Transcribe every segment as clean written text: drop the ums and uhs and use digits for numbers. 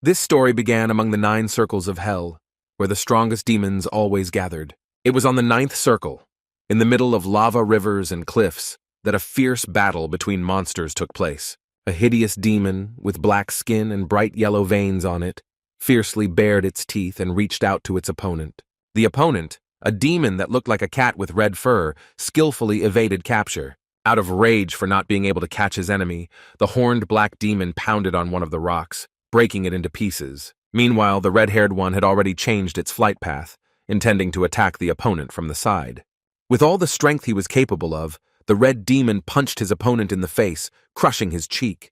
This story began among the 9 circles of hell, where the strongest demons always gathered. It was on the 9th circle, in the middle of lava rivers and cliffs, that a fierce battle between monsters took place. A hideous demon, with black skin and bright yellow veins on it, fiercely bared its teeth and reached out to its opponent. The opponent, a demon that looked like a cat with red fur, skillfully evaded capture. Out of rage for not being able to catch his enemy, the horned black demon pounded on one of the rocks, breaking it into pieces. Meanwhile, the red-haired one had already changed its flight path, intending to attack the opponent from the side. With all the strength he was capable of, the red demon punched his opponent in the face, crushing his cheek.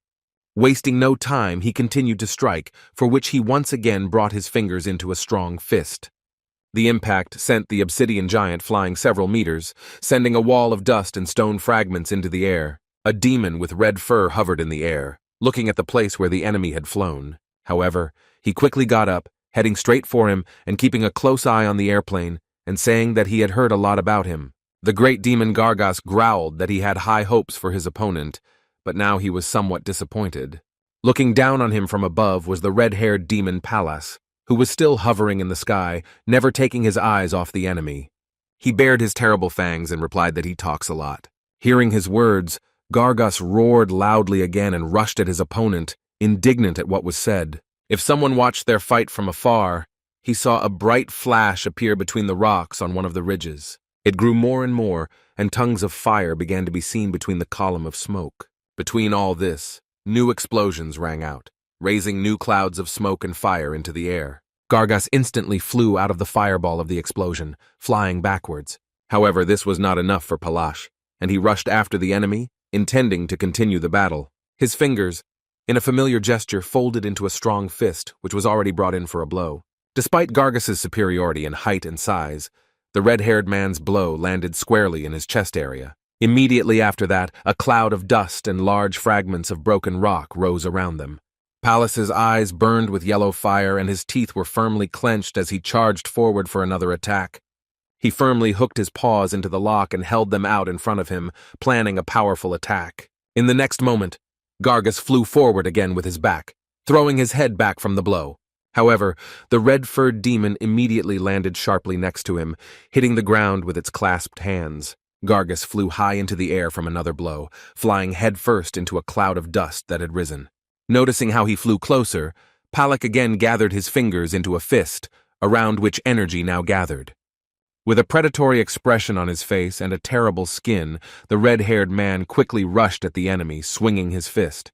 Wasting no time, he continued to strike, for which he once again brought his fingers into a strong fist. The impact sent the obsidian giant flying several meters, sending a wall of dust and stone fragments into the air. A demon with red fur hovered in the air, looking at the place where the enemy had flown. However, he quickly got up, heading straight for him and keeping a close eye on the airplane, and saying that he had heard a lot about him. The great demon Gargas growled that he had high hopes for his opponent, but now he was somewhat disappointed. Looking down on him from above was the red-haired demon Pallas, who was still hovering in the sky, never taking his eyes off the enemy. He bared his terrible fangs and replied that he talks a lot. Hearing his words, Gargas roared loudly again and rushed at his opponent, indignant at what was said. If someone watched their fight from afar, he saw a bright flash appear between the rocks on one of the ridges. It grew more and more, and tongues of fire began to be seen between the column of smoke. Between all this, new explosions rang out, raising new clouds of smoke and fire into the air. Gargas instantly flew out of the fireball of the explosion, flying backwards. However, this was not enough for Palash, and he rushed after the enemy, intending to continue the battle. His fingers, in a familiar gesture, folded into a strong fist, which was already brought in for a blow. Despite Gargas's superiority in height and size, the red-haired man's blow landed squarely in his chest area. Immediately after that, a cloud of dust and large fragments of broken rock rose around them. Pallas's eyes burned with yellow fire and his teeth were firmly clenched as he charged forward for another attack. He firmly hooked his paws into the lock and held them out in front of him, planning a powerful attack. In the next moment, Gargas flew forward again with his back, throwing his head back from the blow. However, the red-furred demon immediately landed sharply next to him, hitting the ground with its clasped hands. Gargas flew high into the air from another blow, flying headfirst into a cloud of dust that had risen. Noticing how he flew closer, Palak again gathered his fingers into a fist, around which energy now gathered. With a predatory expression on his face and a terrible skin, the red-haired man quickly rushed at the enemy, swinging his fist.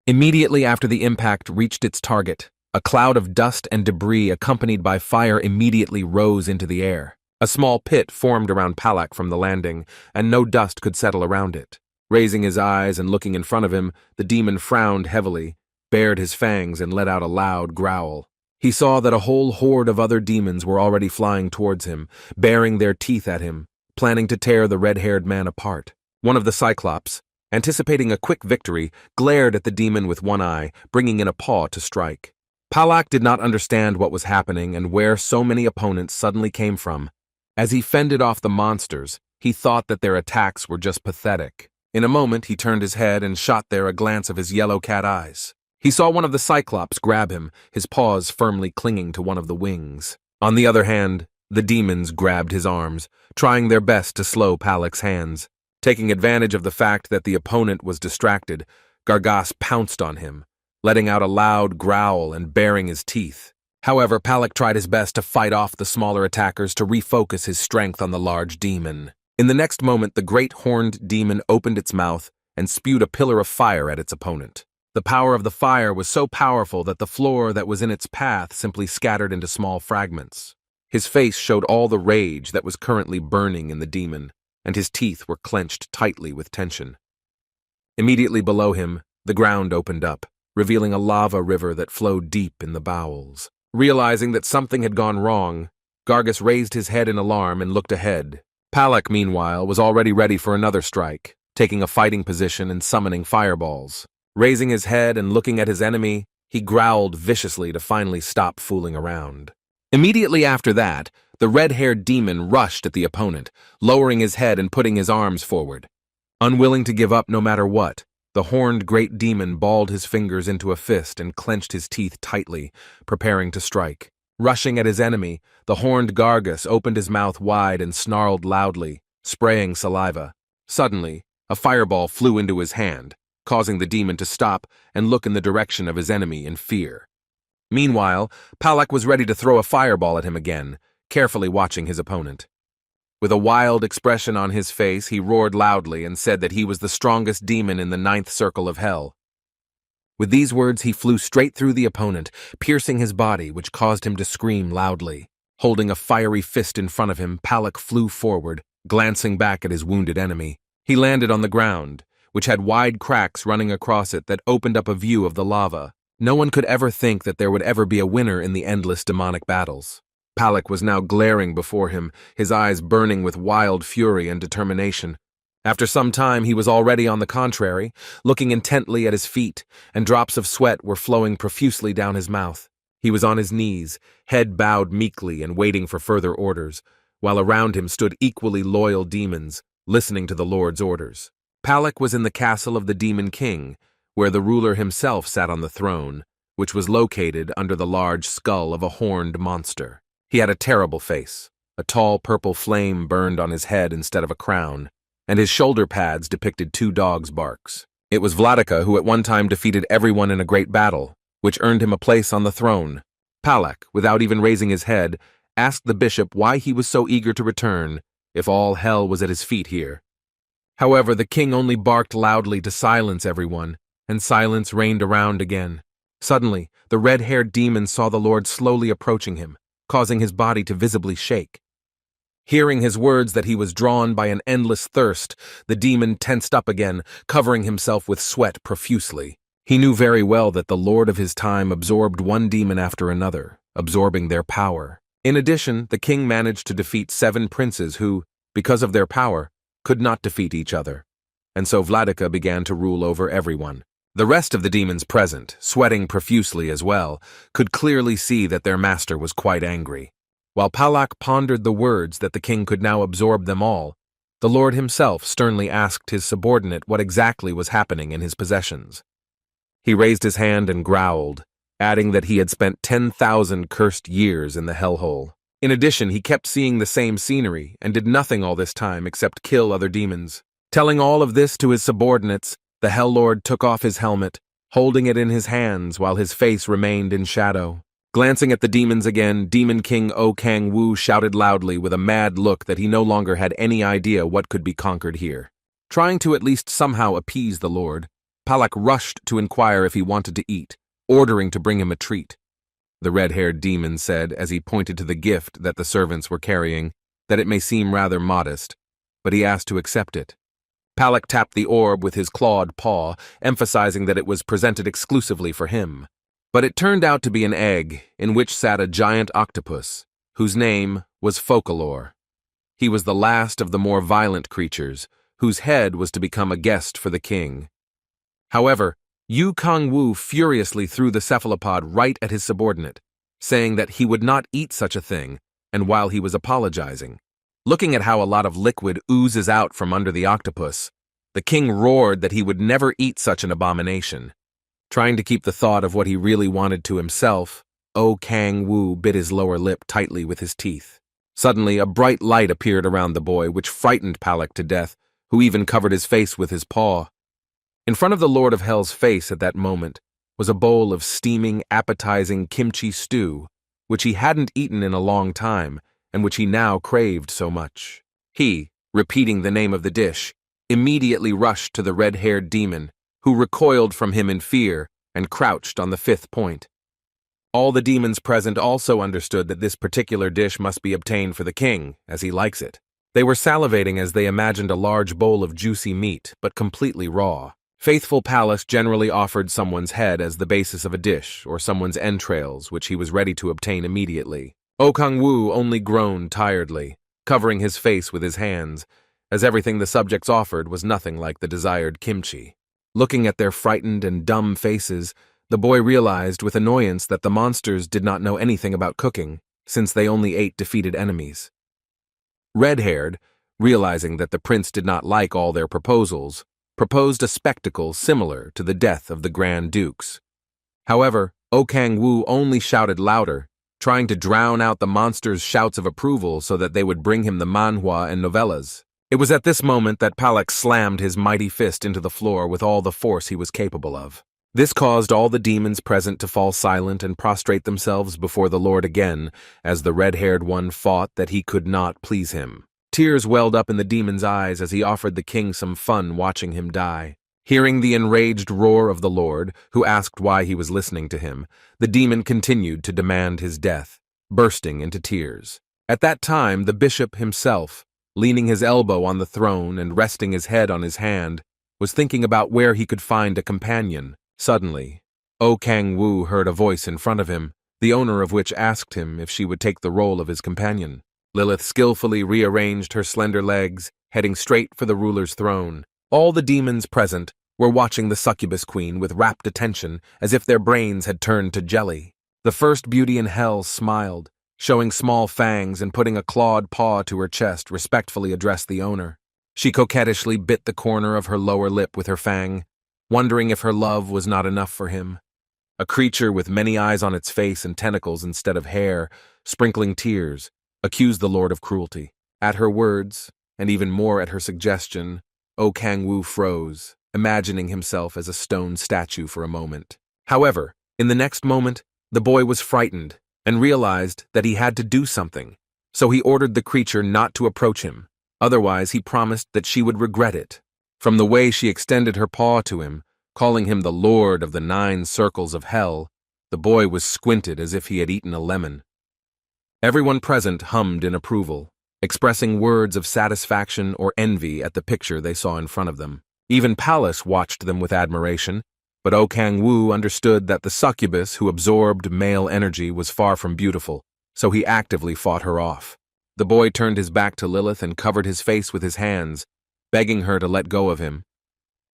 Immediately after the impact reached its target, a cloud of dust and debris accompanied by fire immediately rose into the air. A small pit formed around Palak from the landing, and no dust could settle around it. Raising his eyes and looking in front of him, the demon frowned heavily, bared his fangs, and let out a loud growl. He saw that a whole horde of other demons were already flying towards him, baring their teeth at him, planning to tear the red-haired man apart. One of the Cyclops, anticipating a quick victory, glared at the demon with one eye, bringing in a paw to strike. Palak did not understand what was happening and where so many opponents suddenly came from. As he fended off the monsters, he thought that their attacks were just pathetic. In a moment, he turned his head and shot there a glance of his yellow cat eyes. He saw one of the Cyclops grab him, his paws firmly clinging to one of the wings. On the other hand, the demons grabbed his arms, trying their best to slow Palak's hands. Taking advantage of the fact that the opponent was distracted, Gargas pounced on him, letting out a loud growl and baring his teeth. However, Palak tried his best to fight off the smaller attackers to refocus his strength on the large demon. In the next moment, the great horned demon opened its mouth and spewed a pillar of fire at its opponent. The power of the fire was so powerful that the floor that was in its path simply scattered into small fragments. His face showed all the rage that was currently burning in the demon, and his teeth were clenched tightly with tension. Immediately below him, the ground opened up, revealing a lava river that flowed deep in the bowels. Realizing that something had gone wrong, Gargas raised his head in alarm and looked ahead. Palak, meanwhile, was already ready for another strike, taking a fighting position and summoning fireballs. Raising his head and looking at his enemy, he growled viciously to finally stop fooling around. Immediately after that, the red-haired demon rushed at the opponent, lowering his head and putting his arms forward. Unwilling to give up no matter what, The horned great demon balled his fingers into a fist and clenched his teeth tightly, preparing to strike. Rushing at his enemy, the horned Gargus opened his mouth wide and snarled loudly, spraying saliva. Suddenly, a fireball flew into his hand, causing the demon to stop and look in the direction of his enemy in fear. Meanwhile, Palak was ready to throw a fireball at him again, carefully watching his opponent. With a wild expression on his face, he roared loudly and said that he was the strongest demon in the 9th circle of hell. With these words, he flew straight through the opponent, piercing his body, which caused him to scream loudly. Holding a fiery fist in front of him, Palak flew forward, glancing back at his wounded enemy. He landed on the ground, which had wide cracks running across it that opened up a view of the lava. No one could ever think that there would ever be a winner in the endless demonic battles. Palak was now glaring before him, his eyes burning with wild fury and determination. After some time, he was already on the contrary, looking intently at his feet, and drops of sweat were flowing profusely down his mouth. He was on his knees, head bowed meekly and waiting for further orders, while around him stood equally loyal demons, listening to the Lord's orders. Palak was in the castle of the Demon King, where the ruler himself sat on the throne, which was located under the large skull of a horned monster. He had a terrible face. A tall purple flame burned on his head instead of a crown, and his shoulder pads depicted 2 dogs' barks. It was Vladika who at one time defeated everyone in a great battle, which earned him a place on the throne. Palak, without even raising his head, asked the bishop why he was so eager to return, if all hell was at his feet here. However, the king only barked loudly to silence everyone, and silence reigned around again. Suddenly, the red-haired demon saw the Lord slowly approaching him, causing his body to visibly shake. Hearing his words that he was drawn by an endless thirst, the demon tensed up again, covering himself with sweat profusely. He knew very well that the Lord of his time absorbed one demon after another, absorbing their power. In addition, the king managed to defeat 7 princes who, because of their power, could not defeat each other, and so Vladika began to rule over everyone. The rest of the demons present, sweating profusely as well, could clearly see that their master was quite angry. While Palak pondered the words that the king could now absorb them all, the Lord himself sternly asked his subordinate what exactly was happening in his possessions. He raised his hand and growled, adding that he had spent 10,000 cursed years in the hellhole. In addition, he kept seeing the same scenery and did nothing all this time except kill other demons. Telling all of this to his subordinates, the Hell Lord took off his helmet, holding it in his hands while his face remained in shadow. Glancing at the demons again, Demon King O Kang Wu shouted loudly with a mad look that he no longer had any idea what could be conquered here. Trying to at least somehow appease the Lord, Palak rushed to inquire if he wanted to eat, ordering to bring him a treat. The red-haired demon said, as he pointed to the gift that the servants were carrying, that it may seem rather modest, but he asked to accept it. Palak tapped the orb with his clawed paw, emphasizing that it was presented exclusively for him. But it turned out to be an egg, in which sat a giant octopus, whose name was Focalor. He was the last of the more violent creatures, whose head was to become a guest for the king. However, Yu Kang-Wu furiously threw the cephalopod right at his subordinate, saying that he would not eat such a thing, and while he was apologizing. Looking at how a lot of liquid oozes out from under the octopus, the king roared that he would never eat such an abomination. Trying to keep the thought of what he really wanted to himself, O Kang-Wu bit his lower lip tightly with his teeth. Suddenly, a bright light appeared around the boy, which frightened Palak to death, who even covered his face with his paw. In front of the Lord of Hell's face at that moment was a bowl of steaming, appetizing kimchi stew, which he hadn't eaten in a long time, and which he now craved so much. He, repeating the name of the dish, immediately rushed to the red-haired demon, who recoiled from him in fear and crouched on the 5th point. All the demons present also understood that this particular dish must be obtained for the king, as he likes it. They were salivating as they imagined a large bowl of juicy meat, but completely raw. Faithful Palace generally offered someone's head as the basis of a dish, or someone's entrails, which he was ready to obtain immediately. O Kang-Wu only groaned tiredly, covering his face with his hands, as everything the subjects offered was nothing like the desired kimchi. Looking at their frightened and dumb faces, the boy realized with annoyance that the monsters did not know anything about cooking, since they only ate defeated enemies. Red-haired, realizing that the prince did not like all their proposals, proposed a spectacle similar to the death of the Grand Dukes. However, O Kang-woo only shouted louder, trying to drown out the monster's shouts of approval so that they would bring him the manhwa and novellas. It was at this moment that Palak slammed his mighty fist into the floor with all the force he was capable of. This caused all the demons present to fall silent and prostrate themselves before the Lord again, as the red-haired one fought that he could not please him. Tears welled up in the demon's eyes as he offered the king some fun watching him die. Hearing the enraged roar of the Lord, who asked why he was listening to him, the demon continued to demand his death, bursting into tears. At that time, the bishop himself, leaning his elbow on the throne and resting his head on his hand, was thinking about where he could find a companion. Suddenly, O Kang-woo heard a voice in front of him, the owner of which asked him if she would take the role of his companion. Lilith skillfully rearranged her slender legs, heading straight for the ruler's throne. All the demons present were watching the succubus queen with rapt attention, as if their brains had turned to jelly. The first beauty in hell smiled, showing small fangs and putting a clawed paw to her chest, respectfully addressed the owner. She coquettishly bit the corner of her lower lip with her fang, wondering if her love was not enough for him. A creature with many eyes on its face and tentacles instead of hair, sprinkling tears, accused the Lord of cruelty. At her words, and even more at her suggestion, O Kang-woo froze, imagining himself as a stone statue for a moment. However, in the next moment, the boy was frightened and realized that he had to do something, so he ordered the creature not to approach him. Otherwise, he promised that she would regret it. From the way she extended her paw to him, calling him the Lord of the 9 circles of hell, the boy was squinted as if he had eaten a lemon. Everyone present hummed in approval, expressing words of satisfaction or envy at the picture they saw in front of them. Even Pallas watched them with admiration, but O Kang-woo understood that the succubus who absorbed male energy was far from beautiful, so he actively fought her off. The boy turned his back to Lilith and covered his face with his hands, begging her to let go of him.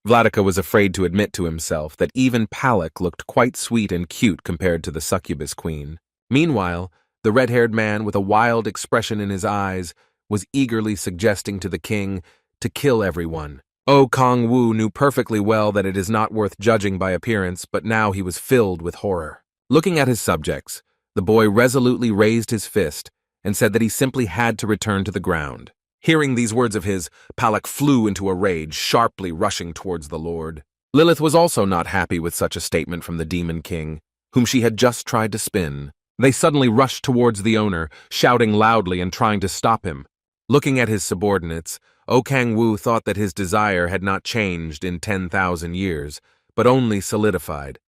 Vladika was afraid to admit to himself that even Palak looked quite sweet and cute compared to the succubus queen. Meanwhile, the red-haired man with a wild expression in his eyes was eagerly suggesting to the king to kill everyone. O Kang-woo knew perfectly well that it is not worth judging by appearance, but now he was filled with horror. Looking at his subjects, the boy resolutely raised his fist and said that he simply had to return to the ground. Hearing these words of his, Palak flew into a rage, sharply rushing towards the Lord. Lilith was also not happy with such a statement from the Demon King, whom she had just tried to spin. They suddenly rushed towards the owner, shouting loudly and trying to stop him. Looking at his subordinates, O Kang-woo thought that his desire had not changed in 10,000 years, but only solidified.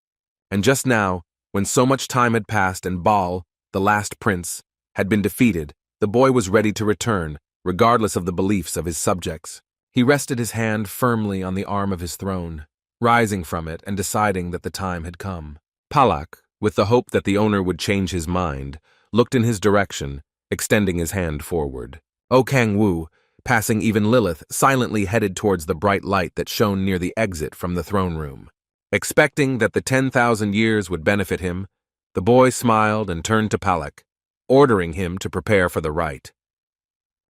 And just now, when so much time had passed and Baal, the last prince, had been defeated, the boy was ready to return, regardless of the beliefs of his subjects. He rested his hand firmly on the arm of his throne, rising from it and deciding that the time had come. Palak, with the hope that the owner would change his mind, looked in his direction, extending his hand forward. O Kang-woo, passing even Lilith, silently headed towards the bright light that shone near the exit from the throne room. Expecting that the 10,000 years would benefit him, the boy smiled and turned to Palak, ordering him to prepare for the rite.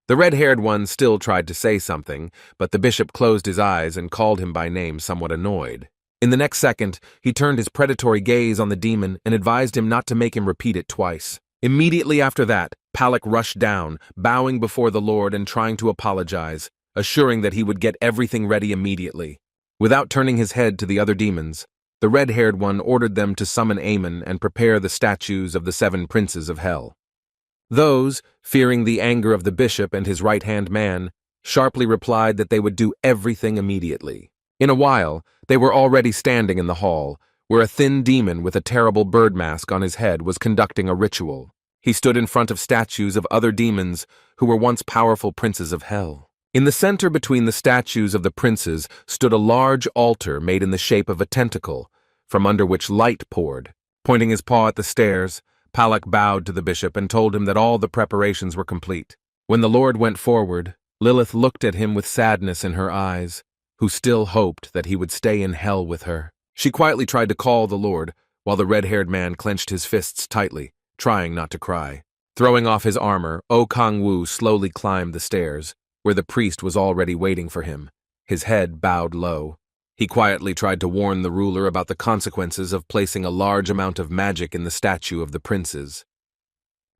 The red-haired one still tried to say something, but the bishop closed his eyes and called him by name, somewhat annoyed. In the next second, he turned his predatory gaze on the demon and advised him not to make him repeat it twice. Immediately after that, Palak rushed down, bowing before the Lord and trying to apologize, assuring that he would get everything ready immediately. Without turning his head to the other demons, the red-haired one ordered them to summon Amun and prepare the statues of the 7 princes of hell. Those, fearing the anger of the bishop and his right-hand man, sharply replied that they would do everything immediately. In a while, they were already standing in the hall, where a thin demon with a terrible bird mask on his head was conducting a ritual. He stood in front of statues of other demons who were once powerful princes of hell. In the center between the statues of the princes stood a large altar made in the shape of a tentacle, from under which light poured. Pointing his paw at the stairs, Palak bowed to the bishop and told him that all the preparations were complete. When the Lord went forward, Lilith looked at him with sadness in her eyes, who still hoped that he would stay in hell with her. She quietly tried to call the Lord, while the red-haired man clenched his fists tightly, trying not to cry. Throwing off his armor, O Kang-woo slowly climbed the stairs, where the priest was already waiting for him, his head bowed low. He quietly tried to warn the ruler about the consequences of placing a large amount of magic in the statue of the princes.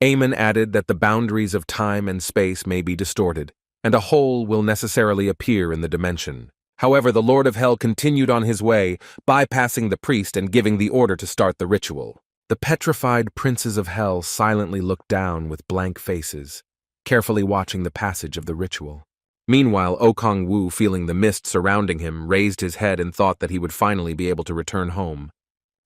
Aemon added that the boundaries of time and space may be distorted, and a hole will necessarily appear in the dimension. However, the Lord of Hell continued on his way, bypassing the priest and giving the order to start the ritual. The petrified princes of Hell silently looked down with blank faces, carefully watching the passage of the ritual. Meanwhile, Okong-Wu, feeling the mist surrounding him, raised his head and thought that he would finally be able to return home.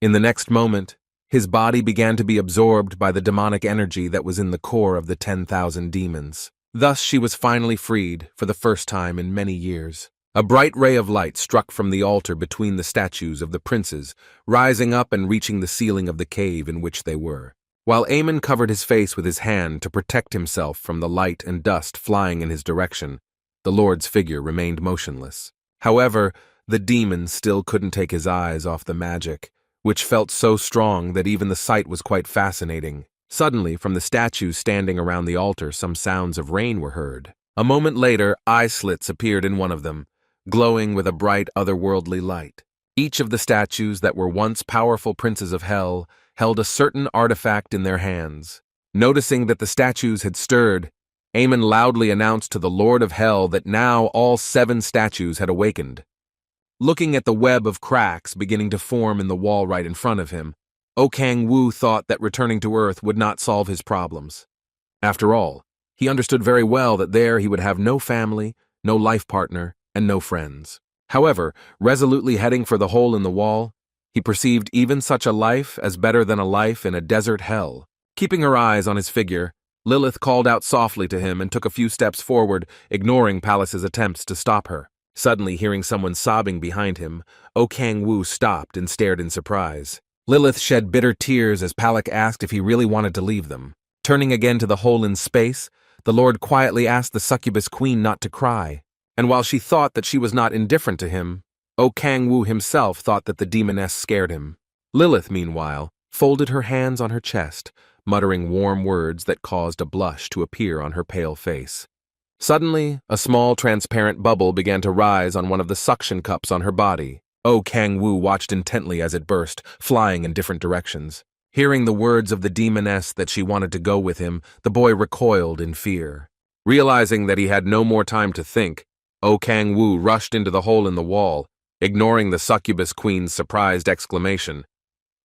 In the next moment, his body began to be absorbed by the demonic energy that was in the core of the 10,000 demons. Thus, she was finally freed for the first time in many years. A bright ray of light struck from the altar between the statues of the princes, rising up and reaching the ceiling of the cave in which they were. While Aemon covered his face with his hand to protect himself from the light and dust flying in his direction, the Lord's figure remained motionless. However, the demon still couldn't take his eyes off the magic, which felt so strong that even the sight was quite fascinating. Suddenly, from the statues standing around the altar, some sounds of rain were heard. A moment later, eye slits appeared in one of them, glowing with a bright otherworldly light. Each of the statues that were once powerful princes of Hell held a certain artifact in their hands. Noticing that the statues had stirred, Aemon loudly announced to the Lord of Hell that now all 7 statues had awakened. Looking at the web of cracks beginning to form in the wall right in front of him, Okang-Wu thought that returning to Earth would not solve his problems. After all, he understood very well that there he would have no family, no life partner, and no friends. However, resolutely heading for the hole in the wall, he perceived even such a life as better than a life in a desert hell. Keeping her eyes on his figure, Lilith called out softly to him and took a few steps forward, ignoring Pallas's attempts to stop her. Suddenly, hearing someone sobbing behind him, Okang-Wu stopped and stared in surprise. Lilith shed bitter tears as Palak asked if he really wanted to leave them. Turning again to the hole in space, the Lord quietly asked the succubus queen not to cry. And while she thought that she was not indifferent to him, Okang-Wu himself thought that the demoness scared him. Lilith, meanwhile, folded her hands on her chest, muttering warm words that caused a blush to appear on her pale face. Suddenly, a small transparent bubble began to rise on one of the suction cups on her body. Okang-Wu watched intently as it burst, flying in different directions. Hearing the words of the demoness that she wanted to go with him, the boy recoiled in fear. Realizing that he had no more time to think, Okang-Wu rushed into the hole in the wall, ignoring the succubus queen's surprised exclamation.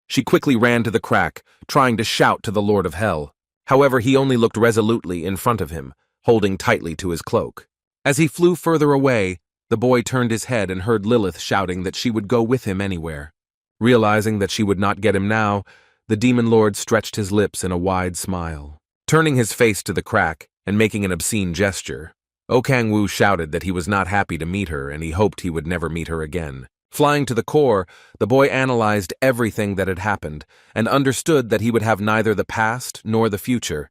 She quickly ran to the crack, trying to shout to the Lord of Hell. However, he only looked resolutely in front of him, holding tightly to his cloak. As he flew further away, the boy turned his head and heard Lilith shouting that she would go with him anywhere. Realizing that she would not get him now, the demon lord stretched his lips in a wide smile. Turning his face to the crack and making an obscene gesture, Okang-Wu shouted that he was not happy to meet her and he hoped he would never meet her again. Flying to the core, the boy analyzed everything that had happened and understood that he would have neither the past nor the future,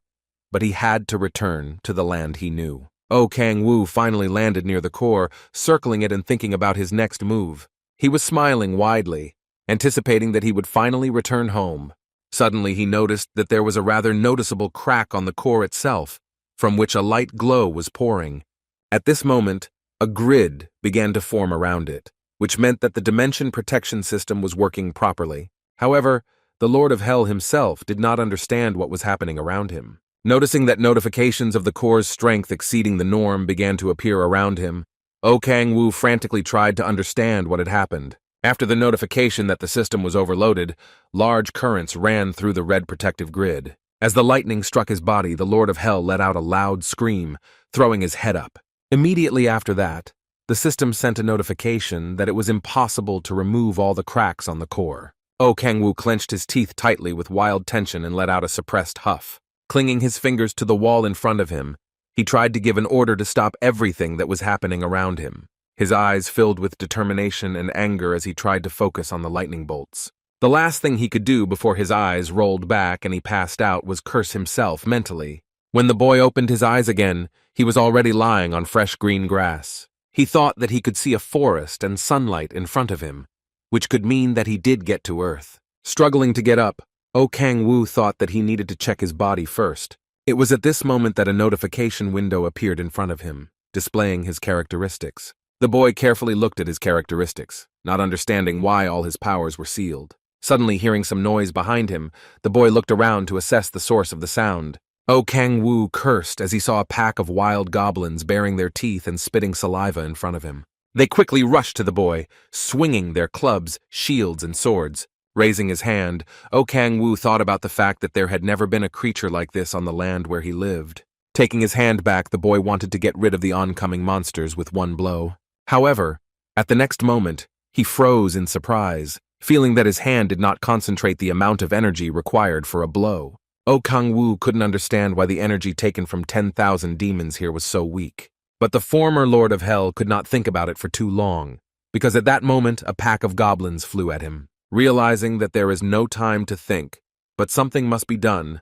but he had to return to the land he knew. Okang-Wu finally landed near the core, circling it and thinking about his next move. He was smiling widely, anticipating that he would finally return home. Suddenly he noticed that there was a rather noticeable crack on the core itself, from which a light glow was pouring. At this moment, a grid began to form around it, which meant that the dimension protection system was working properly. However, the Lord of Hell himself did not understand what was happening around him. Noticing that notifications of the core's strength exceeding the norm began to appear around him, Okang-Wu frantically tried to understand what had happened. After the notification that the system was overloaded, large currents ran through the red protective grid. As the lightning struck his body, the Lord of Hell let out a loud scream, throwing his head up. Immediately after that, the system sent a notification that it was impossible to remove all the cracks on the core. Okang-Wu clenched his teeth tightly with wild tension and let out a suppressed huff. Clinging his fingers to the wall in front of him, he tried to give an order to stop everything that was happening around him. His eyes filled with determination and anger as he tried to focus on the lightning bolts. The last thing he could do before his eyes rolled back and he passed out was curse himself mentally. When the boy opened his eyes again, he was already lying on fresh green grass. He thought that he could see a forest and sunlight in front of him, which could mean that he did get to Earth. Struggling to get up, Okang-Wu thought that he needed to check his body first. It was at this moment that a notification window appeared in front of him, displaying his characteristics. The boy carefully looked at his characteristics, not understanding why all his powers were sealed. Suddenly hearing some noise behind him, the boy looked around to assess the source of the sound. Oh Kang-woo cursed as he saw a pack of wild goblins baring their teeth and spitting saliva in front of him. They quickly rushed to the boy, swinging their clubs, shields, and swords. Raising his hand, Oh Kang-woo thought about the fact that there had never been a creature like this on the land where he lived. Taking his hand back, the boy wanted to get rid of the oncoming monsters with one blow. However, at the next moment, he froze in surprise, feeling that his hand did not concentrate the amount of energy required for a blow. Oh Kang-woo couldn't understand why the energy taken from 10,000 demons here was so weak. But the former Lord of Hell could not think about it for too long, because at that moment a pack of goblins flew at him. Realizing that there is no time to think, but something must be done,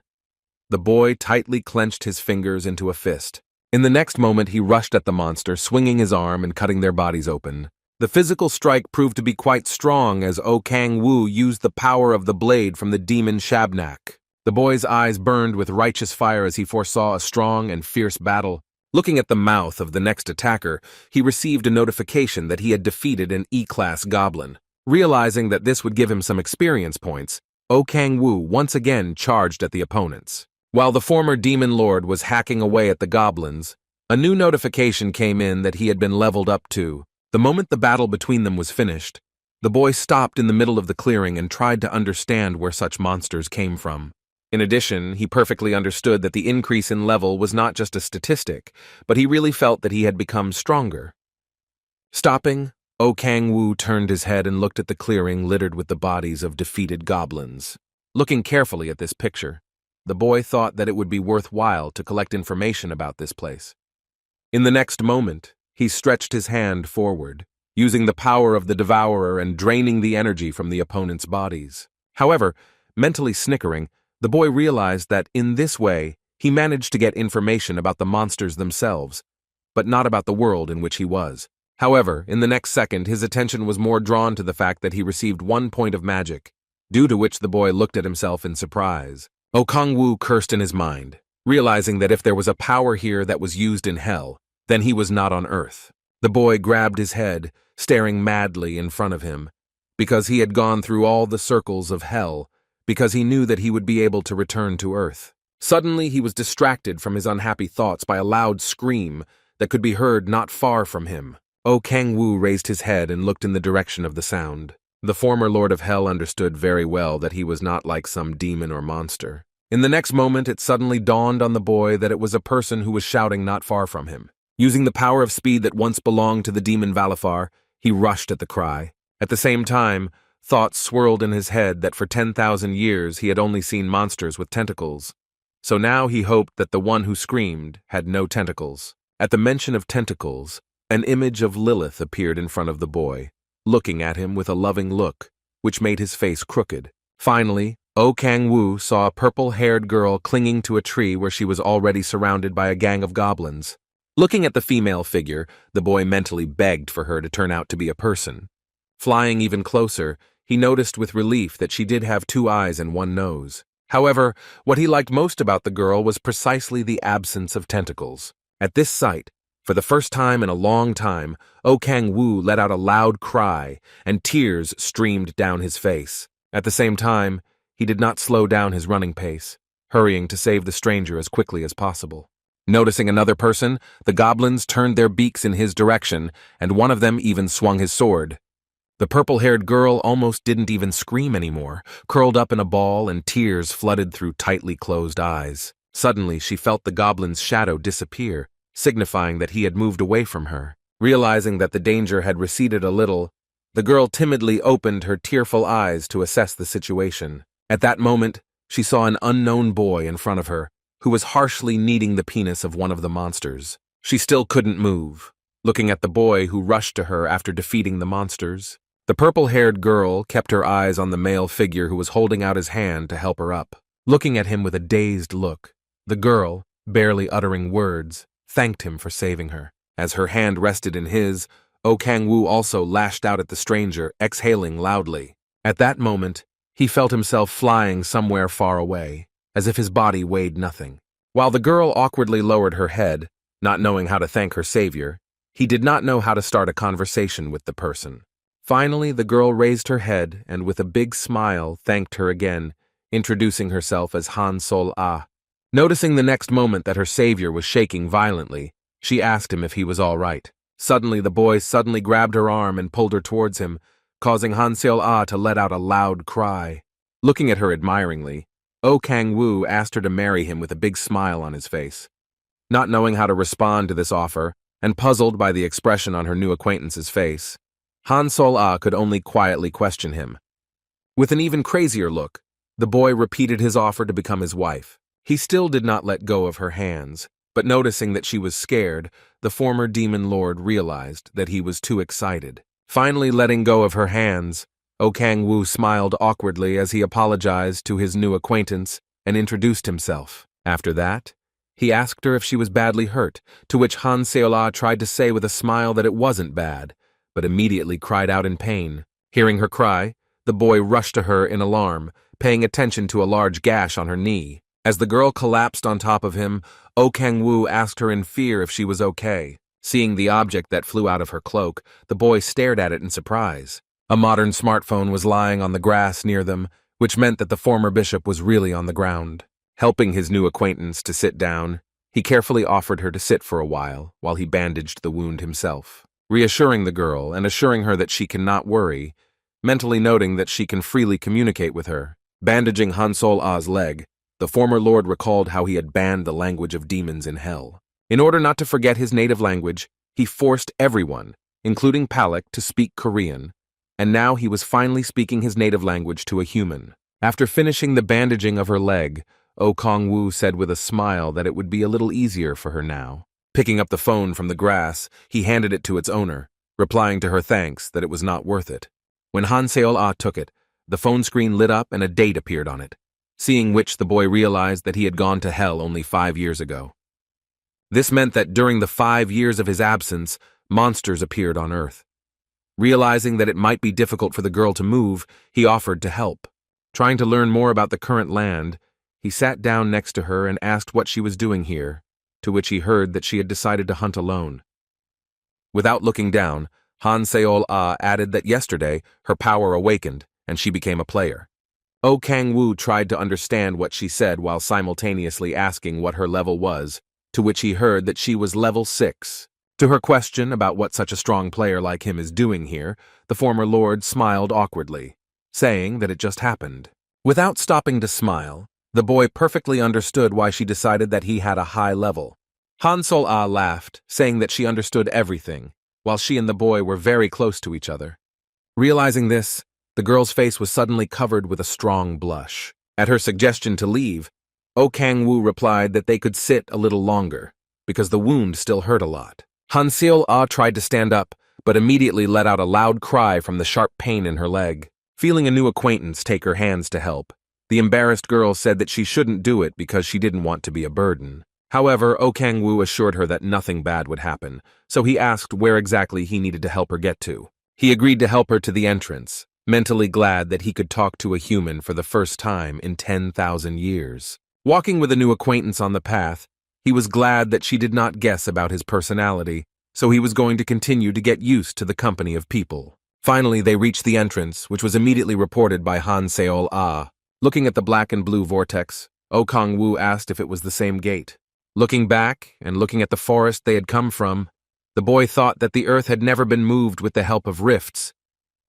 the boy tightly clenched his fingers into a fist. In the next moment he rushed at the monster, swinging his arm and cutting their bodies open. The physical strike proved to be quite strong as Oh Kang-woo used the power of the blade from the demon Shabnak. The boy's eyes burned with righteous fire as he foresaw a strong and fierce battle. Looking at the mouth of the next attacker, he received a notification that he had defeated an E-class goblin. Realizing that this would give him some experience points, Oh Kang-woo once again charged at the opponents. While the former demon lord was hacking away at the goblins, a new notification came in that he had been leveled up too. The moment the battle between them was finished, the boy stopped in the middle of the clearing and tried to understand where such monsters came from. In addition, he perfectly understood that the increase in level was not just a statistic, but he really felt that he had become stronger. Stopping, Oh Kang-woo turned his head and looked at the clearing littered with the bodies of defeated goblins. Looking carefully at this picture, the boy thought that it would be worthwhile to collect information about this place. In the next moment, he stretched his hand forward, using the power of the devourer and draining the energy from the opponent's bodies. However, mentally snickering, the boy realized that in this way, he managed to get information about the monsters themselves, but not about the world in which he was. However, in the next second, his attention was more drawn to the fact that he received 1 point of magic, due to which the boy looked at himself in surprise. Oh Kang-woo cursed in his mind, realizing that if there was a power here that was used in hell, then he was not on Earth. The boy grabbed his head, staring madly in front of him, because he had gone through all the circles of hell, because he knew that he would be able to return to Earth. Suddenly, he was distracted from his unhappy thoughts by a loud scream that could be heard not far from him. Oh Kang-woo raised his head and looked in the direction of the sound. The former Lord of Hell understood very well that he was not like some demon or monster. In the next moment, it suddenly dawned on the boy that it was a person who was shouting not far from him. Using the power of speed that once belonged to the demon Valifar, he rushed at the cry. At the same time, thoughts swirled in his head that for 10,000 years he had only seen monsters with tentacles. So now he hoped that the one who screamed had no tentacles. At the mention of tentacles, an image of Lilith appeared in front of the boy, looking at him with a loving look, which made his face crooked. Finally, Oh Kang-woo saw a purple-haired girl clinging to a tree where she was already surrounded by a gang of goblins. Looking at the female figure, the boy mentally begged for her to turn out to be a person. Flying even closer, he noticed with relief that she did have 2 eyes and 1 nose. However, what he liked most about the girl was precisely the absence of tentacles. At this sight, for the first time in a long time, Oh Kang-woo let out a loud cry, and tears streamed down his face. At the same time, he did not slow down his running pace, hurrying to save the stranger as quickly as possible. Noticing another person, the goblins turned their beaks in his direction, and one of them even swung his sword. The purple-haired girl almost didn't even scream anymore, curled up in a ball, and tears flooded through tightly closed eyes. Suddenly, she felt the goblin's shadow disappear, signifying that he had moved away from her. Realizing that the danger had receded a little, the girl timidly opened her tearful eyes to assess the situation. At that moment, she saw an unknown boy in front of her, who was harshly kneading the penis of one of the monsters. She still couldn't move, looking at the boy who rushed to her after defeating the monsters. The purple-haired girl kept her eyes on the male figure who was holding out his hand to help her up. Looking at him with a dazed look, the girl, barely uttering words, thanked him for saving her. As her hand rested in his, Oh Kang-woo also lashed out at the stranger, exhaling loudly. At that moment, he felt himself flying somewhere far away, as if his body weighed nothing. While the girl awkwardly lowered her head, not knowing how to thank her savior, He did not know how to start a conversation with the person. Finally, the girl raised her head and with a big smile thanked her again, introducing herself as Han Sol-ah. Noticing the next moment that her savior was shaking violently, she asked him if he was all right. Suddenly, the boy grabbed her arm and pulled her towards him, causing Han Sol-ah to let out a loud cry. Looking at her admiringly, Oh Kang-woo asked her to marry him with a big smile on his face. Not knowing how to respond to this offer, and puzzled by the expression on her new acquaintance's face, Han Sol-ah could only quietly question him. With an even crazier look, the boy repeated his offer to become his wife. He still did not let go of her hands, but noticing that she was scared, the former demon lord realized that he was too excited. Finally letting go of her hands, Oh Kang-woo smiled awkwardly as he apologized to his new acquaintance and introduced himself. After that, he asked her if she was badly hurt, to which Han Sol-ah tried to say with a smile that it wasn't bad, but immediately cried out in pain. Hearing her cry, the boy rushed to her in alarm, paying attention to a large gash on her knee. As the girl collapsed on top of him, Oh Kang-woo asked her in fear if she was okay. Seeing the object that flew out of her cloak, the boy stared at it in surprise. A modern smartphone was lying on the grass near them, which meant that the former bishop was really on the ground. Helping his new acquaintance to sit down, he carefully offered her to sit for a while he bandaged the wound himself. Reassuring the girl and assuring her that she cannot worry, mentally noting that she can freely communicate with her. Bandaging Han Sol-ah's leg, the former lord recalled how he had banned the language of demons in hell. In order not to forget his native language, he forced everyone, including Palak, to speak Korean, and now he was finally speaking his native language to a human. After finishing the bandaging of her leg, Oh Kang-woo said with a smile that it would be a little easier for her now. Picking up the phone from the grass, he handed it to its owner, replying to her thanks that it was not worth it. When Han Sol-ah took it, the phone screen lit up and a date appeared on it, seeing which the boy realized that he had gone to hell only 5 years ago. This meant that during the 5 years of his absence, monsters appeared on Earth. Realizing that it might be difficult for the girl to move, he offered to help. Trying to learn more about the current land, he sat down next to her and asked what she was doing here, to which he heard that she had decided to hunt alone. Without looking down, Han Sol-ah added that yesterday her power awakened and she became a player. Oh Kang-woo tried to understand what she said while simultaneously asking what her level was, to which he heard that she was level 6. To her question about what such a strong player like him is doing here, the former lord smiled awkwardly, saying that it just happened. Without stopping to smile, the boy perfectly understood why she decided that he had a high level. Han Sol-ah laughed, saying that she understood everything, while she and the boy were very close to each other. Realizing this, the girl's face was suddenly covered with a strong blush. At her suggestion to leave, Oh Kang-woo replied that they could sit a little longer, because the wound still hurt a lot. Han Sol-ah tried to stand up, but immediately let out a loud cry from the sharp pain in her leg. Feeling a new acquaintance take her hands to help, the embarrassed girl said that she shouldn't do it because she didn't want to be a burden. However, Oh Kang-woo assured her that nothing bad would happen, so he asked where exactly he needed to help her get to. He agreed to help her to the entrance, mentally glad that he could talk to a human for the first time in 10,000 years. Walking with a new acquaintance on the path, he was glad that she did not guess about his personality, so he was going to continue to get used to the company of people. Finally, they reached the entrance, which was immediately reported by Han Sol-ah. Looking at the black and blue vortex, Oh Kang-woo asked if it was the same gate. Looking back and looking at the forest they had come from, the boy thought that the earth had never been moved with the help of rifts.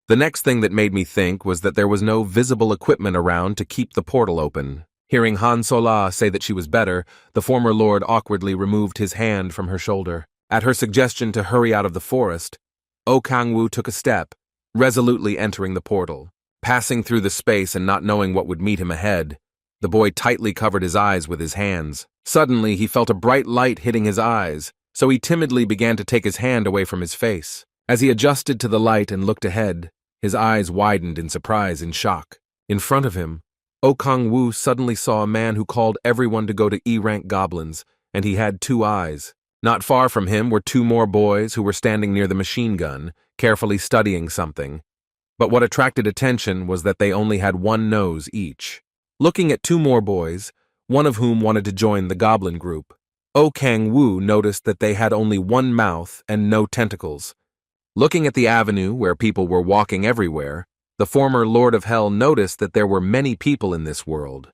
The next thing that made me think was that there was no visible equipment around to keep the portal open. Hearing Han Sol-ah say that she was better, the former lord awkwardly removed his hand from her shoulder. At her suggestion to hurry out of the forest, Oh Kang-woo took a step, resolutely entering the portal. Passing through the space and not knowing what would meet him ahead, the boy tightly covered his eyes with his hands. Suddenly, he felt a bright light hitting his eyes, so he timidly began to take his hand away from his face. As he adjusted to the light and looked ahead, his eyes widened in surprise and shock. In front of him, Oh Kang-woo suddenly saw a man who called everyone to go to E-rank goblins, and he had 2 eyes. Not far from him were 2 more boys who were standing near the machine gun, carefully studying something. But what attracted attention was that they only had 1 nose each. Looking at 2 more boys, one of whom wanted to join the goblin group, O Kang-woo noticed that they had only one mouth and no tentacles. Looking at the avenue where people were walking everywhere, the former Lord of Hell noticed that there were many people in this world.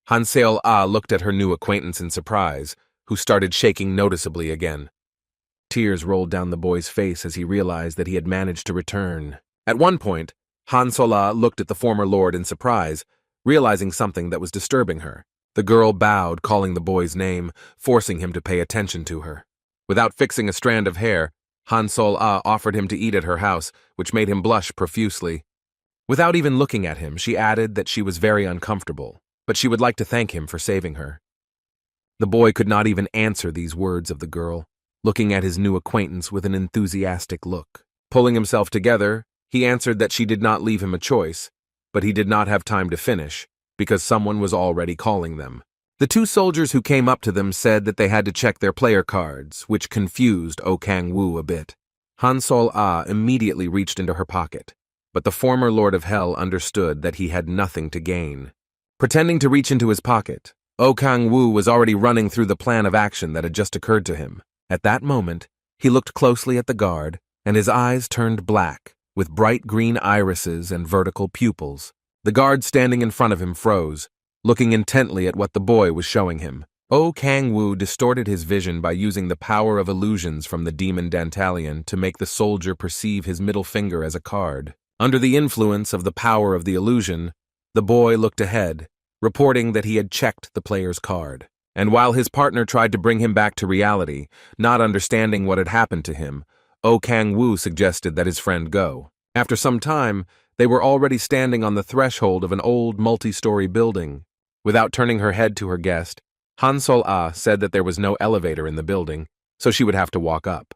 Han Seol-ah looked at her new acquaintance in surprise, who started shaking noticeably again. Tears rolled down the boy's face as he realized that he had managed to return. At one point, Han Seol-ah looked at the former lord in surprise, realizing something that was disturbing her. The girl bowed, calling the boy's name, forcing him to pay attention to her. Without fixing a strand of hair, Han Seol-ah offered him to eat at her house, which made him blush profusely. Without even looking at him, she added that she was very uncomfortable, but she would like to thank him for saving her. The boy could not even answer these words of the girl, looking at his new acquaintance with an enthusiastic look. Pulling himself together, he answered that she did not leave him a choice, but he did not have time to finish, because someone was already calling them. The two soldiers who came up to them said that they had to check their player cards, which confused O Kang-woo a bit. Han Seol-ah immediately reached into her pocket, but the former Lord of Hell understood that he had nothing to gain. Pretending to reach into his pocket, O Kang-woo was already running through the plan of action that had just occurred to him. At that moment, he looked closely at the guard, and his eyes turned black, with bright green irises and vertical pupils. The guard standing in front of him froze, looking intently at what the boy was showing him. O Kang-woo distorted his vision by using the power of illusions from the demon Dantalion to make the soldier perceive his middle finger as a card. Under the influence of the power of the illusion, the boy looked ahead, reporting that he had checked the player's card. And while his partner tried to bring him back to reality, not understanding what had happened to him, O Kang-woo suggested that his friend go. After some time, they were already standing on the threshold of an old multi-story building. Without turning her head to her guest, Han Seol-ah said that there was no elevator in the building, so she would have to walk up.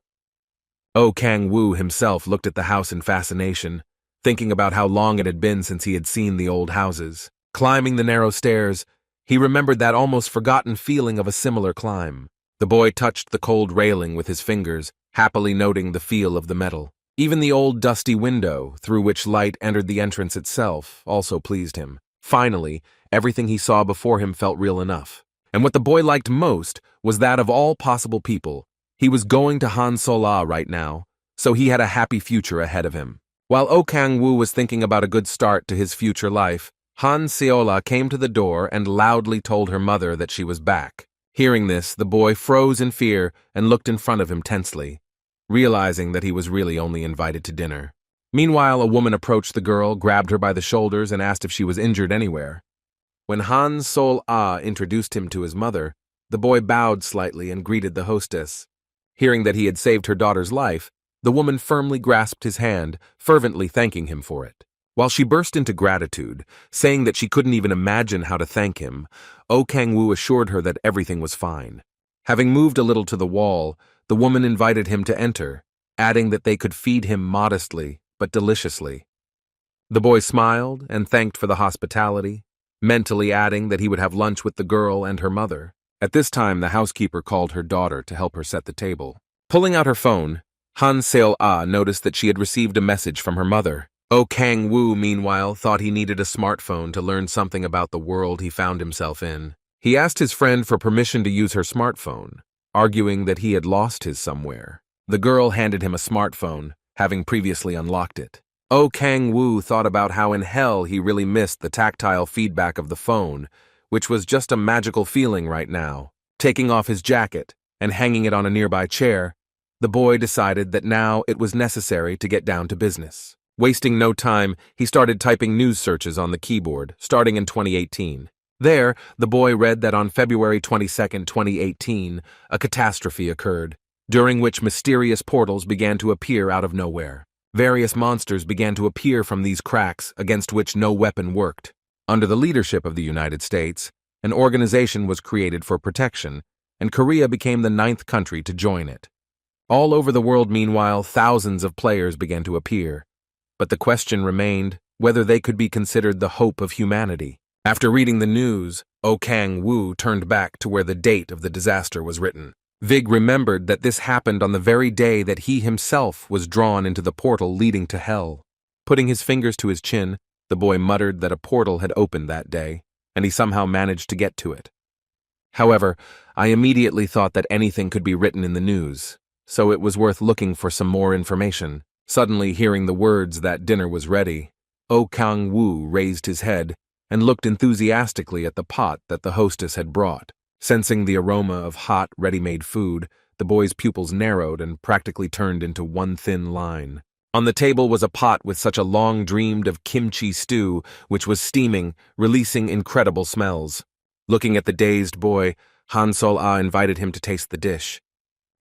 O Kang-woo himself looked at the house in fascination, thinking about how long it had been since he had seen the old houses. Climbing the narrow stairs, he remembered that almost forgotten feeling of a similar climb. The boy touched the cold railing with his fingers, happily noting the feel of the metal. Even the old dusty window, through which light entered the entrance itself, also pleased him. Finally, everything he saw before him felt real enough. And what the boy liked most was that of all possible people, he was going to Han Seol-ah right now, so he had a happy future ahead of him. While O Kang-woo was thinking about a good start to his future life, Han Seol-ah came to the door and loudly told her mother that she was back. Hearing this, the boy froze in fear and looked in front of him tensely, realizing that he was really only invited to dinner. Meanwhile, a woman approached the girl, grabbed her by the shoulders, and asked if she was injured anywhere. When Han Seol-ah introduced him to his mother, the boy bowed slightly and greeted the hostess. Hearing that he had saved her daughter's life, the woman firmly grasped his hand, fervently thanking him for it. While she burst into gratitude, saying that she couldn't even imagine how to thank him, O Kang-woo assured her that everything was fine. Having moved a little to the wall, the woman invited him to enter, adding that they could feed him modestly but deliciously. The boy smiled and thanked for the hospitality, mentally adding that he would have lunch with the girl and her mother. At this time, the housekeeper called her daughter to help her set the table. Pulling out her phone, Han Seol-ah noticed that she had received a message from her mother. O Kang-woo, meanwhile, thought he needed a smartphone to learn something about the world he found himself in. He asked his friend for permission to use her smartphone, arguing that he had lost his somewhere. The girl handed him a smartphone, having previously unlocked it. O Kang-woo thought about how in hell he really missed the tactile feedback of the phone, which was just a magical feeling right now. Taking off his jacket and hanging it on a nearby chair, the boy decided that now it was necessary to get down to business. Wasting no time, he started typing news searches on the keyboard, starting in 2018. There, the boy read that on February 22, 2018, a catastrophe occurred, during which mysterious portals began to appear out of nowhere. Various monsters began to appear from these cracks against which no weapon worked. Under the leadership of the United States, an organization was created for protection, and Korea became the 9th country to join it. All over the world, meanwhile, thousands of players began to appear. But the question remained whether they could be considered the hope of humanity. After reading the news, O Kang-woo turned back to where the date of the disaster was written. Vig remembered that this happened on the very day that he himself was drawn into the portal leading to hell. Putting his fingers to his chin, the boy muttered that a portal had opened that day, and he somehow managed to get to it. However, I immediately thought that anything could be written in the news, so it was worth looking for some more information. Suddenly hearing the words that dinner was ready, Oh Kang-woo raised his head and looked enthusiastically at the pot that the hostess had brought. Sensing the aroma of hot, ready-made food, the boy's pupils narrowed and practically turned into one thin line. On the table was a pot with such a long dreamed of kimchi stew, which was steaming, releasing incredible smells. Looking at the dazed boy, Han Sol-ah invited him to taste the dish.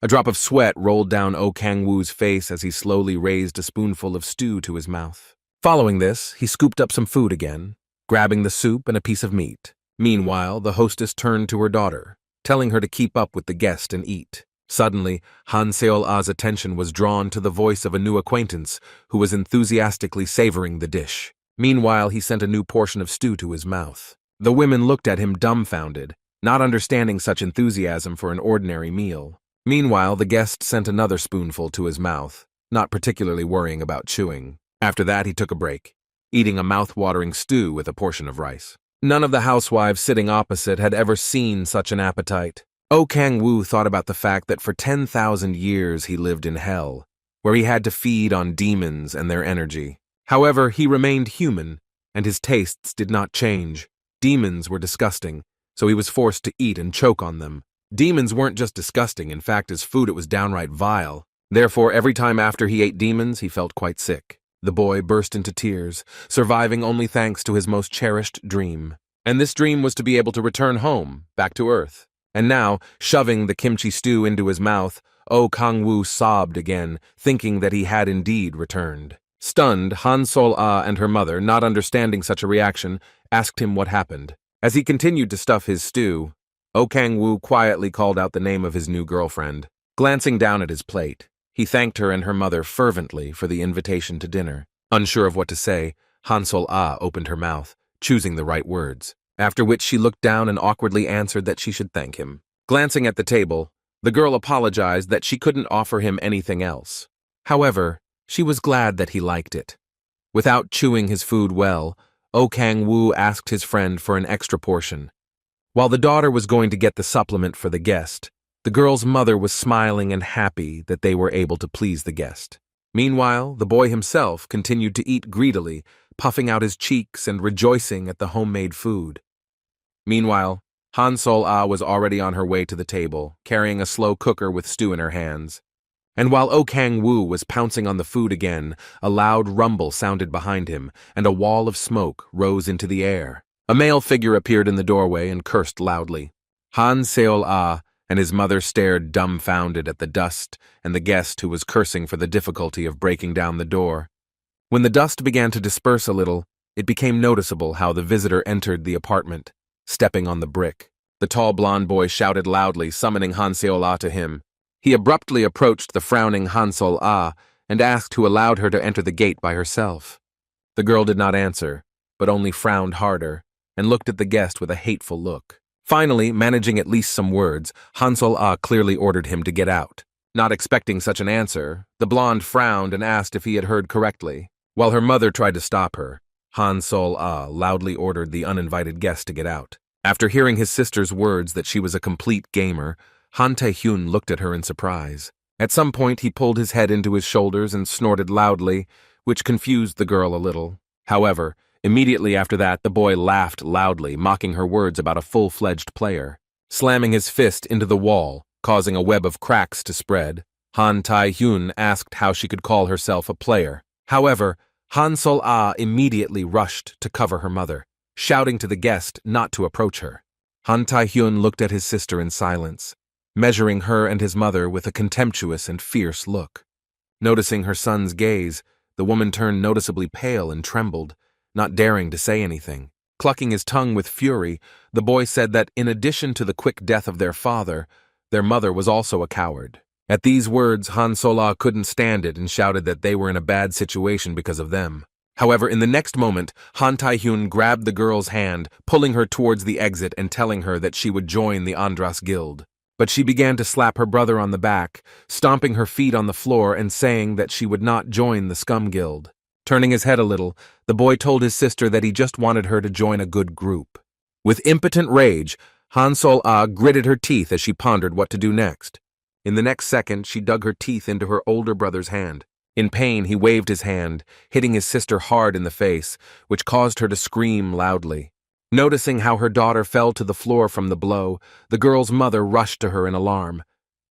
A drop of sweat rolled down Oh Kang-woo's face as he slowly raised a spoonful of stew to his mouth. Following this, he scooped up some food again, grabbing the soup and a piece of meat. Meanwhile, the hostess turned to her daughter, telling her to keep up with the guest and eat. Suddenly, Han Seol-ah's attention was drawn to the voice of a new acquaintance who was enthusiastically savoring the dish. Meanwhile, he sent a new portion of stew to his mouth. The women looked at him dumbfounded, not understanding such enthusiasm for an ordinary meal. Meanwhile, the guest sent another spoonful to his mouth, not particularly worrying about chewing. After that, he took a break, eating a mouth-watering stew with a portion of rice. None of the housewives sitting opposite had ever seen such an appetite. Oh Kang-woo thought about the fact that for 10,000 years he lived in hell, where he had to feed on demons and their energy. However, he remained human, and his tastes did not change. Demons were disgusting, so he was forced to eat and choke on them. Demons weren't just disgusting, in fact, as food it was downright vile. Therefore, every time after he ate demons, he felt quite sick. The boy burst into tears, surviving only thanks to his most cherished dream. And this dream was to be able to return home, back to Earth. And now, shoving the kimchi stew into his mouth, Oh Kang-woo sobbed again, thinking that he had indeed returned. Stunned, Han Sol-ah and her mother, not understanding such a reaction, asked him what happened. As he continued to stuff his stew, Oh Kang-woo quietly called out the name of his new girlfriend. Glancing down at his plate, he thanked her and her mother fervently for the invitation to dinner. Unsure of what to say, Han Sol-ah opened her mouth, choosing the right words, after which she looked down and awkwardly answered that she should thank him. Glancing at the table, the girl apologized that she couldn't offer him anything else. However, she was glad that he liked it. Without chewing his food well, Oh Kang-woo asked his friend for an extra portion. While the daughter was going to get the supplement for the guest, the girl's mother was smiling and happy that they were able to please the guest. Meanwhile, the boy himself continued to eat greedily, puffing out his cheeks and rejoicing at the homemade food. Meanwhile, Han Sol-ah was already on her way to the table, carrying a slow cooker with stew in her hands. And while Oh Kang-woo was pouncing on the food again, a loud rumble sounded behind him, and a wall of smoke rose into the air. A male figure appeared in the doorway and cursed loudly. Han Seol-ah and his mother stared dumbfounded at the dust and the guest who was cursing for the difficulty of breaking down the door. When the dust began to disperse a little, it became noticeable how the visitor entered the apartment, stepping on the brick. The tall blonde boy shouted loudly, summoning Han Seol-ah to him. He abruptly approached the frowning Han Sol-ah and asked who allowed her to enter the gate by herself. The girl did not answer, but only frowned harder and looked at the guest with a hateful look. Finally, managing at least some words, Han Sol-ah clearly ordered him to get out. Not expecting such an answer, the blonde frowned and asked if he had heard correctly. While her mother tried to stop her, Han Sol-ah loudly ordered the uninvited guest to get out. After hearing his sister's words that she was a complete gamer, Han Tae-hyun looked at her in surprise. At some point, he pulled his head into his shoulders and snorted loudly, which confused the girl a little. However, immediately after that, the boy laughed loudly, mocking her words about a full-fledged player. Slamming his fist into the wall, causing a web of cracks to spread, Han Tae-hyun asked how she could call herself a player. However, Han Sol-ah immediately rushed to cover her mother, shouting to the guest not to approach her. Han Tae-hyun looked at his sister in silence, measuring her and his mother with a contemptuous and fierce look. Noticing her son's gaze, the woman turned noticeably pale and trembled, not daring to say anything. Clucking his tongue with fury, the boy said that in addition to the quick death of their father, their mother was also a coward. At these words, Han Sol-ah couldn't stand it and shouted that they were in a bad situation because of them. However, in the next moment, Han Tae-hyun grabbed the girl's hand, pulling her towards the exit and telling her that she would join the Andras Guild. But she began to slap her brother on the back, stomping her feet on the floor and saying that she would not join the Scum Guild. Turning his head a little, the boy told his sister that he just wanted her to join a good group. With impotent rage, Han Sol-ah gritted her teeth as she pondered what to do next. In the next second, she dug her teeth into her older brother's hand. In pain, he waved his hand, hitting his sister hard in the face, which caused her to scream loudly. Noticing how her daughter fell to the floor from the blow, the girl's mother rushed to her in alarm.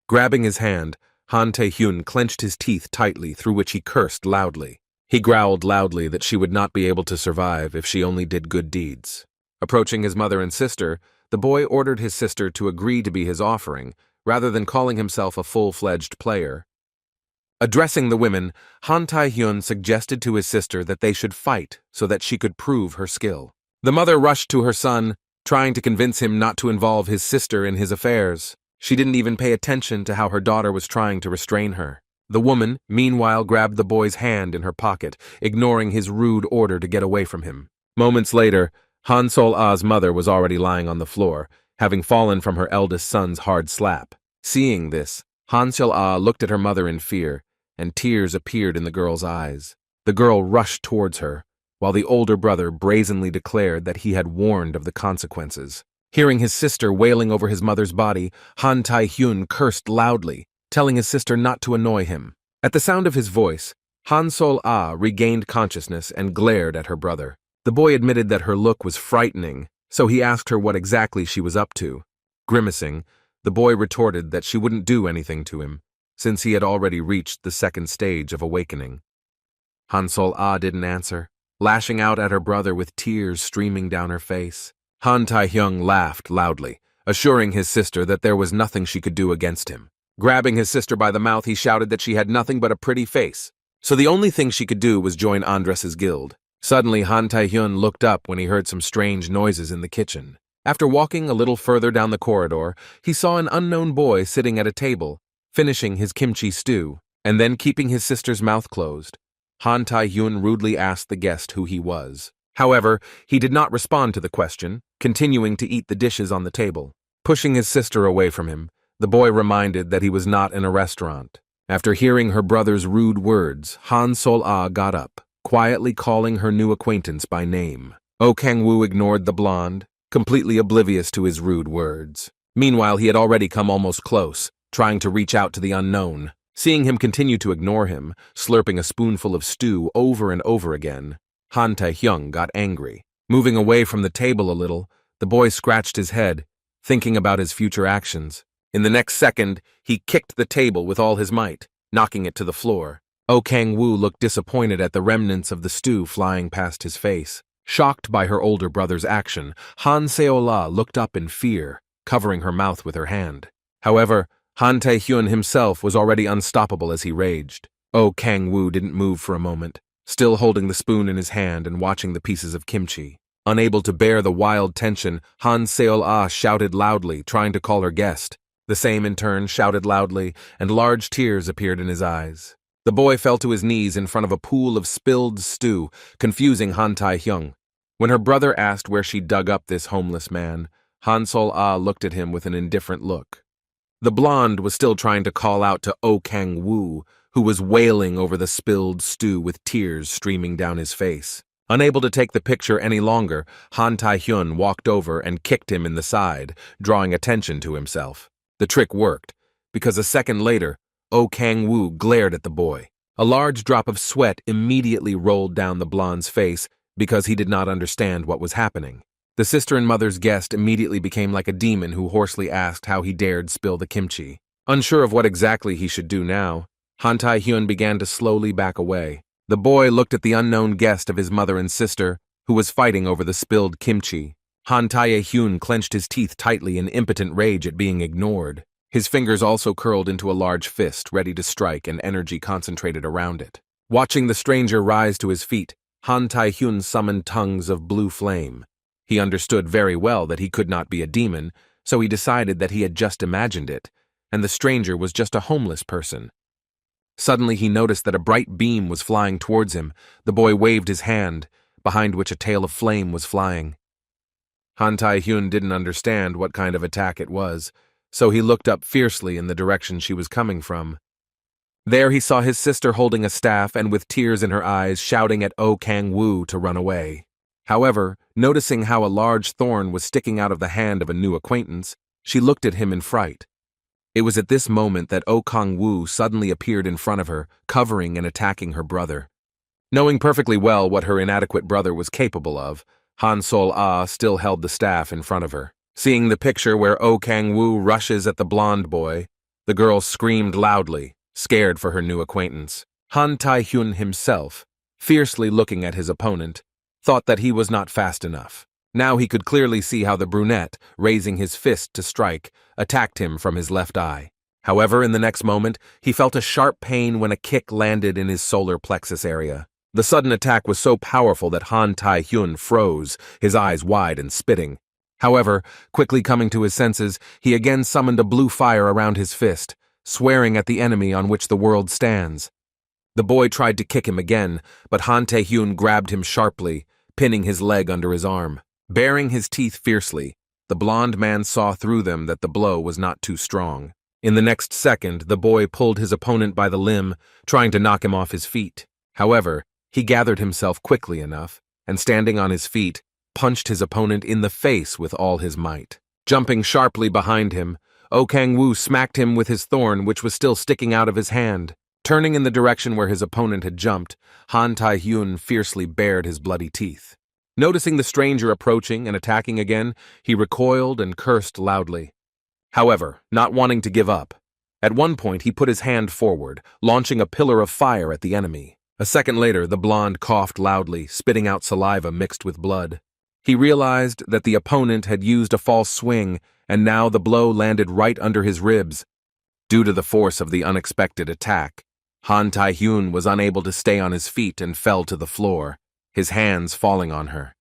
Grabbing his hand, Han Tae-hyun clenched his teeth tightly, through which he cursed loudly. He growled loudly that she would not be able to survive if she only did good deeds. Approaching his mother and sister, the boy ordered his sister to agree to be his offering, rather than calling himself a full-fledged player. Addressing the women, Han Tae-hyun suggested to his sister that they should fight so that she could prove her skill. The mother rushed to her son, trying to convince him not to involve his sister in his affairs. She didn't even pay attention to how her daughter was trying to restrain her. The woman, meanwhile, grabbed the boy's hand in her pocket, ignoring his rude order to get away from him. Moments later, Han Sol-ah's mother was already lying on the floor, having fallen from her eldest son's hard slap. Seeing this, Han Sol-ah looked at her mother in fear, and tears appeared in the girl's eyes. The girl rushed towards her, while the older brother brazenly declared that he had warned of the consequences. Hearing his sister wailing over his mother's body, Han Tae-hyun cursed loudly, telling his sister not to annoy him. At the sound of his voice, Han Sol-ah regained consciousness and glared at her brother. The boy admitted that her look was frightening, so he asked her what exactly she was up to. Grimacing, the boy retorted that she wouldn't do anything to him, since he had already reached the second stage of awakening. Han Sol-ah didn't answer, lashing out at her brother with tears streaming down her face. Han Tae-hyun laughed loudly, assuring his sister that there was nothing she could do against him. Grabbing his sister by the mouth, he shouted that she had nothing but a pretty face, so the only thing she could do was join Andres's guild. Suddenly, Han Tae-hyun looked up when he heard some strange noises in the kitchen. After walking a little further down the corridor, he saw an unknown boy sitting at a table, finishing his kimchi stew, and then keeping his sister's mouth closed. Han Tae-hyun rudely asked the guest who he was. However, he did not respond to the question, continuing to eat the dishes on the table. Pushing his sister away from him, the boy reminded that he was not in a restaurant. After hearing her brother's rude words, Han Sol-ah got up, quietly calling her new acquaintance by name. Oh Kang-woo ignored the blonde, completely oblivious to his rude words. Meanwhile, he had already come almost close, trying to reach out to the unknown. Seeing him continue to ignore him, slurping a spoonful of stew over and over again, Han Tae-hyun got angry. Moving away from the table a little, the boy scratched his head, thinking about his future actions. In the next second, he kicked the table with all his might, knocking it to the floor. Oh Kang-woo looked disappointed at the remnants of the stew flying past his face. Shocked by her older brother's action, Han Seola looked up in fear, covering her mouth with her hand. However, Han Tae-hyun himself was already unstoppable as he raged. Oh Kang-woo didn't move for a moment, still holding the spoon in his hand and watching the pieces of kimchi. Unable to bear the wild tension, Han Seol-ah shouted loudly, trying to call her guest. The same in turn shouted loudly, and large tears appeared in his eyes. The boy fell to his knees in front of a pool of spilled stew, confusing Han Tae-hyun. When her brother asked where she dug up this homeless man, Han Sol-ah looked at him with an indifferent look. The blonde was still trying to call out to Oh Kang-woo, who was wailing over the spilled stew with tears streaming down his face. Unable to take the picture any longer, Han Tae-hyun walked over and kicked him in the side, drawing attention to himself. The trick worked, because a second later, Oh Kang-woo glared at the boy. A large drop of sweat immediately rolled down the blonde's face because he did not understand what was happening. The sister and mother's guest immediately became like a demon who hoarsely asked how he dared spill the kimchi. Unsure of what exactly he should do now, Han Tae-hyun began to slowly back away. The boy looked at the unknown guest of his mother and sister, who was fighting over the spilled kimchi. Han Tae-hyun clenched his teeth tightly in impotent rage at being ignored. His fingers also curled into a large fist, ready to strike, and energy concentrated around it. Watching the stranger rise to his feet, Han Tae-hyun summoned tongues of blue flame. He understood very well that he could not be a demon, so he decided that he had just imagined it, and the stranger was just a homeless person. Suddenly he noticed that a bright beam was flying towards him. The boy waved his hand, behind which a tail of flame was flying. Han Tae-hyun didn't understand what kind of attack it was, so he looked up fiercely in the direction she was coming from. There he saw his sister holding a staff and with tears in her eyes shouting at Oh Kang-woo to run away. However, noticing how a large thorn was sticking out of the hand of a new acquaintance, she looked at him in fright. It was at this moment that O Kang-woo suddenly appeared in front of her, covering and attacking her brother. Knowing perfectly well what her inadequate brother was capable of, Han Sol-ah still held the staff in front of her. Seeing the picture where O Kang-woo rushes at the blonde boy, the girl screamed loudly, scared for her new acquaintance. Han Tae-hyun himself, fiercely looking at his opponent, thought that he was not fast enough. Now he could clearly see how the brunette, raising his fist to strike, attacked him from his left eye. However, in the next moment, he felt a sharp pain when a kick landed in his solar plexus area. The sudden attack was so powerful that Han Tae-hyun froze, his eyes wide and spitting. However, quickly coming to his senses, he again summoned a blue fire around his fist, swearing at the enemy on which the world stands. The boy tried to kick him again, but Han Tae-hyun grabbed him sharply, pinning his leg under his arm. Baring his teeth fiercely, the blond man saw through them that the blow was not too strong. In the next second, the boy pulled his opponent by the limb, trying to knock him off his feet. However, he gathered himself quickly enough, and standing on his feet, punched his opponent in the face with all his might. Jumping sharply behind him, O Kang-woo smacked him with his thorn, which was still sticking out of his hand. Turning in the direction where his opponent had jumped, Han Tae-hyun fiercely bared his bloody teeth. Noticing the stranger approaching and attacking again, he recoiled and cursed loudly. However, not wanting to give up, at one point he put his hand forward, launching a pillar of fire at the enemy. A second later, the blonde coughed loudly, spitting out saliva mixed with blood. He realized that the opponent had used a false swing, and now the blow landed right under his ribs. Due to the force of the unexpected attack, Han Tae-hyun was unable to stay on his feet and fell to the floor, his hands falling on her.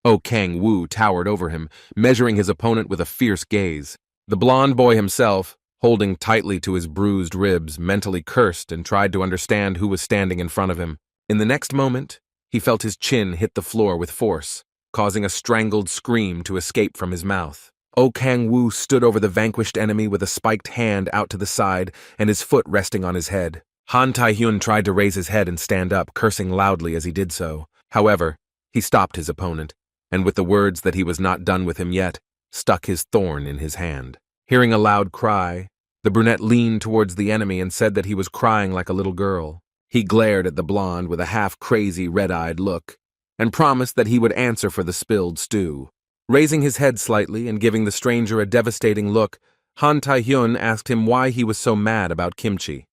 O Kang-woo towered over him, measuring his opponent with a fierce gaze. The blond boy himself, holding tightly to his bruised ribs, mentally cursed and tried to understand who was standing in front of him. In the next moment, he felt his chin hit the floor with force, causing a strangled scream to escape from his mouth. O Kang-woo stood over the vanquished enemy with a spiked hand out to the side and his foot resting on his head. Han Tae-hyun tried to raise his head and stand up, cursing loudly as he did so. However, he stopped his opponent, and with the words that he was not done with him yet, stuck his thorn in his hand. Hearing a loud cry, the brunette leaned towards the enemy and said that he was crying like a little girl. He glared at the blonde with a half-crazy, red-eyed look, and promised that he would answer for the spilled stew. Raising his head slightly and giving the stranger a devastating look, Han Tae-hyun asked him why he was so mad about kimchi.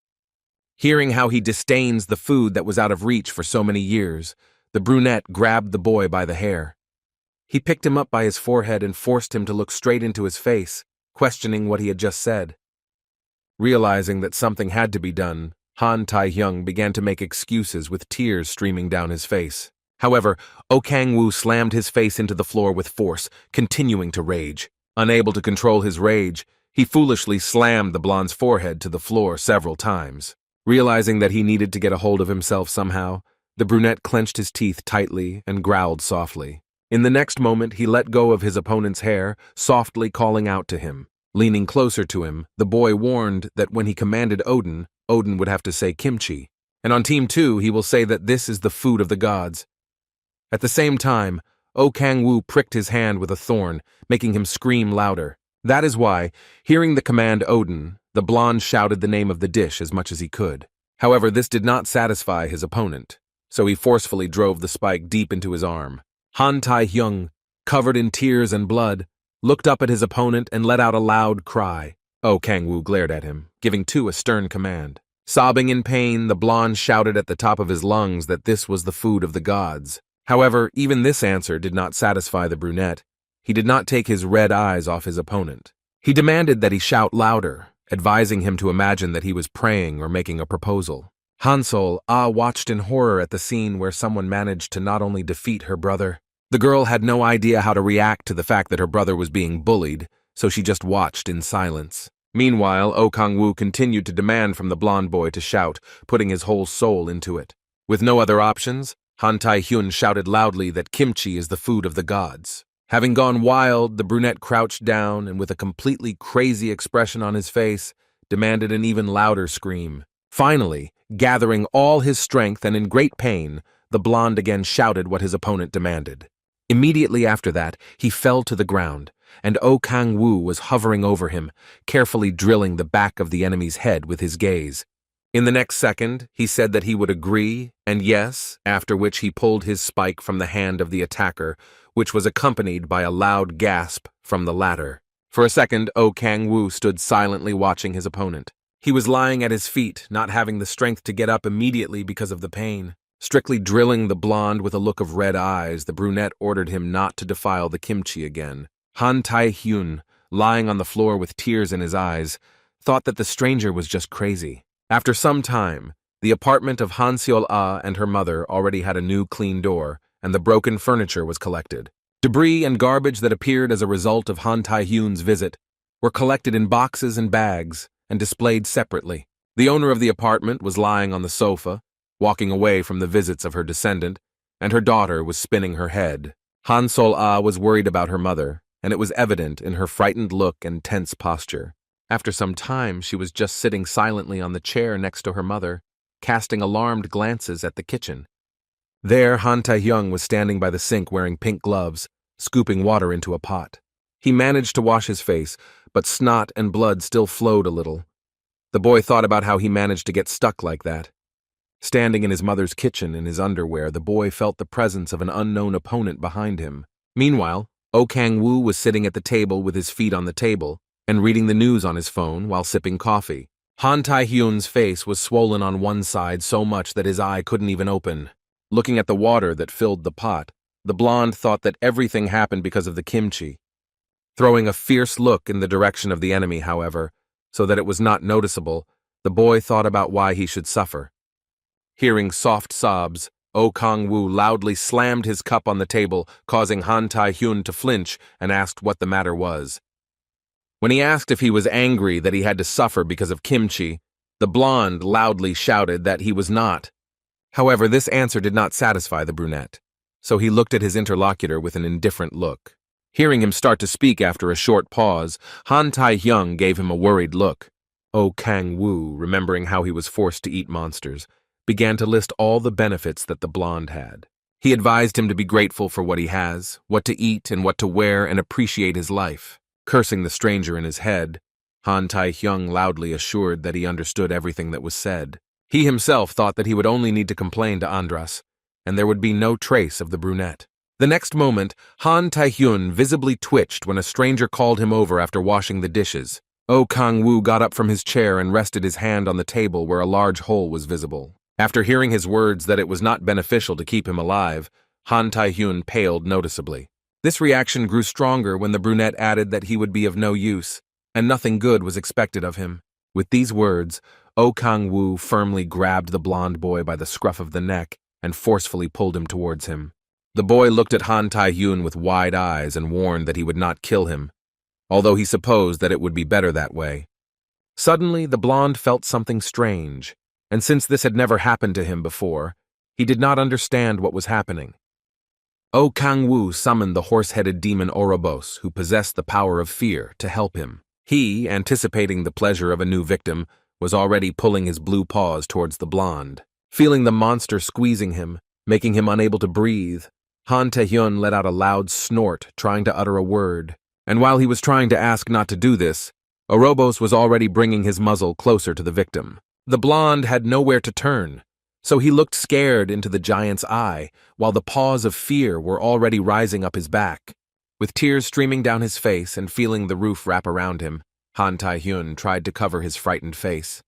Hearing how he disdains the food that was out of reach for so many years, the brunette grabbed the boy by the hair. He picked him up by his forehead and forced him to look straight into his face, questioning what he had just said. Realizing that something had to be done, Han Tae-hyun began to make excuses with tears streaming down his face. However, O Kang-woo slammed his face into the floor with force, continuing to rage. Unable to control his rage, he foolishly slammed the blonde's forehead to the floor several times. Realizing that he needed to get a hold of himself somehow, the brunette clenched his teeth tightly and growled softly. In the next moment, he let go of his opponent's hair, softly calling out to him. Leaning closer to him, the boy warned that when he commanded Odin, Odin would have to say kimchi. And on Team 2, he will say that this is the food of the gods. At the same time, O Kang-woo pricked his hand with a thorn, making him scream louder. That is why, hearing the command Odin, the blonde shouted the name of the dish as much as he could. However, this did not satisfy his opponent, so he forcefully drove the spike deep into his arm. Han Tae-hyun, covered in tears and blood, looked up at his opponent and let out a loud cry. O Kang-woo glared at him, giving Tu a stern command. Sobbing in pain, the blonde shouted at the top of his lungs that this was the food of the gods. However, even this answer did not satisfy the brunette. He did not take his red eyes off his opponent. He demanded that he shout louder, advising him to imagine that he was praying or making a proposal. Han Sol-ah watched in horror at the scene where someone managed to not only defeat her brother. The girl had no idea how to react to the fact that her brother was being bullied, so she just watched in silence. Meanwhile, O Kang-woo continued to demand from the blonde boy to shout, putting his whole soul into it. With no other options, Han Tae-hyun shouted loudly that kimchi is the food of the gods. Having gone wild, the brunette crouched down and with a completely crazy expression on his face, demanded an even louder scream. Finally, gathering all his strength and in great pain, the blonde again shouted what his opponent demanded. Immediately after that, he fell to the ground, and O Kang-woo was hovering over him, carefully drilling the back of the enemy's head with his gaze. In the next second, he said that he would agree, and yes, after which he pulled his spike from the hand of the attacker, which was accompanied by a loud gasp from the latter. For a second, O Kang-woo stood silently watching his opponent. He was lying at his feet, not having the strength to get up immediately because of the pain. Strictly drilling the blonde with a look of red eyes, the brunette ordered him not to defile the kimchi again. Han Tae-hyun, lying on the floor with tears in his eyes, thought that the stranger was just crazy. After some time, the apartment of Han Seol-ah and her mother already had a new clean door, and the broken furniture was collected. Debris and garbage that appeared as a result of Han Tae-hyun's visit were collected in boxes and bags and displayed separately. The owner of the apartment was lying on the sofa, walking away from the visits of her descendant, and her daughter was spinning her head. Han Sol-ah was worried about her mother, and it was evident in her frightened look and tense posture. After some time, she was just sitting silently on the chair next to her mother, casting alarmed glances at the kitchen. There, Han Tae-hyung was standing by the sink wearing pink gloves, scooping water into a pot. He managed to wash his face, but snot and blood still flowed a little. The boy thought about how he managed to get stuck like that. Standing in his mother's kitchen in his underwear, the boy felt the presence of an unknown opponent behind him. Meanwhile, Oh Kang-woo was sitting at the table with his feet on the table and reading the news on his phone while sipping coffee. Han Tae-hyun's face was swollen on one side so much that his eye couldn't even open. Looking at the water that filled the pot, the blonde thought that everything happened because of the kimchi. Throwing a fierce look in the direction of the enemy, however, so that it was not noticeable, the boy thought about why he should suffer. Hearing soft sobs, Oh Kang-woo loudly slammed his cup on the table, causing Han Tae-hyun to flinch and asked what the matter was. When he asked if he was angry that he had to suffer because of kimchi, the blonde loudly shouted that he was not. However, this answer did not satisfy the brunette, so he looked at his interlocutor with an indifferent look. Hearing him start to speak after a short pause, Han Tae-hyung gave him a worried look. Oh Kang-woo, remembering how he was forced to eat monsters, began to list all the benefits that the blonde had. He advised him to be grateful for what he has, what to eat and what to wear, and appreciate his life. Cursing the stranger in his head, Han Tae-hyung loudly assured that he understood everything that was said. He himself thought that he would only need to complain to Andras, and there would be no trace of the brunette. The next moment, Han Tae-hyun visibly twitched when a stranger called him over after washing the dishes. Oh Kang-woo got up from his chair and rested his hand on the table where a large hole was visible. After hearing his words that it was not beneficial to keep him alive, Han Tae-hyun paled noticeably. This reaction grew stronger when the brunette added that he would be of no use, and nothing good was expected of him. With these words, Oh Kang-woo firmly grabbed the blonde boy by the scruff of the neck and forcefully pulled him towards him. The boy looked at Han Tae-hyun with wide eyes and warned that he would not kill him, although he supposed that it would be better that way. Suddenly, the blonde felt something strange, and since this had never happened to him before, he did not understand what was happening. Oh Kang-woo summoned the horse-headed demon Ouroboros, who possessed the power of fear, to help him. He, anticipating the pleasure of a new victim, was already pulling his blue paws towards the blonde. Feeling the monster squeezing him, making him unable to breathe, Han Tae-hyun let out a loud snort, trying to utter a word. And while he was trying to ask not to do this, Ouroboros was already bringing his muzzle closer to the victim. The blonde had nowhere to turn, so he looked scared into the giant's eye, while the paws of fear were already rising up his back. With tears streaming down his face and feeling the roof wrap around him, Han Tae-hyun tried to cover his frightened face.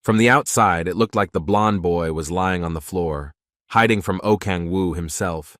From the outside, it looked like the blonde boy was lying on the floor, hiding from Oh Kang-woo himself.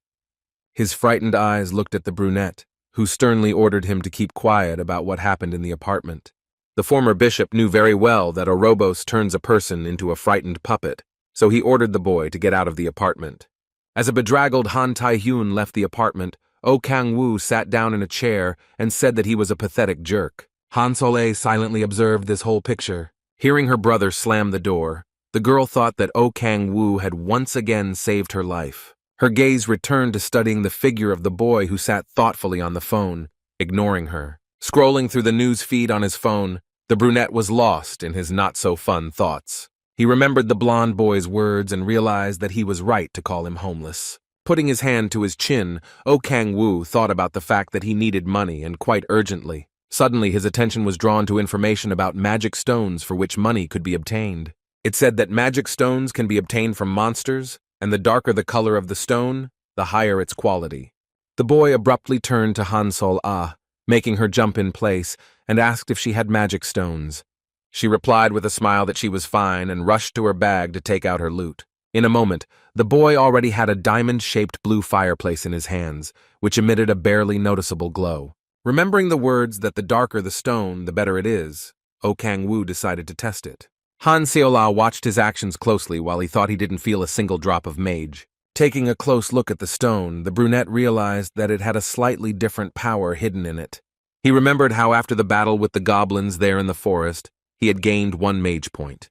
His frightened eyes looked at the brunette, who sternly ordered him to keep quiet about what happened in the apartment. The former bishop knew very well that Ouroboros turns a person into a frightened puppet, so he ordered the boy to get out of the apartment. As a bedraggled Han Tae-hyun left the apartment, Oh Kang-woo sat down in a chair and said that he was a pathetic jerk. Han Sol-ae silently observed this whole picture. Hearing her brother slam the door, the girl thought that Oh Kang-woo had once again saved her life. Her gaze returned to studying the figure of the boy who sat thoughtfully on the phone, ignoring her. Scrolling through the news feed on his phone, the brunette was lost in his not-so-fun thoughts. He remembered the blonde boy's words and realized that he was right to call him homeless. Putting his hand to his chin, Kang-woo thought about the fact that he needed money, and quite urgently. Suddenly, his attention was drawn to information about magic stones for which money could be obtained. It said that magic stones can be obtained from monsters, and the darker the color of the stone, the higher its quality. The boy abruptly turned to Han Sol-ah, making her jump in place, and asked if she had magic stones. She replied with a smile that she was fine and rushed to her bag to take out her loot. In a moment, the boy already had a diamond-shaped blue fireplace in his hands, which emitted a barely noticeable glow. Remembering the words that the darker the stone, the better it is, Kang-woo decided to test it. Han Seola watched his actions closely while he thought he didn't feel a single drop of mage. Taking a close look at the stone, the brunette realized that it had a slightly different power hidden in it. He remembered how after the battle with the goblins there in the forest, he had gained 1 mage point.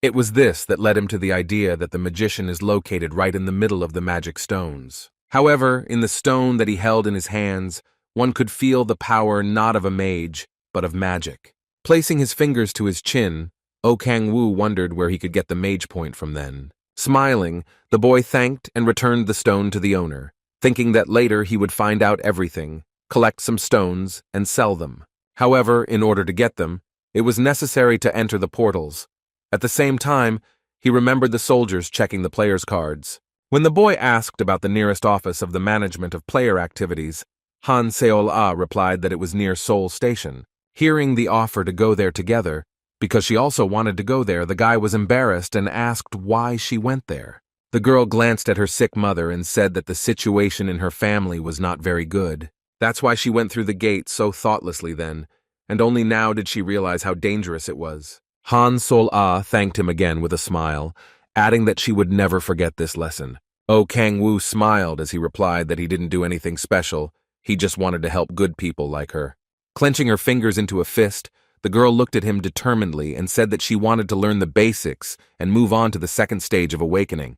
It was this that led him to the idea that the magician is located right in the middle of the magic stones. However, in the stone that he held in his hands, one could feel the power not of a mage, but of magic. Placing his fingers to his chin, Kang-woo wondered where he could get the mage point from then. Smiling, the boy thanked and returned the stone to the owner, thinking that later he would find out everything, collect some stones, and sell them. However, in order to get them, it was necessary to enter the portals. At the same time, he remembered the soldiers checking the players' cards. When the boy asked about the nearest office of the management of player activities, Han Seol-ah replied that it was near Seoul Station. Hearing the offer to go there together, because she also wanted to go there, the guy was embarrassed and asked why she went there. The girl glanced at her sick mother and said that the situation in her family was not very good. That's why she went through the gate so thoughtlessly then, and only now did she realize how dangerous it was. Han Sol-ah thanked him again with a smile, adding that she would never forget this lesson. Kang-woo smiled as he replied that he didn't do anything special, he just wanted to help good people like her. Clenching her fingers into a fist, the girl looked at him determinedly and said that she wanted to learn the basics and move on to the second stage of awakening.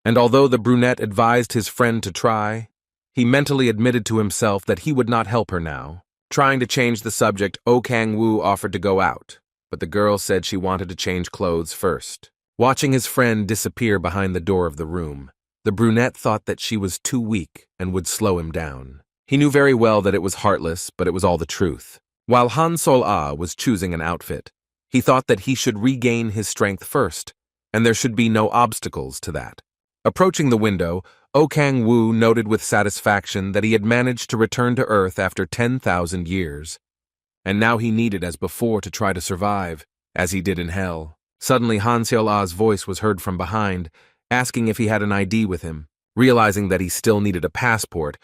And although the brunette advised his friend to try, he mentally admitted to himself that he would not help her now. Trying to change the subject, Kang-woo offered to go out, but the girl said she wanted to change clothes first. Watching his friend disappear behind the door of the room, the brunette thought that she was too weak and would slow him down. He knew very well that it was heartless, but it was all the truth. While Han Sol-ah was choosing an outfit, he thought that he should regain his strength first, and there should be no obstacles to that. Approaching the window, Kang-woo noted with satisfaction that he had managed to return to Earth after 10,000 years. And now he needed as before to try to survive, as he did in hell. Suddenly Han Seol-ah's voice was heard from behind, asking if he had an ID with him. Realizing that he still needed a passport,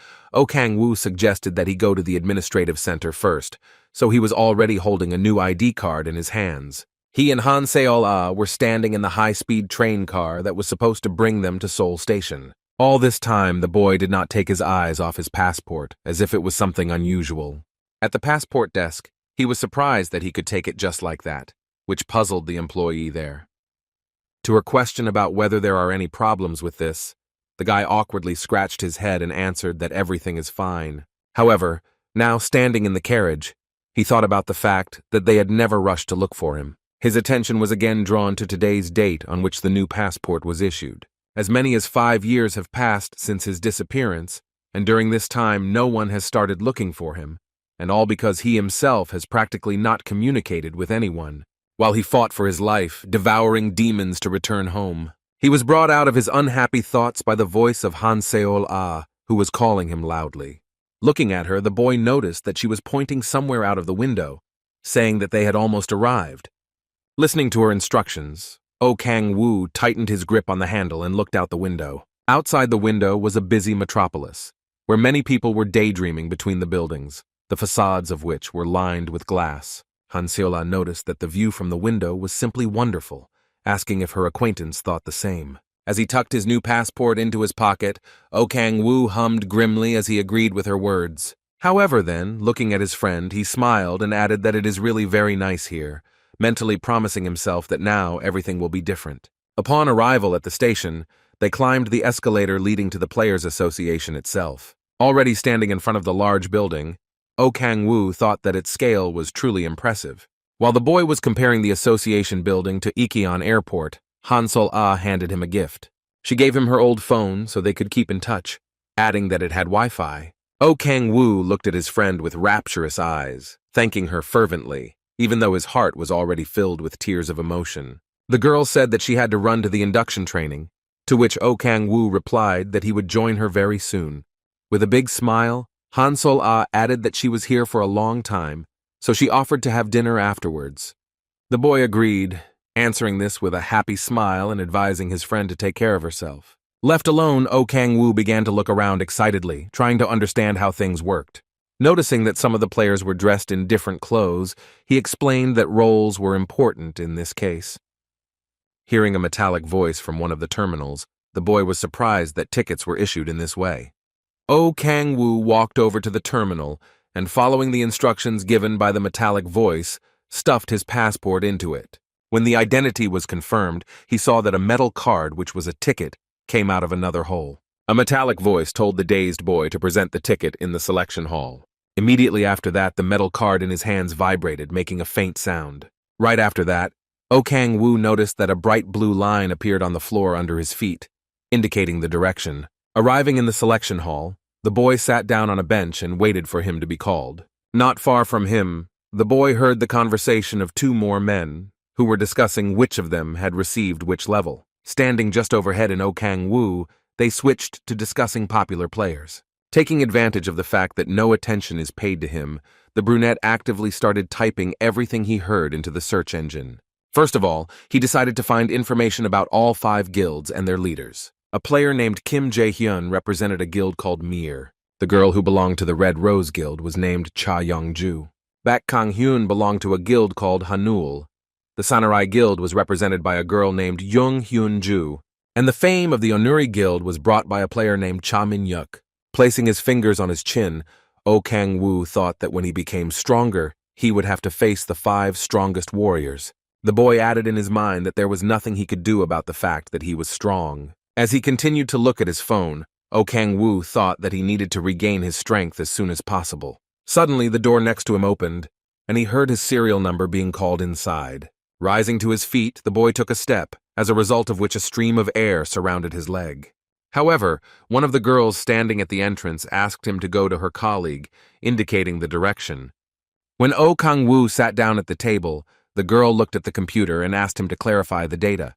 Kang-woo suggested that he go to the administrative center first, so he was already holding a new ID card in his hands. He and Han Seol-ah were standing in the high-speed train car that was supposed to bring them to Seoul Station. All this time, the boy did not take his eyes off his passport, as if it was something unusual. At the passport desk, he was surprised that he could take it just like that, which puzzled the employee there. To her question about whether there are any problems with this, the guy awkwardly scratched his head and answered that everything is fine. However, now standing in the carriage, he thought about the fact that they had never rushed to look for him. His attention was again drawn to today's date on which the new passport was issued. As many as 5 years have passed since his disappearance, and during this time no one has started looking for him, and all because he himself has practically not communicated with anyone, while he fought for his life, devouring demons to return home. He was brought out of his unhappy thoughts by the voice of Han Seol-ah, who was calling him loudly. Looking at her, the boy noticed that she was pointing somewhere out of the window, saying that they had almost arrived. Listening to her instructions, Kang-woo tightened his grip on the handle and looked out the window. Outside the window was a busy metropolis, where many people were daydreaming between the buildings, the facades of which were lined with glass. Han Seola noticed that the view from the window was simply wonderful, asking if her acquaintance thought the same. As he tucked his new passport into his pocket, Kang-woo hummed grimly as he agreed with her words. However then, looking at his friend, he smiled and added that it is really very nice here, mentally promising himself that now everything will be different. Upon arrival at the station, they climbed the escalator leading to the Players Association itself. Already standing in front of the large building, Kang-woo thought that its scale was truly impressive. While the boy was comparing the association building to Ikcheon Airport, Han Sol-ah handed him a gift. She gave him her old phone so they could keep in touch, adding that it had Wi-Fi. Oh Kang-woo looked at his friend with rapturous eyes, thanking her fervently, even though his heart was already filled with tears of emotion. The girl said that she had to run to the induction training, to which Oh Kang-woo replied that he would join her very soon. With a big smile, Han Sol-ah added that she was here for a long time, so she offered to have dinner afterwards. The boy agreed, answering this with a happy smile and advising his friend to take care of herself. Left alone, Oh Kang-woo began to look around excitedly, trying to understand how things worked. Noticing that some of the players were dressed in different clothes, he explained that roles were important in this case. Hearing a metallic voice from one of the terminals, the boy was surprised that tickets were issued in this way. Oh Kang-woo walked over to the terminal and, following the instructions given by the metallic voice, stuffed his passport into it. When the identity was confirmed, he saw that a metal card, which was a ticket, came out of another hole. A metallic voice told the dazed boy to present the ticket in the selection hall. Immediately after that, the metal card in his hands vibrated, making a faint sound. Right after that, Oh Kang-woo noticed that a bright blue line appeared on the floor under his feet, indicating the direction. Arriving in the selection hall, the boy sat down on a bench and waited for him to be called. Not far from him, the boy heard the conversation of two more men, who were discussing which of them had received which level. Standing just overhead in Oh Kang-woo, they switched to discussing popular players. Taking advantage of the fact that no attention is paid to him, the brunette actively started typing everything he heard into the search engine. First of all, he decided to find information about all 5 guilds and their leaders. A player named Kim Jae-hyun represented a guild called Mir. The girl who belonged to the Red Rose Guild was named Cha Young-ju. Bak Kang-hyun belonged to a guild called Hanul. The Samurai Guild was represented by a girl named Jung Hyun-ju, and the fame of the Onuri Guild was brought by a player named Cha Min-yuk. Placing his fingers on his chin, Oh Kang-woo thought that when he became stronger, he would have to face the 5 strongest warriors. The boy added in his mind that there was nothing he could do about the fact that he was strong. As he continued to look at his phone, Oh Kang-woo thought that he needed to regain his strength as soon as possible. Suddenly, the door next to him opened, and he heard his serial number being called inside. Rising to his feet, the boy took a step, as a result of which a stream of air surrounded his leg. However, one of the girls standing at the entrance asked him to go to her colleague, indicating the direction. When Oh Kang-woo sat down at the table, the girl looked at the computer and asked him to clarify the data.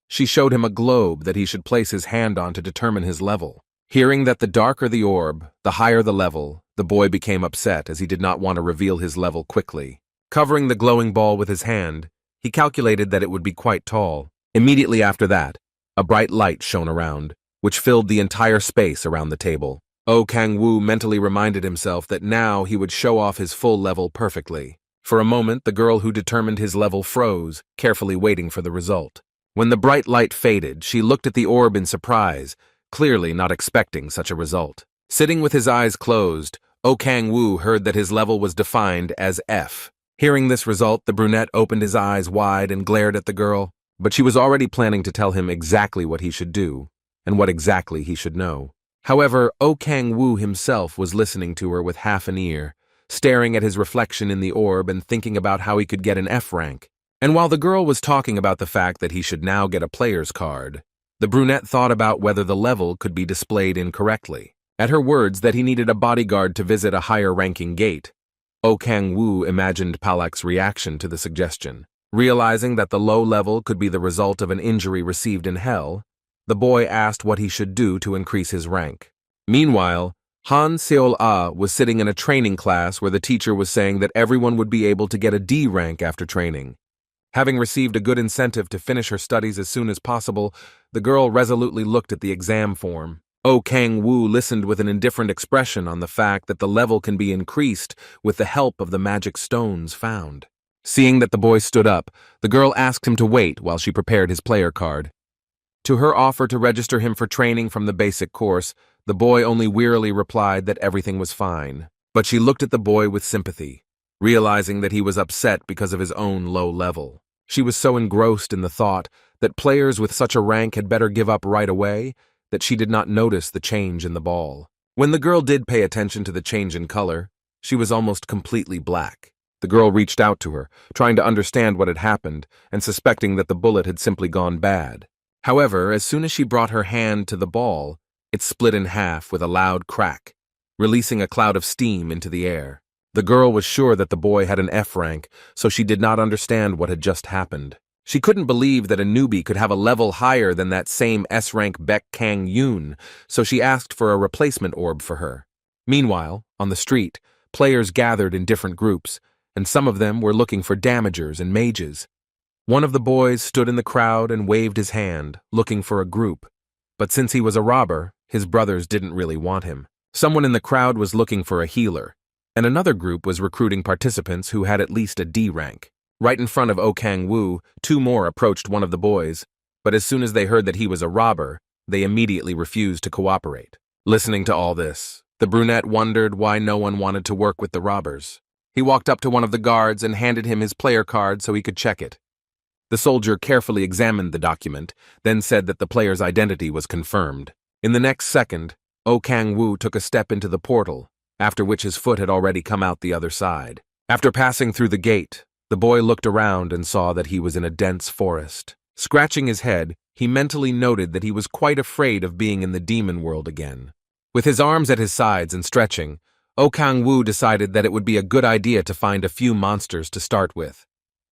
She showed him a globe that he should place his hand on to determine his level. Hearing that the darker the orb, the higher the level, the boy became upset as he did not want to reveal his level quickly. Covering the glowing ball with his hand, he calculated that it would be quite tall. Immediately after that, a bright light shone around, which filled the entire space around the table. Oh Kang-woo mentally reminded himself that now he would show off his full level perfectly. For a moment, the girl who determined his level froze, carefully waiting for the result. When the bright light faded, she looked at the orb in surprise, clearly not expecting such a result. Sitting with his eyes closed, Oh Kang-woo heard that his level was defined as F. Hearing this result, the brunette opened his eyes wide and glared at the girl, but she was already planning to tell him exactly what he should do, and what exactly he should know. However, Oh Kang-woo himself was listening to her with half an ear, staring at his reflection in the orb and thinking about how he could get an F rank. And while the girl was talking about the fact that he should now get a player's card, the brunette thought about whether the level could be displayed incorrectly. At her words that he needed a bodyguard to visit a higher-ranking gate, Oh Kang-woo imagined Palak's reaction to the suggestion. Realizing that the low level could be the result of an injury received in hell, the boy asked what he should do to increase his rank. Meanwhile, Han Seol-ah was sitting in a training class where the teacher was saying that everyone would be able to get a D rank after training. Having received a good incentive to finish her studies as soon as possible, the girl resolutely looked at the exam form. Oh Kang-woo listened with an indifferent expression on the fact that the level can be increased with the help of the magic stones found. Seeing that the boy stood up, the girl asked him to wait while she prepared his player card. To her offer to register him for training from the basic course, the boy only wearily replied that everything was fine. But she looked at the boy with sympathy, realizing that he was upset because of his own low level. She was so engrossed in the thought that players with such a rank had better give up right away that she did not notice the change in the ball. When the girl did pay attention to the change in color, she was almost completely black. The girl reached out to her, trying to understand what had happened and suspecting that the bullet had simply gone bad. However, as soon as she brought her hand to the ball, it split in half with a loud crack, releasing a cloud of steam into the air. The girl was sure that the boy had an F rank, so she did not understand what had just happened. She couldn't believe that a newbie could have a level higher than that same S-rank Baek Kang Yoon, so she asked for a replacement orb for her. Meanwhile, on the street, players gathered in different groups, and some of them were looking for damagers and mages. One of the boys stood in the crowd and waved his hand, looking for a group. But since he was a robber, his brothers didn't really want him. Someone in the crowd was looking for a healer, and another group was recruiting participants who had at least a D rank. Right in front of Oh Kang-woo, two more approached one of the boys, but as soon as they heard that he was a robber, they immediately refused to cooperate. Listening to all this, the brunette wondered why no one wanted to work with the robbers. He walked up to one of the guards and handed him his player card so he could check it. The soldier carefully examined the document, then said that the player's identity was confirmed. In the next second, Oh Kang-woo took a step into the portal, after which his foot had already come out the other side. After passing through the gate, the boy looked around and saw that he was in a dense forest. Scratching his head, he mentally noted that he was quite afraid of being in the demon world again. With his arms at his sides and stretching, Oh Kang-woo decided that it would be a good idea to find a few monsters to start with.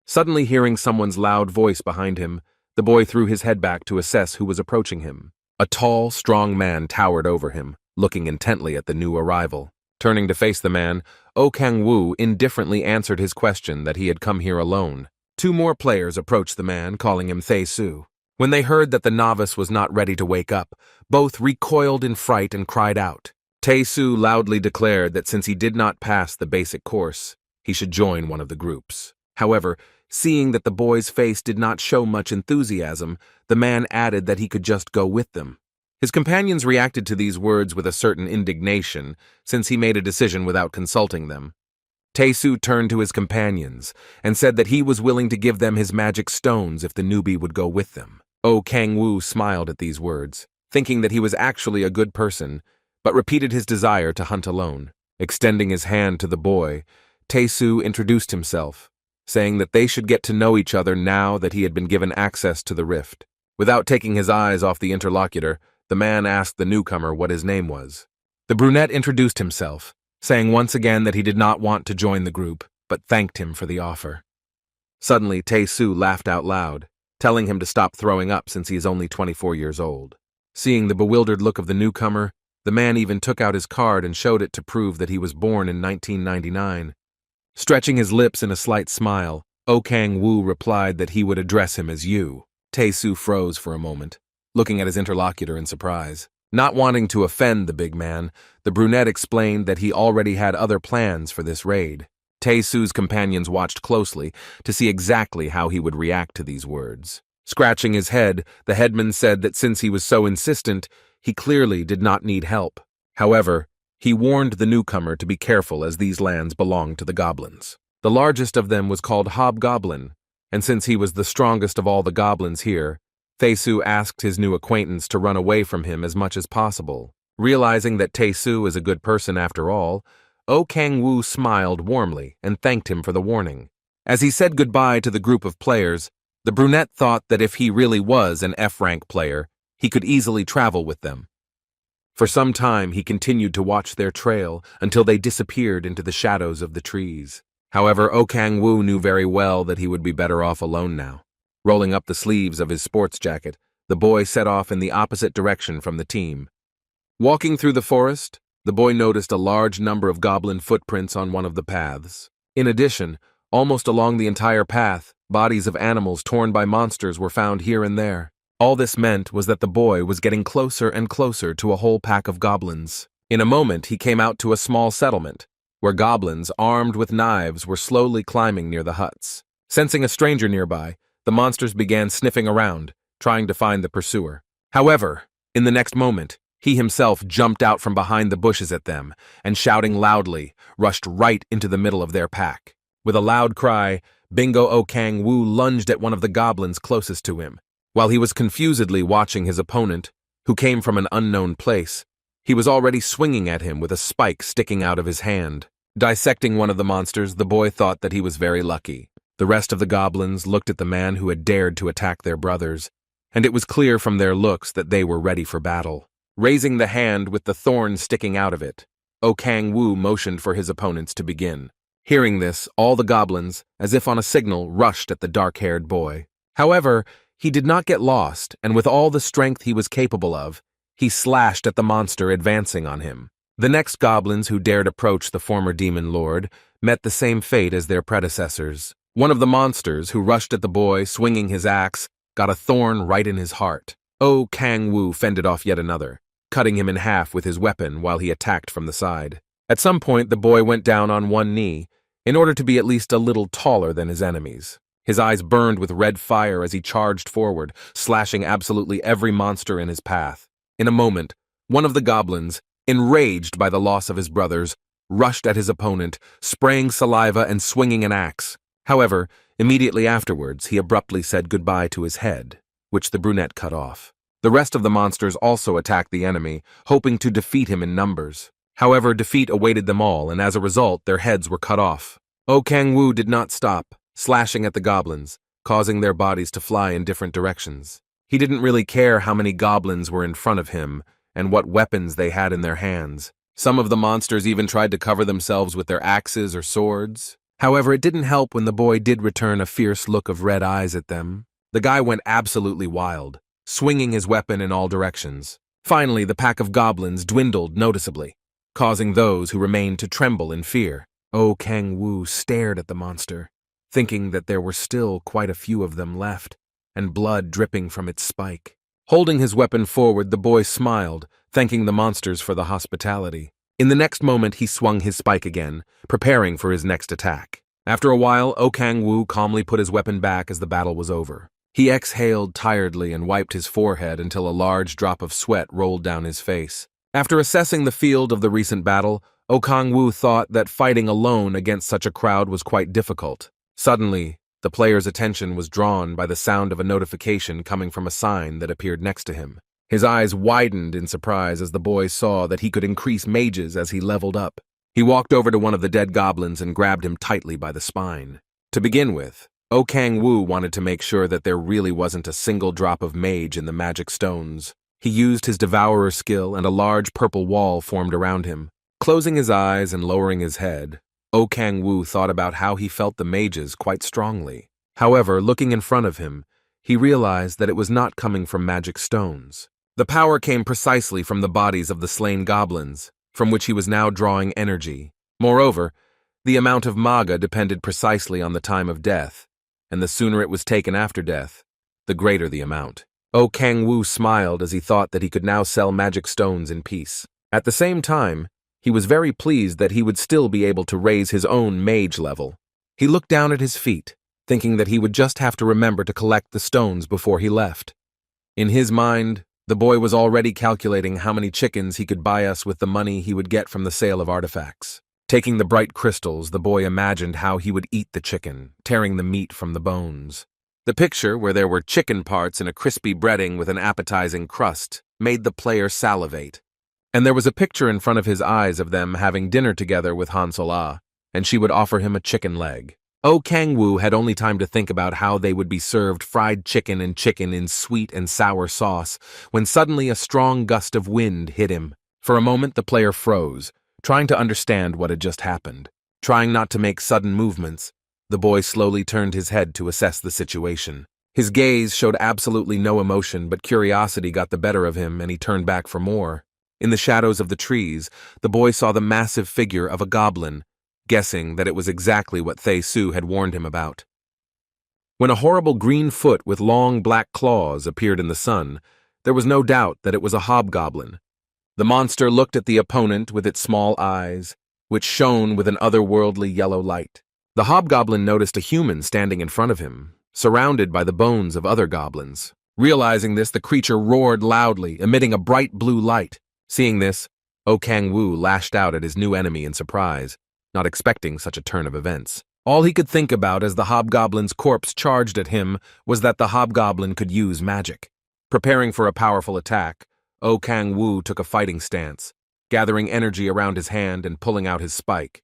Suddenly hearing someone's loud voice behind him, the boy threw his head back to assess who was approaching him. A tall, strong man towered over him, looking intently at the new arrival. Turning to face the man, Oh Kang-woo indifferently answered his question that he had come here alone. Two more players approached the man, calling him Tae-soo. When they heard that the novice was not ready to wake up, both recoiled in fright and cried out. Tae-soo loudly declared that since he did not pass the basic course, he should join one of the groups. However, seeing that the boy's face did not show much enthusiasm, the man added that he could just go with them. His companions reacted to these words with a certain indignation, since he made a decision without consulting them. Tae-soo turned to his companions and said that he was willing to give them his magic stones if the newbie would go with them. Oh Kang-woo smiled at these words, thinking that he was actually a good person, but repeated his desire to hunt alone. Extending his hand to the boy, Tae-soo introduced himself, saying that they should get to know each other now that he had been given access to the rift. Without taking his eyes off the interlocutor, the man asked the newcomer what his name was. The brunette introduced himself, saying once again that he did not want to join the group, but thanked him for the offer. Suddenly, Tae-soo laughed out loud, telling him to stop throwing up since he is only 24 years old. Seeing the bewildered look of the newcomer, the man even took out his card and showed it to prove that he was born in 1999. Stretching his lips in a slight smile, Oh Kang-woo replied that he would address him as you. Tae-soo froze for a moment, looking at his interlocutor in surprise. Not wanting to offend the big man, the brunette explained that he already had other plans for this raid. Tae-soo's companions watched closely to see exactly how he would react to these words. Scratching his head, the headman said that since he was so insistent, he clearly did not need help. However, he warned the newcomer to be careful as these lands belonged to the goblins. The largest of them was called Hobgoblin, and since he was the strongest of all the goblins here, Tae-soo asked his new acquaintance to run away from him as much as possible. Realizing that Tae-soo is a good person after all, Oh Kang-woo smiled warmly and thanked him for the warning. As he said goodbye to the group of players, the brunette thought that if he really was an F-rank player, he could easily travel with them. For some time, he continued to watch their trail until they disappeared into the shadows of the trees. However, Oh Kang-woo knew very well that he would be better off alone now. Rolling up the sleeves of his sports jacket, the boy set off in the opposite direction from the team. Walking through the forest, the boy noticed a large number of goblin footprints on one of the paths. In addition, almost along the entire path, bodies of animals torn by monsters were found here and there. All this meant was that the boy was getting closer and closer to a whole pack of goblins. In a moment, he came out to a small settlement, where goblins, armed with knives, were slowly climbing near the huts. Sensing a stranger nearby, the monsters began sniffing around, trying to find the pursuer. However, in the next moment, he himself jumped out from behind the bushes at them, and shouting loudly, rushed right into the middle of their pack. With a loud cry, Bingo Oh Kang-woo lunged at one of the goblins closest to him. While he was confusedly watching his opponent, who came from an unknown place, he was already swinging at him with a spike sticking out of his hand. Dissecting one of the monsters, the boy thought that he was very lucky. The rest of the goblins looked at the man who had dared to attack their brothers, and it was clear from their looks that they were ready for battle. Raising the hand with the thorn sticking out of it, O Kang-woo motioned for his opponents to begin. Hearing this, all the goblins, as if on a signal, rushed at the dark-haired boy. However, he did not get lost, and with all the strength he was capable of, he slashed at the monster advancing on him. The next goblins who dared approach the former demon lord met the same fate as their predecessors. One of the monsters who rushed at the boy, swinging his axe, got a thorn right in his heart. O Kang-woo fended off yet another, cutting him in half with his weapon while he attacked from the side. At some point, the boy went down on one knee, in order to be at least a little taller than his enemies. His eyes burned with red fire as he charged forward, slashing absolutely every monster in his path. In a moment, one of the goblins, enraged by the loss of his brothers, rushed at his opponent, spraying saliva and swinging an axe. However, immediately afterwards, he abruptly said goodbye to his head, which the brunette cut off. The rest of the monsters also attacked the enemy, hoping to defeat him in numbers. However, defeat awaited them all, and as a result, their heads were cut off. O Kang-woo did not stop, slashing at the goblins, causing their bodies to fly in different directions. He didn't really care how many goblins were in front of him and what weapons they had in their hands. Some of the monsters even tried to cover themselves with their axes or swords. However, it didn't help when the boy did return a fierce look of red eyes at them. The guy went absolutely wild, swinging his weapon in all directions. Finally, the pack of goblins dwindled noticeably, causing those who remained to tremble in fear. O Kang-woo stared at the monster, thinking that there were still quite a few of them left, and blood dripping from its spike. Holding his weapon forward, the boy smiled, thanking the monsters for the hospitality. In the next moment, he swung his spike again, preparing for his next attack. After a while, O Kang-woo calmly put his weapon back as the battle was over. He exhaled tiredly and wiped his forehead until a large drop of sweat rolled down his face. After assessing the field of the recent battle, O Kang-woo thought that fighting alone against such a crowd was quite difficult. Suddenly, the player's attention was drawn by the sound of a notification coming from a sign that appeared next to him. His eyes widened in surprise as the boy saw that he could increase mages as he leveled up. He walked over to one of the dead goblins and grabbed him tightly by the spine. To begin with, O Kang-woo wanted to make sure that there really wasn't a single drop of mage in the magic stones. He used his devourer skill and a large purple wall formed around him. Closing his eyes and lowering his head, O Kang-woo thought about how he felt the mages quite strongly. However, looking in front of him, he realized that it was not coming from magic stones. The power came precisely from the bodies of the slain goblins, from which he was now drawing energy. Moreover, the amount of Manga depended precisely on the time of death, and the sooner it was taken after death, the greater the amount. O Kang-woo smiled as he thought that he could now sell magic stones in peace. At the same time, he was very pleased that he would still be able to raise his own mage level. He looked down at his feet, thinking that he would just have to remember to collect the stones before he left. In his mind, the boy was already calculating how many chickens he could buy us with the money he would get from the sale of artifacts. Taking the bright crystals, the boy imagined how he would eat the chicken, tearing the meat from the bones. The picture, where there were chicken parts in a crispy breading with an appetizing crust, made the player salivate. And there was a picture in front of his eyes of them having dinner together with Han Sola, and she would offer him a chicken leg. O Kang-woo had only time to think about how they would be served fried chicken in sweet and sour sauce, when suddenly a strong gust of wind hit him. For a moment the player froze, trying to understand what had just happened. Trying not to make sudden movements, the boy slowly turned his head to assess the situation. His gaze showed absolutely no emotion, but curiosity got the better of him and he turned back for more. In the shadows of the trees, the boy saw the massive figure of a goblin, guessing that it was exactly what Tae-soo had warned him about. When a horrible green foot with long black claws appeared in the sun, there was no doubt that it was a hobgoblin. The monster looked at the opponent with its small eyes, which shone with an otherworldly yellow light. The hobgoblin noticed a human standing in front of him, surrounded by the bones of other goblins. Realizing this, the creature roared loudly, emitting a bright blue light. Seeing this, O Kang-woo lashed out at his new enemy in surprise, not expecting such a turn of events. All he could think about as the hobgoblin's corpse charged at him was that the hobgoblin could use magic. Preparing for a powerful attack, O Kang-woo took a fighting stance, gathering energy around his hand and pulling out his spike.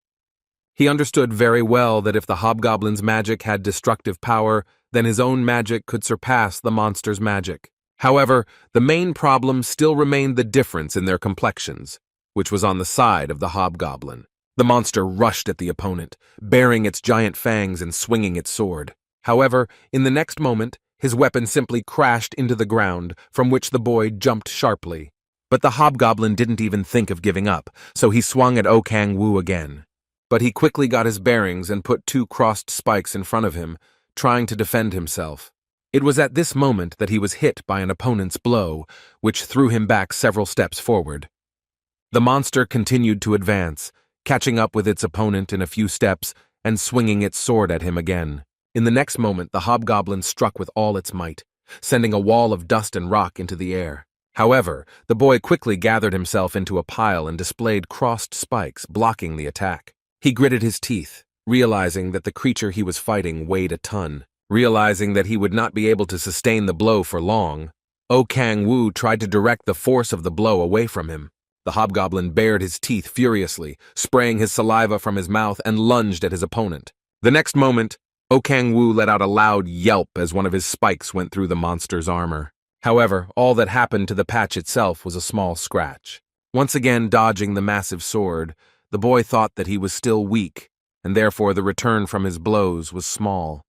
He understood very well that if the hobgoblin's magic had destructive power, then his own magic could surpass the monster's magic. However, the main problem still remained the difference in their complexions, which was on the side of the hobgoblin. The monster rushed at the opponent, baring its giant fangs and swinging its sword. However, in the next moment, his weapon simply crashed into the ground, from which the boy jumped sharply. But the hobgoblin didn't even think of giving up, so he swung at O Kang-woo again. But he quickly got his bearings and put two crossed spikes in front of him, trying to defend himself. It was at this moment that he was hit by an opponent's blow, which threw him back several steps forward. The monster continued to advance, catching up with its opponent in a few steps and swinging its sword at him again. In the next moment, the hobgoblin struck with all its might, sending a wall of dust and rock into the air. However, the boy quickly gathered himself into a pile and displayed crossed spikes, blocking the attack. He gritted his teeth, realizing that the creature he was fighting weighed a ton. Realizing that he would not be able to sustain the blow for long, O Kang-woo tried to direct the force of the blow away from him. The hobgoblin bared his teeth furiously, spraying his saliva from his mouth and lunged at his opponent. The next moment, O Kang-woo let out a loud yelp as one of his spikes went through the monster's armor. However, all that happened to the patch itself was a small scratch. Once again dodging the massive sword, the boy thought that he was still weak, and therefore the return from his blows was small.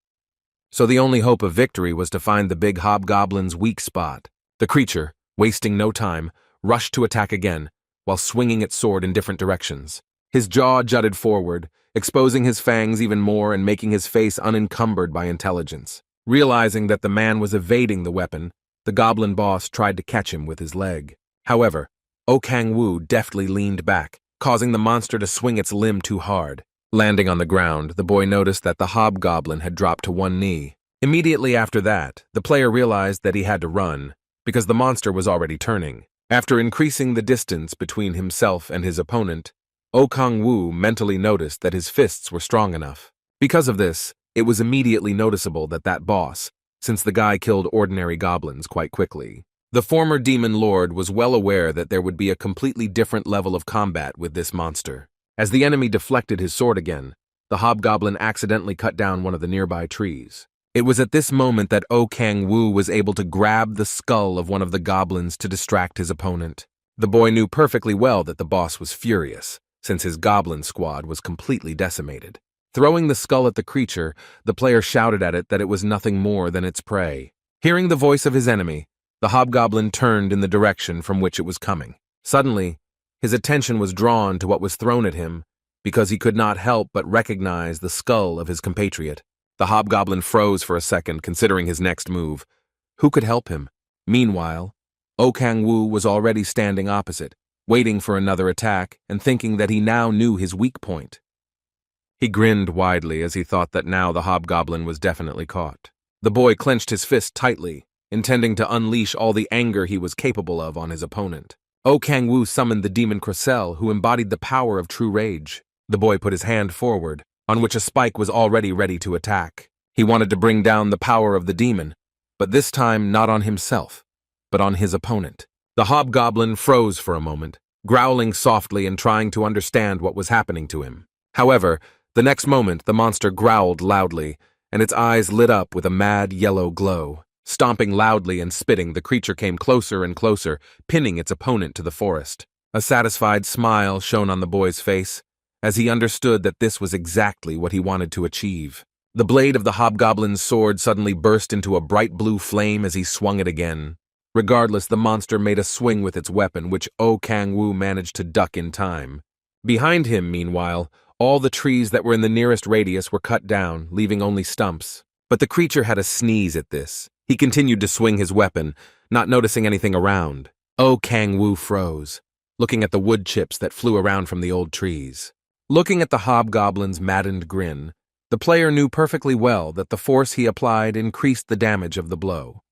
So the only hope of victory was to find the big hobgoblin's weak spot. The creature, wasting no time, rushed to attack again, while swinging its sword in different directions. His jaw jutted forward, exposing his fangs even more and making his face unencumbered by intelligence. Realizing that the man was evading the weapon, the goblin boss tried to catch him with his leg. However, O Kang-woo deftly leaned back, causing the monster to swing its limb too hard. Landing on the ground, the boy noticed that the hobgoblin had dropped to one knee. Immediately after that, the player realized that he had to run, because the monster was already turning. After increasing the distance between himself and his opponent, O Kang-woo mentally noticed that his fists were strong enough. Because of this, it was immediately noticeable that boss, since the guy killed ordinary goblins quite quickly. The former demon lord was well aware that there would be a completely different level of combat with this monster. As the enemy deflected his sword again, the hobgoblin accidentally cut down one of the nearby trees. It was at this moment that O Kang-woo was able to grab the skull of one of the goblins to distract his opponent. The boy knew perfectly well that the boss was furious, since his goblin squad was completely decimated. Throwing the skull at the creature, the player shouted at it that it was nothing more than its prey. Hearing the voice of his enemy, the hobgoblin turned in the direction from which it was coming. Suddenly, his attention was drawn to what was thrown at him, because he could not help but recognize the skull of his compatriot. The hobgoblin froze for a second, considering his next move. Who could help him? Meanwhile, O Kang-woo was already standing opposite, waiting for another attack and thinking that he now knew his weak point. He grinned widely as he thought that now the hobgoblin was definitely caught. The boy clenched his fist tightly, intending to unleash all the anger he was capable of on his opponent. O Kang-woo summoned the demon Crocell, who embodied the power of true rage. The boy put his hand forward, on which a spike was already ready to attack. He wanted to bring down the power of the demon, but this time not on himself, but on his opponent. The hobgoblin froze for a moment, growling softly and trying to understand what was happening to him. However, the next moment the monster growled loudly, and its eyes lit up with a mad yellow glow. Stomping loudly and spitting, the creature came closer and closer, pinning its opponent to the forest. A satisfied smile shone on the boy's face, as he understood that this was exactly what he wanted to achieve. The blade of the hobgoblin's sword suddenly burst into a bright blue flame as he swung it again. Regardless, the monster made a swing with its weapon, which O Kang-woo managed to duck in time. Behind him, meanwhile, all the trees that were in the nearest radius were cut down, leaving only stumps. But the creature had a sneeze at this. He continued to swing his weapon, not noticing anything around. O Kang-woo froze, looking at the wood chips that flew around from the old trees. Looking at the hobgoblin's maddened grin, the player knew perfectly well that the force he applied increased the damage of the blow.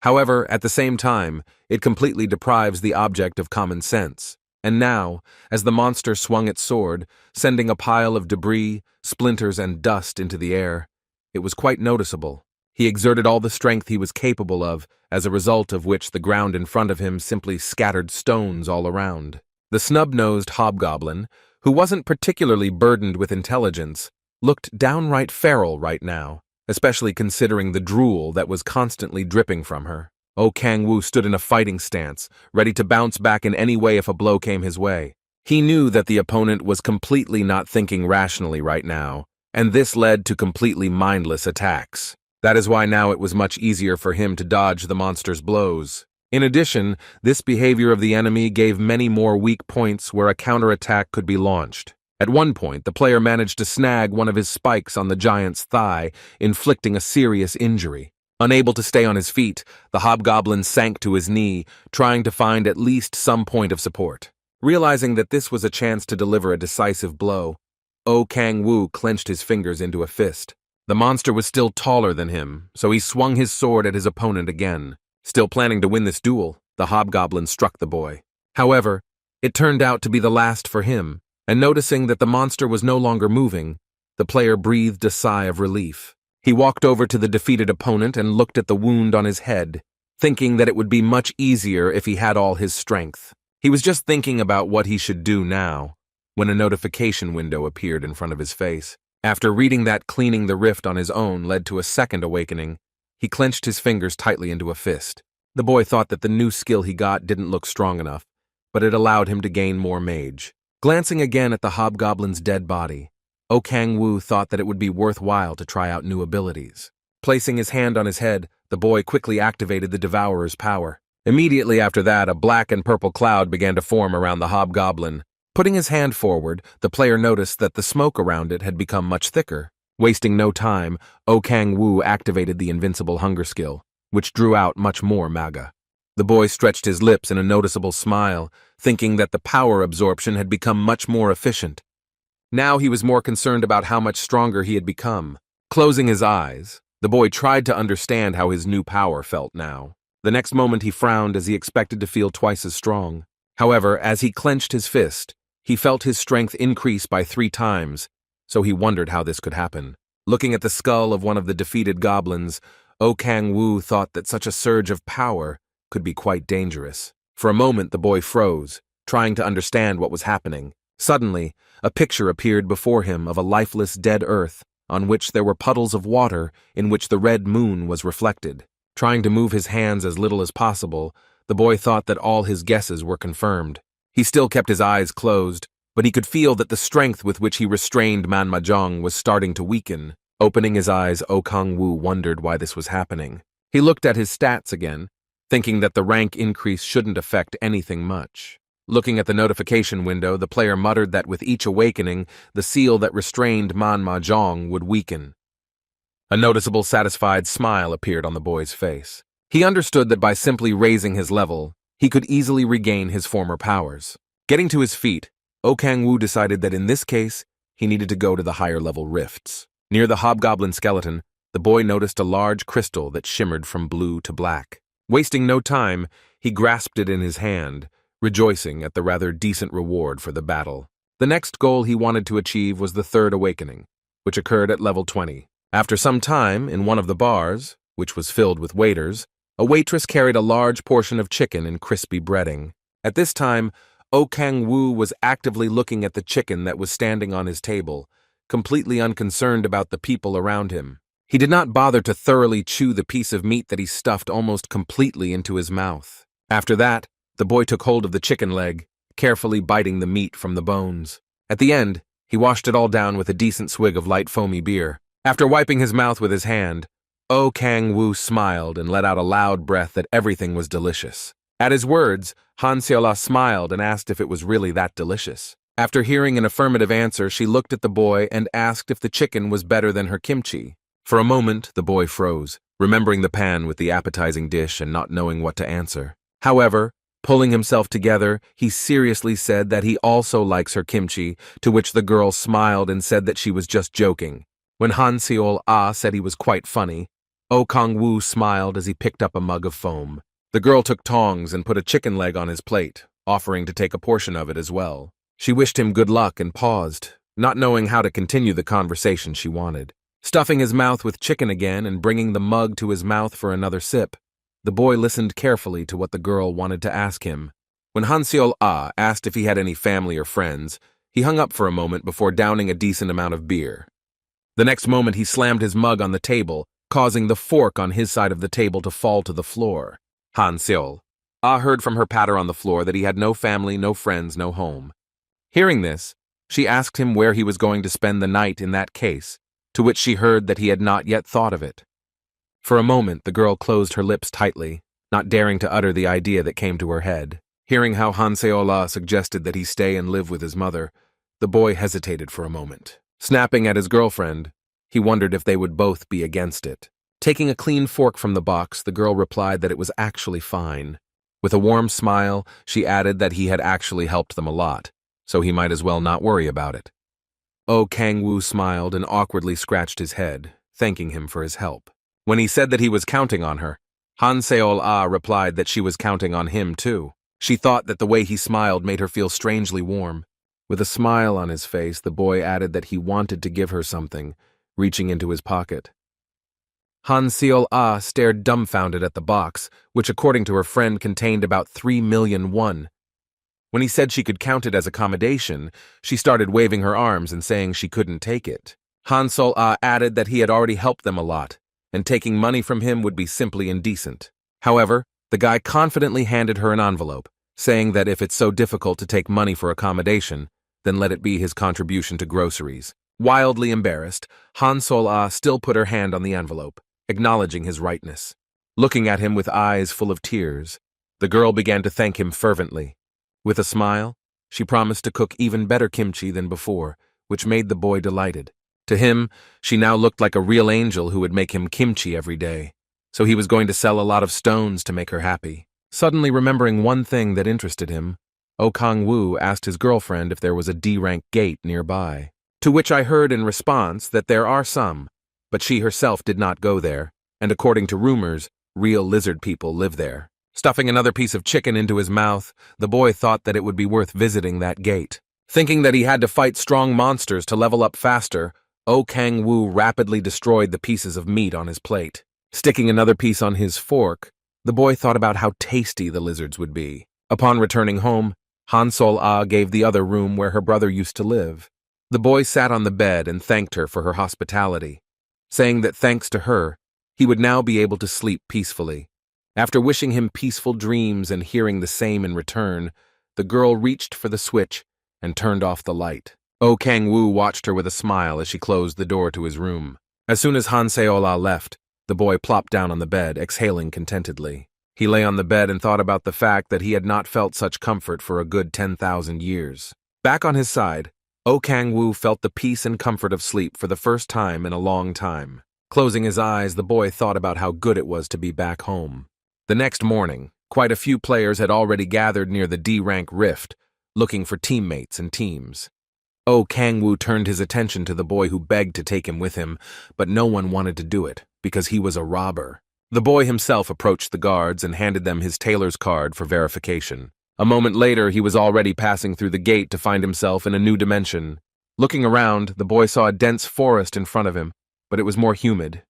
However, at the same time, it completely deprives the object of common sense. And now, as the monster swung its sword, sending a pile of debris, splinters, and dust into the air, it was quite noticeable. He exerted all the strength he was capable of, as a result of which the ground in front of him simply scattered stones all around. The snub-nosed hobgoblin, who wasn't particularly burdened with intelligence, looked downright feral right now, especially considering the drool that was constantly dripping from her. Oh Kang-woo stood in a fighting stance, ready to bounce back in any way if a blow came his way. He knew that the opponent was completely not thinking rationally right now, and this led to completely mindless attacks. That is why now it was much easier for him to dodge the monster's blows. In addition, this behavior of the enemy gave many more weak points where a counterattack could be launched. At one point, the player managed to snag one of his spikes on the giant's thigh, inflicting a serious injury. Unable to stay on his feet, the hobgoblin sank to his knee, trying to find at least some point of support. Realizing that this was a chance to deliver a decisive blow, Oh Kang-woo clenched his fingers into a fist. The monster was still taller than him, so he swung his sword at his opponent again. Still planning to win this duel, the hobgoblin struck the boy. However, it turned out to be the last for him, and noticing that the monster was no longer moving, the player breathed a sigh of relief. He walked over to the defeated opponent and looked at the wound on his head, thinking that it would be much easier if he had all his strength. He was just thinking about what he should do now, when a notification window appeared in front of his face. After reading that cleaning the rift on his own led to a second awakening, he clenched his fingers tightly into a fist. The boy thought that the new skill he got didn't look strong enough, but it allowed him to gain more mage. Glancing again at the hobgoblin's dead body, Oh Kang-woo thought that it would be worthwhile to try out new abilities. Placing his hand on his head, the boy quickly activated the Devourer's power. Immediately after that, a black and purple cloud began to form around the hobgoblin. Putting his hand forward, the player noticed that the smoke around it had become much thicker. Wasting no time, Oh Kang-woo activated the invincible hunger skill, which drew out much more Manga. The boy stretched his lips in a noticeable smile, thinking that the power absorption had become much more efficient. Now he was more concerned about how much stronger he had become. Closing his eyes, the boy tried to understand how his new power felt now. The next moment he frowned as he expected to feel twice as strong. However, as he clenched his fist, he felt his strength increase by 3 times, so he wondered how this could happen. Looking at the skull of one of the defeated goblins, Oh Kang-woo thought that such a surge of power could be quite dangerous. For a moment the boy froze, trying to understand what was happening. Suddenly, a picture appeared before him of a lifeless dead earth, on which there were puddles of water in which the red moon was reflected. Trying to move his hands as little as possible, the boy thought that all his guesses were confirmed. He still kept his eyes closed, but he could feel that the strength with which he restrained Man Mahjong was starting to weaken. Opening his eyes, Oh Kang-woo wondered why this was happening. He looked at his stats again, thinking that the rank increase shouldn't affect anything much. Looking at the notification window, the player muttered that with each awakening, the seal that restrained Man Mahjong would weaken. A noticeable satisfied smile appeared on the boy's face. He understood that by simply raising his level, he could easily regain his former powers. Getting to his feet, Oh Kang-woo decided that in this case, he needed to go to the higher-level rifts. Near the hobgoblin skeleton, the boy noticed a large crystal that shimmered from blue to black. Wasting no time, he grasped it in his hand, rejoicing at the rather decent reward for the battle. The next goal he wanted to achieve was the third awakening, which occurred at level 20. After some time, in one of the bars, which was filled with waiters, a waitress carried a large portion of chicken and crispy breading. At this time, Oh Kang-woo was actively looking at the chicken that was standing on his table, completely unconcerned about the people around him. He did not bother to thoroughly chew the piece of meat that he stuffed almost completely into his mouth. After that, the boy took hold of the chicken leg, carefully biting the meat from the bones. At the end, he washed it all down with a decent swig of light foamy beer. After wiping his mouth with his hand, Oh Kang-woo smiled and let out a loud breath that everything was delicious. At his words, Han Seola smiled and asked if it was really that delicious. After hearing an affirmative answer, she looked at the boy and asked if the chicken was better than her kimchi. For a moment, the boy froze, remembering the pan with the appetizing dish and not knowing what to answer. However, pulling himself together, he seriously said that he also likes her kimchi, to which the girl smiled and said that she was just joking. When Han Seol-ah said he was quite funny, Oh Kang-woo smiled as he picked up a mug of foam. The girl took tongs and put a chicken leg on his plate, offering to take a portion of it as well. She wished him good luck and paused, not knowing how to continue the conversation she wanted. Stuffing his mouth with chicken again and bringing the mug to his mouth for another sip, the boy listened carefully to what the girl wanted to ask him. When Han Seol-ah asked if he had any family or friends, he hung up for a moment before downing a decent amount of beer. The next moment he slammed his mug on the table, causing the fork on his side of the table to fall to the floor. Han Seol-ah heard from her patter on the floor that he had no family, no friends, no home. Hearing this, she asked him where he was going to spend the night in that case, to which she heard that he had not yet thought of it. For a moment, the girl closed her lips tightly, not daring to utter the idea that came to her head. Hearing how Han Seol-ah suggested that he stay and live with his mother, the boy hesitated for a moment. Snapping at his girlfriend, he wondered if they would both be against it. Taking a clean fork from the box, the girl replied that it was actually fine. With a warm smile, she added that he had actually helped them a lot, so he might as well not worry about it. Oh Kang-woo smiled and awkwardly scratched his head, thanking him for his help. When he said that he was counting on her, Han Seol-ah replied that she was counting on him too. She thought that the way he smiled made her feel strangely warm. With a smile on his face, the boy added that he wanted to give her something, reaching into his pocket. Han Seol-ah stared dumbfounded at the box, which according to her friend contained about 3 million won. When he said she could count it as accommodation, she started waving her arms and saying she couldn't take it. Han Seol-ah added that he had already helped them a lot, and taking money from him would be simply indecent. However, the guy confidently handed her an envelope, saying that if it's so difficult to take money for accommodation, then let it be his contribution to groceries. Wildly embarrassed, Han Seol-ah still put her hand on the envelope, acknowledging his rightness. Looking at him with eyes full of tears, the girl began to thank him fervently. With a smile, she promised to cook even better kimchi than before, which made the boy delighted. To him, she now looked like a real angel who would make him kimchi every day, so he was going to sell a lot of stones to make her happy. Suddenly remembering one thing that interested him, Oh Kang-woo asked his girlfriend if there was a D-rank gate nearby, to which I heard in response that there are some, but she herself did not go there, and according to rumors, real lizard people live there. Stuffing another piece of chicken into his mouth, the boy thought that it would be worth visiting that gate. Thinking that he had to fight strong monsters to level up faster, Oh Kang-woo rapidly destroyed the pieces of meat on his plate. Sticking another piece on his fork, the boy thought about how tasty the lizards would be. Upon returning home, Han Seol-ah gave the other room where her brother used to live. The boy sat on the bed and thanked her for her hospitality, saying that thanks to her, he would now be able to sleep peacefully. After wishing him peaceful dreams and hearing the same in return, the girl reached for the switch and turned off the light. Oh Kang-woo watched her with a smile as she closed the door to his room. As soon as Han Seol-ah left, the boy plopped down on the bed, exhaling contentedly. He lay on the bed and thought about the fact that he had not felt such comfort for a good 10,000 years. Back on his side, Oh Kang-woo felt the peace and comfort of sleep for the first time in a long time. Closing his eyes, the boy thought about how good it was to be back home. The next morning, quite a few players had already gathered near the D-rank rift, looking for teammates and teams. Oh Kang-woo turned his attention to the boy who begged to take him with him, but no one wanted to do it, because he was a robber. The boy himself approached the guards and handed them his tailor's card for verification. A moment later, he was already passing through the gate to find himself in a new dimension. Looking around, the boy saw a dense forest in front of him, but it was more humid.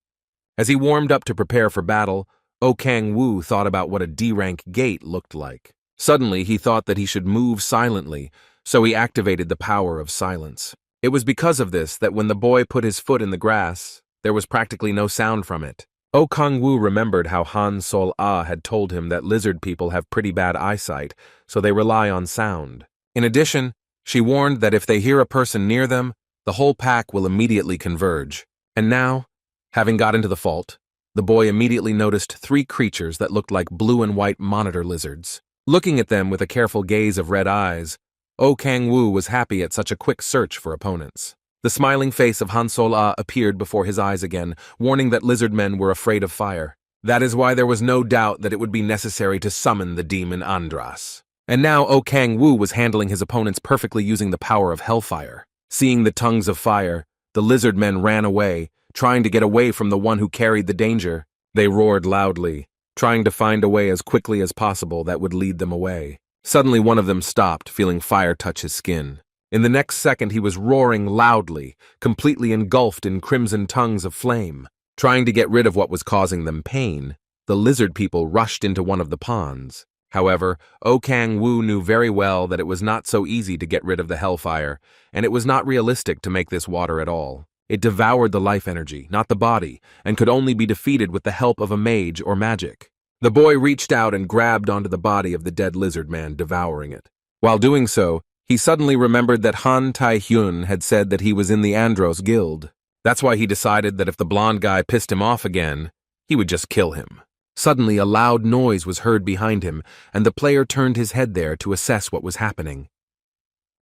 As he warmed up to prepare for battle, Oh Kang-woo thought about what a D-rank gate looked like. Suddenly, he thought that he should move silently, so he activated the power of silence. It was because of this that when the boy put his foot in the grass, there was practically no sound from it. Oh Kang-woo remembered how Han Seol-ah had told him that lizard people have pretty bad eyesight, so they rely on sound. In addition, she warned that if they hear a person near them, the whole pack will immediately converge. And now, having got into the fault, the boy immediately noticed 3 creatures that looked like blue and white monitor lizards. Looking at them with a careful gaze of red eyes, Oh Kang-woo was happy at such a quick search for opponents. The smiling face of Han Seol-ah appeared before his eyes again, warning that lizard men were afraid of fire. That is why there was no doubt that it would be necessary to summon the demon Andras. And now Oh Kang-woo was handling his opponents perfectly using the power of hellfire. Seeing the tongues of fire, the lizard men ran away, trying to get away from the one who carried the danger. They roared loudly, trying to find a way as quickly as possible that would lead them away. Suddenly one of them stopped, feeling fire touch his skin. In the next second, he was roaring loudly, completely engulfed in crimson tongues of flame. Trying to get rid of what was causing them pain, the lizard people rushed into one of the ponds. However, Oh Kang-woo knew very well that it was not so easy to get rid of the hellfire, and it was not realistic to make this water at all. It devoured the life energy, not the body, and could only be defeated with the help of a mage or magic. The boy reached out and grabbed onto the body of the dead lizard man, devouring it. While doing so, he suddenly remembered that Han Tai-hyun had said that he was in the Andros Guild. That's why he decided that if the blonde guy pissed him off again, he would just kill him. Suddenly, a loud noise was heard behind him, and the player turned his head there to assess what was happening.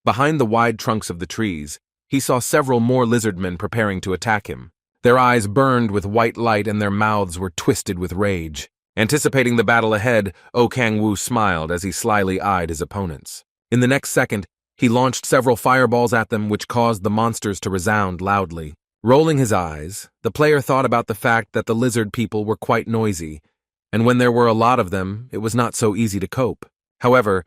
Behind the wide trunks of the trees, he saw several more lizardmen preparing to attack him. Their eyes burned with white light and their mouths were twisted with rage. Anticipating the battle ahead, Oh Kang-woo smiled as he slyly eyed his opponents. In the next second, he launched several fireballs at them, which caused the monsters to resound loudly. Rolling his eyes, the player thought about the fact that the lizard people were quite noisy, and when there were a lot of them, it was not so easy to cope. However,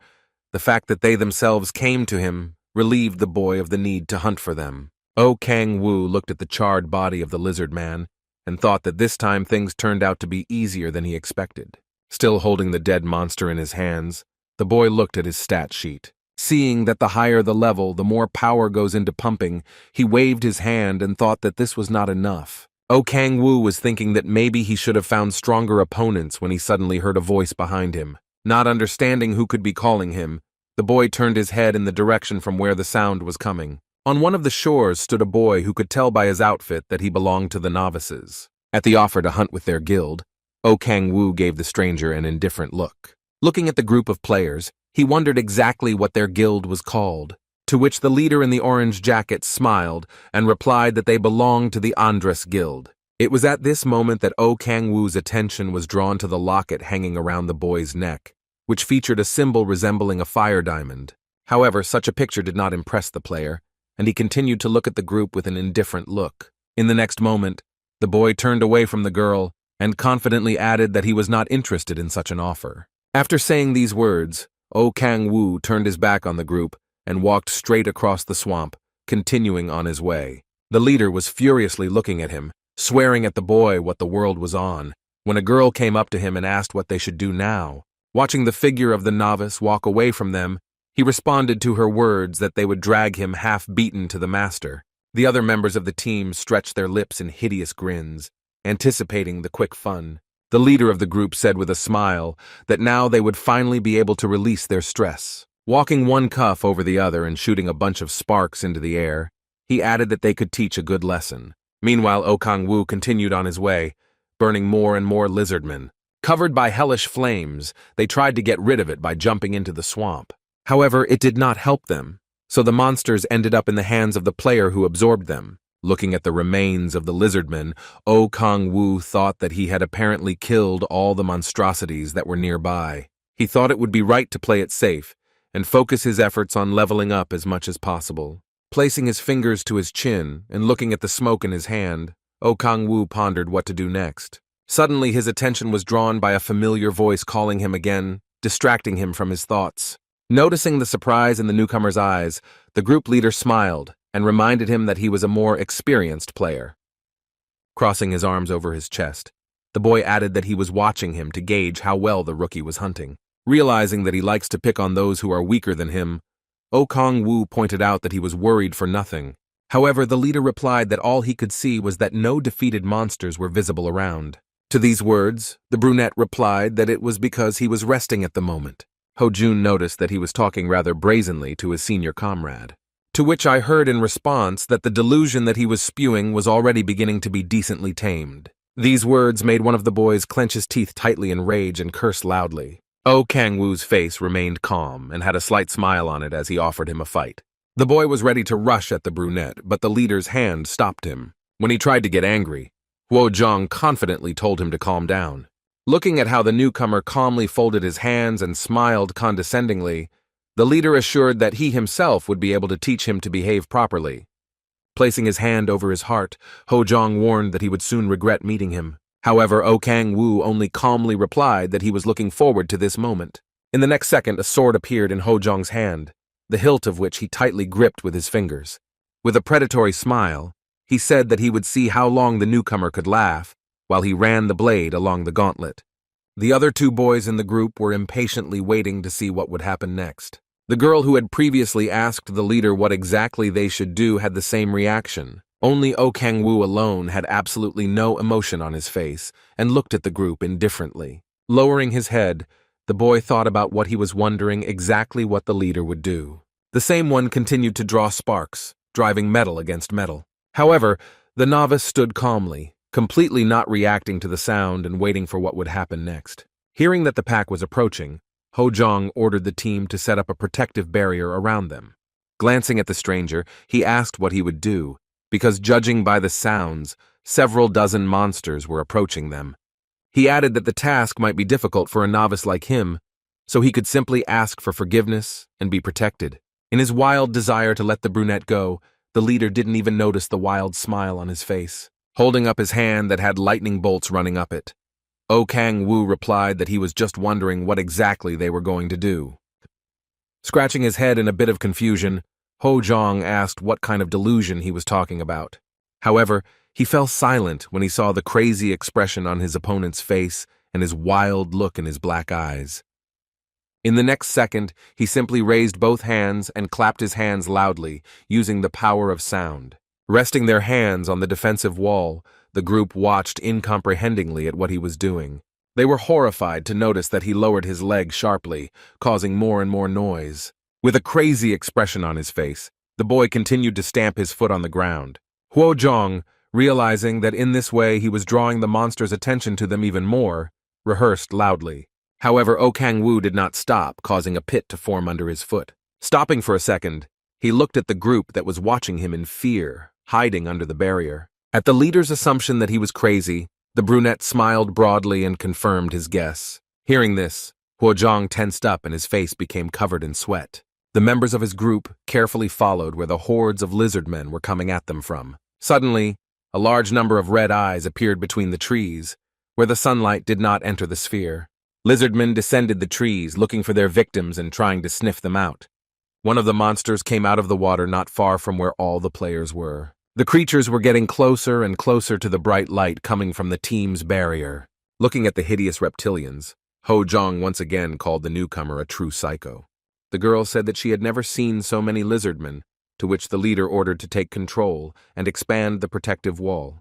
the fact that they themselves came to him relieved the boy of the need to hunt for them. Oh Kang-woo looked at the charred body of the lizard man and thought that this time things turned out to be easier than he expected. Still holding the dead monster in his hands, the boy looked at his stat sheet. Seeing that the higher the level, the more power goes into pumping, he waved his hand and thought that this was not enough. Oh Kang-woo was thinking that maybe he should have found stronger opponents when he suddenly heard a voice behind him. Not understanding who could be calling him, the boy turned his head in the direction from where the sound was coming. On one of the shores stood a boy who could tell by his outfit that he belonged to the novices. At the offer to hunt with their guild, Oh Kang-woo gave the stranger an indifferent look. Looking at the group of players, he wondered exactly what their guild was called, to which the leader in the orange jacket smiled and replied that they belonged to the Andros Guild. It was at this moment that Oh Kang-woo's attention was drawn to the locket hanging around the boy's neck, which featured a symbol resembling a fire diamond. However, such a picture did not impress the player, and he continued to look at the group with an indifferent look. In the next moment, the boy turned away from the girl and confidently added that he was not interested in such an offer. After saying these words, Oh Kang-woo turned his back on the group and walked straight across the swamp, continuing on his way. The leader was furiously looking at him, swearing at the boy what the world was on, when a girl came up to him and asked what they should do now. Watching the figure of the novice walk away from them, he responded to her words that they would drag him half-beaten to the master. The other members of the team stretched their lips in hideous grins, anticipating the quick fun. The leader of the group said with a smile that now they would finally be able to release their stress. Walking one cuff over the other and shooting a bunch of sparks into the air, he added that they could teach a good lesson. Meanwhile, Oh Kang-woo continued on his way, burning more and more lizardmen. Covered by hellish flames, they tried to get rid of it by jumping into the swamp. However, it did not help them, so the monsters ended up in the hands of the player who absorbed them. Looking at the remains of the lizardmen, Oh Kang-woo thought that he had apparently killed all the monstrosities that were nearby. He thought it would be right to play it safe and focus his efforts on leveling up as much as possible. Placing his fingers to his chin and looking at the smoke in his hand, Oh Kang-woo pondered what to do next. Suddenly his attention was drawn by a familiar voice calling him again, distracting him from his thoughts. Noticing the surprise in the newcomer's eyes, the group leader smiled and reminded him that he was a more experienced player. Crossing his arms over his chest, the boy added that he was watching him to gauge how well the rookie was hunting. Realizing that he likes to pick on those who are weaker than him, Oh Kang-woo pointed out that he was worried for nothing. However, the leader replied that all he could see was that no defeated monsters were visible around. To these words, the brunette replied that it was because he was resting at the moment. Ho-jun noticed that he was talking rather brazenly to his senior comrade. To which I heard in response that the delusion that he was spewing was already beginning to be decently tamed. These words made one of the boys clench his teeth tightly in rage and curse loudly. Oh Kang-woo's face remained calm and had a slight smile on it as he offered him a fight. The boy was ready to rush at the brunette, but the leader's hand stopped him. When he tried to get angry, Huo-jong confidently told him to calm down. Looking at how the newcomer calmly folded his hands and smiled condescendingly, the leader assured that he himself would be able to teach him to behave properly. Placing his hand over his heart, Ho-jong warned that he would soon regret meeting him. However, Oh Kang-woo only calmly replied that he was looking forward to this moment. In the next second, a sword appeared in Ho-jong's hand, the hilt of which he tightly gripped with his fingers. With a predatory smile, he said that he would see how long the newcomer could laugh while he ran the blade along the gauntlet. The other two boys in the group were impatiently waiting to see what would happen next. The girl who had previously asked the leader what exactly they should do had the same reaction. Only Oh Kang-woo alone had absolutely no emotion on his face and looked at the group indifferently. Lowering his head, the boy thought about what he was wondering exactly what the leader would do. The same one continued to draw sparks, driving metal against metal. However, the novice stood calmly, completely not reacting to the sound and waiting for what would happen next. Hearing that the pack was approaching, Ho-jong ordered the team to set up a protective barrier around them. Glancing at the stranger, he asked what he would do, because judging by the sounds, several dozen monsters were approaching them. He added that the task might be difficult for a novice like him, so he could simply ask for forgiveness and be protected. In his wild desire to let the brunette go, the leader didn't even notice the wild smile on his face. Holding up his hand that had lightning bolts running up it, Oh Kang-woo replied that he was just wondering what exactly they were going to do. Scratching his head in a bit of confusion, Ho-jong asked what kind of delusion he was talking about. However, he fell silent when he saw the crazy expression on his opponent's face and his wild look in his black eyes. In the next second, he simply raised both hands and clapped his hands loudly, using the power of sound. Resting their hands on the defensive wall, the group watched incomprehendingly at what he was doing. They were horrified to notice that he lowered his leg sharply, causing more and more noise. With a crazy expression on his face, the boy continued to stamp his foot on the ground. Ho-jong, realizing that in this way he was drawing the monster's attention to them even more, rehearsed loudly. However, Oh Kang-woo did not stop, causing a pit to form under his foot. Stopping for a second, he looked at the group that was watching him in fear, hiding under the barrier. At the leader's assumption that he was crazy, the brunette smiled broadly and confirmed his guess. Hearing this, Ho-jong tensed up and his face became covered in sweat. The members of his group carefully followed where the hordes of lizard men were coming at them from. Suddenly, a large number of red eyes appeared between the trees, where the sunlight did not enter the sphere. Lizardmen descended the trees, looking for their victims and trying to sniff them out. One of the monsters came out of the water not far from where all the players were. The creatures were getting closer and closer to the bright light coming from the team's barrier. Looking at the hideous reptilians, Ho-jong once again called the newcomer a true psycho. The girl said that she had never seen so many lizardmen, to which the leader ordered to take control and expand the protective wall.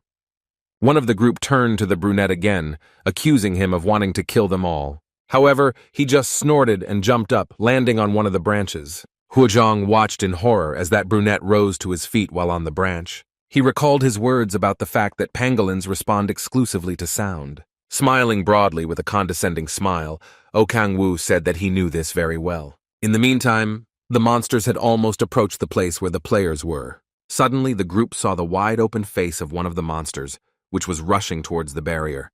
One of the group turned to the brunette again, accusing him of wanting to kill them all. However, he just snorted and jumped up, landing on one of the branches. Ho-jong watched in horror as that brunette rose to his feet while on the branch. He recalled his words about the fact that pangolins respond exclusively to sound. Smiling broadly with a condescending smile, Oh Kang-woo said that he knew this very well. In the meantime, the monsters had almost approached the place where the players were. Suddenly, the group saw the wide-open face of one of the monsters, which was rushing towards the barrier.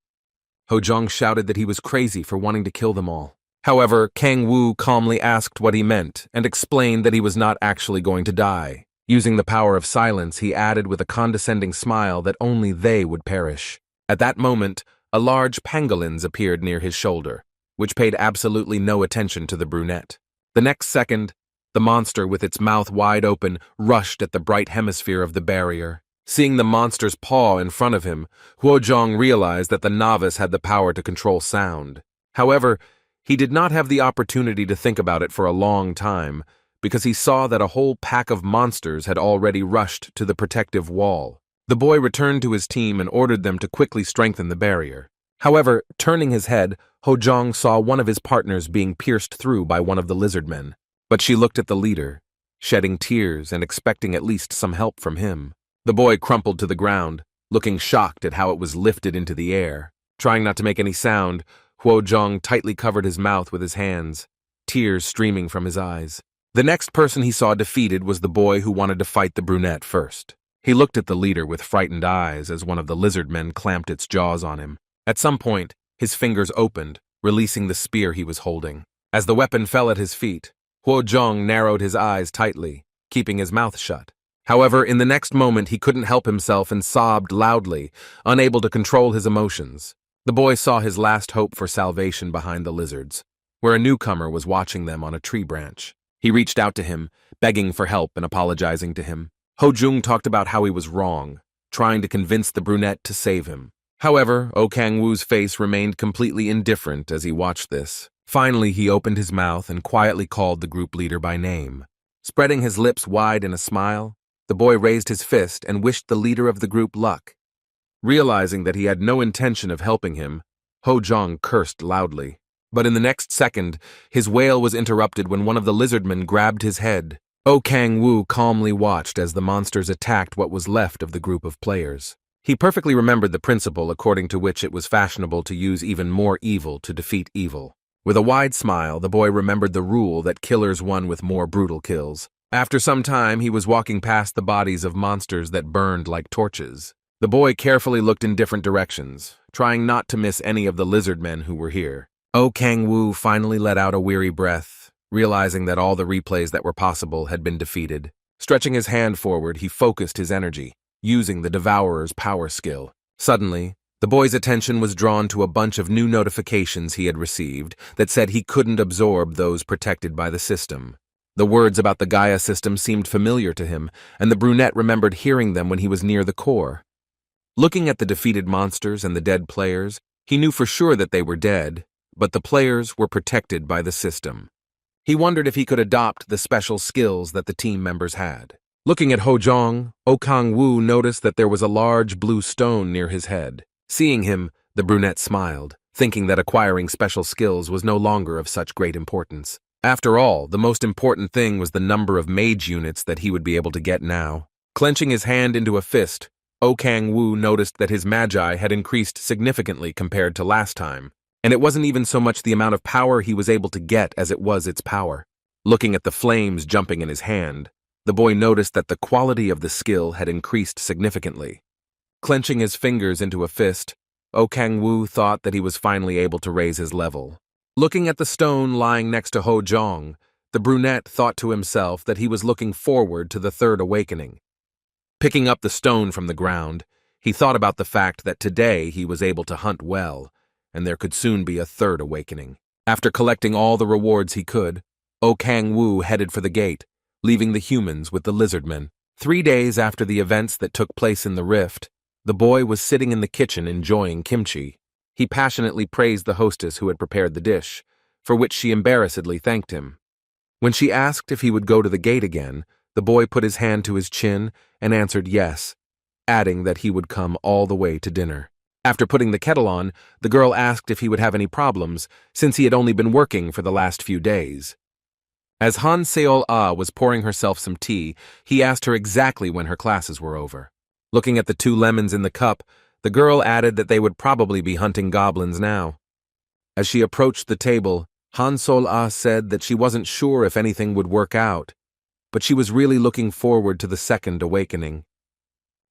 Ho-jong shouted that he was crazy for wanting to kill them all. However, Kang-woo calmly asked what he meant and explained that he was not actually going to die. Using the power of silence, he added with a condescending smile that only they would perish. At that moment, a large pangolins appeared near his shoulder, which paid absolutely no attention to the brunette. The next second, the monster, with its mouth wide open, rushed at the bright hemisphere of the barrier. Seeing the monster's paw in front of him, Ho-jong realized that the novice had the power to control sound. However, he did not have the opportunity to think about it for a long time, because he saw that a whole pack of monsters had already rushed to the protective wall. The boy returned to his team and ordered them to quickly strengthen the barrier. However, turning his head, Ho-jong saw one of his partners being pierced through by one of the lizard men. But she looked at the leader, shedding tears and expecting at least some help from him. The boy crumpled to the ground, looking shocked at how it was lifted into the air. Trying not to make any sound, Ho-jong tightly covered his mouth with his hands, tears streaming from his eyes. The next person he saw defeated was the boy who wanted to fight the brunette first. He looked at the leader with frightened eyes as one of the lizard men clamped its jaws on him. At some point, his fingers opened, releasing the spear he was holding. As the weapon fell at his feet, Ho-jong narrowed his eyes tightly, keeping his mouth shut. However, in the next moment he couldn't help himself and sobbed loudly, unable to control his emotions. The boy saw his last hope for salvation behind the lizards, where a newcomer was watching them on a tree branch. He reached out to him, begging for help and apologizing to him. Ho-jung talked about how he was wrong, trying to convince the brunette to save him. However, Oh Kang-woo's face remained completely indifferent as he watched this. Finally, he opened his mouth and quietly called the group leader by name. Spreading his lips wide in a smile, the boy raised his fist and wished the leader of the group luck. Realizing that he had no intention of helping him, Ho Jong cursed loudly. But in the next second, his wail was interrupted when one of the lizardmen grabbed his head. O Kang-woo calmly watched as the monsters attacked what was left of the group of players. He perfectly remembered the principle according to which it was fashionable to use even more evil to defeat evil. With a wide smile, the boy remembered the rule that killers won with more brutal kills. After some time, he was walking past the bodies of monsters that burned like torches. The boy carefully looked in different directions, trying not to miss any of the lizard men who were here. O Kang-woo finally let out a weary breath, realizing that all the replays that were possible had been defeated. Stretching his hand forward, he focused his energy, using the Devourer's power skill. Suddenly, the boy's attention was drawn to a bunch of new notifications he had received that said he couldn't absorb those protected by the system. The words about the Gaia system seemed familiar to him, and the brunette remembered hearing them when he was near the core. Looking at the defeated monsters and the dead players, he knew for sure that they were dead, but the players were protected by the system. He wondered if he could adopt the special skills that the team members had. Looking at Ho Jong, O Kang-woo noticed that there was a large blue stone near his head. Seeing him, the brunette smiled, thinking that acquiring special skills was no longer of such great importance. After all, the most important thing was the number of mage units that he would be able to get now. Clenching his hand into a fist, O Kang-woo noticed that his magi had increased significantly compared to last time, and it wasn't even so much the amount of power he was able to get as it was its power. Looking at the flames jumping in his hand, the boy noticed that the quality of the skill had increased significantly. Clenching his fingers into a fist, O Kang-woo thought that he was finally able to raise his level. Looking at the stone lying next to Ho Jong, the brunette thought to himself that he was looking forward to the third awakening. Picking up the stone from the ground, he thought about the fact that today he was able to hunt well, and there could soon be a third awakening. After collecting all the rewards he could, O Kang-woo headed for the gate, leaving the humans with the lizardmen. 3 days after the events that took place in the rift, the boy was sitting in the kitchen enjoying kimchi. He passionately praised the hostess who had prepared the dish, for which she embarrassedly thanked him. When she asked if he would go to the gate again, the boy put his hand to his chin and answered yes, adding that he would come all the way to dinner. After putting the kettle on, the girl asked if he would have any problems, since he had only been working for the last few days. As Han Seol-ah was pouring herself some tea, he asked her exactly when her classes were over. Looking at the 2 lemons in the cup, the girl added that they would probably be hunting goblins now. As she approached the table, Han Seol-ah said that she wasn't sure if anything would work out, but she was really looking forward to the second awakening.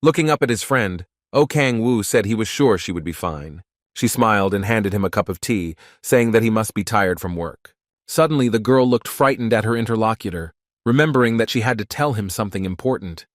Looking up at his friend, O Kang-woo said he was sure she would be fine. She smiled and handed him a cup of tea, saying that he must be tired from work. Suddenly, the girl looked frightened at her interlocutor, remembering that she had to tell him something important.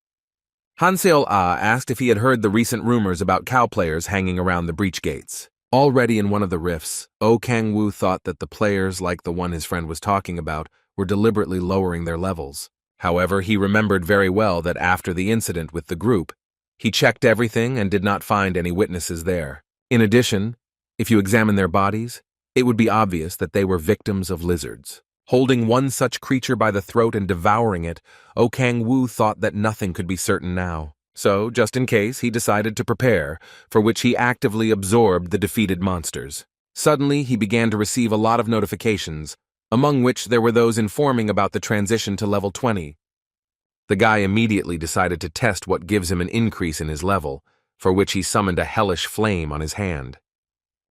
Han Seol-ah asked if he had heard the recent rumors about cow players hanging around the breach gates. Already in one of the rifts, O Kang-woo thought that the players, like the one his friend was talking about, were deliberately lowering their levels. However, he remembered very well that after the incident with the group, he checked everything and did not find any witnesses there. In addition, if you examine their bodies, it would be obvious that they were victims of lizards. Holding one such creature by the throat and devouring it, O Kang-woo thought that nothing could be certain now. So, just in case, he decided to prepare, for which he actively absorbed the defeated monsters. Suddenly, he began to receive a lot of notifications, among which there were those informing about the transition to level 20. The guy immediately decided to test what gives him an increase in his level, for which he summoned a hellish flame on his hand.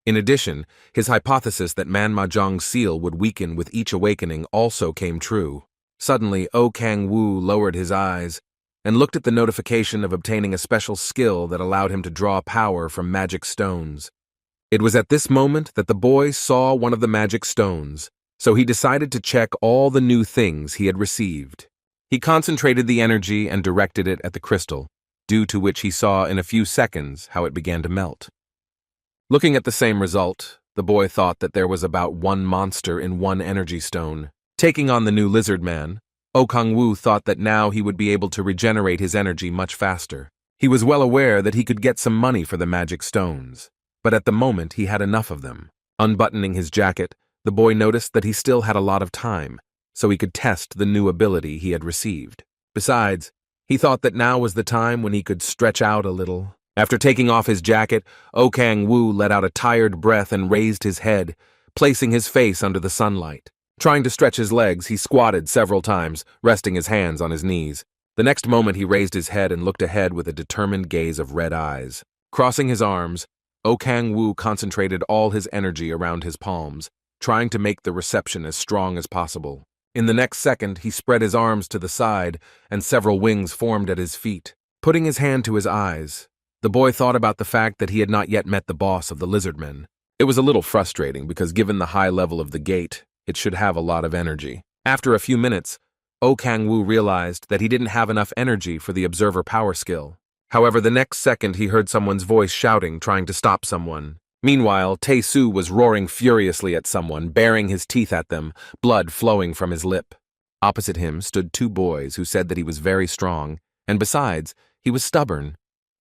In addition, his hypothesis that Man Mahjong's seal would weaken with each awakening also came true. Suddenly, O Kang-woo lowered his eyes and looked at the notification of obtaining a special skill that allowed him to draw power from magic stones. It was at this moment that the boy saw one of the magic stones, so he decided to check all the new things he had received. He concentrated the energy and directed it at the crystal, due to which he saw in a few seconds how it began to melt. Looking at the same result, the boy thought that there was about 1 monster in 1 energy stone. Taking on the new lizard man, O Kang-woo thought that now he would be able to regenerate his energy much faster. He was well aware that he could get some money for the magic stones, but at the moment he had enough of them. Unbuttoning his jacket, the boy noticed that he still had a lot of time, so he could test the new ability he had received. Besides, he thought that now was the time when he could stretch out a little After taking off his jacket, O Kang-woo let out a tired breath and raised his head, placing his face under the sunlight. Trying to stretch his legs, he squatted several times, resting his hands on his knees. The next moment he raised his head and looked ahead with a determined gaze of red eyes. Crossing his arms, O Kang-woo concentrated all his energy around his palms, trying to make the reception as strong as possible. In the next second, he spread his arms to the side, and several wings formed at his feet. Putting his hand to his eyes, the boy thought about the fact that he had not yet met the boss of the lizardmen. It was a little frustrating because given the high level of the gate, it should have a lot of energy. After a few minutes, O Kang-woo realized that he didn't have enough energy for the observer power skill. However, the next second he heard someone's voice shouting, trying to stop someone. Meanwhile, Tae-soo was roaring furiously at someone, baring his teeth at them, blood flowing from his lip. Opposite him stood two boys who said that he was very strong, and besides, he was stubborn.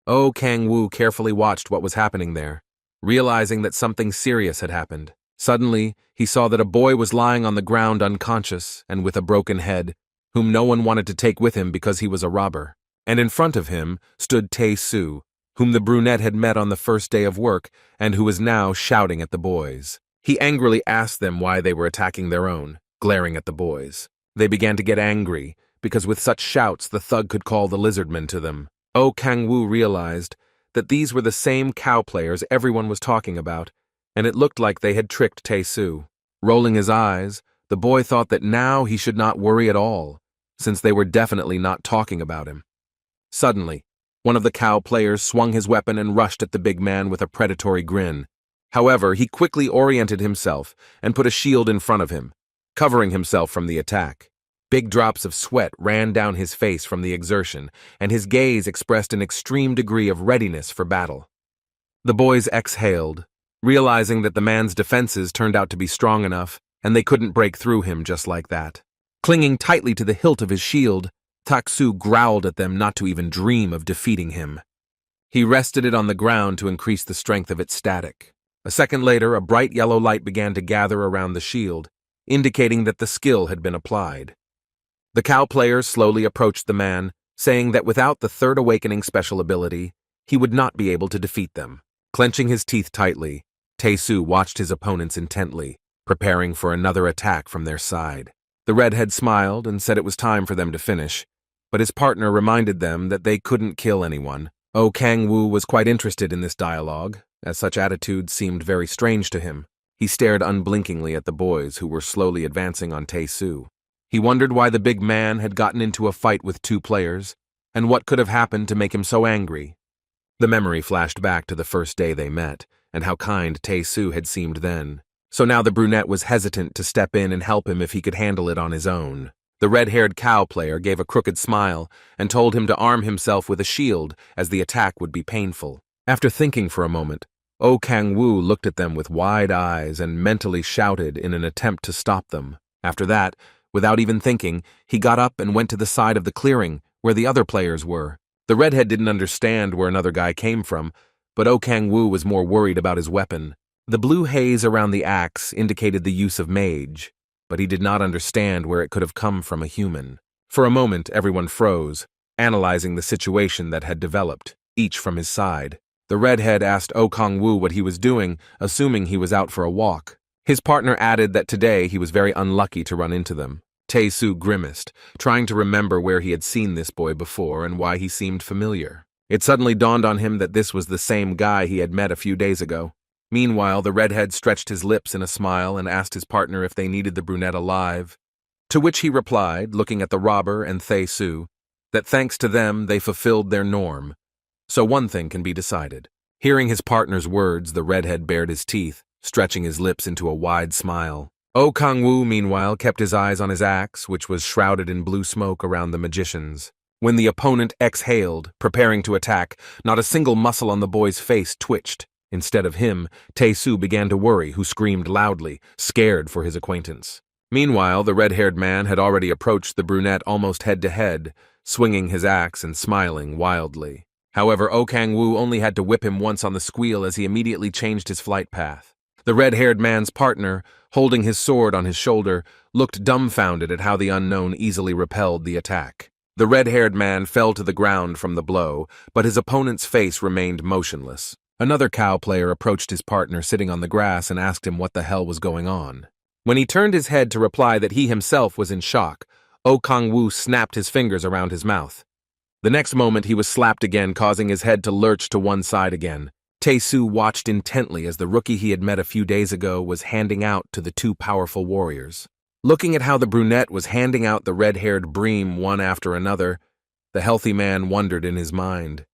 O Kang-woo carefully watched what was happening there, realizing that something serious had happened. Suddenly, he saw that a boy was lying on the ground unconscious and with a broken head, whom no one wanted to take with him because he was a robber. And in front of him stood Tae-soo, whom the brunette had met on the first day of work and who was now shouting at the boys. He angrily asked them why they were attacking their own, glaring at the boys. They began to get angry, because with such shouts the thug could call the lizardmen to them. O Kang-woo realized that these were the same cow players everyone was talking about, and it looked like they had tricked Tae-soo. Rolling his eyes, the boy thought that now he should not worry at all, since they were definitely not talking about him. Suddenly, one of the cow players swung his weapon and rushed at the big man with a predatory grin. However, he quickly oriented himself and put a shield in front of him, covering himself from the attack. Big drops of sweat ran down his face from the exertion, and his gaze expressed an extreme degree of readiness for battle. The boys exhaled, realizing that the man's defenses turned out to be strong enough, and they couldn't break through him just like that. Clinging tightly to the hilt of his shield, Tae-soo growled at them not to even dream of defeating him. He rested it on the ground to increase the strength of its static. A second later, a bright yellow light began to gather around the shield, indicating that the skill had been applied. The cow players slowly approached the man, saying that without the third awakening special ability, he would not be able to defeat them. Clenching his teeth tightly, Tae-soo watched his opponents intently, preparing for another attack from their side. The redhead smiled and said it was time for them to finish, but his partner reminded them that they couldn't kill anyone. O Kang-woo was quite interested in this dialogue, as such attitudes seemed very strange to him. He stared unblinkingly at the boys who were slowly advancing on Tae-soo. He wondered why the big man had gotten into a fight with two players, and what could have happened to make him so angry. The memory flashed back to the first day they met, and how kind Tae-soo had seemed then. So now the brunette was hesitant to step in and help him if he could handle it on his own. The red-haired cow player gave a crooked smile and told him to arm himself with a shield, as the attack would be painful. After thinking for a moment, O Kang-woo looked at them with wide eyes and mentally shouted in an attempt to stop them. After that, without even thinking, he got up and went to the side of the clearing where the other players were. The redhead didn't understand where another guy came from, but O Kang-woo was more worried about his weapon. The blue haze around the axe indicated the use of mage, but he did not understand where it could have come from a human. For a moment, everyone froze, analyzing the situation that had developed, each from his side. The redhead asked O Kang-woo what he was doing, assuming he was out for a walk. His partner added that today he was very unlucky to run into them. Tae-soo grimaced, trying to remember where he had seen this boy before and why he seemed familiar. It suddenly dawned on him that this was the same guy he had met a few days ago. Meanwhile, the redhead stretched his lips in a smile and asked his partner if they needed the brunette alive, to which he replied, looking at the robber and Tae-soo, that thanks to them they fulfilled their norm. So one thing can be decided. Hearing his partner's words, the redhead bared his teeth, stretching his lips into a wide smile. O Kang-woo, meanwhile, kept his eyes on his axe, which was shrouded in blue smoke around the magicians. When the opponent exhaled, preparing to attack, not a single muscle on the boy's face twitched. Instead of him, Tae-soo began to worry, who screamed loudly, scared for his acquaintance. Meanwhile, the red-haired man had already approached the brunette almost head-to-head, swinging his axe and smiling wildly. However, O Kang-woo only had to whip him once on the squeal as he immediately changed his flight path. The red-haired man's partner, holding his sword on his shoulder, looked dumbfounded at how the unknown easily repelled the attack. The red-haired man fell to the ground from the blow, but his opponent's face remained motionless. Another cow player approached his partner sitting on the grass and asked him what the hell was going on. When he turned his head to reply that he himself was in shock, Oh Kang-woo snapped his fingers around his mouth. The next moment he was slapped again, causing his head to lurch to one side again. Tae-soo watched intently as the rookie he had met a few days ago was handing out to the two powerful warriors. Looking at how the brunette was handing out the red-haired bream one after another, the healthy man wondered in his mind.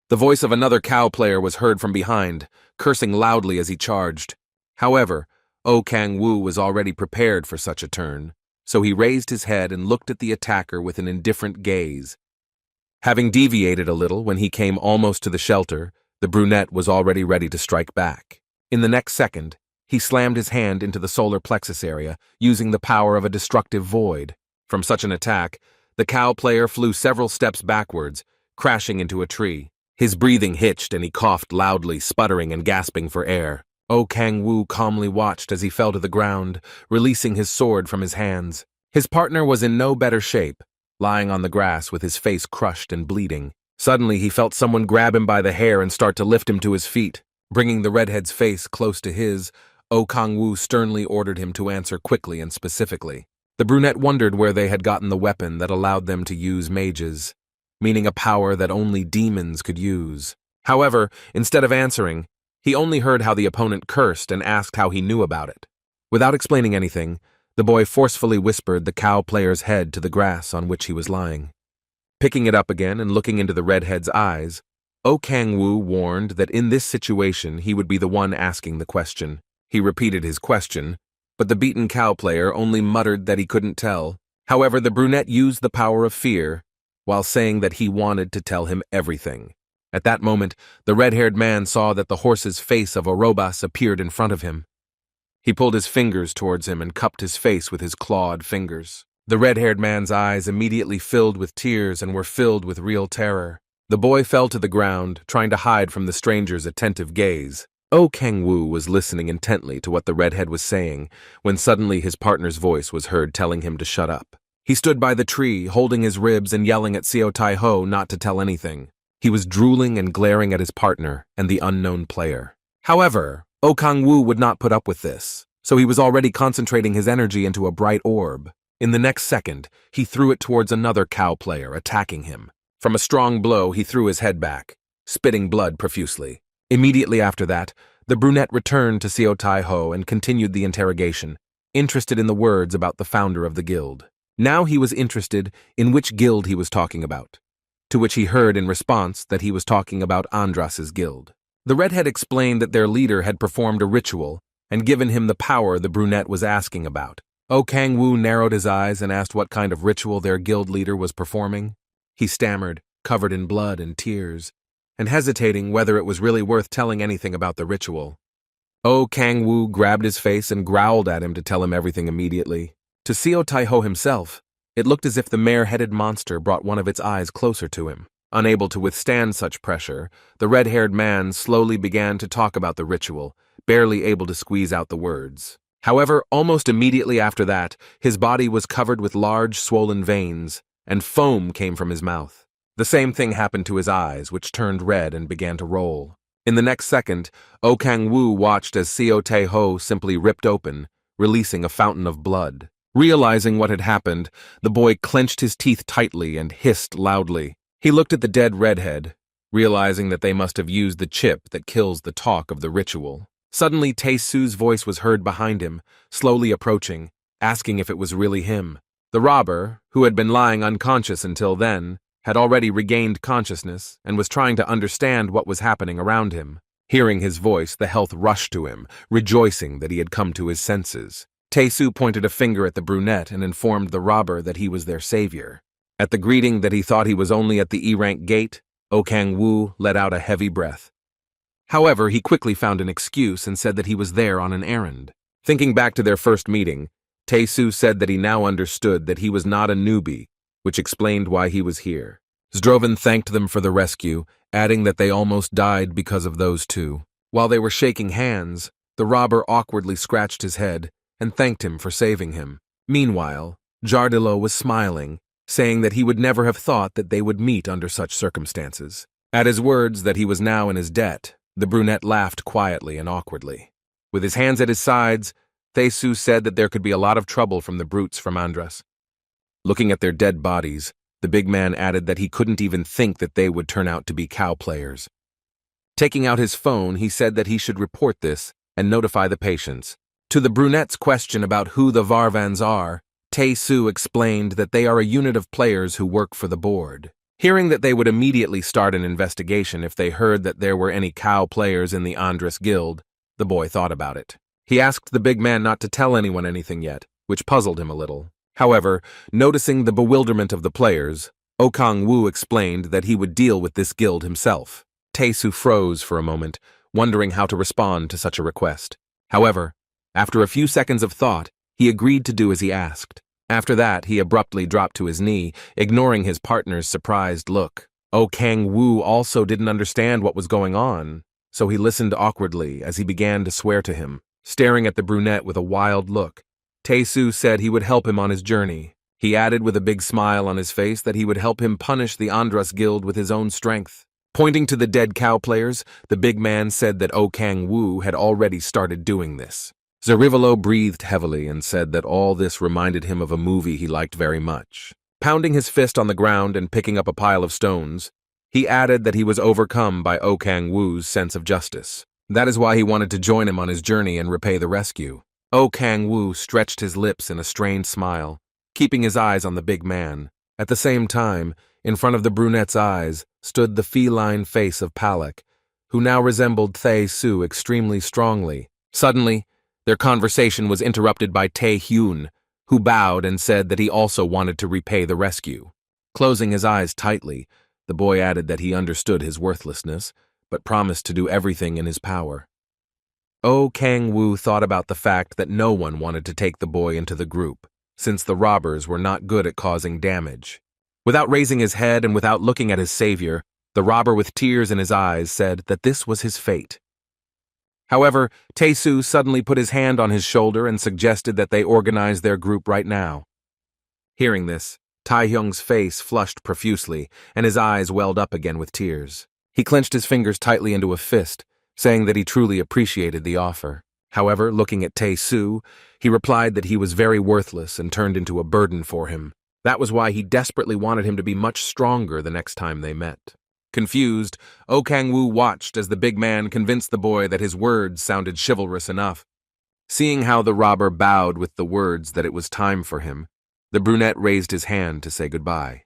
The voice of another cow player was heard from behind, cursing loudly as he charged. However, Oh Kang-woo was already prepared for such a turn, so he raised his head and looked at the attacker with an indifferent gaze. Having deviated a little when he came almost to the shelter, the brunette was already ready to strike back. In the next second, he slammed his hand into the solar plexus area, using the power of a destructive void. From such an attack, the cow player flew several steps backwards, crashing into a tree. His breathing hitched and he coughed loudly, sputtering and gasping for air. Oh Kang-woo calmly watched as he fell to the ground, releasing his sword from his hands. His partner was in no better shape, lying on the grass with his face crushed and bleeding. Suddenly, he felt someone grab him by the hair and start to lift him to his feet. Bringing the redhead's face close to his, Oh Kang-woo sternly ordered him to answer quickly and specifically. The brunette wondered where they had gotten the weapon that allowed them to use mages, meaning a power that only demons could use. However, instead of answering, he only heard how the opponent cursed and asked how he knew about it. Without explaining anything, the boy forcefully whispered the cow player's head to the grass on which he was lying. Picking it up again and looking into the redhead's eyes, Oh Kang-woo warned that in this situation he would be the one asking the question. He repeated his question, but the beaten cow player only muttered that he couldn't tell. However, the brunette used the power of fear, while saying that he wanted to tell him everything. At that moment, the red-haired man saw that the horse's face of Orobas appeared in front of him. He pulled his fingers towards him and cupped his face with his clawed fingers. The red-haired man's eyes immediately filled with tears and were filled with real terror. The boy fell to the ground, trying to hide from the stranger's attentive gaze. Oh Kang-woo was listening intently to what the redhead was saying, when suddenly his partner's voice was heard telling him to shut up. He stood by the tree, holding his ribs and yelling at Seo Tai-ho not to tell anything. He was drooling and glaring at his partner and the unknown player. However, Oh Kang-woo would not put up with this, so he was already concentrating his energy into a bright orb. In the next second, he threw it towards another cow player, attacking him. From a strong blow, he threw his head back, spitting blood profusely. Immediately after that, the brunette returned to Seo Tai-ho and continued the interrogation, interested in the words about the founder of the guild. Now he was interested in which guild he was talking about, to which he heard in response that he was talking about Andras's guild. The redhead explained that their leader had performed a ritual and given him the power the brunette was asking about. Oh Kang-woo narrowed his eyes and asked what kind of ritual their guild leader was performing. He stammered, covered in blood and tears, and hesitating whether it was really worth telling anything about the ritual. Oh Kang-woo grabbed his face and growled at him to tell him everything immediately. To Seo Tai-ho himself, it looked as if the mare-headed monster brought one of its eyes closer to him. Unable to withstand such pressure, the red-haired man slowly began to talk about the ritual, barely able to squeeze out the words. However, almost immediately after that, his body was covered with large, swollen veins, and foam came from his mouth. The same thing happened to his eyes, which turned red and began to roll. In the next second, Oh Kang-woo watched as Seo Tai-ho simply ripped open, releasing a fountain of blood. Realizing what had happened, the boy clenched his teeth tightly and hissed loudly. He looked at the dead redhead, realizing that they must have used the chip that kills the talk of the ritual. Suddenly, Tae-soo's voice was heard behind him, slowly approaching, asking if it was really him. The robber, who had been lying unconscious until then, had already regained consciousness and was trying to understand what was happening around him. Hearing his voice, the health rushed to him, rejoicing that he had come to his senses. Tae-soo pointed a finger at the brunette and informed the robber that he was their savior. At the greeting that he thought he was only at the E-rank gate, Oh Kang-woo let out a heavy breath. However, he quickly found an excuse and said that he was there on an errand. Thinking back to their first meeting, Tae-soo said that he now understood that he was not a newbie, which explained why he was here. Zdrovan thanked them for the rescue, adding that they almost died because of those two. While they were shaking hands, the robber awkwardly scratched his head and thanked him for saving him. Meanwhile, Jardilo was smiling, saying that he would never have thought that they would meet under such circumstances. At his words that he was now in his debt, the brunette laughed quietly and awkwardly. With his hands at his sides, Tae-soo said that there could be a lot of trouble from the brutes from Andras. Looking at their dead bodies, the big man added that he couldn't even think that they would turn out to be cow players. Taking out his phone, he said that he should report this and notify the patients. To the brunette's question about who the Varvans are, Tae-soo explained that they are a unit of players who work for the board. Hearing that they would immediately start an investigation if they heard that there were any cow players in the Andras Guild, the boy thought about it. He asked the big man not to tell anyone anything yet, which puzzled him a little. However, noticing the bewilderment of the players, Oh Kang-woo explained that he would deal with this guild himself. Tae-soo froze for a moment, wondering how to respond to such a request. However, after a few seconds of thought, he agreed to do as he asked. After that, he abruptly dropped to his knee, ignoring his partner's surprised look. Oh Kang-woo also didn't understand what was going on, so he listened awkwardly as he began to swear to him, staring at the brunette with a wild look. Tae-soo said he would help him on his journey. He added with a big smile on his face that he would help him punish the Andras Guild with his own strength. Pointing to the dead cow players, the big man said that Oh Kang-woo had already started doing this. Zarivalo breathed heavily and said that all this reminded him of a movie he liked very much. Pounding his fist on the ground and picking up a pile of stones, he added that he was overcome by Oh Kang-woo's sense of justice. That is why he wanted to join him on his journey and repay the rescue. Oh Kang-woo stretched his lips in a strained smile, keeping his eyes on the big man. At the same time, in front of the brunette's eyes, stood the feline face of Palak, who now resembled Tae-soo extremely strongly. Suddenly, their conversation was interrupted by Tae-hyun, who bowed and said that he also wanted to repay the rescue. Closing his eyes tightly, the boy added that he understood his worthlessness, but promised to do everything in his power. Oh Kang-woo thought about the fact that no one wanted to take the boy into the group, since the robbers were not good at causing damage. Without raising his head and without looking at his savior, the robber with tears in his eyes said that this was his fate. However, Tae-soo suddenly put his hand on his shoulder and suggested that they organize their group right now. Hearing this, Tae-hyung's face flushed profusely, and his eyes welled up again with tears. He clenched his fingers tightly into a fist, saying that he truly appreciated the offer. However, looking at Tae-soo, he replied that he was very worthless and turned into a burden for him. That was why he desperately wanted him to be much stronger the next time they met. Confused, Oh Kang-woo watched as the big man convinced the boy that his words sounded chivalrous enough. Seeing how the robber bowed with the words that it was time for him, the brunette raised his hand to say goodbye.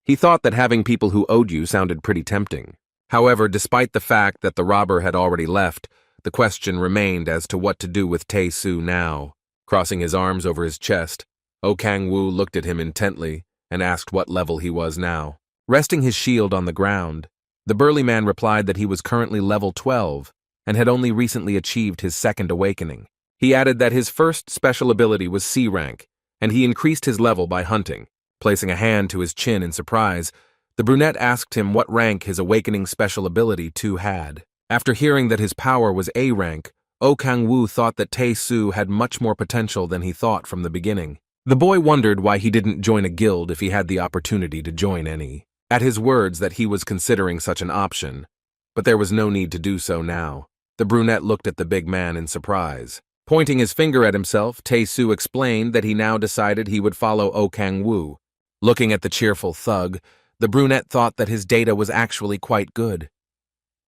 He thought that having people who owed you sounded pretty tempting. However, despite the fact that the robber had already left, the question remained as to what to do with Tae-soo now. Crossing his arms over his chest, Oh Kang-woo looked at him intently and asked what level he was now. Resting his shield on the ground, the burly man replied that he was currently level 12 and had only recently achieved his second awakening. He added that his first special ability was C rank, and he increased his level by hunting. Placing a hand to his chin in surprise, the brunette asked him what rank his awakening special ability 2 had. After hearing that his power was A rank, Oh Kang-woo thought that Tae-soo had much more potential than he thought from the beginning. The boy wondered why he didn't join a guild if he had the opportunity to join any. At his words that he was considering such an option, but there was no need to do so now. The brunette looked at the big man in surprise. Pointing his finger at himself, Tae-soo explained that he now decided he would follow Oh Kang-woo. Looking at the cheerful thug, the brunette thought that his data was actually quite good.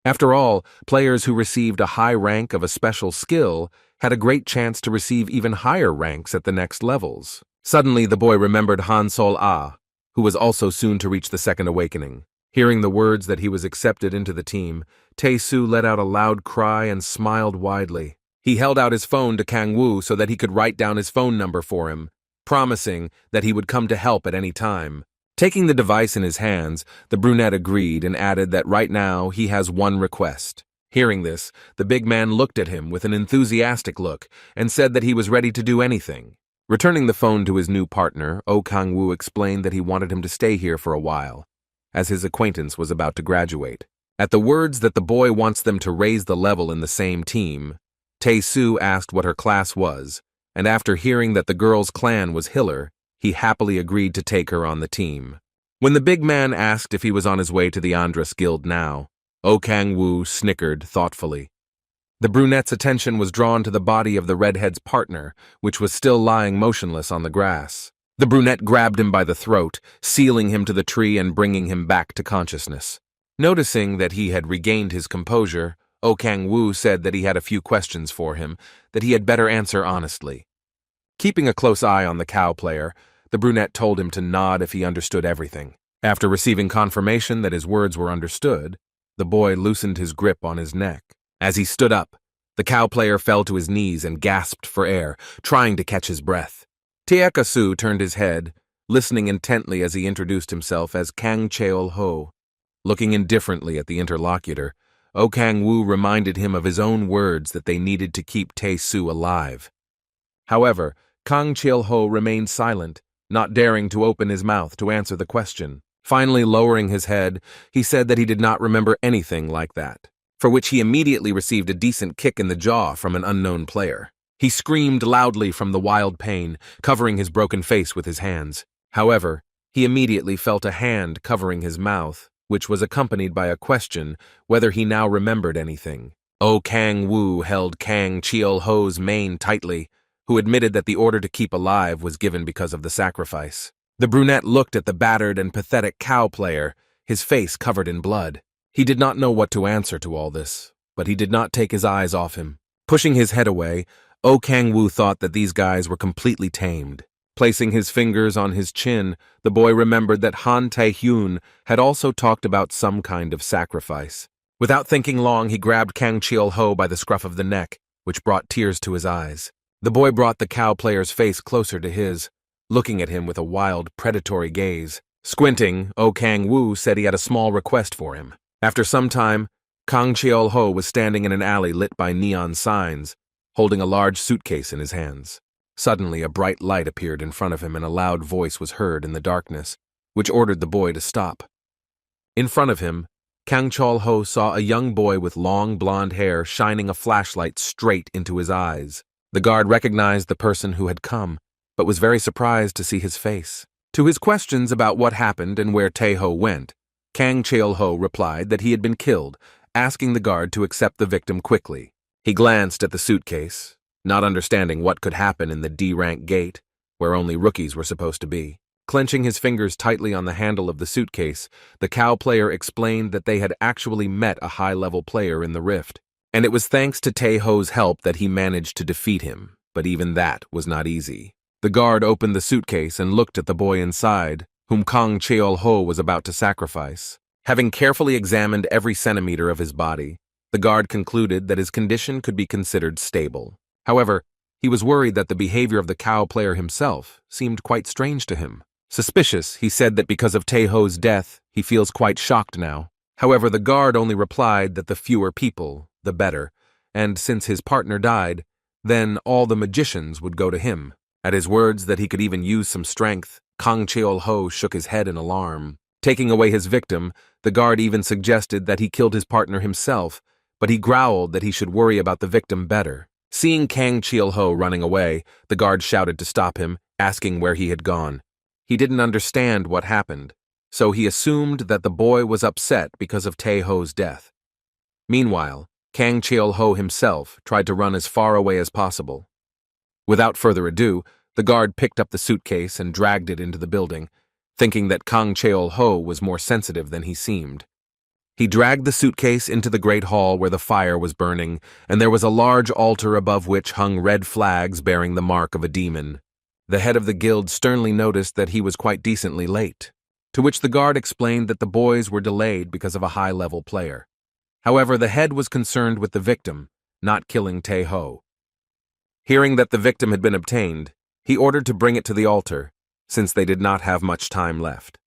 After all, players who received a high rank of a special skill had a great chance to receive even higher ranks at the next levels. Suddenly, the boy remembered Han Sol-ah, who was also soon to reach the second awakening. Hearing the words that he was accepted into the team, Tae-soo let out a loud cry and smiled widely. He held out his phone to Kang-woo so that he could write down his phone number for him, promising that he would come to help at any time. Taking the device in his hands, the brunette agreed and added that right now he has one request. Hearing this, the big man looked at him with an enthusiastic look and said that he was ready to do anything. Returning the phone to his new partner, Oh Kang-woo explained that he wanted him to stay here for a while, as his acquaintance was about to graduate. At the words that the boy wants them to raise the level in the same team, Tae-soo asked what her class was, and after hearing that the girl's clan was Hiller, he happily agreed to take her on the team. When the big man asked if he was on his way to the Andras Guild now, Oh Kang-woo snickered thoughtfully. The brunette's attention was drawn to the body of the redhead's partner, which was still lying motionless on the grass. The brunette grabbed him by the throat, sealing him to the tree and bringing him back to consciousness. Noticing that he had regained his composure, Oh Kang-woo said that he had a few questions for him that he had better answer honestly. Keeping a close eye on the cow player, the brunette told him to nod if he understood everything. After receiving confirmation that his words were understood, the boy loosened his grip on his neck. As he stood up, the cow player fell to his knees and gasped for air, trying to catch his breath. Taekasu turned his head, listening intently as he introduced himself as Kang Cheol-ho. Looking indifferently at the interlocutor, Oh Kang-woo reminded him of his own words that they needed to keep Tae-soo alive. However, Kang Cheol-ho remained silent, not daring to open his mouth to answer the question. Finally lowering his head, he said that he did not remember anything like that, for which he immediately received a decent kick in the jaw from an unknown player. He screamed loudly from the wild pain, covering his broken face with his hands. However, he immediately felt a hand covering his mouth, which was accompanied by a question whether he now remembered anything. Oh Kang-woo held Kang Cheol-ho's mane tightly, who admitted that the order to keep alive was given because of the sacrifice. The brunette looked at the battered and pathetic cow player, his face covered in blood. He did not know what to answer to all this, but he did not take his eyes off him. Pushing his head away, Oh Kang-woo thought that these guys were completely tamed. Placing his fingers on his chin, the boy remembered that Han Tae-hyun had also talked about some kind of sacrifice. Without thinking long, he grabbed Kang Cheol-ho by the scruff of the neck, which brought tears to his eyes. The boy brought the cow player's face closer to his, looking at him with a wild, predatory gaze. Squinting, Oh Kang-woo said he had a small request for him. After some time, Kang Cheol-ho was standing in an alley lit by neon signs, holding a large suitcase in his hands. Suddenly, a bright light appeared in front of him and a loud voice was heard in the darkness, which ordered the boy to stop. In front of him, Kang Cheol-ho saw a young boy with long blonde hair shining a flashlight straight into his eyes. The guard recognized the person who had come, but was very surprised to see his face. To his questions about what happened and where Tae-ho went, Kang Cheol-ho replied that he had been killed, asking the guard to accept the victim quickly. He glanced at the suitcase, not understanding what could happen in the D-rank gate, where only rookies were supposed to be. Clenching his fingers tightly on the handle of the suitcase, the cow player explained that they had actually met a high-level player in the rift, and it was thanks to Tae-ho's help that he managed to defeat him, but even that was not easy. The guard opened the suitcase and looked at the boy inside, whom Kang Cheol-ho was about to sacrifice. Having carefully examined every centimeter of his body, the guard concluded that his condition could be considered stable. However, he was worried that the behavior of the cow player himself seemed quite strange to him. Suspicious, he said that because of Tae-ho's death, he feels quite shocked now. However, the guard only replied that the fewer people, the better, and since his partner died, then all the magicians would go to him. At his words that he could even use some strength, Kang Cheol-ho shook his head in alarm. Taking away his victim, the guard even suggested that he killed his partner himself, but he growled that he should worry about the victim better. Seeing Kang Cheol-ho running away, the guard shouted to stop him, asking where he had gone. He didn't understand what happened, so he assumed that the boy was upset because of Tae-ho's death. Meanwhile, Kang Cheol-ho himself tried to run as far away as possible. Without further ado, the guard picked up the suitcase and dragged it into the building, thinking that Kang Cheol-ho was more sensitive than he seemed. He dragged the suitcase into the great hall where the fire was burning, and there was a large altar above which hung red flags bearing the mark of a demon. The head of the guild sternly noticed that he was quite decently late, to which the guard explained that the boys were delayed because of a high-level player. However, the head was concerned with the victim, not killing Tae-ho. Hearing that the victim had been obtained, he ordered to bring it to the altar, since they did not have much time left.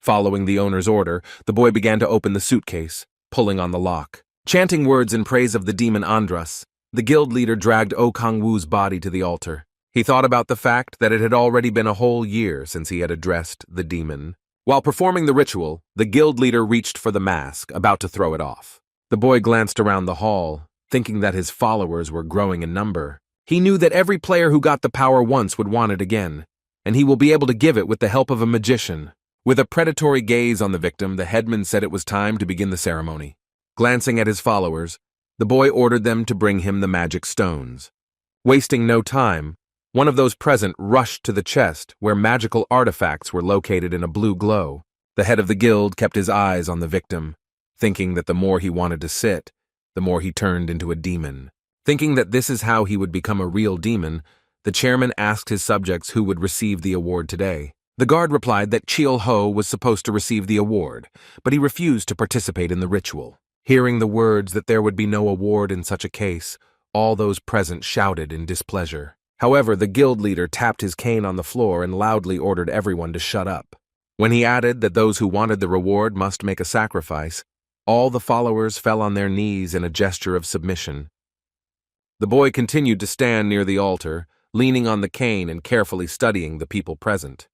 Following the owner's order, the boy began to open the suitcase, pulling on the lock. Chanting words in praise of the demon Andras, the guild leader dragged Oh Kang-woo's body to the altar. He thought about the fact that it had already been a whole year since he had addressed the demon. While performing the ritual, the guild leader reached for the mask, about to throw it off. The boy glanced around the hall, thinking that his followers were growing in number. He knew that every player who got the power once would want it again. and he will be able to give it with the help of a magician. With a predatory gaze on the victim, the headman said it was time to begin the ceremony. Glancing at his followers, the boy ordered them to bring him the magic stones. Wasting no time, one of those present rushed to the chest where magical artifacts were located in a blue glow. The head of the guild kept his eyes on the victim, thinking that the more he wanted to sit, the more he turned into a demon. Thinking that this is how he would become a real demon, the chairman asked his subjects who would receive the award today. The guard replied that Cheol Ho was supposed to receive the award, but he refused to participate in the ritual. Hearing the words that there would be no award in such a case, all those present shouted in displeasure. However, the guild leader tapped his cane on the floor and loudly ordered everyone to shut up. When he added that those who wanted the reward must make a sacrifice, all the followers fell on their knees in a gesture of submission. The boy continued to stand near the altar, leaning on the cane and carefully studying the people present.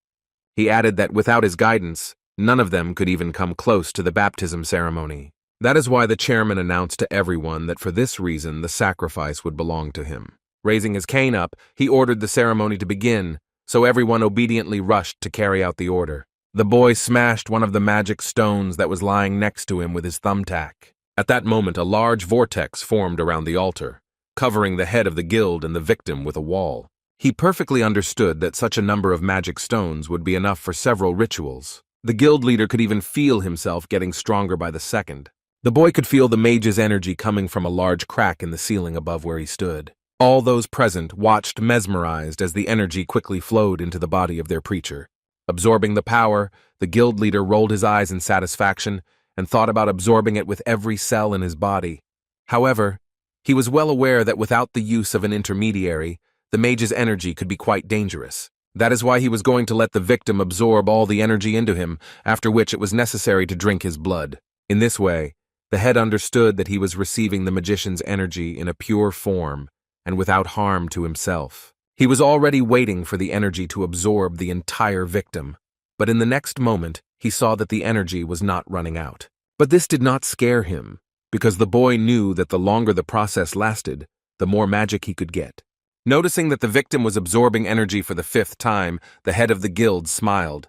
He added that without his guidance, none of them could even come close to the baptism ceremony. That is why the chairman announced to everyone that for this reason the sacrifice would belong to him. Raising his cane up, he ordered the ceremony to begin, so everyone obediently rushed to carry out the order. The boy smashed one of the magic stones that was lying next to him with his thumbtack. At that moment, a large vortex formed around the altar, covering the head of the guild and the victim with a wall. He perfectly understood that such a number of magic stones would be enough for several rituals. The guild leader could even feel himself getting stronger by the second. The boy could feel the mage's energy coming from a large crack in the ceiling above where he stood. All those present watched mesmerized as the energy quickly flowed into the body of their preacher. Absorbing the power, the guild leader rolled his eyes in satisfaction and thought about absorbing it with every cell in his body. However, he was well aware that without the use of an intermediary, the mage's energy could be quite dangerous. That is why he was going to let the victim absorb all the energy into him, after which it was necessary to drink his blood. In this way, the head understood that he was receiving the magician's energy in a pure form and without harm to himself. He was already waiting for the energy to absorb the entire victim, but in the next moment, he saw that the energy was not running out. But this did not scare him, because the boy knew that the longer the process lasted, the more magic he could get. Noticing that the victim was absorbing energy for the 5th time, the head of the guild smiled.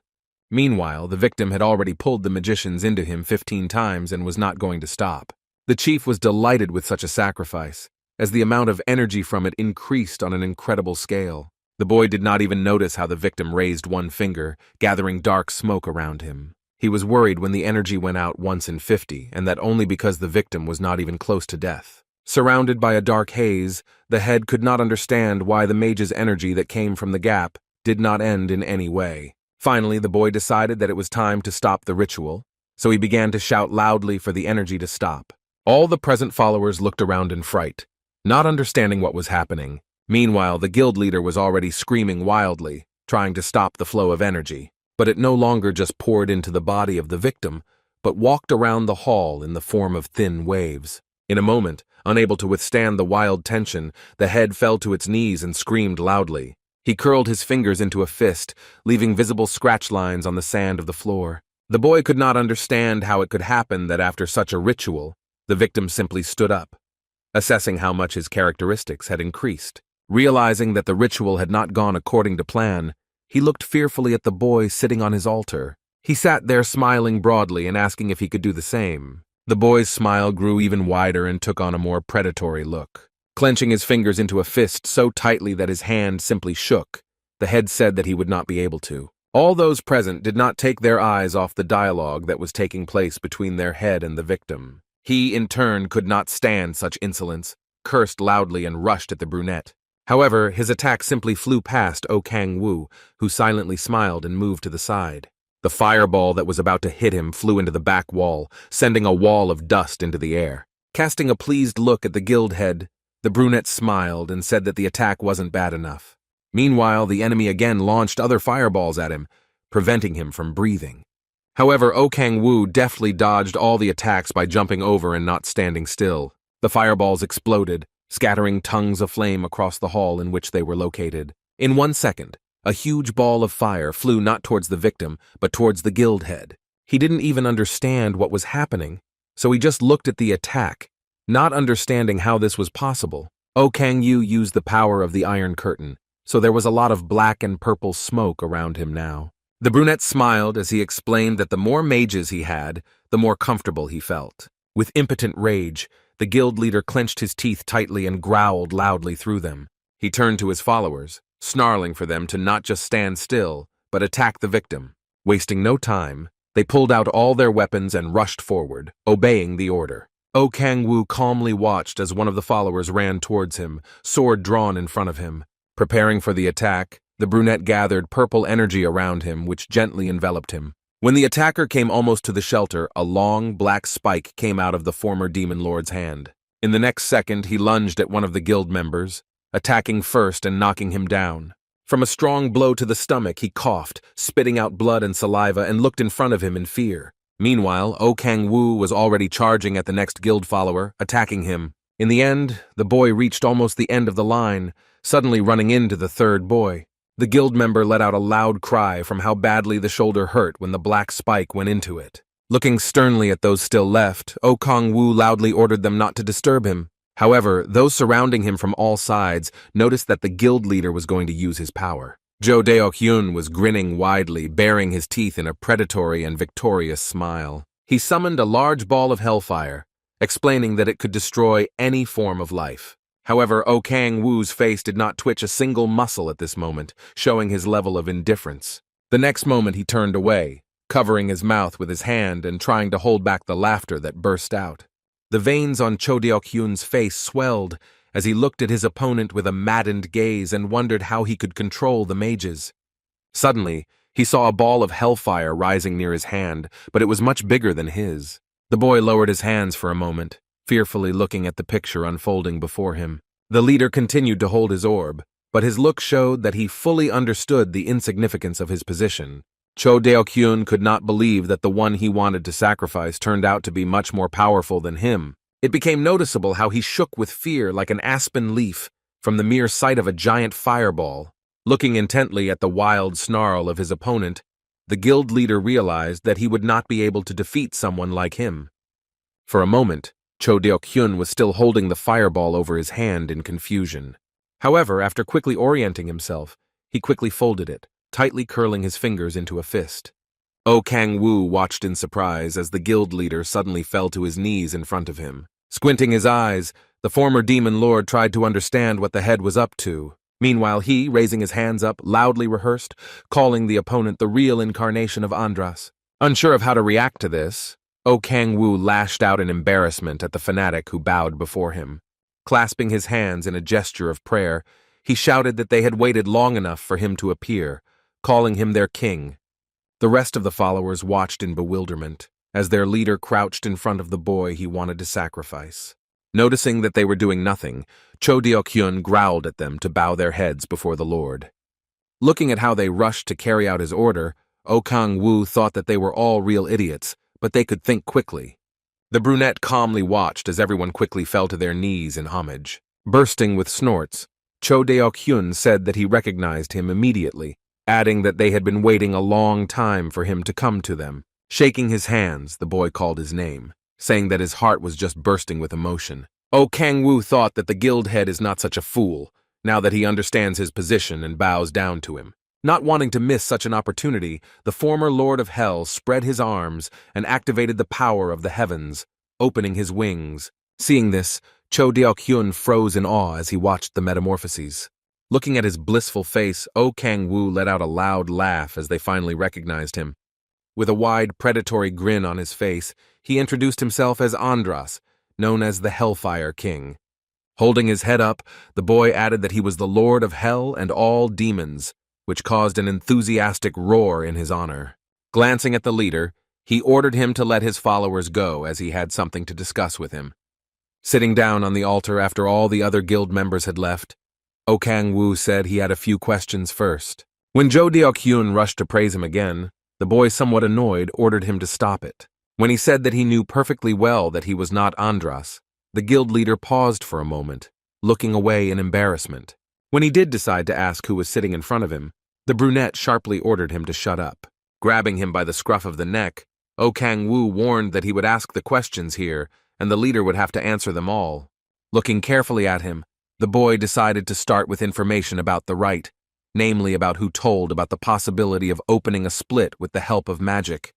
Meanwhile, the victim had already pulled the magicians into him 15 times and was not going to stop. The chief was delighted with such a sacrifice, as the amount of energy from it increased on an incredible scale. The boy did not even notice how the victim raised one finger, gathering dark smoke around him. He was worried when the energy went out once in 50, and that only because the victim was not even close to death. Surrounded by a dark haze, the head could not understand why the mage's energy that came from the gap did not end in any way. Finally, the boy decided that it was time to stop the ritual, so he began to shout loudly for the energy to stop. All the present followers looked around in fright, not understanding what was happening. Meanwhile, the guild leader was already screaming wildly, trying to stop the flow of energy. But it no longer just poured into the body of the victim, but walked around the hall in the form of thin waves. In a moment, unable to withstand the wild tension, the head fell to its knees and screamed loudly. He curled his fingers into a fist, leaving visible scratch lines on the sand of the floor. The boy could not understand how it could happen that after such a ritual, the victim simply stood up, assessing how much his characteristics had increased. Realizing that the ritual had not gone according to plan, he looked fearfully at the boy sitting on his altar. He sat there smiling broadly and asking if he could do the same. The boy's smile grew even wider and took on a more predatory look. Clenching his fingers into a fist so tightly that his hand simply shook, the head said that he would not be able to. All those present did not take their eyes off the dialogue that was taking place between their head and the victim. He, in turn, could not stand such insolence, cursed loudly and rushed at the brunette. However, his attack simply flew past O Kang-woo, who silently smiled and moved to the side. The fireball that was about to hit him flew into the back wall, sending a wall of dust into the air. Casting a pleased look at the guild head, the brunette smiled and said that the attack wasn't bad enough. Meanwhile, the enemy again launched other fireballs at him, preventing him from breathing. However, O Kang-woo deftly dodged all the attacks by jumping over and not standing still. The fireballs exploded, scattering tongues of flame across the hall in which they were located. In 1 second, a huge ball of fire flew not towards the victim, but towards the guild head. He didn't even understand what was happening, so he just looked at the attack, not understanding how this was possible. O Kang-yu used the power of the Iron Curtain, so there was a lot of black and purple smoke around him now. The brunette smiled as he explained that the more mages he had, the more comfortable he felt. With impotent rage, the guild leader clenched his teeth tightly and growled loudly through them. He turned to his followers, snarling for them to not just stand still, but attack the victim. Wasting no time, they pulled out all their weapons and rushed forward, obeying the order. O Kang-woo calmly watched as one of the followers ran towards him, sword drawn in front of him. Preparing for the attack, the brunette gathered purple energy around him, which gently enveloped him. When the attacker came almost to the shelter, a long, black spike came out of the former demon lord's hand. In the next second, he lunged at one of the guild members, attacking first and knocking him down. From a strong blow to the stomach, he coughed, spitting out blood and saliva, and looked in front of him in fear. Meanwhile, O Kang-woo was already charging at the next guild follower, attacking him. In the end, the boy reached almost the end of the line, suddenly running into the third boy. The guild member let out a loud cry from how badly the shoulder hurt when the black spike went into it. Looking sternly at those still left, O Kang-woo loudly ordered them not to disturb him. However, those surrounding him from all sides noticed that the guild leader was going to use his power. Jo Deok-hyun was grinning widely, baring his teeth in a predatory and victorious smile. He summoned a large ball of hellfire, explaining that it could destroy any form of life. However, O Kang-woo's face did not twitch a single muscle at this moment, showing his level of indifference. The next moment he turned away, covering his mouth with his hand and trying to hold back the laughter that burst out. The veins on Cho Deok-hyun's face swelled as he looked at his opponent with a maddened gaze and wondered how he could control the mages. Suddenly, he saw a ball of hellfire rising near his hand, but it was much bigger than his. The boy lowered his hands for a moment, fearfully looking at the picture unfolding before him. The leader continued to hold his orb, but his look showed that he fully understood the insignificance of his position. Cho Deok-hyun could not believe that the one he wanted to sacrifice turned out to be much more powerful than him. It became noticeable how he shook with fear like an aspen leaf from the mere sight of a giant fireball. Looking intently at the wild snarl of his opponent, the guild leader realized that he would not be able to defeat someone like him. For a moment, Cho Deok-hyun was still holding the fireball over his hand in confusion. However, after quickly orienting himself, he quickly folded it, tightly curling his fingers into a fist. O Kang-woo watched in surprise as the guild leader suddenly fell to his knees in front of him. Squinting his eyes, the former demon lord tried to understand what the head was up to. Meanwhile, he, raising his hands up, loudly rehearsed, calling the opponent the real incarnation of Andras. Unsure of how to react to this, O Kang-woo lashed out in embarrassment at the fanatic who bowed before him. Clasping his hands in a gesture of prayer, he shouted that they had waited long enough for him to appear, calling him their king. The rest of the followers watched in bewilderment, as their leader crouched in front of the boy he wanted to sacrifice. Noticing that they were doing nothing, Cho Deok-hyun growled at them to bow their heads before the Lord. Looking at how they rushed to carry out his order, O Kang-woo thought that they were all real idiots, but they could think quickly. The brunette calmly watched as everyone quickly fell to their knees in homage. Bursting with snorts, Cho Deok-hyun said that he recognized him immediately, adding that they had been waiting a long time for him to come to them. Shaking his hands, the boy called his name, saying that his heart was just bursting with emotion. O Kang-woo thought that the guild head is not such a fool, now that he understands his position and bows down to him. Not wanting to miss such an opportunity, the former Lord of Hell spread his arms and activated the power of the heavens, opening his wings. Seeing this, Cho Deok-hyun froze in awe as he watched the metamorphoses. Looking at his blissful face, O Kang-woo let out a loud laugh as they finally recognized him. With a wide, predatory grin on his face, he introduced himself as Andras, known as the Hellfire King. Holding his head up, the boy added that he was the Lord of Hell and all demons, which caused an enthusiastic roar in his honor. Glancing at the leader, he ordered him to let his followers go as he had something to discuss with him. Sitting down on the altar after all the other guild members had left, O Kang-woo said he had a few questions first. When Jo Deok-hyun rushed to praise him again, the boy, somewhat annoyed, ordered him to stop it. When he said that he knew perfectly well that he was not Andras, the guild leader paused for a moment, looking away in embarrassment. When he did decide to ask who was sitting in front of him, the brunette sharply ordered him to shut up. Grabbing him by the scruff of the neck, O Kang-woo warned that he would ask the questions here, and the leader would have to answer them all. Looking carefully at him, The boy decided to start with information about the rite, namely about who told about the possibility of opening a split with the help of magic.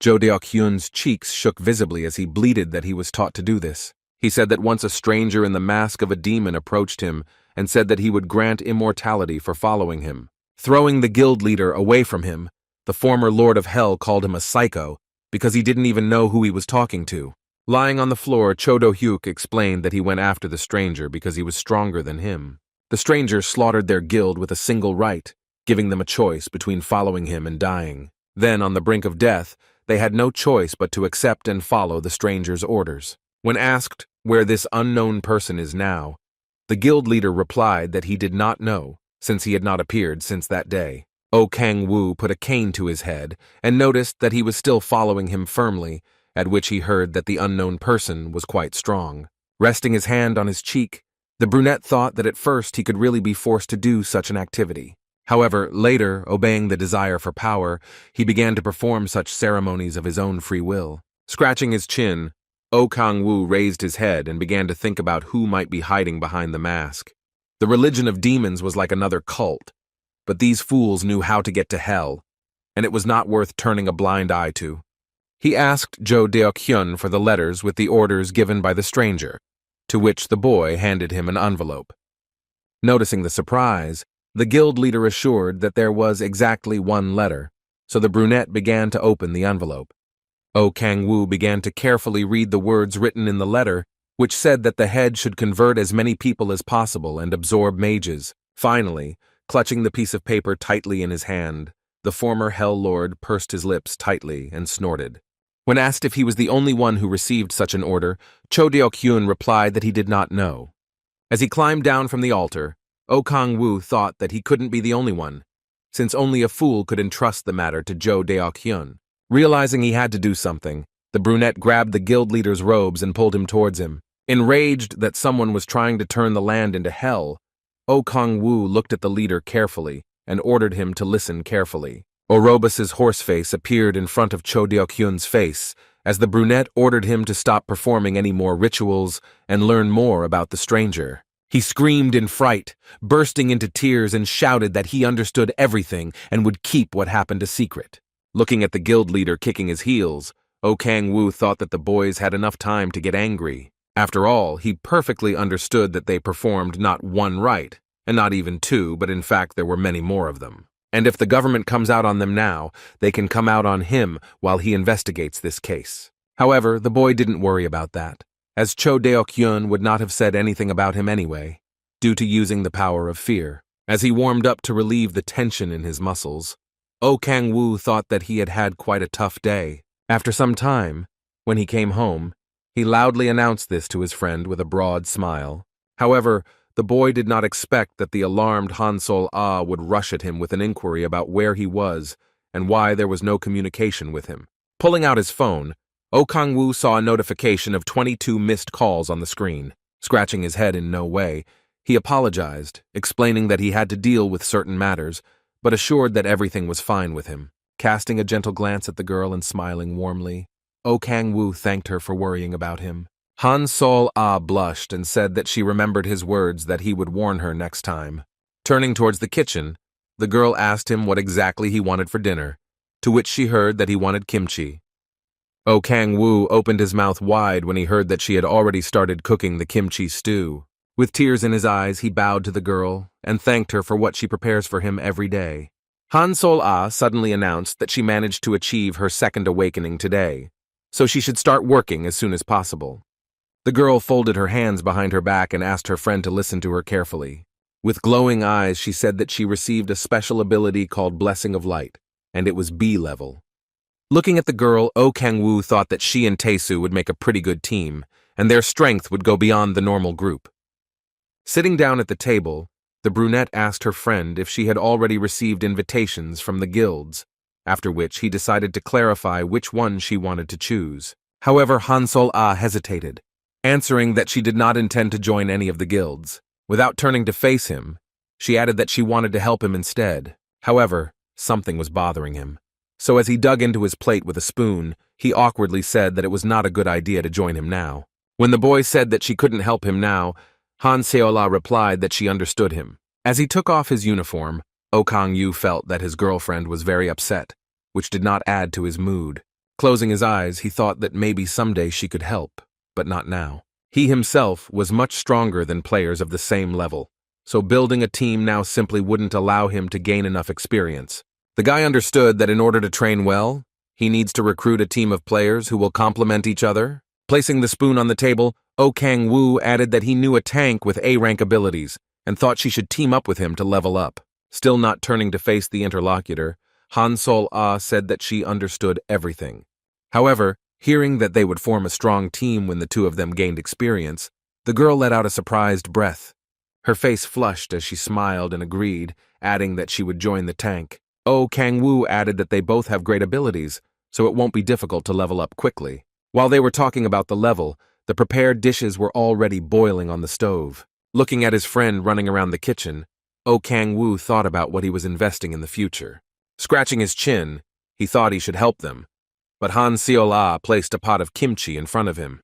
Jo Deok-hyun's cheeks shook visibly as he bleated that he was taught to do this. He said that once a stranger in the mask of a demon approached him and said that he would grant immortality for following him. Throwing the guild leader away from him, the former Lord of Hell called him a psycho because he didn't even know who he was talking to. Lying on the floor, Cho Do-hyuk explained that he went after the stranger because he was stronger than him. The stranger slaughtered their guild with a single rite, giving them a choice between following him and dying. Then, on the brink of death, they had no choice but to accept and follow the stranger's orders. When asked where this unknown person is now, the guild leader replied that he did not know, since he had not appeared since that day. Oh Kang-woo put a cane to his head and noticed that he was still following him firmly, at which he heard that the unknown person was quite strong. Resting his hand on his cheek, the brunette thought that at first he could really be forced to do such an activity. However, later, obeying the desire for power, he began to perform such ceremonies of his own free will. Scratching his chin, Oh Kang-woo raised his head and began to think about who might be hiding behind the mask. The religion of demons was like another cult, but these fools knew how to get to hell, and it was not worth turning a blind eye to. He asked Jo Deok-hyun for the letters with the orders given by the stranger, to which the boy handed him an envelope. Noticing the surprise, the guild leader assured that there was exactly one letter, so the brunette began to open the envelope. Oh Kang-woo began to carefully read the words written in the letter, which said that the head should convert as many people as possible and absorb mages. Finally, clutching the piece of paper tightly in his hand, the former Hell Lord pursed his lips tightly and snorted. When asked if he was the only one who received such an order, Cho Deok-hyun replied that he did not know. As he climbed down from the altar, Oh Kang-woo thought that he couldn't be the only one, since only a fool could entrust the matter to Jo Deok-hyun. Realizing he had to do something, the brunette grabbed the guild leader's robes and pulled him towards him. Enraged that someone was trying to turn the land into hell, Oh Kang-woo looked at the leader carefully and ordered him to listen carefully. Orobus's horse face appeared in front of Cho Deok-hyun's face as the brunette ordered him to stop performing any more rituals and learn more about the stranger. He screamed in fright, bursting into tears, and shouted that he understood everything and would keep what happened a secret. Looking at the guild leader kicking his heels, Oh Kang-woo thought that the boys had enough time to get angry. After all, he perfectly understood that they performed not one rite, and not even two, but in fact there were many more of them. And if the government comes out on them now, they can come out on him while he investigates this case. However, the boy didn't worry about that, as Cho Deok-hyun would not have said anything about him anyway, due to using the power of fear. As he warmed up to relieve the tension in his muscles, Oh Kang-woo thought that he had had quite a tough day. After some time, when he came home, he loudly announced this to his friend with a broad smile. However, the boy did not expect that the alarmed Han Sol-ah would rush at him with an inquiry about where he was and why there was no communication with him. Pulling out his phone, Oh Kang-woo saw a notification of 22 missed calls on the screen. Scratching his head in no way, he apologized, explaining that he had to deal with certain matters, but assured that everything was fine with him. Casting a gentle glance at the girl and smiling warmly, Oh Kang-woo thanked her for worrying about him. Han Sol-ah blushed and said that she remembered his words that he would warn her next time. Turning towards the kitchen, the girl asked him what exactly he wanted for dinner, to which she heard that he wanted kimchi. Oh Kang-woo opened his mouth wide when he heard that she had already started cooking the kimchi stew. With tears in his eyes, he bowed to the girl and thanked her for what she prepares for him every day. Han Sol-ah suddenly announced that she managed to achieve her second awakening today, so she should start working as soon as possible. The girl folded her hands behind her back and asked her friend to listen to her carefully. With glowing eyes, she said that she received a special ability called Blessing of Light, and it was B level. Looking at the girl, Oh Kang-woo thought that she and Tae-soo would make a pretty good team, and their strength would go beyond the normal group. Sitting down at the table, the brunette asked her friend if she had already received invitations from the guilds, after which he decided to clarify which one she wanted to choose. However, Han Sol-ah hesitated, answering that she did not intend to join any of the guilds. Without turning to face him, she added that she wanted to help him instead. However, something was bothering him. So as he dug into his plate with a spoon, he awkwardly said that it was not a good idea to join him now. When the boy said that she couldn't help him now, Han Seola replied that she understood him. As he took off his uniform, Oh Kang-yu felt that his girlfriend was very upset, which did not add to his mood. Closing his eyes, he thought that maybe someday she could help, but not now. He himself was much stronger than players of the same level, so building a team now simply wouldn't allow him to gain enough experience. The guy understood that in order to train well, he needs to recruit a team of players who will complement each other. Placing the spoon on the table, Oh Kang-woo added that he knew a tank with A-rank abilities and thought she should team up with him to level up. Still not turning to face the interlocutor, Han Sol-ah said that she understood everything. However, hearing that they would form a strong team when the two of them gained experience, the girl let out a surprised breath. Her face flushed as she smiled and agreed, adding that she would join the tank. Oh Kang-woo added that they both have great abilities, so it won't be difficult to level up quickly. While they were talking about the level, the prepared dishes were already boiling on the stove. Looking at his friend running around the kitchen, Oh Kang-woo thought about what he was investing in the future. Scratching his chin, he thought he should help them, but Han Seola placed a pot of kimchi in front of him.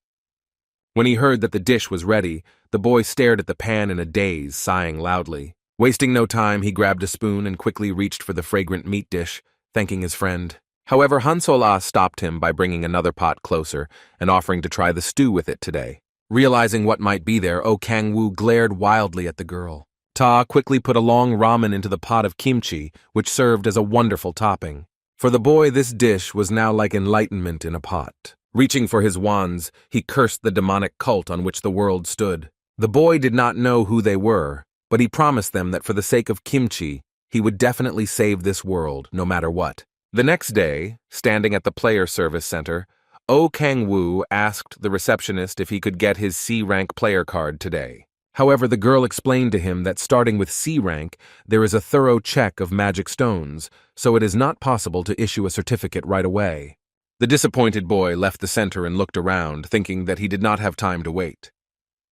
When he heard that the dish was ready, the boy stared at the pan in a daze, sighing loudly. Wasting no time, he grabbed a spoon and quickly reached for the fragrant meat dish, thanking his friend. However, Han Seola stopped him by bringing another pot closer and offering to try the stew with it today. Realizing what might be there, Oh Kang-woo glared wildly at the girl. Ta quickly put a long ramen into the pot of kimchi, which served as a wonderful topping. For the boy, this dish was now like enlightenment in a pot. Reaching for his wands, he cursed the demonic cult on which the world stood. The boy did not know who they were, but he promised them that for the sake of kimchi, he would definitely save this world, no matter what. The next day, standing at the player service center, Oh Kang-woo asked the receptionist if he could get his C-rank player card today. However, the girl explained to him that starting with C-rank, there is a thorough check of magic stones, so it is not possible to issue a certificate right away. The disappointed boy left the center and looked around, thinking that he did not have time to wait.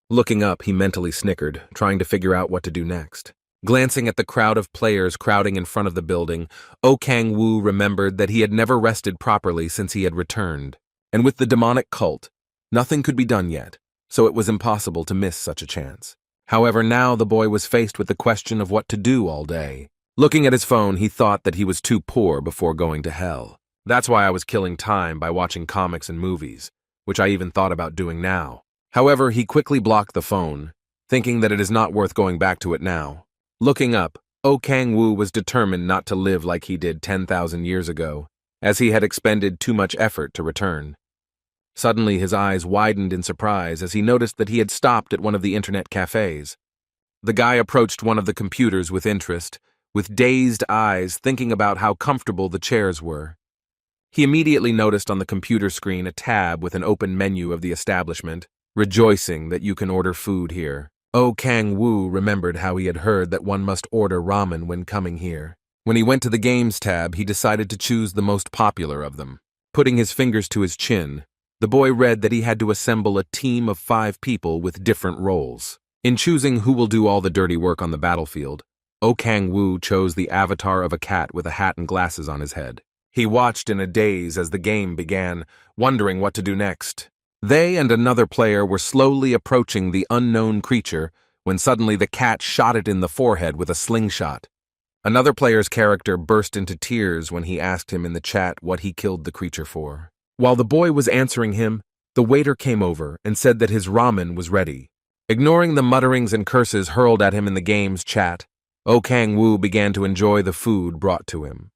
Looking up, he mentally snickered, trying to figure out what to do next. Glancing at the crowd of players crowding in front of the building, Oh Kang-woo remembered that he had never rested properly since he had returned. And with the demonic cult, nothing could be done yet, so it was impossible to miss such a chance. However, now the boy was faced with the question of what to do all day. Looking at his phone, he thought that he was too poor before going to hell. That's why I was killing time by watching comics and movies, which I even thought about doing now. However, he quickly blocked the phone, thinking that it is not worth going back to it now. Looking up, Oh Kang-woo was determined not to live like he did 10,000 years ago, as he had expended too much effort to return. Suddenly, his eyes widened in surprise as he noticed that he had stopped at one of the internet cafes. The guy approached one of the computers with interest, with dazed eyes thinking about how comfortable the chairs were. He immediately noticed on the computer screen a tab with an open menu of the establishment, rejoicing that you can order food here. Oh Kang-woo remembered how he had heard that one must order ramen when coming here. When he went to the Games tab, he decided to choose the most popular of them. Putting his fingers to his chin, the boy read that he had to assemble a team of 5 people with different roles. In choosing who will do all the dirty work on the battlefield, Oh Kang-woo chose the avatar of a cat with a hat and glasses on his head. He watched in a daze as the game began, wondering what to do next. They and another player were slowly approaching the unknown creature when suddenly the cat shot it in the forehead with a slingshot. Another player's character burst into tears when he asked him in the chat what he killed the creature for. While the boy was answering him, the waiter came over and said that his ramen was ready. Ignoring the mutterings and curses hurled at him in the game's chat, Oh Kang-woo began to enjoy the food brought to him.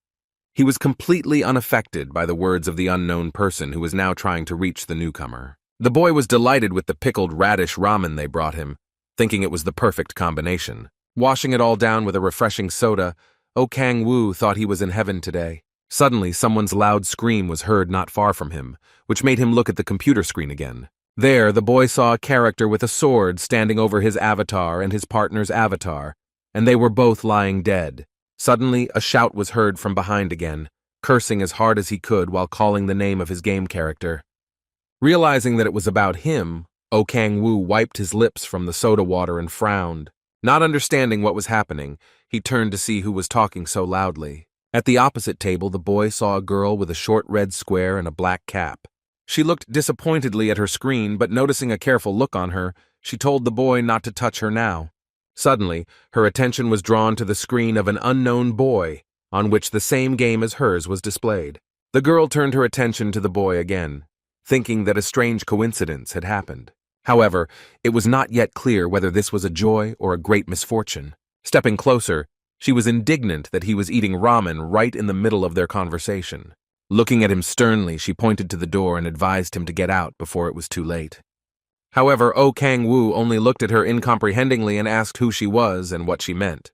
He was completely unaffected by the words of the unknown person who was now trying to reach the newcomer. The boy was delighted with the pickled radish ramen they brought him, thinking it was the perfect combination. Washing it all down with a refreshing soda, Oh Kang-woo thought he was in heaven today. Suddenly, someone's loud scream was heard not far from him, which made him look at the computer screen again. There, the boy saw a character with a sword standing over his avatar and his partner's avatar, and they were both lying dead. Suddenly, a shout was heard from behind again, cursing as hard as he could while calling the name of his game character. Realizing that it was about him, Oh Kang-woo wiped his lips from the soda water and frowned. Not understanding what was happening, he turned to see who was talking so loudly. At the opposite table, the boy saw a girl with a short red square and a black cap. She looked disappointedly at her screen, but noticing a careful look on her, She told the boy not to touch her now. Suddenly, her attention was drawn to the screen of an unknown boy, on which the same game as hers was displayed. The girl turned her attention to the boy again, thinking that a strange coincidence had happened. However, it was not yet clear whether this was a joy or a great misfortune. Stepping closer, she was indignant that he was eating ramen right in the middle of their conversation. Looking at him sternly, she pointed to the door and advised him to get out before it was too late. However, Oh Kang-woo only looked at her incomprehendingly and asked who she was and what she meant.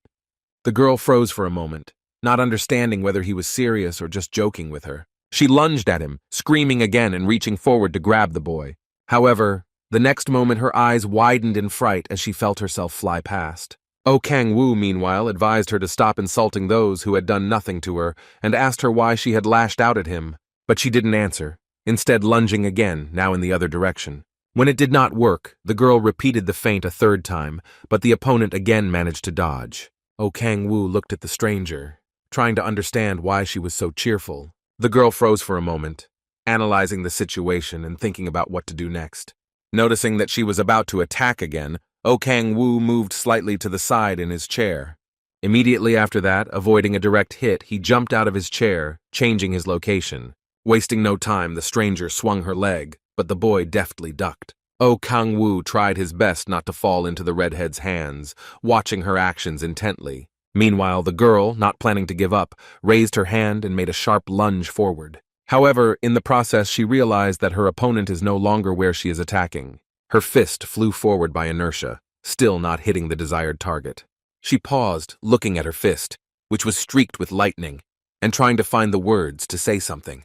The girl froze for a moment, not understanding whether he was serious or just joking with her. She lunged at him, screaming again and reaching forward to grab the boy. However, the next moment her eyes widened in fright as she felt herself fly past. Oh Kang-woo, meanwhile, advised her to stop insulting those who had done nothing to her and asked her why she had lashed out at him, but she didn't answer, instead lunging again, now in the other direction. When it did not work, the girl repeated the feint a third time, but the opponent again managed to dodge. Oh Kang-woo looked at the stranger, trying to understand why she was so cheerful. The girl froze for a moment, analyzing the situation and thinking about what to do next. Noticing that she was about to attack again, Oh Kang-woo moved slightly to the side in his chair. Immediately after that, avoiding a direct hit, he jumped out of his chair, changing his location. Wasting no time, the stranger swung her leg, but the boy deftly ducked. Oh Kang-woo tried his best not to fall into the redhead's hands, watching her actions intently. Meanwhile, the girl, not planning to give up, raised her hand and made a sharp lunge forward. However, in the process, she realized that her opponent is no longer where she is attacking. Her fist flew forward by inertia, still not hitting the desired target. She paused, looking at her fist, which was streaked with lightning, and trying to find the words to say something.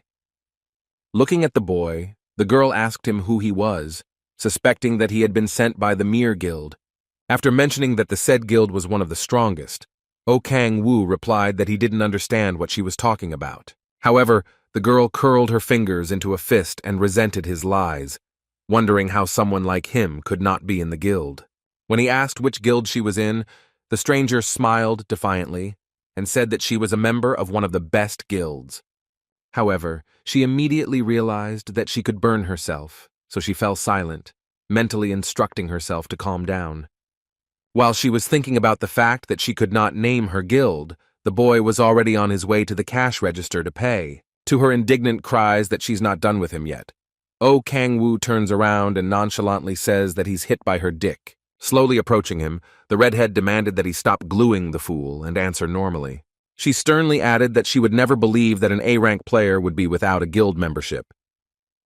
Looking at the boy, the girl asked him who he was, suspecting that he had been sent by the Mir Guild. After mentioning that the said guild was one of the strongest, Oh Kang-woo replied that he didn't understand what she was talking about. However, the girl curled her fingers into a fist and resented his lies, wondering how someone like him could not be in the guild. When he asked which guild she was in, the stranger smiled defiantly and said that she was a member of one of the best guilds. However, she immediately realized that she could burn herself, so she fell silent, mentally instructing herself to calm down. While she was thinking about the fact that she could not name her guild, the boy was already on his way to the cash register to pay. To her indignant cries that she's not done with him yet, Oh Kang-woo turns around and nonchalantly says that he's hit by her dick. Slowly approaching him, the redhead demanded that he stop gluing the fool and answer normally. She sternly added that she would never believe that an A-rank player would be without a guild membership.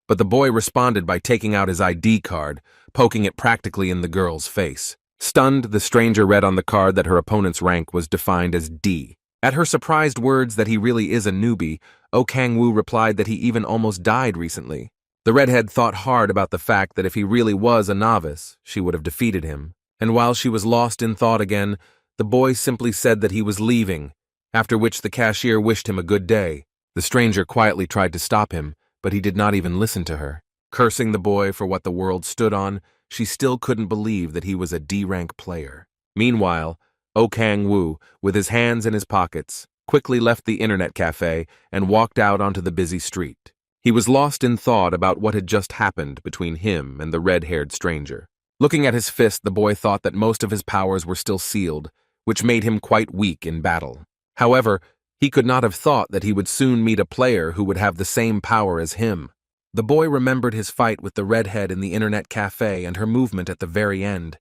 But the boy responded by taking out his ID card, poking it practically in the girl's face. Stunned, the stranger read on the card that her opponent's rank was defined as D. At her surprised words that he really is a newbie, Oh Kang-woo replied that he even almost died recently. The redhead thought hard about the fact that if he really was a novice, she would have defeated him. And while she was lost in thought again, the boy simply said that he was leaving, after which the cashier wished him a good day. The stranger quietly tried to stop him, but he did not even listen to her. Cursing the boy for what the world stood on, she still couldn't believe that he was a D-rank player. Meanwhile, Oh Kang-woo, with his hands in his pockets, quickly left the internet cafe and walked out onto the busy street. He was lost in thought about what had just happened between him and the red-haired stranger. Looking at his fist, the boy thought that most of his powers were still sealed, which made him quite weak in battle. However, he could not have thought that he would soon meet a player who would have the same power as him. The boy remembered his fight with the redhead in the internet cafe and her movement at the very end.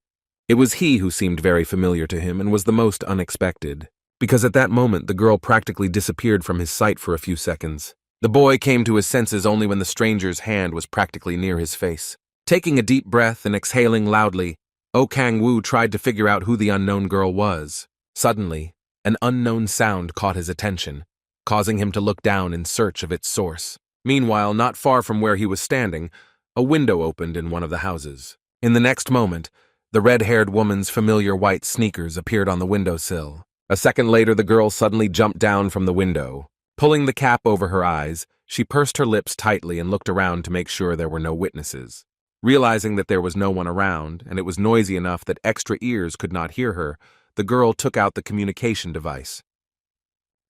It was he who seemed very familiar to him and was the most unexpected, because at that moment the girl practically disappeared from his sight for a few seconds. The boy came to his senses only when the stranger's hand was practically near his face. Taking a deep breath and exhaling loudly, Oh Kang-woo tried to figure out who the unknown girl was. Suddenly, an unknown sound caught his attention, causing him to look down in search of its source. Meanwhile, not far from where he was standing, a window opened in one of the houses. In the next moment, the red-haired woman's familiar white sneakers appeared on the windowsill. A second later, the girl suddenly jumped down from the window. Pulling the cap over her eyes, she pursed her lips tightly and looked around to make sure there were no witnesses. Realizing that there was no one around, and it was noisy enough that extra ears could not hear her, the girl took out the communication device.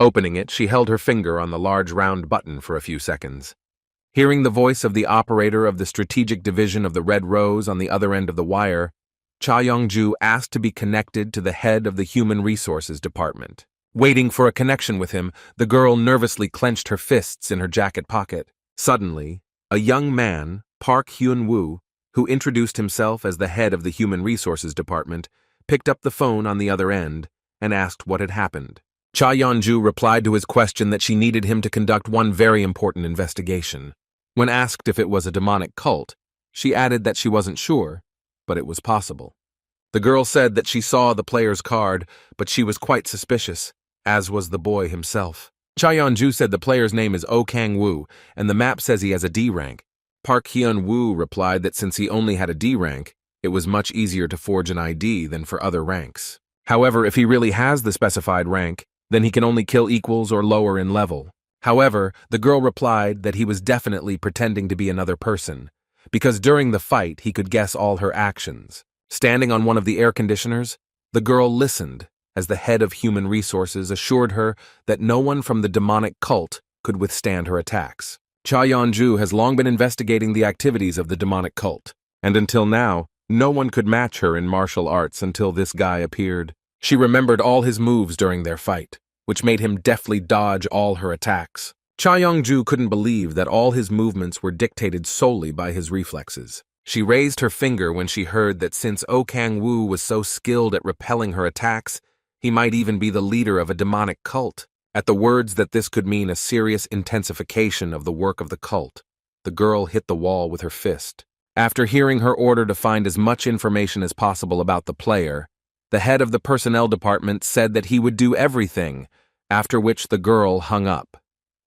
Opening it, she held her finger on the large round button for a few seconds. Hearing the voice of the operator of the strategic division of the Red Rose on the other end of the wire, Cha Yongju asked to be connected to the head of the Human Resources Department. Waiting for a connection with him, the girl nervously clenched her fists in her jacket pocket. Suddenly, a young man, Park Hyun-woo, who introduced himself as the head of the Human Resources Department, picked up the phone on the other end and asked what had happened. Cha Yongju replied to his question that she needed him to conduct one very important investigation. When asked if it was a demonic cult, she added that she wasn't sure, but it was possible. The girl said that she saw the player's card, but she was quite suspicious, as was the boy himself. Cha Yongju said the player's name is Oh Kang-woo, and the map says he has a D rank. Park Hyun-woo replied that since he only had a D rank, it was much easier to forge an ID than for other ranks. However, if he really has the specified rank, then he can only kill equals or lower in level. However, the girl replied that he was definitely pretending to be another person, because during the fight he could guess all her actions. Standing on one of the air conditioners, the girl listened as the head of Human Resources assured her that no one from the demonic cult could withstand her attacks. Cha Yongju has long been investigating the activities of the demonic cult, and until now, no one could match her in martial arts until this guy appeared. She remembered all his moves during their fight, which made him deftly dodge all her attacks. Cha Yongju couldn't believe that all his movements were dictated solely by his reflexes. She raised her finger when she heard that since Oh Kang-woo was so skilled at repelling her attacks, he might even be the leader of a demonic cult. At the words that this could mean a serious intensification of the work of the cult, the girl hit the wall with her fist. After hearing her order to find as much information as possible about the player, the head of the personnel department said that he would do everything, after which the girl hung up.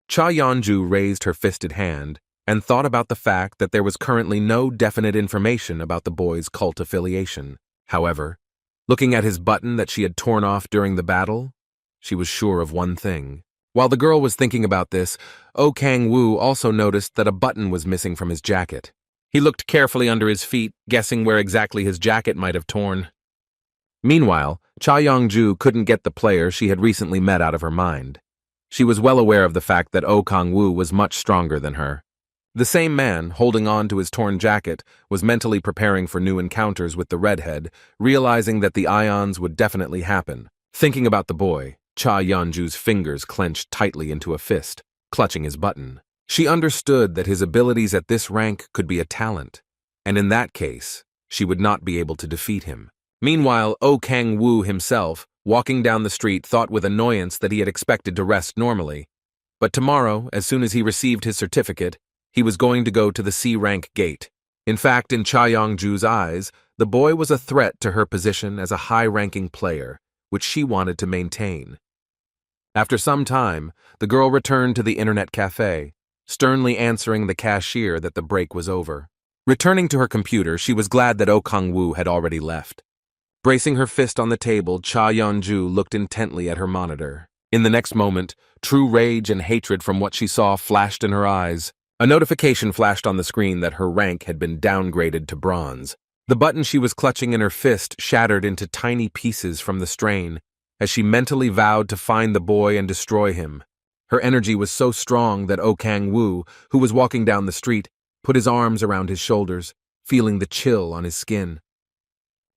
Cha Yongju raised her fisted hand and thought about the fact that there was currently no definite information about the boy's cult affiliation. However, looking at his button that she had torn off during the battle, she was sure of one thing. While the girl was thinking about this, Oh Kang-woo also noticed that a button was missing from his jacket. He looked carefully under his feet, guessing where exactly his jacket might have torn. Meanwhile, Cha Yongju couldn't get the player she had recently met out of her mind. She was well aware of the fact that Oh Kang-woo was much stronger than her. The same man, holding on to his torn jacket, was mentally preparing for new encounters with the redhead, realizing that the ions would definitely happen. Thinking about the boy, Cha Yongju's fingers clenched tightly into a fist, clutching his button. She understood that his abilities at this rank could be a talent, and in that case, she would not be able to defeat him. Meanwhile, Oh Kang-woo himself, walking down the street, thought with annoyance that he had expected to rest normally. But tomorrow, as soon as he received his certificate, he was going to go to the C-rank gate. In fact, in Cha Yongju's eyes, the boy was a threat to her position as a high-ranking player, which she wanted to maintain. After some time, the girl returned to the internet cafe, sternly answering the cashier that the break was over. Returning to her computer, she was glad that Oh Kang-woo had already left. Bracing her fist on the table, Cha Yongju looked intently at her monitor. In the next moment, true rage and hatred from what she saw flashed in her eyes. A notification flashed on the screen that her rank had been downgraded to bronze. The button she was clutching in her fist shattered into tiny pieces from the strain, as she mentally vowed to find the boy and destroy him. Her energy was so strong that Oh Kang-woo, who was walking down the street, put his arms around his shoulders, feeling the chill on his skin.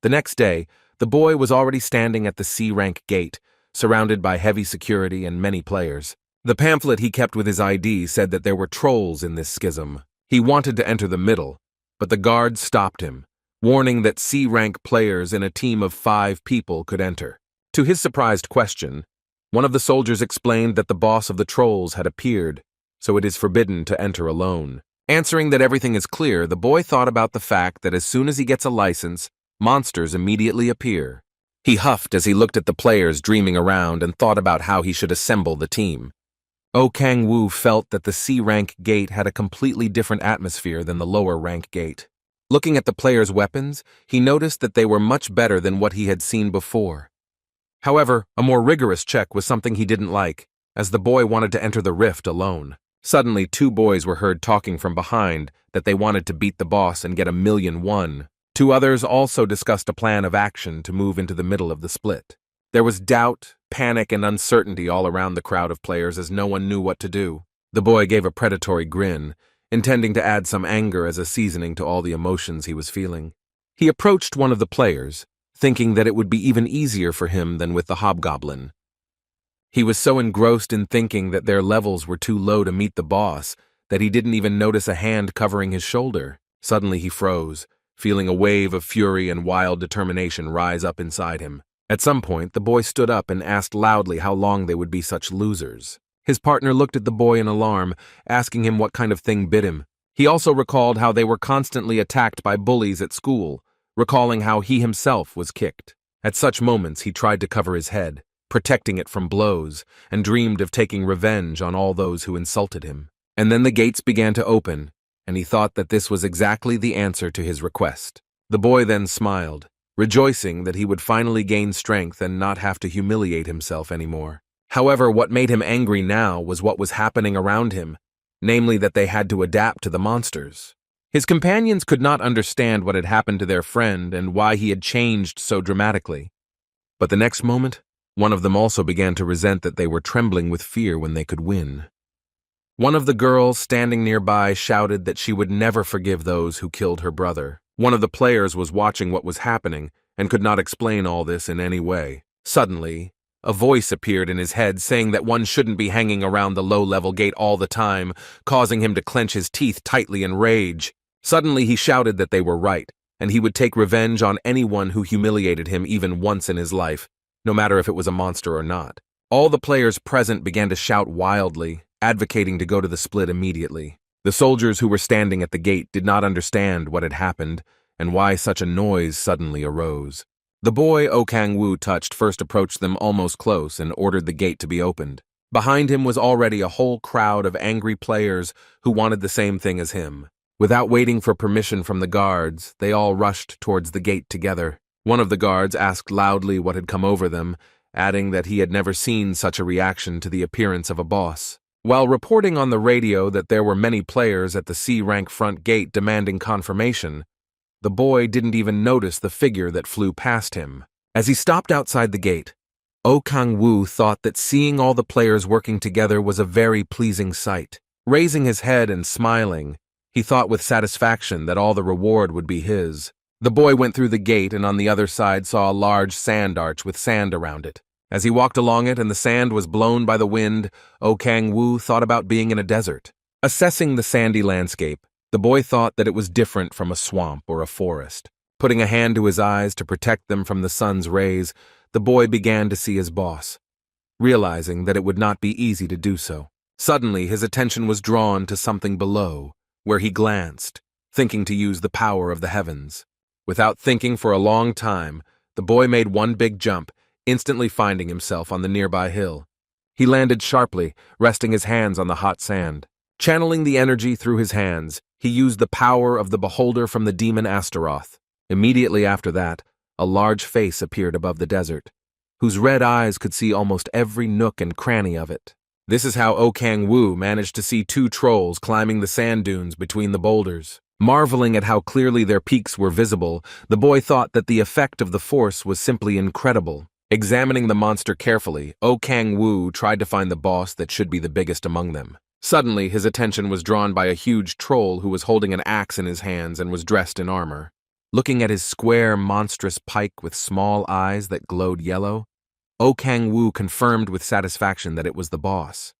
The next day, the boy was already standing at the C-rank gate, surrounded by heavy security and many players. The pamphlet he kept with his ID said that there were trolls in this schism. He wanted to enter the middle, but the guards stopped him, warning that C-rank players in a team of 5 people could enter. To his surprised question, one of the soldiers explained that the boss of the trolls had appeared, so it is forbidden to enter alone. Answering that everything is clear, the boy thought about the fact that as soon as he gets a license, monsters immediately appear. He huffed as he looked at the players dreaming around and thought about how he should assemble the team. Oh Kang-woo felt that the C-rank gate had a completely different atmosphere than the lower rank gate. Looking at the players' weapons, he noticed that they were much better than what he had seen before. However, a more rigorous check was something he didn't like, as the boy wanted to enter the rift alone. Suddenly, 2 boys were heard talking from behind that they wanted to beat the boss and get 1,000,001. 2 others also discussed a plan of action to move into the middle of the split. There was doubt, panic, and uncertainty all around the crowd of players as no one knew what to do. The boy gave a predatory grin, intending to add some anger as a seasoning to all the emotions he was feeling. He approached one of the players, thinking that it would be even easier for him than with the hobgoblin. He was so engrossed in thinking that their levels were too low to meet the boss that he didn't even notice a hand covering his shoulder. Suddenly he froze, feeling a wave of fury and wild determination rise up inside him. At some point, the boy stood up and asked loudly how long they would be such losers. His partner looked at the boy in alarm, asking him what kind of thing bit him. He also recalled how they were constantly attacked by bullies at school, recalling how he himself was kicked. At such moments, he tried to cover his head, protecting it from blows, and dreamed of taking revenge on all those who insulted him. And then the gates began to open, and he thought that this was exactly the answer to his request. The boy then smiled, rejoicing that he would finally gain strength and not have to humiliate himself anymore. However, what made him angry now was what was happening around him, namely that they had to adapt to the monsters. His companions could not understand what had happened to their friend and why he had changed so dramatically. But the next moment, one of them also began to resent that they were trembling with fear when they could win. One of the girls standing nearby shouted that she would never forgive those who killed her brother. One of the players was watching what was happening and could not explain all this in any way. Suddenly, a voice appeared in his head saying that one shouldn't be hanging around the low-level gate all the time, causing him to clench his teeth tightly in rage. Suddenly he shouted that they were right, and he would take revenge on anyone who humiliated him even once in his life, no matter if it was a monster or not. All the players present began to shout wildly, advocating to go to the split immediately. The soldiers who were standing at the gate did not understand what had happened and why such a noise suddenly arose. The boy Okang-woo touched first approached them almost close and ordered the gate to be opened. Behind him was already a whole crowd of angry players who wanted the same thing as him. Without waiting for permission from the guards, they all rushed towards the gate together. One of the guards asked loudly what had come over them, adding that he had never seen such a reaction to the appearance of a boss. While reporting on the radio that there were many players at the C-rank front gate demanding confirmation, the boy didn't even notice the figure that flew past him. As he stopped outside the gate, Oh Kang-woo thought that seeing all the players working together was a very pleasing sight. Raising his head and smiling, he thought with satisfaction that all the reward would be his. The boy went through the gate and on the other side saw a large sand arch with sand around it. As he walked along it and the sand was blown by the wind, Oh Kang-woo thought about being in a desert. Assessing the sandy landscape, the boy thought that it was different from a swamp or a forest. Putting a hand to his eyes to protect them from the sun's rays, the boy began to see his boss, realizing that it would not be easy to do so. Suddenly, his attention was drawn to something below, where he glanced, thinking to use the power of the heavens. Without thinking for a long time, the boy made one big jump, instantly finding himself on the nearby hill. He landed sharply, resting his hands on the hot sand. Channeling the energy through his hands, he used the power of the beholder from the demon Astaroth. Immediately after that, a large face appeared above the desert, whose red eyes could see almost every nook and cranny of it. This is how Oh Kang-woo managed to see two trolls climbing the sand dunes between the boulders. Marveling at how clearly their peaks were visible, the boy thought that the effect of the force was simply incredible. Examining the monster carefully, Oh Kang-woo tried to find the boss that should be the biggest among them. Suddenly, his attention was drawn by a huge troll who was holding an axe in his hands and was dressed in armor. Looking at his square, monstrous pike with small eyes that glowed yellow, Oh Kang-woo confirmed with satisfaction that it was the boss.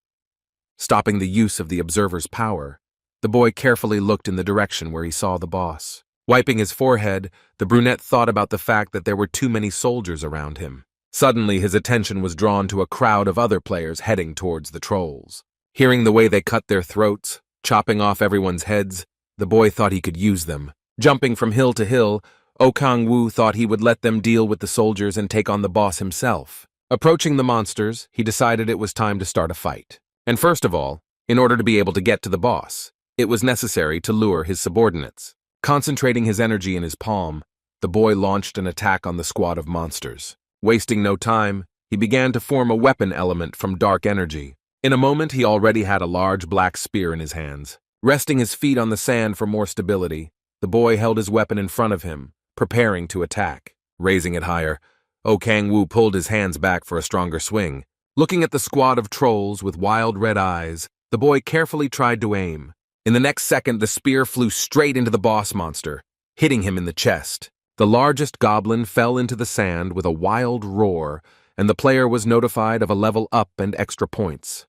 Stopping the use of the observer's power, the boy carefully looked in the direction where he saw the boss. Wiping his forehead, the brunette thought about the fact that there were too many soldiers around him. Suddenly, his attention was drawn to a crowd of other players heading towards the trolls. Hearing the way they cut their throats, chopping off everyone's heads, the boy thought he could use them. Jumping from hill to hill, Oh Kang-woo thought he would let them deal with the soldiers and take on the boss himself. Approaching the monsters, he decided it was time to start a fight. And first of all, in order to be able to get to the boss, it was necessary to lure his subordinates. Concentrating his energy in his palm, the boy launched an attack on the squad of monsters. Wasting no time, he began to form a weapon element from dark energy. In a moment, he already had a large black spear in his hands. Resting his feet on the sand for more stability, the boy held his weapon in front of him, preparing to attack. Raising it higher, Oh Kang-woo pulled his hands back for a stronger swing. Looking at the squad of trolls with wild red eyes, the boy carefully tried to aim. In the next second, the spear flew straight into the boss monster, hitting him in the chest. The largest goblin fell into the sand with a wild roar, and the player was notified of a level up and extra points.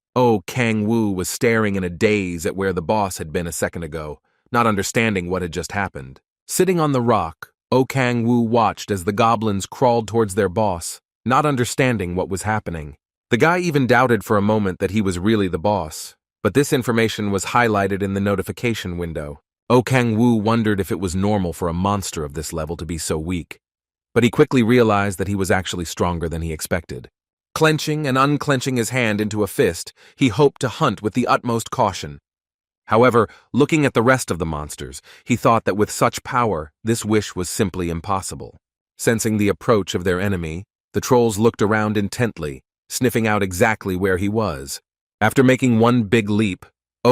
Kang-woo was staring in a daze at where the boss had been a second ago, not understanding what had just happened. Sitting on the rock, Kang-woo watched as the goblins crawled towards their boss, not understanding what was happening. The guy even doubted for a moment that he was really the boss, but this information was highlighted in the notification window. Kang-woo wondered if it was normal for a monster of this level to be so weak, but he quickly realized that he was actually stronger than he expected. Clenching and unclenching his hand into a fist, he hoped to hunt with the utmost caution. However, looking at the rest of the monsters, he thought that with such power, this wish was simply impossible. Sensing the approach of their enemy, the trolls looked around intently, sniffing out exactly where he was. After making one big leap,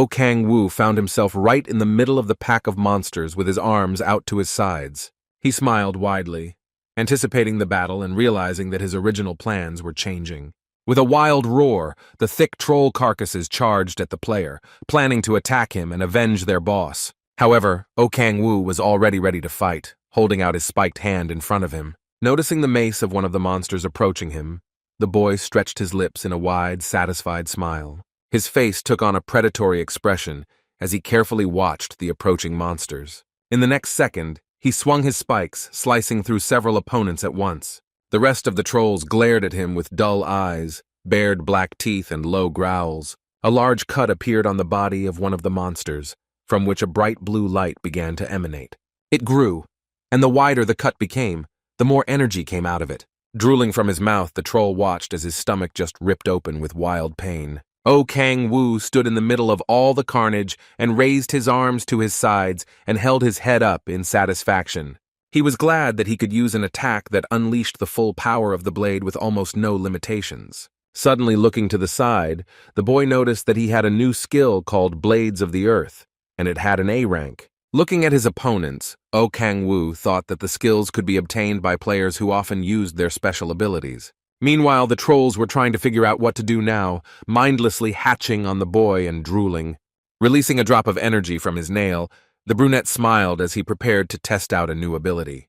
Kang-woo found himself right in the middle of the pack of monsters with his arms out to his sides. He smiled widely, anticipating the battle and realizing that his original plans were changing. With a wild roar, the thick troll carcasses charged at the player, planning to attack him and avenge their boss. However, Kang-woo was already ready to fight, holding out his spiked hand in front of him. Noticing the mace of one of the monsters approaching him, the boy stretched his lips in a wide, satisfied smile. His face took on a predatory expression as he carefully watched the approaching monsters. In the next second, he swung his spikes, slicing through several opponents at once. The rest of the trolls glared at him with dull eyes, bared black teeth, and low growls. A large cut appeared on the body of one of the monsters, from which a bright blue light began to emanate. It grew, and the wider the cut became, the more energy came out of it. Drooling from his mouth, the troll watched as his stomach just ripped open with wild pain. Kang-woo stood in the middle of all the carnage and raised his arms to his sides and held his head up in satisfaction. He was glad that he could use an attack that unleashed the full power of the blade with almost no limitations. Suddenly looking to the side, the boy noticed that he had a new skill called Blades of the Earth, and it had an A rank. Looking at his opponents, Kang-woo thought that the skills could be obtained by players who often used their special abilities. Meanwhile, the trolls were trying to figure out what to do now, mindlessly hatching on the boy and drooling. Releasing a drop of energy from his nail, the brunette smiled as he prepared to test out a new ability.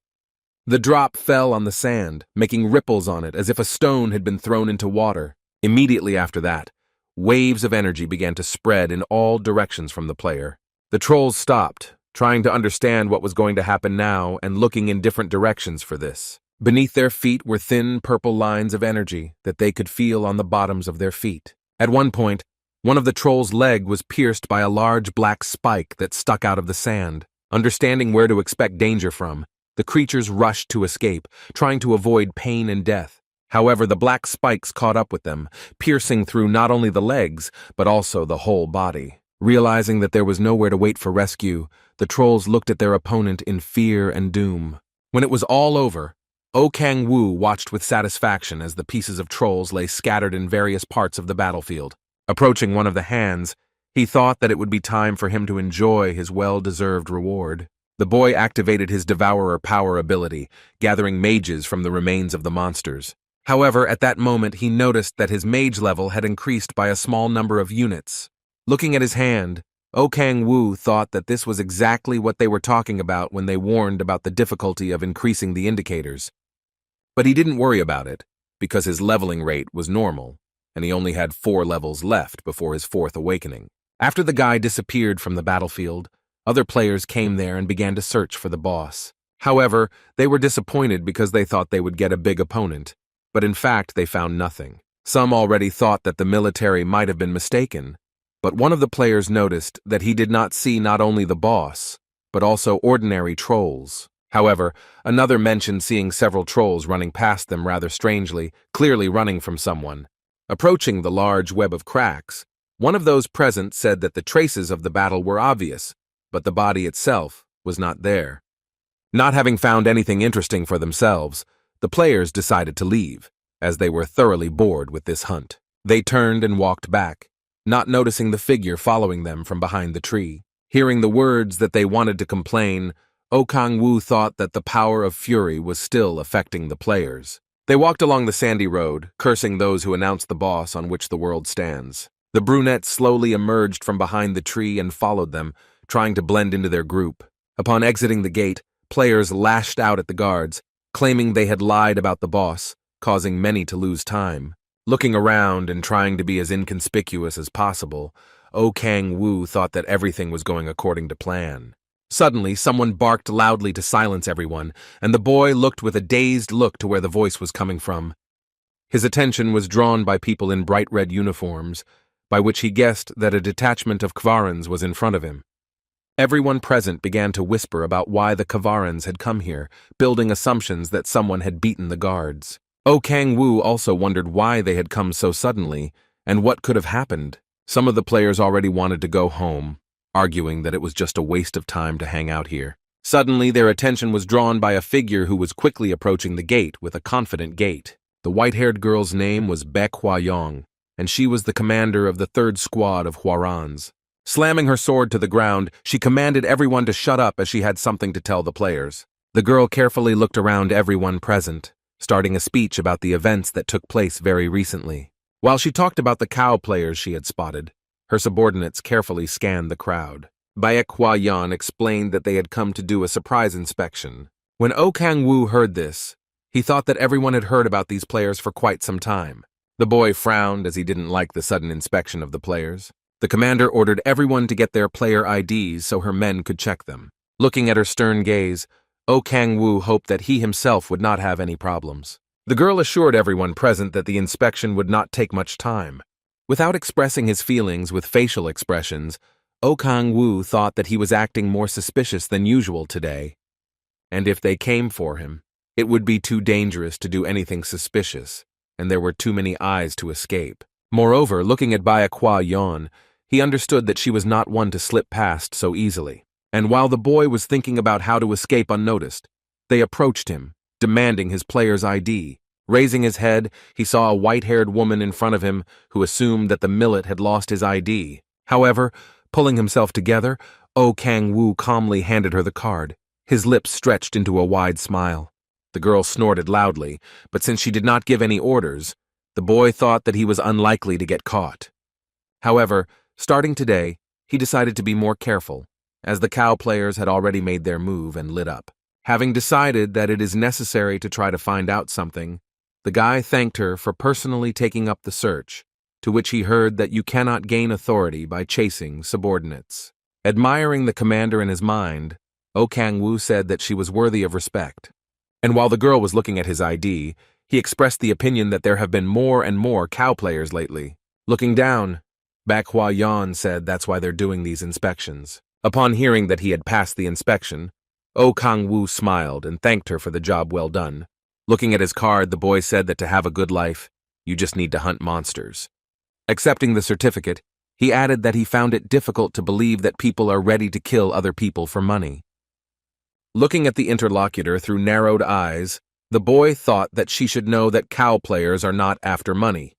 The drop fell on the sand, making ripples on it as if a stone had been thrown into water. Immediately after that, waves of energy began to spread in all directions from the player. The trolls stopped, trying to understand what was going to happen now and looking in different directions for this. Beneath their feet were thin purple lines of energy that they could feel on the bottoms of their feet. At one point, one of the troll's leg was pierced by a large black spike that stuck out of the sand. Understanding where to expect danger from, the creatures rushed to escape, trying to avoid pain and death. However, the black spikes caught up with them, piercing through not only the legs, but also the whole body. Realizing that there was nowhere to wait for rescue, the trolls looked at their opponent in fear and doom. When it was all over, Kang-woo watched with satisfaction as the pieces of trolls lay scattered in various parts of the battlefield. Approaching one of the hands, he thought that it would be time for him to enjoy his well-deserved reward. The boy activated his Devourer power ability, gathering mages from the remains of the monsters. However, at that moment he noticed that his mage level had increased by a small number of units. Looking at his hand, Kang-woo thought that this was exactly what they were talking about when they warned about the difficulty of increasing the indicators. But he didn't worry about it, because his leveling rate was normal, and he only had 4 levels left before his 4th awakening. After the guy disappeared from the battlefield, other players came there and began to search for the boss. However, they were disappointed because they thought they would get a big opponent, but in fact they found nothing. Some already thought that the military might have been mistaken, but one of the players noticed that he did not see not only the boss, but also ordinary trolls. However, another mentioned seeing several trolls running past them rather strangely, clearly running from someone. Approaching the large web of cracks, one of those present said that the traces of the battle were obvious, but the body itself was not there. Not having found anything interesting for themselves, the players decided to leave, as they were thoroughly bored with this hunt. They turned and walked back, not noticing the figure following them from behind the tree. Hearing the words that they wanted to complain, Kang-woo thought that the power of fury was still affecting the players. They walked along the sandy road, cursing those who announced the boss on which the world stands. The brunette slowly emerged from behind the tree and followed them, trying to blend into their group. Upon exiting the gate, players lashed out at the guards, claiming they had lied about the boss, causing many to lose time. Looking around and trying to be as inconspicuous as possible, O Kang-woo thought that everything was going according to plan. Suddenly, someone barked loudly to silence everyone, and the boy looked with a dazed look to where the voice was coming from. His attention was drawn by people in bright red uniforms, by which he guessed that a detachment of Kvarans was in front of him. Everyone present began to whisper about why the Kvarans had come here, building assumptions that someone had beaten the guards. O Kang-woo also wondered why they had come so suddenly, and what could have happened. Some of the players already wanted to go home, arguing that it was just a waste of time to hang out here. Suddenly, their attention was drawn by a figure who was quickly approaching the gate with a confident gait. The white-haired girl's name was Baek Hwa-yong, and she was the commander of the 3rd Squad of Hwarans. Slamming her sword to the ground, she commanded everyone to shut up as she had something to tell the players. The girl carefully looked around everyone present, starting a speech about the events that took place very recently. While she talked about the cow players she had spotted, her subordinates carefully scanned the crowd. Baek Hwa-yeon explained that they had come to do a surprise inspection. When O Kang-woo heard this, he thought that everyone had heard about these players for quite some time. The boy frowned as he didn't like the sudden inspection of the players. The commander ordered everyone to get their player IDs so her men could check them. Looking at her stern gaze, O Kang-woo hoped that he himself would not have any problems. The girl assured everyone present that the inspection would not take much time. Without expressing his feelings with facial expressions, O Kang-woo thought that he was acting more suspicious than usual today. And if they came for him, it would be too dangerous to do anything suspicious, and there were too many eyes to escape. Moreover, looking at Baek Hwa-yeon, he understood that she was not one to slip past so easily. And while the boy was thinking about how to escape unnoticed, they approached him, demanding his player's ID. Raising his head, he saw a white-haired woman in front of him who assumed that the millet had lost his ID. However, pulling himself together, O Kang-woo calmly handed her the card, his lips stretched into a wide smile. The girl snorted loudly, but since she did not give any orders, the boy thought that he was unlikely to get caught. However, starting today, he decided to be more careful, as the cow players had already made their move and lit up. Having decided that it is necessary to try to find out something, the guy thanked her for personally taking up the search, to which he heard that you cannot gain authority by chasing subordinates. Admiring the commander in his mind, O Kang-woo said that she was worthy of respect. And while the girl was looking at his ID, he expressed the opinion that there have been more and more cow players lately. Looking down, Baek Hwa-yeon said that's why they're doing these inspections. Upon hearing that he had passed the inspection, O Kang-woo smiled and thanked her for the job well done. Looking at his card, the boy said that to have a good life, you just need to hunt monsters. Accepting the certificate, he added that he found it difficult to believe that people are ready to kill other people for money. Looking at the interlocutor through narrowed eyes, the boy thought that she should know that cow players are not after money,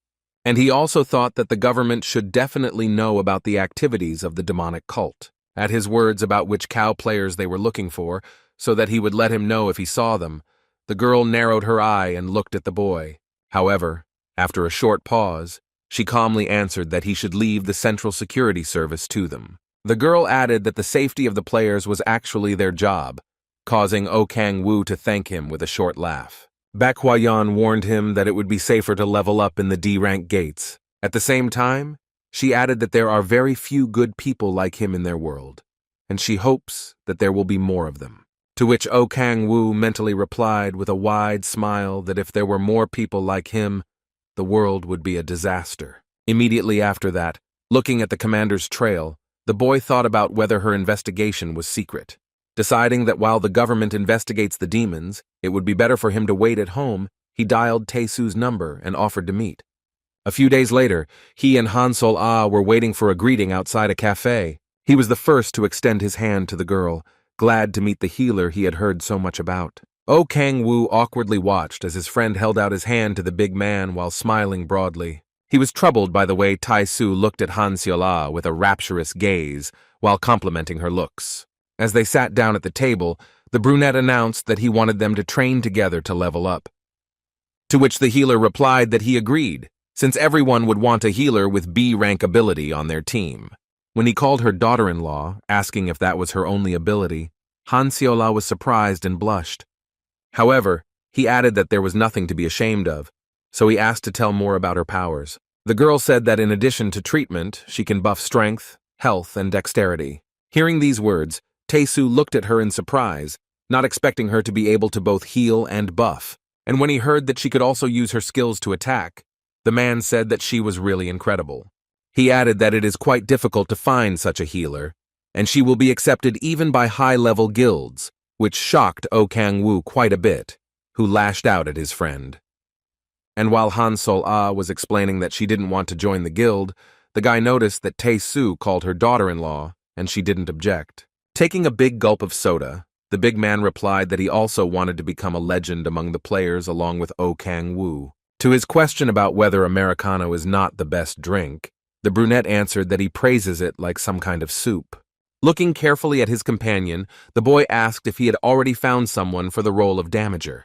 and he also thought that the government should definitely know about the activities of the demonic cult. At his words about which cow players they were looking for, so that he would let him know if he saw them, the girl narrowed her eye and looked at the boy. However, after a short pause, she calmly answered that he should leave the Central Security Service to them. The girl added that the safety of the players was actually their job, causing O Kang-woo to thank him with a short laugh. Baek Hwa-yeon warned him that it would be safer to level up in the D-rank gates. At the same time, she added that there are very few good people like him in their world, and she hopes that there will be more of them. To which O Kang-woo mentally replied with a wide smile that if there were more people like him, the world would be a disaster. Immediately after that, looking at the commander's trail, the boy thought about whether her investigation was secret. Deciding that while the government investigates the demons, it would be better for him to wait at home, he dialed Tae-soo's number and offered to meet. A few days later, he and Han Sol-ah were waiting for a greeting outside a cafe. He was the first to extend his hand to the girl, glad to meet the healer he had heard so much about. O Kang-woo awkwardly watched as his friend held out his hand to the big man while smiling broadly. He was troubled by the way Tae-soo looked at Han Sol-ah with a rapturous gaze while complimenting her looks. As they sat down at the table, the brunette announced that he wanted them to train together to level up. To which the healer replied that he agreed, since everyone would want a healer with B-rank ability on their team. When he called her daughter-in-law, asking if that was her only ability, Han Seola was surprised and blushed. However, he added that there was nothing to be ashamed of, so he asked to tell more about her powers. The girl said that in addition to treatment, she can buff strength, health, and dexterity. Hearing these words, Tae-soo looked at her in surprise, not expecting her to be able to both heal and buff. And when he heard that she could also use her skills to attack, the man said that she was really incredible. He added that it is quite difficult to find such a healer, and she will be accepted even by high-level guilds, which shocked Oh Kang-woo quite a bit, who lashed out at his friend. And while Han Sol-ah was explaining that she didn't want to join the guild, the guy noticed that Tae-soo called her daughter-in-law, and she didn't object. Taking a big gulp of soda, the big man replied that he also wanted to become a legend among the players along with Oh Kang-woo. To his question about whether Americano is not the best drink, the brunette answered that he praises it like some kind of soup. Looking carefully at his companion, the boy asked if he had already found someone for the role of damager.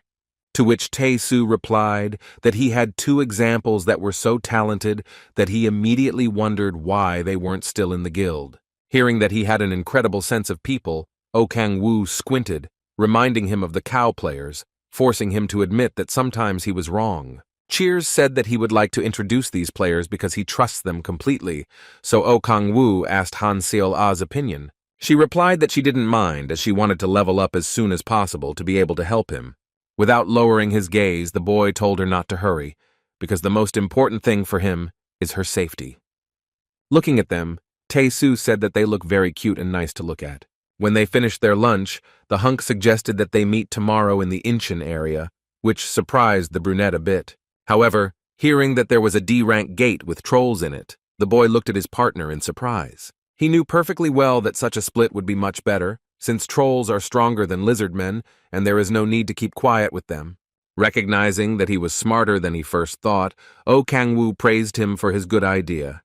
To which Tae-soo replied that he had 2 examples that were so talented that he immediately wondered why they weren't still in the guild. Hearing that he had an incredible sense of people, Oh Kang-woo squinted, reminding him of the cow players, forcing him to admit that sometimes he was wrong. Cheers said that he would like to introduce these players because he trusts them completely, so Oh Kang-woo asked Han Seol-ah's opinion. She replied that she didn't mind, as she wanted to level up as soon as possible to be able to help him. Without lowering his gaze, the boy told her not to hurry, because the most important thing for him is her safety. Looking at them, Tae-soo said that they look very cute and nice to look at. When they finished their lunch, the hunk suggested that they meet tomorrow in the Incheon area, which surprised the brunette a bit. However, hearing that there was a D-rank gate with trolls in it, the boy looked at his partner in surprise. He knew perfectly well that such a split would be much better, since trolls are stronger than lizard men, and there is no need to keep quiet with them. Recognizing that he was smarter than he first thought, Oh Kang-woo praised him for his good idea.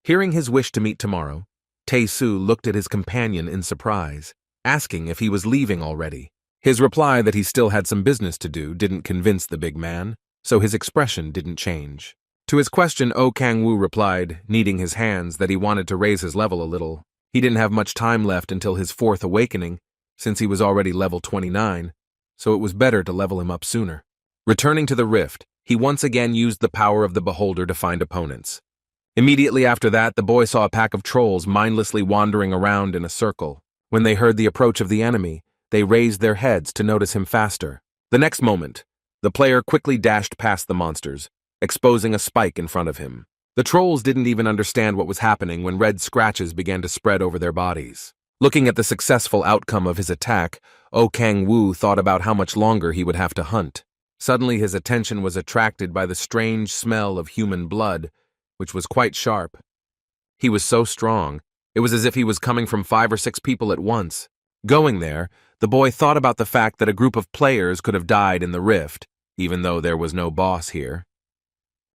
Hearing his wish to meet tomorrow, Tae-soo looked at his companion in surprise, asking if he was leaving already. His reply that he still had some business to do didn't convince the big man, so his expression didn't change. To his question, Oh Kang-woo replied, kneading his hands, that he wanted to raise his level a little. He didn't have much time left until his 4th awakening, since he was already level 29, so it was better to level him up sooner. Returning to the rift, he once again used the power of the beholder to find opponents. Immediately after that, the boy saw a pack of trolls mindlessly wandering around in a circle. When they heard the approach of the enemy, they raised their heads to notice him faster. The next moment, the player quickly dashed past the monsters, exposing a spike in front of him. The trolls didn't even understand what was happening when red scratches began to spread over their bodies. Looking at the successful outcome of his attack, Oh Kang-woo thought about how much longer he would have to hunt. Suddenly his attention was attracted by the strange smell of human blood, which was quite sharp. He was so strong, it was as if he was coming from 5 or 6 people at once. Going there, the boy thought about the fact that a group of players could have died in the rift, even though there was no boss here.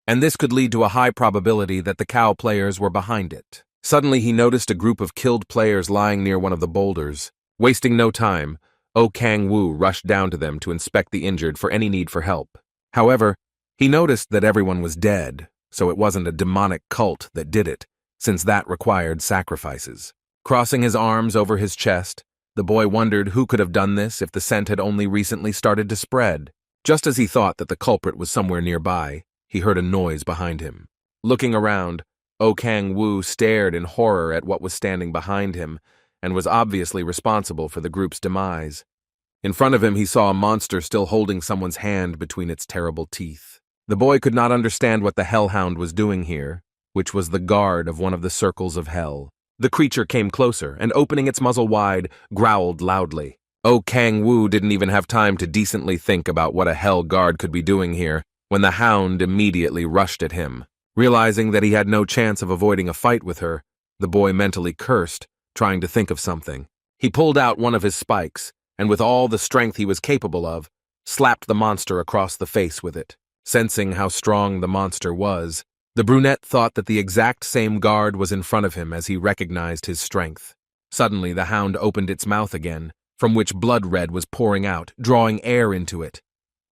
And this could lead to a high probability that the cow players were behind it. Suddenly he noticed a group of killed players lying near one of the boulders. Wasting no time, Oh Kang-woo rushed down to them to inspect the injured for any need for help. However, he noticed that everyone was dead, so it wasn't a demonic cult that did it, since that required sacrifices. Crossing his arms over his chest, the boy wondered who could have done this if the scent had only recently started to spread. Just as he thought that the culprit was somewhere nearby, he heard a noise behind him. Looking around, Oh Kang-woo stared in horror at what was standing behind him and was obviously responsible for the group's demise. In front of him, he saw a monster still holding someone's hand between its terrible teeth. The boy could not understand what the hellhound was doing here, which was the guard of one of the circles of hell. The creature came closer and, opening its muzzle wide, growled loudly. Oh Kang-woo didn't even have time to decently think about what a hell guard could be doing here when the hound immediately rushed at him. Realizing that he had no chance of avoiding a fight with her, the boy mentally cursed, trying to think of something. He pulled out one of his spikes, and with all the strength he was capable of, slapped the monster across the face with it. Sensing how strong the monster was, the brunette thought that the exact same guard was in front of him as he recognized his strength. Suddenly, the hound opened its mouth again, from which blood red was pouring out, drawing air into it.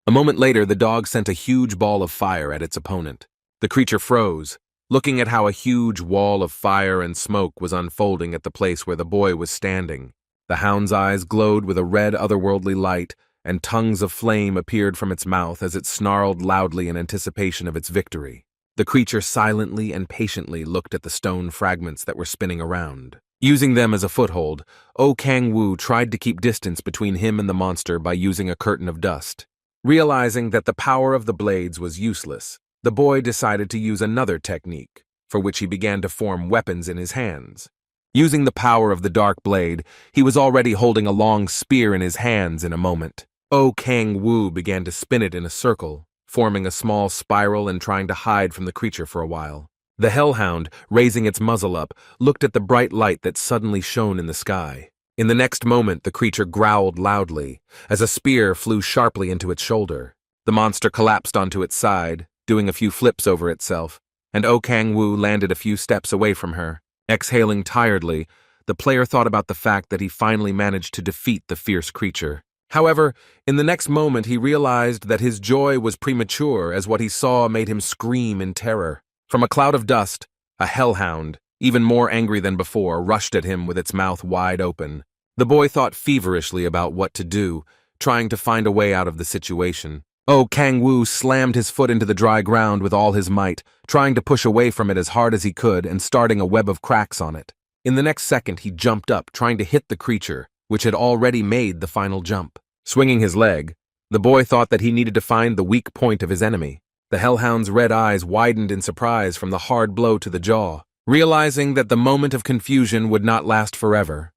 A moment later, the dog sent a huge ball of fire at its opponent. The creature froze, looking at how a huge wall of fire and smoke was unfolding at the place where the boy was standing. The hound's eyes glowed with a red otherworldly light, and tongues of flame appeared from its mouth as it snarled loudly in anticipation of its victory. The creature silently and patiently looked at the stone fragments that were spinning around. Using them as a foothold, O Kang-woo tried to keep distance between him and the monster by using a curtain of dust. Realizing that the power of the blades was useless, the boy decided to use another technique, for which he began to form weapons in his hands. Using the power of the dark blade, he was already holding a long spear in his hands in a moment. O Kang-woo began to spin it in a circle, forming a small spiral and trying to hide from the creature for a while. The hellhound, raising its muzzle up, looked at the bright light that suddenly shone in the sky. In the next moment, the creature growled loudly, as a spear flew sharply into its shoulder. The monster collapsed onto its side, doing a few flips over itself, and O Kang-woo landed a few steps away from her. Exhaling tiredly, the player thought about the fact that he finally managed to defeat the fierce creature. However, in the next moment he realized that his joy was premature as what he saw made him scream in terror. From a cloud of dust, a hellhound, even more angry than before, rushed at him with its mouth wide open. The boy thought feverishly about what to do, trying to find a way out of the situation. O Kang-woo slammed his foot into the dry ground with all his might, trying to push away from it as hard as he could and starting a web of cracks on it. In the next second, he jumped up, trying to hit the creature, which had already made the final jump. Swinging his leg, the boy thought that he needed to find the weak point of his enemy. The hellhound's red eyes widened in surprise from the hard blow to the jaw. Realizing that the moment of confusion would not last forever,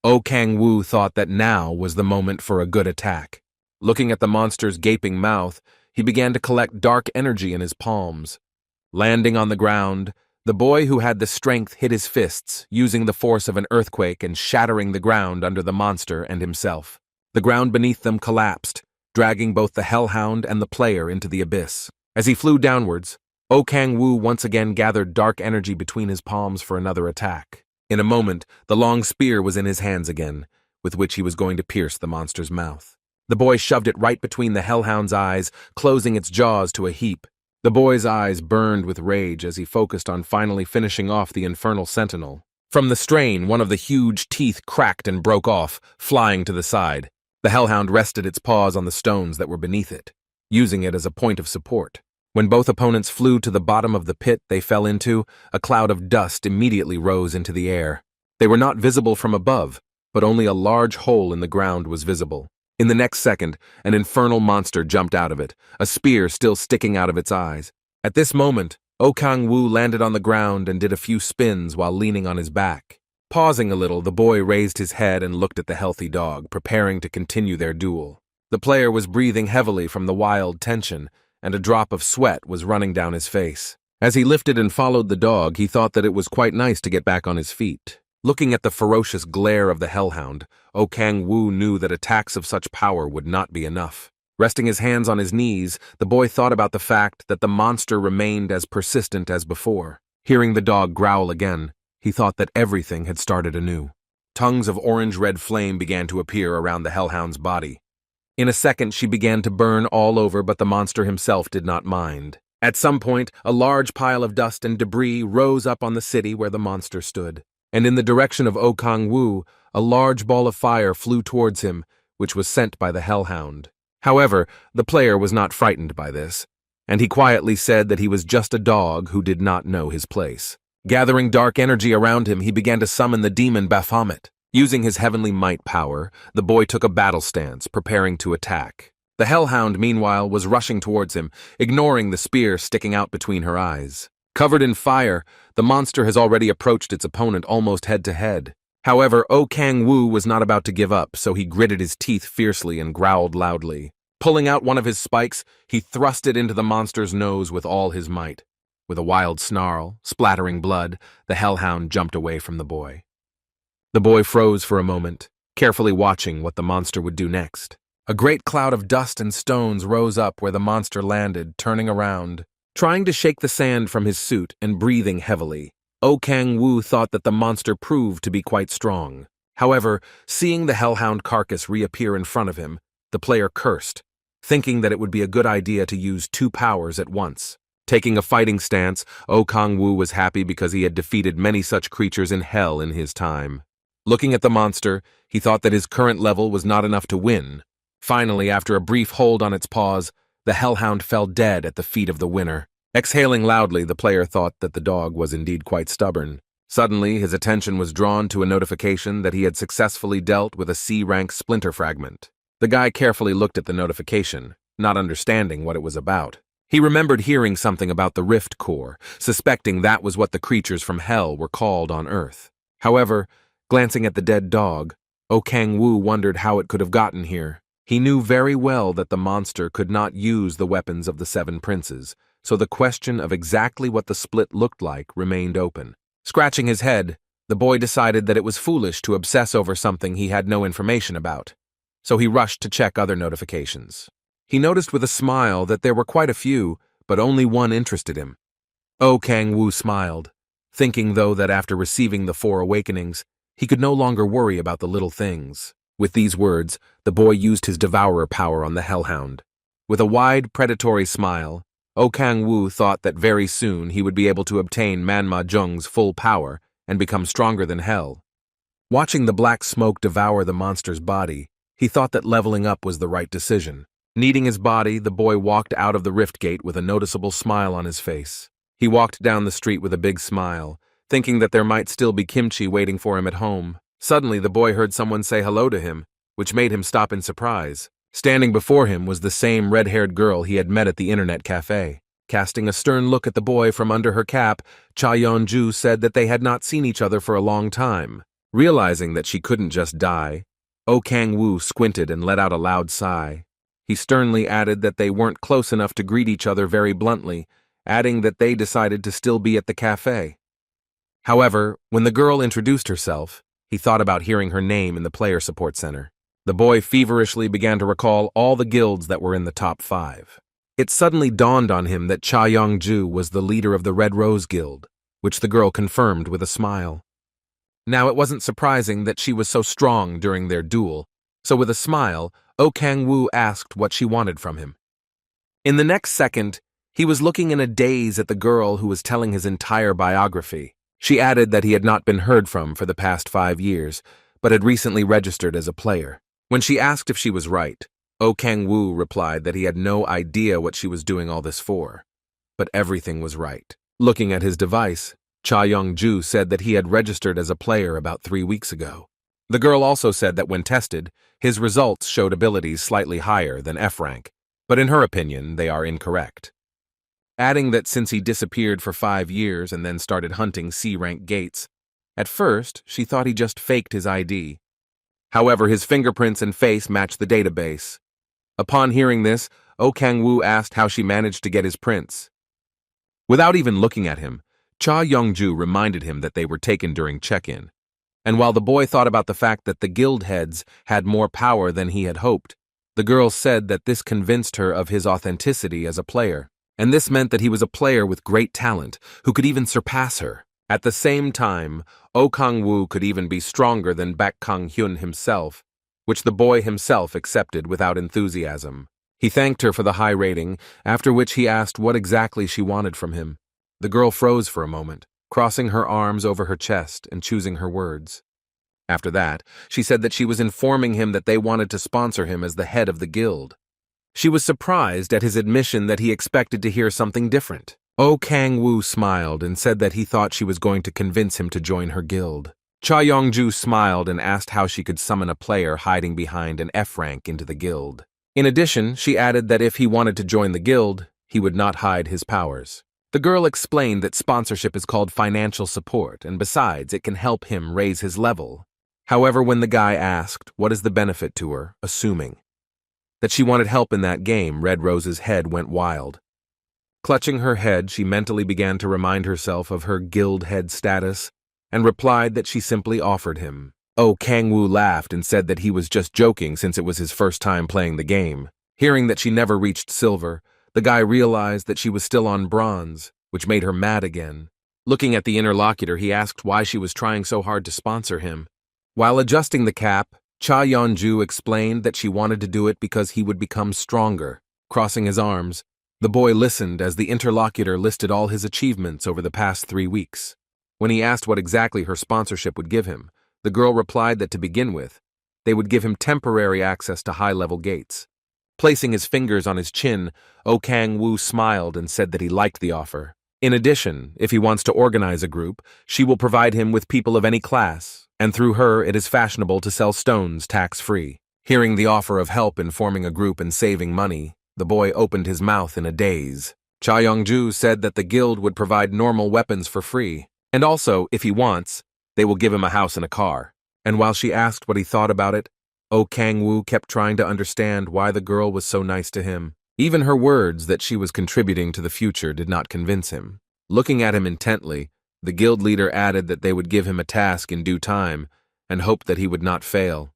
O Kang-woo thought that now was the moment for a good attack. Looking at the monster's gaping mouth, he began to collect dark energy in his palms. Landing on the ground, the boy who had the strength hit his fists, using the force of an earthquake and shattering the ground under the monster and himself. The ground beneath them collapsed, dragging both the hellhound and the player into the abyss. As he flew downwards, O Kang-woo once again gathered dark energy between his palms for another attack. In a moment, the long spear was in his hands again, with which he was going to pierce the monster's mouth. The boy shoved it right between the hellhound's eyes, closing its jaws to a heap. The boy's eyes burned with rage as he focused on finally finishing off the infernal sentinel. From the strain, one of the huge teeth cracked and broke off, flying to the side. The hellhound rested its paws on the stones that were beneath it, using it as a point of support. When both opponents flew to the bottom of the pit they fell into, a cloud of dust immediately rose into the air. They were not visible from above, but only a large hole in the ground was visible. In the next second, an infernal monster jumped out of it, a spear still sticking out of its eyes. At this moment, O Kang-woo landed on the ground and did a few spins while leaning on his back. Pausing a little, the boy raised his head and looked at the healthy dog, preparing to continue their duel. The player was breathing heavily from the wild tension, and a drop of sweat was running down his face. As he lifted and followed the dog, he thought that it was quite nice to get back on his feet. Looking at the ferocious glare of the hellhound, O Kang-woo knew that attacks of such power would not be enough. Resting his hands on his knees, the boy thought about the fact that the monster remained as persistent as before. Hearing the dog growl again, he thought that everything had started anew. Tongues of orange-red flame began to appear around the hellhound's body. In a second, she began to burn all over, but the monster himself did not mind. At some point, a large pile of dust and debris rose up on the city where the monster stood. And in the direction of O Kang-woo, a large ball of fire flew towards him, which was sent by the hellhound. However, the player was not frightened by this, and he quietly said that he was just a dog who did not know his place. Gathering dark energy around him, he began to summon the demon Baphomet. Using his heavenly might power, the boy took a battle stance, preparing to attack. The hellhound, meanwhile, was rushing towards him, ignoring the spear sticking out between her eyes. Covered in fire, the monster has already approached its opponent almost head-to-head. However, O Kang-woo was not about to give up, so he gritted his teeth fiercely and growled loudly. Pulling out one of his spikes, he thrust it into the monster's nose with all his might. With a wild snarl, splattering blood, the hellhound jumped away from the boy. The boy froze for a moment, carefully watching what the monster would do next. A great cloud of dust and stones rose up where the monster landed, turning around. Trying to shake the sand from his suit and breathing heavily, O Kang-woo thought that the monster proved to be quite strong. However, seeing the hellhound carcass reappear in front of him, the player cursed, thinking that it would be a good idea to use two powers at once. Taking a fighting stance, O Kang-woo was happy because he had defeated many such creatures in hell in his time. Looking at the monster, he thought that his current level was not enough to win. Finally, after a brief hold on its paws, the hellhound fell dead at the feet of the winner. Exhaling loudly, the player thought that the dog was indeed quite stubborn. Suddenly, his attention was drawn to a notification that he had successfully dealt with a C-rank splinter fragment. The guy carefully looked at the notification, not understanding what it was about. He remembered hearing something about the Rift Core, suspecting that was what the creatures from Hell were called on Earth. However, glancing at the dead dog, O Kang-woo wondered how it could have gotten here. He knew very well that the monster could not use the weapons of the Seven Princes, so the question of exactly what the split looked like remained open. Scratching his head, the boy decided that it was foolish to obsess over something he had no information about, so he rushed to check other notifications. He noticed with a smile that there were quite a few, but only one interested him. O Kang-woo smiled, thinking though that after receiving the 4 awakenings, he could no longer worry about the little things. With these words, the boy used his devourer power on the hellhound. With a wide, predatory smile, O Kang-woo thought that very soon he would be able to obtain Manma Jung's full power and become stronger than Hell. Watching the black smoke devour the monster's body, he thought that leveling up was the right decision. Kneading his body, the boy walked out of the rift gate with a noticeable smile on his face. He walked down the street with a big smile, thinking that there might still be kimchi waiting for him at home. Suddenly, the boy heard someone say hello to him, which made him stop in surprise. Standing before him was the same red-haired girl he had met at the internet cafe. Casting a stern look at the boy from under her cap, Cha Yeon-ju said that they had not seen each other for a long time. Realizing that she couldn't just die, O Kang-woo squinted and let out a loud sigh. He sternly added that they weren't close enough to greet each other very bluntly, adding that they decided to still be at the cafe. However, when the girl introduced herself, he thought about hearing her name in the player support center. The boy feverishly began to recall all the guilds that were in the top 5. It suddenly dawned on him that Cha Yeon-ju was the leader of the Red Rose Guild, which the girl confirmed with a smile. Now it wasn't surprising that she was so strong during their duel, so with a smile, O Kang-woo asked what she wanted from him. In the next second, he was looking in a daze at the girl who was telling his entire biography. She added that he had not been heard from for the past 5 years, but had recently registered as a player. When she asked if she was right, O Kang-woo replied that he had no idea what she was doing all this for. But everything was right. Looking at his device, Cha Yeon-ju said that he had registered as a player about 3 weeks ago. The girl also said that when tested, his results showed abilities slightly higher than F rank, but in her opinion, they are incorrect. Adding that since he disappeared for 5 years and then started hunting C-rank gates, at first she thought he just faked his ID. However, his fingerprints and face matched the database. Upon hearing this, O Kang-woo asked how she managed to get his prints. Without even looking at him, Cha Yeon-ju reminded him that they were taken during check-in. And while the boy thought about the fact that the guild heads had more power than he had hoped, the girl said that this convinced her of his authenticity as a player. And this meant that he was a player with great talent, who could even surpass her. At the same time, O Kang-woo could even be stronger than Baek Kang-hyun himself, which the boy himself accepted without enthusiasm. He thanked her for the high rating, after which he asked what exactly she wanted from him. The girl froze for a moment, crossing her arms over her chest and choosing her words. After that, she said that she was informing him that they wanted to sponsor him as the head of the guild. She was surprised at his admission that he expected to hear something different. O Kang-woo smiled and said that he thought she was going to convince him to join her guild. Cha Yeon-ju smiled and asked how she could summon a player hiding behind an F rank into the guild. In addition, she added that if he wanted to join the guild, he would not hide his powers. The girl explained that sponsorship is called financial support, and besides, it can help him raise his level. However, when the guy asked what is the benefit to her, assuming that she wanted help in that game, Red Rose's head went wild. Clutching her head, she mentally began to remind herself of her guild head status and replied that she simply offered him. O Kang-woo laughed and said that he was just joking since it was his first time playing the game. Hearing that she never reached silver, the guy realized that she was still on bronze, which made her mad again. Looking at the interlocutor, he asked why she was trying so hard to sponsor him. While adjusting the cap, Cha Yeon-ju explained that she wanted to do it because he would become stronger. Crossing his arms, the boy listened as the interlocutor listed all his achievements over the past 3 weeks. When he asked what exactly her sponsorship would give him, The girl replied that to begin with, they would give him temporary access to high-level gates. Placing his fingers on his chin, Oh Kang-woo smiled and said that he liked the offer. In addition, if he wants to organize a group, she will provide him with people of any class, and through her it is fashionable to sell stones tax-free. Hearing the offer of help in forming a group and saving money, the boy opened his mouth in a daze. Cha Yong-ju said that the guild would provide normal weapons for free, and also, if he wants, they will give him a house and a car. And while she asked what he thought about it, Oh Kang-woo kept trying to understand why the girl was so nice to him. Even her words that she was contributing to the future did not convince him. Looking at him intently, the guild leader added that they would give him a task in due time and hoped that he would not fail.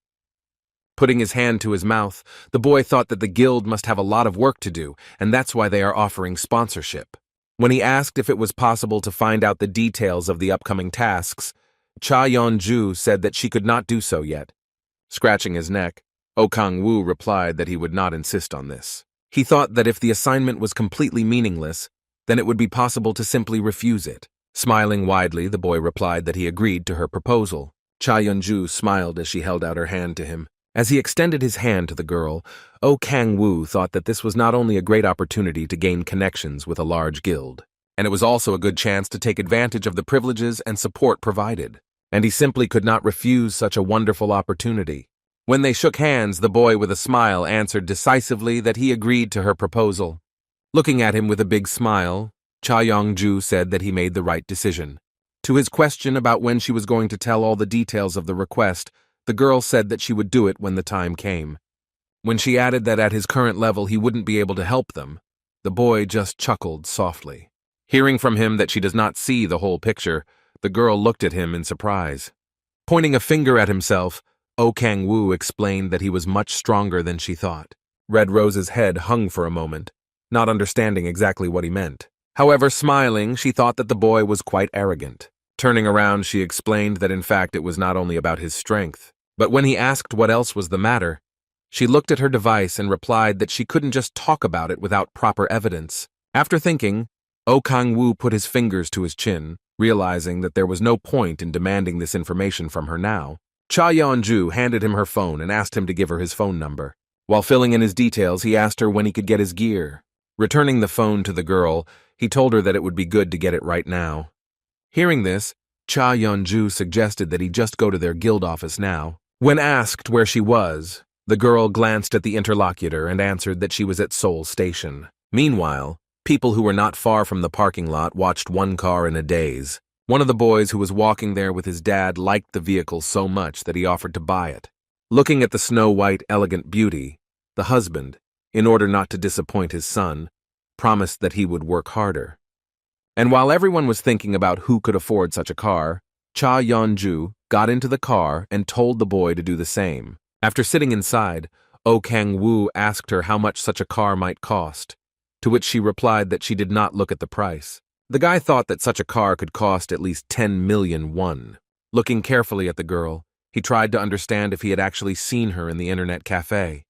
Putting his hand to his mouth, the boy thought that the guild must have a lot of work to do, and that's why they are offering sponsorship. When he asked if it was possible to find out the details of the upcoming tasks, Cha Yeon-ju said that she could not do so yet. Scratching his neck, Oh Kang-woo replied that he would not insist on this. He thought that if the assignment was completely meaningless, then it would be possible to simply refuse it. Smiling widely, the boy replied that he agreed to her proposal. Cha Yeon-ju smiled as she held out her hand to him. As he extended his hand to the girl, Oh Kang-woo thought that this was not only a great opportunity to gain connections with a large guild, and it was also a good chance to take advantage of the privileges and support provided. And he simply could not refuse such a wonderful opportunity. When they shook hands, the boy with a smile answered decisively that he agreed to her proposal. Looking at him with a big smile, Cha Yong-ju said that he made the right decision. To his question about when she was going to tell all the details of the request, the girl said that she would do it when the time came. When she added that at his current level he wouldn't be able to help them, the boy just chuckled softly. Hearing from him that she does not see the whole picture, the girl looked at him in surprise. Pointing a finger at himself, Oh Kang-woo explained that he was much stronger than she thought. Red Rose's head hung for a moment, not understanding exactly what he meant. However, smiling, she thought that the boy was quite arrogant. Turning around, she explained that in fact it was not only about his strength, but when he asked what else was the matter, she looked at her device and replied that she couldn't just talk about it without proper evidence. After thinking, Oh Kang-woo put his fingers to his chin, realizing that there was no point in demanding this information from her now. Cha Yeon-ju handed him her phone and asked him to give her his phone number. While filling in his details, he asked her when he could get his gear. Returning the phone to the girl, he told her that it would be good to get it right now. Hearing this, Cha Yeon-ju suggested that he just go to their guild office now. When asked where she was, the girl glanced at the interlocutor and answered that she was at Seoul Station. Meanwhile, people who were not far from the parking lot watched one car in a daze. One of the boys who was walking there with his dad liked the vehicle so much that he offered to buy it. Looking at the snow-white, elegant beauty, the husband, in order not to disappoint his son, promised that he would work harder. And while everyone was thinking about who could afford such a car, Cha Yeon-ju got into the car and told the boy to do the same. After sitting inside, Oh Kang-woo asked her how much such a car might cost, to which she replied that she did not look at the price. The guy thought that such a car could cost at least 10 million won. Looking carefully at the girl, he tried to understand if he had actually seen her in the internet cafe.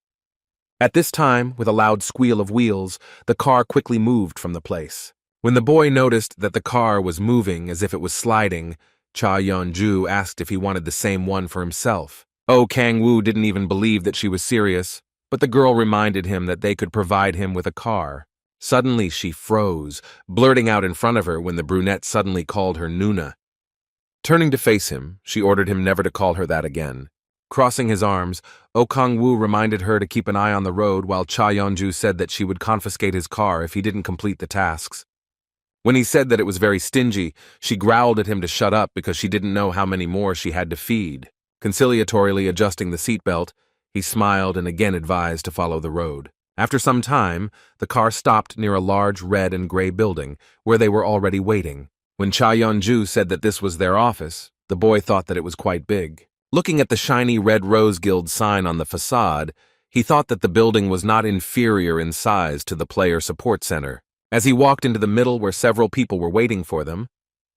At this time, with a loud squeal of wheels, the car quickly moved from the place. When the boy noticed that the car was moving as if it was sliding, Cha Yeon-ju asked if he wanted the same one for himself. Oh Kang-woo didn't even believe that she was serious, but the girl reminded him that they could provide him with a car. Suddenly she froze, blurting out in front of her when the brunette suddenly called her Nuna. Turning to face him, she ordered him never to call her that again. Crossing his arms, Oh Kang-woo reminded her to keep an eye on the road while Cha Yeon-ju said that she would confiscate his car if he didn't complete the tasks. When he said that it was very stingy, she growled at him to shut up because she didn't know how many more she had to feed. Conciliatorily adjusting the seatbelt, he smiled and again advised to follow the road. After some time, the car stopped near a large red and gray building where they were already waiting. When Cha Yeon-ju said that this was their office, the boy thought that it was quite big. Looking at the shiny Red Rose Guild sign on the facade, he thought that the building was not inferior in size to the player support center. As he walked into the middle where several people were waiting for them,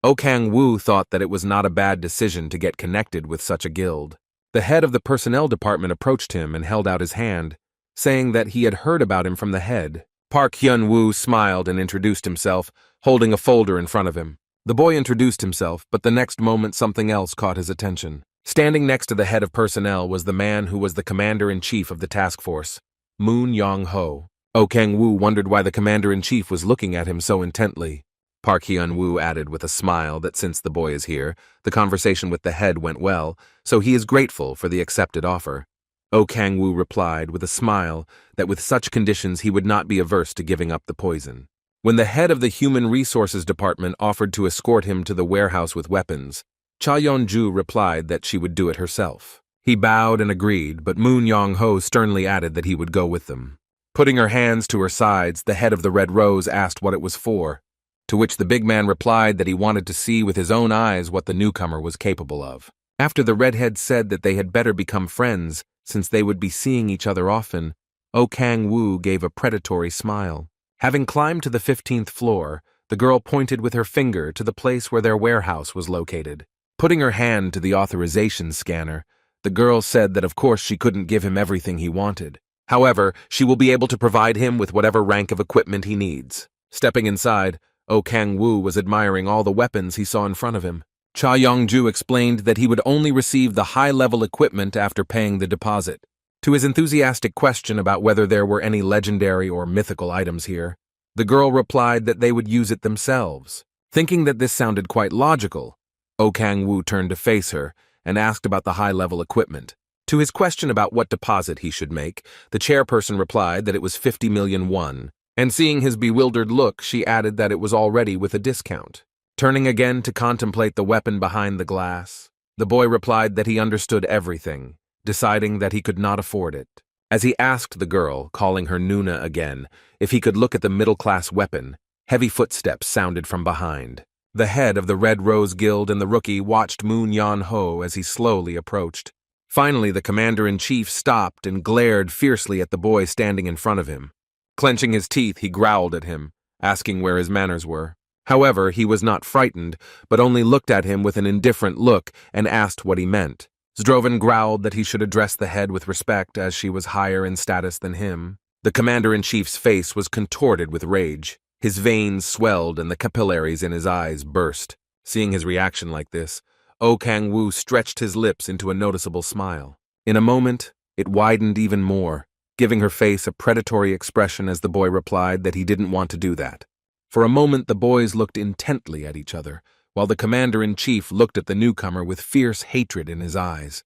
Oh Kang-woo thought that it was not a bad decision to get connected with such a guild. The head of the personnel department approached him and held out his hand, saying that he had heard about him from the head. Park Hyun-woo smiled and introduced himself, holding a folder in front of him. The boy introduced himself, but the next moment something else caught his attention. Standing next to the head of personnel was the man who was the commander-in-chief of the task force, Moon Yong-ho. Oh Kang-woo wondered why the commander-in-chief was looking at him so intently. Park Hyun-woo added with a smile that since the boy is here, the conversation with the head went well, so he is grateful for the accepted offer. Oh Kang-woo replied with a smile that with such conditions he would not be averse to giving up the poison. When the head of the Human Resources Department offered to escort him to the warehouse with weapons, Cha Yeon-ju replied that she would do it herself. He bowed and agreed, but Moon Yong-ho sternly added that he would go with them. Putting her hands to her sides, the head of the Red Rose asked what it was for, to which the big man replied that he wanted to see with his own eyes what the newcomer was capable of. After the redhead said that they had better become friends, since they would be seeing each other often, Oh Kang-woo gave a predatory smile. Having climbed to the 15th floor, the girl pointed with her finger to the place where their warehouse was located. Putting her hand to the authorization scanner, the girl said that of course she couldn't give him everything he wanted. However, she will be able to provide him with whatever rank of equipment he needs. Stepping inside, Oh Kang-woo was admiring all the weapons he saw in front of him. Cha Yong-ju explained that he would only receive the high-level equipment after paying the deposit. To his enthusiastic question about whether there were any legendary or mythical items here, the girl replied that they would use it themselves. Thinking that this sounded quite logical, Oh Kang-woo turned to face her and asked about the high-level equipment. To his question about what deposit he should make, the chairperson replied that it was 50 million won, and seeing his bewildered look, she added that it was already with a discount. Turning again to contemplate the weapon behind the glass, the boy replied that he understood everything, deciding that he could not afford it. As he asked the girl, calling her Nuna again, if he could look at the middle-class weapon, heavy footsteps sounded from behind. The head of the Red Rose Guild and the rookie watched Moon Yon-ho as he slowly approached. Finally, the commander-in-chief stopped and glared fiercely at the boy standing in front of him. Clenching his teeth, he growled at him, asking where his manners were. However, he was not frightened, but only looked at him with an indifferent look and asked what he meant. Zdrovan growled that he should address the head with respect as she was higher in status than him. The commander-in-chief's face was contorted with rage. His veins swelled and the capillaries in his eyes burst. Seeing his reaction like this, Oh Kang-woo stretched his lips into a noticeable smile. In a moment, it widened even more, giving her face a predatory expression as the boy replied that he didn't want to do that. For a moment, the boys looked intently at each other, while the commander-in-chief looked at the newcomer with fierce hatred in his eyes.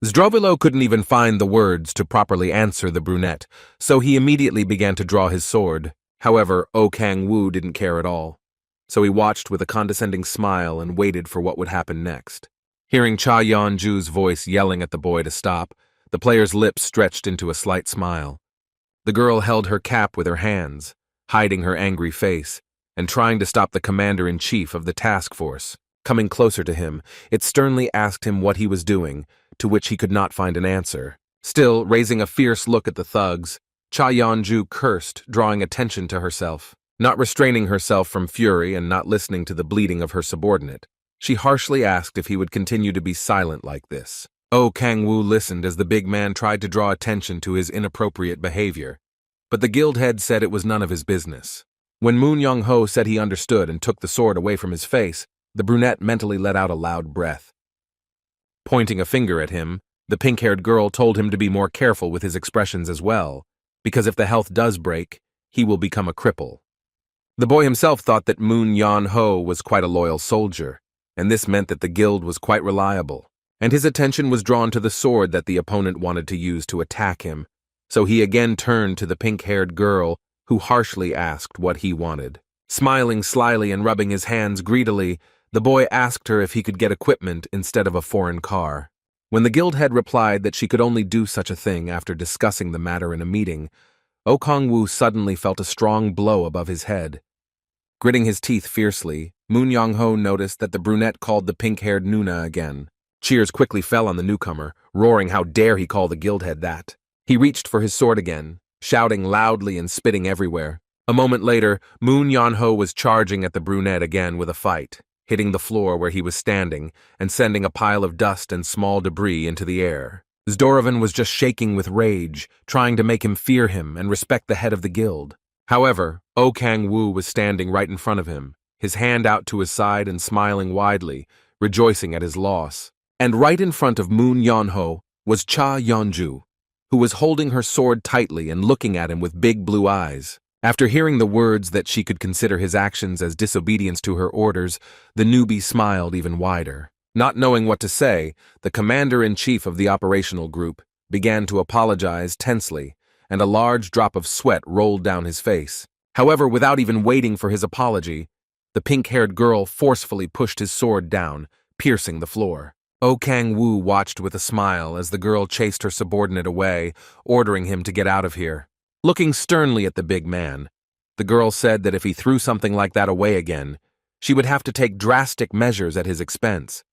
Zdrovilo couldn't even find the words to properly answer the brunette, so he immediately began to draw his sword. However, Oh Kang-woo didn't care at all, so he watched with a condescending smile and waited for what would happen next. Hearing Cha Yeon-ju's voice yelling at the boy to stop, the player's lips stretched into a slight smile. The girl held her cap with her hands, hiding her angry face, and trying to stop the commander-in-chief of the task force. Coming closer to him, it sternly asked him what he was doing, to which he could not find an answer. Still, raising a fierce look at the thugs, Cha Yeon-ju cursed, drawing attention to herself. Not restraining herself from fury and not listening to the bleating of her subordinate, she harshly asked if he would continue to be silent like this. Oh Kang-woo listened as the big man tried to draw attention to his inappropriate behavior, but the guild head said it was none of his business. When Moon Yong-ho said he understood and took the sword away from his face, the brunette mentally let out a loud breath. Pointing a finger at him, the pink-haired girl told him to be more careful with his expressions as well, because if the health does break, he will become a cripple. The boy himself thought that Moon Yon-ho was quite a loyal soldier, and this meant that the guild was quite reliable, and his attention was drawn to the sword that the opponent wanted to use to attack him, so he again turned to the pink-haired girl, who harshly asked what he wanted. Smiling slyly and rubbing his hands greedily, the boy asked her if he could get equipment instead of a foreign car. When the guild head replied that she could only do such a thing after discussing the matter in a meeting, Oh Kang-woo suddenly felt a strong blow above his head. Gritting his teeth fiercely, Moon Yong-ho noticed that the brunette called the pink-haired Nuna again. Cheers quickly fell on the newcomer, roaring how dare he call the guild head that. He reached for his sword again, shouting loudly and spitting everywhere. A moment later, Moon Yon-ho was charging at the brunette again with a fight, hitting the floor where he was standing and sending a pile of dust and small debris into the air. Zdrovan was just shaking with rage, trying to make him fear him and respect the head of the guild. However, Oh Kang-woo was standing right in front of him, his hand out to his side and smiling widely, rejoicing at his loss. And right in front of Moon Yeonho was Cha Yeonju, who was holding her sword tightly and looking at him with big blue eyes. After hearing the words that she could consider his actions as disobedience to her orders, the newbie smiled even wider. Not knowing what to say, the commander-in-chief of the operational group began to apologize tensely, and a large drop of sweat rolled down his face. However, without even waiting for his apology, the pink-haired girl forcefully pushed his sword down, piercing the floor. Oh Kang-woo watched with a smile as the girl chased her subordinate away, ordering him to get out of here. Looking sternly at the big man, the girl said that if he threw something like that away again, she would have to take drastic measures at his expense.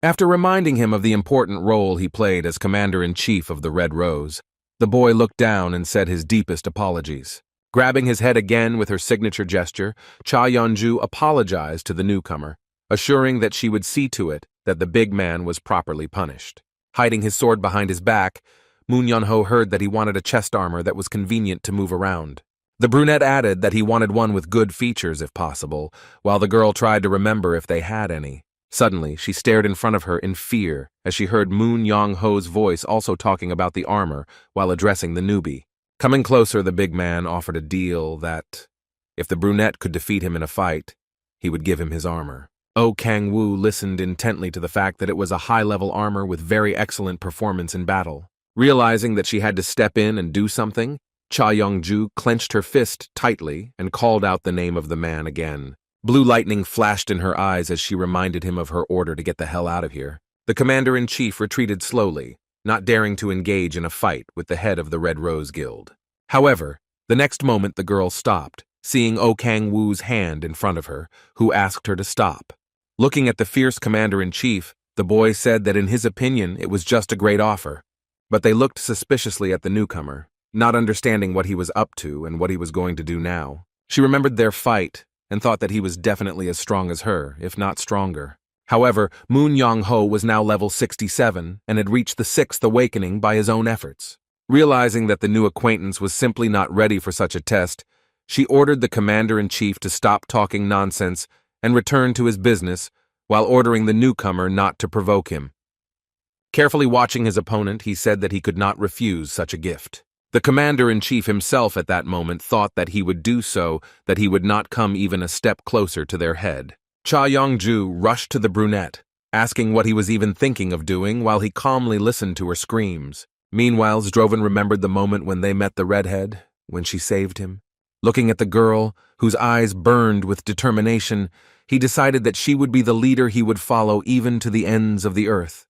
After reminding him of the important role he played as commander-in-chief of the Red Rose, the boy looked down and said his deepest apologies. Grabbing his head again with her signature gesture, Cha Yeonju apologized to the newcomer, assuring that she would see to it that the big man was properly punished. Hiding his sword behind his back, Moon Yeonho heard that he wanted a chest armor that was convenient to move around. The brunette added that he wanted one with good features if possible, while the girl tried to remember if they had any. Suddenly, she stared in front of her in fear as she heard Moon Yeonho's voice also talking about the armor while addressing the newbie. Coming closer, the big man offered a deal that, if the brunette could defeat him in a fight, he would give him his armor. Oh Kang-woo listened intently to the fact that it was a high-level armor with very excellent performance in battle. Realizing that she had to step in and do something, Cha Yeonju clenched her fist tightly and called out the name of the man again. Blue lightning flashed in her eyes as she reminded him of her order to get the hell out of here. The commander-in-chief retreated slowly, not daring to engage in a fight with the head of the Red Rose Guild. However, the next moment the girl stopped, seeing Oh Kang-woo's hand in front of her, who asked her to stop. Looking at the fierce commander-in-chief, the boy said that in his opinion it was just a great offer, but they looked suspiciously at the newcomer, not understanding what he was up to and what he was going to do now. She remembered their fight and thought that he was definitely as strong as her, if not stronger. However, Moon Yeonho was now level 67 and had reached the 6th awakening by his own efforts. Realizing that the new acquaintance was simply not ready for such a test, she ordered the commander-in-chief to stop talking nonsense and return to his business while ordering the newcomer not to provoke him. Carefully watching his opponent, he said that he could not refuse such a gift. The commander-in-chief himself at that moment thought that he would do so, that he would not come even a step closer to their head. Cha Yeonju rushed to the brunette, asking what he was even thinking of doing while he calmly listened to her screams. Meanwhile, Zdrovan remembered the moment when they met the redhead, when she saved him. Looking at the girl, whose eyes burned with determination, he decided that she would be the leader he would follow even to the ends of the earth.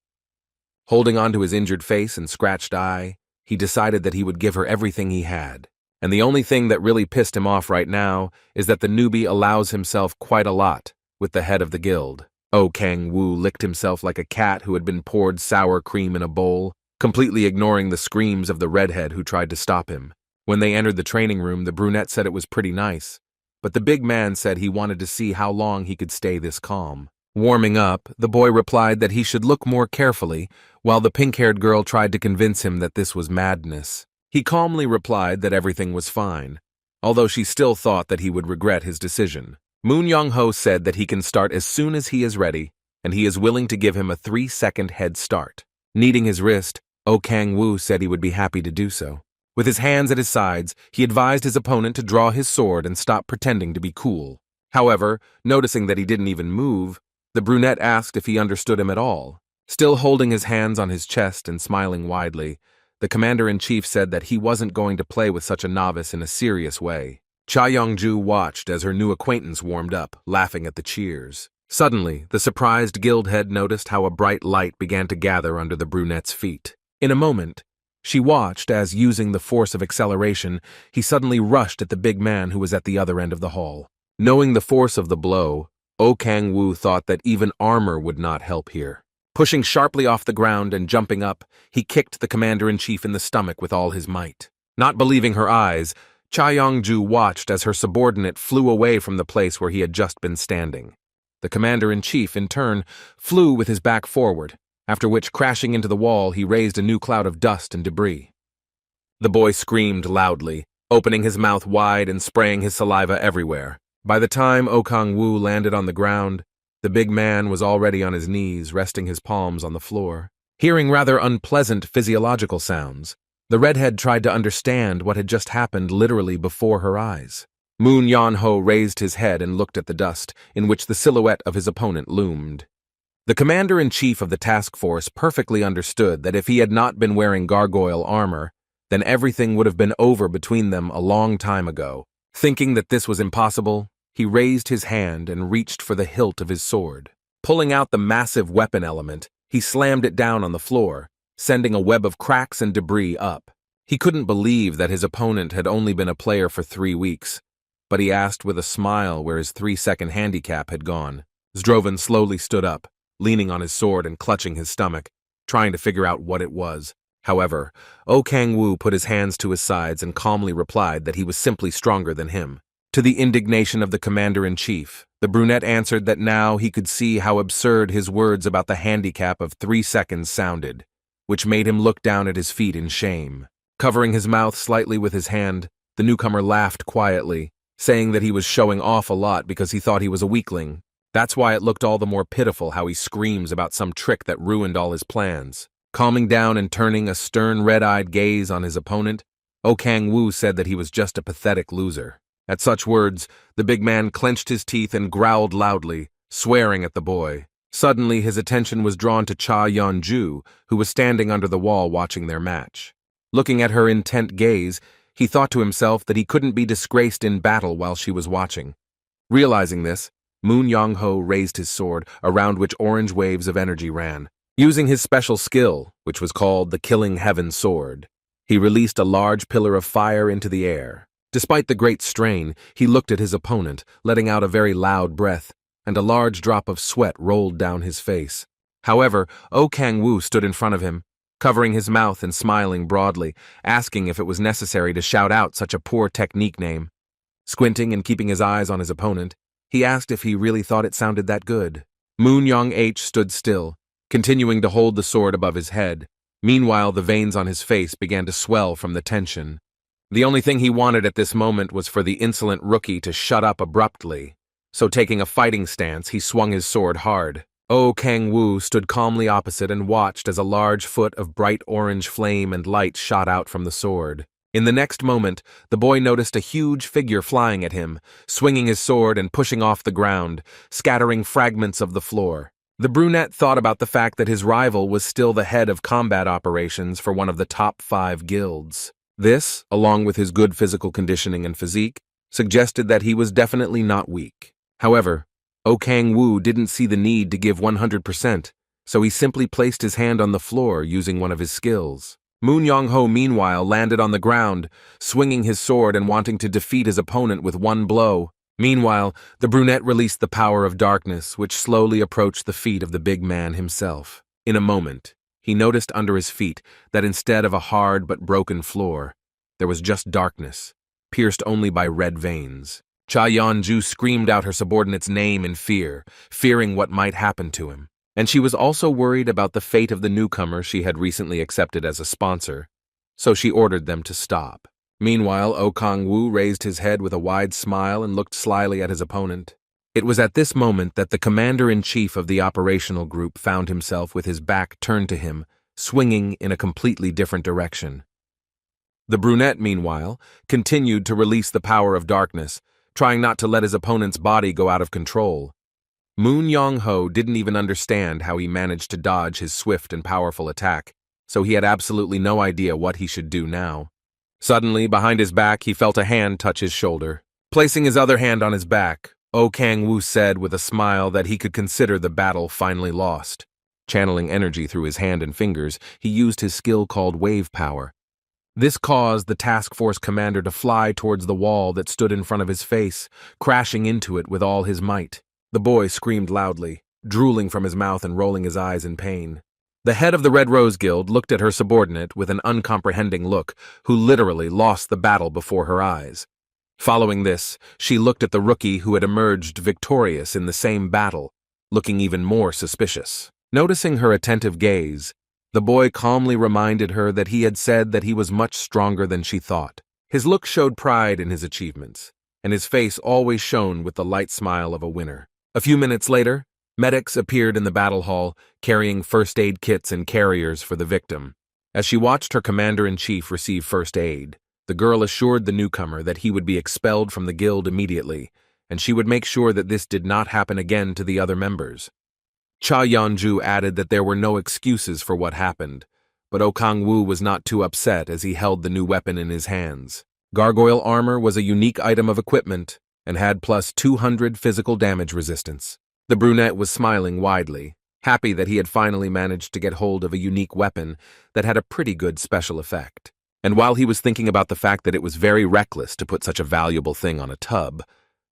Holding on to his injured face and scratched eye, he decided that he would give her everything he had. And the only thing that really pissed him off right now is that the newbie allows himself quite a lot with the head of the guild. Oh Kang-woo licked himself like a cat who had been poured sour cream in a bowl, completely ignoring the screams of the redhead who tried to stop him. When they entered the training room, the brunette said it was pretty nice, but the big man said he wanted to see how long he could stay this calm. Warming up, the boy replied that he should look more carefully, while the pink-haired girl tried to convince him that this was madness. He calmly replied that everything was fine, although she still thought that he would regret his decision. Moon Yeonho said that he can start as soon as he is ready, and he is willing to give him a 3-second head start. Kneading his wrist, Oh Kang-woo said he would be happy to do so. With his hands at his sides, he advised his opponent to draw his sword and stop pretending to be cool. However, noticing that he didn't even move, the brunette asked if he understood him at all. Still holding his hands on his chest and smiling widely, the commander-in-chief said that he wasn't going to play with such a novice in a serious way. Cha Yeonju watched as her new acquaintance warmed up, laughing at the cheers. Suddenly, the surprised guild head noticed how a bright light began to gather under the brunette's feet. In a moment, she watched as, using the force of acceleration, he suddenly rushed at the big man who was at the other end of the hall. Knowing the force of the blow, Oh Kang-woo thought that even armor would not help here. Pushing sharply off the ground and jumping up, he kicked the commander-in-chief in the stomach with all his might. Not believing her eyes, Cha Yeonju watched as her subordinate flew away from the place where he had just been standing. The commander-in-chief, in turn, flew with his back forward, after which, crashing into the wall, he raised a new cloud of dust and debris. The boy screamed loudly, opening his mouth wide and spraying his saliva everywhere. By the time Oh Kang-woo landed on the ground, The big man was already on his knees, resting his palms on the floor. Hearing rather unpleasant physiological sounds, the redhead tried to understand what had just happened literally before her eyes. Moon Yan-ho raised his head and looked at the dust, in which the silhouette of his opponent loomed. The commander-in-chief of the task force perfectly understood that if he had not been wearing gargoyle armor, then everything would have been over between them a long time ago. Thinking that this was impossible, he raised his hand and reached for the hilt of his sword. Pulling out the massive weapon element, he slammed it down on the floor, sending a web of cracks and debris up. He couldn't believe that his opponent had only been a player for 3 weeks, but he asked with a smile where his 3-second handicap had gone. Zdrovan slowly stood up, leaning on his sword and clutching his stomach, trying to figure out what it was. However, Oh Kang-woo put his hands to his sides and calmly replied that he was simply stronger than him. To the indignation of the commander-in-chief, the brunette answered that now he could see how absurd his words about the handicap of 3 seconds sounded, which made him look down at his feet in shame. Covering his mouth slightly with his hand, the newcomer laughed quietly, saying that he was showing off a lot because he thought he was a weakling. That's why it looked all the more pitiful how he screams about some trick that ruined all his plans. Calming down and turning a stern red-eyed gaze on his opponent, Oh Kang-woo said that he was just a pathetic loser. At such words, the big man clenched his teeth and growled loudly, swearing at the boy. Suddenly, his attention was drawn to Cha Yeon-ju, who was standing under the wall watching their match. Looking at her intent gaze, he thought to himself that he couldn't be disgraced in battle while she was watching. Realizing this, Moon Yang-ho raised his sword, around which orange waves of energy ran. Using his special skill, which was called the Killing Heaven Sword, he released a large pillar of fire into the air. Despite the great strain, he looked at his opponent, letting out a very loud breath, and a large drop of sweat rolled down his face. However, Oh Kang-woo stood in front of him, covering his mouth and smiling broadly, asking if it was necessary to shout out such a poor technique name. Squinting and keeping his eyes on his opponent, he asked if he really thought it sounded that good. Moon Young-H stood still, continuing to hold the sword above his head. Meanwhile, the veins on his face began to swell from the tension. The only thing he wanted at this moment was for the insolent rookie to shut up abruptly. So taking a fighting stance, he swung his sword hard. Oh Kang-woo stood calmly opposite and watched as a large foot of bright orange flame and light shot out from the sword. In the next moment, the boy noticed a huge figure flying at him, swinging his sword and pushing off the ground, scattering fragments of the floor. The brunette thought about the fact that his rival was still the head of combat operations for one of the top 5 guilds. This, along with his good physical conditioning and physique, suggested that he was definitely not weak. However, Oh Kang-woo didn't see the need to give 100%, so he simply placed his hand on the floor using one of his skills. Moon Yang-ho meanwhile landed on the ground, swinging his sword and wanting to defeat his opponent with one blow. Meanwhile, the brunette released the power of darkness, which slowly approached the feet of the big man himself. In a moment, he noticed under his feet that instead of a hard but broken floor, there was just darkness, pierced only by red veins. Cha Yeon-ju screamed out her subordinate's name in fear, fearing what might happen to him. And she was also worried about the fate of the newcomer she had recently accepted as a sponsor, so she ordered them to stop. Meanwhile, Oh Kang-woo raised his head with a wide smile and looked slyly at his opponent. It was at this moment that the commander-in-chief of the operational group found himself with his back turned to him, swinging in a completely different direction. The brunette, meanwhile, continued to release the power of darkness, trying not to let his opponent's body go out of control. Moon Yang-ho didn't even understand how he managed to dodge his swift and powerful attack, so he had absolutely no idea what he should do now. Suddenly, behind his back, he felt a hand touch his shoulder. Placing his other hand on his back, Oh Kang-woo said with a smile that he could consider the battle finally lost. Channeling energy through his hand and fingers, he used his skill called wave power. This caused the task force commander to fly towards the wall that stood in front of his face, crashing into it with all his might. The boy screamed loudly, drooling from his mouth and rolling his eyes in pain. The head of the Red Rose Guild looked at her subordinate with an uncomprehending look, who literally lost the battle before her eyes. Following this, she looked at the rookie who had emerged victorious in the same battle, looking even more suspicious. Noticing her attentive gaze, the boy calmly reminded her that he had said that he was much stronger than she thought. His look showed pride in his achievements, and his face always shone with the light smile of a winner. A few minutes later, Medics appeared in the battle hall, carrying first aid kits and carriers for the victim. As she watched her commander-in-chief receive first aid, the girl assured the newcomer that he would be expelled from the guild immediately, and she would make sure that this did not happen again to the other members. Cha Yanju added that there were no excuses for what happened, but Oh Kang-woo was not too upset as he held the new weapon in his hands. Gargoyle armor was a unique item of equipment and had plus 200 physical damage resistance. The brunette was smiling widely, happy that he had finally managed to get hold of a unique weapon that had a pretty good special effect. And while he was thinking about the fact that it was very reckless to put such a valuable thing on a tub,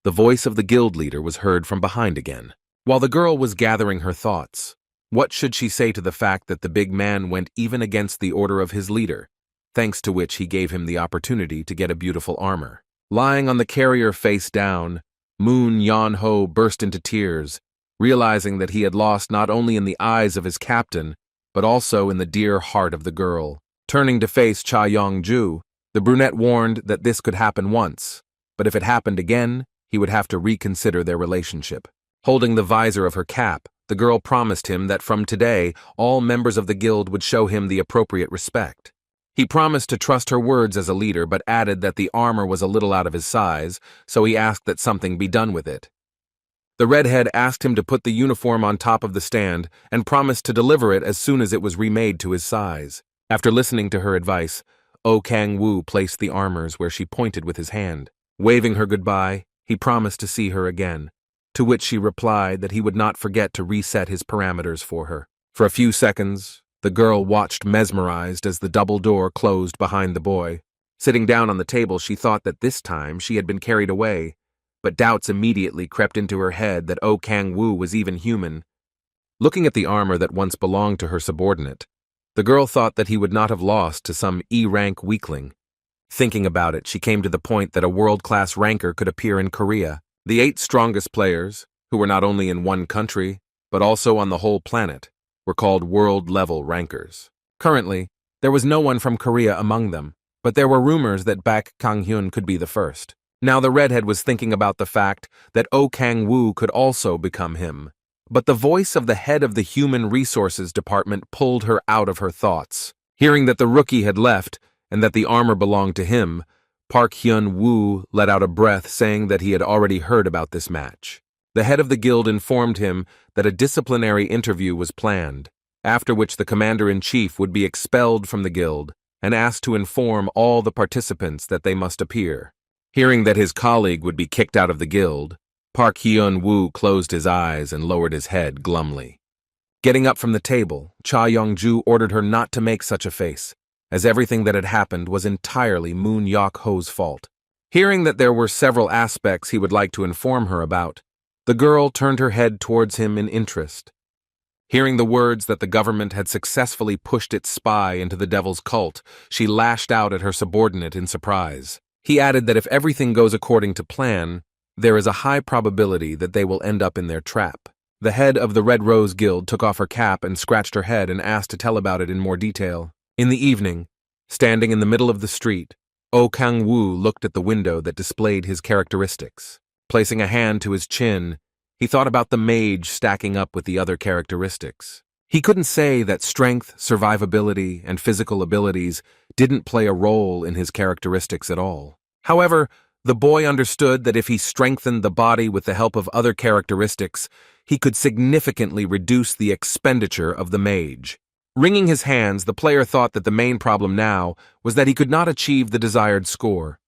the voice of the guild leader was heard from behind again. While the girl was gathering her thoughts, what should she say to the fact that the big man went even against the order of his leader, thanks to which he gave him the opportunity to get a beautiful armor? Lying on the carrier face down, Moon Yan-ho burst into tears, realizing that he had lost not only in the eyes of his captain, but also in the dear heart of the girl. Turning to face Cha Yong-ju, the brunette warned that this could happen once, but if it happened again, he would have to reconsider their relationship. Holding the visor of her cap, the girl promised him that from today, all members of the guild would show him the appropriate respect. He promised to trust her words as a leader, but added that the armor was a little out of his size, so he asked that something be done with it. The redhead asked him to put the uniform on top of the stand and promised to deliver it as soon as it was remade to his size. After listening to her advice, Oh Kang-woo placed the armors where she pointed with his hand. Waving her goodbye, he promised to see her again, to which she replied that he would not forget to reset his parameters for her. For a few seconds, the girl watched mesmerized as the double door closed behind the boy. Sitting down on the table, she thought that this time she had been carried away, but doubts immediately crept into her head that Oh Kang-woo was even human. Looking at the armor that once belonged to her subordinate, the girl thought that he would not have lost to some E-rank weakling. Thinking about it, she came to the point that a world-class ranker could appear in Korea. The 8 strongest players, who were not only in one country, but also on the whole planet, were called world-level rankers. Currently, there was no one from Korea among them, but there were rumors that Baek Kang-hyun could be the first. Now the redhead was thinking about the fact that Oh Kang-woo could also become him. But the voice of the head of the Human Resources Department pulled her out of her thoughts. Hearing that the rookie had left and that the armor belonged to him, Park Hyun-woo let out a breath, saying that he had already heard about this match. The head of the guild informed him that a disciplinary interview was planned, after which the commander-in-chief would be expelled from the guild and asked to inform all the participants that they must appear. Hearing that his colleague would be kicked out of the guild, Park Hyun-woo closed his eyes and lowered his head glumly. Getting up from the table, Cha Yong-ju ordered her not to make such a face, as everything that had happened was entirely Moon Yok-ho's fault. Hearing that there were several aspects he would like to inform her about, the girl turned her head towards him in interest. Hearing the words that the government had successfully pushed its spy into the devil's cult, she lashed out at her subordinate in surprise. He added that if everything goes according to plan, there is a high probability that they will end up in their trap. The head of the Red Rose Guild took off her cap and scratched her head and asked to tell about it in more detail. In the evening, standing in the middle of the street, Oh Kang-woo looked at the window that displayed his characteristics. Placing a hand to his chin, he thought about the mage stacking up with the other characteristics. He couldn't say that strength, survivability, and physical abilities didn't play a role in his characteristics at all. However, the boy understood that if he strengthened the body with the help of other characteristics, he could significantly reduce the expenditure of the mage. Wringing his hands, the player thought that the main problem now was that he could not achieve the desired score.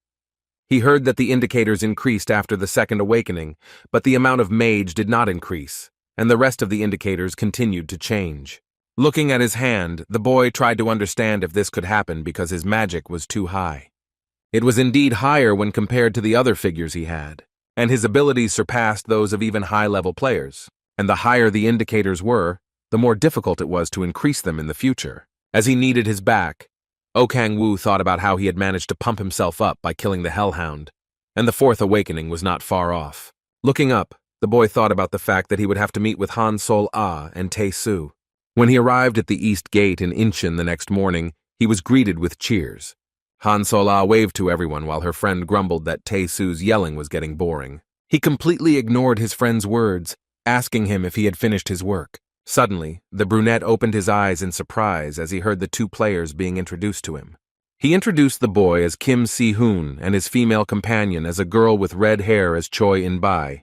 He heard that the indicators increased after the second awakening, but the amount of mage did not increase, and the rest of the indicators continued to change. Looking at his hand, the boy tried to understand if this could happen because his magic was too high. It was indeed higher when compared to the other figures he had, and his abilities surpassed those of even high-level players. And the higher the indicators were, the more difficult it was to increase them in the future. As he kneaded his back, Oh Kang-woo thought about how he had managed to pump himself up by killing the Hellhound, and the fourth awakening was not far off. Looking up, the boy thought about the fact that he would have to meet with Han Sol-ah and Tae-soo. When he arrived at the East Gate in Incheon the next morning, he was greeted with cheers. Han Sol-ah waved to everyone while her friend grumbled that Tae-soo's yelling was getting boring. He completely ignored his friend's words asking him if he had finished his work. Suddenly, the brunette opened his eyes in surprise as he heard the two players being introduced to him. He introduced the boy as Kim Si-hoon and his female companion as a girl with red hair as Choi In-bai.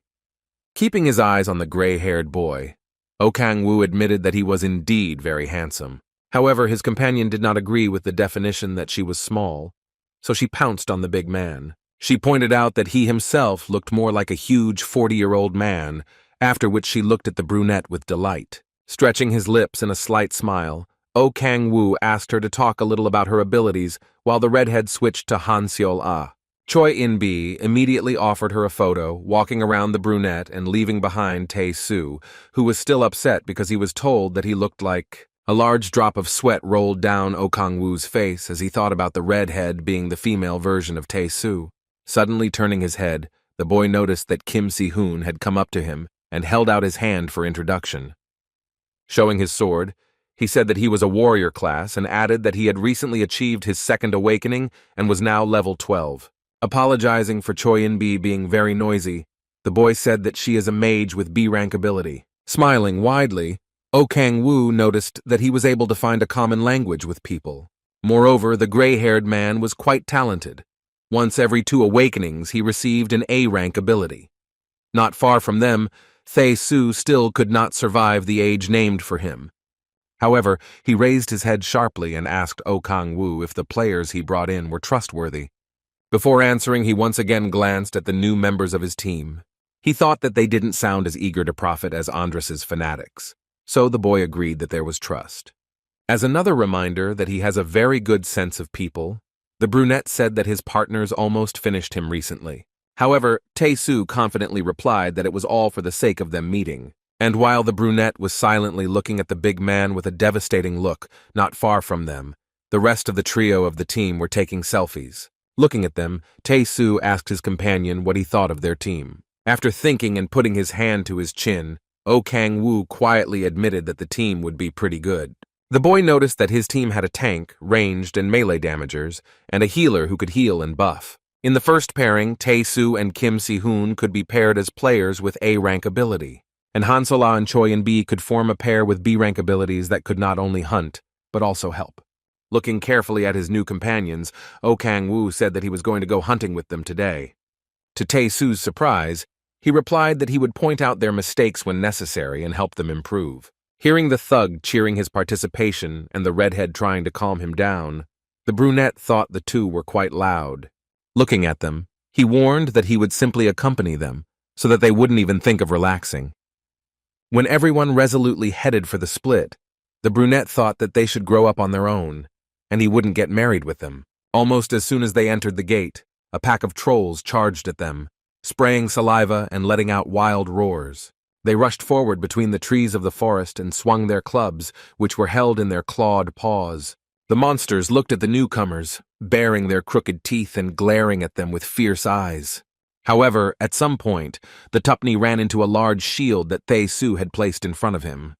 Keeping his eyes on the gray-haired boy, Oh Kang-woo admitted that he was indeed very handsome. However, his companion did not agree with the definition that she was small, so she pounced on the big man. She pointed out that he himself looked more like a huge 40-year-old man, after which she looked at the brunette with delight. Stretching his lips in a slight smile, Oh Kang-woo asked her to talk a little about her abilities while the redhead switched to Han Seol-ah. Choi In-bi immediately offered her a photo, walking around the brunette and leaving behind Tae-soo, who was still upset because he was told that he looked like... A large drop of sweat rolled down Oh Kang-woo's face as he thought about the redhead being the female version of Tae-soo. Suddenly turning his head, the boy noticed that Kim Si-hoon had come up to him and held out his hand for introduction. Showing his sword, he said that he was a warrior class and added that he had recently achieved his second awakening and was now level 12. Apologizing for Choi In-bi being very noisy, the boy said that she is a mage with B-rank ability. Smiling widely, Oh Kang-woo noticed that he was able to find a common language with people. Moreover, the gray-haired man was quite talented. Once every 2 awakenings, he received an A-rank ability. Not far from them, Tae-soo still could not survive the age named for him. However, he raised his head sharply and asked Oh Kang-woo if the players he brought in were trustworthy. Before answering, he once again glanced at the new members of his team. He thought that they didn't sound as eager to profit as Andrus's fanatics. So the boy agreed that there was trust. As another reminder that he has a very good sense of people, the brunette said that his partners almost finished him recently. However, Tae-soo confidently replied that it was all for the sake of them meeting. And while the brunette was silently looking at the big man with a devastating look not far from them, the rest of the trio of the team were taking selfies. Looking at them, Tae-soo asked his companion what he thought of their team. After thinking and putting his hand to his chin, Oh Kang-woo quietly admitted that the team would be pretty good. The boy noticed that his team had a tank, ranged and melee damagers, and a healer who could heal and buff. In the first pairing, Tae-soo and Kim Si-hoon could be paired as players with A-rank ability, and Han Seol-ah and Choi In-bi could form a pair with B-rank abilities that could not only hunt, but also help. Looking carefully at his new companions, Oh Kang-woo said that he was going to go hunting with them today. To Tae-soo's surprise, he replied that he would point out their mistakes when necessary and help them improve. Hearing the thug cheering his participation and the redhead trying to calm him down, the brunette thought the two were quite loud. Looking at them, he warned that he would simply accompany them so that they wouldn't even think of relaxing. When everyone resolutely headed for the split, the brunette thought that they should grow up on their own, and he wouldn't get married with them. Almost as soon as they entered the gate, a pack of trolls charged at them, spraying saliva and letting out wild roars. They rushed forward between the trees of the forest and swung their clubs, which were held in their clawed paws. The monsters looked at the newcomers, baring their crooked teeth and glaring at them with fierce eyes. However, at some point, the Tupney ran into a large shield that Tae-soo had placed in front of him.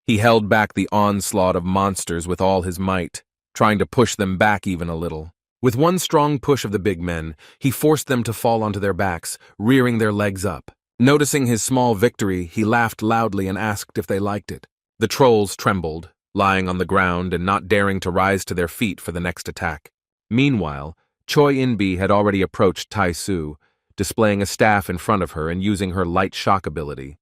He held back the onslaught of monsters with all his might, trying to push them back even a little. With one strong push of the big men, he forced them to fall onto their backs, rearing their legs up. Noticing his small victory, he laughed loudly and asked if they liked it. The trolls trembled, lying on the ground and not daring to rise to their feet for the next attack. Meanwhile, Choi In-bi had already approached Tae-soo, displaying a staff in front of her and using her light shock ability.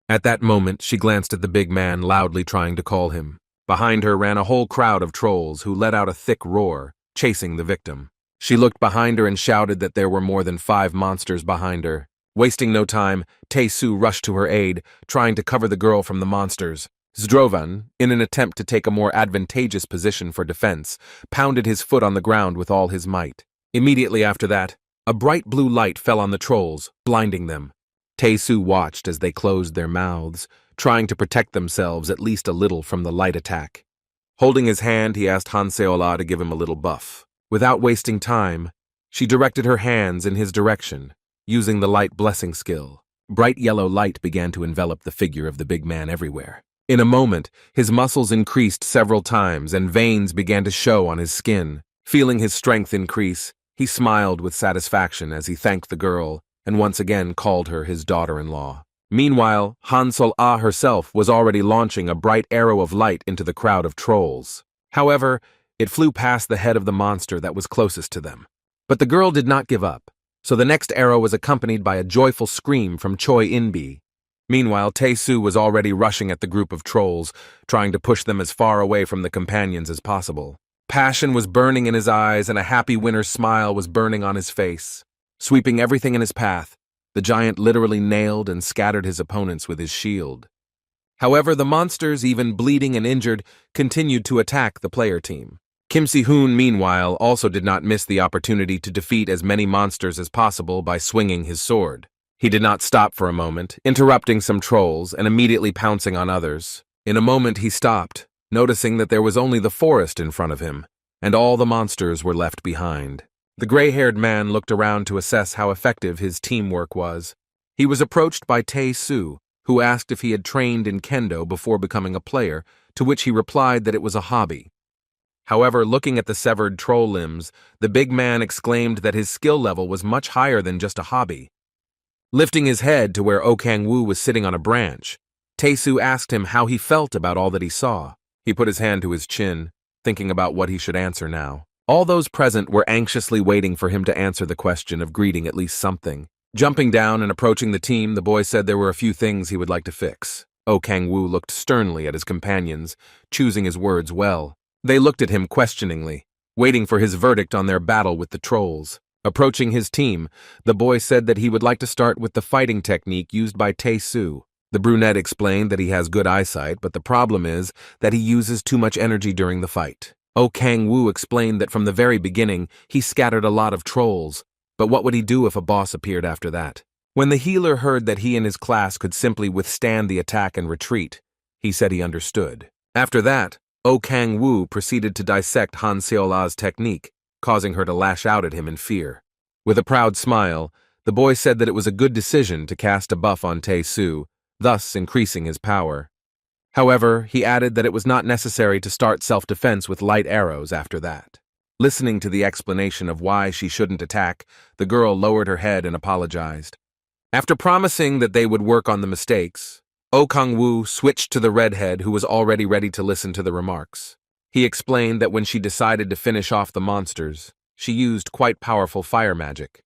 At that moment, she glanced at the big man, loudly trying to call him. Behind her ran a whole crowd of trolls who let out a thick roar, chasing the victim. She looked behind her and shouted that there were more than 5 monsters behind her. Wasting no time, Tae-soo rushed to her aid, trying to cover the girl from the monsters. Zdrovan, in an attempt to take a more advantageous position for defense, pounded his foot on the ground with all his might. Immediately after that, a bright blue light fell on the trolls, blinding them. Tae-soo watched as they closed their mouths, trying to protect themselves at least a little from the light attack. Holding his hand, he asked Han Seol-ah to give him a little buff. Without wasting time, she directed her hands in his direction, using the light blessing skill. Bright yellow light began to envelop the figure of the big man everywhere. In a moment, his muscles increased several times and veins began to show on his skin. Feeling his strength increase, he smiled with satisfaction as he thanked the girl and once again called her his daughter-in-law. Meanwhile, Han-Sol-Ah herself was already launching a bright arrow of light into the crowd of trolls. However, it flew past the head of the monster that was closest to them. But the girl did not give up, so the next arrow was accompanied by a joyful scream from Choi In-bi. Meanwhile, Tae-Soo was already rushing at the group of trolls, trying to push them as far away from the companions as possible. Passion was burning in his eyes, and a happy winner's smile was burning on his face. Sweeping everything in his path, the giant literally nailed and scattered his opponents with his shield. However, the monsters, even bleeding and injured, continued to attack the player team. Kim Si-hoon, meanwhile, also did not miss the opportunity to defeat as many monsters as possible by swinging his sword. He did not stop for a moment, interrupting some trolls and immediately pouncing on others. In a moment he stopped, noticing that there was only the forest in front of him, and all the monsters were left behind. The gray-haired man looked around to assess how effective his teamwork was. He was approached by Tae-Soo, who asked if he had trained in kendo before becoming a player, to which he replied that it was a hobby. However, looking at the severed troll limbs, the big man exclaimed that his skill level was much higher than just a hobby. Lifting his head to where Oh Kang-woo was sitting on a branch, Tae-Soo asked him how he felt about all that he saw. He put his hand to his chin, thinking about what he should answer now. All those present were anxiously waiting for him to answer the question of greeting at least something. Jumping down and approaching the team, the boy said there were a few things he would like to fix. Oh Kang-woo looked sternly at his companions, choosing his words well. They looked at him questioningly, waiting for his verdict on their battle with the trolls. Approaching his team, the boy said that he would like to start with the fighting technique used by Tae-Soo. The brunette explained that he has good eyesight, but the problem is that he uses too much energy during the fight. Oh Kang-woo explained that from the very beginning, he scattered a lot of trolls, but what would he do if a boss appeared after that? When the healer heard that he and his class could simply withstand the attack and retreat, he said he understood. After that, Oh Kang-woo proceeded to dissect Han Seol-ah's technique, causing her to lash out at him in fear. With a proud smile, the boy said that it was a good decision to cast a buff on Tae-Soo, thus increasing his power. However, he added that it was not necessary to start self-defense with light arrows after that. Listening to the explanation of why she shouldn't attack, the girl lowered her head and apologized. After promising that they would work on the mistakes, Oh Kang-woo switched to the redhead who was already ready to listen to the remarks. He explained that when she decided to finish off the monsters, she used quite powerful fire magic.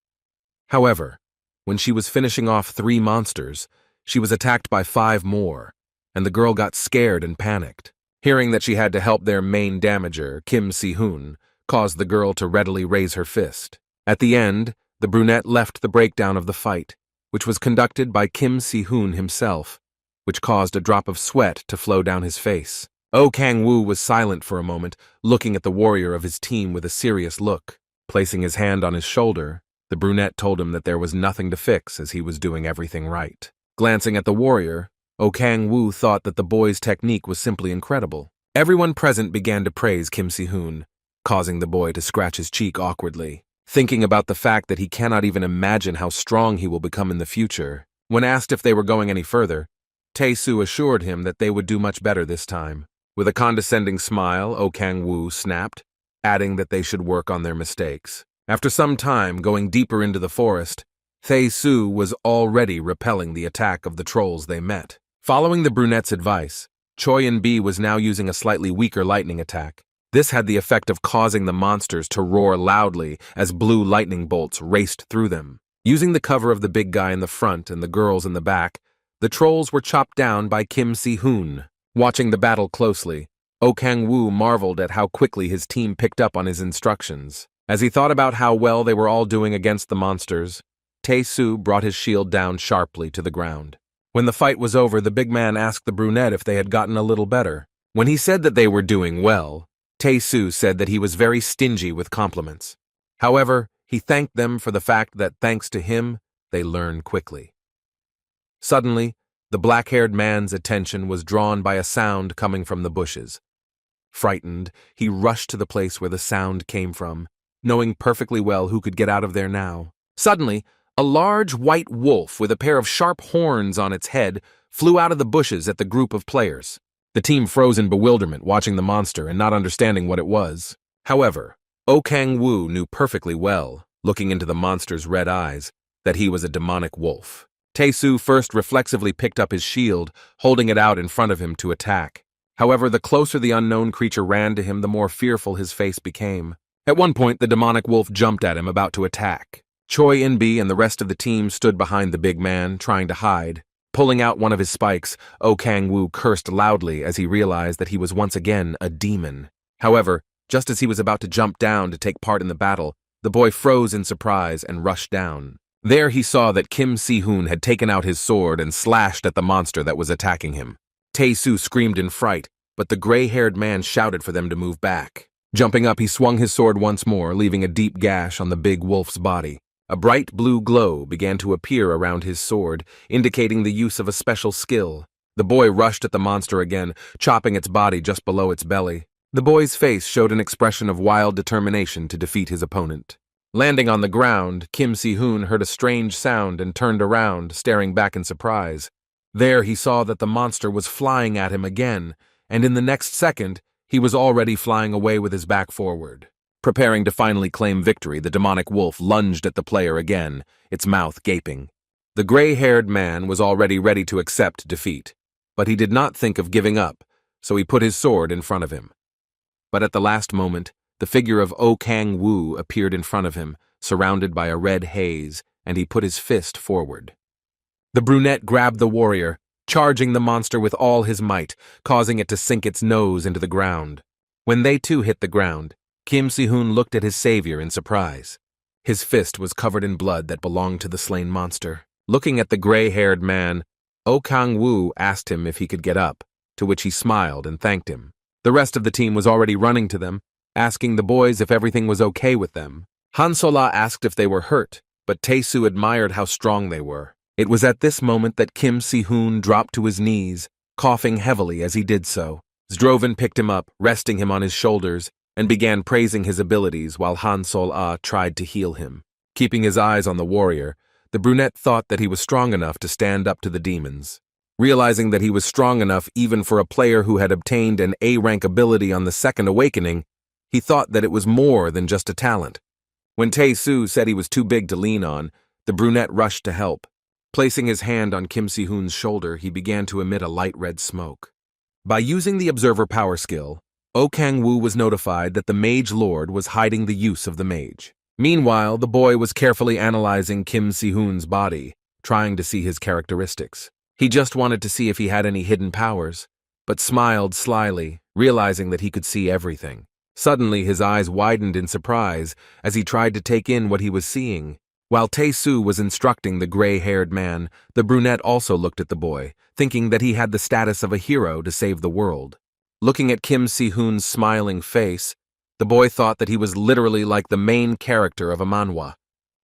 However, when she was finishing off 3 monsters, she was attacked by 5 more, and the girl got scared and panicked. Hearing that she had to help their main damager, Kim Si-hoon, caused the girl to readily raise her fist. At the end, the brunette left the breakdown of the fight, which was conducted by Kim Si-hoon himself, which caused a drop of sweat to flow down his face. Oh Kang-woo was silent for a moment, looking at the warrior of his team with a serious look. Placing his hand on his shoulder, the brunette told him that there was nothing to fix as he was doing everything right. Glancing at the warrior, Oh Kang-woo thought that the boy's technique was simply incredible. Everyone present began to praise Kim Si-hoon, causing the boy to scratch his cheek awkwardly, thinking about the fact that he cannot even imagine how strong he will become in the future. When asked if they were going any further, Tae-Soo assured him that they would do much better this time. With a condescending smile, Oh Kang-woo snapped, adding that they should work on their mistakes. After some time going deeper into the forest, Tae-Soo was already repelling the attack of the trolls they met. Following the brunette's advice, Choi In-bi was now using a slightly weaker lightning attack. This had the effect of causing the monsters to roar loudly as blue lightning bolts raced through them. Using the cover of the big guy in the front and the girls in the back, the trolls were chopped down by Kim Si-hoon. Watching the battle closely, Oh Kang-woo marveled at how quickly his team picked up on his instructions. As he thought about how well they were all doing against the monsters, Tae-Soo brought his shield down sharply to the ground. When the fight was over, the big man asked the brunette if they had gotten a little better. When he said that they were doing well, Tae-Soo said that he was very stingy with compliments. However, he thanked them for the fact that thanks to him, they learned quickly. Suddenly, the black-haired man's attention was drawn by a sound coming from the bushes. Frightened, he rushed to the place where the sound came from, knowing perfectly well who could get out of there now. Suddenly, a large white wolf with a pair of sharp horns on its head flew out of the bushes at the group of players. The team froze in bewilderment watching the monster and not understanding what it was. However, Oh Kang-woo knew perfectly well, looking into the monster's red eyes, that he was a demonic wolf. Tae-soo first reflexively picked up his shield, holding it out in front of him to attack. However, the closer the unknown creature ran to him, the more fearful his face became. At one point, the demonic wolf jumped at him, about to attack. Choi In-bi and the rest of the team stood behind the big man, trying to hide. Pulling out one of his spikes, Oh Kang-woo cursed loudly as he realized that he was once again a demon. However, just as he was about to jump down to take part in the battle, the boy froze in surprise and rushed down. There he saw that Kim Si-hoon had taken out his sword and slashed at the monster that was attacking him. Tae-soo screamed in fright, but the gray-haired man shouted for them to move back. Jumping up, he swung his sword once more, leaving a deep gash on the big wolf's body. A bright blue glow began to appear around his sword, indicating the use of a special skill. The boy rushed at the monster again, chopping its body just below its belly. The boy's face showed an expression of wild determination to defeat his opponent. Landing on the ground, Kim Si-hoon heard a strange sound and turned around, staring back in surprise. There he saw that the monster was flying at him again, and in the next second, he was already flying away with his back forward. Preparing to finally claim victory, the demonic wolf lunged at the player again, its mouth gaping. The gray-haired man was already ready to accept defeat, but he did not think of giving up, so he put his sword in front of him. But at the last moment, the figure of Oh Kang-woo appeared in front of him, surrounded by a red haze, and he put his fist forward. The brunette grabbed the warrior, charging the monster with all his might, causing it to sink its nose into the ground. When they too hit the ground, Kim Si-hoon looked at his savior in surprise. His fist was covered in blood that belonged to the slain monster. Looking at the gray-haired man, Oh Kang-woo asked him if he could get up, to which he smiled and thanked him. The rest of the team was already running to them, asking the boys if everything was okay with them. Han Sola asked if they were hurt, but Tae-soo admired how strong they were. It was at this moment that Kim Si-hoon dropped to his knees, coughing heavily as he did so. Zdrovin picked him up, resting him on his shoulders, and began praising his abilities while Han Sol-ah tried to heal him. Keeping his eyes on the warrior, the brunette thought that he was strong enough to stand up to the demons. Realizing that he was strong enough even for a player who had obtained an A-rank ability on the second awakening, he thought that it was more than just a talent. When Tae-soo said he was too big to lean on, the brunette rushed to help. Placing his hand on Kim Si-hoon's shoulder, he began to emit a light red smoke. By using the Observer Power skill, Oh Kang-woo was notified that the Mage Lord was hiding the use of the mage. Meanwhile, the boy was carefully analyzing Kim Si-hoon's body, trying to see his characteristics. He just wanted to see if he had any hidden powers, but smiled slyly, realizing that he could see everything. Suddenly, his eyes widened in surprise as he tried to take in what he was seeing. While Tae-soo was instructing the gray-haired man, the brunette also looked at the boy, thinking that he had the status of a hero to save the world. Looking at Kim Si-hoon's smiling face, the boy thought that he was literally like the main character of a manhwa.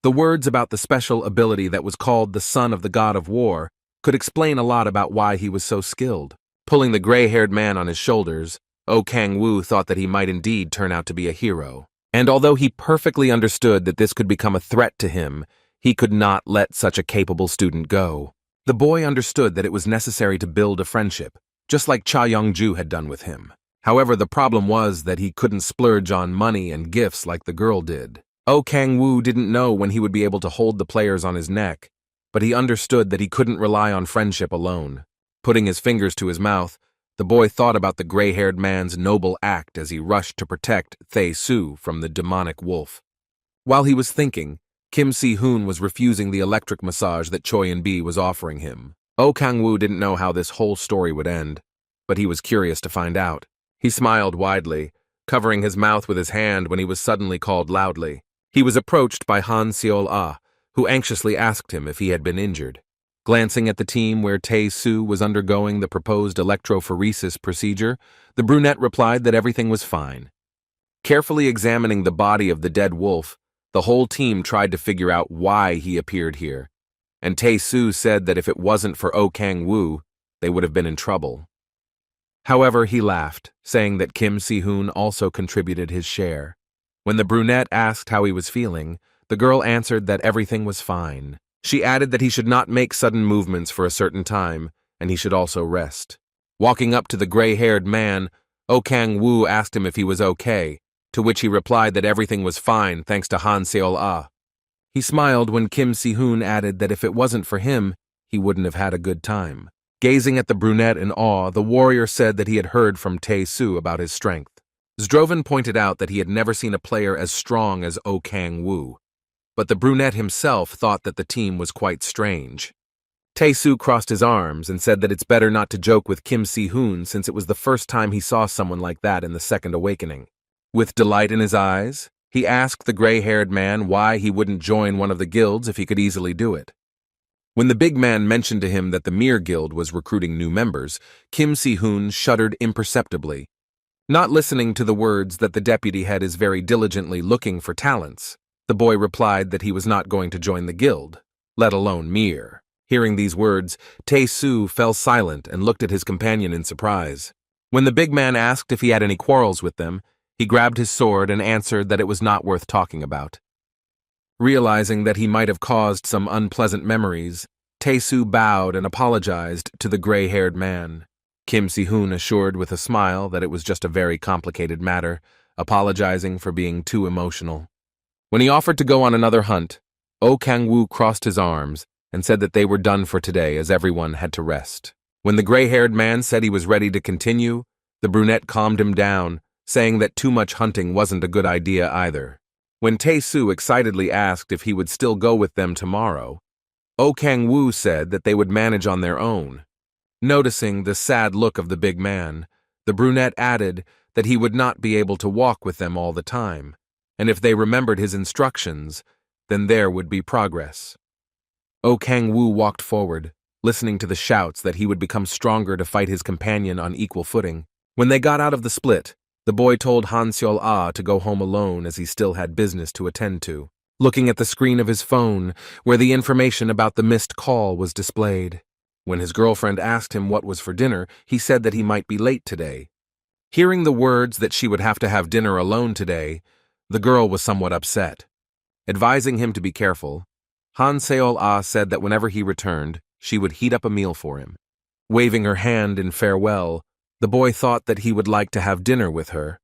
The words about the special ability that was called the Son of the God of War could explain a lot about why he was so skilled. Pulling the gray-haired man on his shoulders, Oh Kang-woo thought that he might indeed turn out to be a hero. And although he perfectly understood that this could become a threat to him, he could not let such a capable student go. The boy understood that it was necessary to build a friendship, just like Cha Young-ju had done with him. However, the problem was that he couldn't splurge on money and gifts like the girl did. Oh Kang-woo didn't know when he would be able to hold the players on his neck, but he understood that he couldn't rely on friendship alone. Putting his fingers to his mouth, the boy thought about the gray-haired man's noble act as he rushed to protect Tae-soo from the demonic wolf. While he was thinking, Kim Si-hoon was refusing the electric massage that Choi In-bi was offering him. Oh Kang-woo didn't know how this whole story would end, but he was curious to find out. He smiled widely, covering his mouth with his hand when he was suddenly called loudly. He was approached by Han Seol-ah, who anxiously asked him if he had been injured. Glancing at the team where Tae-soo was undergoing the proposed electrophoresis procedure, the brunette replied that everything was fine. Carefully examining the body of the dead wolf, the whole team tried to figure out why he appeared here, and Tae-soo said that if it wasn't for Oh Kang-woo, they would have been in trouble. However, he laughed, saying that Kim Si-hoon also contributed his share. When the brunette asked how he was feeling, the girl answered that everything was fine. She added that he should not make sudden movements for a certain time, and he should also rest. Walking up to the gray-haired man, Oh Kang-woo asked him if he was okay, to which he replied that everything was fine thanks to Han Seol-ah. He smiled when Kim Si-hoon added that if it wasn't for him, he wouldn't have had a good time. Gazing at the brunette in awe, the warrior said that he had heard from Tae-Soo about his strength. Zdrovan pointed out that he had never seen a player as strong as Oh Kang-woo, but the brunette himself thought that the team was quite strange. Tae-Soo crossed his arms and said that it's better not to joke with Kim Si-hoon since it was the first time he saw someone like that in the Second Awakening. With delight in his eyes, he asked the gray-haired man why he wouldn't join one of the guilds if he could easily do it. When the big man mentioned to him that the Mir Guild was recruiting new members, Kim Si-hoon shuddered imperceptibly, not listening to the words that the deputy head is very diligently looking for talents. The boy replied that he was not going to join the guild, let alone Mir. Hearing these words, Tae-Soo fell silent and looked at his companion in surprise. When the big man asked if he had any quarrels with them, he grabbed his sword and answered that it was not worth talking about. Realizing that he might have caused some unpleasant memories, Tae-Soo bowed and apologized to the gray-haired man. Kim Si-hoon assured with a smile that it was just a very complicated matter, apologizing for being too emotional. When he offered to go on another hunt, Oh Kang-woo crossed his arms and said that they were done for today as everyone had to rest. When the gray-haired man said he was ready to continue, the brunette calmed him down, saying that too much hunting wasn't a good idea either. When Tae-Soo excitedly asked if he would still go with them tomorrow, Oh Kang-woo said that they would manage on their own. Noticing the sad look of the big man, the brunette added that he would not be able to walk with them all the time, and if they remembered his instructions, then there would be progress. Oh Kang-woo walked forward, listening to the shouts that he would become stronger to fight his companion on equal footing. When they got out of the split, the boy told Han Seol-ah to go home alone as he still had business to attend to, looking at the screen of his phone where the information about the missed call was displayed. When his girlfriend asked him what was for dinner, he said that he might be late today. Hearing the words that she would have to have dinner alone today, the girl was somewhat upset. Advising him to be careful, Han Seol-ah said that whenever he returned, she would heat up a meal for him. Waving her hand in farewell, the boy thought that he would like to have dinner with her,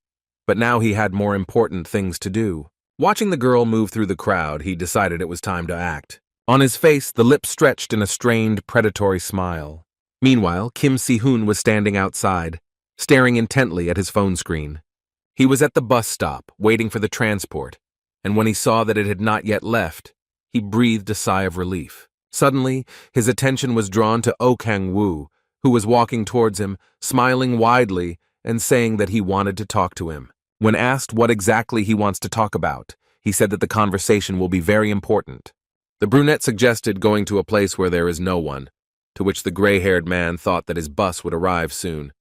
but now he had more important things to do. Watching the girl move through the crowd, he decided it was time to act. On his face, the lips stretched in a strained, predatory smile. Meanwhile, Kim Si-hoon was standing outside, staring intently at his phone screen. He was at the bus stop, waiting for the transport, and when he saw that it had not yet left, he breathed a sigh of relief. Suddenly, his attention was drawn to Oh Kang-woo, who was walking towards him, smiling widely and saying that he wanted to talk to him. When asked what exactly he wants to talk about, he said that the conversation will be very important. The brunette suggested going to a place where there is no one, to which the gray-haired man thought that his bus would arrive soon.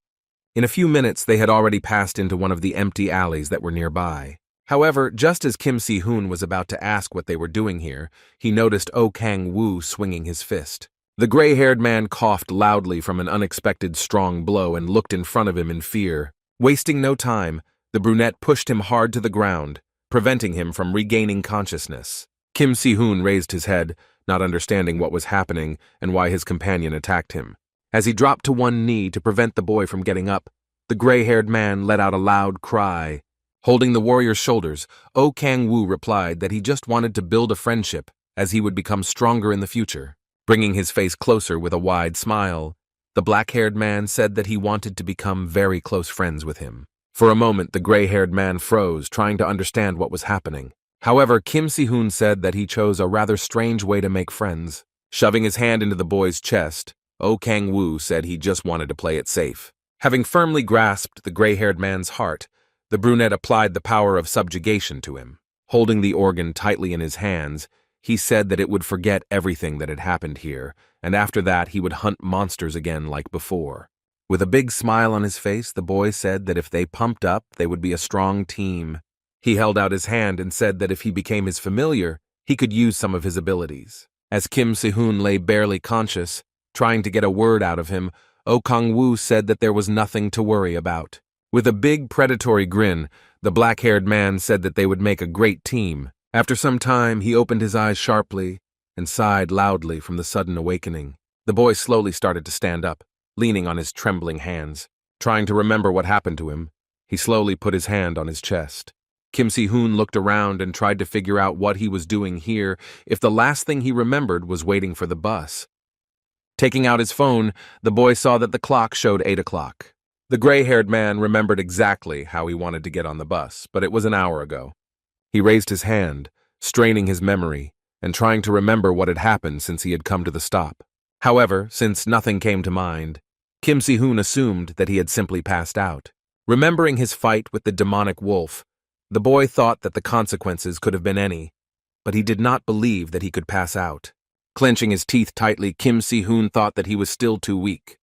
In a few minutes, they had already passed into one of the empty alleys that were nearby. However, just as Kim Si-hoon was about to ask what they were doing here, he noticed Oh Kang-woo swinging his fist. The gray-haired man coughed loudly from an unexpected strong blow and looked in front of him in fear. Wasting no time, the brunette pushed him hard to the ground, preventing him from regaining consciousness. Kim Si-hoon raised his head, not understanding what was happening and why his companion attacked him. As he dropped to one knee to prevent the boy from getting up, the gray-haired man let out a loud cry. Holding the warrior's shoulders, Oh Kang-woo replied that he just wanted to build a friendship as he would become stronger in the future. Bringing his face closer with a wide smile, the black-haired man said that he wanted to become very close friends with him. For a moment, the gray-haired man froze, trying to understand what was happening. However, Kim Si-hoon said that he chose a rather strange way to make friends. Shoving his hand into the boy's chest, Oh Kang-woo said he just wanted to play it safe. Having firmly grasped the gray-haired man's heart, the brunette applied the power of subjugation to him. Holding the organ tightly in his hands, he said that it would forget everything that had happened here, and after that he would hunt monsters again like before. With a big smile on his face, the boy said that if they pumped up, they would be a strong team. He held out his hand and said that if he became his familiar, he could use some of his abilities. As Kim Si-hoon lay barely conscious, trying to get a word out of him, Oh Kang-woo said that there was nothing to worry about. With a big predatory grin, the black-haired man said that they would make a great team. After some time, he opened his eyes sharply and sighed loudly from the sudden awakening. The boy slowly started to stand up, leaning on his trembling hands. Trying to remember what happened to him, he slowly put his hand on his chest. Kim Si-hoon looked around and tried to figure out what he was doing here if the last thing he remembered was waiting for the bus. Taking out his phone, the boy saw that the clock showed 8 o'clock. The gray-haired man remembered exactly how he wanted to get on the bus, but it was an hour ago. He raised his hand, straining his memory, and trying to remember what had happened since he had come to the stop. However, since nothing came to mind, Kim Si-hoon assumed that he had simply passed out. Remembering his fight with the demonic wolf, the boy thought that the consequences could have been any, but he did not believe that he could pass out. Clenching his teeth tightly, Kim Si-hoon thought that he was still too weak.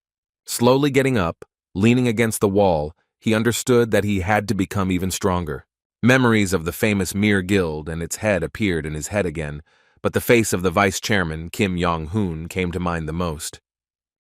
Slowly getting up, leaning against the wall, he understood that he had to become even stronger. Memories of the famous Mir Guild and its head appeared in his head again, but the face of the vice chairman, Kim Yong-hoon, came to mind the most.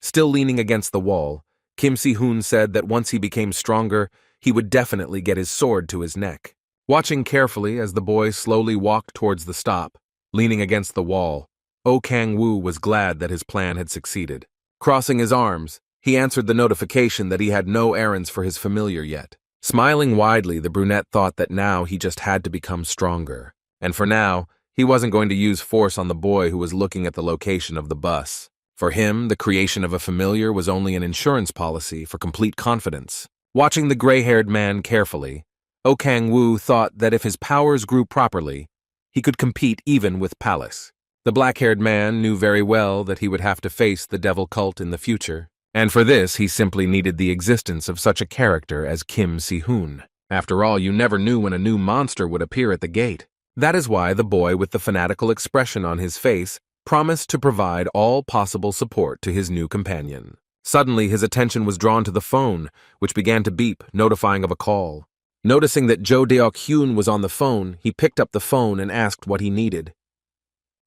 Still leaning against the wall, Kim Si-hoon said that once he became stronger, he would definitely get his sword to his neck. Watching carefully as the boy slowly walked towards the stop, leaning against the wall, Oh Kang-woo was glad that his plan had succeeded. Crossing his arms, he answered the notification that he had no errands for his familiar yet. Smiling widely, the brunette thought that now he just had to become stronger. And for now, he wasn't going to use force on the boy who was looking at the location of the bus. For him, the creation of a familiar was only an insurance policy for complete confidence. Watching the gray-haired man carefully, Oh Kang-woo thought that if his powers grew properly, he could compete even with Palace. The black-haired man knew very well that he would have to face the devil cult in the future, and for this he simply needed the existence of such a character as Kim Si-hoon. After all, you never knew when a new monster would appear at the gate. That is why the boy with the fanatical expression on his face promised to provide all possible support to his new companion. Suddenly, his attention was drawn to the phone, which began to beep, notifying of a call. Noticing that Jo Deok-hyun was on the phone, he picked up the phone and asked what he needed.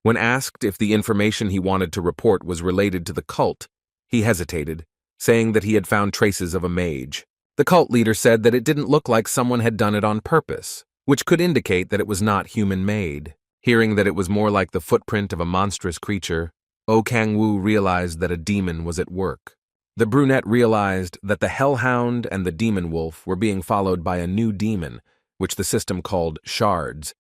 When asked if the information he wanted to report was related to the cult, he hesitated, saying that he had found traces of a mage. The cult leader said that it didn't look like someone had done it on purpose, which could indicate that it was not human-made. Hearing that it was more like the footprint of a monstrous creature, Oh Kang-woo realized that a demon was at work. The brunette realized that the hellhound and the demon wolf were being followed by a new demon, which the system called shards.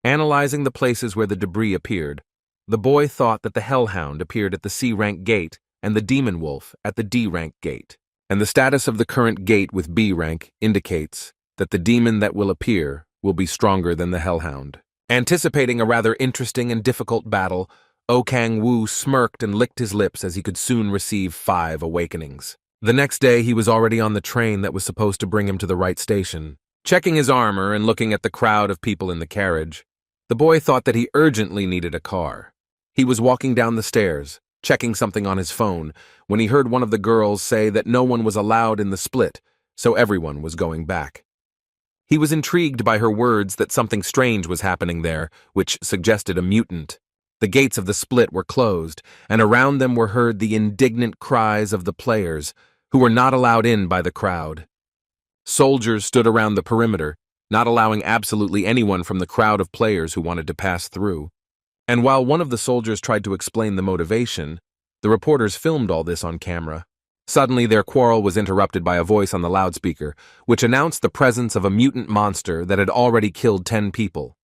Analyzing the places where the debris appeared, the boy thought that the hellhound appeared at the C-rank gate and the demon wolf at the D-rank gate. And the status of the current gate with B rank indicates that the demon that will appear will be stronger than the hellhound. Anticipating a rather interesting and difficult battle, Oh Kang-woo smirked and licked his lips as he could soon receive 5 awakenings. The next day, he was already on the train that was supposed to bring him to the right station. Checking his armor and looking at the crowd of people in the carriage, the boy thought that he urgently needed a car. He was walking down the stairs, checking something on his phone, when he heard one of the girls say that no one was allowed in the split, so everyone was going back. He was intrigued by her words that something strange was happening there, which suggested a mutant. The gates of the split were closed, and around them were heard the indignant cries of the players, who were not allowed in by the crowd. Soldiers stood around the perimeter, not allowing absolutely anyone from the crowd of players who wanted to pass through. And while one of the soldiers tried to explain the motivation, the reporters filmed all this on camera. Suddenly, their quarrel was interrupted by a voice on the loudspeaker, which announced the presence of a mutant monster that had already killed 10 people.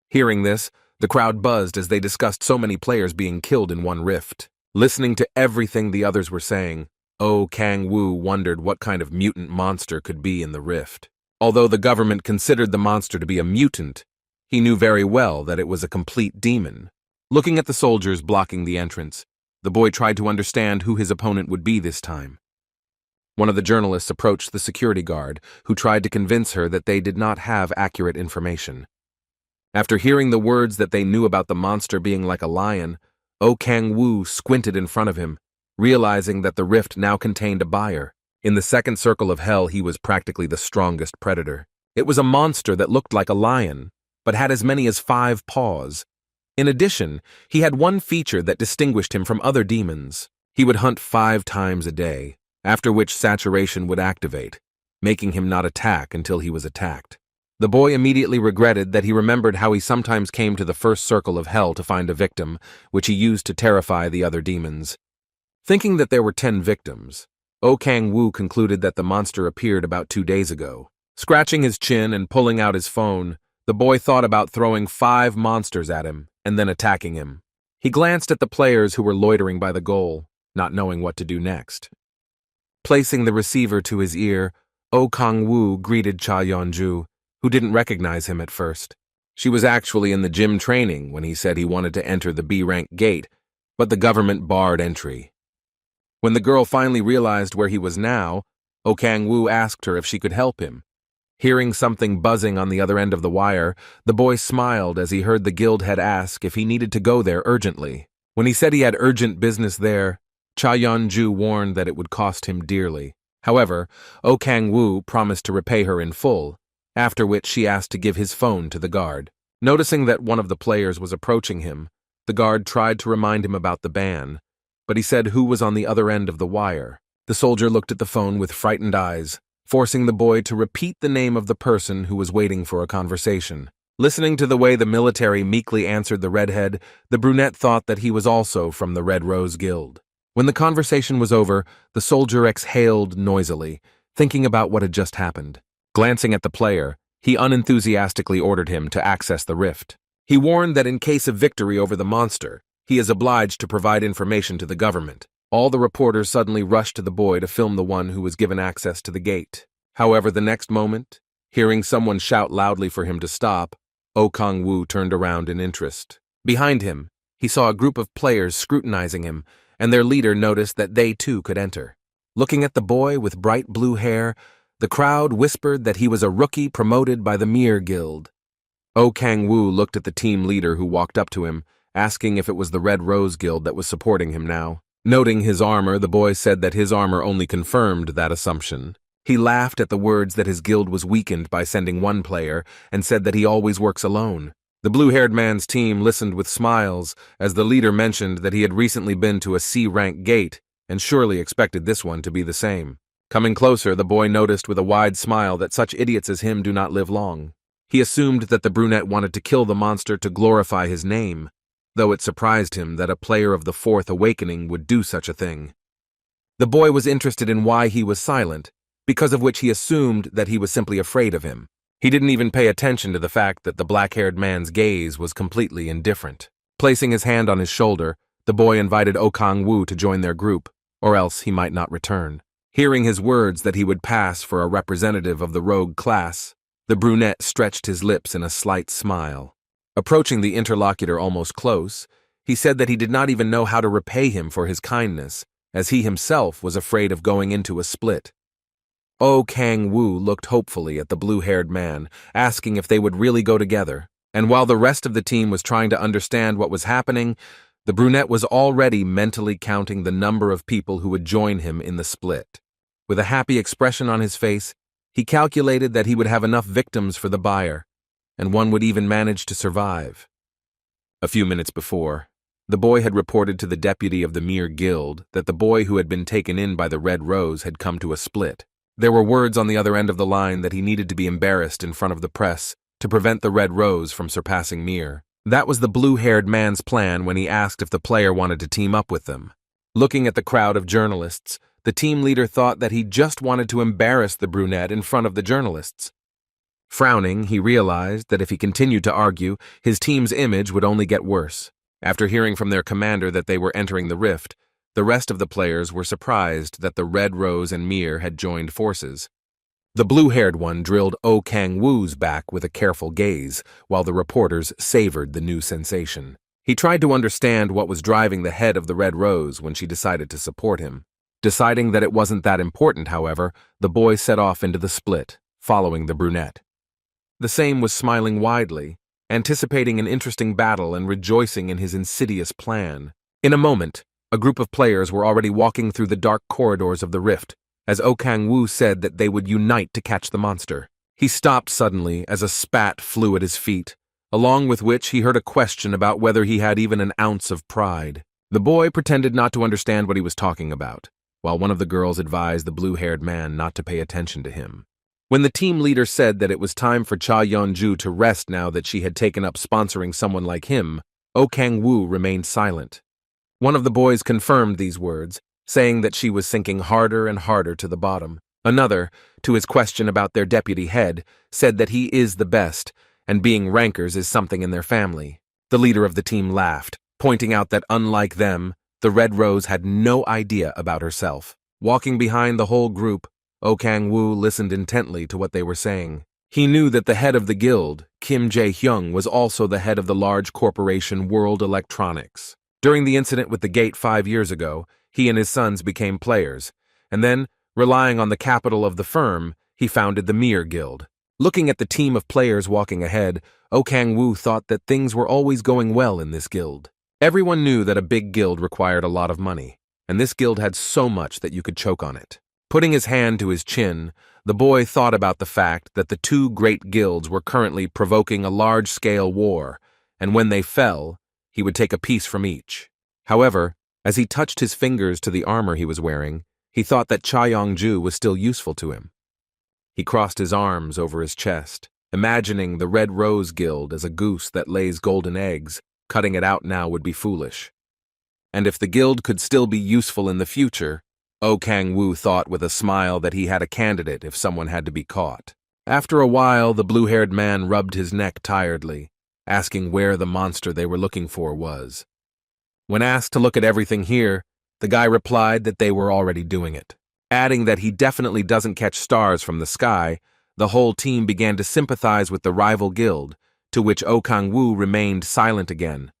Hearing this, the crowd buzzed as they discussed so many players being killed in one rift. Listening to everything the others were saying, Oh Kang-woo wondered what kind of mutant monster could be in the rift. Although the government considered the monster to be a mutant, he knew very well that it was a complete demon. Looking at the soldiers blocking the entrance, the boy tried to understand who his opponent would be this time. One of the journalists approached the security guard, who tried to convince her that they did not have accurate information. After hearing the words that they knew about the monster being like a lion, Oh Kang-woo squinted in front of him, realizing that the rift now contained a buyer. In the second circle of hell, he was practically the strongest predator. It was a monster that looked like a lion, but had as many as 5 paws. In addition, he had one feature that distinguished him from other demons. He would hunt 5 times a day, after which saturation would activate, making him not attack until he was attacked. The boy immediately regretted that he remembered how he sometimes came to the first circle of hell to find a victim, which he used to terrify the other demons. Thinking that there were 10 victims, Oh Kang-woo concluded that the monster appeared about 2 days ago. Scratching his chin and pulling out his phone, the boy thought about throwing 5 monsters at him and then attacking him. He glanced at the players who were loitering by the goal. not knowing what to do next. Placing the receiver to his ear, Oh Kang-woo greeted Cha Yeon-ju, who didn't recognize him at first. She was actually in the gym training when he said he wanted to enter the B-rank gate, but the government barred entry. When the girl finally realized where he was now, Oh Kang-woo asked her if she could help him. Hearing something buzzing on the other end of the wire, the boy smiled as he heard the guild head ask if he needed to go there urgently. When he said he had urgent business there, Cha Yeon-ju warned that it would cost him dearly. However, Oh Kang-woo promised to repay her in full, after which she asked to give his phone to the guard. Noticing that one of the players was approaching him, the guard tried to remind him about the ban, but he said who was on the other end of the wire. The soldier looked at the phone with frightened eyes, forcing the boy to repeat the name of the person who was waiting for a conversation. Listening to the way the military meekly answered the redhead, the brunette thought that he was also from the Red Rose Guild. When the conversation was over, the soldier exhaled noisily, thinking about what had just happened. Glancing at the player, he unenthusiastically ordered him to access the rift. He warned that in case of victory over the monster, he is obliged to provide information to the government. All the reporters suddenly rushed to the boy to film the one who was given access to the gate. However, the next moment, hearing someone shout loudly for him to stop, Oh Kang-woo turned around in interest. Behind him, he saw a group of players scrutinizing him, and their leader noticed that they too could enter. Looking at the boy with bright blue hair, the crowd whispered that he was a rookie promoted by the Mir Guild. Oh Kang-woo looked at the team leader who walked up to him, asking if it was the Red Rose Guild that was supporting him now. Noting his armor, the boy said that his armor only confirmed that assumption. He laughed at the words that his guild was weakened by sending one player and said that he always works alone. The blue-haired man's team listened with smiles as the leader mentioned that he had recently been to a C-rank gate and surely expected this one to be the same. Coming closer, the boy noticed with a wide smile that such idiots as him do not live long. He assumed that the brunette wanted to kill the monster to glorify his name, though it surprised him that a player of the Fourth Awakening would do such a thing. The boy was interested in why he was silent, because of which he assumed that he was simply afraid of him. He didn't even pay attention to the fact that the black-haired man's gaze was completely indifferent. Placing his hand on his shoulder, the boy invited Oh Kang-woo to join their group, or else he might not return. Hearing his words that he would pass for a representative of the rogue class, the brunette stretched his lips in a slight smile. Approaching the interlocutor almost close, he said that he did not even know how to repay him for his kindness, as he himself was afraid of going into a split. Oh Kang-woo looked hopefully at the blue-haired man, asking if they would really go together, and while the rest of the team was trying to understand what was happening, the brunette was already mentally counting the number of people who would join him in the split. With a happy expression on his face, he calculated that he would have enough victims for the buyer, and one would even manage to survive. A few minutes before, the boy had reported to the deputy of the Mir Guild that the boy who had been taken in by the Red Rose had come to a split. There were words on the other end of the line that he needed to be embarrassed in front of the press to prevent the Red Rose from surpassing Mir. That was the blue-haired man's plan when he asked if the player wanted to team up with them. Looking at the crowd of journalists, the team leader thought that he just wanted to embarrass the brunette in front of the journalists. Frowning, he realized that if he continued to argue, his team's image would only get worse. After hearing from their commander that they were entering the rift, the rest of the players were surprised that the Red Rose and Mir had joined forces. The blue-haired one drilled Oh Kang-woo's back with a careful gaze, while the reporters savored the new sensation. He tried to understand what was driving the head of the Red Rose when she decided to support him. Deciding that it wasn't that important, however, the boy set off into the split, following the brunette. The same was smiling widely, anticipating an interesting battle and rejoicing in his insidious plan. In a moment, a group of players were already walking through the dark corridors of the rift, as Oh Kang-woo said that they would unite to catch the monster. He stopped suddenly as a spat flew at his feet, along with which he heard a question about whether he had even an ounce of pride. The boy pretended not to understand what he was talking about, while one of the girls advised the blue-haired man not to pay attention to him. When the team leader said that it was time for Cha Yeon-ju to rest now that she had taken up sponsoring someone like him, Oh Kang-woo remained silent. One of the boys confirmed these words, saying that she was sinking harder and harder to the bottom. Another, to his question about their deputy head, said that he is the best, and being rankers is something in their family. The leader of the team laughed, pointing out that unlike them, The Red Rose had no idea about herself. Walking behind the whole group, Oh Kang-woo listened intently to what they were saying. He knew that the head of the guild, Kim Jae-hyung, was also the head of the large corporation World Electronics. During the incident with the gate 5 years ago, he and his sons became players, and then, relying on the capital of the firm, he founded the Mir Guild. Looking at the team of players walking ahead, Oh Kang-woo thought that things were always going well in this guild. Everyone knew that a big guild required a lot of money, and this guild had so much that you could choke on it. Putting his hand to his chin, the boy thought about the fact that the two great guilds were currently provoking a large-scale war, and when they fell, he would take a piece from each. However, as he touched his fingers to the armor he was wearing, he thought that Cha Yong-ju was still useful to him. He crossed his arms over his chest, imagining the Red Rose Guild as a goose that lays golden eggs. Cutting it out now would be foolish. And if the guild could still be useful in the future, Oh Kang-woo thought with a smile that he had a candidate if someone had to be caught. After a while, the blue-haired man rubbed his neck tiredly, asking where the monster they were looking for was. When asked to look at everything here, the guy replied that they were already doing it. Adding that he definitely doesn't catch stars from the sky, the whole team began to sympathize with the rival guild, to which Oh Kang-woo remained silent again.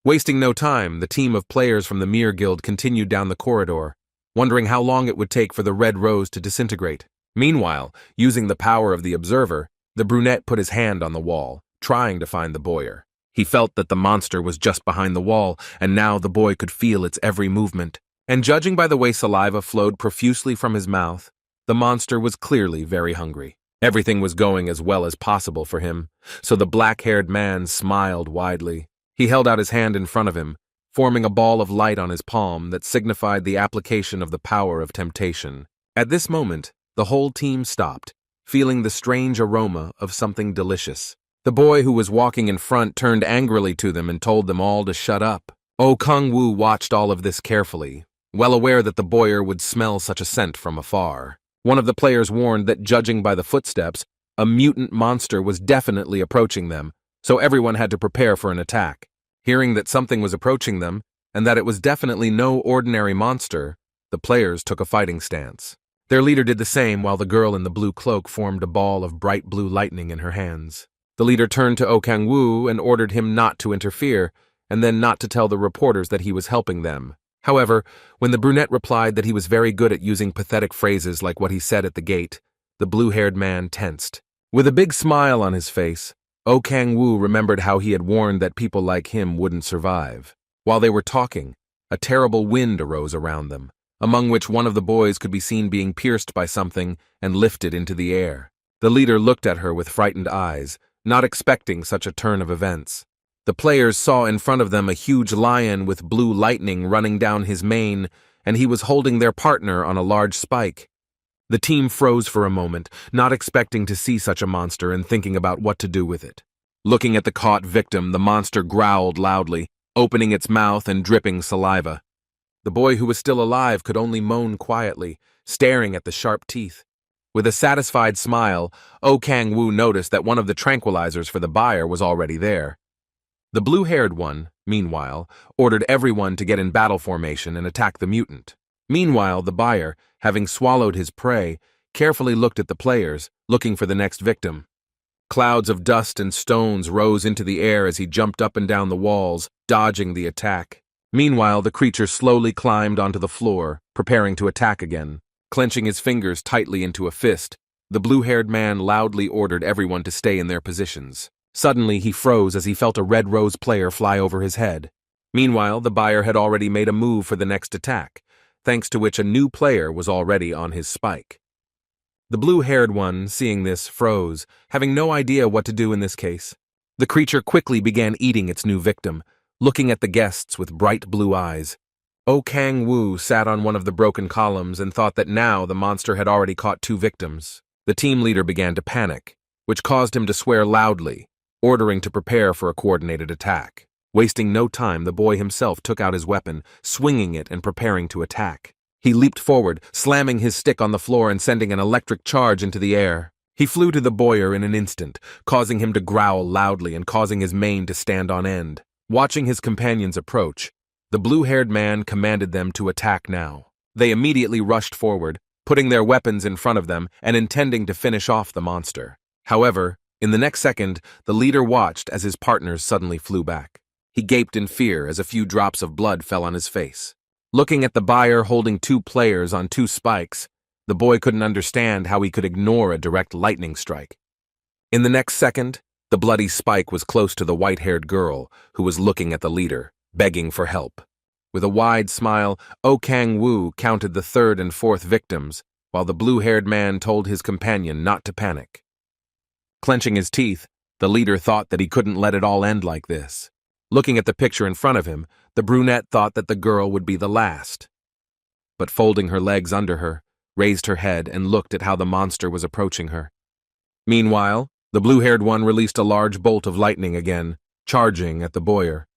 Wasting no time, the team of players from the Mir Guild continued down the corridor, wondering how long it would take for the Red Rose to disintegrate. Meanwhile, using the power of the observer, the brunette put his hand on the wall, trying to find the boyer. He felt that the monster was just behind the wall, and now the boy could feel its every movement. And judging by the way saliva flowed profusely from his mouth, the monster was clearly very hungry. Everything was going as well as possible for him, so the black-haired man smiled widely. He held out his hand in front of him, forming a ball of light on his palm that signified the application of the power of temptation. At this moment, the whole team stopped, feeling the strange aroma of something delicious. The boy who was walking in front turned angrily to them and told them all to shut up. Oh Kang-woo watched all of this carefully, well aware that the boyer would smell such a scent from afar. One of the players warned that judging by the footsteps, a mutant monster was definitely approaching them, so everyone had to prepare for an attack. Hearing that something was approaching them, and that it was definitely no ordinary monster, the players took a fighting stance. Their leader did the same while the girl in the blue cloak formed a ball of bright blue lightning in her hands. The leader turned to Oh Kang-woo and ordered him not to interfere, and then not to tell the reporters that he was helping them. However, when the brunette replied that he was very good at using pathetic phrases like what he said at the gate, the blue-haired man tensed. With a big smile on his face, Oh Kang-woo remembered how he had warned that people like him wouldn't survive. While they were talking, a terrible wind arose around them, among which one of the boys could be seen being pierced by something and lifted into the air. The leader looked at her with frightened eyes, not expecting such a turn of events. The players saw in front of them a huge lion with blue lightning running down his mane, and he was holding their partner on a large spike. The team froze for a moment, not expecting to see such a monster and thinking about what to do with it. Looking at the caught victim, the monster growled loudly, opening its mouth and dripping saliva. The boy who was still alive could only moan quietly, staring at the sharp teeth. With a satisfied smile, Oh Kang-woo noticed that one of the tranquilizers for the buyer was already there. The blue-haired one, meanwhile, ordered everyone to get in battle formation and attack the mutant. Meanwhile, the buyer, having swallowed his prey, carefully looked at the players, looking for the next victim. Clouds of dust and stones rose into the air as he jumped up and down the walls, dodging the attack. Meanwhile, the creature slowly climbed onto the floor, preparing to attack again. Clenching his fingers tightly into a fist, the blue-haired man loudly ordered everyone to stay in their positions. Suddenly, he froze as he felt a Red Rose player fly over his head. Meanwhile, the buyer had already made a move for the next attack, thanks to which a new player was already on his spike. The blue-haired one, seeing this, froze, having no idea what to do in this case. The creature quickly began eating its new victim, looking at the guests with bright blue eyes. Oh Kang-woo sat on one of the broken columns and thought that now the monster had already caught 2 victims. The team leader began to panic, which caused him to swear loudly, ordering to prepare for a coordinated attack. Wasting no time, the boy himself took out his weapon, swinging it and preparing to attack. He leaped forward, slamming his stick on the floor and sending an electric charge into the air. He flew to the boyer in an instant, causing him to growl loudly and causing his mane to stand on end. Watching his companions approach, The blue-haired man commanded them to attack now. They immediately rushed forward, putting their weapons in front of them and intending to finish off the monster. However, in the next second, the leader watched as his partners suddenly flew back. He gaped in fear as a few drops of blood fell on his face. Looking at the buyer holding two players on two spikes, the boy couldn't understand how he could ignore a direct lightning strike. In the next second, the bloody spike was close to the white-haired girl, who was looking at the leader, begging for help. With a wide smile, O Kang-woo counted the third and fourth victims, while the blue-haired man told his companion not to panic. Clenching his teeth, the leader thought that he couldn't let it all end like this. Looking at the picture in front of him, the brunette thought that the girl would be the last. But folding her legs under her, raised her head and looked at how the monster was approaching her. Meanwhile, the blue-haired one released a large bolt of lightning again, charging at the boyer.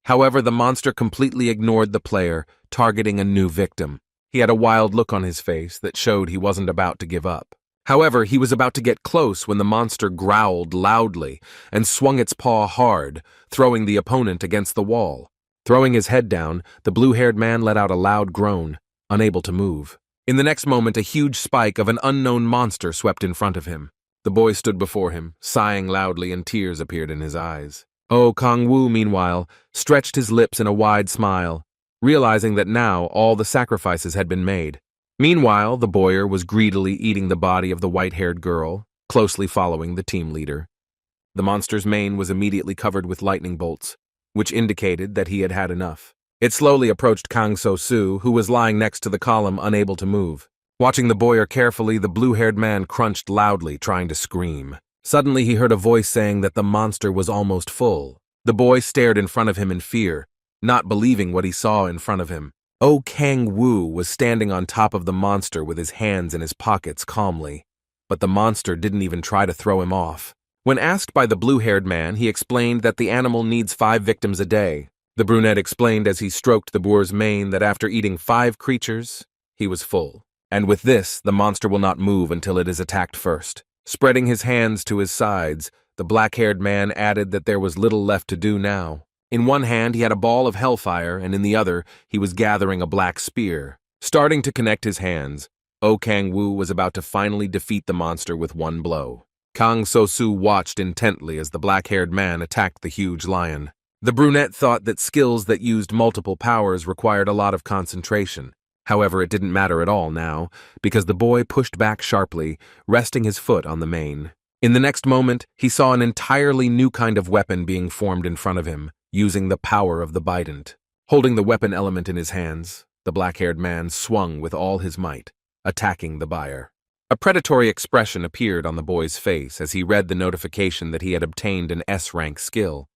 However, the monster completely ignored the player, targeting a new victim. He had a wild look on his face that showed he wasn't about to give up. However, he was about to get close when the monster growled loudly and swung its paw hard, throwing the opponent against the wall. Throwing his head down, the blue-haired man let out a loud groan, unable to move. In the next moment, a huge spike of an unknown monster swept in front of him. The boy stood before him, sighing loudly, and tears appeared in his eyes. Oh Kang-woo, meanwhile, stretched his lips in a wide smile, realizing that now all the sacrifices had been made. Meanwhile, the boyer was greedily eating the body of the white-haired girl, closely following the team leader. The monster's mane was immediately covered with lightning bolts, which indicated that he had had enough. It slowly approached Kang So-soo, who was lying next to the column, unable to move. Watching the boyer carefully, the blue-haired man crunched loudly, trying to scream. Suddenly, he heard a voice saying that the monster was almost full. The boy stared in front of him in fear, not believing what he saw in front of him. Oh Kang-woo was standing on top of the monster with his hands in his pockets calmly, but the monster didn't even try to throw him off. When asked by the blue-haired man, he explained that the animal needs 5 victims a day. The brunette explained as he stroked the boar's mane that after eating 5 creatures, he was full. And with this, the monster will not move until it is attacked first. Spreading his hands to his sides, the black-haired man added that there was little left to do now. In one hand, he had a ball of hellfire, and in the other, he was gathering a black spear. Starting to connect his hands, Oh Kang-woo was about to finally defeat the monster with one blow. Kang So-soo watched intently as the black-haired man attacked the huge lion. The brunette thought that skills that used multiple powers required a lot of concentration. However, it didn't matter at all now, because the boy pushed back sharply, resting his foot on the mane. In the next moment, he saw an entirely new kind of weapon being formed in front of him, using the power of the bident. Holding the weapon element in his hands, the black-haired man swung with all his might, attacking the buyer. A predatory expression appeared on the boy's face as he read the notification that he had obtained an S-rank skill.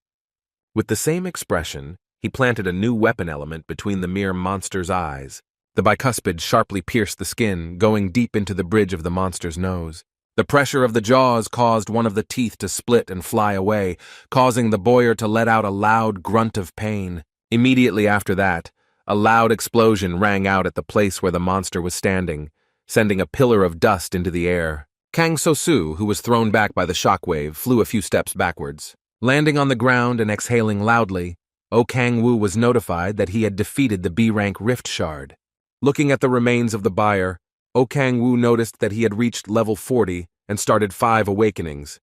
With the same expression, he planted a new weapon element between the mere monster's eyes. The bicuspid sharply pierced the skin, going deep into the bridge of the monster's nose. The pressure of the jaws caused one of the teeth to split and fly away, causing the boyer to let out a loud grunt of pain. Immediately after that, a loud explosion rang out at the place where the monster was standing, sending a pillar of dust into the air. Kang So-soo, who was thrown back by the shockwave, flew a few steps backwards. Landing on the ground and exhaling loudly, Oh Kang-woo was notified that he had defeated the B-rank Rift Shard. Looking at the remains of the buyer, Oh Kang-woo noticed that he had reached level 40 and started 5 awakenings.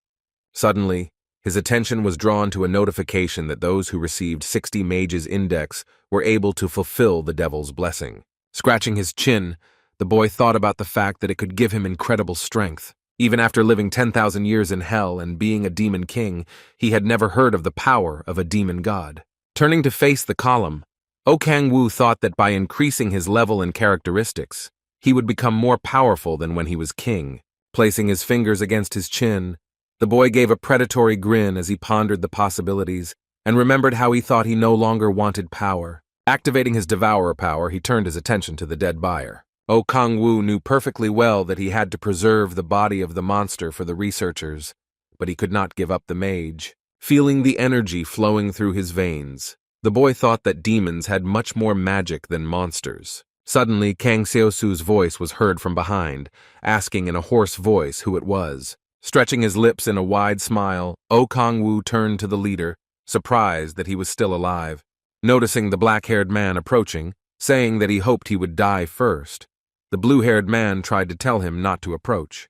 Suddenly, his attention was drawn to a notification that those who received 60 Mage's Index were able to fulfill the Devil's Blessing. Scratching his chin, the boy thought about the fact that it could give him incredible strength. Even after living 10,000 years in hell and being a demon king, he had never heard of the power of a demon god. Turning to face the column, Oh Kang-woo thought that by increasing his level and characteristics, he would become more powerful than when he was king. Placing his fingers against his chin, the boy gave a predatory grin as he pondered the possibilities and remembered how he thought he no longer wanted power. Activating his devourer power, he turned his attention to the dead buyer. Oh Kang-woo knew perfectly well that he had to preserve the body of the monster for the researchers, but he could not give up the mage. Feeling the energy flowing through his veins, the boy thought that demons had much more magic than monsters. Suddenly, Kang So-soo's voice was heard from behind, asking in a hoarse voice who it was. Stretching his lips in a wide smile, Oh Kang-woo turned to the leader, surprised that he was still alive. Noticing the black-haired man approaching, saying that he hoped he would die first, the blue-haired man tried to tell him not to approach.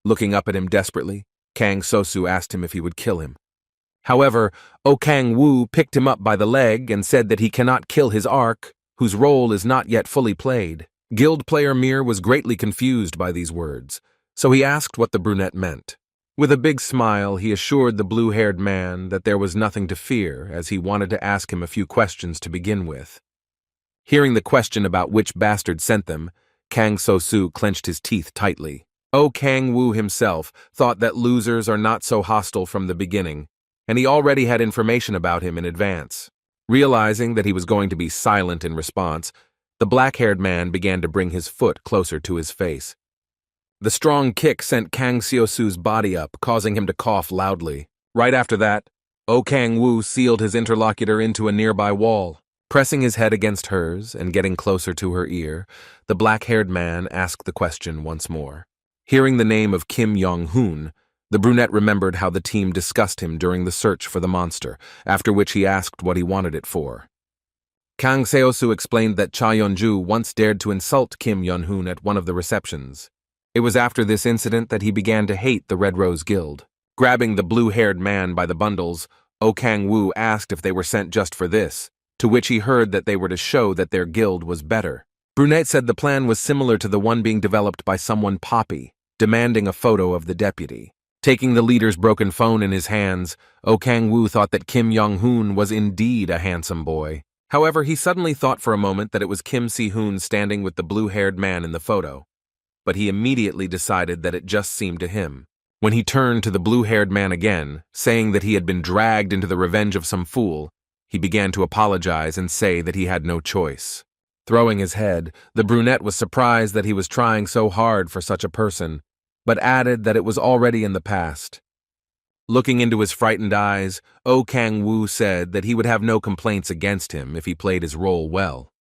Looking up at him desperately, Kang So-soo asked him if he would kill him. However, Oh Kang-woo picked him up by the leg and said that he cannot kill his arc, whose role is not yet fully played. Guild player Mir was greatly confused by these words, so he asked what the brunette meant. With a big smile, he assured the blue-haired man that there was nothing to fear, as he wanted to ask him a few questions to begin with. Hearing the question about which bastard sent them, Kang So-soo clenched his teeth tightly. Oh Kang-woo himself thought that losers are not so hostile from the beginning, and he already had information about him in advance. Realizing that he was going to be silent in response, the black-haired man began to bring his foot closer to his face. The strong kick sent Kang So-soo's body up, causing him to cough loudly. Right after that, Oh Kang-woo sealed his interlocutor into a nearby wall. Pressing his head against hers and getting closer to her ear, the black-haired man asked the question once more. Hearing the name of Kim Yong-hoon, the brunette remembered how the team discussed him during the search for the monster, after which he asked what he wanted it for. Kang So-soo explained that Cha Yeon-ju once dared to insult Kim Yong-hoon at one of the receptions. It was after this incident that he began to hate the Red Rose Guild. Grabbing the blue-haired man by the bundles, Oh Kang-woo asked if they were sent just for this, to which he heard that they were to show that their guild was better. Brunette said the plan was similar to the one being developed by someone Poppy, demanding a photo of the deputy. Taking the leader's broken phone in his hands, Oh Kang-woo thought that Kim Yong-hoon was indeed a handsome boy. However, he suddenly thought for a moment that it was Kim Si-hoon standing with the blue-haired man in the photo. But he immediately decided that it just seemed to him. When he turned to the blue-haired man again, saying that he had been dragged into the revenge of some fool, he began to apologize and say that he had no choice. Throwing his head, the brunette was surprised that he was trying so hard for such a person, but added that it was already in the past. Looking into his frightened eyes, Oh Kang-woo said that he would have no complaints against him if he played his role well.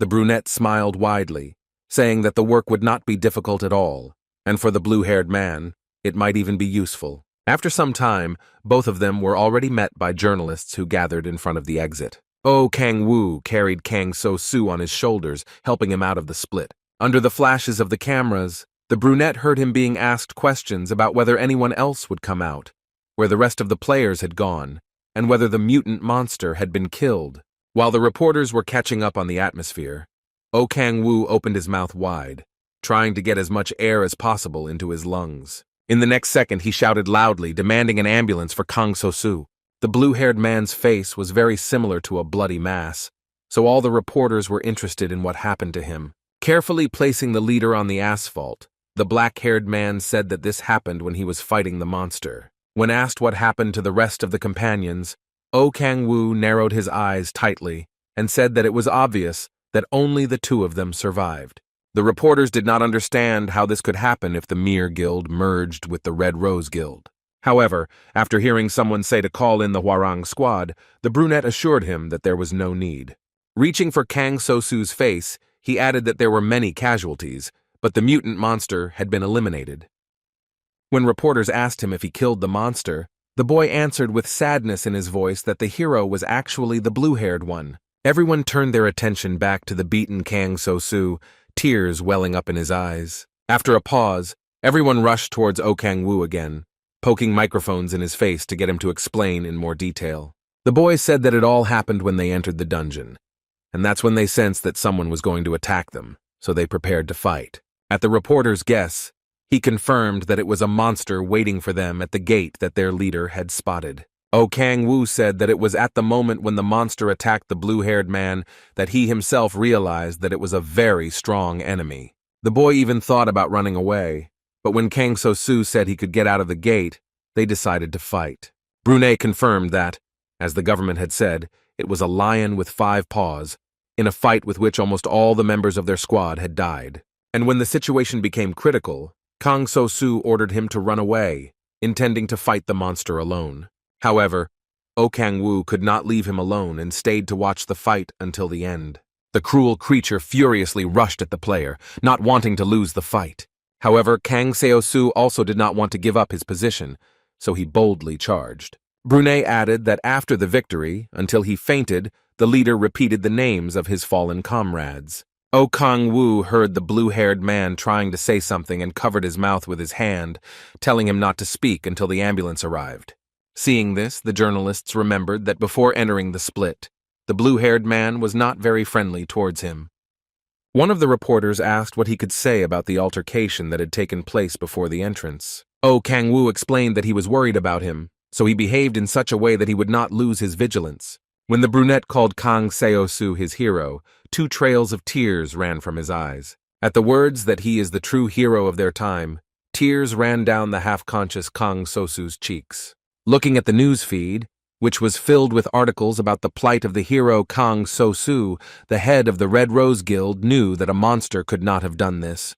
The brunette smiled widely, saying that the work would not be difficult at all, and for the blue-haired man, it might even be useful. After some time, both of them were already met by journalists who gathered in front of the exit. Oh Kang-woo carried Kang So-soo on his shoulders, helping him out of the split. Under the flashes of the cameras, the brunette heard him being asked questions about whether anyone else would come out, where the rest of the players had gone, and whether the mutant monster had been killed. While the reporters were catching up on the atmosphere, Oh Kang-woo opened his mouth wide, trying to get as much air as possible into his lungs. In the next second, he shouted loudly, demanding an ambulance for Kang So-soo. The blue-haired man's face was very similar to a bloody mass, so all the reporters were interested in what happened to him. Carefully placing the leader on the asphalt, the black-haired man said that this happened when he was fighting the monster. When asked what happened to the rest of the companions, Oh Kang-woo narrowed his eyes tightly and said that it was obvious that only the two of them survived. The reporters did not understand how this could happen if the Mir Guild merged with the Red Rose Guild. However, after hearing someone say to call in the Hwarang squad, the brunette assured him that there was no need. Reaching for Kang So-soo's face, he added that there were many casualties, but the mutant monster had been eliminated. When reporters asked him if he killed the monster, the boy answered with sadness in his voice that the hero was actually the blue-haired one. Everyone turned their attention back to the beaten Kang So-soo, tears welling up in his eyes. After a pause, everyone rushed towards Oh Kang-woo again, poking microphones in his face to get him to explain in more detail. The boy said that it all happened when they entered the dungeon, and that's when they sensed that someone was going to attack them, so they prepared to fight. At the reporter's guess, he confirmed that it was a monster waiting for them at the gate that their leader had spotted. Oh Kang-woo said that it was at the moment when the monster attacked the blue-haired man that he himself realized that it was a very strong enemy. The boy even thought about running away, but when Kang So-soo said he could get out of the gate, they decided to fight. Brunei confirmed that, as the government had said, it was a lion with 5 paws, in a fight with which almost all the members of their squad had died. And when the situation became critical, Kang So-soo ordered him to run away, intending to fight the monster alone. However, Oh Kang-woo could not leave him alone and stayed to watch the fight until the end. The cruel creature furiously rushed at the player, not wanting to lose the fight. However, Kang So-soo also did not want to give up his position, so he boldly charged. Brunet added that after the victory, until he fainted, the leader repeated the names of his fallen comrades. O Kang-woo heard the blue-haired man trying to say something and covered his mouth with his hand, telling him not to speak until the ambulance arrived. Seeing this, the journalists remembered that before entering the split, the blue-haired man was not very friendly towards him. One of the reporters asked what he could say about the altercation that had taken place before the entrance. O Kang-woo explained that he was worried about him, so he behaved in such a way that he would not lose his vigilance. When the brunette called Kang Seo-soo his hero, 2 trails of tears ran from his eyes. At the words that he is the true hero of their time, tears ran down the half-conscious Kang So-soo's cheeks. Looking at the news feed, which was filled with articles about the plight of the hero Kang So-soo, the head of the Red Rose Guild knew that a monster could not have done this.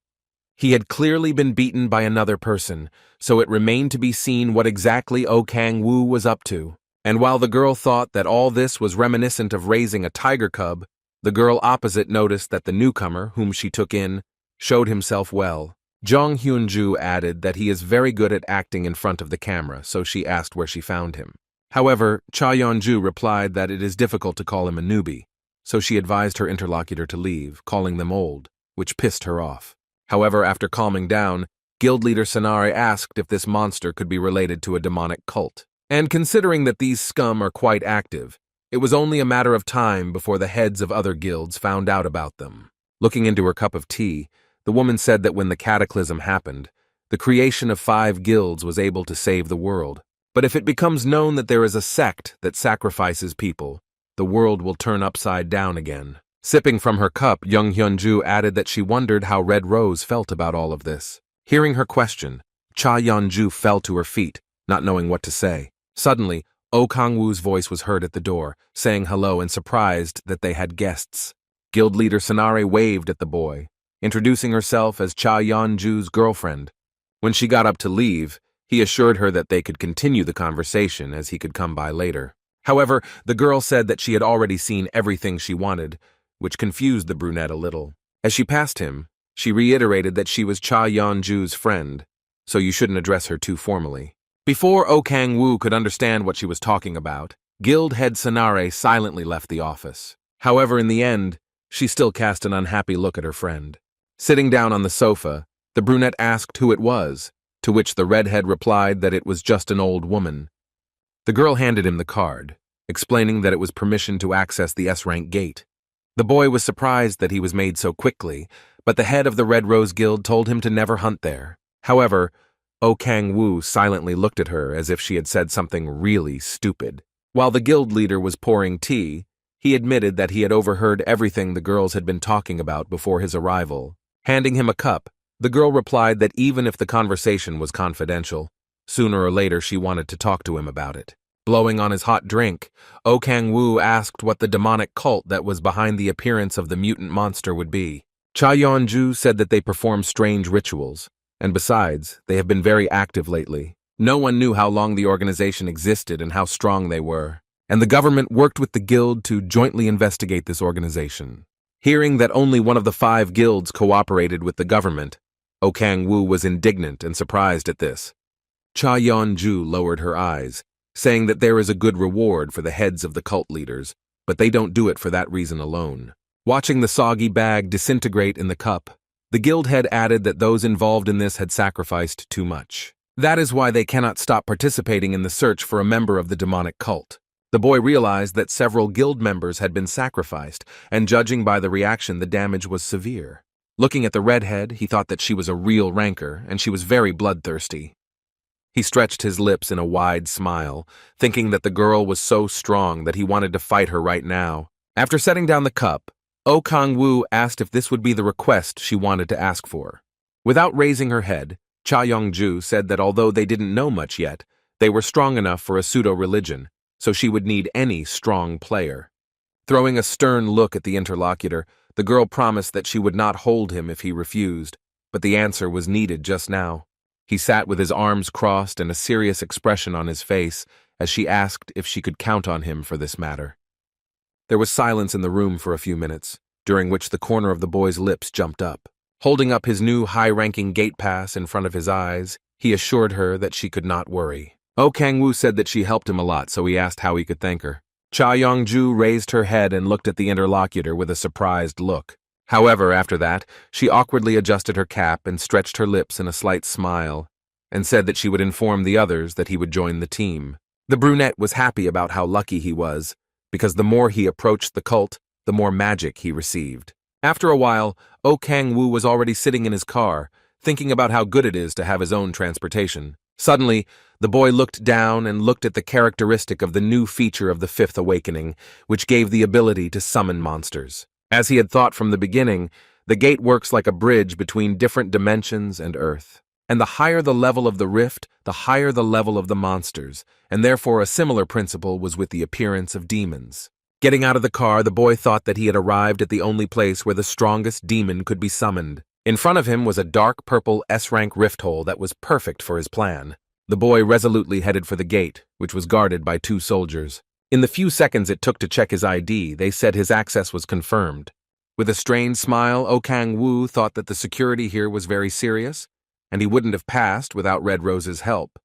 He had clearly been beaten by another person, so it remained to be seen what exactly O Kang-woo was up to. And while the girl thought that all this was reminiscent of raising a tiger cub, the girl opposite noticed that the newcomer, whom she took in, showed himself well. Jong Hyun-ju added that he is very good at acting in front of the camera, so she asked where she found him. However, Cha Yeon-ju replied that it is difficult to call him a newbie, so she advised her interlocutor to leave, calling them old, which pissed her off. However, after calming down, guild leader Sanare asked if this monster could be related to a demonic cult. And considering that these scum are quite active, it was only a matter of time before the heads of other guilds found out about them. Looking into her cup of tea, the woman said that when the cataclysm happened, the creation of 5 guilds was able to save the world. But if it becomes known that there is a sect that sacrifices people, the world will turn upside down again. Sipping from her cup, Jung Hyun-ju added that she wondered how Red Rose felt about all of this. Hearing her question, Cha Yeon-ju fell to her feet, not knowing what to say. Suddenly, O Kang-woo's voice was heard at the door, saying hello and surprised that they had guests. Guild leader Sanare waved at the boy, introducing herself as Cha Yeon-ju's girlfriend. When she got up to leave, he assured her that they could continue the conversation as he could come by later. However, the girl said that she had already seen everything she wanted, which confused the brunette a little. As she passed him, she reiterated that she was Cha Yeon-ju's friend, so you shouldn't address her too formally. Before O Kang-woo could understand what she was talking about, guild head Sanare silently left the office. However, in the end, she still cast an unhappy look at her friend. Sitting down on the sofa, the brunette asked who it was, to which the redhead replied that it was just an old woman. The girl handed him the card, explaining that it was permission to access the S-Rank gate. The boy was surprised that he was made so quickly, but the head of the Red Rose Guild told him to never hunt there. However, O Kang-woo silently looked at her as if she had said something really stupid. While the guild leader was pouring tea, he admitted that he had overheard everything the girls had been talking about before his arrival. Handing him a cup, the girl replied that even if the conversation was confidential, sooner or later she wanted to talk to him about it. Blowing on his hot drink, O Kang-woo asked what the demonic cult that was behind the appearance of the mutant monster would be. Cha Yeon-ju said that they perform strange rituals, and besides, they have been very active lately. No one knew how long the organization existed and how strong they were, and the government worked with the guild to jointly investigate this organization. Hearing that only one of the 5 guilds cooperated with the government, O Kang-woo was indignant and surprised at this. Cha Yeon-ju lowered her eyes, saying that there is a good reward for the heads of the cult leaders, but they don't do it for that reason alone. Watching the soggy bag disintegrate in the cup, the guild head added that those involved in this had sacrificed too much. That is why they cannot stop participating in the search for a member of the demonic cult. The boy realized that several guild members had been sacrificed, and judging by the reaction, the damage was severe. Looking at the redhead, he thought that she was a real rancor, and she was very bloodthirsty. He stretched his lips in a wide smile, thinking that the girl was so strong that he wanted to fight her right now. After setting down the cup, O Kang-woo asked if this would be the request she wanted to ask for. Without raising her head, Cha Yeon-ju said that although they didn't know much yet, they were strong enough for a pseudo-religion, so she would need any strong player. Throwing a stern look at the interlocutor, the girl promised that she would not hold him if he refused, but the answer was needed just now. He sat with his arms crossed and a serious expression on his face as she asked if she could count on him for this matter. There was silence in the room for a few minutes, during which the corner of the boy's lips jumped up. Holding up his new high-ranking gate pass in front of his eyes, he assured her that she could not worry. Oh Kang-woo said that she helped him a lot, so he asked how he could thank her. Cha Yong-ju raised her head and looked at the interlocutor with a surprised look. However, after that, she awkwardly adjusted her cap and stretched her lips in a slight smile, and said that she would inform the others that he would join the team. The brunette was happy about how lucky he was, because the more he approached the cult, the more magic he received. After a while, Oh Kang-woo was already sitting in his car, thinking about how good it is to have his own transportation. Suddenly, the boy looked down and looked at the characteristic of the new feature of the Fifth Awakening, which gave the ability to summon monsters. As he had thought from the beginning, the gate works like a bridge between different dimensions and Earth. And the higher the level of the rift, the higher the level of the monsters, and therefore a similar principle was with the appearance of demons. Getting out of the car, the boy thought that he had arrived at the only place where the strongest demon could be summoned. In front of him was a dark purple S-rank rift hole that was perfect for his plan. The boy resolutely headed for the gate, which was guarded by 2 soldiers. In the few seconds it took to check his ID, they said his access was confirmed. With a strained smile, Oh Kang-woo thought that the security here was very serious, and he wouldn't have passed without Red Rose's help.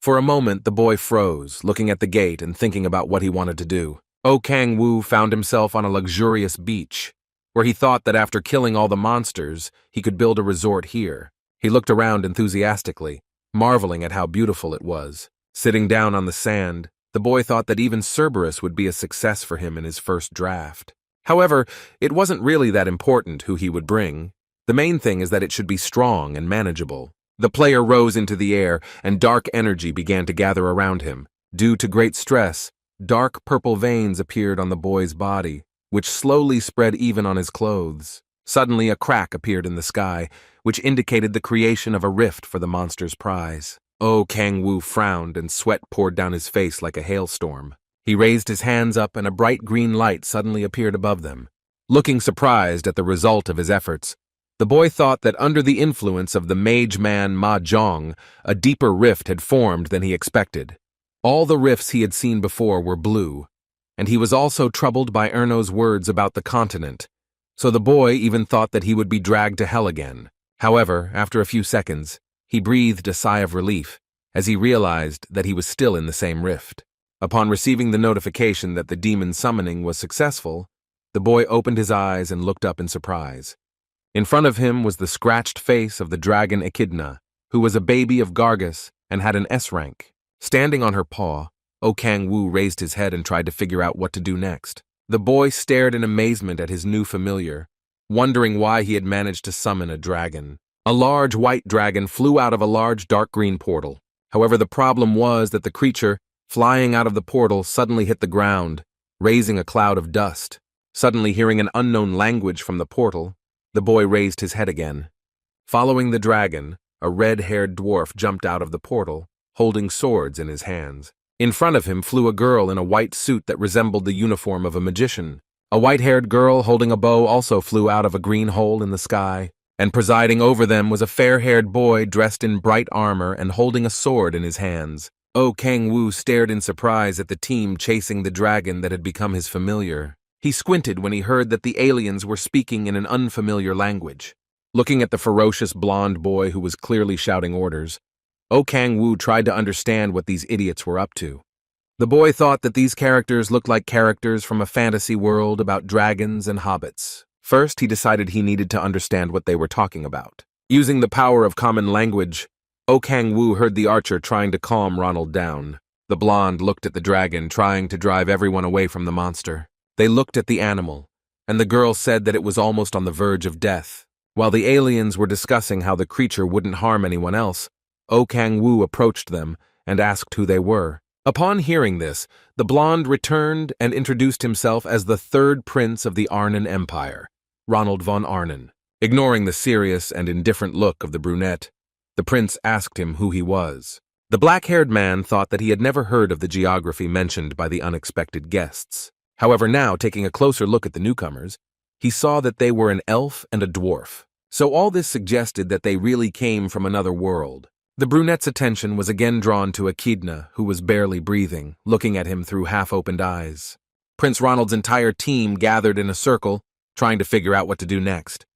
For a moment, the boy froze, looking at the gate and thinking about what he wanted to do. Oh Kang-woo found himself on a luxurious beach, where he thought that after killing all the monsters, he could build a resort here. He looked around enthusiastically, marveling at how beautiful it was. Sitting down on the sand, the boy thought that even Cerberus would be a success for him in his first draft. However, it wasn't really that important who he would bring. The main thing is that it should be strong and manageable. The player rose into the air, and dark energy began to gather around him. Due to great stress, dark purple veins appeared on the boy's body, which slowly spread even on his clothes. Suddenly, a crack appeared in the sky, which indicated the creation of a rift for the monster's prize. Oh Kang-woo frowned, and sweat poured down his face like a hailstorm. He raised his hands up, and a bright green light suddenly appeared above them. Looking surprised at the result of his efforts, the boy thought that under the influence of the mage man Ma Zhong, a deeper rift had formed than he expected. All the rifts he had seen before were blue, and he was also troubled by Erno's words about the continent, so the boy even thought that he would be dragged to hell again. However, after a few seconds, he breathed a sigh of relief as he realized that he was still in the same rift. Upon receiving the notification that the demon summoning was successful, the boy opened his eyes and looked up in surprise. In front of him was the scratched face of the dragon Echidna, who was a baby of Gargus and had an S rank. Standing on her paw, Oh Kang-woo raised his head and tried to figure out what to do next. The boy stared in amazement at his new familiar, wondering why he had managed to summon a dragon. A large white dragon flew out of a large dark green portal. However, the problem was that the creature, flying out of the portal, suddenly hit the ground, raising a cloud of dust. Suddenly hearing an unknown language from the portal, the boy raised his head again. Following the dragon, a red-haired dwarf jumped out of the portal, holding swords in his hands. In front of him flew a girl in a white suit that resembled the uniform of a magician. A white-haired girl holding a bow also flew out of a green hole in the sky, and presiding over them was a fair-haired boy dressed in bright armor and holding a sword in his hands. Oh Kang-woo stared in surprise at the team chasing the dragon that had become his familiar. He squinted when he heard that the aliens were speaking in an unfamiliar language. Looking at the ferocious blonde boy who was clearly shouting orders, Oh Kang-woo tried to understand what these idiots were up to. The boy thought that these characters looked like characters from a fantasy world about dragons and hobbits. First, he decided he needed to understand what they were talking about. Using the power of common language, Oh Kang-woo heard the archer trying to calm Ronald down. The blonde looked at the dragon, trying to drive everyone away from the monster. They looked at the animal, and the girl said that it was almost on the verge of death. While the aliens were discussing how the creature wouldn't harm anyone else, Oh Kang-woo approached them and asked who they were. Upon hearing this, the blonde returned and introduced himself as the third prince of the Arnon Empire, Ronald von Arnon. Ignoring the serious and indifferent look of the brunette, the prince asked him who he was. The black-haired man thought that he had never heard of the geography mentioned by the unexpected guests. However, now, taking a closer look at the newcomers, he saw that they were an elf and a dwarf. So all this suggested that they really came from another world. The brunette's attention was again drawn to Echidna, who was barely breathing, looking at him through half-opened eyes. Prince Ronald's entire team gathered in a circle, trying to figure out what to do next.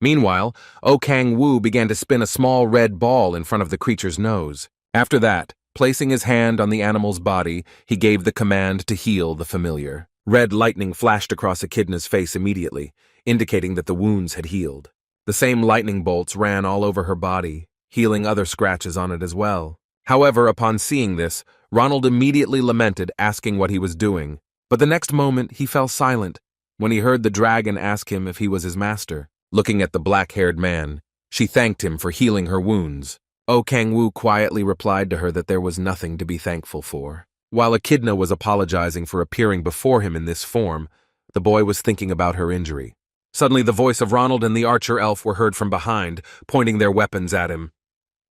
Meanwhile, Oh Kang-woo began to spin a small red ball in front of the creature's nose. After that, Placing his hand on the animal's body, he gave the command to heal the familiar. Red lightning flashed across Echidna's face immediately, indicating that the wounds had healed. The same lightning bolts ran all over her body, healing other scratches on it as well. However, upon seeing this, Ronald immediately lamented, asking what he was doing. But the next moment, he fell silent when he heard the dragon ask him if he was his master. Looking at the black-haired man, she thanked him for healing her wounds. O Kang-woo quietly replied to her that there was nothing to be thankful for. While Echidna was apologizing for appearing before him in this form, the boy was thinking about her injury. Suddenly, the voice of Ronald and the archer elf were heard from behind, pointing their weapons at him.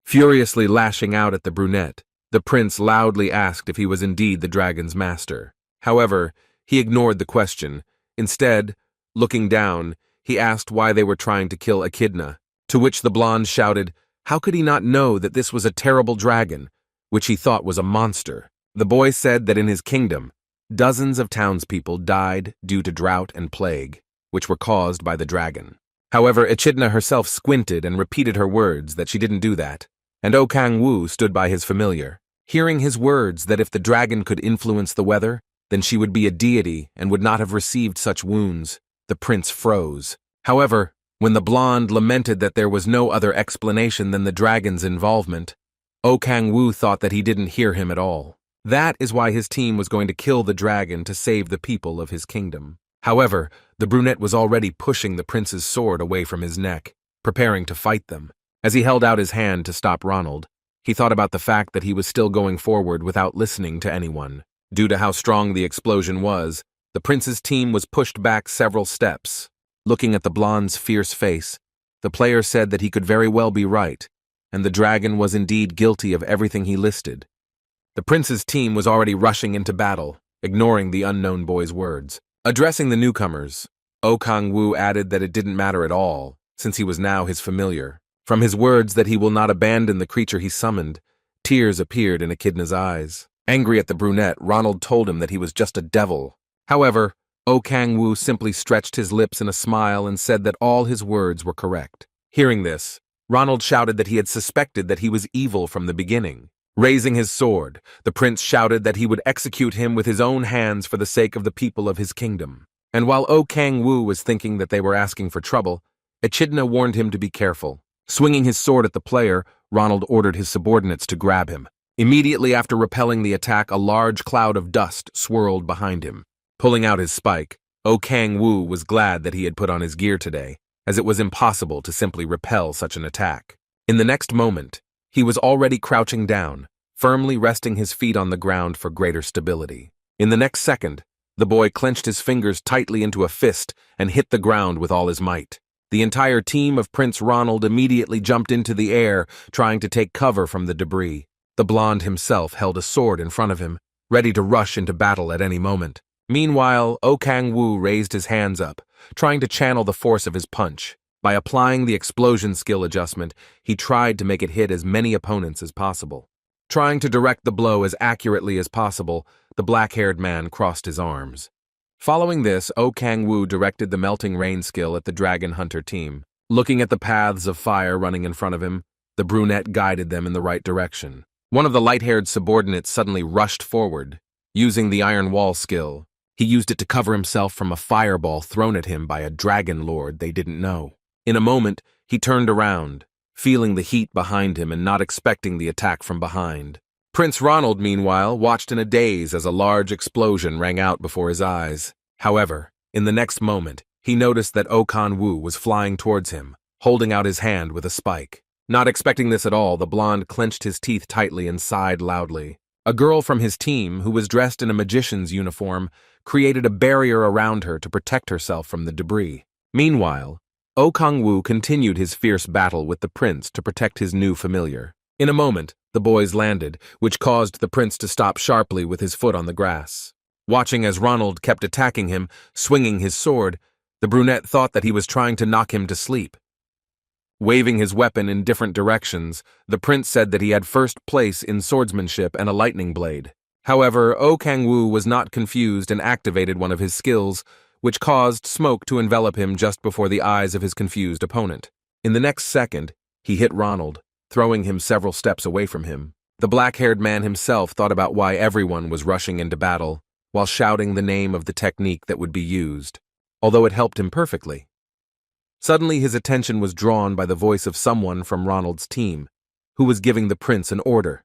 Furiously lashing out at the brunette, the prince loudly asked if he was indeed the dragon's master. However, he ignored the question. Instead, looking down, he asked why they were trying to kill Echidna, to which the blonde shouted, how could he not know that this was a terrible dragon, which he thought was a monster? The boy said that in his kingdom, dozens of townspeople died due to drought and plague, which were caused by the dragon. However, Echidna herself squinted and repeated her words that she didn't do that, and O Kang-woo stood by his familiar. Hearing his words that if the dragon could influence the weather, then she would be a deity and would not have received such wounds, the prince froze. However, when the blonde lamented that there was no other explanation than the dragon's involvement, O Kang-woo thought that he didn't hear him at all. That is why his team was going to kill the dragon to save the people of his kingdom. However, the brunette was already pushing the prince's sword away from his neck, preparing to fight them. As he held out his hand to stop Ronald, he thought about the fact that he was still going forward without listening to anyone. Due to how strong the explosion was, the prince's team was pushed back several steps. Looking at the blonde's fierce face, the player said that he could very well be right, and the dragon was indeed guilty of everything he listed. The prince's team was already rushing into battle, ignoring the unknown boy's words. Addressing the newcomers, O Kang-woo added that it didn't matter at all, since he was now his familiar. From his words that he will not abandon the creature he summoned, tears appeared in Echidna's eyes. Angry at the brunette, Ronald told him that he was just a devil. However, O Kang-woo simply stretched his lips in a smile and said that all his words were correct. Hearing this, Ronald shouted that he had suspected that he was evil from the beginning. Raising his sword, the prince shouted that he would execute him with his own hands for the sake of the people of his kingdom. And while O Kang-woo was thinking that they were asking for trouble, Echidna warned him to be careful. Swinging his sword at the player, Ronald ordered his subordinates to grab him. Immediately after repelling the attack, a large cloud of dust swirled behind him. Pulling out his spike, O Kang-woo was glad that he had put on his gear today, as it was impossible to simply repel such an attack. In the next moment, he was already crouching down, firmly resting his feet on the ground for greater stability. In the next second, the boy clenched his fingers tightly into a fist and hit the ground with all his might. The entire team of Prince Ronald immediately jumped into the air, trying to take cover from the debris. The blonde himself held a sword in front of him, ready to rush into battle at any moment. Meanwhile, O Kang-woo raised his hands up, trying to channel the force of his punch. By applying the explosion skill adjustment, he tried to make it hit as many opponents as possible. Trying to direct the blow as accurately as possible, the black-haired man crossed his arms. Following this, O Kang-woo directed the melting rain skill at the dragon hunter team. Looking at the paths of fire running in front of him, the brunette guided them in the right direction. One of the light-haired subordinates suddenly rushed forward, using the iron wall skill. He used it to cover himself from a fireball thrown at him by a dragon lord they didn't know. In a moment, he turned around, feeling the heat behind him and not expecting the attack from behind. Prince Ronald, meanwhile, watched in a daze as a large explosion rang out before his eyes. However, in the next moment, he noticed that O Kang-woo was flying towards him, holding out his hand with a spike. Not expecting this at all, the blonde clenched his teeth tightly and sighed loudly. A girl from his team, who was dressed in a magician's uniform, created a barrier around her to protect herself from the debris. Meanwhile, O Kang-woo continued his fierce battle with the prince to protect his new familiar. In a moment, the boys landed, which caused the prince to stop sharply with his foot on the grass. Watching as Ronald kept attacking him, swinging his sword, the brunette thought that he was trying to knock him to sleep. Waving his weapon in different directions, the prince said that he had first place in swordsmanship and a lightning blade. However, O Kang-woo was not confused and activated one of his skills, which caused smoke to envelop him just before the eyes of his confused opponent. In the next second, he hit Ronald, throwing him several steps away from him. The black-haired man himself thought about why everyone was rushing into battle, while shouting the name of the technique that would be used, although it helped him perfectly. Suddenly his attention was drawn by the voice of someone from Ronald's team, who was giving the prince an order.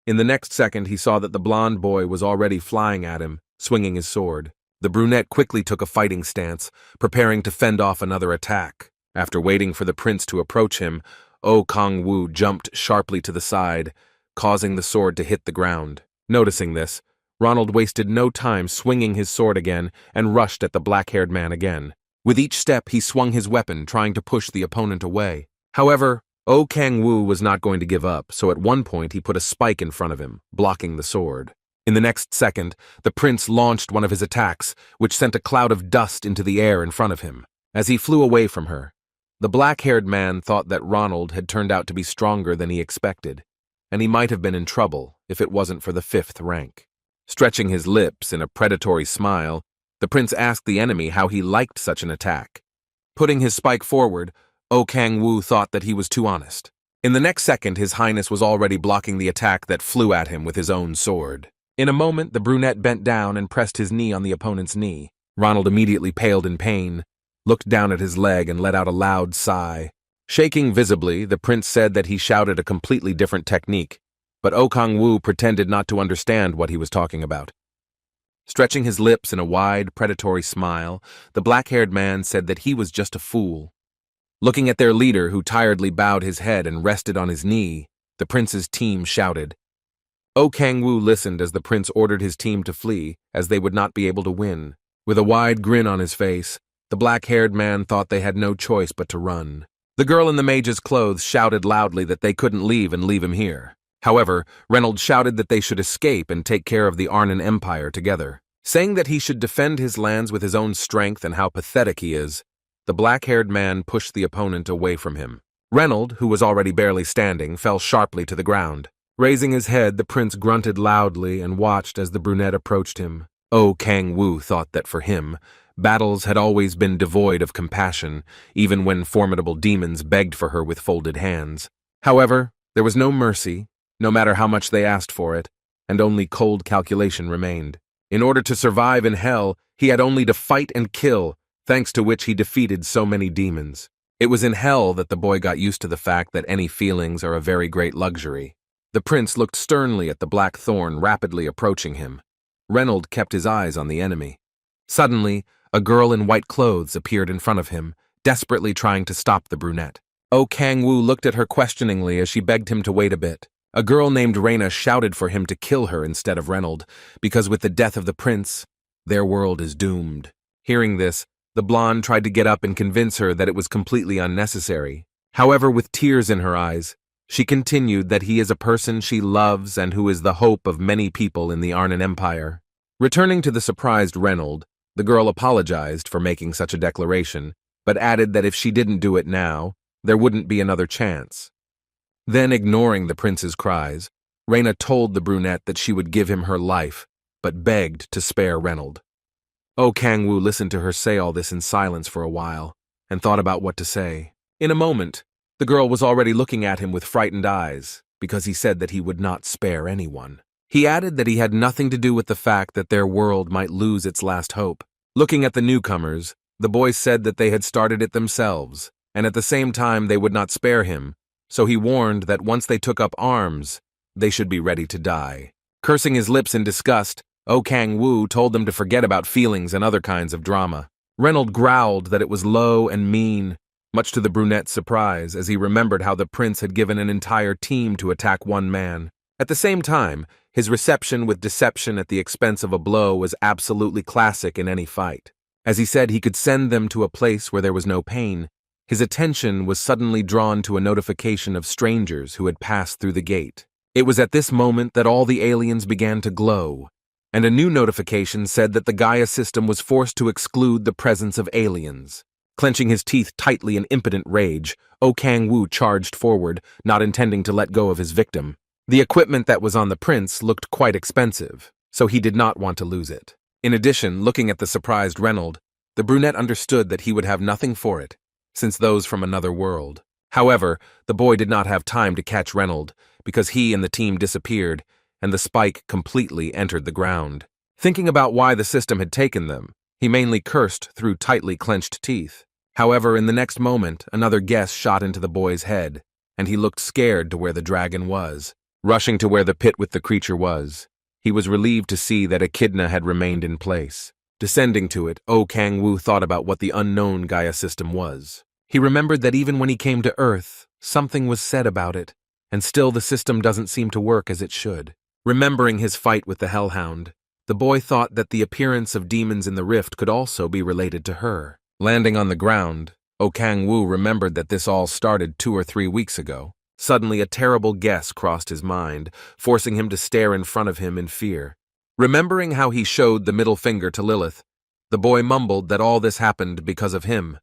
In the next second he saw that the blonde boy was already flying at him, swinging his sword. The brunette quickly took a fighting stance, preparing to fend off another attack. After waiting for the prince to approach him, Oh Kang-woo jumped sharply to the side, causing the sword to hit the ground. Noticing this, Ronald wasted no time swinging his sword again and rushed at the black-haired man again. With each step, he swung his weapon, trying to push the opponent away. However, Oh Kang-woo was not going to give up, so at one point he put a spike in front of him, blocking the sword. In the next second, the prince launched one of his attacks, which sent a cloud of dust into the air in front of him. As he flew away from her, the black-haired man thought that Ronald had turned out to be stronger than he expected, and he might have been in trouble if it wasn't for the 5th rank. Stretching his lips in a predatory smile, the prince asked the enemy how he liked such an attack. Putting his spike forward, Oh Kang-woo thought that he was too honest. In the next second, His Highness was already blocking the attack that flew at him with his own sword. In a moment, the brunette bent down and pressed his knee on the opponent's knee. Ronald immediately paled in pain, looked down at his leg, and let out a loud sigh. Shaking visibly, the prince said that he shouted a completely different technique, but Oh Kang-woo pretended not to understand what he was talking about. Stretching his lips in a wide, predatory smile, the black-haired man said that he was just a fool. Looking at their leader, who tiredly bowed his head and rested on his knee, the prince's team shouted. Oh Kang-woo listened as the prince ordered his team to flee, as they would not be able to win. With a wide grin on his face, the black-haired man thought they had no choice but to run. The girl in the mage's clothes shouted loudly that they couldn't leave him here. However, Reynolds shouted that they should escape and take care of the Arnon Empire together. Saying that he should defend his lands with his own strength and how pathetic he is, the black-haired man pushed the opponent away from him. Reynolds, who was already barely standing, fell sharply to the ground. Raising his head, the prince grunted loudly and watched as the brunette approached him. Oh Kang-woo thought that for him, battles had always been devoid of compassion, even when formidable demons begged for her with folded hands. However, there was no mercy, no matter how much they asked for it, and only cold calculation remained. In order to survive in hell, he had only to fight and kill, thanks to which he defeated so many demons. It was in hell that the boy got used to the fact that any feelings are a very great luxury. The prince looked sternly at the black thorn rapidly approaching him. Reynolds kept his eyes on the enemy. Suddenly, a girl in white clothes appeared in front of him, desperately trying to stop the brunette. Oh Kang-woo looked at her questioningly as she begged him to wait a bit. A girl named Reina shouted for him to kill her instead of Reynolds, because with the death of the prince, their world is doomed. Hearing this, the blonde tried to get up and convince her that it was completely unnecessary. However, with tears in her eyes, she continued that he is a person she loves and who is the hope of many people in the Arnon Empire. Returning to the surprised Reynolds, the girl apologized for making such a declaration, but added that if she didn't do it now, there wouldn't be another chance. Then, ignoring the prince's cries, Reina told the brunette that she would give him her life, but begged to spare Reynolds. Oh Kang-woo listened to her say all this in silence for a while, and thought about what to say. In a moment, the girl was already looking at him with frightened eyes, because he said that he would not spare anyone. He added that he had nothing to do with the fact that their world might lose its last hope. Looking at the newcomers, the boys said that they had started it themselves, and at the same time they would not spare him, so he warned that once they took up arms, they should be ready to die. Cursing his lips in disgust, Oh Kang-woo told them to forget about feelings and other kinds of drama. Reynolds growled that it was low and mean, much to the brunette's surprise, as he remembered how the prince had given an entire team to attack one man. At the same time, his reception with deception at the expense of a blow was absolutely classic in any fight. As he said he could send them to a place where there was no pain, his attention was suddenly drawn to a notification of strangers who had passed through the gate. It was at this moment that all the aliens began to glow, and a new notification said that the Gaia system was forced to exclude the presence of aliens. Clenching his teeth tightly in impotent rage, Oh Kang-woo charged forward, not intending to let go of his victim. The equipment that was on the prince looked quite expensive, so he did not want to lose it. In addition, looking at the surprised Reynolds, the brunette understood that he would have nothing for it, since those from another world. However, the boy did not have time to catch Reynolds, because he and the team disappeared, and the spike completely entered the ground. Thinking about why the system had taken them, he mainly cursed through tightly clenched teeth. However, in the next moment, another guess shot into the boy's head, and he looked scared to where the dragon was. Rushing to where the pit with the creature was, he was relieved to see that Echidna had remained in place. Descending to it, Kang-woo thought about what the unknown Gaia system was. He remembered that even when he came to Earth, something was said about it, and still the system doesn't seem to work as it should. Remembering his fight with the Hellhound, the boy thought that the appearance of demons in the rift could also be related to her. Landing on the ground, Kang-woo remembered that this all started 2 or 3 weeks ago. Suddenly a terrible guess crossed his mind, forcing him to stare in front of him in fear. Remembering how he showed the middle finger to Lilith, the boy mumbled that all this happened because of him.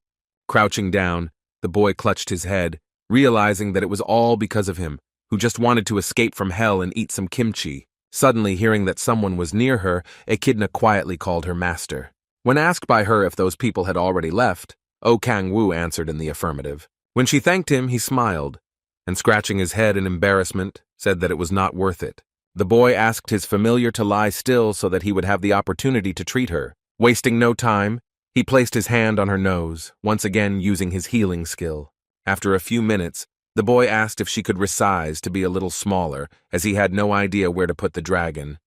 Crouching down, the boy clutched his head, realizing that it was all because of him, who just wanted to escape from hell and eat some kimchi. Suddenly hearing that someone was near her, Echidna quietly called her master. When asked by her if those people had already left, Kang-woo answered in the affirmative. When she thanked him, he smiled, and scratching his head in embarrassment, said that it was not worth it. The boy asked his familiar to lie still so that he would have the opportunity to treat her. Wasting no time, he placed his hand on her nose, once again using his healing skill. After a few minutes, the boy asked if she could resize to be a little smaller, as he had no idea where to put the dragon.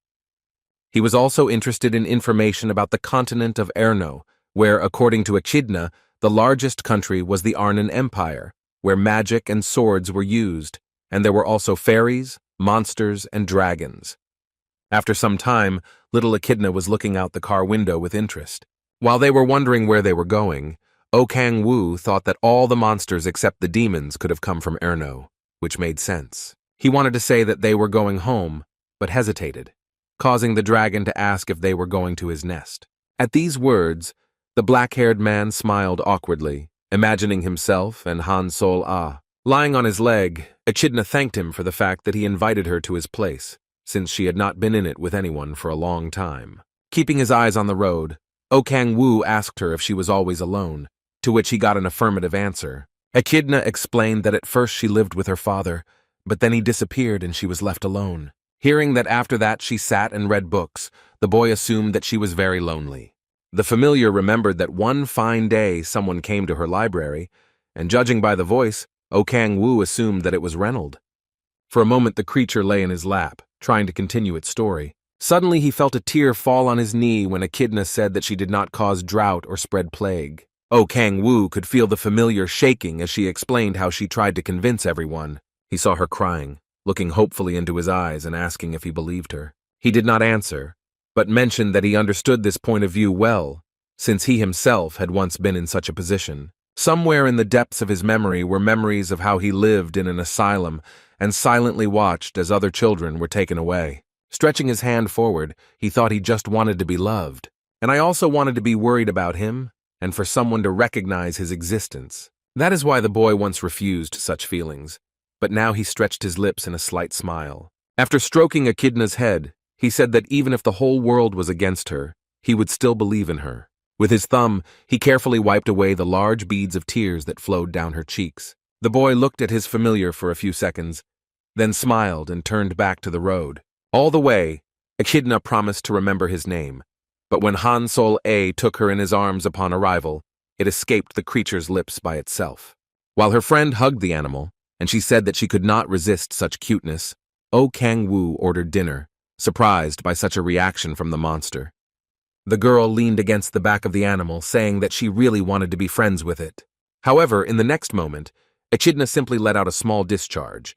He was also interested in information about the continent of Erno, where, according to Echidna, the largest country was the Arnon Empire, where magic and swords were used, and there were also fairies, monsters, and dragons. After some time, little Echidna was looking out the car window with interest. While they were wondering where they were going, Kang-woo thought that all the monsters except the demons could have come from Erno, which made sense. He wanted to say that they were going home, but hesitated, causing the dragon to ask if they were going to his nest. At these words, the black-haired man smiled awkwardly, imagining himself and Han Sol-ah. Lying on his leg, Echidna thanked him for the fact that he invited her to his place, since she had not been in it with anyone for a long time. Keeping his eyes on the road, Kang-woo asked her if she was always alone, to which he got an affirmative answer. Echidna explained that at first she lived with her father, but then he disappeared and she was left alone. Hearing that after that she sat and read books, the boy assumed that she was very lonely. The familiar remembered that one fine day someone came to her library, and judging by the voice, Kang-woo assumed that it was Reynold. For a moment the creature lay in his lap, trying to continue its story. Suddenly he felt a tear fall on his knee when Echidna said that she did not cause drought or spread plague. Kang-woo could feel the familiar shaking as she explained how she tried to convince everyone. He saw her crying, looking hopefully into his eyes and asking if he believed her. He did not answer, but mentioned that he understood this point of view well, since he himself had once been in such a position. Somewhere in the depths of his memory were memories of how he lived in an asylum and silently watched as other children were taken away. Stretching his hand forward, he thought he just wanted to be loved. And I also wanted to be worried about him, and for someone to recognize his existence. That is why the boy once refused such feelings, but now he stretched his lips in a slight smile. After stroking Echidna's head, he said that even if the whole world was against her, he would still believe in her. With his thumb, he carefully wiped away the large beads of tears that flowed down her cheeks. The boy looked at his familiar for a few seconds, then smiled and turned back to the road. All the way, Echidna promised to remember his name, but when Han Sol-a took her in his arms upon arrival, it escaped the creature's lips by itself. While her friend hugged the animal, and she said that she could not resist such cuteness, Kang-woo ordered dinner, surprised by such a reaction from the monster. The girl leaned against the back of the animal, saying that she really wanted to be friends with it. However, in the next moment, Echidna simply let out a small discharge,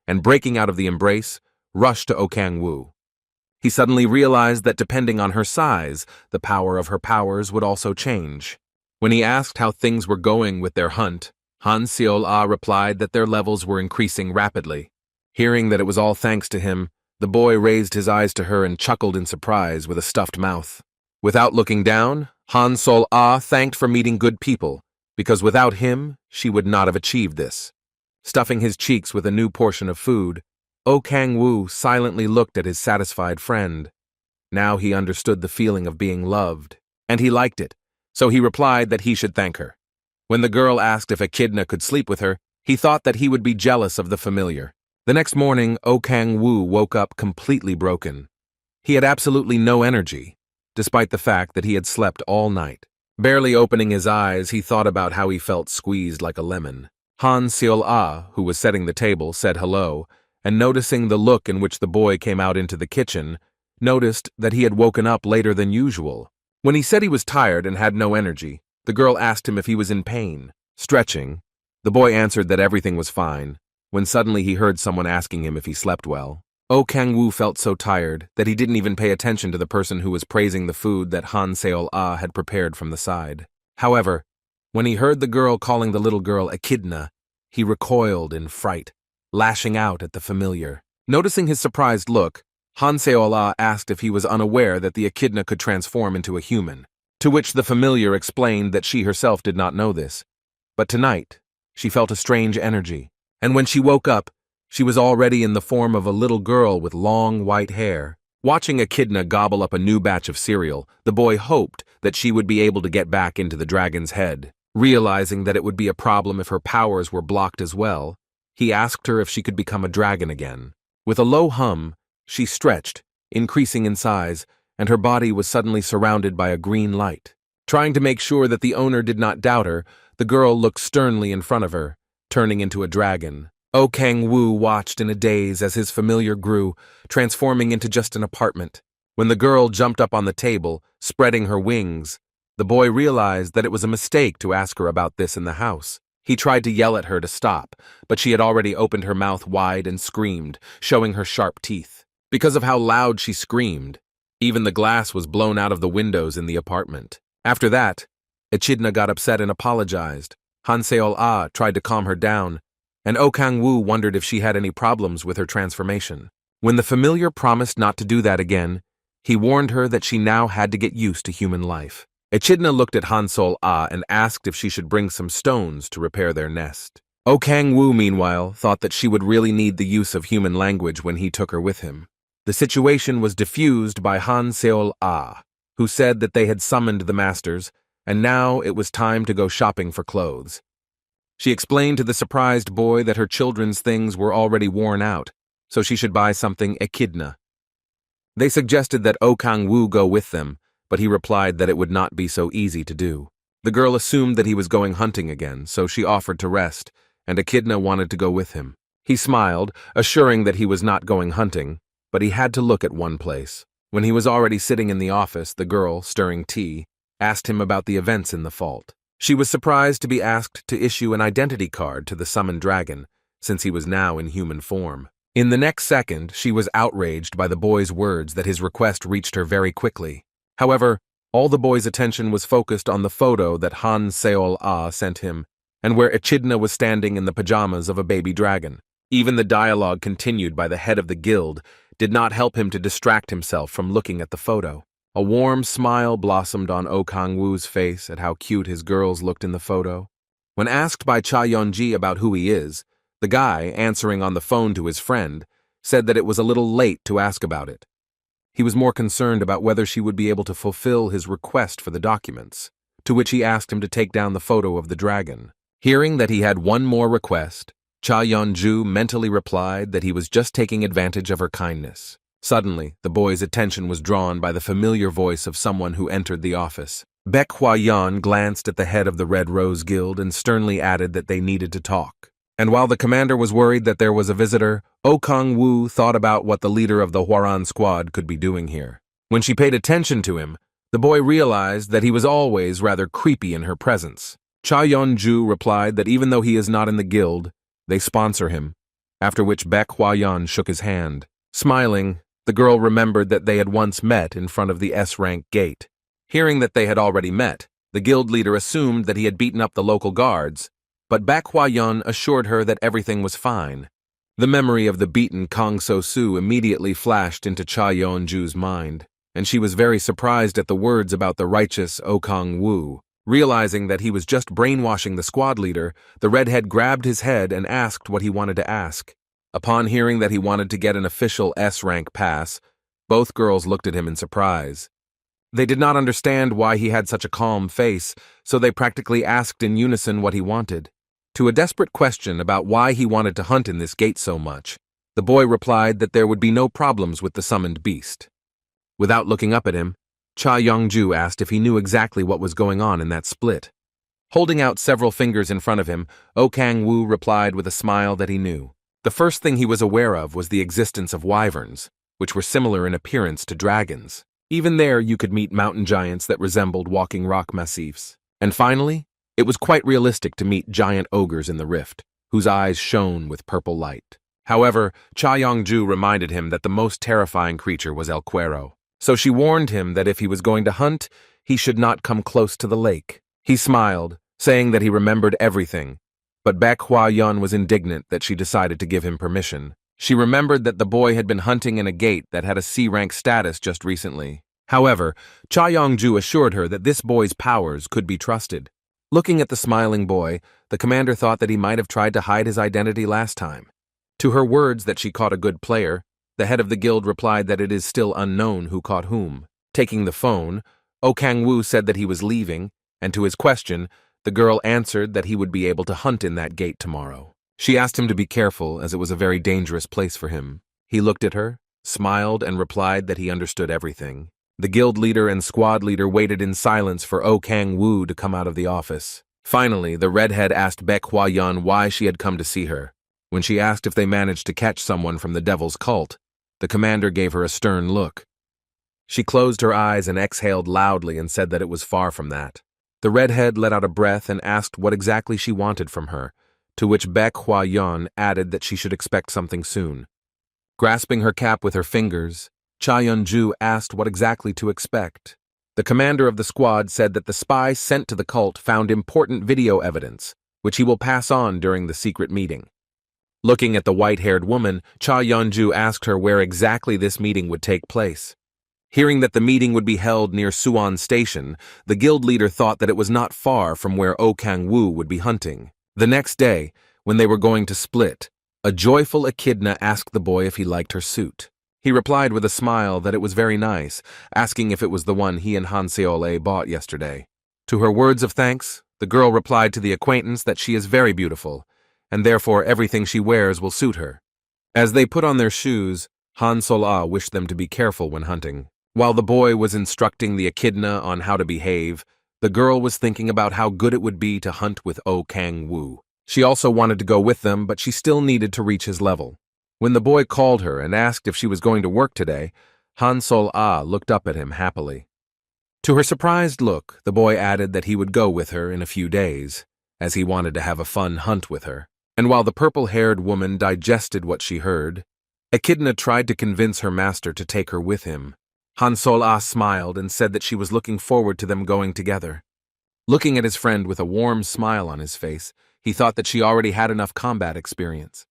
and breaking out of the embrace, rushed to Kang-woo. He suddenly realized that depending on her size, the power of her powers would also change. When he asked how things were going with their hunt, Han Seol-ah replied that their levels were increasing rapidly. Hearing that it was all thanks to him, the boy raised his eyes to her and chuckled in surprise with a stuffed mouth. Without looking down, Han Sol-ah thanked for meeting good people, because without him, she would not have achieved this. Stuffing his cheeks with a new portion of food, Kang-woo silently looked at his satisfied friend. Now he understood the feeling of being loved, and he liked it, so he replied that he should thank her. When the girl asked if Echidna could sleep with her, he thought that he would be jealous of the familiar. The next morning, Oh Kang-woo woke up completely broken. He had absolutely no energy, despite the fact that he had slept all night. Barely opening his eyes, he thought about how he felt squeezed like a lemon. Han Seol-ah, who was setting the table, said hello, and noticing the look in which the boy came out into the kitchen, noticed that he had woken up later than usual. When he said he was tired and had no energy, the girl asked him if he was in pain. Stretching, the boy answered that everything was fine, when suddenly he heard someone asking him if he slept well. Oh Kang-woo felt so tired that he didn't even pay attention to the person who was praising the food that Han Seol-ah had prepared from the side. However, when he heard the girl calling the little girl Echidna, he recoiled in fright, lashing out at the familiar. Noticing his surprised look, Han Seol-ah asked if he was unaware that the Echidna could transform into a human, to which the familiar explained that she herself did not know this. But tonight, she felt a strange energy, and when she woke up, she was already in the form of a little girl with long white hair. Watching Echidna gobble up a new batch of cereal, the boy hoped that she would be able to get back into the dragon's head. Realizing that it would be a problem if her powers were blocked as well, he asked her if she could become a dragon again. With a low hum, she stretched, increasing in size, and her body was suddenly surrounded by a green light. Trying to make sure that the owner did not doubt her, the girl looked sternly in front of her, turning into a dragon. Oh Kang-woo watched in a daze as his familiar grew, transforming into just an apartment. When the girl jumped up on the table, spreading her wings, the boy realized that it was a mistake to ask her about this in the house. He tried to yell at her to stop, but she had already opened her mouth wide and screamed, showing her sharp teeth. Because of how loud she screamed, even the glass was blown out of the windows in the apartment. After that, Echidna got upset and apologized. Han Seol-ah tried to calm her down, and Oh Kang-woo wondered if she had any problems with her transformation. When the familiar promised not to do that again, he warned her that she now had to get used to human life. Echidna looked at Han Seol-ah and asked if she should bring some stones to repair their nest. Oh Kang-woo, meanwhile, thought that she would really need the use of human language when he took her with him. The situation was diffused by Han Seol-ah, who said that they had summoned the masters, and now it was time to go shopping for clothes. She explained to the surprised boy that her children's things were already worn out, so she should buy something Echidna. They suggested that Oh Kang-woo go with them, but he replied that it would not be so easy to do. The girl assumed that he was going hunting again, so she offered to rest, and Echidna wanted to go with him. He smiled, assuring that he was not going hunting, but he had to look at one place. When he was already sitting in the office, the girl, stirring tea, asked him about the events in the vault. She was surprised to be asked to issue an identity card to the summoned dragon, since he was now in human form. In the next second, she was outraged by the boy's words that his request reached her very quickly. However, all the boy's attention was focused on the photo that Han Seol-ah sent him, and where Echidna was standing in the pajamas of a baby dragon. Even the dialogue continued by the head of the guild did not help him to distract himself from looking at the photo. A warm smile blossomed on Oh Kang-woo's face at how cute his girls looked in the photo. When asked by Cha Yeon-ji about who he is, the guy, answering on the phone to his friend, said that it was a little late to ask about it. He was more concerned about whether she would be able to fulfill his request for the documents, to which he asked him to take down the photo of the dragon. Hearing that he had one more request, Cha Yeon-ju mentally replied that he was just taking advantage of her kindness. Suddenly, the boy's attention was drawn by the familiar voice of someone who entered the office. Baek Hwa-yeon glanced at the head of the Red Rose Guild and sternly added that they needed to talk. And while the commander was worried that there was a visitor, Oh Kang-woo thought about what the leader of the Hwaran squad could be doing here. When she paid attention to him, the boy realized that he was always rather creepy in her presence. Cha Yeon-ju replied that even though he is not in the guild, they sponsor him, after which Baek Hwa-yeon shook his hand. Smiling, the girl remembered that they had once met in front of the S-Rank gate. Hearing that they had already met, the guild leader assumed that he had beaten up the local guards, but Baek Hwa-yeon assured her that everything was fine. The memory of the beaten Kang So-soo immediately flashed into Cha Yeon-ju's mind, and she was very surprised at the words about the righteous Oh Kang-woo. Realizing that he was just brainwashing the squad leader, the redhead grabbed his head and asked what he wanted to ask. Upon hearing that he wanted to get an official S-rank pass, both girls looked at him in surprise. They did not understand why he had such a calm face, so they practically asked in unison what he wanted. To a desperate question about why he wanted to hunt in this gate so much, The boy replied that there would be no problems with the summoned beast. Without looking up at him, Cha Yongju asked if he knew exactly what was going on in that split. Holding out several fingers in front of him, O Kang-woo replied with a smile that he knew. The first thing he was aware of was the existence of wyverns, which were similar in appearance to dragons. Even there you could meet mountain giants that resembled walking rock massifs. And finally, it was quite realistic to meet giant ogres in the rift, whose eyes shone with purple light. However, Cha Yongju reminded him that the most terrifying creature was El Cuero. So she warned him that if he was going to hunt, he should not come close to the lake. He smiled, saying that he remembered everything, but Baek Hwa-yeon was indignant that she decided to give him permission. She remembered that the boy had been hunting in a gate that had a C-rank status just recently. However, Cha Yongju assured her that this boy's powers could be trusted. Looking at the smiling boy, the commander thought that he might have tried to hide his identity last time. To her words that she caught a good player, the head of the guild replied that it is still unknown who caught whom. Taking the phone, O Kang-woo said that he was leaving, and to his question, the girl answered that he would be able to hunt in that gate tomorrow. She asked him to be careful, as it was a very dangerous place for him. He looked at her, smiled, and replied that he understood everything. The guild leader and squad leader waited in silence for O Kang-woo to come out of the office. Finally, the redhead asked Baek Hwa-yeon why she had come to see her. When she asked if they managed to catch someone from the devil's cult, the commander gave her a stern look. She closed her eyes and exhaled loudly and said that it was far from that. The redhead let out a breath and asked what exactly she wanted from her, to which Baek Hwa-yeon added that she should expect something soon. Grasping her cap with her fingers, Cha Yongju asked what exactly to expect. The commander of the squad said that the spy sent to the cult found important video evidence, which he will pass on during the secret meeting. Looking at the white-haired woman, Cha Yongju asked her where exactly this meeting would take place. Hearing that the meeting would be held near Suwon Station, the guild leader thought that it was not far from where O Kang-woo would be hunting. The next day, when they were going to split, a joyful echidna asked the boy if he liked her suit. He replied with a smile that it was very nice, asking if it was the one he and Han Seol-ae bought yesterday. To her words of thanks, the girl replied to the acquaintance that she is very beautiful, and therefore everything she wears will suit her. As they put on their shoes, Han Sol-ah wished them to be careful when hunting. While the boy was instructing the echidna on how to behave, the girl was thinking about how good it would be to hunt with O Kang-woo. She also wanted to go with them, but she still needed to reach his level. When the boy called her and asked if she was going to work today, Han Sol-ah looked up at him happily. To her surprised look, the boy added that he would go with her in a few days, as he wanted to have a fun hunt with her. And while the purple-haired woman digested what she heard, Echidna tried to convince her master to take her with him. Han Sol-ah smiled and said that she was looking forward to them going together. Looking at his friend with a warm smile on his face, he thought that she already had enough combat experience.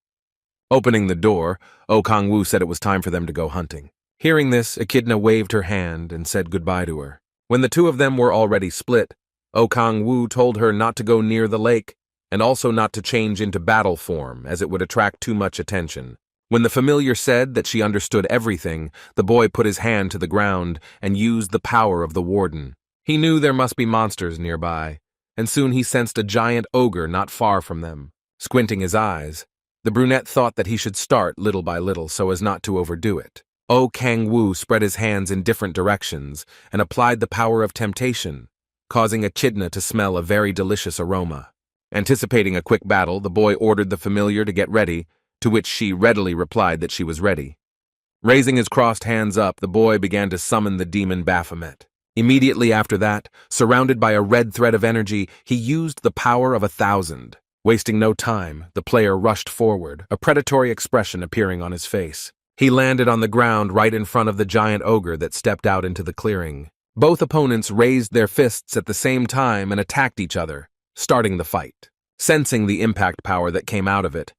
Opening the door, O Kang-woo said it was time for them to go hunting. Hearing this, Echidna waved her hand and said goodbye to her. When the two of them were already split, O Kang-woo told her not to go near the lake and also not to change into battle form, as it would attract too much attention. When the familiar said that she understood everything, the boy put his hand to the ground and used the power of the warden. He knew there must be monsters nearby, and soon he sensed a giant ogre not far from them. Squinting his eyes, the brunette thought that he should start little by little so as not to overdo it. O Kang-woo spread his hands in different directions and applied the power of temptation, causing Echidna to smell a very delicious aroma. Anticipating a quick battle, the boy ordered the familiar to get ready, to which she readily replied that she was ready. Raising his crossed hands up, the boy began to summon the demon Baphomet. Immediately after that, surrounded by a red thread of energy, he used the power of 1,000. Wasting no time, the player rushed forward, a predatory expression appearing on his face. He landed on the ground right in front of the giant ogre that stepped out into the clearing. Both opponents raised their fists at the same time and attacked each other, starting the fight. Sensing the impact power that came out of it,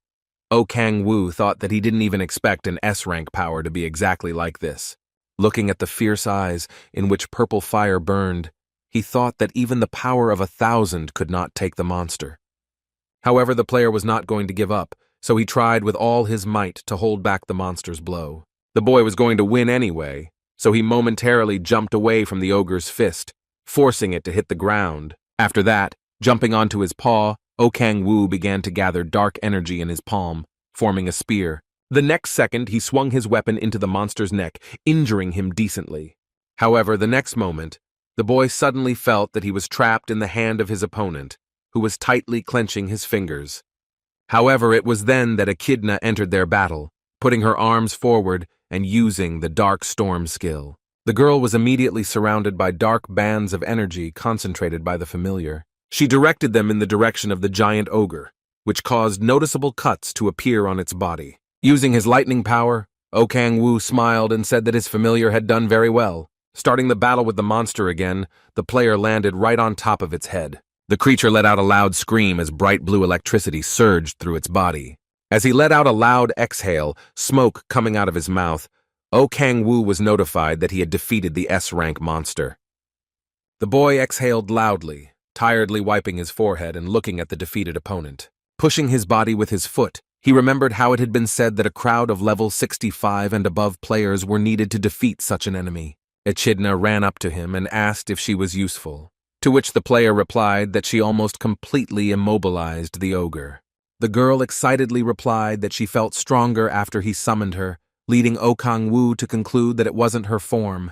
O Kang-woo thought that he didn't even expect an S-rank power to be exactly like this. Looking at the fierce eyes in which purple fire burned, he thought that even the power of 1,000 could not take the monster. However, the player was not going to give up, so he tried with all his might to hold back the monster's blow. The boy was going to win anyway, so he momentarily jumped away from the ogre's fist, forcing it to hit the ground. After that, jumping onto his paw, O Kang-woo began to gather dark energy in his palm, forming a spear. The next second, he swung his weapon into the monster's neck, injuring him decently. However, the next moment, the boy suddenly felt that he was trapped in the hand of his opponent, who was tightly clenching his fingers. However, it was then that Echidna entered their battle, putting her arms forward and using the Dark Storm skill. The girl was immediately surrounded by dark bands of energy concentrated by the familiar. She directed them in the direction of the giant ogre, which caused noticeable cuts to appear on its body. Using his lightning power, O Kang-woo smiled and said that his familiar had done very well. Starting the battle with the monster again, the player landed right on top of its head. The creature let out a loud scream as bright blue electricity surged through its body. As he let out a loud exhale, smoke coming out of his mouth, O Kang-woo was notified that he had defeated the S-rank monster. The boy exhaled loudly, tiredly wiping his forehead and looking at the defeated opponent. Pushing his body with his foot, he remembered how it had been said that a crowd of level 65 and above players were needed to defeat such an enemy. Echidna ran up to him and asked if she was useful, to which the player replied that she almost completely immobilized the ogre. The girl excitedly replied that she felt stronger after he summoned her, leading O Kang-woo to conclude that it wasn't her form.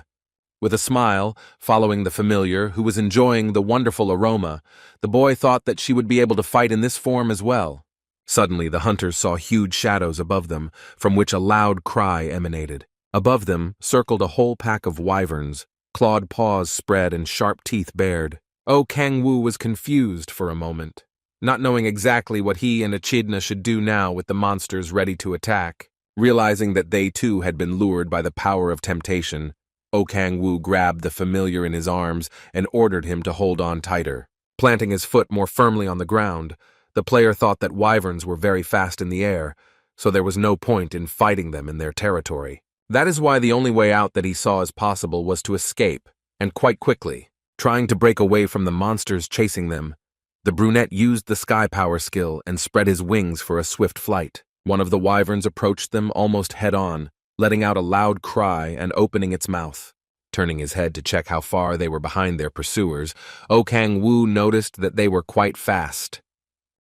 With a smile, following the familiar, who was enjoying the wonderful aroma, the boy thought that she would be able to fight in this form as well. Suddenly, the hunters saw huge shadows above them, from which a loud cry emanated. Above them circled a whole pack of wyverns, clawed paws spread and sharp teeth bared. O Kang-woo was confused for a moment, not knowing exactly what he and Echidna should do now with the monsters ready to attack. Realizing that they too had been lured by the power of temptation, O Kang-woo grabbed the familiar in his arms and ordered him to hold on tighter. Planting his foot more firmly on the ground, the player thought that wyverns were very fast in the air, so there was no point in fighting them in their territory. That is why the only way out that he saw as possible was to escape, and quite quickly. Trying to break away from the monsters chasing them, the brunette used the sky power skill and spread his wings for a swift flight. One of the wyverns approached them almost head-on, letting out a loud cry and opening its mouth. Turning his head to check how far they were behind their pursuers, O Kang-woo noticed that they were quite fast.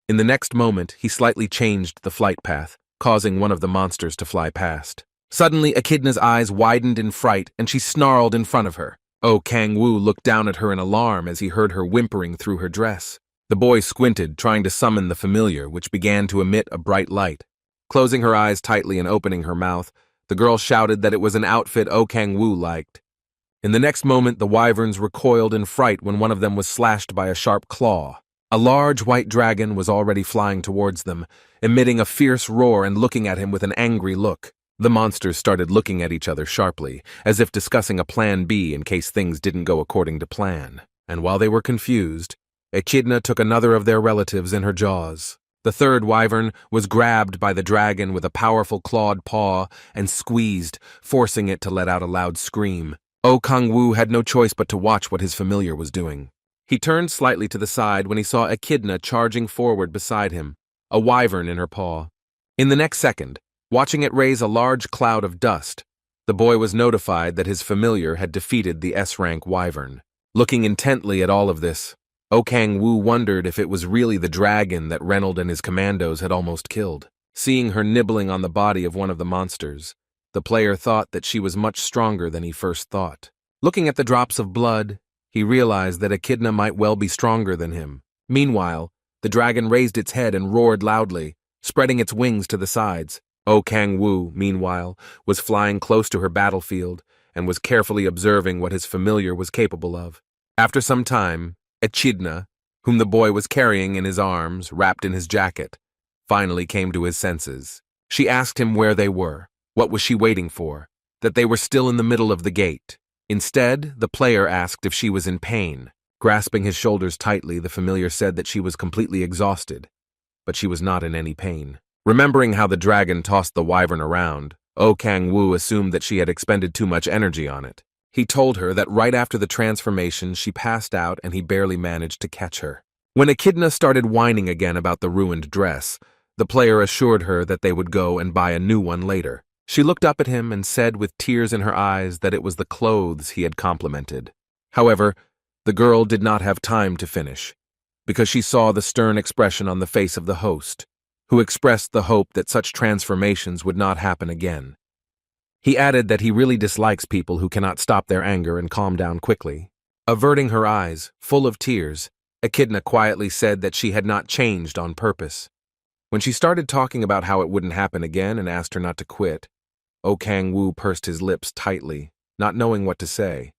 In the next moment, he slightly changed the flight path, causing one of the monsters to fly past. Suddenly, Echidna's eyes widened in fright, and she snarled in front of her. O Kang-woo looked down at her in alarm as he heard her whimpering through her dress. The boy squinted, trying to summon the familiar, which began to emit a bright light. Closing her eyes tightly and opening her mouth, the girl shouted that it was an outfit O Kang-woo liked. In the next moment, the wyverns recoiled in fright when one of them was slashed by a sharp claw. A large white dragon was already flying towards them, emitting a fierce roar and looking at him with an angry look. The monsters started looking at each other sharply, as if discussing a plan B in case things didn't go according to plan. And while they were confused, Echidna took another of their relatives in her jaws. The third wyvern was grabbed by the dragon with a powerful clawed paw and squeezed, forcing it to let out a loud scream. O Kang-woo had no choice but to watch what his familiar was doing. He turned slightly to the side when he saw Echidna charging forward beside him, a wyvern in her paw. In the next second, watching it raise a large cloud of dust, the boy was notified that his familiar had defeated the S-rank wyvern. Looking intently at all of this, O Kang-woo wondered if it was really the dragon that Reynolds and his commandos had almost killed. Seeing her nibbling on the body of one of the monsters, the player thought that she was much stronger than he first thought. Looking at the drops of blood, he realized that Echidna might well be stronger than him. Meanwhile, the dragon raised its head and roared loudly, spreading its wings to the sides. O Kang-woo, meanwhile, was flying close to her battlefield and was carefully observing what his familiar was capable of. After some time, Echidna, whom the boy was carrying in his arms, wrapped in his jacket, finally came to his senses. She asked him where they were, what was she waiting for, that they were still in the middle of the gate. Instead, the player asked if she was in pain. Grasping his shoulders tightly, the familiar said that she was completely exhausted, but she was not in any pain. Remembering how the dragon tossed the wyvern around, O Kang-woo assumed that she had expended too much energy on it. He told her that right after the transformation she passed out and he barely managed to catch her. When Echidna started whining again about the ruined dress, the player assured her that they would go and buy a new one later. She looked up at him and said with tears in her eyes that it was the clothes he had complimented. However, the girl did not have time to finish, because she saw the stern expression on the face of the host, who expressed the hope that such transformations would not happen again. He added that he really dislikes people who cannot stop their anger and calm down quickly. Averting her eyes, full of tears, Echidna quietly said that she had not changed on purpose. When she started talking about how it wouldn't happen again and asked her not to quit, O Kang-woo pursed his lips tightly, not knowing what to say.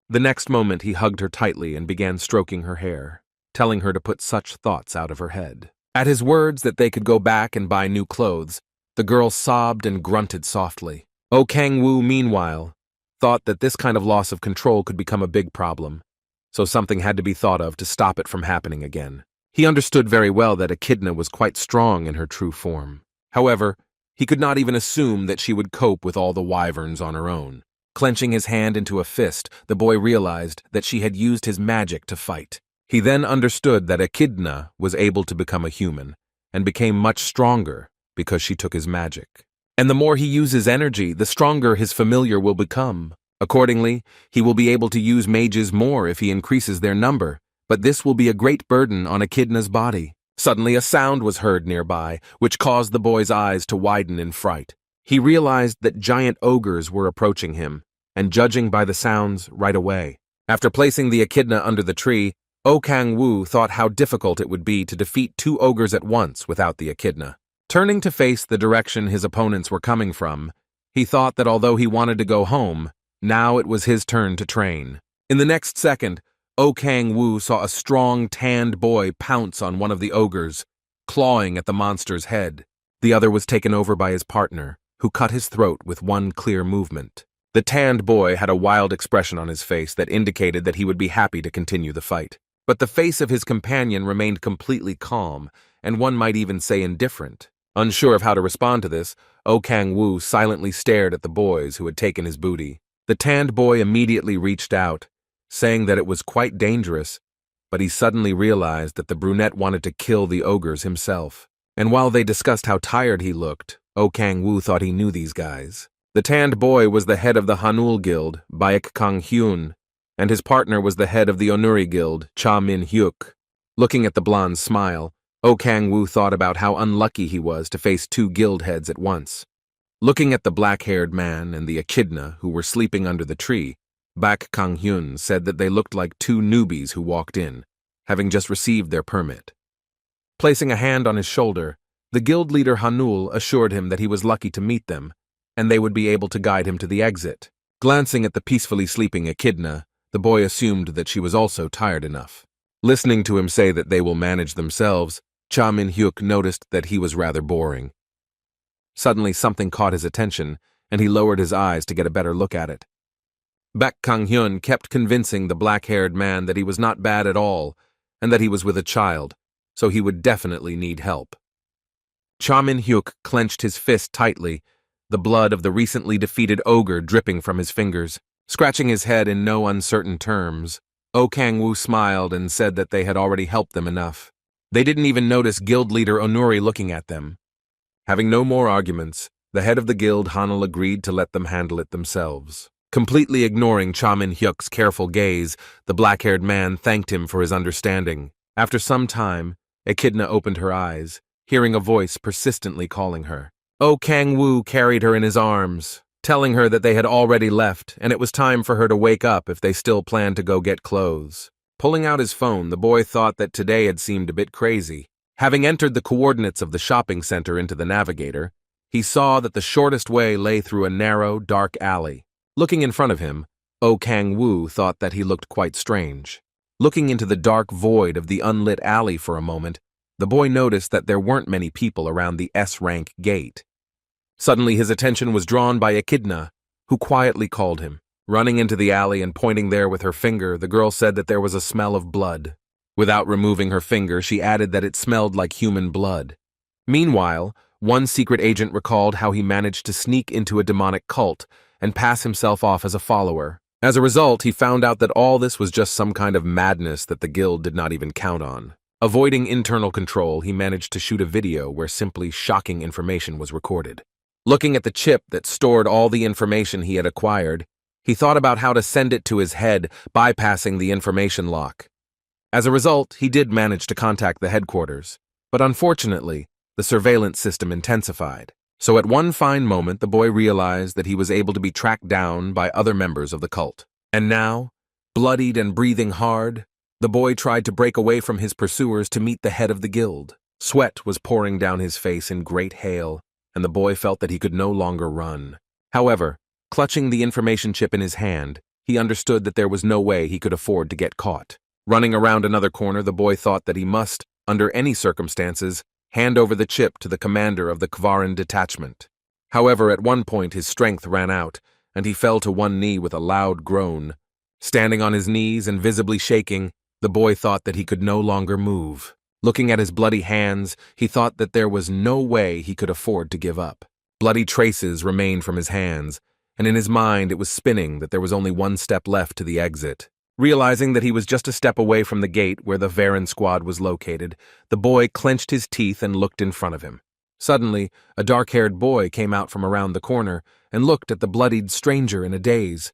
The next moment he hugged her tightly and began stroking her hair, telling her to put such thoughts out of her head. At his words that they could go back and buy new clothes, the girl sobbed and grunted softly. O Kang-woo, meanwhile, thought that this kind of loss of control could become a big problem, so something had to be thought of to stop it from happening again. He understood very well that Echidna was quite strong in her true form. However, he could not even assume that she would cope with all the wyverns on her own. Clenching his hand into a fist, the boy realized that she had used his magic to fight. He then understood that Echidna was able to become a human, and became much stronger because she took his magic. And the more he uses energy, the stronger his familiar will become. Accordingly, he will be able to use mages more if he increases their number, but this will be a great burden on Echidna's body. Suddenly a sound was heard nearby, which caused the boy's eyes to widen in fright. He realized that giant ogres were approaching him, and judging by the sounds right away. After placing the Echidna under the tree, O Kang-woo thought how difficult it would be to defeat 2 ogres at once without the Echidna. Turning to face the direction his opponents were coming from, he thought that although he wanted to go home, now it was his turn to train. In the next second, O Kang-woo saw a strong, tanned boy pounce on one of the ogres, clawing at the monster's head. The other was taken over by his partner, who cut his throat with one clear movement. The tanned boy had a wild expression on his face that indicated that he would be happy to continue the fight. But the face of his companion remained completely calm, and one might even say indifferent. Unsure of how to respond to this, O Kang-woo silently stared at the boys who had taken his booty. The tanned boy immediately reached out, saying that it was quite dangerous, but he suddenly realized that the brunette wanted to kill the ogres himself. And while they discussed how tired he looked, O Kang-woo thought he knew these guys. The tanned boy was the head of the Hanul Guild, Baek Kang-hyun, and his partner was the head of the Onuri Guild, Cha Min-hyuk. Looking at the blonde's smile, O Kang-woo thought about how unlucky he was to face 2 guild heads at once. Looking at the black-haired man and the Echidna who were sleeping under the tree, Baek Kang-hyun said that they looked like 2 newbies who walked in, having just received their permit. Placing a hand on his shoulder, the guild leader Hanul assured him that he was lucky to meet them, and they would be able to guide him to the exit. Glancing at the peacefully sleeping Echidna, the boy assumed that she was also tired enough. Listening to him say that they will manage themselves, Cha Min-hyuk noticed that he was rather boring. Suddenly something caught his attention, and he lowered his eyes to get a better look at it. Baek Kang-hyun kept convincing the black-haired man that he was not bad at all, and that he was with a child, so he would definitely need help. Cha Min-hyuk clenched his fist tightly, the blood of the recently defeated ogre dripping from his fingers. Scratching his head in no uncertain terms, O Kang-woo smiled and said that they had already helped them enough. They didn't even notice guild leader Onuri looking at them. Having no more arguments, the head of the guild Hanul agreed to let them handle it themselves. Completely ignoring Cha Min-hyuk's careful gaze, the black-haired man thanked him for his understanding. After some time, Echidna opened her eyes, hearing a voice persistently calling her. O Kang-woo carried her in his arms, telling her that they had already left, and it was time for her to wake up if they still planned to go get clothes. Pulling out his phone, the boy thought that today had seemed a bit crazy. Having entered the coordinates of the shopping center into the navigator, he saw that the shortest way lay through a narrow, dark alley. Looking in front of him, O Kang-woo thought that he looked quite strange. Looking into the dark void of the unlit alley for a moment, the boy noticed that there weren't many people around the S-Rank gate. Suddenly his attention was drawn by Echidna, who quietly called him. Running into the alley and pointing there with her finger, the girl said that there was a smell of blood. Without removing her finger, she added that it smelled like human blood. Meanwhile, one secret agent recalled how he managed to sneak into a demonic cult and pass himself off as a follower. As a result, he found out that all this was just some kind of madness that the guild did not even count on. Avoiding internal control, he managed to shoot a video where simply shocking information was recorded. Looking at the chip that stored all the information he had acquired, he thought about how to send it to his head, bypassing the information lock. As a result, he did manage to contact the headquarters, but unfortunately, the surveillance system intensified. So at one fine moment, the boy realized that he was able to be tracked down by other members of the cult. And now, bloodied and breathing hard, the boy tried to break away from his pursuers to meet the head of the guild. Sweat was pouring down his face in great hail, and the boy felt that he could no longer run. However, clutching the information chip in his hand, he understood that there was no way he could afford to get caught. Running around another corner, the boy thought that he must, under any circumstances, hand over the chip to the commander of the Kvaran detachment. However, at one point his strength ran out, and he fell to one knee with a loud groan. Standing on his knees and visibly shaking, the boy thought that he could no longer move. Looking at his bloody hands, he thought that there was no way he could afford to give up. Bloody traces remained from his hands, and in his mind it was spinning that there was only one step left to the exit. Realizing that he was just a step away from the gate where the Varan squad was located, the boy clenched his teeth and looked in front of him. Suddenly, a dark-haired boy came out from around the corner and looked at the bloodied stranger in a daze.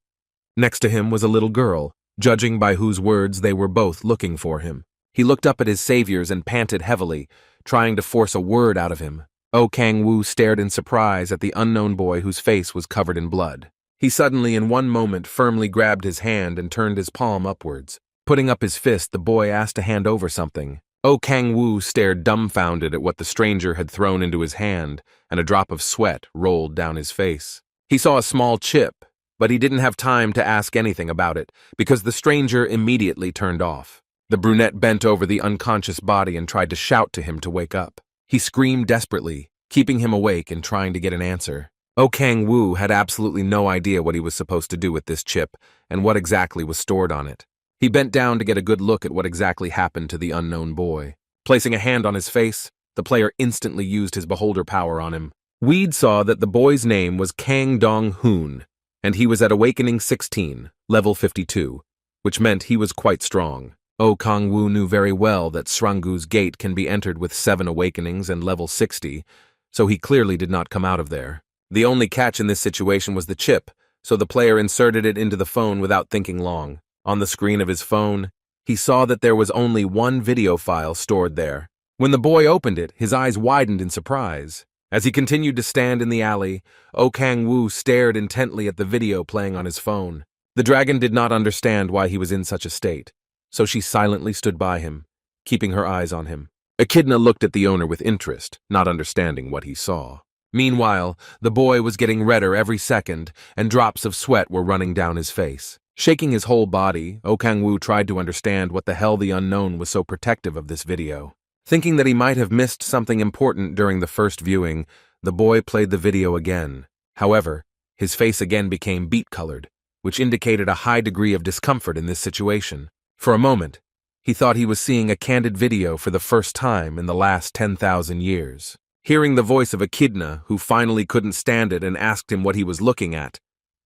Next to him was a little girl, judging by whose words they were both looking for him. He looked up at his saviors and panted heavily, trying to force a word out of him. O Kang-woo stared in surprise at the unknown boy whose face was covered in blood. He suddenly, in one moment, firmly grabbed his hand and turned his palm upwards. Putting up his fist, the boy asked to hand over something. O Kang-woo stared dumbfounded at what the stranger had thrown into his hand, and a drop of sweat rolled down his face. He saw a small chip, but he didn't have time to ask anything about it, because the stranger immediately turned off. The brunette bent over the unconscious body and tried to shout to him to wake up. He screamed desperately, keeping him awake and trying to get an answer. O Kang-woo had absolutely no idea what he was supposed to do with this chip and what exactly was stored on it. He bent down to get a good look at what exactly happened to the unknown boy. Placing a hand on his face, the player instantly used his beholder power on him. Weed saw that the boy's name was Kang Dong-hoon, and he was at Awakening 16, level 52, which meant he was quite strong. O Kang-woo knew very well that Srangu's gate can be entered with 7 awakenings and level 60, so he clearly did not come out of there. The only catch in this situation was the chip, so the player inserted it into the phone without thinking long. On the screen of his phone, he saw that there was only one video file stored there. When the boy opened it, his eyes widened in surprise. As he continued to stand in the alley, O Kang-woo stared intently at the video playing on his phone. The dragon did not understand why he was in such a state, so she silently stood by him, keeping her eyes on him. Echidna looked at the owner with interest, not understanding what he saw. Meanwhile, the boy was getting redder every second, and drops of sweat were running down his face. Shaking his whole body, O Kang-woo tried to understand what the hell the unknown was so protective of this video. Thinking that he might have missed something important during the first viewing, the boy played the video again. However, his face again became beet-colored, which indicated a high degree of discomfort in this situation. For a moment, he thought he was seeing a candid video for the first time in the last 10,000 years. Hearing the voice of Echidna, who finally couldn't stand it and asked him what he was looking at,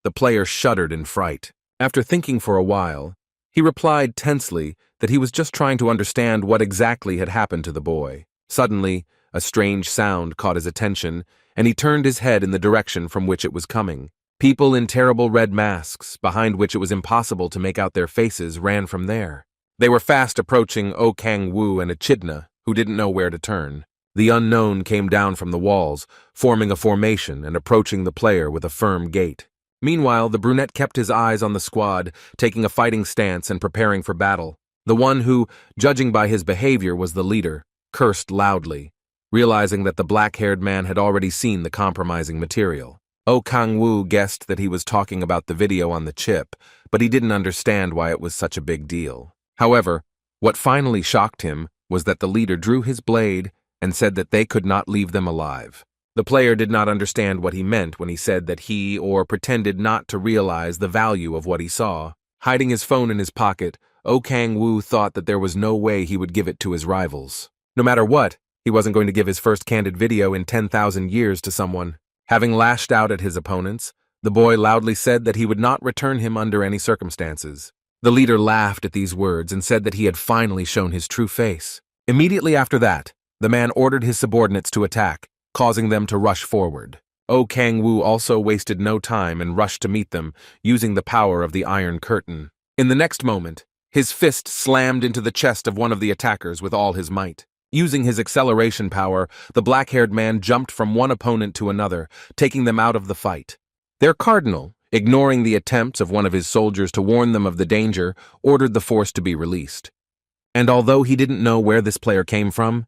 the player shuddered in fright. After thinking for a while, he replied tensely that he was just trying to understand what exactly had happened to the boy. Suddenly, a strange sound caught his attention, and he turned his head in the direction from which it was coming. People in terrible red masks, behind which it was impossible to make out their faces, ran from there. They were fast approaching O Kang-woo and Echidna, who didn't know where to turn. The unknown came down from the walls, forming a formation and approaching the player with a firm gait. Meanwhile, the brunette kept his eyes on the squad, taking a fighting stance and preparing for battle. The one who, judging by his behavior, was the leader, cursed loudly, realizing that the black-haired man had already seen the compromising material. O Kang-woo guessed that he was talking about the video on the chip, but he didn't understand why it was such a big deal. However, what finally shocked him was that the leader drew his blade and said that they could not leave them alive. The player did not understand what he meant when he said that he or pretended not to realize the value of what he saw. Hiding his phone in his pocket, O Kang-woo thought that there was no way he would give it to his rivals. No matter what, he wasn't going to give his first candid video in 10,000 years to someone. Having lashed out at his opponents, the boy loudly said that he would not return him under any circumstances. The leader laughed at these words and said that he had finally shown his true face. Immediately after that, the man ordered his subordinates to attack, causing them to rush forward. O Kang-woo also wasted no time and rushed to meet them, using the power of the Iron Curtain. In the next moment, his fist slammed into the chest of one of the attackers with all his might. Using his acceleration power, the black-haired man jumped from one opponent to another, taking them out of the fight. Their cardinal, ignoring the attempts of one of his soldiers to warn them of the danger, ordered the force to be released. And although he didn't know where this player came from,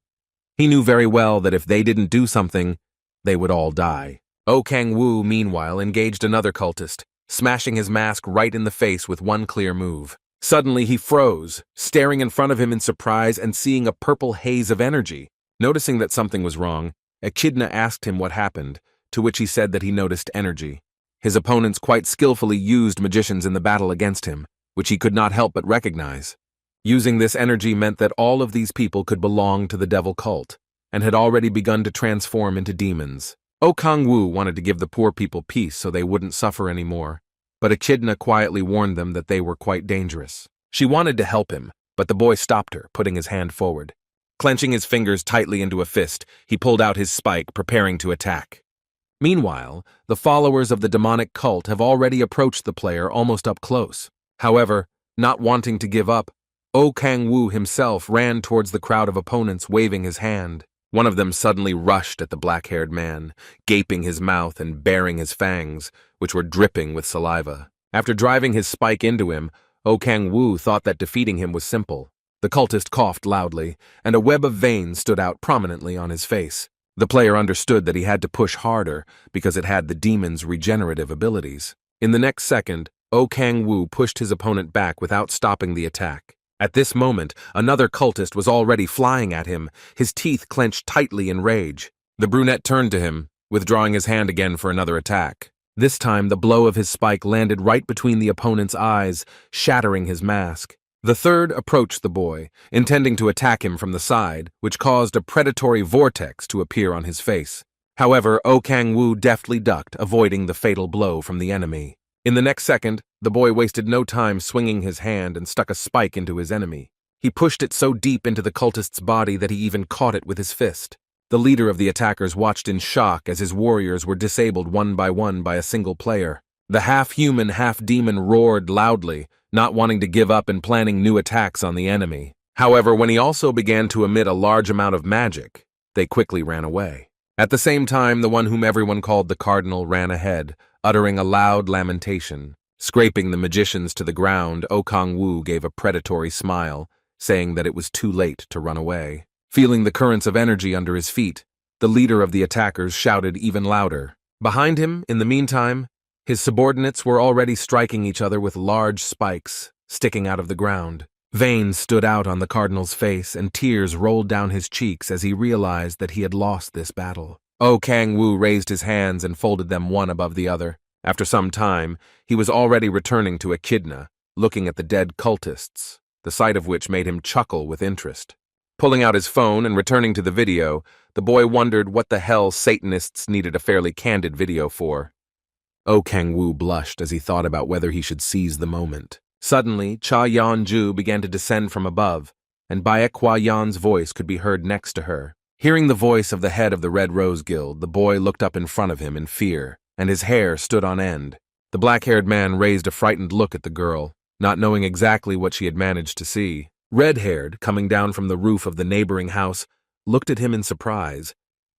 he knew very well that if they didn't do something, they would all die. Oh Kang-woo, meanwhile, engaged another cultist, smashing his mask right in the face with one clear move. Suddenly he froze, staring in front of him in surprise and seeing a purple haze of energy. Noticing that something was wrong, Echidna asked him what happened, to which he said that he noticed energy. His opponents quite skillfully used magicians in the battle against him, which he could not help but recognize. Using this energy meant that all of these people could belong to the devil cult, and had already begun to transform into demons. Oh Kang-woo wanted to give the poor people peace so they wouldn't suffer anymore, but Echidna quietly warned them that they were quite dangerous. She wanted to help him, but the boy stopped her, putting his hand forward. Clenching his fingers tightly into a fist, he pulled out his spike, preparing to attack. Meanwhile, the followers of the demonic cult have already approached the player almost up close. However, not wanting to give up, Oh Kang-woo himself ran towards the crowd of opponents, waving his hand. One of them suddenly rushed at the black-haired man, gaping his mouth and baring his fangs, which were dripping with saliva. After driving his spike into him, Oh Kang-woo thought that defeating him was simple. The cultist coughed loudly, and a web of veins stood out prominently on his face. The player understood that he had to push harder because it had the demon's regenerative abilities. In the next second, Oh Kang-woo pushed his opponent back without stopping the attack. At this moment, another cultist was already flying at him, his teeth clenched tightly in rage. The brunette turned to him, withdrawing his hand again for another attack. This time, the blow of his spike landed right between the opponent's eyes, shattering his mask. The third approached the boy, intending to attack him from the side, which caused a predatory vortex to appear on his face. However, Oh Kang-woo deftly ducked, avoiding the fatal blow from the enemy. In the next second, the boy wasted no time swinging his hand and stuck a spike into his enemy. He pushed it so deep into the cultist's body that he even caught it with his fist. The leader of the attackers watched in shock as his warriors were disabled one by a single player. The half-human, half-demon roared loudly, not wanting to give up and planning new attacks on the enemy. However, when he also began to emit a large amount of magic, they quickly ran away. At the same time, the one whom everyone called the Cardinal ran ahead, uttering a loud lamentation. Scraping the magicians to the ground, Oh Kang-woo gave a predatory smile, saying that it was too late to run away. Feeling the currents of energy under his feet, the leader of the attackers shouted even louder. Behind him, in the meantime, his subordinates were already striking each other with large spikes, sticking out of the ground. Veins stood out on the Cardinal's face, and tears rolled down his cheeks as he realized that he had lost this battle. Oh Kang-woo raised his hands and folded them one above the other. After some time, he was already returning to Echidna, looking at the dead cultists, the sight of which made him chuckle with interest. Pulling out his phone and returning to the video, the boy wondered what the hell Satanists needed a fairly candid video for. Oh Kang-woo blushed as he thought about whether he should seize the moment. Suddenly, Cha Yeon-ju began to descend from above, and Baek Hwa-yeon's voice could be heard next to her. Hearing the voice of the head of the Red Rose Guild, the boy looked up in front of him in fear, and his hair stood on end. The black-haired man raised a frightened look at the girl, not knowing exactly what she had managed to see. Red-haired, coming down from the roof of the neighboring house, looked at him in surprise,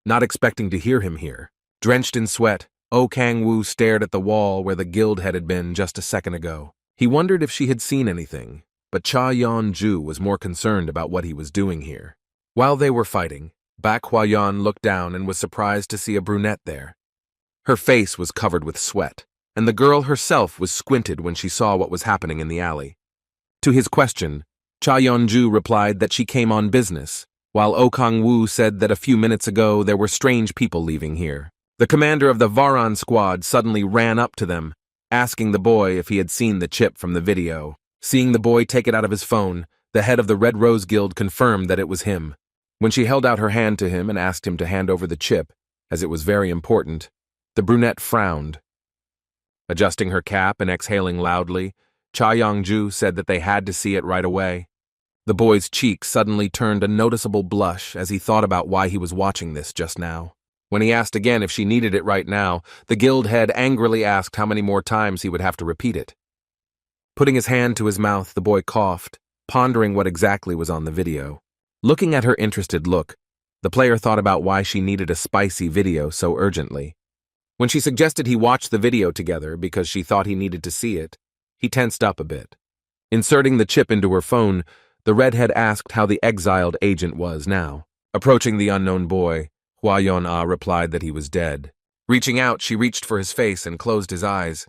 not expecting to hear him here. Drenched in sweat, Oh Kang-woo stared at the wall where the guild head had been just a second ago. He wondered if she had seen anything, but Cha Yeon-ju was more concerned about what he was doing here. While they were fighting, Baek Hwa-yeon looked down and was surprised to see a brunette there. Her face was covered with sweat, and the girl herself was squinted when she saw what was happening in the alley. To his question, Cha Yeon-ju replied that she came on business, while Oh Kang-woo said that a few minutes ago there were strange people leaving here. The commander of the Varan squad suddenly ran up to them, asking the boy if he had seen the chip from the video. Seeing the boy take it out of his phone, the head of the Red Rose Guild confirmed that it was him. When she held out her hand to him and asked him to hand over the chip, as it was very important, the brunette frowned. Adjusting her cap and exhaling loudly, Cha Yeon-ju said that they had to see it right away. The boy's cheeks suddenly turned a noticeable blush as he thought about why he was watching this just now. When he asked again if she needed it right now, the guild head angrily asked how many more times he would have to repeat it. Putting his hand to his mouth, the boy coughed, pondering what exactly was on the video. Looking at her interested look, the player thought about why she needed a spicy video so urgently. When she suggested he watch the video together because she thought he needed to see it, he tensed up a bit. Inserting the chip into her phone, the redhead asked how the exiled agent was now. Approaching the unknown boy, Hua Yon-ah replied that he was dead. Reaching out, she reached for his face and closed his eyes.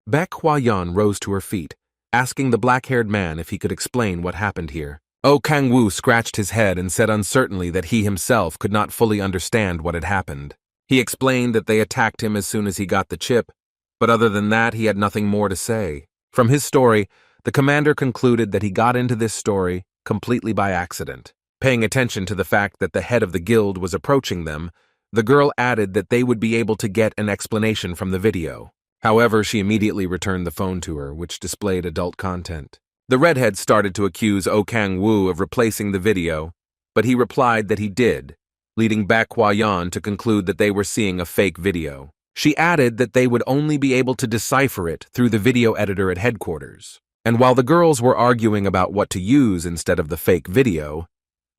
Baek Hua-Yon rose to her feet, asking the black-haired man if he could explain what happened here. Oh Kang-woo scratched his head and said uncertainly that he himself could not fully understand what had happened. He explained that they attacked him as soon as he got the chip, but other than that he had nothing more to say. From his story, the commander concluded that he got into this story completely by accident. Paying attention to the fact that the head of the guild was approaching them, the girl added that they would be able to get an explanation from the video. However, she immediately returned the phone to her, which displayed adult content. The redhead started to accuse Oh Kang-woo of replacing the video, but he replied that he did, leading Baek Hwa-Yon to conclude that they were seeing a fake video. She added that they would only be able to decipher it through the video editor at headquarters. And while the girls were arguing about what to use instead of the fake video,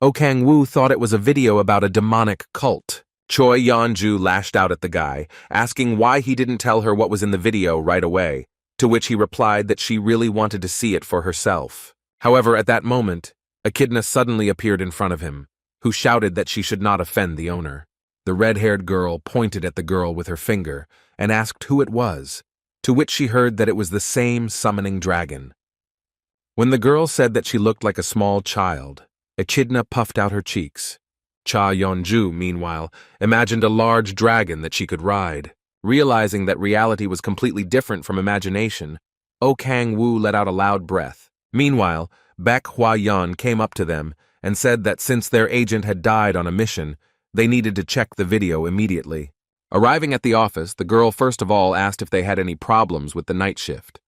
Oh Kang-woo thought it was a video about a demonic cult. Choi Yeon-ju lashed out at the guy, asking why he didn't tell her what was in the video right away, to which he replied that she really wanted to see it for herself. However, at that moment, Echidna suddenly appeared in front of him, who shouted that she should not offend the owner. The red-haired girl pointed at the girl with her finger and asked who it was, to which she heard that it was the same summoning dragon. When the girl said that she looked like a small child, Echidna puffed out her cheeks. Cha Yeon-ju, meanwhile, imagined a large dragon that she could ride. Realizing that reality was completely different from imagination, Oh Kang-woo let out a loud breath. Meanwhile, Baek Hwa-Yon came up to them and said that since their agent had died on a mission, they needed to check the video immediately. Arriving at the office, the girl first of all asked if they had any problems with the night shift.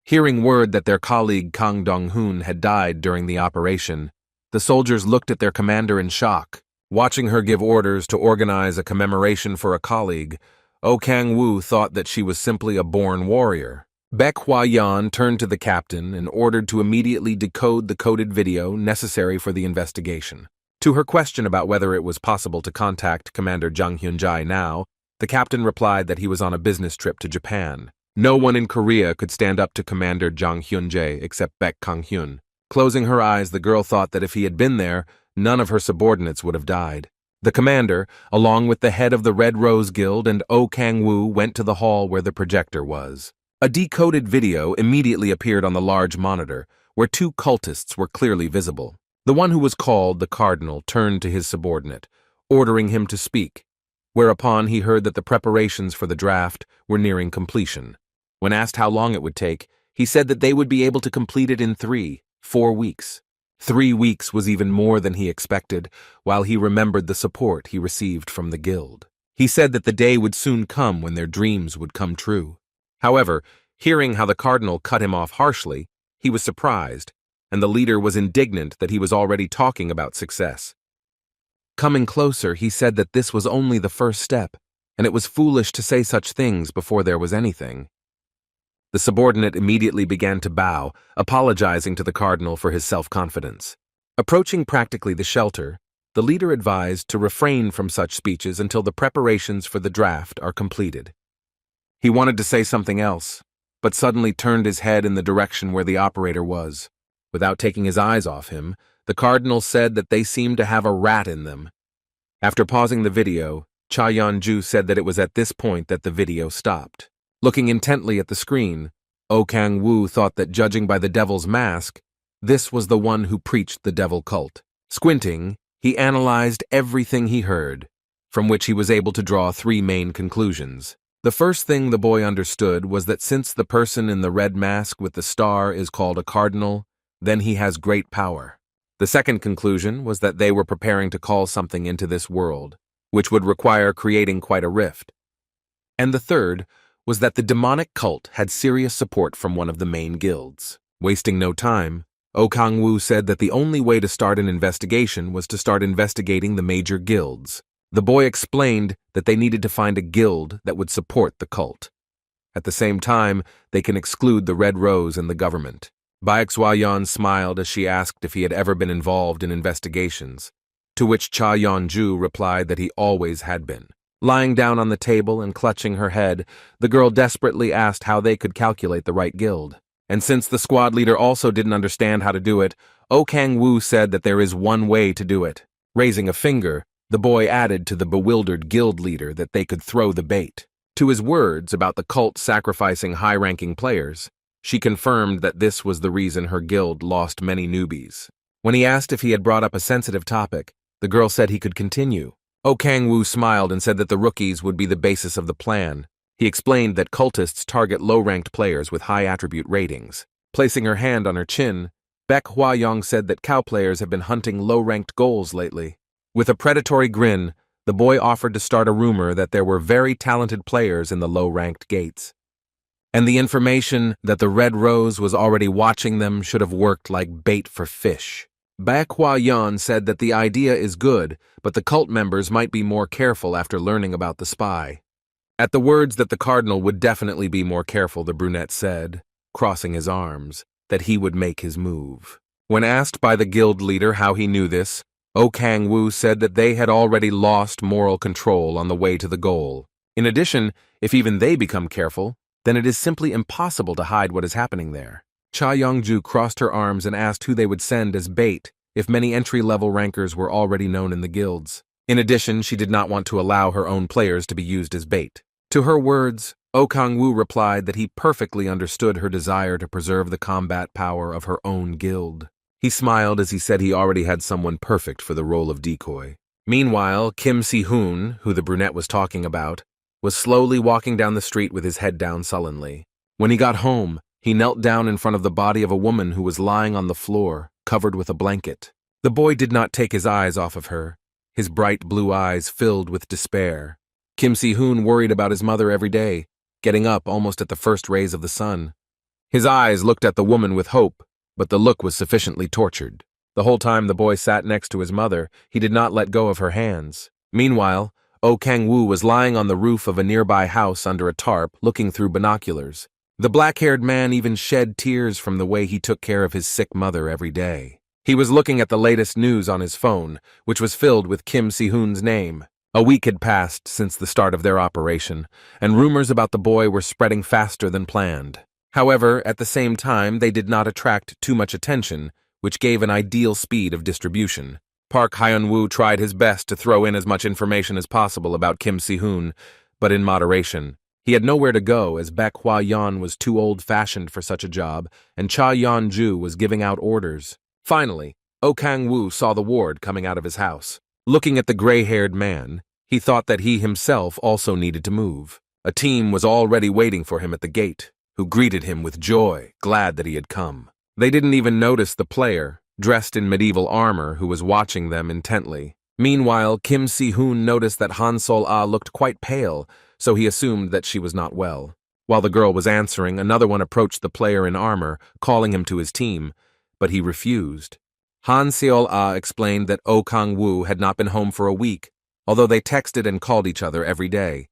Hearing word that their colleague Kang Dong-hoon had died during the operation, the soldiers looked at their commander in shock. Watching her give orders to organize a commemoration for a colleague, Oh Kang-woo thought that she was simply a born warrior. Baek Hwa-Yon turned to the captain and ordered to immediately decode the coded video necessary for the investigation. To her question about whether it was possible to contact Commander Jang Hyun-jae now, the captain replied that he was on a business trip to Japan. No one in Korea could stand up to Commander Jang Hyun-jae except Baek Kang-hyun. Closing her eyes, the girl thought that if he had been there, none of her subordinates would have died. The commander, along with the head of the Red Rose Guild and Oh Kang-woo, went to the hall where the projector was. A decoded video immediately appeared on the large monitor, where two cultists were clearly visible. The one who was called the Cardinal turned to his subordinate, ordering him to speak, whereupon he heard that the preparations for the draft were nearing completion. When asked how long it would take, he said that they would be able to complete it in 4 weeks. 3 weeks was even more than he expected, while he remembered the support he received from the guild. He said that the day would soon come when their dreams would come true. However, hearing how the Cardinal cut him off harshly, he was surprised, and the leader was indignant that he was already talking about success. Coming closer, he said that this was only the first step, and it was foolish to say such things before there was anything. The subordinate immediately began to bow, apologizing to the Cardinal for his self-confidence. Approaching practically the shelter, the leader advised to refrain from such speeches until the preparations for the draft are completed. He wanted to say something else, but suddenly turned his head in the direction where the operator was. Without taking his eyes off him, the Cardinal said that they seemed to have a rat in them. After pausing the video, Cha Yeon-ju said that it was at this point that the video stopped. Looking intently at the screen, Oh Kang-woo thought that judging by the devil's mask, this was the one who preached the devil cult. Squinting, he analyzed everything he heard, from which he was able to draw 3 main conclusions. The first thing the boy understood was that since the person in the red mask with the star is called a cardinal, then he has great power. The second conclusion was that they were preparing to call something into this world, which would require creating quite a rift. And the third was that the demonic cult had serious support from one of the main guilds. Wasting no time, Oh Kang-woo said that the only way to start an investigation was to start investigating the major guilds. The boy explained that they needed to find a guild that would support the cult. At the same time, they can exclude the Red Rose and the government. Baek smiled as she asked if he had ever been involved in investigations, to which Cha Yeon-ju replied that he always had been. Lying down on the table and clutching her head, the girl desperately asked how they could calculate the right guild. And since the squad leader also didn't understand how to do it, Oh Kang-woo said that there is one way to do it. Raising a finger, the boy added to the bewildered guild leader that they could throw the bait. To his words about the cult sacrificing high-ranking players, she confirmed that this was the reason her guild lost many newbies. When he asked if he had brought up a sensitive topic, the girl said he could continue. Oh Kang-woo smiled and said that the rookies would be the basis of the plan. He explained that cultists target low-ranked players with high attribute ratings. Placing her hand on her chin, Baek Hwa-young said that cow players have been hunting low-ranked goals lately. With a predatory grin, the boy offered to start a rumor that there were very talented players in the low-ranked gates. And the information that the Red Rose was already watching them should have worked like bait for fish. Baek Hwa-yeon said that the idea is good, but the cult members might be more careful after learning about the spy. At the words that the cardinal would definitely be more careful, the brunette said, crossing his arms, that he would make his move. When asked by the guild leader how he knew this, Oh Kang-woo said that they had already lost moral control on the way to the goal. In addition, if even they become careful, then it is simply impossible to hide what is happening there. Cha Young-ju crossed her arms and asked who they would send as bait if many entry-level rankers were already known in the guilds. In addition, she did not want to allow her own players to be used as bait. To her words, Oh Kang-woo replied that he perfectly understood her desire to preserve the combat power of her own guild. He smiled as he said he already had someone perfect for the role of decoy. Meanwhile, Kim Si-hoon, who the brunette was talking about, was slowly walking down the street with his head down sullenly. When he got home, he knelt down in front of the body of a woman who was lying on the floor, covered with a blanket. The boy did not take his eyes off of her, his bright blue eyes filled with despair. Kim Si-hoon worried about his mother every day, getting up almost at the first rays of the sun. His eyes looked at the woman with hope, but the look was sufficiently tortured. The whole time the boy sat next to his mother, he did not let go of her hands. Meanwhile, Oh Kang-woo was lying on the roof of a nearby house under a tarp, looking through binoculars. The black-haired man even shed tears from the way he took care of his sick mother every day. He was looking at the latest news on his phone, which was filled with Kim Si-hoon's name. A week had passed since the start of their operation, and rumors about the boy were spreading faster than planned. However, at the same time, they did not attract too much attention, which gave an ideal speed of distribution. Park Hyun-woo tried his best to throw in as much information as possible about Kim Si-hoon, but in moderation. He had nowhere to go as Baek Hwa-yeon was too old-fashioned for such a job, and Cha Yeon-ju was giving out orders. Finally, Oh Kang-woo saw the ward coming out of his house. Looking at the gray-haired man, he thought that he himself also needed to move. A team was already waiting for him at the gate, who greeted him with joy, glad that he had come. They didn't even notice the player, dressed in medieval armor, who was watching them intently. Meanwhile, Kim Si-hoon noticed that Han Sol-ah looked quite pale, so he assumed that she was not well. While the girl was answering, another one approached the player in armor, calling him to his team, but he refused. Han Seol-ah explained that Oh Kang-woo had not been home for a week, although they texted and called each other every day.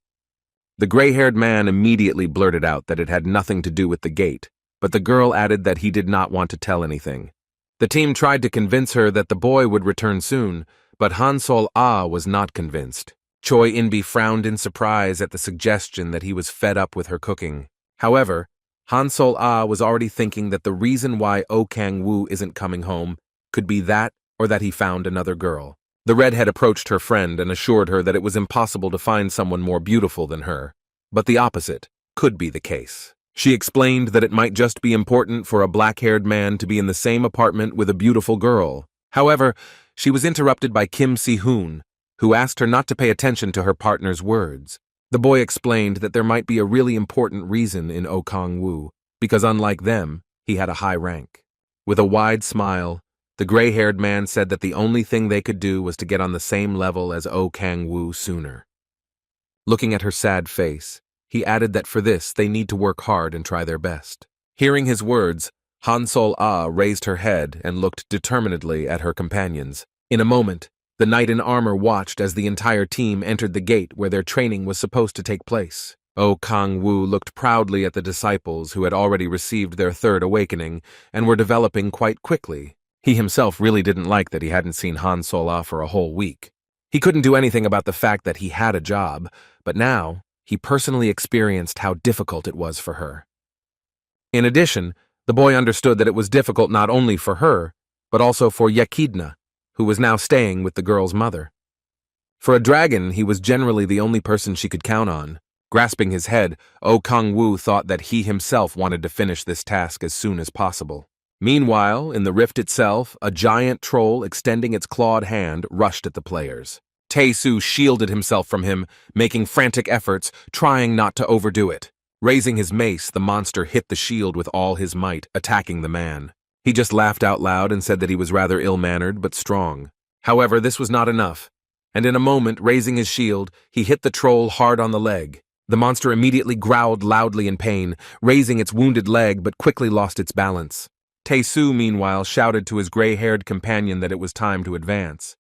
The gray-haired man immediately blurted out that it had nothing to do with the gate, but the girl added that he did not want to tell anything. The team tried to convince her that the boy would return soon, but Han Sol-ah was not convinced. Choi In-bi frowned in surprise at the suggestion that he was fed up with her cooking. However, Han Sol-ah was already thinking that the reason why Oh Kang-woo isn't coming home could be that or that he found another girl. The redhead approached her friend and assured her that it was impossible to find someone more beautiful than her, but the opposite could be the case. She explained that it might just be important for a black-haired man to be in the same apartment with a beautiful girl. However, she was interrupted by Kim Si-hoon, who asked her not to pay attention to her partner's words. The boy explained that there might be a really important reason in Oh Kang-woo, because unlike them, he had a high rank. With a wide smile, the gray-haired man said that the only thing they could do was to get on the same level as Oh Kang-woo sooner. Looking at her sad face, he added that for this they need to work hard and try their best. Hearing his words, Han Sol-ah raised her head and looked determinedly at her companions. In a moment, the knight in armor watched as the entire team entered the gate where their training was supposed to take place. Oh Kang-woo looked proudly at the disciples who had already received their third awakening and were developing quite quickly. He himself really didn't like that he hadn't seen Han Sola for a whole week. He couldn't do anything about the fact that he had a job, but now he personally experienced how difficult it was for her. In addition, the boy understood that it was difficult not only for her, but also for Yekidna, who was now staying with the girl's mother. For a dragon, he was generally the only person she could count on. Grasping his head, Oh Kang-woo thought that he himself wanted to finish this task as soon as possible. Meanwhile, in the rift itself, a giant troll extending its clawed hand rushed at the players. Tae-soo shielded himself from him, making frantic efforts, trying not to overdo it. Raising his mace, the monster hit the shield with all his might, attacking the man. He just laughed out loud and said that he was rather ill-mannered but strong. However, this was not enough, and in a moment, raising his shield, he hit the troll hard on the leg. The monster immediately growled loudly in pain, raising its wounded leg but quickly lost its balance. Tae-soo, meanwhile, shouted to his gray-haired companion that it was time to advance.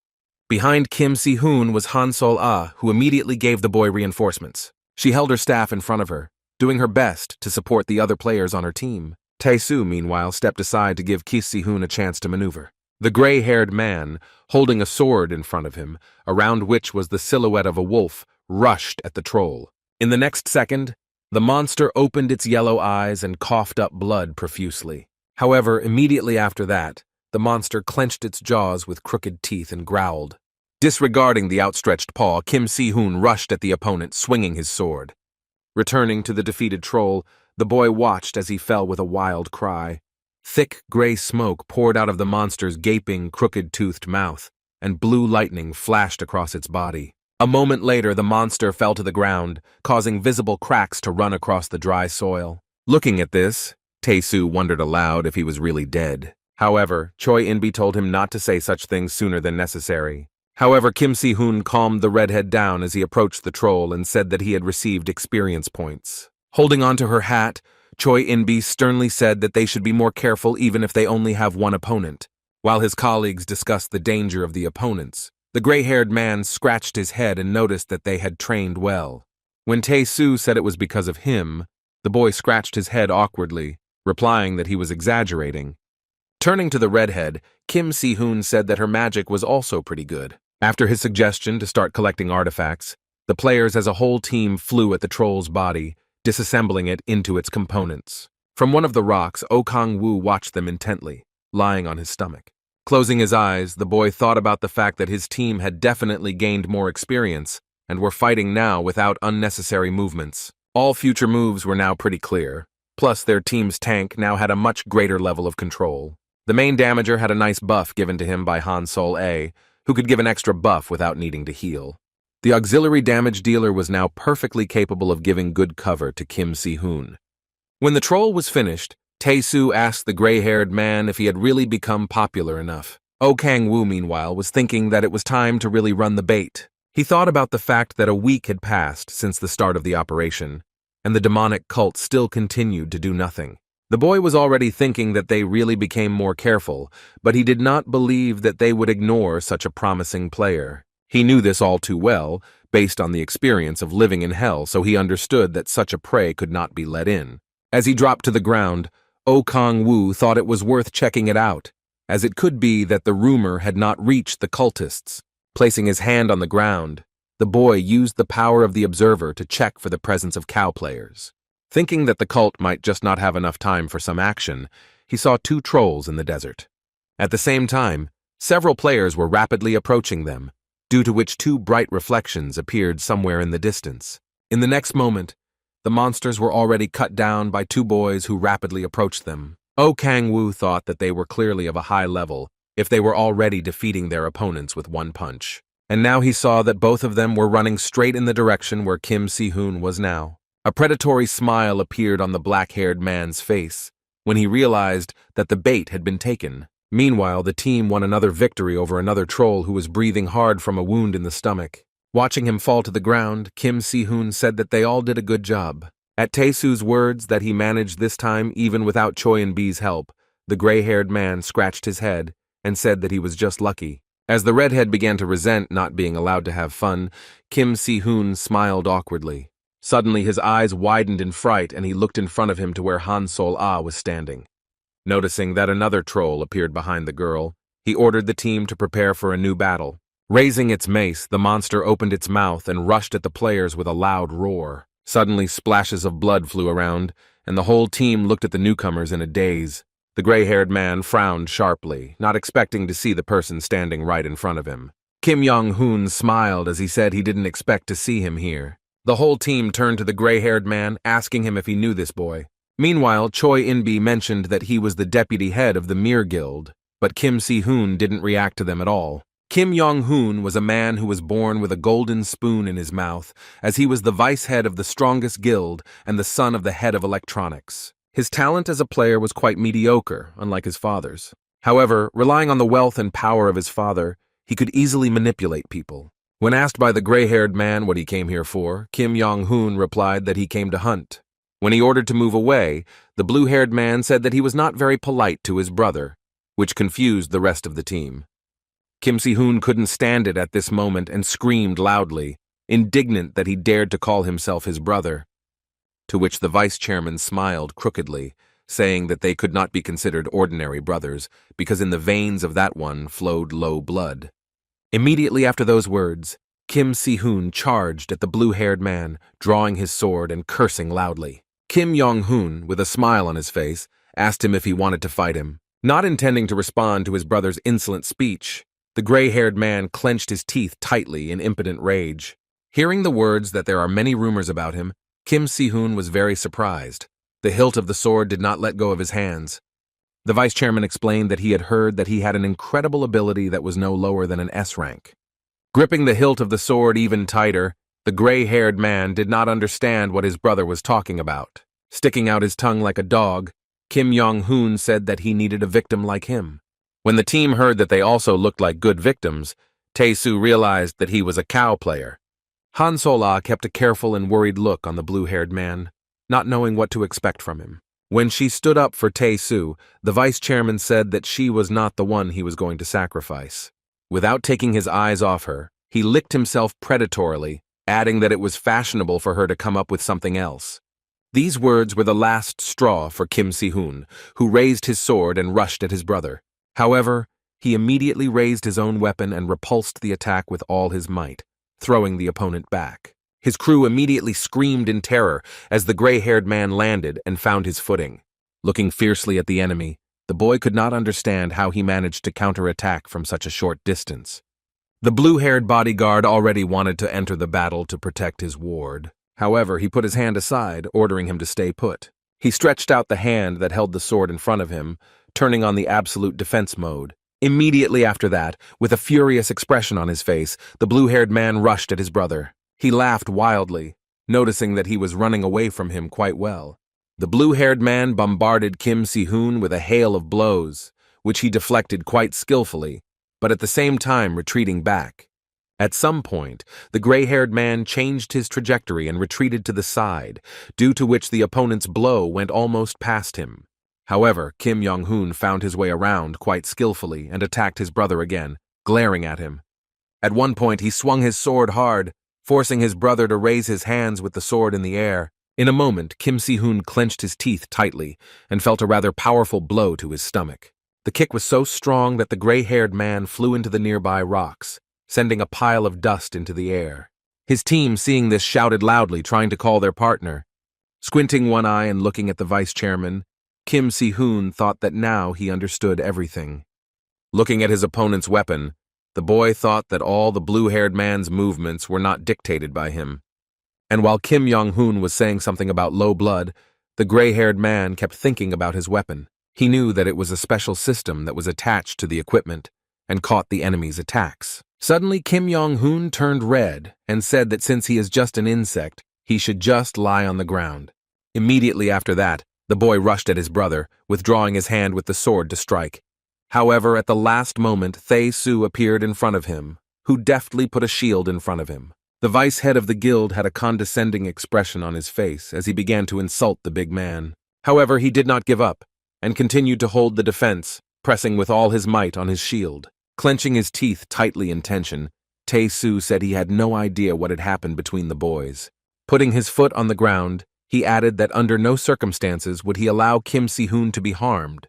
Behind Kim Si-hoon was Han Sol-ah, who immediately gave the boy reinforcements. She held her staff in front of her, doing her best to support the other players on her team. Tae-soo, meanwhile, stepped aside to give Ki Si-hoon a chance to maneuver. The gray-haired man, holding a sword in front of him, around which was the silhouette of a wolf, rushed at the troll. In the next second, the monster opened its yellow eyes and coughed up blood profusely. However, immediately after that, the monster clenched its jaws with crooked teeth and growled. Disregarding the outstretched paw, Kim Si-hoon rushed at the opponent, swinging his sword. Returning to the defeated troll, the boy watched as he fell with a wild cry. Thick gray smoke poured out of the monster's gaping, crooked-toothed mouth, and blue lightning flashed across its body. A moment later, the monster fell to the ground, causing visible cracks to run across the dry soil. Looking at this, Tae-soo wondered aloud if he was really dead. However, Choi In-bi told him not to say such things sooner than necessary. However, Kim Si-hoon calmed the redhead down as he approached the troll and said that he had received experience points. Holding on to her hat, Choi In-bi sternly said that they should be more careful even if they only have one opponent. While his colleagues discussed the danger of the opponents, the gray-haired man scratched his head and noticed that they had trained well. When Tae-soo said it was because of him, the boy scratched his head awkwardly, replying that he was exaggerating. Turning to the redhead, Kim Si-hoon said that her magic was also pretty good. After his suggestion to start collecting artifacts, the players as a whole team flew at the troll's body, disassembling it into its components. From one of the rocks, Oh Kang-woo watched them intently, lying on his stomach. Closing his eyes, the boy thought about the fact that his team had definitely gained more experience and were fighting now without unnecessary movements. All future moves were now pretty clear, plus their team's tank now had a much greater level of control. The main damager had a nice buff given to him by Han Sol-a, who could give an extra buff without needing to heal. The auxiliary damage dealer was now perfectly capable of giving good cover to Kim Si-hoon. When the troll was finished, Tae-soo asked the gray-haired man if he had really become popular enough. Oh Kang-woo, meanwhile, was thinking that it was time to really run the bait. He thought about the fact that a week had passed since the start of the operation, and the demonic cult still continued to do nothing. The boy was already thinking that they really became more careful, but he did not believe that they would ignore such a promising player. He knew this all too well, based on the experience of living in hell, so he understood that such a prey could not be let in. As he dropped to the ground, Oh Kang-woo thought it was worth checking it out, as it could be that the rumor had not reached the cultists. Placing his hand on the ground, the boy used the power of the observer to check for the presence of cow players. Thinking that the cult might just not have enough time for some action, he saw two trolls in the desert. At the same time, several players were rapidly approaching them, due to which two bright reflections appeared somewhere in the distance. In the next moment, the monsters were already cut down by two boys who rapidly approached them. Oh Kang-woo thought that they were clearly of a high level if they were already defeating their opponents with one punch. And now he saw that both of them were running straight in the direction where Kim Si-hoon was now. A predatory smile appeared on the black-haired man's face when he realized that the bait had been taken. Meanwhile, the team won another victory over another troll who was breathing hard from a wound in the stomach. Watching him fall to the ground, Kim Si-hoon said that they all did a good job. At Tae-soo's words that he managed this time even without Choi In-bi's help, the gray-haired man scratched his head and said that he was just lucky. As the redhead began to resent not being allowed to have fun, Kim Si-hoon smiled awkwardly. Suddenly his eyes widened in fright and he looked in front of him to where Han Sol-ah was standing. Noticing that another troll appeared behind the girl, he ordered the team to prepare for a new battle. Raising its mace, the monster opened its mouth and rushed at the players with a loud roar. Suddenly splashes of blood flew around, and the whole team looked at the newcomers in a daze. The gray-haired man frowned sharply, not expecting to see the person standing right in front of him. Kim Yong-hoon smiled as he said he didn't expect to see him here. The whole team turned to the gray-haired man, asking him if he knew this boy. Meanwhile, Choi In-bi mentioned that he was the deputy head of the Mir Guild, but Kim Si-hoon didn't react to them at all. Kim Yong-hoon was a man who was born with a golden spoon in his mouth, as he was the vice head of the strongest guild and the son of the head of electronics. His talent as a player was quite mediocre, unlike his father's. However, relying on the wealth and power of his father, he could easily manipulate people. When asked by the gray-haired man what he came here for, Kim Yong-hoon replied that he came to hunt. When he ordered to move away, the blue-haired man said that he was not very polite to his brother, which confused the rest of the team. Kim Si-hoon couldn't stand it at this moment and screamed loudly, indignant that he dared to call himself his brother. To which the vice-chairman smiled crookedly, saying that they could not be considered ordinary brothers, because in the veins of that one flowed low blood. Immediately after those words, Kim Si-hoon charged at the blue-haired man, drawing his sword and cursing loudly. Kim Yong-hoon, with a smile on his face, asked him if he wanted to fight him. Not intending to respond to his brother's insolent speech, the gray-haired man clenched his teeth tightly in impotent rage. Hearing the words that there are many rumors about him, Kim Si-hoon was very surprised. The hilt of the sword did not let go of his hands. The vice-chairman explained that he had heard that he had an incredible ability that was no lower than an S rank. Gripping the hilt of the sword even tighter, the gray-haired man did not understand what his brother was talking about. Sticking out his tongue like a dog, Kim Yong-hoon said that he needed a victim like him. When the team heard that they also looked like good victims, Tae-soo realized that he was a cow player. Han Sol-ah kept a careful and worried look on the blue-haired man, not knowing what to expect from him. When she stood up for Tae-soo, the vice-chairman said that she was not the one he was going to sacrifice. Without taking his eyes off her, he licked himself predatorily, adding that it was fashionable for her to come up with something else. These words were the last straw for Kim Si-hoon, who raised his sword and rushed at his brother. However, he immediately raised his own weapon and repulsed the attack with all his might, throwing the opponent back. His crew immediately screamed in terror as the gray-haired man landed and found his footing. Looking fiercely at the enemy, the boy could not understand how he managed to counterattack from such a short distance. The blue-haired bodyguard already wanted to enter the battle to protect his ward. However, he put his hand aside, ordering him to stay put. He stretched out the hand that held the sword in front of him, turning on the absolute defense mode. Immediately after that, with a furious expression on his face, the blue-haired man rushed at his brother. He laughed wildly, noticing that he was running away from him quite well. The blue-haired man bombarded Kim Si-hoon with a hail of blows, which he deflected quite skillfully, but at the same time retreating back. At some point, the gray-haired man changed his trajectory and retreated to the side, due to which the opponent's blow went almost past him. However, Kim Yong-hoon found his way around quite skillfully and attacked his brother again, glaring at him. At one point, he swung his sword hard, forcing his brother to raise his hands with the sword in the air. In a moment, Kim Si-hoon clenched his teeth tightly and felt a rather powerful blow to his stomach. The kick was so strong that the gray-haired man flew into the nearby rocks, sending a pile of dust into the air. His team, seeing this, shouted loudly, trying to call their partner. Squinting one eye and looking at the vice-chairman, Kim Si-hoon thought that now he understood everything. Looking at his opponent's weapon, the boy thought that all the blue-haired man's movements were not dictated by him. And while Kim Yong-hoon was saying something about low blood, the gray-haired man kept thinking about his weapon. He knew that it was a special system that was attached to the equipment and caught the enemy's attacks. Suddenly, Kim Yong-hoon turned red and said that since he is just an insect, he should just lie on the ground. Immediately after that, the boy rushed at his brother, withdrawing his hand with the sword to strike. However, at the last moment, Tae-soo appeared in front of him, who deftly put a shield in front of him. The vice head of the guild had a condescending expression on his face as he began to insult the big man. However, he did not give up, and continued to hold the defense, pressing with all his might on his shield. Clenching his teeth tightly in tension, Tae-soo said he had no idea what had happened between the boys. Putting his foot on the ground, he added that under no circumstances would he allow Kim Si-hoon to be harmed.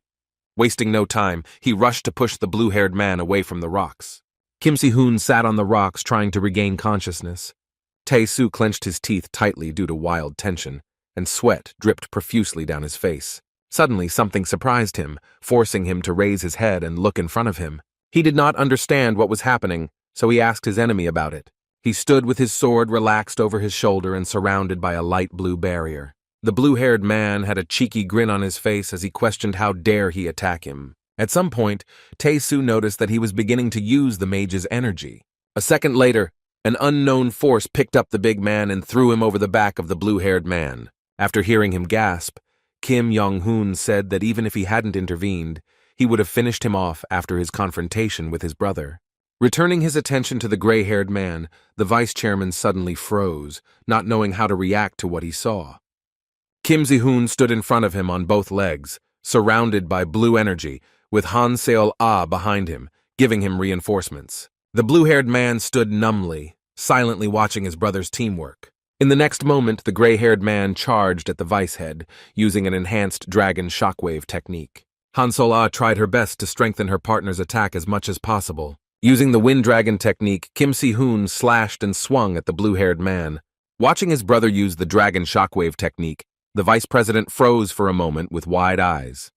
Wasting no time, he rushed to push the blue-haired man away from the rocks. Kim Si-hoon sat on the rocks trying to regain consciousness. Tae-soo clenched his teeth tightly due to wild tension, and sweat dripped profusely down his face. Suddenly, something surprised him, forcing him to raise his head and look in front of him. He did not understand what was happening, so he asked his enemy about it. He stood with his sword relaxed over his shoulder and surrounded by a light blue barrier. The blue-haired man had a cheeky grin on his face as he questioned how dare he attack him. At some point, Tae-soo noticed that he was beginning to use the mage's energy. A second later, an unknown force picked up the big man and threw him over the back of the blue-haired man. After hearing him gasp, Kim Yong-hoon said that even if he hadn't intervened, he would have finished him off after his confrontation with his brother. Returning his attention to the gray-haired man, the vice-chairman suddenly froze, not knowing how to react to what he saw. Kim Si-hoon stood in front of him on both legs, surrounded by blue energy, with Han Seol-ah behind him, giving him reinforcements. The blue-haired man stood numbly, silently watching his brother's teamwork. In the next moment, the gray-haired man charged at the vice-head, using an enhanced dragon shockwave technique. Han Seol-ah tried her best to strengthen her partner's attack as much as possible. Using the wind dragon technique, Kim Si-hoon slashed and swung at the blue-haired man. Watching his brother use the dragon shockwave technique, the vice president froze for a moment with wide eyes.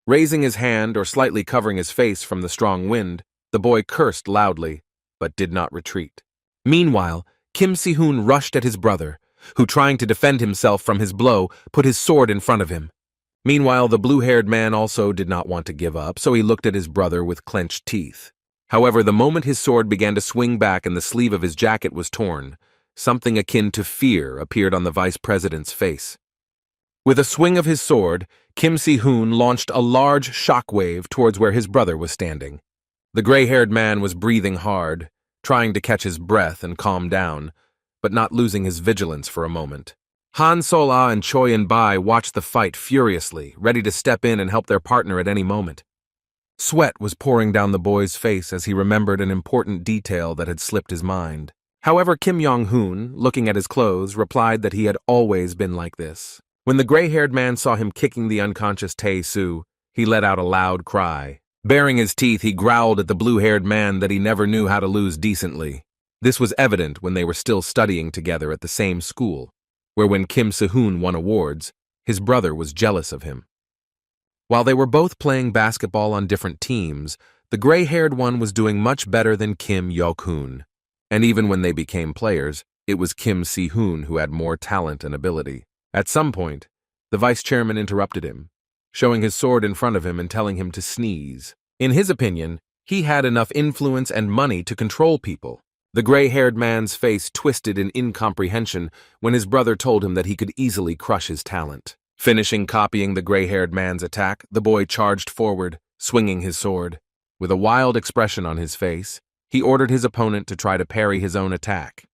Raising his hand or slightly covering his face from the strong wind, the boy cursed loudly, but did not retreat. Meanwhile, Kim Si-hoon rushed at his brother, who, trying to defend himself from his blow, put his sword in front of him. Meanwhile, the blue-haired man also did not want to give up, so he looked at his brother with clenched teeth. However, the moment his sword began to swing back and the sleeve of his jacket was torn, something akin to fear appeared on the vice president's face. With a swing of his sword, Kim Si-hoon launched a large shockwave towards where his brother was standing. The gray-haired man was breathing hard, trying to catch his breath and calm down, but not losing his vigilance for a moment. Han Seol-ah and Choi In-bai watched the fight furiously, ready to step in and help their partner at any moment. Sweat was pouring down the boy's face as he remembered an important detail that had slipped his mind. However, Kim Yong-hoon, looking at his clothes, replied that he had always been like this. When the gray-haired man saw him kicking the unconscious Tae-soo, he let out a loud cry. Baring his teeth, he growled at the blue-haired man that he never knew how to lose decently. This was evident when they were still studying together at the same school, where when Kim Si-hoon won awards, his brother was jealous of him. While they were both playing basketball on different teams, the gray-haired one was doing much better than Kim Yok-hoon. And even when they became players, it was Kim Si-hoon who had more talent and ability. At some point, the vice-chairman interrupted him, showing his sword in front of him and telling him to sneeze. In his opinion, he had enough influence and money to control people. The gray-haired man's face twisted in incomprehension when his brother told him that he could easily crush his talent. Finishing copying the gray-haired man's attack, the boy charged forward, swinging his sword. With a wild expression on his face, he ordered his opponent to try to parry his own attack.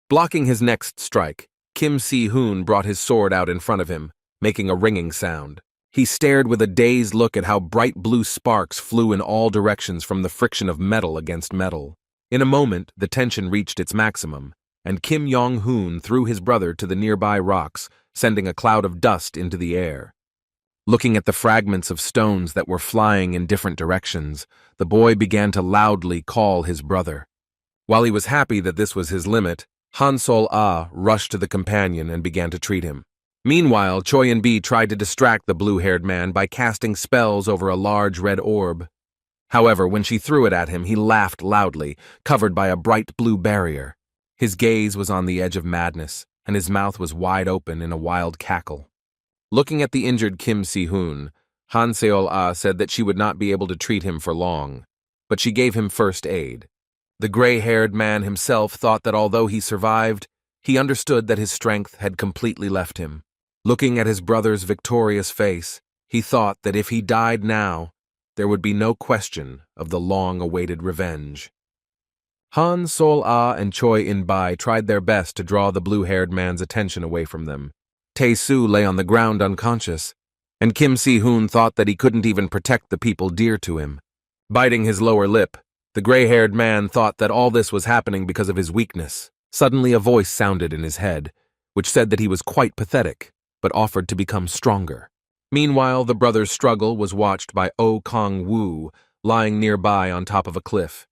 Blocking his next strike, Kim Si-hoon brought his sword out in front of him, making a ringing sound. He stared with a dazed look at how bright blue sparks flew in all directions from the friction of metal against metal. In a moment, the tension reached its maximum, and Kim Yong-hoon threw his brother to the nearby rocks, sending a cloud of dust into the air. Looking at the fragments of stones that were flying in different directions, the boy began to loudly call his brother. While he was happy that this was his limit, Han Seol-ah rushed to the companion and began to treat him. Meanwhile, Choi In-bai tried to distract the blue-haired man by casting spells over a large red orb. However, when she threw it at him, he laughed loudly, covered by a bright blue barrier. His gaze was on the edge of madness, and his mouth was wide open in a wild cackle. Looking at the injured Kim Si-hoon, Han Seol-ah said that she would not be able to treat him for long, but she gave him first aid. The gray-haired man himself thought that although he survived, he understood that his strength had completely left him. Looking at his brother's victorious face, he thought that if he died now, there would be no question of the long-awaited revenge. Han Seol-ah and Choi In-bai tried their best to draw the blue-haired man's attention away from them. Tae-soo lay on the ground unconscious, and Kim Si-hoon thought that he couldn't even protect the people dear to him. Biting his lower lip, the gray-haired man thought that all this was happening because of his weakness. Suddenly a voice sounded in his head, which said that he was quite pathetic, but offered to become stronger. Meanwhile, the brothers' struggle was watched by O Kong Wu, lying nearby on top of a cliff.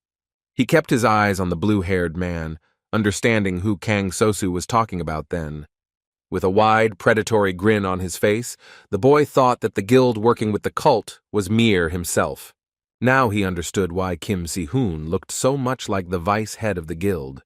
He kept his eyes on the blue-haired man, understanding who Kang Sosu was talking about then. With a wide, predatory grin on his face, the boy thought that the guild working with the cult was Mir himself. Now he understood why Kim Si-hoon looked so much like the vice head of the guild.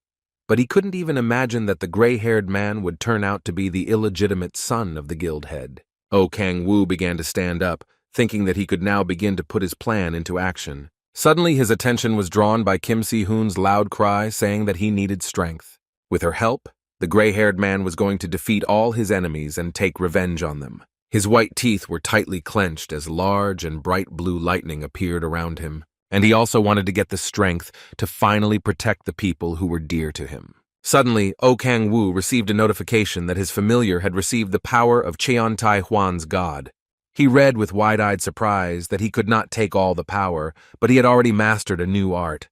But he couldn't even imagine that the gray-haired man would turn out to be the illegitimate son of the guild head. O Kang-woo began to stand up, thinking that he could now begin to put his plan into action. Suddenly his attention was drawn by Kim Si-hoon's loud cry saying that he needed strength. With her help, the gray-haired man was going to defeat all his enemies and take revenge on them. His white teeth were tightly clenched as large and bright blue lightning appeared around him, and he also wanted to get the strength to finally protect the people who were dear to him. Suddenly, O Kang-woo received a notification that his familiar had received the power of Cheon Tai Hwan's god. He read with wide-eyed surprise that he could not take all the power, but he had already mastered a new art.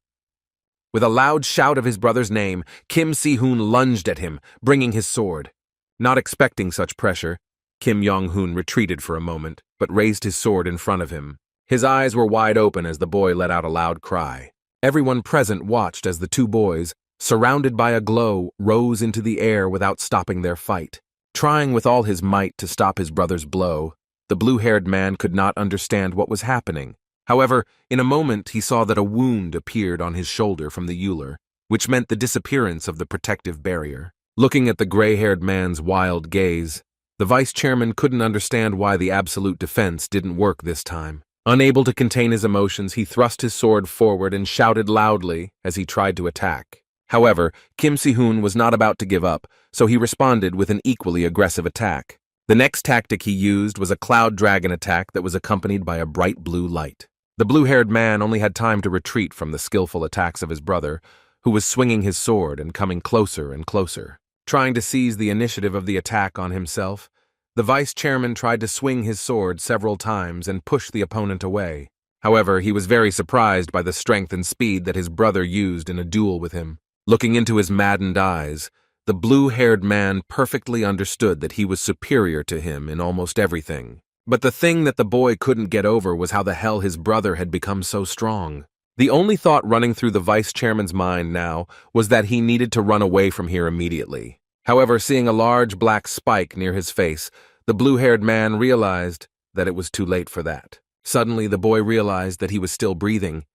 With a loud shout of his brother's name, Kim Si-hoon lunged at him, bringing his sword. Not expecting such pressure, Kim Yong-hoon retreated for a moment, but raised his sword in front of him. His eyes were wide open as the boy let out a loud cry. Everyone present watched as the two boys, surrounded by a glow, rose into the air without stopping their fight. Trying with all his might to stop his brother's blow, the blue-haired man could not understand what was happening. However, in a moment he saw that a wound appeared on his shoulder from the Euler, which meant the disappearance of the protective barrier. Looking at the gray-haired man's wild gaze, the vice-chairman couldn't understand why the absolute defense didn't work this time. Unable to contain his emotions, he thrust his sword forward and shouted loudly as he tried to attack. However, Kim Si-hoon was not about to give up, so he responded with an equally aggressive attack. The next tactic he used was a cloud dragon attack that was accompanied by a bright blue light. The blue-haired man only had time to retreat from the skillful attacks of his brother, who was swinging his sword and coming closer and closer. Trying to seize the initiative of the attack on himself, the vice-chairman tried to swing his sword several times and push the opponent away. However, he was very surprised by the strength and speed that his brother used in a duel with him. Looking into his maddened eyes, the blue-haired man perfectly understood that he was superior to him in almost everything. But the thing that the boy couldn't get over was how the hell his brother had become so strong. The only thought running through the vice-chairman's mind now was that he needed to run away from here immediately. However, seeing a large black spike near his face, the blue-haired man realized that it was too late for that. Suddenly, the boy realized that he was still breathing,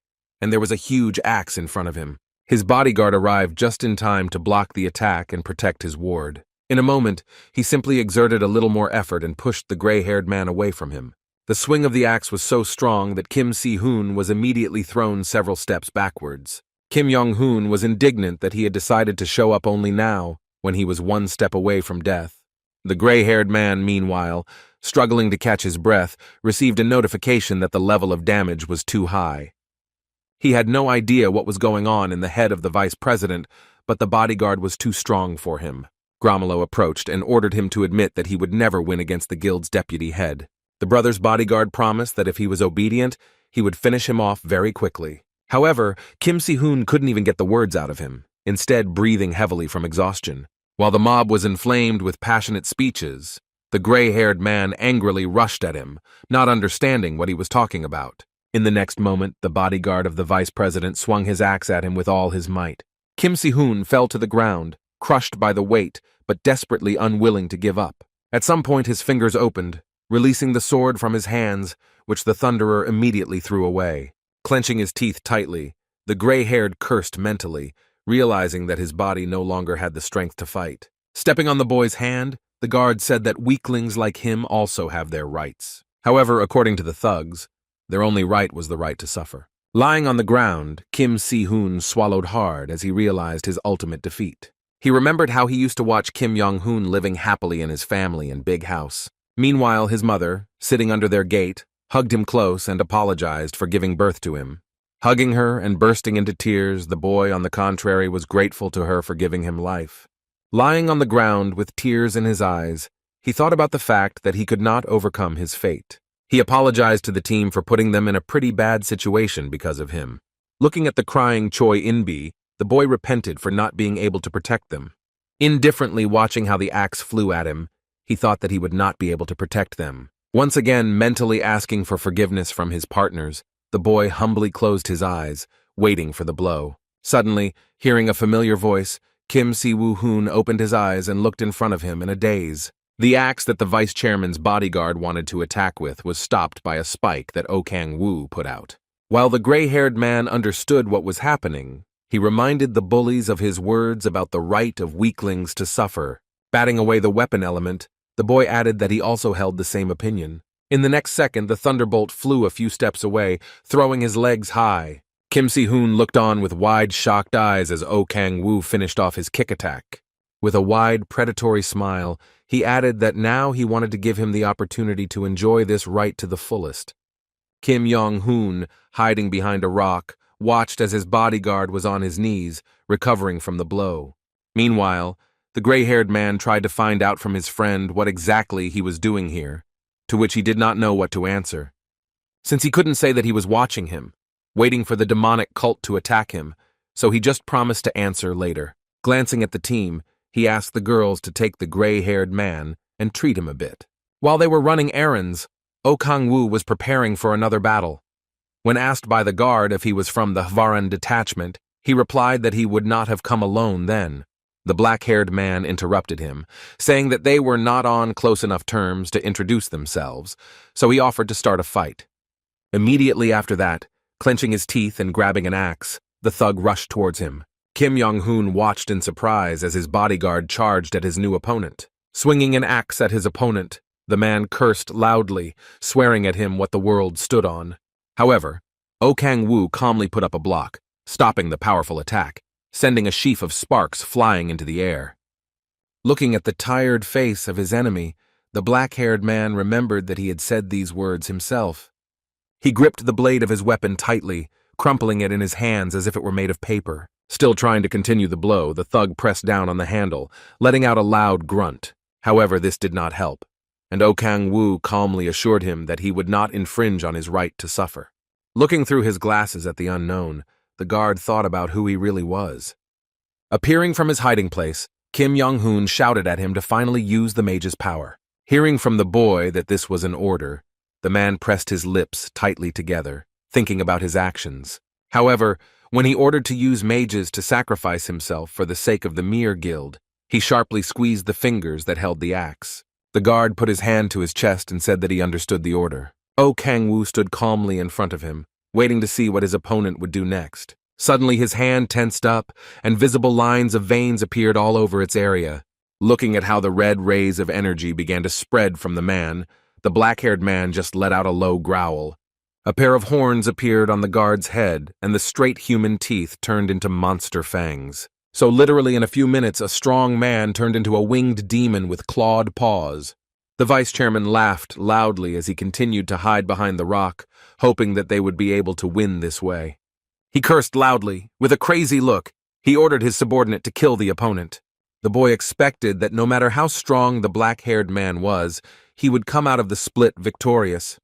and there was a huge axe in front of him. His bodyguard arrived just in time to block the attack and protect his ward. In a moment, he simply exerted a little more effort and pushed the gray-haired man away from him. The swing of the axe was so strong that Kim Si-hoon was immediately thrown several steps backwards. Kim Yong-hoon was indignant that he had decided to show up only now, when he was one step away from death. The gray-haired man, meanwhile, struggling to catch his breath, received a notification that the level of damage was too high. He had no idea what was going on in the head of the vice president, but the bodyguard was too strong for him. Gromolo approached and ordered him to admit that he would never win against the guild's deputy head. The brother's bodyguard promised that if he was obedient, he would finish him off very quickly. However, Kim Si-hoon couldn't even get the words out of him, instead breathing heavily from exhaustion. While the mob was inflamed with passionate speeches, the gray-haired man angrily rushed at him, not understanding what he was talking about. In the next moment, the bodyguard of the vice president swung his axe at him with all his might. Kim Si-hoon fell to the ground, crushed by the weight, but desperately unwilling to give up. At some point his fingers opened, releasing the sword from his hands, which the thunderer immediately threw away. Clenching his teeth tightly, the gray-haired cursed mentally, realizing that his body no longer had the strength to fight. Stepping on the boy's hand, the guard said that weaklings like him also have their rights. However, according to the thugs, their only right was the right to suffer. Lying on the ground, Kim Si-hoon swallowed hard as he realized his ultimate defeat. He remembered how he used to watch Kim Yong-hoon living happily in his family and big house. Meanwhile, his mother, sitting under their gate, hugged him close and apologized for giving birth to him. Hugging her and bursting into tears, the boy, on the contrary, was grateful to her for giving him life. Lying on the ground with tears in his eyes, he thought about the fact that he could not overcome his fate. He apologized to the team for putting them in a pretty bad situation because of him. Looking at the crying Choi In-bi, the boy repented for not being able to protect them. Indifferently watching how the axe flew at him, he thought that he would not be able to protect them. Once again mentally asking for forgiveness from his partners, the boy humbly closed his eyes, waiting for the blow. Suddenly, hearing a familiar voice, Kim Si-woo-hoon opened his eyes and looked in front of him in a daze. The axe that the vice chairman's bodyguard wanted to attack with was stopped by a spike that Oh Kang-woo put out. While the gray-haired man understood what was happening, he reminded the bullies of his words about the right of weaklings to suffer. Batting away the weapon element, the boy added that he also held the same opinion. In the next second, the thunderbolt flew a few steps away, throwing his legs high. Kim Si-hoon looked on with wide, shocked eyes as Oh Kang-woo finished off his kick attack. With a wide, predatory smile, he added that now he wanted to give him the opportunity to enjoy this right to the fullest. Kim Yong-hoon, hiding behind a rock, watched as his bodyguard was on his knees, recovering from the blow. Meanwhile, the gray-haired man tried to find out from his friend what exactly he was doing here, to which he did not know what to answer. Since he couldn't say that he was watching him, waiting for the demonic cult to attack him, so he just promised to answer later. Glancing at the team, he asked the girls to take the gray-haired man and treat him a bit. While they were running errands, Oh Kang-woo was preparing for another battle. When asked by the guard if he was from the Hvaran detachment, he replied that he would not have come alone then. The black-haired man interrupted him, saying that they were not on close enough terms to introduce themselves, so he offered to start a fight. Immediately after that, clenching his teeth and grabbing an axe, the thug rushed towards him. Kim Yong-hoon watched in surprise as his bodyguard charged at his new opponent. Swinging an axe at his opponent, the man cursed loudly, swearing at him what the world stood on. However, Oh Kang-woo calmly put up a block, stopping the powerful attack, sending a sheaf of sparks flying into the air. Looking at the tired face of his enemy, the black-haired man remembered that he had said these words himself. He gripped the blade of his weapon tightly, crumpling it in his hands as if it were made of paper. Still trying to continue the blow, the thug pressed down on the handle, letting out a loud grunt. However, this did not help, and Oh Kang-woo calmly assured him that he would not infringe on his right to suffer. Looking through his glasses at the unknown, the guard thought about who he really was. Appearing from his hiding place, Kim Yong-hoon shouted at him to finally use the mage's power. Hearing from the boy that this was an order, the man pressed his lips tightly together, thinking about his actions. However, when he ordered to use mages to sacrifice himself for the sake of the Mir Guild, he sharply squeezed the fingers that held the axe. The guard put his hand to his chest and said that he understood the order. Oh Kang-woo stood calmly in front of him, waiting to see what his opponent would do next. Suddenly his hand tensed up, and visible lines of veins appeared all over its area. Looking at how the red rays of energy began to spread from the man, the black-haired man just let out a low growl. A pair of horns appeared on the guard's head, and the straight human teeth turned into monster fangs. So literally in a few minutes, a strong man turned into a winged demon with clawed paws. The vice chairman laughed loudly as he continued to hide behind the rock, hoping that they would be able to win this way. He cursed loudly. With a crazy look, he ordered his subordinate to kill the opponent. The boy expected that no matter how strong the black-haired man was, he would come out of the split victorious.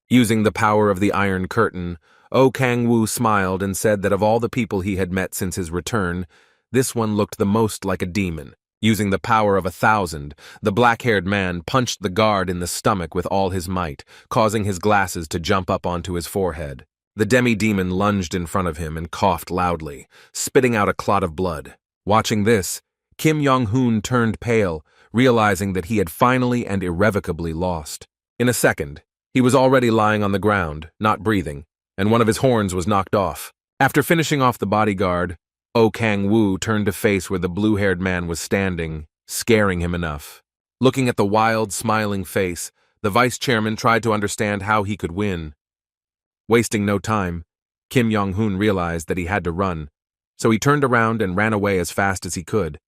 Using the power of the Iron Curtain, Oh Kang-woo smiled and said that of all the people he had met since his return, this one looked the most like a demon. Using the power of 1,000, the black-haired man punched the guard in the stomach with all his might, causing his glasses to jump up onto his forehead. The demi-demon lunged in front of him and coughed loudly, spitting out a clot of blood. Watching this, Kim Yong-hoon turned pale, realizing that he had finally and irrevocably lost. In a second, he was already lying on the ground, not breathing, and one of his horns was knocked off. After finishing off the bodyguard, Oh Kang-woo turned to face where the blue-haired man was standing, scaring him enough. Looking at the wild, smiling face, the vice chairman tried to understand how he could win. Wasting no time, Kim Yong-hoon realized that he had to run, so he turned around and ran away as fast as he could.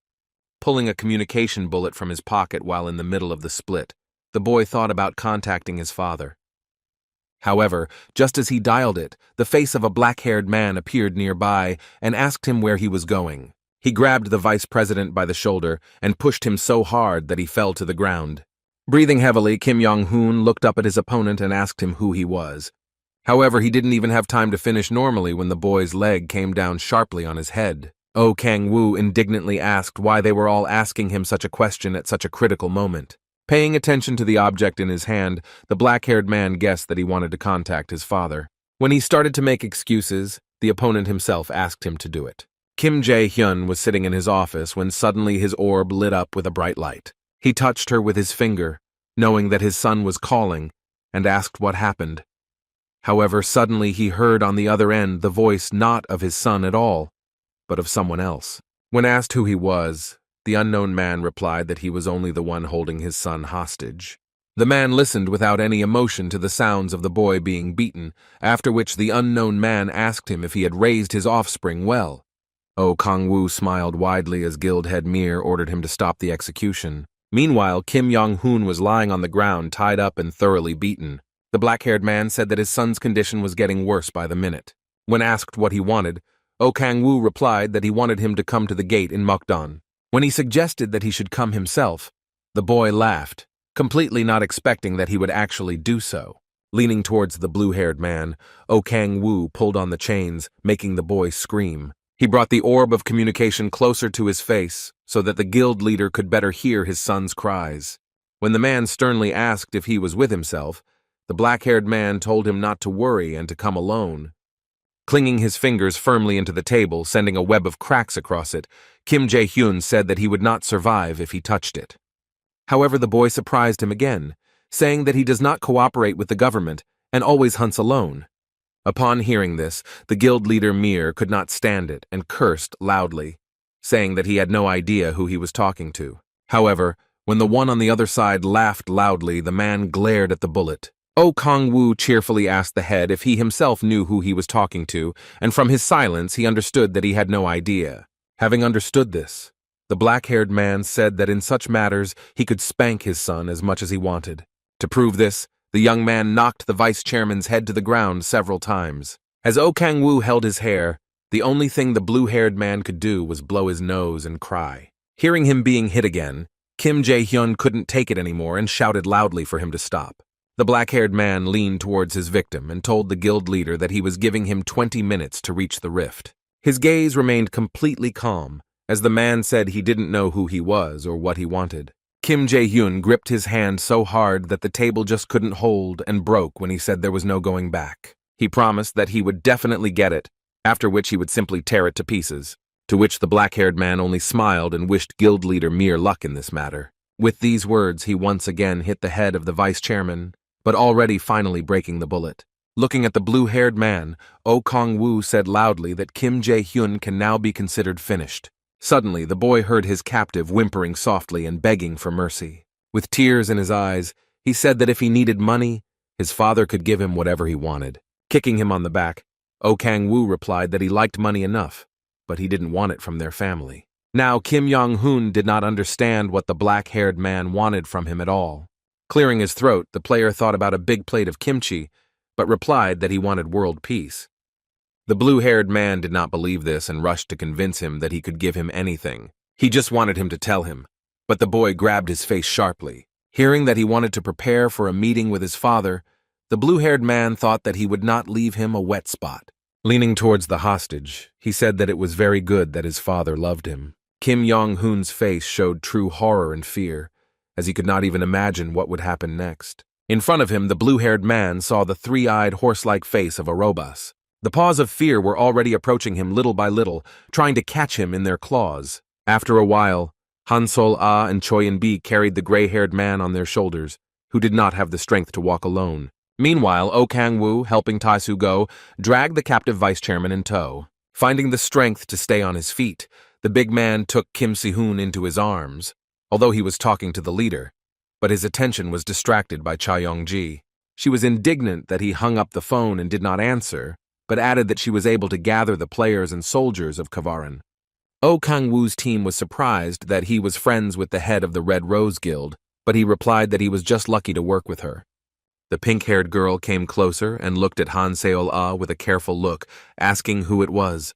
Pulling a communication bullet from his pocket while in the middle of the split, the boy thought about contacting his father. However, just as he dialed it, the face of a black-haired man appeared nearby and asked him where he was going. He grabbed the vice president by the shoulder and pushed him so hard that he fell to the ground. Breathing heavily, Kim Yong-hoon looked up at his opponent and asked him who he was. However, he didn't even have time to finish normally when the boy's leg came down sharply on his head. Oh Kang-woo indignantly asked why they were all asking him such a question at such a critical moment. Paying attention to the object in his hand, the black-haired man guessed that he wanted to contact his father. When he started to make excuses, the opponent himself asked him to do it. Kim Jae-hyun was sitting in his office when suddenly his orb lit up with a bright light. He touched her with his finger, knowing that his son was calling, and asked what happened. However, suddenly he heard on the other end the voice not of his son at all, but of someone else. When asked who he was, the unknown man replied that he was only the one holding his son hostage. The man listened without any emotion to the sounds of the boy being beaten, after which the unknown man asked him if he had raised his offspring well. Oh Kang-woo smiled widely as Guild Head Mir ordered him to stop the execution. Meanwhile, Kim Yong-hoon was lying on the ground, tied up and thoroughly beaten. The black-haired man said that his son's condition was getting worse by the minute. When asked what he wanted, Oh Kang-woo replied that he wanted him to come to the gate in Mukdon. When he suggested that he should come himself, the boy laughed, completely not expecting that he would actually do so. Leaning towards the blue-haired man, Oh Kang-woo pulled on the chains, making the boy scream. He brought the orb of communication closer to his face so that the guild leader could better hear his son's cries. When the man sternly asked if he was with himself, the black-haired man told him not to worry and to come alone. Clinging his fingers firmly into the table, sending a web of cracks across it, Kim Jae-hyun said that he would not survive if he touched it. However, the boy surprised him again, saying that he does not cooperate with the government and always hunts alone. Upon hearing this, the guild leader Mir could not stand it and cursed loudly, saying that he had no idea who he was talking to. However, when the one on the other side laughed loudly, the man glared at the bullet. Oh Kang-woo cheerfully asked the head if he himself knew who he was talking to, and from his silence he understood that he had no idea. Having understood this, the black-haired man said that in such matters he could spank his son as much as he wanted. To prove this, the young man knocked the vice-chairman's head to the ground several times. As Oh Kang-woo held his hair, the only thing the blue-haired man could do was blow his nose and cry. Hearing him being hit again, Kim Jae-hyun couldn't take it anymore and shouted loudly for him to stop. The black-haired man leaned towards his victim and told the guild leader that he was giving him 20 minutes to reach the rift. His gaze remained completely calm, as the man said he didn't know who he was or what he wanted. Kim Jae-hyun gripped his hand so hard that the table just couldn't hold and broke when he said there was no going back. He promised that he would definitely get it, after which he would simply tear it to pieces, to which the black-haired man only smiled and wished guild leader Mir luck in this matter. With these words, he once again hit the head of the vice-chairman, but already finally breaking the bullet. Looking at the blue-haired man, Oh Kang-woo said loudly that Kim Jae-hyun can now be considered finished. Suddenly, the boy heard his captive whimpering softly and begging for mercy. With tears in his eyes, he said that if he needed money, his father could give him whatever he wanted. Kicking him on the back, Oh Kang-woo replied that he liked money enough, but he didn't want it from their family. Now, Kim Yong-hoon did not understand what the black-haired man wanted from him at all. Clearing his throat, the player thought about a big plate of kimchi, but replied that he wanted world peace. The blue-haired man did not believe this and rushed to convince him that he could give him anything. He just wanted him to tell him, but the boy grabbed his face sharply. Hearing that he wanted to prepare for a meeting with his father, the blue-haired man thought that he would not leave him a wet spot. Leaning towards the hostage, he said that it was very good that his father loved him. Kim Yong-hoon's face showed true horror and fear, as he could not even imagine what would happen next. In front of him, the blue-haired man saw the three-eyed, horse-like face of Arobas. The paws of fear were already approaching him little by little, trying to catch him in their claws. After a while, Han-sol-ah and Choi-in-bi carried the gray-haired man on their shoulders, who did not have the strength to walk alone. Meanwhile, Oh Kang-woo, helping Tai-su-go, dragged the captive vice-chairman in tow. Finding the strength to stay on his feet, the big man took Kim Si-hoon into his arms, although he was talking to the leader, but his attention was distracted by Cha Yong-ji. She was indignant that he hung up the phone and did not answer, but added that she was able to gather the players and soldiers of Kavaran. Oh Kang-woo's team was surprised that he was friends with the head of the Red Rose Guild, but he replied that he was just lucky to work with her. The pink-haired girl came closer and looked at Han Seol-ah with a careful look, asking who it was.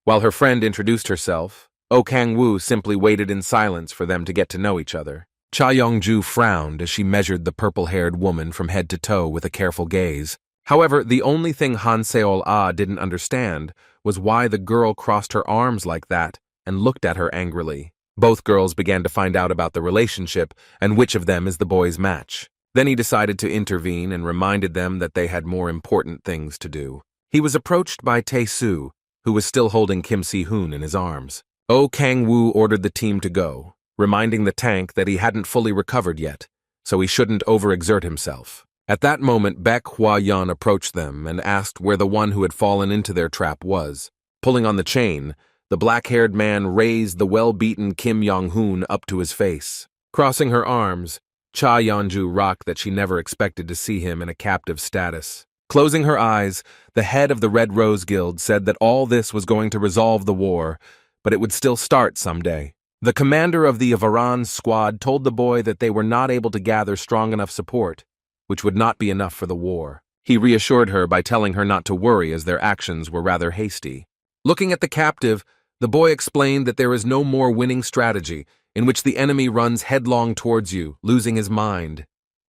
While her friend introduced herself, Oh Kang-woo simply waited in silence for them to get to know each other. Cha Yong-ju frowned as she measured the purple-haired woman from head to toe with a careful gaze. However, the only thing Han Seol-ah didn't understand was why the girl crossed her arms like that and looked at her angrily. Both girls began to find out about the relationship and which of them is the boy's match. Then he decided to intervene and reminded them that they had more important things to do. He was approached by Tae-soo, who was still holding Kim Si-hoon in his arms. Oh Kang-woo ordered the team to go, reminding the tank that he hadn't fully recovered yet, so he shouldn't overexert himself. At that moment, Baek Hwa-yeon approached them and asked where the one who had fallen into their trap was. Pulling on the chain, the black-haired man raised the well-beaten Kim Yong-hoon up to his face. Crossing her arms, Cha Yeonju rocked that she never expected to see him in a captive status. Closing her eyes, the head of the Red Rose Guild said that all this was going to resolve the war, but it would still start someday. The commander of the Varan squad told the boy that they were not able to gather strong enough support, which would not be enough for the war. He reassured her by telling her not to worry as their actions were rather hasty. Looking at the captive, the boy explained that there is no more winning strategy in which the enemy runs headlong towards you, losing his mind.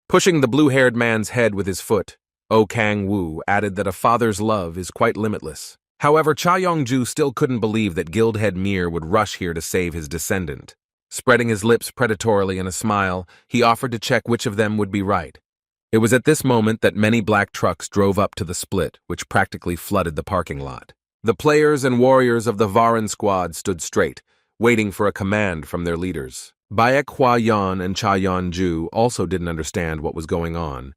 Pushing the blue-haired man's head with his foot, Oh Kang-woo added that a father's love is quite limitless. However, Cha Yong-ju still couldn't believe that Guildhead Mir would rush here to save his descendant. Spreading his lips predatorily in a smile, he offered to check which of them would be right. It was at this moment that many black trucks drove up to the split, which practically flooded the parking lot. The players and warriors of the Varan squad stood straight, waiting for a command from their leaders. Baek Hwa-yeon and Cha Yeon-ju also didn't understand what was going on,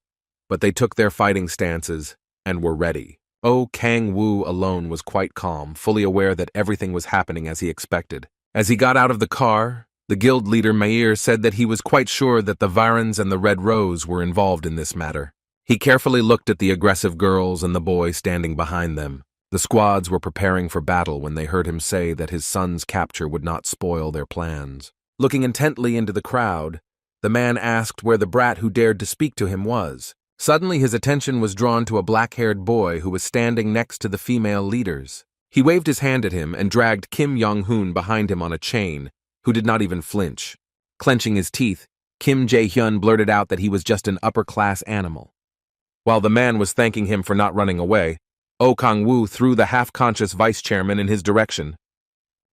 but they took their fighting stances and were ready. Oh Kang-woo alone was quite calm, fully aware that everything was happening as he expected. As he got out of the car, the guild leader Mair said that he was quite sure that the Varans and the Red Rose were involved in this matter. He carefully looked at the aggressive girls and the boy standing behind them. The squads were preparing for battle when they heard him say that his son's capture would not spoil their plans. Looking intently into the crowd, the man asked where the brat who dared to speak to him was. Suddenly his attention was drawn to a black-haired boy who was standing next to the female leaders. He waved his hand at him and dragged Kim Yong-hoon behind him on a chain, who did not even flinch. Clenching his teeth, Kim Jae-hyun blurted out that he was just an upper-class animal. While the man was thanking him for not running away, Oh Kang-woo threw the half-conscious vice-chairman in his direction.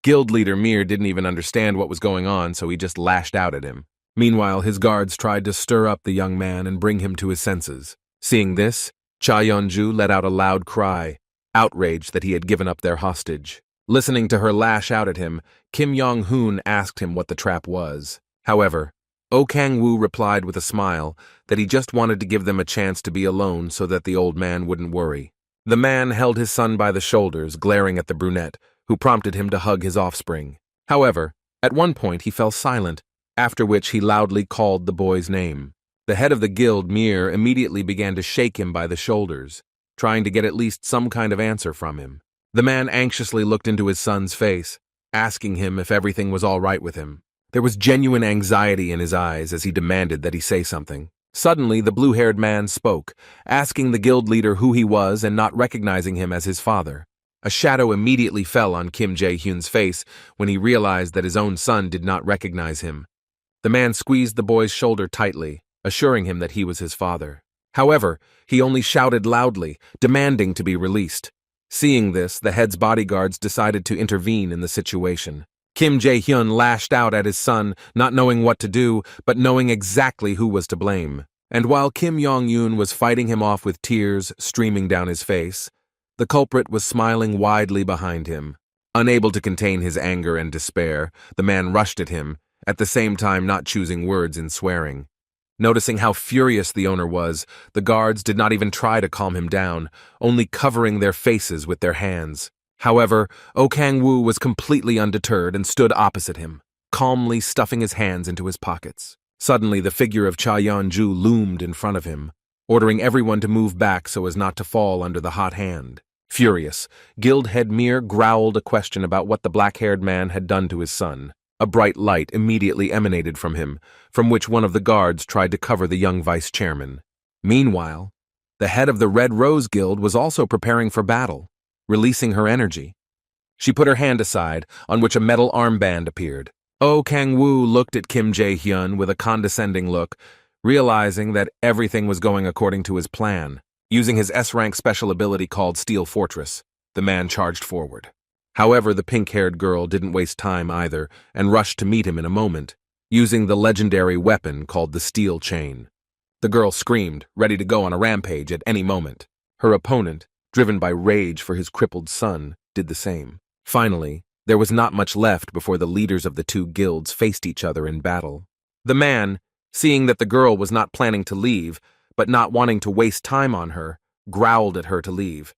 Guild leader Mir didn't even understand what was going on, so he just lashed out at him. Meanwhile, his guards tried to stir up the young man and bring him to his senses. Seeing this, Cha Yeon-ju let out a loud cry, outraged that he had given up their hostage. Listening to her lash out at him, Kim Yong-hoon asked him what the trap was. However, Oh Kang-woo replied with a smile that he just wanted to give them a chance to be alone so that the old man wouldn't worry. The man held his son by the shoulders, glaring at the brunette, who prompted him to hug his offspring. However, at one point he fell silent, after which he loudly called the boy's name. The head of the guild, Mir, immediately began to shake him by the shoulders, trying to get at least some kind of answer from him. The man anxiously looked into his son's face, asking him if everything was all right with him. There was genuine anxiety in his eyes as he demanded that he say something. Suddenly, the blue-haired man spoke, asking the guild leader who he was and not recognizing him as his father. A shadow immediately fell on Kim Jae-hyun's face when he realized that his own son did not recognize him. The man squeezed the boy's shoulder tightly, assuring him that he was his father. However, he only shouted loudly, demanding to be released. Seeing this, the head's bodyguards decided to intervene in the situation. Kim Jae-hyun lashed out at his son, not knowing what to do, but knowing exactly who was to blame. And while Kim Yong-yoon was fighting him off with tears streaming down his face, the culprit was smiling widely behind him. Unable to contain his anger and despair, the man rushed at him, at the same time not choosing words in swearing. Noticing how furious the owner was, the guards did not even try to calm him down, only covering their faces with their hands. However, Oh Kang-woo was completely undeterred and stood opposite him, calmly stuffing his hands into his pockets. Suddenly, the figure of Cha Yeon-ju loomed in front of him, ordering everyone to move back so as not to fall under the hot hand. Furious, Guild Head Mir growled a question about what the black-haired man had done to his son. A bright light immediately emanated from him, from which one of the guards tried to cover the young vice-chairman. Meanwhile, the head of the Red Rose Guild was also preparing for battle, releasing her energy. She put her hand aside, on which a metal armband appeared. Oh Kang-woo looked at Kim Jae-hyun with a condescending look, realizing that everything was going according to his plan. Using his S-rank special ability called Steel Fortress, the man charged forward. However, the pink-haired girl didn't waste time either and rushed to meet him in a moment, using the legendary weapon called the Steel Chain. The girl screamed, ready to go on a rampage at any moment. Her opponent, driven by rage for his crippled son, did the same. Finally, there was not much left before the leaders of the two guilds faced each other in battle. The man, seeing that the girl was not planning to leave, but not wanting to waste time on her, growled at her to leave.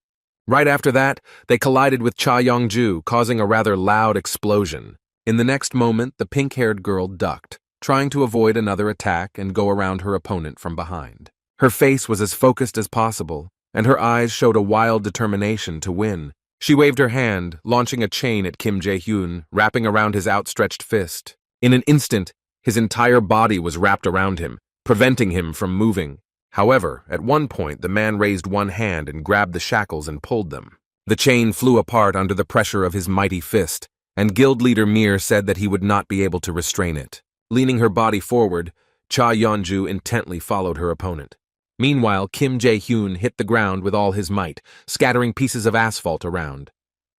Right after that, they collided with Cha Yongju, causing a rather loud explosion. In the next moment, the pink-haired girl ducked, trying to avoid another attack and go around her opponent from behind. Her face was as focused as possible, and her eyes showed a wild determination to win. She waved her hand, launching a chain at Kim Jae-hyun, wrapping around his outstretched fist. In an instant, his entire body was wrapped around him, preventing him from moving. However, at one point, the man raised one hand and grabbed the shackles and pulled them. The chain flew apart under the pressure of his mighty fist, and guild leader Mir said that he would not be able to restrain it. Leaning her body forward, Cha Yeonju intently followed her opponent. Meanwhile, Kim Jae-hyun hit the ground with all his might, scattering pieces of asphalt around.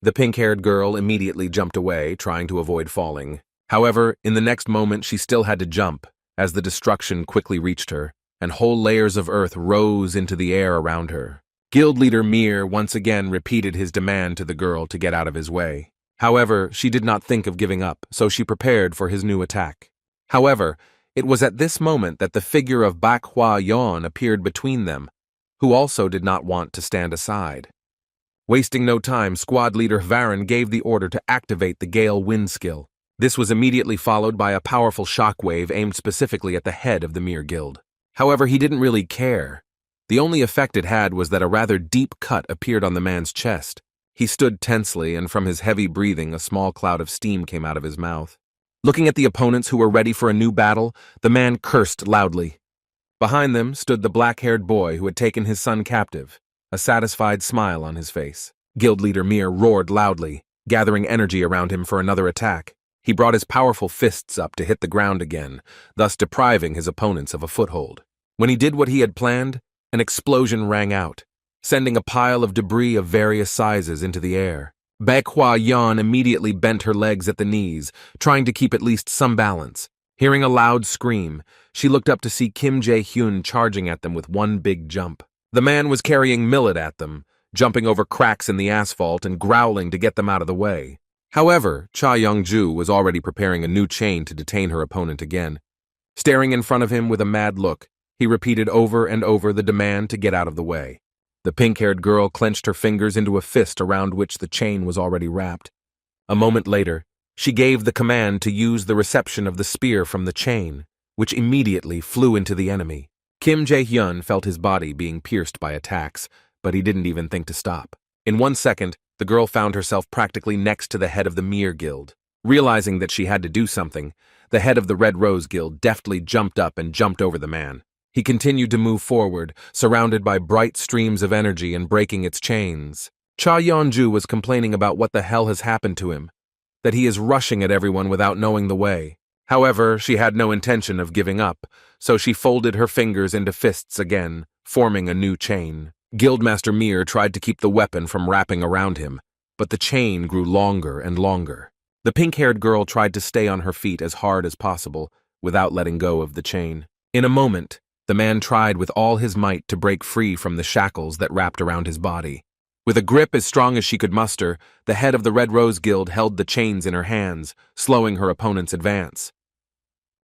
The pink-haired girl immediately jumped away, trying to avoid falling. However, in the next moment she still had to jump, as the destruction quickly reached her, and whole layers of earth rose into the air around her. Guild leader Mir once again repeated his demand to the girl to get out of his way. However, she did not think of giving up, so she prepared for his new attack. However, it was at this moment that the figure of Bak Hwa-yeon appeared between them, who also did not want to stand aside. Wasting no time, squad leader Varen gave the order to activate the Gale Wind skill. This was immediately followed by a powerful shockwave aimed specifically at the head of the Mir Guild. However, he didn't really care. The only effect it had was that a rather deep cut appeared on the man's chest. He stood tensely, and from his heavy breathing, a small cloud of steam came out of his mouth. Looking at the opponents who were ready for a new battle, the man cursed loudly. Behind them stood the black-haired boy who had taken his son captive, a satisfied smile on his face. Guild leader Mir roared loudly, gathering energy around him for another attack. He brought his powerful fists up to hit the ground again, thus depriving his opponents of a foothold. When he did what he had planned, an explosion rang out, sending a pile of debris of various sizes into the air. Baek Hwa-yeon immediately bent her legs at the knees, trying to keep at least some balance. Hearing a loud scream, she looked up to see Kim Jae-hyun charging at them with one big jump. The man was carrying millet at them, jumping over cracks in the asphalt and growling to get them out of the way. However, Cha Yongju was already preparing a new chain to detain her opponent again. Staring in front of him with a mad look, he repeated over and over the demand to get out of the way. The pink-haired girl clenched her fingers into a fist around which the chain was already wrapped. A moment later, she gave the command to use the reception of the spear from the chain, which immediately flew into the enemy. Kim Jae-hyun felt his body being pierced by attacks, but he didn't even think to stop. In 1 second, the girl found herself practically next to the head of the Mir Guild. Realizing that she had to do something, the head of the Red Rose Guild deftly jumped up and jumped over the man. He continued to move forward, surrounded by bright streams of energy and breaking its chains. Cha Yeonju was complaining about what the hell has happened to him, that he is rushing at everyone without knowing the way. However, she had no intention of giving up, so she folded her fingers into fists again, forming a new chain. Guildmaster Mir tried to keep the weapon from wrapping around him, but the chain grew longer and longer. The pink-haired girl tried to stay on her feet as hard as possible, without letting go of the chain. In a moment, the man tried with all his might to break free from the shackles that wrapped around his body. With a grip as strong as she could muster, the head of the Red Rose Guild held the chains in her hands, slowing her opponent's advance.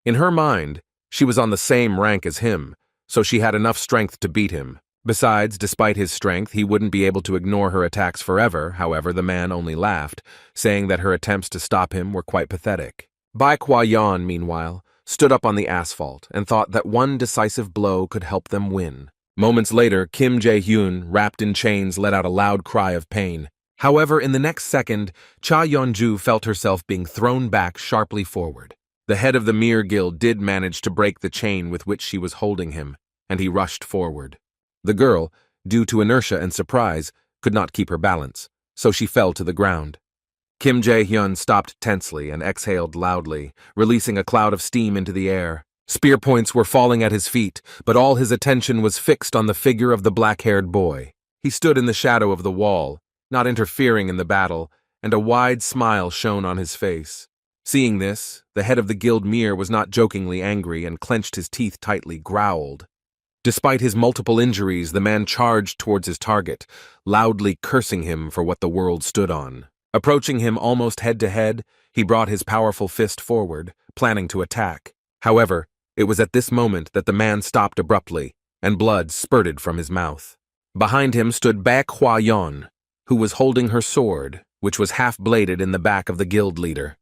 In her mind, she was on the same rank as him, so she had enough strength to beat him. Besides, despite his strength, he wouldn't be able to ignore her attacks forever. However, the man only laughed, saying that her attempts to stop him were quite pathetic. Baek Hwa-yeon, meanwhile, stood up on the asphalt and thought that one decisive blow could help them win. Moments later, Kim Jae-hyun, wrapped in chains, let out a loud cry of pain. However, in the next second, Cha Yeonju felt herself being thrown back sharply forward. The head of the Mir Guild did manage to break the chain with which she was holding him, and he rushed forward. The girl, due to inertia and surprise, could not keep her balance, so she fell to the ground. Kim Jae-hyun stopped tensely and exhaled loudly, releasing a cloud of steam into the air. Spear points were falling at his feet, but all his attention was fixed on the figure of the black-haired boy. He stood in the shadow of the wall, not interfering in the battle, and a wide smile shone on his face. Seeing this, the head of the guild Mir was not jokingly angry and clenched his teeth tightly, growled. Despite his multiple injuries, the man charged towards his target, loudly cursing him for what the world stood on. Approaching him almost head-to-head, he brought his powerful fist forward, planning to attack. However, it was at this moment that the man stopped abruptly, and blood spurted from his mouth. Behind him stood Baek Hwa Yeon, who was holding her sword, which was half-bladed in the back of the guild leader.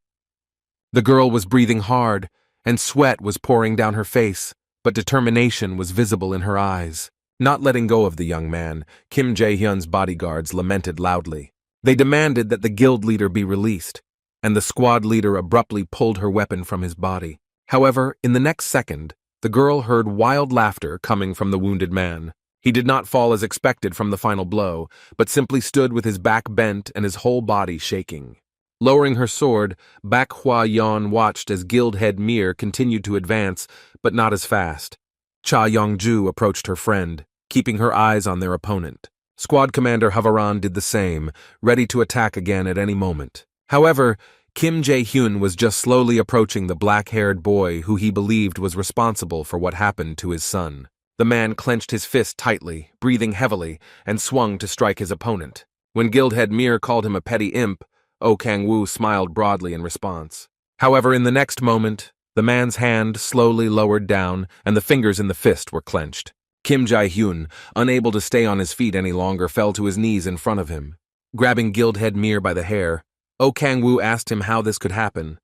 The girl was breathing hard, and sweat was pouring down her face, but determination was visible in her eyes. Not letting go of the young man, Kim Jae-hyun's bodyguards lamented loudly. They demanded that the guild leader be released, and the squad leader abruptly pulled her weapon from his body. However, in the next second, the girl heard wild laughter coming from the wounded man. He did not fall as expected from the final blow, but simply stood with his back bent and his whole body shaking. Lowering her sword, Baek Hwa Yeon watched as guild head Mir continued to advance, but not as fast. Cha Yongju approached her friend, keeping her eyes on their opponent. Squad Commander Havaran did the same, ready to attack again at any moment. However, Kim Jae-hyun was just slowly approaching the black-haired boy who he believed was responsible for what happened to his son. The man clenched his fist tightly, breathing heavily, and swung to strike his opponent. When Guildhead Mir called him a petty imp, Oh Kang-woo smiled broadly in response. However, in the next moment, the man's hand slowly lowered down and the fingers in the fist were clenched. Kim Jae-hyun, unable to stay on his feet any longer, fell to his knees in front of him. Grabbing Guildhead Mir by the hair, Oh Kang-woo asked him how this could happen.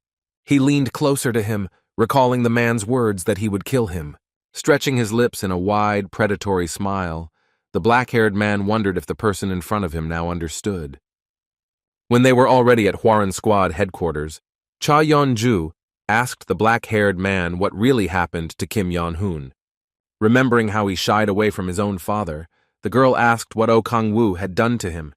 He leaned closer to him, recalling the man's words that he would kill him. Stretching his lips in a wide, predatory smile, the black-haired man wondered if the person in front of him now understood. When they were already at Hwaran Squad headquarters, Cha Yeon-ju asked the black-haired man what really happened to Kim Yeon-hoon. Remembering how he shied away from his own father, the girl asked what Oh Kang-woo had done to him.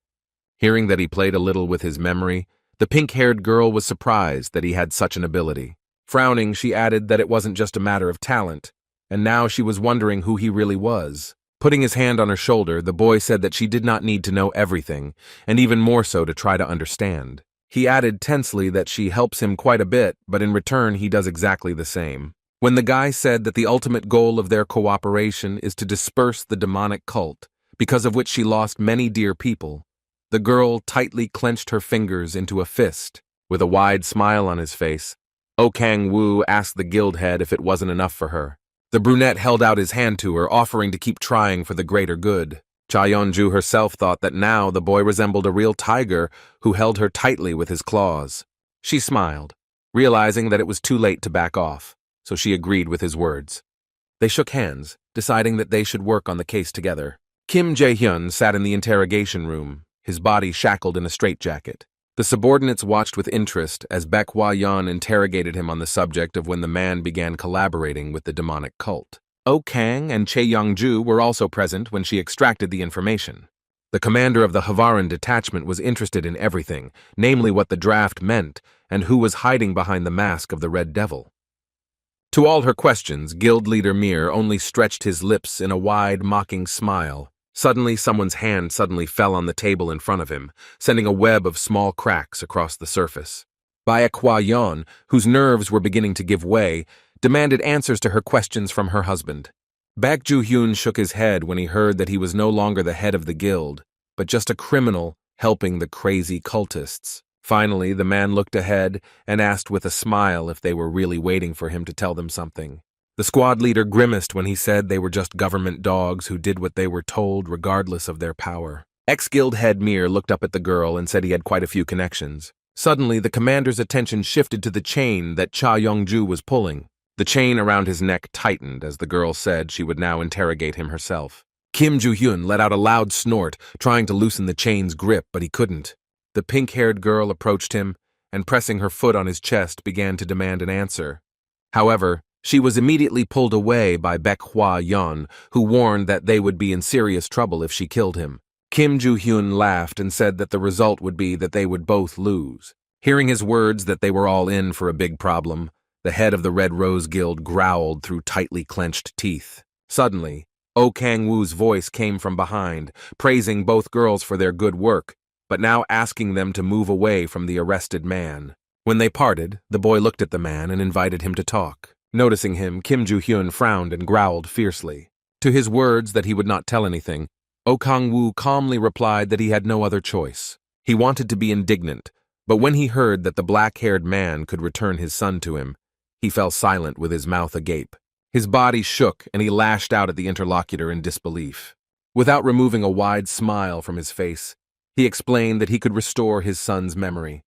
Hearing that he played a little with his memory, the pink-haired girl was surprised that he had such an ability. Frowning, she added that it wasn't just a matter of talent, and now she was wondering who he really was. Putting his hand on her shoulder, the boy said that she did not need to know everything, and even more so to try to understand. He added tensely that she helps him quite a bit, but in return he does exactly the same. When the guy said that the ultimate goal of their cooperation is to disperse the demonic cult, because of which she lost many dear people, the girl tightly clenched her fingers into a fist. With a wide smile on his face, Oh Kang-woo asked the guild head if it wasn't enough for her. The brunette held out his hand to her, offering to keep trying for the greater good. Cha Yeon-ju herself thought that now the boy resembled a real tiger who held her tightly with his claws. She smiled, realizing that it was too late to back off, so she agreed with his words. They shook hands, deciding that they should work on the case together. Kim Jae-hyun sat in the interrogation room, his body shackled in a straitjacket. The subordinates watched with interest as Baek Hwa Yeon interrogated him on the subject of when the man began collaborating with the demonic cult. Oh Kang and Chae Young-ju were also present when she extracted the information. The commander of the Havaran detachment was interested in everything, namely what the draft meant and who was hiding behind the mask of the Red Devil. To all her questions, guild leader Mir only stretched his lips in a wide, mocking smile. Suddenly, someone's hand fell on the table in front of him, sending a web of small cracks across the surface. Baek Hwa Yeon, whose nerves were beginning to give way, demanded answers to her questions from her husband. Baek Ju-hyun shook his head when he heard that he was no longer the head of the guild, but just a criminal helping the crazy cultists. Finally, the man looked ahead and asked with a smile if they were really waiting for him to tell them something. The squad leader grimaced when he said they were just government dogs who did what they were told regardless of their power. Ex-guild head Mir looked up at the girl and said he had quite a few connections. Suddenly, the commander's attention shifted to the chain that Cha Yong-ju was pulling. The chain around his neck tightened as the girl said she would now interrogate him herself. Kim Ju-hyun let out a loud snort, trying to loosen the chain's grip, but he couldn't. The pink-haired girl approached him and, pressing her foot on his chest, began to demand an answer. However, she was immediately pulled away by Baek Hwa Yeon, who warned that they would be in serious trouble if she killed him. Kim Ju-hyun laughed and said that the result would be that they would both lose. Hearing his words that they were all in for a big problem, The head of the Red Rose Guild growled through tightly clenched teeth. Suddenly, O Kang-woo's voice came from behind, praising both girls for their good work, but now asking them to move away from the arrested man. When they parted, the boy looked at the man and invited him to talk. Noticing him, Kim Joo-hyun frowned and growled fiercely. To his words that he would not tell anything, O Kang-woo calmly replied that he had no other choice. He wanted to be indignant, but when he heard that the black-haired man could return his son to him, he fell silent with his mouth agape. His body shook and he lashed out at the interlocutor in disbelief. Without removing a wide smile from his face, he explained that he could restore his son's memory.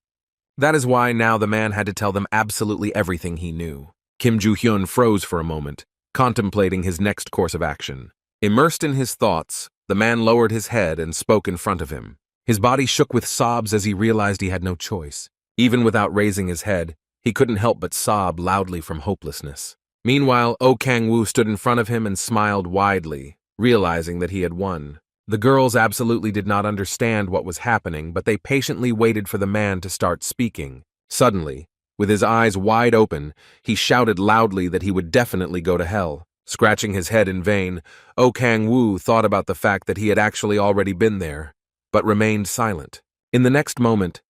That is why now the man had to tell them absolutely everything he knew. Kim Joo-hyun froze for a moment, contemplating his next course of action. Immersed in his thoughts, the man lowered his head and spoke in front of him. His body shook with sobs as he realized he had no choice. Even without raising his head, he couldn't help but sob loudly from hopelessness. Meanwhile, O Kang-woo stood in front of him and smiled widely, realizing that he had won. The girls absolutely did not understand what was happening, but they patiently waited for the man to start speaking. Suddenly, with his eyes wide open, he shouted loudly that he would definitely go to hell. Scratching his head in vain, O Kang-woo thought about the fact that he had actually already been there, but remained silent. In the next moment,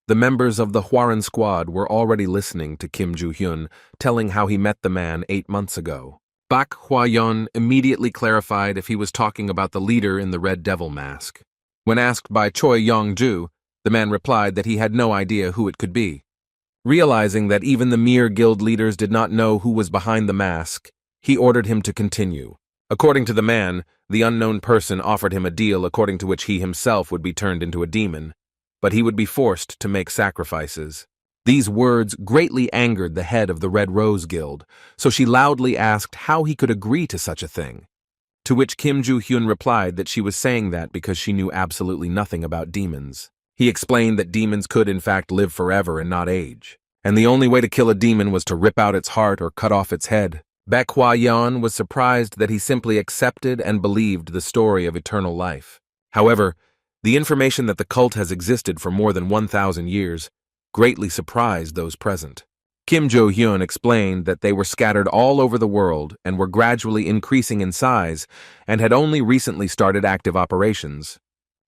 the members of the Hwaran squad were already listening to Kim Joo-hyun, telling how he met the man 8 months ago. Bak Hwa-yeon immediately clarified if he was talking about the leader in the Red Devil mask. When asked by Choi Yong-ju, the man replied that he had no idea who it could be. Realizing that even the mere guild leaders did not know who was behind the mask, he ordered him to continue. According to the man, the unknown person offered him a deal according to which he himself would be turned into a demon, but he would be forced to make sacrifices. These words greatly angered the head of the Red Rose Guild, so she loudly asked how he could agree to such a thing. To which Kim Joo-hyun replied that she was saying that because she knew absolutely nothing about demons. He explained that demons could in fact live forever and not age, and the only way to kill a demon was to rip out its heart or cut off its head. Baek Hwa-yeon was surprised that he simply accepted and believed the story of eternal life. However, the information that the cult has existed for more than 1,000 years greatly surprised those present. Kim Jo-hyun explained that they were scattered all over the world and were gradually increasing in size and had only recently started active operations.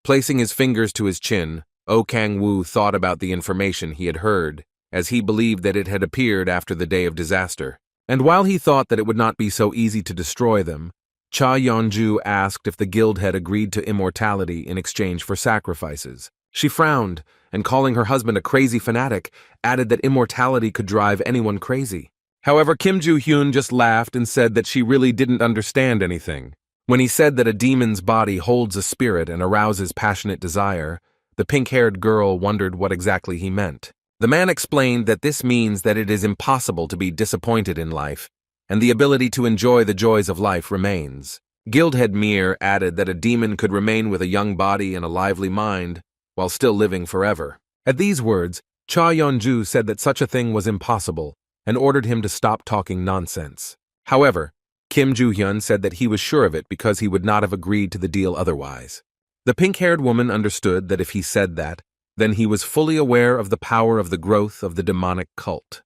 Placing his fingers to his chin, Oh Kang-woo thought about the information he had heard, as he believed that it had appeared after the day of disaster. And while he thought that it would not be so easy to destroy them, Cha Yeon-ju asked if the guild had agreed to immortality in exchange for sacrifices. She frowned, and calling her husband a crazy fanatic, added that immortality could drive anyone crazy. However, Kim Joo-hyun just laughed and said that she really didn't understand anything. When he said that a demon's body holds a spirit and arouses passionate desire, the pink-haired girl wondered what exactly he meant. The man explained that this means that it is impossible to be disappointed in life, and the ability to enjoy the joys of life remains. Guildhead Mir added that a demon could remain with a young body and a lively mind, while still living forever. At these words, Cha Yeon-ju said that such a thing was impossible, and ordered him to stop talking nonsense. However, Kim Joo-hyun said that he was sure of it because he would not have agreed to the deal otherwise. The pink-haired woman understood that if he said that, then he was fully aware of the power of the growth of the demonic cult.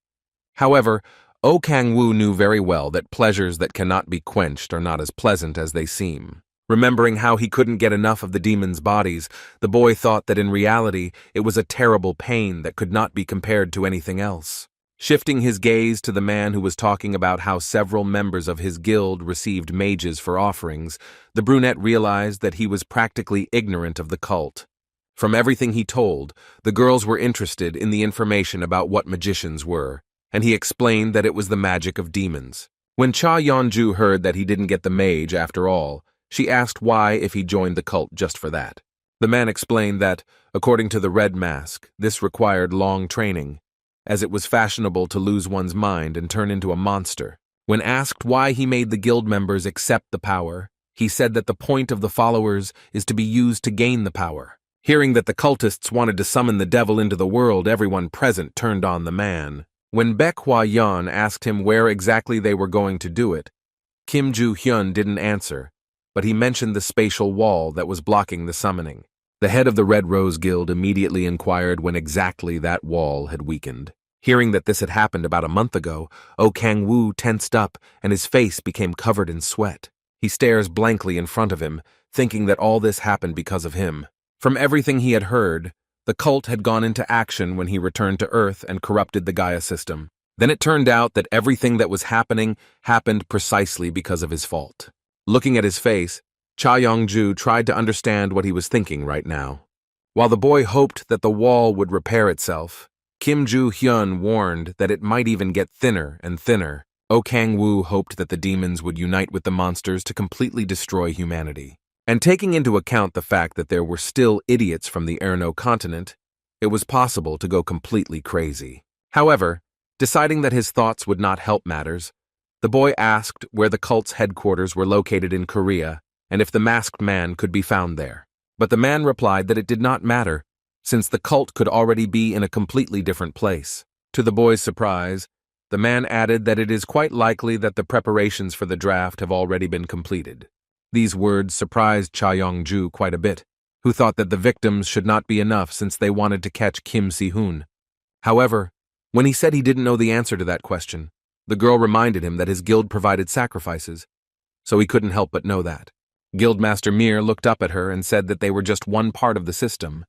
However, Oh Kang-woo knew very well that pleasures that cannot be quenched are not as pleasant as they seem. Remembering how he couldn't get enough of the demons' bodies, the boy thought that in reality it was a terrible pain that could not be compared to anything else. Shifting his gaze to the man who was talking about how several members of his guild received mages for offerings, the brunette realized that he was practically ignorant of the cult. From everything he told, the girls were interested in the information about what magicians were, and he explained that it was the magic of demons. When Cha Yeon-ju heard that he didn't get the mage after all, she asked why if he joined the cult just for that. The man explained that, according to the Red Mask, this required long training, as it was fashionable to lose one's mind and turn into a monster. When asked why he made the guild members accept the power, he said that the point of the followers is to be used to gain the power. Hearing that the cultists wanted to summon the devil into the world, everyone present turned on the man. When Baek Hwa-yeon asked him where exactly they were going to do it, Kim Joo-hyun didn't answer, but he mentioned the spatial wall that was blocking the summoning. The head of the Red Rose Guild immediately inquired when exactly that wall had weakened. Hearing that this had happened about a month ago, Oh Kang-woo tensed up and his face became covered in sweat. He stares blankly in front of him, thinking that all this happened because of him. From everything he had heard, the cult had gone into action when he returned to Earth and corrupted the Gaia system. Then it turned out that everything that was happening happened precisely because of his fault. Looking at his face, Cha Yong-ju tried to understand what he was thinking right now. While the boy hoped that the wall would repair itself, Kim Joo-hyun warned that it might even get thinner and thinner. Oh Kang-woo hoped that the demons would unite with the monsters to completely destroy humanity. And taking into account the fact that there were still idiots from the Erno continent, it was possible to go completely crazy. However, deciding that his thoughts would not help matters, the boy asked where the cult's headquarters were located in Korea and if the masked man could be found there. But the man replied that it did not matter, since the cult could already be in a completely different place. To the boy's surprise, the man added that it is quite likely that the preparations for the draft have already been completed. These words surprised Cha Yong-ju quite a bit, who thought that the victims should not be enough since they wanted to catch Kim Si-hoon. However, when he said he didn't know the answer to that question, the girl reminded him that his guild provided sacrifices, so he couldn't help but know that. Guildmaster Mir looked up at her and said that they were just one part of the system.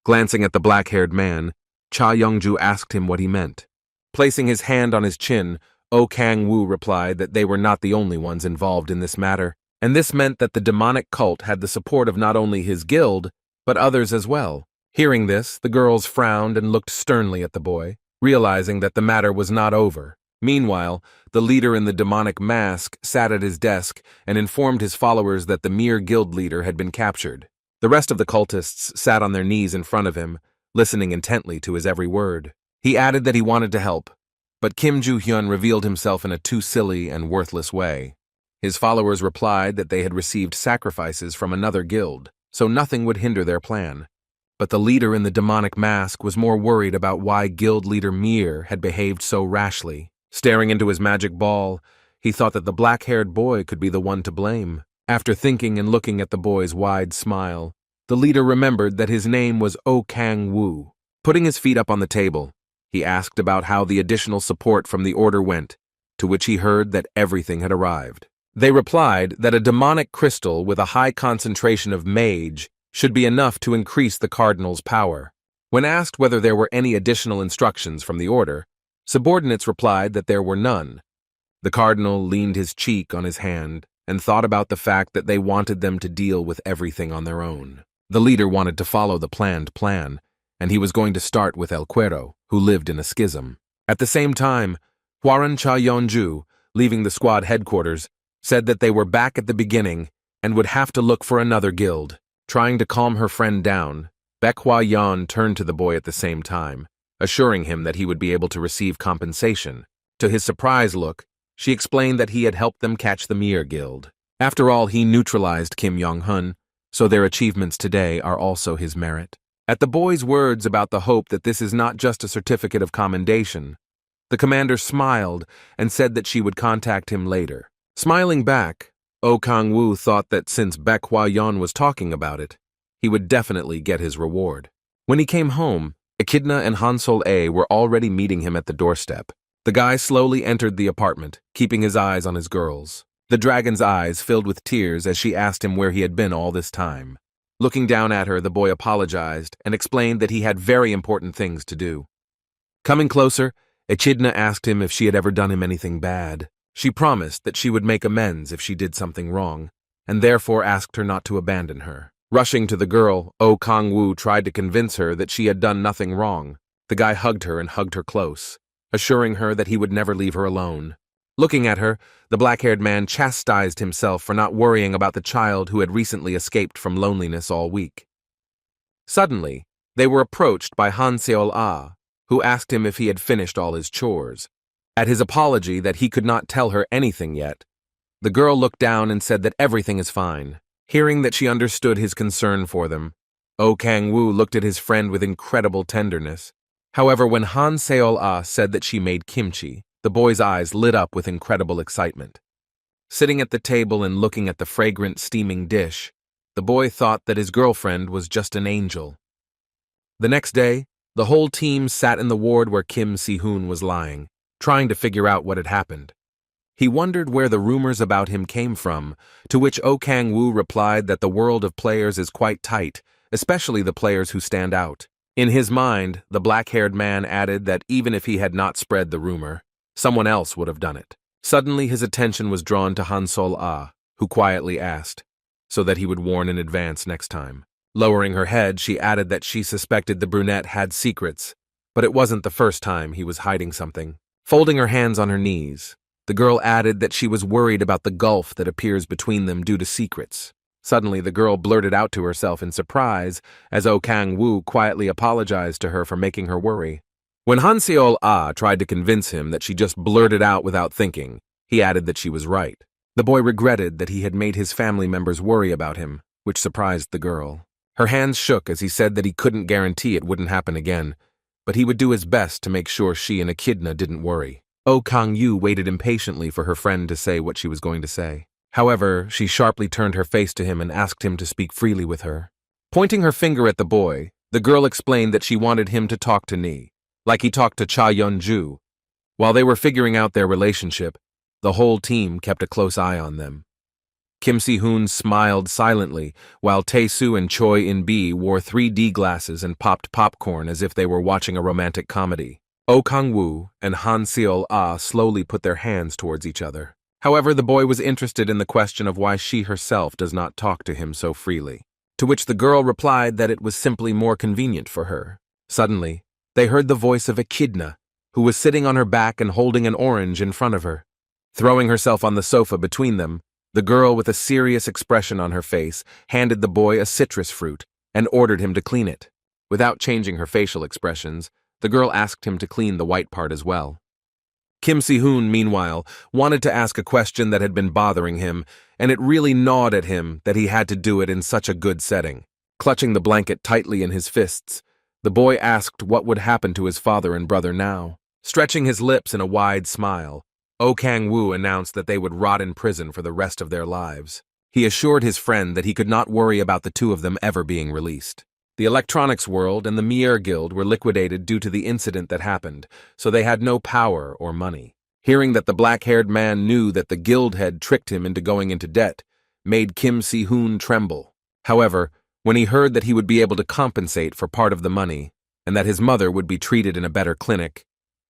Glancing at the black-haired man, Cha Yong-ju asked him what he meant. Placing his hand on his chin, Oh Kang-woo replied that they were not the only ones involved in this matter, and this meant that the demonic cult had the support of not only his guild, but others as well. Hearing this, the girls frowned and looked sternly at the boy, realizing that the matter was not over. Meanwhile, the leader in the demonic mask sat at his desk and informed his followers that the Mir guild leader had been captured. The rest of the cultists sat on their knees in front of him, listening intently to his every word. He added that he wanted to help, but Kim Joo-hyun revealed himself in a too silly and worthless way. His followers replied that they had received sacrifices from another guild, so nothing would hinder their plan. But the leader in the demonic mask was more worried about why guild leader Mir had behaved so rashly. Staring into his magic ball, he thought that the black-haired boy could be the one to blame. After thinking and looking at the boy's wide smile, the leader remembered that his name was Oh Kang-woo. Putting his feet up on the table, he asked about how the additional support from the order went, to which he heard that everything had arrived. They replied that a demonic crystal with a high concentration of mage should be enough to increase the cardinal's power. When asked whether there were any additional instructions from the order, subordinates replied that there were none. The cardinal leaned his cheek on his hand and thought about the fact that they wanted them to deal with everything on their own. The leader wanted to follow the planned plan, and he was going to start with El Cuero, who lived in a schism. At the same time, Hwaran Cha Yeon-ju, leaving the squad headquarters, said that they were back at the beginning and would have to look for another guild. Trying to calm her friend down, Baek Hwa-yeon turned to the boy at the same time, assuring him that he would be able to receive compensation. To his surprised look, she explained that he had helped them catch the Mir Guild. After all, he neutralized Kim Yong-hun, so their achievements today are also his merit. At the boy's words about the hope that this is not just a certificate of commendation, the commander smiled and said that she would contact him later. Smiling back, Oh Kang-woo thought that since Baek Hwa-yeon was talking about it, he would definitely get his reward. When he came home, Echidna and Hansol-A were already meeting him at the doorstep. The guy slowly entered the apartment, keeping his eyes on his girls. The dragon's eyes filled with tears as she asked him where he had been all this time. Looking down at her, the boy apologized and explained that he had very important things to do. Coming closer, Echidna asked him if she had ever done him anything bad. She promised that she would make amends if she did something wrong, and therefore asked her not to abandon her. Rushing to the girl, Oh Kang-woo tried to convince her that she had done nothing wrong. The guy hugged her and hugged her close, assuring her that he would never leave her alone. Looking at her, the black-haired man chastised himself for not worrying about the child who had recently escaped from loneliness all week. Suddenly, they were approached by Han Seol-ah, who asked him if he had finished all his chores. At his apology that he could not tell her anything yet, the girl looked down and said that everything is fine. Hearing that she understood his concern for them, Oh Kang-woo looked at his friend with incredible tenderness. However, when Han Seol-ah said that she made kimchi, the boy's eyes lit up with incredible excitement. Sitting at the table and looking at the fragrant, steaming dish, the boy thought that his girlfriend was just an angel. The next day, The whole team sat in the ward where Kim Si-hoon was lying, trying to figure out what had happened. He wondered where the rumors about him came from, to which Oh Kang-woo replied that the world of players is quite tight, especially the players who stand out. In his mind, the black-haired man added that even if he had not spread the rumor, someone else would have done it. Suddenly his attention was drawn to Han Sol-ah, who quietly asked, so that he would warn in advance next time. Lowering her head, she added that she suspected the brunette had secrets, but it wasn't the first time he was hiding something. Folding her hands on her knees, the girl added that she was worried about the gulf that appears between them due to secrets. Suddenly, the girl blurted out to herself in surprise as Oh Kang-woo quietly apologized to her for making her worry. When Han Seol-ah tried to convince him that she just blurted out without thinking, he added that she was right. The boy regretted that he had made his family members worry about him, which surprised the girl. Her hands shook as he said that he couldn't guarantee it wouldn't happen again, but he would do his best to make sure she and Echidna didn't worry. Oh Kang-yu waited impatiently for her friend to say what she was going to say. However, she sharply turned her face to him and asked him to speak freely with her. Pointing her finger at the boy, the girl explained that she wanted him to talk to Ni, like he talked to Cha Yeon-ju. While they were figuring out their relationship, the whole team kept a close eye on them. Kim Si-hoon smiled silently, while Tae-soo and Choi In-bi wore 3D glasses and popped popcorn as if they were watching a romantic comedy. Oh Kang-woo and Han Seol-ah slowly put their hands towards each other. However, the boy was interested in the question of why she herself does not talk to him so freely, to which the girl replied that it was simply more convenient for her. Suddenly, they heard the voice of Echidna, who was sitting on her back and holding an orange in front of her. Throwing herself on the sofa between them, the girl, with a serious expression on her face, handed the boy a citrus fruit and ordered him to clean it. Without changing her facial expressions, the girl asked him to clean the white part as well. Kim Si-hoon, meanwhile, wanted to ask a question that had been bothering him, and it really gnawed at him that he had to do it in such a good setting. Clutching the blanket tightly in his fists, the boy asked what would happen to his father and brother now. Stretching his lips in a wide smile, Oh Kang-woo announced that they would rot in prison for the rest of their lives. He assured his friend that he could not worry about the two of them ever being released. The electronics world and the Mier Guild were liquidated due to the incident that happened, so they had no power or money. Hearing that the black-haired man knew that the guild had tricked him into going into debt, made Kim Si-hoon tremble. However, when he heard that he would be able to compensate for part of the money, and that his mother would be treated in a better clinic,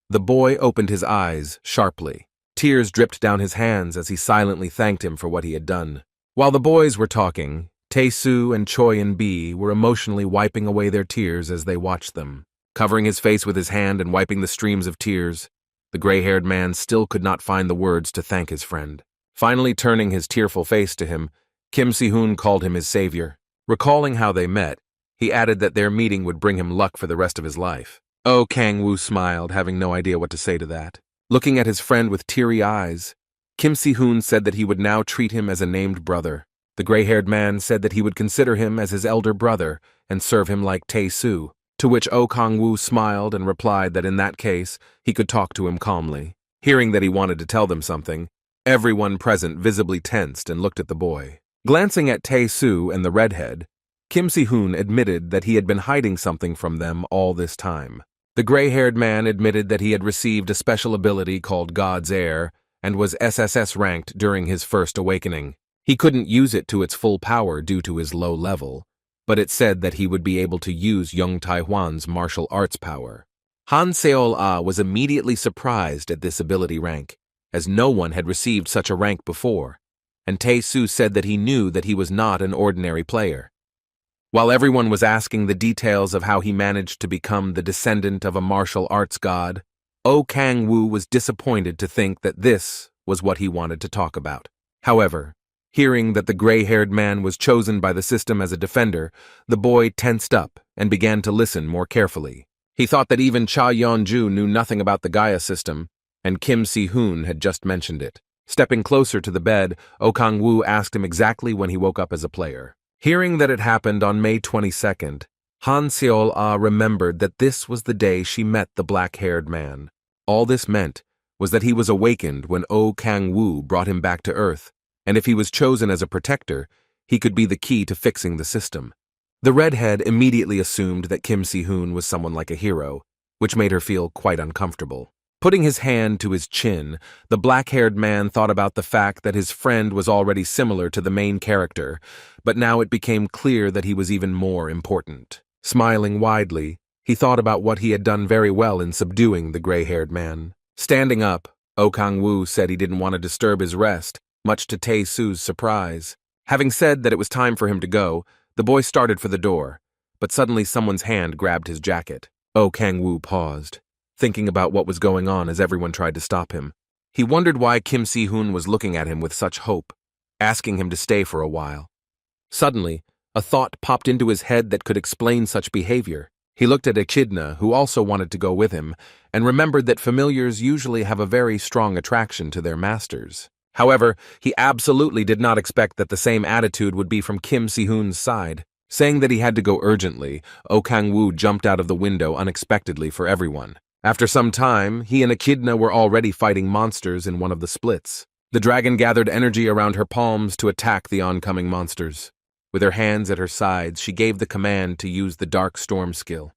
the boy opened his eyes sharply. Tears dripped down his hands as he silently thanked him for what he had done. While the boys were talking, Tae-soo and Choi In-bi were emotionally wiping away their tears as they watched them. Covering his face with his hand and wiping the streams of tears, the gray-haired man still could not find the words to thank his friend. Finally turning his tearful face to him, Kim Si-hoon called him his savior. Recalling how they met, he added that their meeting would bring him luck for the rest of his life. Oh Kang-woo smiled, having no idea what to say to that. Looking at his friend with teary eyes, Kim Si-hoon said that he would now treat him as a named brother. The gray-haired man said that he would consider him as his elder brother and serve him like Tae-soo, to which Oh Kang-woo smiled and replied that in that case, he could talk to him calmly. Hearing that he wanted to tell them something, everyone present visibly tensed and looked at the boy. Glancing at Tae-soo and the redhead, Kim Si-hoon admitted that he had been hiding something from them all this time. The gray-haired man admitted that he had received a special ability called God's Heir and was SSS-ranked during his first awakening. He couldn't use it to its full power due to his low level, but it said that he would be able to use Young Tae-hwan's martial arts power. Han Seol-ah was immediately surprised at this ability rank, as no one had received such a rank before, and Tae-soo said that he knew that he was not an ordinary player. While everyone was asking the details of how he managed to become the descendant of a martial arts god, Oh Kang-woo was disappointed to think that this was what he wanted to talk about. However, hearing that the gray-haired man was chosen by the system as a defender, the boy tensed up and began to listen more carefully. He thought that even Cha Yeon-ju knew nothing about the Gaia system, and Kim Si-hoon had just mentioned it. Stepping closer to the bed, Oh Kang-woo asked him exactly when he woke up as a player. Hearing that it happened on May 22nd, Han Seol-ah remembered that this was the day she met the black-haired man. All this meant was that he was awakened when Oh Kang-woo brought him back to Earth, and if he was chosen as a protector, he could be the key to fixing the system. The redhead immediately assumed that Kim Si-hoon was someone like a hero, which made her feel quite uncomfortable. Putting his hand to his chin, the black-haired man thought about the fact that his friend was already similar to the main character, but now it became clear that he was even more important. Smiling widely, he thought about what he had done very well in subduing the gray-haired man. Standing up, Oh Kang-woo said he didn't want to disturb his rest, much to Tae-soo's surprise. Having said that it was time for him to go, the boy started for the door, but suddenly someone's hand grabbed his jacket. Oh Kang-woo paused, thinking about what was going on as everyone tried to stop him. He wondered why Kim Si-hoon was looking at him with such hope, asking him to stay for a while. Suddenly, a thought popped into his head that could explain such behavior. He looked at Echidna, who also wanted to go with him, and remembered that familiars usually have a very strong attraction to their masters. However, he absolutely did not expect that the same attitude would be from Kim Si-hoon's side. Saying that he had to go urgently, Oh Kang-woo jumped out of the window unexpectedly for everyone. After some time, he and Echidna were already fighting monsters in one of the splits. The dragon gathered energy around her palms to attack the oncoming monsters. With her hands at her sides, she gave the command to use the Dark Storm skill.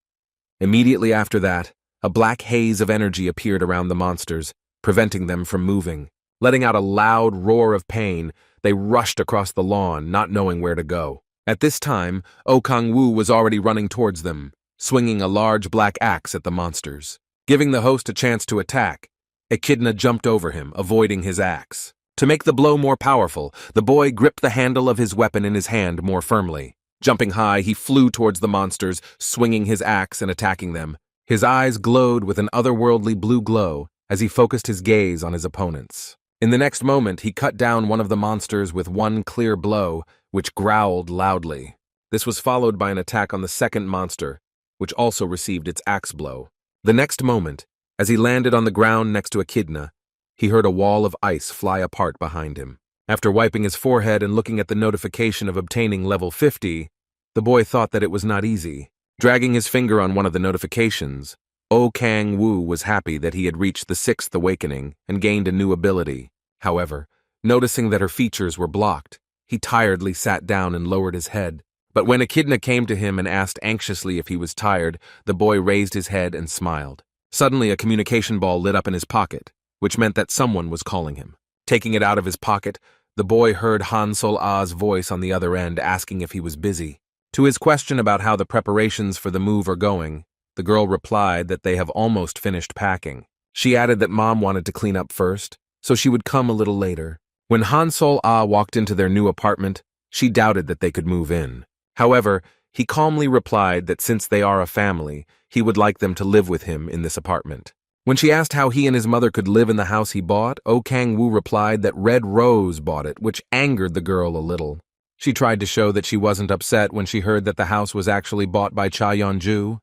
Immediately after that, a black haze of energy appeared around the monsters, preventing them from moving. Letting out a loud roar of pain, they rushed across the lawn, not knowing where to go. At this time, Oh Kang-woo was already running towards them, swinging a large black axe at the monsters. Giving the host a chance to attack, Echidna jumped over him, avoiding his axe. To make the blow more powerful, the boy gripped the handle of his weapon in his hand more firmly. Jumping high, he flew towards the monsters, swinging his axe and attacking them. His eyes glowed with an otherworldly blue glow as he focused his gaze on his opponents. In the next moment, he cut down one of the monsters with one clear blow, which growled loudly. This was followed by an attack on the second monster, which also received its axe blow. The next moment, as he landed on the ground next to Echidna, he heard a wall of ice fly apart behind him. After wiping his forehead and looking at the notification of obtaining level 50, the boy thought that it was not easy. Dragging his finger on one of the notifications, Oh Kang-woo was happy that he had reached the 6th awakening and gained a new ability. However, noticing that her features were blocked, he tiredly sat down and lowered his head. But when Echidna came to him and asked anxiously if he was tired, the boy raised his head and smiled. Suddenly, a communication ball lit up in his pocket, which meant that someone was calling him. Taking it out of his pocket, the boy heard Han Sol-ah's voice on the other end asking if he was busy. To his question about how the preparations for the move are going, the girl replied that they have almost finished packing. She added that Mom wanted to clean up first, so she would come a little later. When Han Sol-ah walked into their new apartment, she doubted that they could move in. However, he calmly replied that since they are a family, he would like them to live with him in this apartment. When she asked how he and his mother could live in the house he bought, Oh Kang-woo replied that Red Rose bought it, which angered the girl a little. She tried to show that she wasn't upset when she heard that the house was actually bought by Cha Yeon-ju.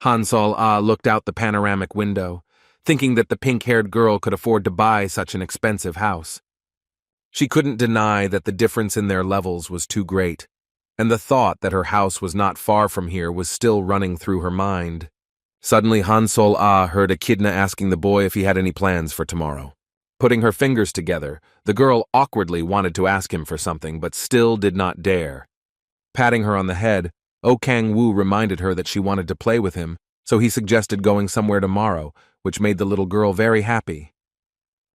Han Sol-ah looked out the panoramic window, thinking that the pink-haired girl could afford to buy such an expensive house. She couldn't deny that the difference in their levels was too great, and the thought that her house was not far from here was still running through her mind. Suddenly, Han Sol-ah heard Echidna asking the boy if he had any plans for tomorrow. Putting her fingers together, the girl awkwardly wanted to ask him for something, but still did not dare. Patting her on the head, Oh Kang-woo reminded her that she wanted to play with him, so he suggested going somewhere tomorrow, which made the little girl very happy.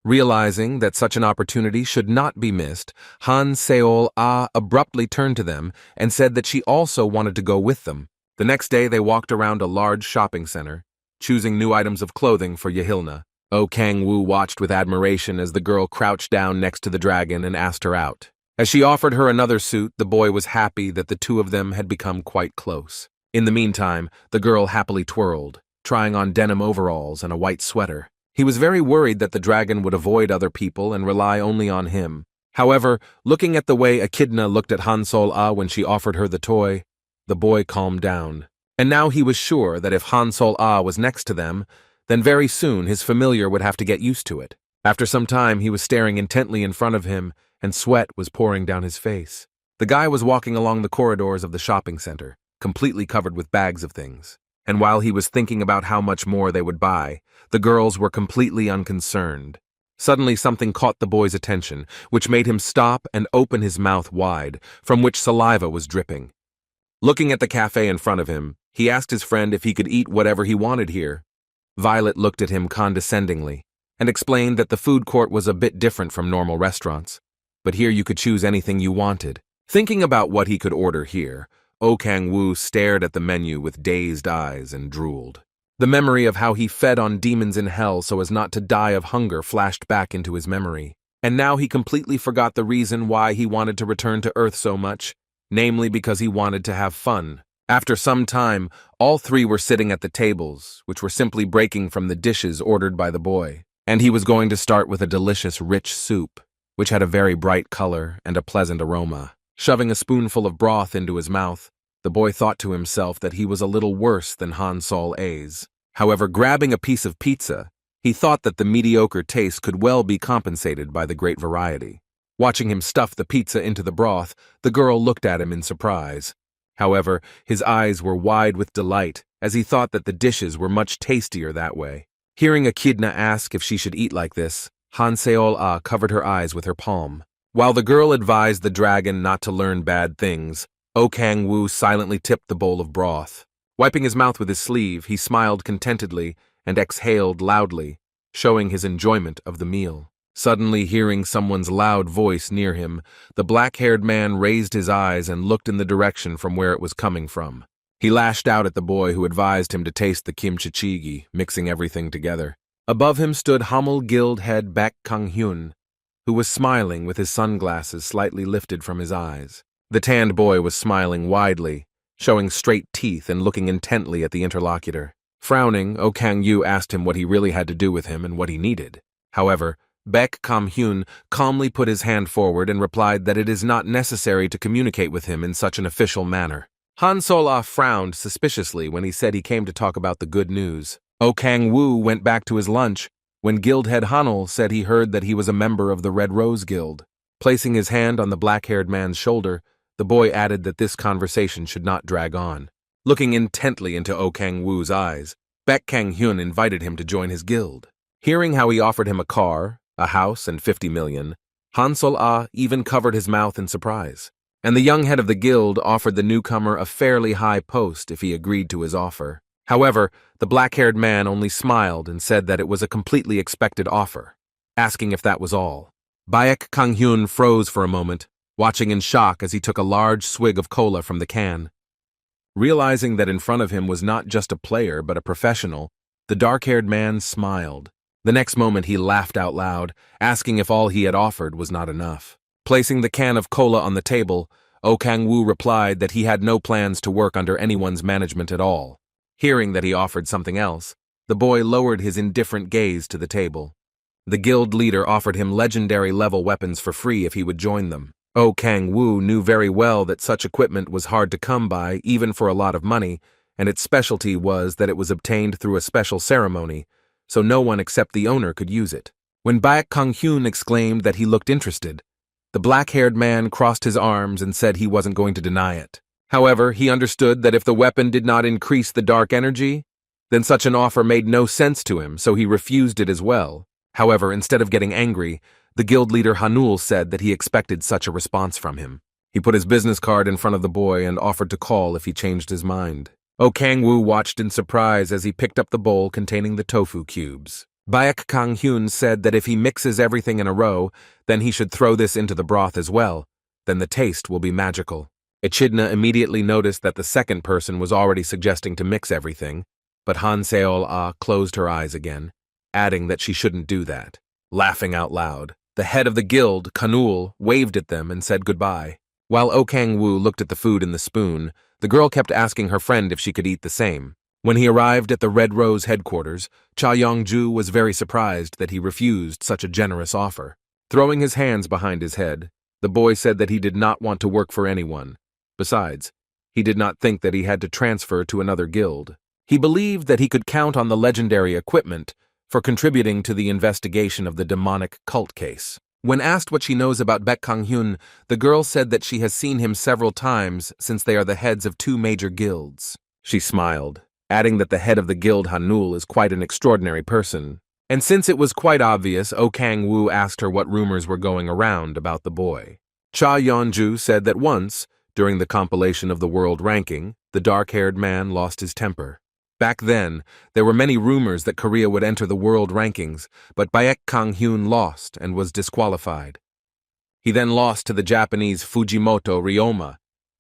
Realizing that such an opportunity should not be missed, Han Seol-ah abruptly turned to them and said that she also wanted to go with them. The next day they walked around a large shopping center, choosing new items of clothing for Yehilna. Oh Kang-woo watched with admiration as the girl crouched down next to the dragon and asked her out. As she offered her another suit, the boy was happy that the two of them had become quite close. In the meantime, the girl happily twirled, trying on denim overalls and a white sweater. He was very worried that the dragon would avoid other people and rely only on him. However, looking at the way Echidna looked at Han Sol-ah when she offered her the toy, the boy calmed down. And now he was sure that if Han Sol-ah was next to them, then very soon his familiar would have to get used to it. After some time, he was staring intently in front of him, and sweat was pouring down his face. The guy was walking along the corridors of the shopping center, completely covered with bags of things. And while he was thinking about how much more they would buy, the girls were completely unconcerned. Suddenly something caught the boy's attention, which made him stop and open his mouth wide, from which saliva was dripping. Looking at the cafe in front of him, he asked his friend if he could eat whatever he wanted here. Violet looked at him condescendingly and explained that the food court was a bit different from normal restaurants, but here you could choose anything you wanted. Thinking about what he could order here, Oh Kang-woo stared at the menu with dazed eyes and drooled. The memory of how he fed on demons in hell so as not to die of hunger flashed back into his memory, and now he completely forgot the reason why he wanted to return to Earth so much, namely because he wanted to have fun. After some time, all three were sitting at the tables, which were simply breaking from the dishes ordered by the boy, and he was going to start with a delicious rich soup, which had a very bright color and a pleasant aroma. Shoving a spoonful of broth into his mouth, the boy thought to himself that he was a little worse than Han Sol-a's. However, grabbing a piece of pizza, he thought that the mediocre taste could well be compensated by the great variety. Watching him stuff the pizza into the broth, the girl looked at him in surprise. However, his eyes were wide with delight, as he thought that the dishes were much tastier that way. Hearing Echidna ask if she should eat like this, Han Seol-ah covered her eyes with her palm. While the girl advised the dragon not to learn bad things, Oh Kang-woo silently tipped the bowl of broth. Wiping his mouth with his sleeve, he smiled contentedly and exhaled loudly, showing his enjoyment of the meal. Suddenly hearing someone's loud voice near him, the black-haired man raised his eyes and looked in the direction from where it was coming from. He lashed out at the boy who advised him to taste the kimchi-jjigae, mixing everything together. Above him stood Hummel Guild head Baek Kang-hyun, who was smiling with his sunglasses slightly lifted from his eyes. The tanned boy was smiling widely, showing straight teeth and looking intently at the interlocutor. Frowning, Oh Kang-yu asked him what he really had to do with him and what he needed. However, Baek Kam-hyun calmly put his hand forward and replied that it is not necessary to communicate with him in such an official manner. Han Sol-ah frowned suspiciously when he said he came to talk about the good news. Oh Kang-woo went back to his lunch when Guildhead Hanul said he heard that he was a member of the Red Rose Guild. Placing his hand on the black-haired man's shoulder, the boy added that this conversation should not drag on. Looking intently into Oh Kang-woo's eyes, Baek Kang-hyun invited him to join his guild. Hearing how he offered him a car, a house, and 50 million, Han Sol-ah even covered his mouth in surprise. And the young head of the guild offered the newcomer a fairly high post if he agreed to his offer. However, the black-haired man only smiled and said that it was a completely expected offer, asking if that was all. Baek Kang-hyun froze for a moment, watching in shock as he took a large swig of cola from the can. Realizing that in front of him was not just a player but a professional, the dark-haired man smiled. The next moment he laughed out loud, asking if all he had offered was not enough. Placing the can of cola on the table, Oh Kang-woo replied that he had no plans to work under anyone's management at all. Hearing that he offered something else, the boy lowered his indifferent gaze to the table. The guild leader offered him legendary-level weapons for free if he would join them. Oh Kang-woo knew very well that such equipment was hard to come by even for a lot of money, and its specialty was that it was obtained through a special ceremony, so no one except the owner could use it. When Baek Kang-hyun exclaimed that he looked interested, the black-haired man crossed his arms and said he wasn't going to deny it. However, he understood that if the weapon did not increase the dark energy, then such an offer made no sense to him, so he refused it as well. However, instead of getting angry, the guild leader Hanul said that he expected such a response from him. He put his business card in front of the boy and offered to call if he changed his mind. Oh Kang-woo watched in surprise as he picked up the bowl containing the tofu cubes. Baek Kang-hyun said that if he mixes everything in a row, then he should throw this into the broth as well. Then the taste will be magical. Echidna immediately noticed that the second person was already suggesting to mix everything, but Han Seol-ah closed her eyes again, adding that she shouldn't do that. Laughing out loud, the head of the guild, Kanul, waved at them and said goodbye. While Oh Kang-woo looked at the food in the spoon, the girl kept asking her friend if she could eat the same. When he arrived at the Red Rose headquarters, Cha Yong-ju was very surprised that he refused such a generous offer. Throwing his hands behind his head, the boy said that he did not want to work for anyone. Besides, he did not think that he had to transfer to another guild. He believed that he could count on the legendary equipment for contributing to the investigation of the demonic cult case. When asked what she knows about Baek Kang-hyun, the girl said that she has seen him several times since they are the heads of 2 major guilds. She smiled, adding that the head of the guild Hanul is quite an extraordinary person. And since it was quite obvious, Oh Kang-woo asked her what rumors were going around about the boy. Cha Yeon-ju said that once, During the compilation of the world ranking, the dark-haired man lost his temper. Back then, there were many rumors that Korea would enter the world rankings, but Baek Kang-hyun lost and was disqualified. He then lost to the Japanese Fujimoto Ryoma,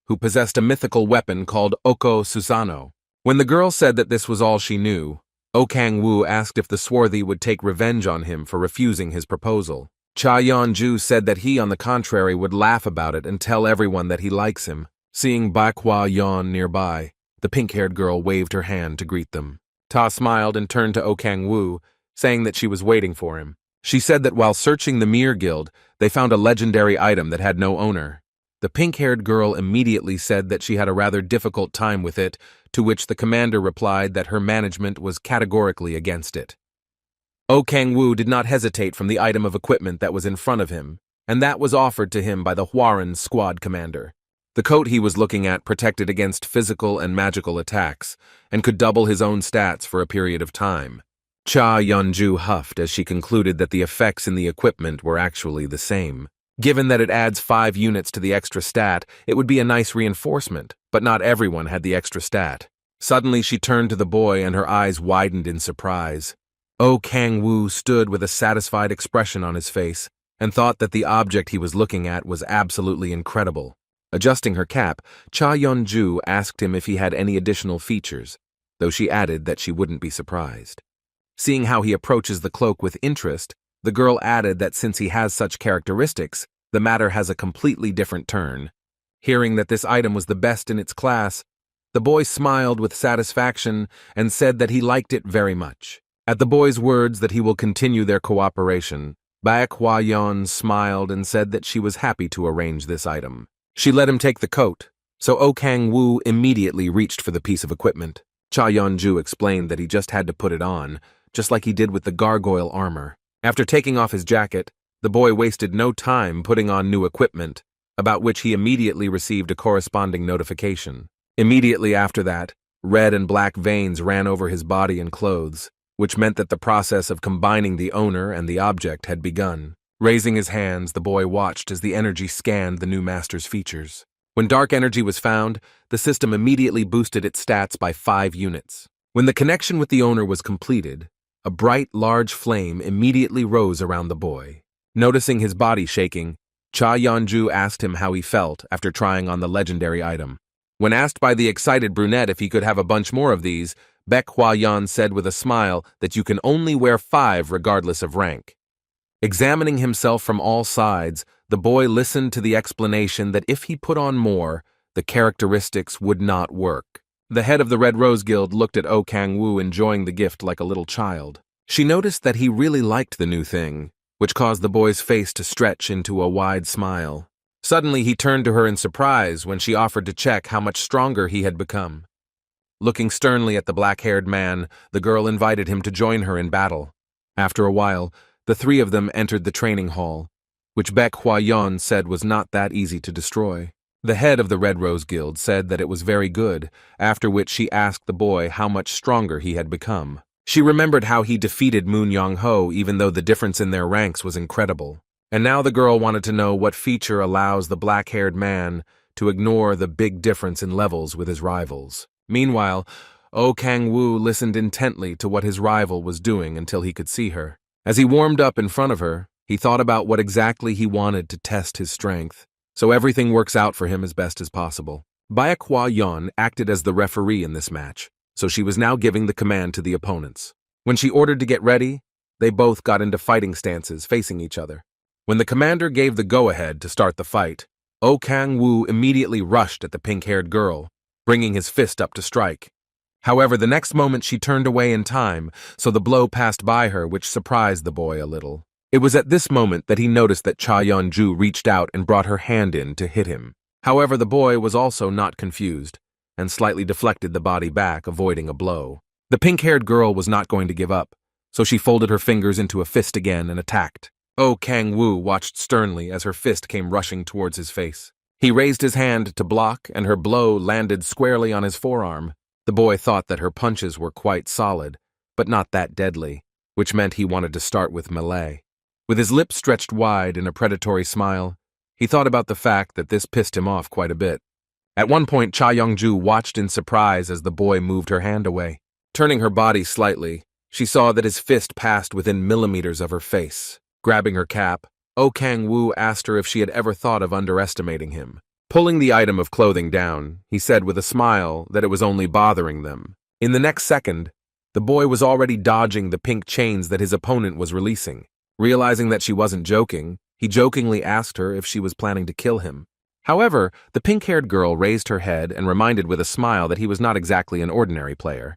who possessed a mythical weapon called Oko Susano. When the girl said that this was all she knew, Oh Kang-woo asked if the swarthy would take revenge on him for refusing his proposal. Cha Yeon-ju said that he, on the contrary, would laugh about it and tell everyone that he likes him. Seeing Baek Yeon nearby, the pink-haired girl waved her hand to greet them. Ta smiled and turned to Oh Kang-woo, saying that she was waiting for him. She said that while searching the Mir Guild, they found a legendary item that had no owner. The pink-haired girl immediately said that she had a rather difficult time with it, to which the commander replied that her management was categorically against it. Oh Kang-woo did not hesitate from the item of equipment that was in front of him, and that was offered to him by the Hwaran squad commander. The coat he was looking at protected against physical and magical attacks, and could double his own stats for a period of time. Cha Yeon-ju huffed as she concluded that the effects in the equipment were actually the same. Given that it adds 5 units to the extra stat, it would be a nice reinforcement, but not everyone had the extra stat. Suddenly she turned to the boy and her eyes widened in surprise. Oh Kang-woo stood with a satisfied expression on his face and thought that the object he was looking at was absolutely incredible. Adjusting her cap, Cha Yeon-ju asked him if he had any additional features, though she added that she wouldn't be surprised. Seeing how he approaches the cloak with interest, the girl added that since he has such characteristics, the matter has a completely different turn. Hearing that this item was the best in its class, the boy smiled with satisfaction and said that he liked it very much. At the boy's words that he will continue their cooperation, Baek Hwa-yeon smiled and said that she was happy to arrange this item. She let him take the coat, so Oh Kang-woo immediately reached for the piece of equipment. Cha Yeon-ju explained that he just had to put it on, just like he did with the gargoyle armor. After taking off his jacket, the boy wasted no time putting on new equipment, about which he immediately received a corresponding notification. Immediately after that, red and black veins ran over his body and clothes, which meant that the process of combining the owner and the object had begun. Raising his hands, the boy watched as the energy scanned the new master's features. When dark energy was found, the system immediately boosted its stats by 5 units. When the connection with the owner was completed, a bright, large flame immediately rose around the boy. Noticing his body shaking, Cha Yeon-ju asked him how he felt after trying on the legendary item. When asked by the excited brunette if he could have a bunch more of these, Baek Hwa-yeon said with a smile that you can only wear 5 regardless of rank. Examining himself from all sides, the boy listened to the explanation that if he put on more, the characteristics would not work. The head of the Red Rose Guild looked at Oh Kang-woo enjoying the gift like a little child. She noticed that he really liked the new thing, which caused the boy's face to stretch into a wide smile. Suddenly he turned to her in surprise when she offered to check how much stronger he had become. Looking sternly at the black-haired man, the girl invited him to join her in battle. After a while, the 3 of them entered the training hall, which Baek Hwa-yeon said was not that easy to destroy. The head of the Red Rose Guild said that it was very good, after which she asked the boy how much stronger he had become. She remembered how he defeated Moon Young-ho even though the difference in their ranks was incredible. And now the girl wanted to know what feature allows the black-haired man to ignore the big difference in levels with his rivals. Meanwhile, Oh Kang-woo listened intently to what his rival was doing until he could see her. As he warmed up in front of her, he thought about what exactly he wanted to test his strength, so everything works out for him as best as possible. Baek Hwa-yeon acted as the referee in this match, so she was now giving the command to the opponents. When she ordered to get ready, they both got into fighting stances facing each other. When the commander gave the go-ahead to start the fight, Oh Kang-woo immediately rushed at the pink-haired girl, bringing his fist up to strike. However, the next moment she turned away in time, so the blow passed by her, which surprised the boy a little. It was at this moment that he noticed that Cha Yeon-ju reached out and brought her hand in to hit him. However, the boy was also not confused, and slightly deflected the body back, avoiding a blow. The pink-haired girl was not going to give up, so she folded her fingers into a fist again and attacked. Oh Kang-woo watched sternly as her fist came rushing towards his face. He raised his hand to block, and her blow landed squarely on his forearm. The boy thought that her punches were quite solid, but not that deadly, which meant he wanted to start with melee. With his lips stretched wide in a predatory smile, he thought about the fact that this pissed him off quite a bit. At one point, Cha Youngju watched in surprise as the boy moved her hand away. Turning her body slightly, she saw that his fist passed within millimeters of her face. Grabbing her cap, Oh Kang-woo asked her if she had ever thought of underestimating him. Pulling the item of clothing down, he said with a smile that it was only bothering them. In the next second, the boy was already dodging the pink chains that his opponent was releasing. Realizing that she wasn't joking, he jokingly asked her if she was planning to kill him. However, the pink-haired girl raised her head and reminded with a smile that he was not exactly an ordinary player.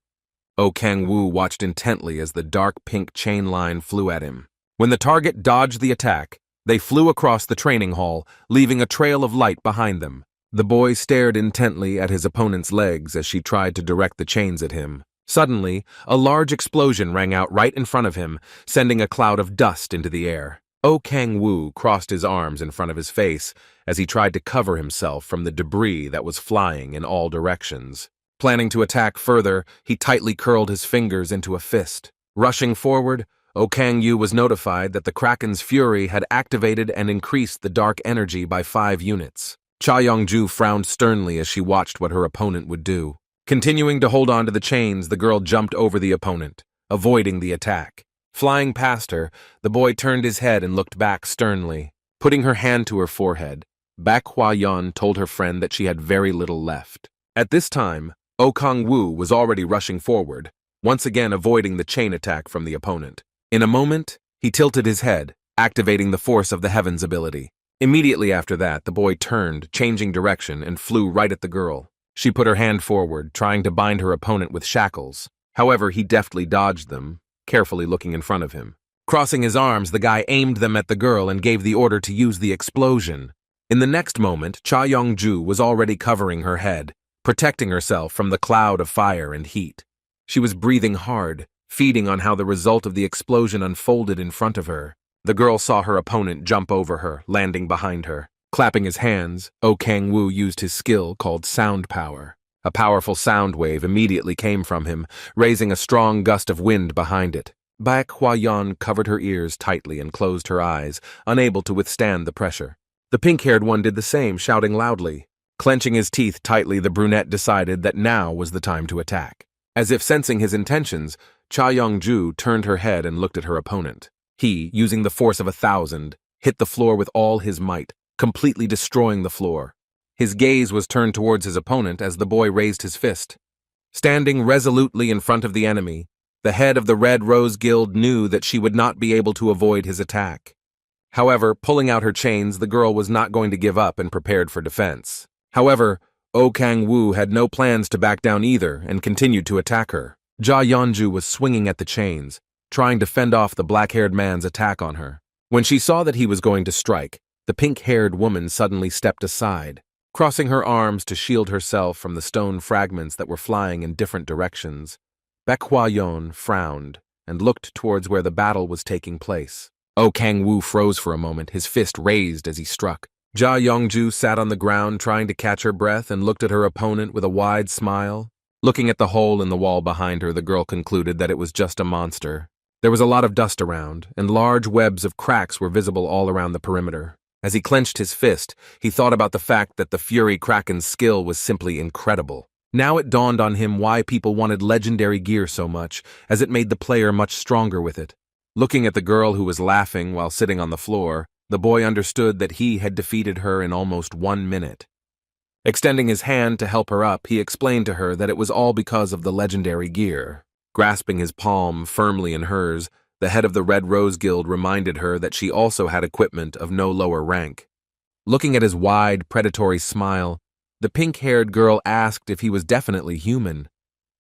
Oh Kang-woo watched intently as the dark pink chain line flew at him. When the target dodged the attack, they flew across the training hall, leaving a trail of light behind them. The boy stared intently at his opponent's legs as she tried to direct the chains at him. Suddenly, a large explosion rang out right in front of him, sending a cloud of dust into the air. Oh Kang-woo crossed his arms in front of his face as he tried to cover himself from the debris that was flying in all directions. Planning to attack further, he tightly curled his fingers into a fist. Rushing forward, Oh Kang-woo was notified that the Kraken's fury had activated and increased the dark energy by 5 units. Cha Youngju frowned sternly as she watched what her opponent would do. Continuing to hold on to the chains, the girl jumped over the opponent, avoiding the attack. Flying past her, the boy turned his head and looked back sternly. Putting her hand to her forehead, Baek Hwa-yeon told her friend that she had very little left. At this time, Oh Kang-woo was already rushing forward, once again avoiding the chain attack from the opponent. In a moment, he tilted his head, activating the Force of the Heavens ability. Immediately after that, the boy turned, changing direction, and flew right at the girl. She put her hand forward, trying to bind her opponent with shackles. However, he deftly dodged them, carefully looking in front of him. Crossing his arms, the guy aimed them at the girl and gave the order to use the explosion. In the next moment, Cha Youngju was already covering her head, protecting herself from the cloud of fire and heat. She was breathing hard, feeding on how the result of the explosion unfolded in front of her. The girl saw her opponent jump over her, landing behind her. Clapping his hands, Oh Kang-woo used his skill called sound power. A powerful sound wave immediately came from him, raising a strong gust of wind behind it. Baek Hwa-yeon covered her ears tightly and closed her eyes, unable to withstand the pressure. The pink-haired one did the same, shouting loudly. Clenching his teeth tightly, the brunette decided that now was the time to attack. As if sensing his intentions, Cha Youngju turned her head and looked at her opponent. He, using the force of 1,000, hit the floor with all his might, completely destroying the floor. His gaze was turned towards his opponent as the boy raised his fist. Standing resolutely in front of the enemy, the head of the Red Rose Guild knew that she would not be able to avoid his attack. However, pulling out her chains, the girl was not going to give up and prepared for defense. However, Oh Kang-woo had no plans to back down either and continued to attack her. Ja Yeonju was swinging at the chains, trying to fend off the black-haired man's attack on her. When she saw that he was going to strike, the pink-haired woman suddenly stepped aside, crossing her arms to shield herself from the stone fragments that were flying in different directions. Baek Hwa-yeon frowned and looked towards where the battle was taking place. Oh Kang-woo froze for a moment, his fist raised as he struck. Ja Youngju sat on the ground trying to catch her breath and looked at her opponent with a wide smile. Looking at the hole in the wall behind her, the girl concluded that it was just a monster. There was a lot of dust around, and large webs of cracks were visible all around the perimeter. As he clenched his fist, he thought about the fact that the Fury Kraken's skill was simply incredible. Now it dawned on him why people wanted legendary gear so much, as it made the player much stronger with it. Looking at the girl who was laughing while sitting on the floor, the boy understood that he had defeated her in almost 1 minute. Extending his hand to help her up, he explained to her that it was all because of the legendary gear. Grasping his palm firmly in hers, the head of the Red Rose Guild reminded her that she also had equipment of no lower rank. Looking at his wide, predatory smile, the pink-haired girl asked if he was definitely human.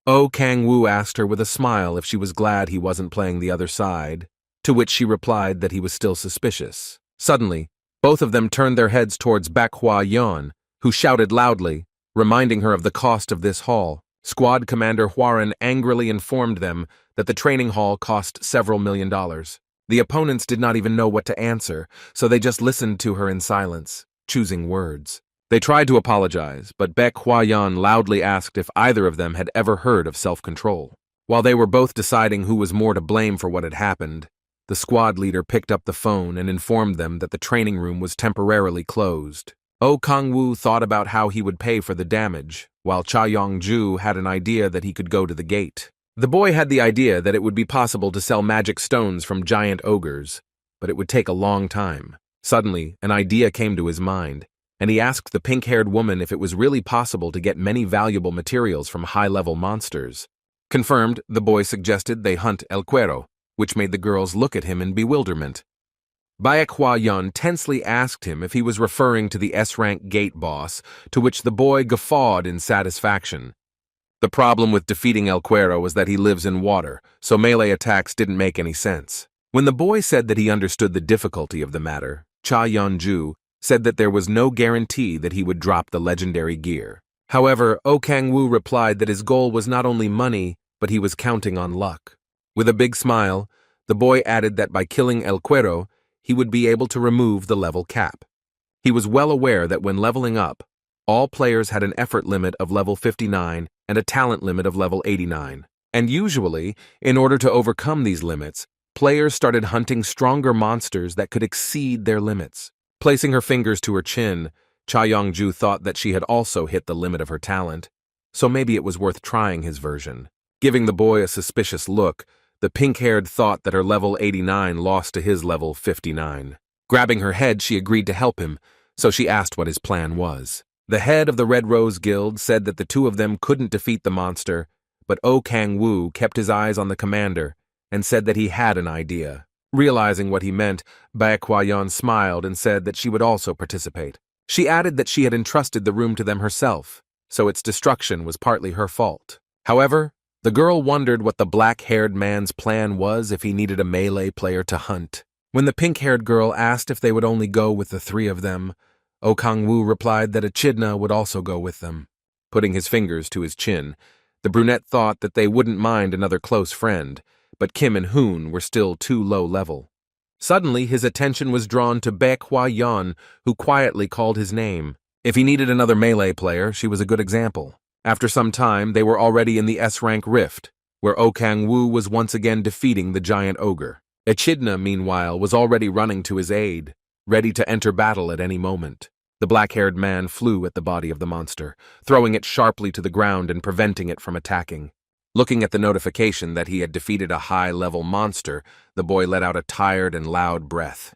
Oh Kang-woo asked her with a smile if she was glad he wasn't playing the other side, to which she replied that he was still suspicious. Suddenly, both of them turned their heads towards Baek Hwa-yeon, who shouted loudly, reminding her of the cost of this hall. Squad Commander Hwaran angrily informed them that the training hall cost several $1,000,000. The opponents did not even know what to answer, so they just listened to her in silence, choosing words. They tried to apologize, but Baek Hwa-yeon loudly asked if either of them had ever heard of self-control. While they were both deciding who was more to blame for what had happened, the squad leader picked up the phone and informed them that the training room was temporarily closed. Oh Kang-woo thought about how he would pay for the damage, while Cha Yong-ju had an idea that he could go to the gate. The boy had the idea that it would be possible to sell magic stones from giant ogres, but it would take a long time. Suddenly, an idea came to his mind, and he asked the pink-haired woman if it was really possible to get many valuable materials from high-level monsters. Confirmed, the boy suggested they hunt El Cuero, which made the girls look at him in bewilderment. Baek Hwa-yeon tensely asked him if he was referring to the S-Rank gate boss, to which the boy guffawed in satisfaction. The problem with defeating El Cuero was that he lives in water, so melee attacks didn't make any sense. When the boy said that he understood the difficulty of the matter, Cha Yeon-ju said that there was no guarantee that he would drop the legendary gear. However, Oh Kang-woo replied that his goal was not only money, but he was counting on luck. With a big smile, the boy added that by killing El Cuero, he would be able to remove the level cap. He was well aware that when leveling up, all players had an effort limit of level 59 and a talent limit of level 89. And usually, in order to overcome these limits, players started hunting stronger monsters that could exceed their limits. Placing her fingers to her chin, Cha Yong-ju thought that she had also hit the limit of her talent, so maybe it was worth trying his version. Giving the boy a suspicious look, the pink-haired thought that her level 89 lost to his level 59. Grabbing her head, she agreed to help him, so she asked what his plan was. The head of the Red Rose Guild said that the two of them couldn't defeat the monster, but Oh Kang-woo kept his eyes on the commander and said that he had an idea. Realizing what he meant, Baek Hwa-yeon smiled and said that she would also participate. She added that she had entrusted the room to them herself, so its destruction was partly her fault. However, the girl wondered what the black-haired man's plan was if he needed a melee player to hunt. When the pink-haired girl asked if they would only go with the three of them, Oh Kang-woo replied that Echidna would also go with them. Putting his fingers to his chin, the brunette thought that they wouldn't mind another close friend, but Kim and Hoon were still too low level. Suddenly, his attention was drawn to Baek Hwa-yeon, who quietly called his name. If he needed another melee player, she was a good example. After some time, they were already in the S-Rank Rift, where Oh Kang-woo was once again defeating the giant ogre. Echidna, meanwhile, was already running to his aid, ready to enter battle at any moment. The black-haired man flew at the body of the monster, throwing it sharply to the ground and preventing it from attacking. Looking at the notification that he had defeated a high-level monster, the boy let out a tired and loud breath.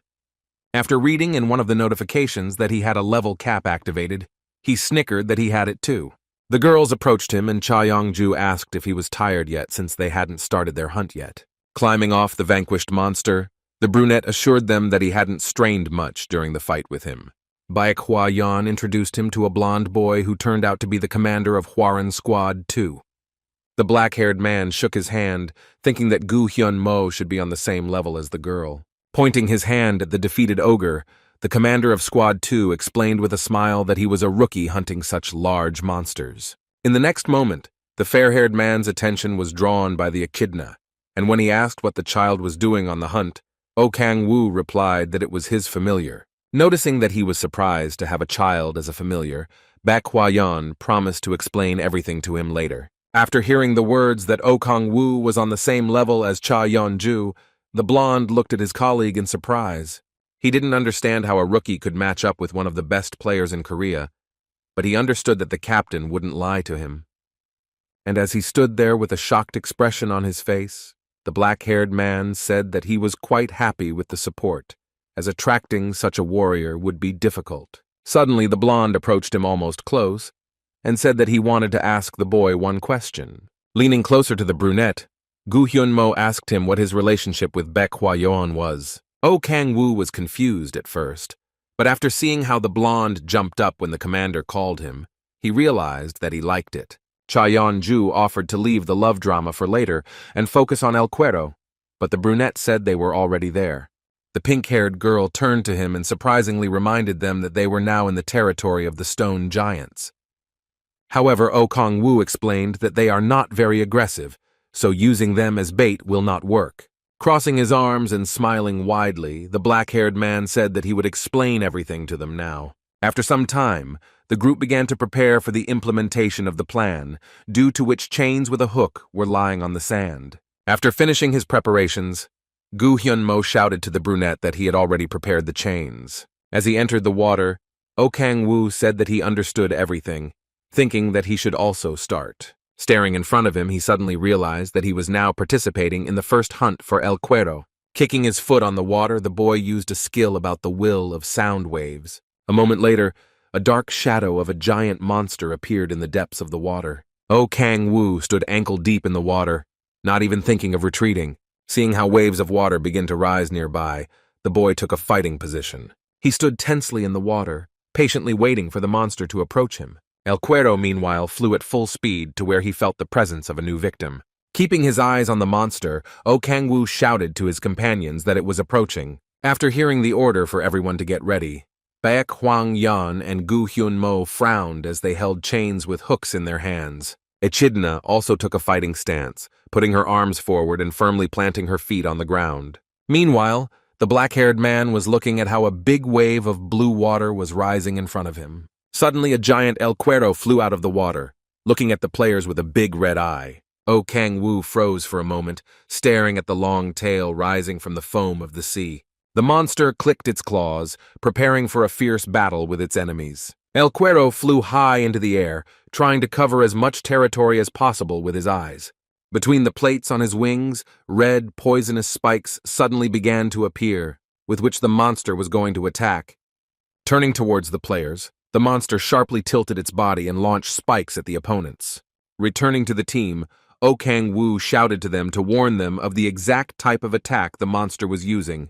After reading in one of the notifications that he had a level cap activated, he snickered that he had it too. The girls approached him and Cha Yong-ju asked if he was tired yet since they hadn't started their hunt yet. Climbing off the vanquished monster, the brunette assured them that he hadn't strained much during the fight with him. Baek Hwa-yeon introduced him to a blonde boy who turned out to be the commander of Hwaran Squad 2. The black-haired man shook his hand, thinking that Gu Hyun-mo should be on the same level as the girl. Pointing his hand at the defeated ogre, the commander of Squad 2 explained with a smile that he was a rookie hunting such large monsters. In the next moment, the fair-haired man's attention was drawn by the echidna, and when he asked what the child was doing on the hunt, Oh Kang-woo replied that it was his familiar. Noticing that he was surprised to have a child as a familiar, Baek Hwa-yeon promised to explain everything to him later. After hearing the words that Oh Kang-woo was on the same level as Cha Yeon-ju, the blonde looked at his colleague in surprise. He didn't understand how a rookie could match up with one of the best players in Korea, but he understood that the captain wouldn't lie to him. And as he stood there with a shocked expression on his face, the black-haired man said that he was quite happy with the support, as attracting such a warrior would be difficult. Suddenly, the blonde approached him almost close and said that he wanted to ask the boy one question. Leaning closer to the brunette, Gu Hyun-mo asked him what his relationship with Baek Hwa-yeon was. Oh Kang-woo was confused at first, but after seeing how the blonde jumped up when the commander called him, he realized that he liked it. Cha Yeon-ju offered to leave the love drama for later and focus on El Cuero, but the brunette said they were already there. The pink-haired girl turned to him and surprisingly reminded them that they were now in the territory of the stone giants. However, Oh Kang-woo explained that they are not very aggressive, so using them as bait will not work. Crossing his arms and smiling widely, the black-haired man said that he would explain everything to them now. After some time, the group began to prepare for the implementation of the plan, due to which chains with a hook were lying on the sand. After finishing his preparations, Gu Hyun-mo shouted to the brunette that he had already prepared the chains. As he entered the water, O Kang-woo said that he understood everything, thinking that he should also start. Staring in front of him, he suddenly realized that he was now participating in the first hunt for El Cuero. Kicking his foot on the water, the boy used a skill about the will of sound waves. A moment later, a dark shadow of a giant monster appeared in the depths of the water. O Kang-woo stood ankle-deep in the water, not even thinking of retreating. Seeing how waves of water begin to rise nearby, the boy took a fighting position. He stood tensely in the water, patiently waiting for the monster to approach him. El Cuero, meanwhile, flew at full speed to where he felt the presence of a new victim. Keeping his eyes on the monster, O Kang-woo shouted to his companions that it was approaching. After hearing the order for everyone to get ready, Baek Hwang-yeon and Gu Hyun-mo frowned as they held chains with hooks in their hands. Echidna also took a fighting stance, putting her arms forward and firmly planting her feet on the ground. Meanwhile, the black-haired man was looking at how a big wave of blue water was rising in front of him. Suddenly, a giant El Cuero flew out of the water, looking at the players with a big red eye. O Kang-woo froze for a moment, staring at the long tail rising from the foam of the sea. The monster clicked its claws, preparing for a fierce battle with its enemies. El Cuero flew high into the air, trying to cover as much territory as possible with his eyes. Between the plates on his wings, red, poisonous spikes suddenly began to appear, with which the monster was going to attack. Turning towards the players, the monster sharply tilted its body and launched spikes at the opponents. Returning to the team, O Kang-woo shouted to them to warn them of the exact type of attack the monster was using.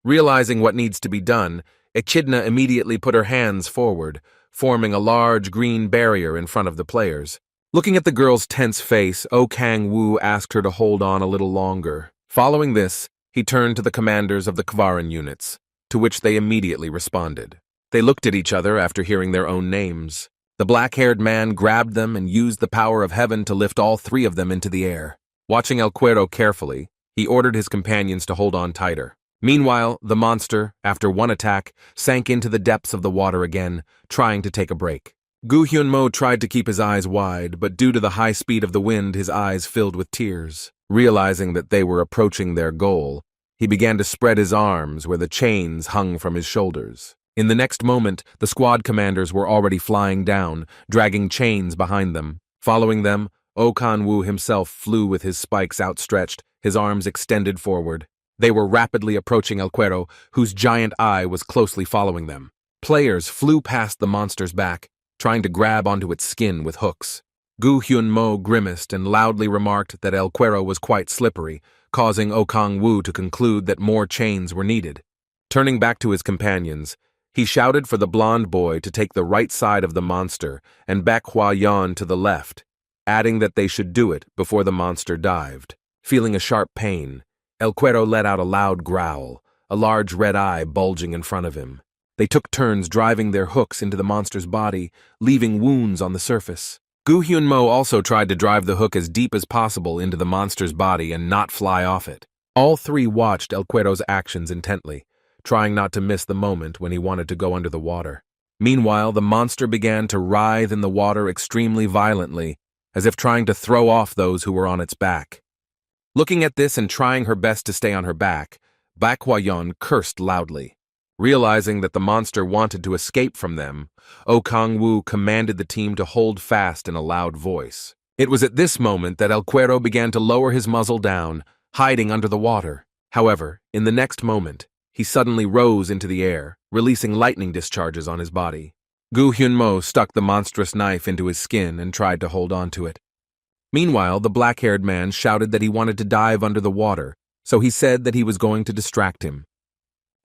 Realizing what needs to be done, Echidna immediately put her hands forward, forming a large green barrier in front of the players. Looking at the girl's tense face, O Kang-woo asked her to hold on a little longer. Following this, he turned to the commanders of the Kvaran units, to which they immediately responded. They looked at each other after hearing their own names. The black-haired man grabbed them and used the power of heaven to lift all three of them into the air. Watching El Cuero carefully, he ordered his companions to hold on tighter. Meanwhile, the monster, after one attack, sank into the depths of the water again, trying to take a break. Gu Hyun-mo tried to keep his eyes wide, but due to the high speed of the wind, his eyes filled with tears. Realizing that they were approaching their goal, he began to spread his arms where the chains hung from his shoulders. In the next moment, the squad commanders were already flying down, dragging chains behind them. Following them, O Kang-woo himself flew with his spikes outstretched, his arms extended forward. They were rapidly approaching El Cuero, whose giant eye was closely following them. Players flew past the monster's back, trying to grab onto its skin with hooks. Gu Hyun-mo grimaced and loudly remarked that El Cuero was quite slippery, causing O Kang-woo to conclude that more chains were needed. Turning back to his companions, he shouted for the blonde boy to take the right side of the monster and Baek Hwa-yeon to the left, adding that they should do it before the monster dived. Feeling a sharp pain, El Cuero let out a loud growl, a large red eye bulging in front of him. They took turns driving their hooks into the monster's body, leaving wounds on the surface. Gu Hyun-mo also tried to drive the hook as deep as possible into the monster's body and not fly off it. All three watched El Cuero's actions intently, trying not to miss the moment when he wanted to go under the water. Meanwhile, the monster began to writhe in the water extremely violently, as if trying to throw off those who were on its back. Looking at this and trying her best to stay on her back, Baek Hwa-yeon cursed loudly. Realizing that the monster wanted to escape from them, O Kang-woo commanded the team to hold fast in a loud voice. It was at this moment that El Cuero began to lower his muzzle down, hiding under the water. However, in the next moment, he suddenly rose into the air, releasing lightning discharges on his body. Gu Hyun-mo stuck the monstrous knife into his skin and tried to hold on to it. Meanwhile, the black-haired man shouted that he wanted to dive under the water, so he said that he was going to distract him.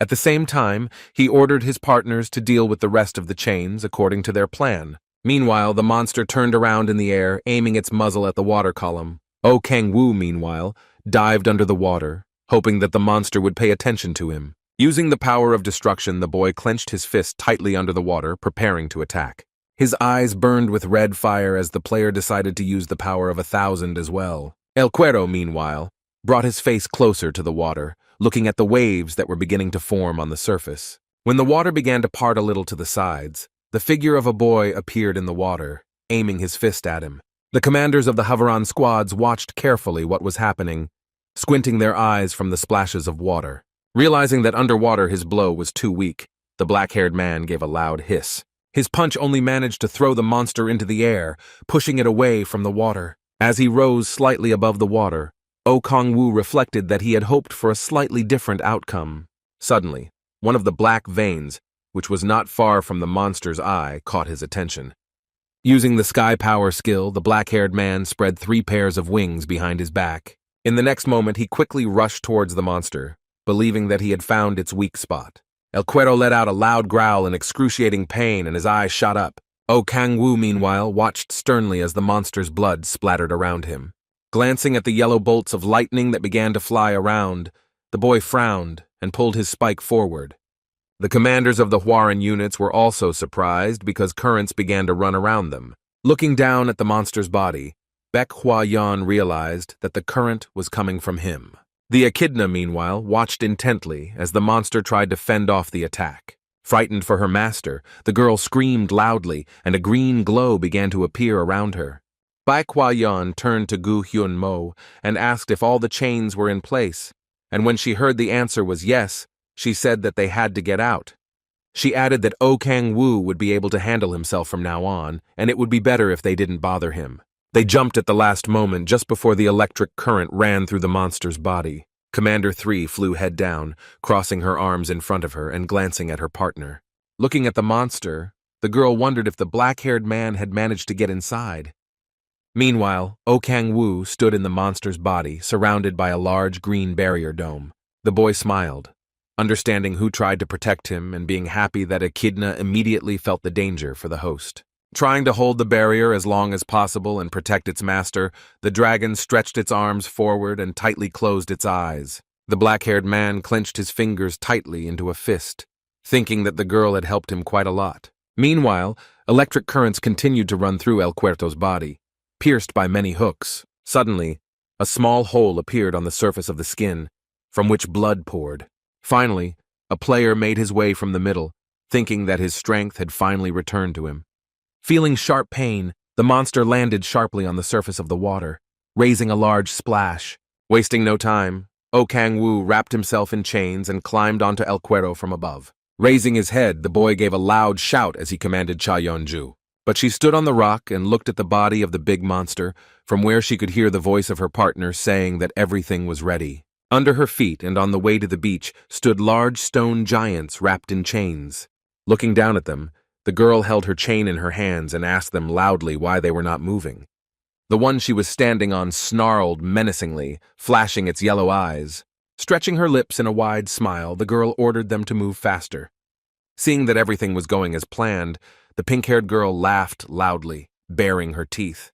At the same time, he ordered his partners to deal with the rest of the chains according to their plan. Meanwhile, the monster turned around in the air, aiming its muzzle at the water column. O Kang-woo, meanwhile, dived under the water, hoping that the monster would pay attention to him. Using the power of destruction, the boy clenched his fist tightly under the water, preparing to attack. His eyes burned with red fire as the player decided to use the power of 1,000 as well. El Cuero, meanwhile, brought his face closer to the water, looking at the waves that were beginning to form on the surface. When the water began to part a little to the sides, the figure of a boy appeared in the water, aiming his fist at him. The commanders of the Havaran squads watched carefully what was happening, squinting their eyes from the splashes of water. Realizing that underwater his blow was too weak, The black-haired man gave a loud hiss. His punch only managed to throw the monster into the air, pushing it away from the water. As he rose slightly above the water, O Kang-woo reflected that he had hoped for a slightly different outcome. Suddenly, one of the black veins, which was not far from the monster's eye, caught his attention. Using the sky power skill, the black-haired man spread 3 pairs of wings behind his back. In the next moment, he quickly rushed towards the monster, believing that he had found its weak spot. El Cuero let out a loud growl in excruciating pain and his eyes shot up. O Kang-woo, meanwhile, watched sternly as the monster's blood splattered around him. Glancing at the yellow bolts of lightning that began to fly around, the boy frowned and pulled his spike forward. The commanders of the Hwaran units were also surprised because currents began to run around them. Looking down at the monster's body, Baek Hwa-yeon realized that the current was coming from him. The echidna, meanwhile, watched intently as the monster tried to fend off the attack. Frightened for her master, the girl screamed loudly, and a green glow began to appear around her. Baek Hwa-yeon turned to Gu Hyun-mo and asked if all the chains were in place, and when she heard the answer was yes, she said that they had to get out. She added that O Kang-woo would be able to handle himself from now on, and it would be better if they didn't bother him. They jumped at the last moment just before the electric current ran through the monster's body. Commander 3 flew head down, crossing her arms in front of her and glancing at her partner. Looking at the monster, the girl wondered if the black-haired man had managed to get inside. Meanwhile, O Kang-woo stood in the monster's body, surrounded by a large green barrier dome. The boy smiled, understanding who tried to protect him and being happy that Echidna immediately felt the danger for the host. Trying to hold the barrier as long as possible and protect its master, the dragon stretched its arms forward and tightly closed its eyes. The black-haired man clenched his fingers tightly into a fist, thinking that the girl had helped him quite a lot. Meanwhile, electric currents continued to run through El Cuerto's body, pierced by many hooks. Suddenly, a small hole appeared on the surface of the skin, from which blood poured. Finally, a player made his way from the middle, thinking that his strength had finally returned to him. Feeling sharp pain, the monster landed sharply on the surface of the water, raising a large splash. Wasting no time, O Kang-woo wrapped himself in chains and climbed onto El Cuero from above. Raising his head, the boy gave a loud shout as he commanded Cha Yeon-ju. But she stood on the rock and looked at the body of the big monster, from where she could hear the voice of her partner saying that everything was ready. Under her feet and on the way to the beach stood large stone giants wrapped in chains. Looking down at them, the girl held her chain in her hands and asked them loudly why they were not moving. The one she was standing on snarled menacingly, flashing its yellow eyes. Stretching her lips in a wide smile, the girl ordered them to move faster. Seeing that everything was going as planned, the pink-haired girl laughed loudly, baring her teeth.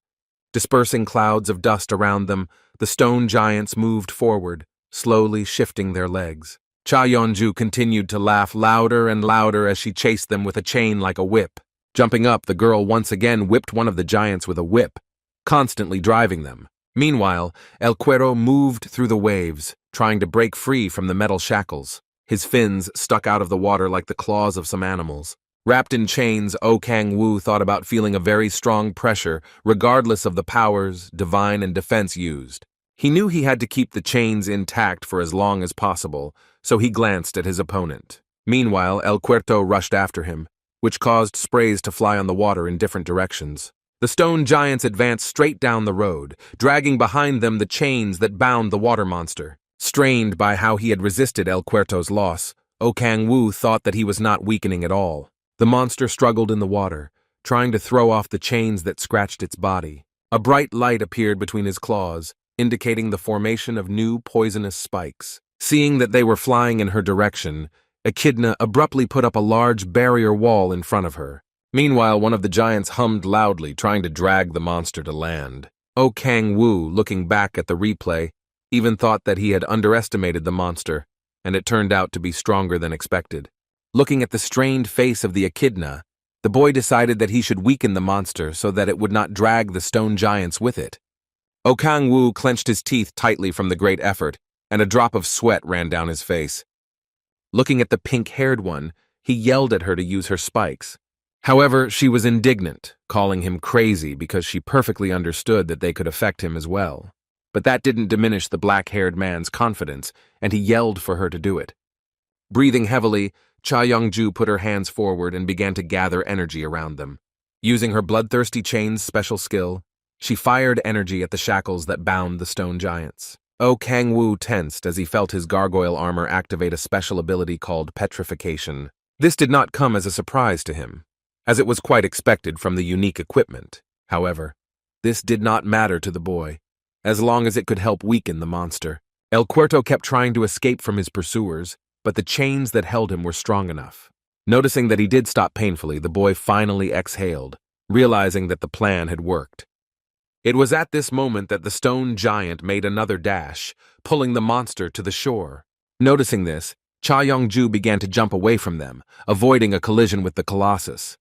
Dispersing clouds of dust around them, the stone giants moved forward, slowly shifting their legs. Cha Yeon-ju continued to laugh louder and louder as she chased them with a chain like a whip. Jumping up, the girl once again whipped one of the giants with a whip, constantly driving them. Meanwhile, El Cuero moved through the waves, trying to break free from the metal shackles. His fins stuck out of the water like the claws of some animals. Wrapped in chains, O Kang-woo thought about feeling a very strong pressure, regardless of the powers, divine and defense used. He knew he had to keep the chains intact for as long as possible, so he glanced at his opponent. Meanwhile, El Cuerto rushed after him, which caused sprays to fly on the water in different directions. The stone giants advanced straight down the road, dragging behind them the chains that bound the water monster. Strained by how he had resisted El Cuerto's loss, O Kang-woo thought that he was not weakening at all. The monster struggled in the water, trying to throw off the chains that scratched its body. A bright light appeared between his claws, indicating the formation of new poisonous spikes. Seeing that they were flying in her direction, Echidna abruptly put up a large barrier wall in front of her. Meanwhile, one of the giants hummed loudly, trying to drag the monster to land. O Kang-woo, looking back at the replay, even thought that he had underestimated the monster, and it turned out to be stronger than expected. Looking at the strained face of the echidna, the boy decided that he should weaken the monster so that it would not drag the stone giants with it. O Kang-woo clenched his teeth tightly from the great effort, and a drop of sweat ran down his face. Looking at the pink-haired one, he yelled at her to use her spikes. However, she was indignant, calling him crazy because she perfectly understood that they could affect him as well. But that didn't diminish the black-haired man's confidence, and he yelled for her to do it. Breathing heavily, Cha Young-ju put her hands forward and began to gather energy around them. Using her bloodthirsty chain's special skill, she fired energy at the shackles that bound the stone giants. Oh Kang-woo tensed as he felt his gargoyle armor activate a special ability called petrification. This did not come as a surprise to him, as it was quite expected from the unique equipment. However, this did not matter to the boy, as long as it could help weaken the monster. El Cuerto kept trying to escape from his pursuers, but the chains that held him were strong enough. Noticing that he did stop painfully, the boy finally exhaled, realizing that the plan had worked. It was at this moment that the stone giant made another dash, pulling the monster to the shore. Noticing this, Cha Young-ju began to jump away from them, avoiding a collision with the colossus.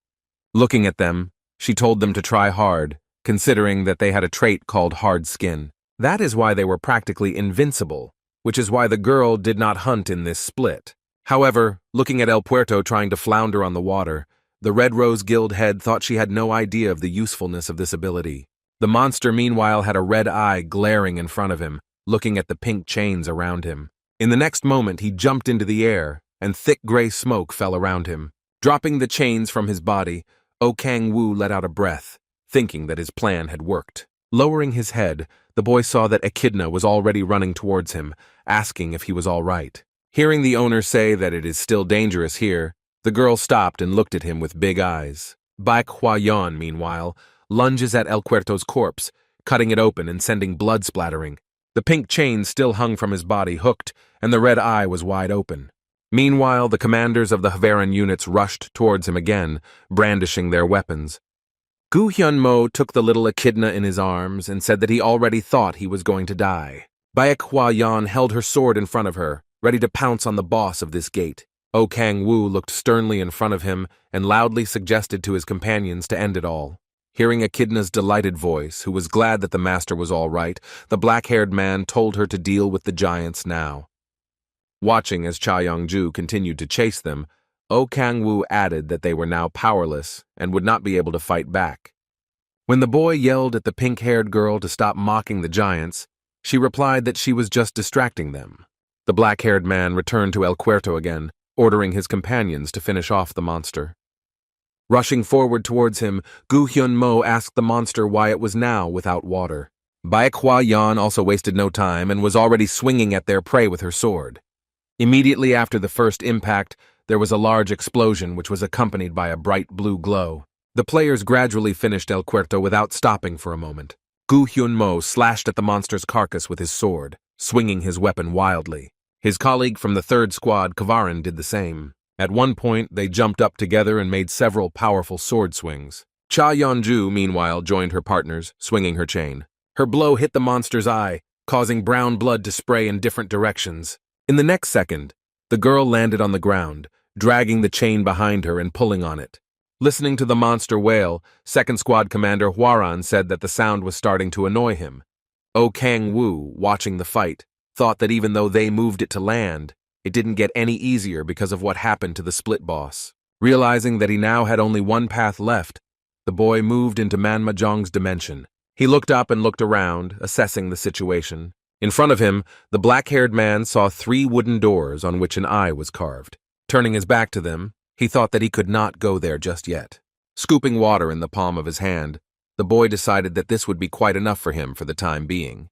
Looking at them, she told them to try hard, considering that they had a trait called hard skin. That is why they were practically invincible, which is why the girl did not hunt in this split. However, looking at El Puerto trying to flounder on the water, the Red Rose Guild head thought she had no idea of the usefulness of this ability. The monster meanwhile had a red eye glaring in front of him, looking at the pink chains around him. In the next moment he jumped into the air, and thick gray smoke fell around him. Dropping the chains from his body, Oh Kang-woo let out a breath, thinking that his plan had worked. Lowering his head, the boy saw that Echidna was already running towards him, asking if he was all right. Hearing the owner say that it is still dangerous here, the girl stopped and looked at him with big eyes. Baek Hwa-yeon, meanwhile, lunges at El Cuerto's corpse, cutting it open and sending blood splattering. The pink chain still hung from his body, hooked, and the red eye was wide open. Meanwhile, the commanders of the Hvaeran units rushed towards him again, brandishing their weapons. Gu Hyun-mo took the little Echidna in his arms and said that he already thought he was going to die. Baek Hwa-yeon held her sword in front of her, ready to pounce on the boss of this gate. Oh Kang-woo looked sternly in front of him and loudly suggested to his companions to end it all. Hearing Echidna's delighted voice, who was glad that the master was all right, the black-haired man told her to deal with the giants now. Watching as Cha Young-ju continued to chase them, Oh Kang-woo added that they were now powerless and would not be able to fight back. When the boy yelled at the pink-haired girl to stop mocking the giants, she replied that she was just distracting them. The black-haired man returned to El Cuerto again, ordering his companions to finish off the monster. Rushing forward towards him, Gu Hyun-mo asked the monster why it was now without water. Baek Hwa-yeon also wasted no time and was already swinging at their prey with her sword. Immediately after the first impact, there was a large explosion which was accompanied by a bright blue glow. The players gradually finished El Cuerto without stopping for a moment. Gu Hyun-mo slashed at the monster's carcass with his sword, swinging his weapon wildly. His colleague from the third squad, Kvaran, did the same. At one point, they jumped up together and made several powerful sword swings. Cha Yeon-ju, meanwhile, joined her partners, swinging her chain. Her blow hit the monster's eye, causing brown blood to spray in different directions. In the next second, the girl landed on the ground, dragging the chain behind her and pulling on it. Listening to the monster wail, Second Squad Commander Hwaran said that the sound was starting to annoy him. Oh Kang-woo, watching the fight, thought that even though they moved it to land, it didn't get any easier because of what happened to the split boss. Realizing that he now had only one path left, the boy moved into Manmajong's dimension. He looked up and looked around, assessing the situation. In front of him, the black-haired man saw 3 wooden doors on which an eye was carved. Turning his back to them, he thought that he could not go there just yet. Scooping water in the palm of his hand, the boy decided that this would be quite enough for him for the time being.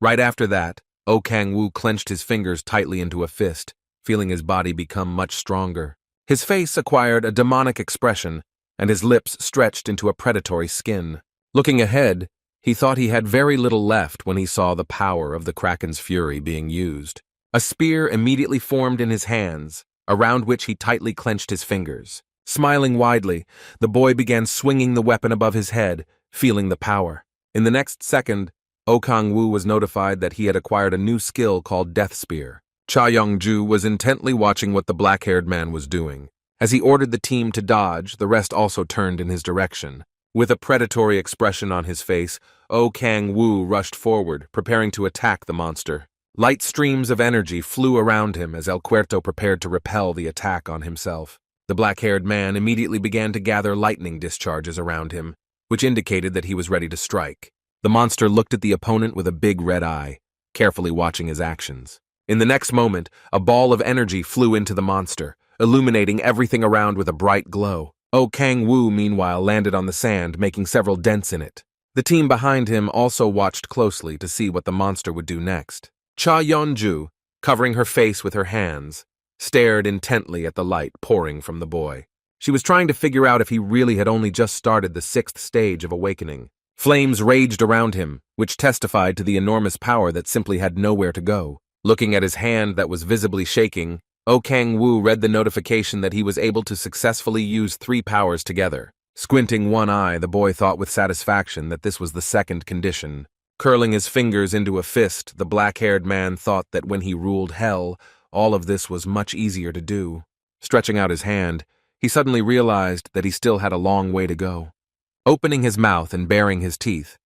Right after that, Oh Kang-woo clenched his fingers tightly into a fist, feeling his body become much stronger. His face acquired a demonic expression, and his lips stretched into a predatory skin. Looking ahead, he thought he had very little left when he saw the power of the Kraken's fury being used. A spear immediately formed in his hands, around which he tightly clenched his fingers. Smiling widely, the boy began swinging the weapon above his head, feeling the power. In the next second, Oh Kang-woo was notified that he had acquired a new skill called Death Spear. Cha Young-ju was intently watching what the black-haired man was doing. As he ordered the team to dodge, the rest also turned in his direction. With a predatory expression on his face, Oh Kang-woo rushed forward, preparing to attack the monster. Light streams of energy flew around him as El Cuerto prepared to repel the attack on himself. The black-haired man immediately began to gather lightning discharges around him, which indicated that he was ready to strike. The monster looked at the opponent with a big red eye, carefully watching his actions. In the next moment, a ball of energy flew into the monster, illuminating everything around with a bright glow. Kang-woo, meanwhile, landed on the sand, making several dents in it. The team behind him also watched closely to see what the monster would do next. Cha Yeonju, covering her face with her hands, stared intently at the light pouring from the boy. She was trying to figure out if he really had only just started the 6th stage of awakening. Flames raged around him, which testified to the enormous power that simply had nowhere to go. Looking at his hand that was visibly shaking, Kang-woo read the notification that he was able to successfully use 3 powers together. Squinting one eye, the boy thought with satisfaction that this was the 2nd condition. Curling his fingers into a fist, the black-haired man thought that when he ruled hell, all of this was much easier to do. Stretching out his hand, he suddenly realized that he still had a long way to go. Opening his mouth and baring his teeth,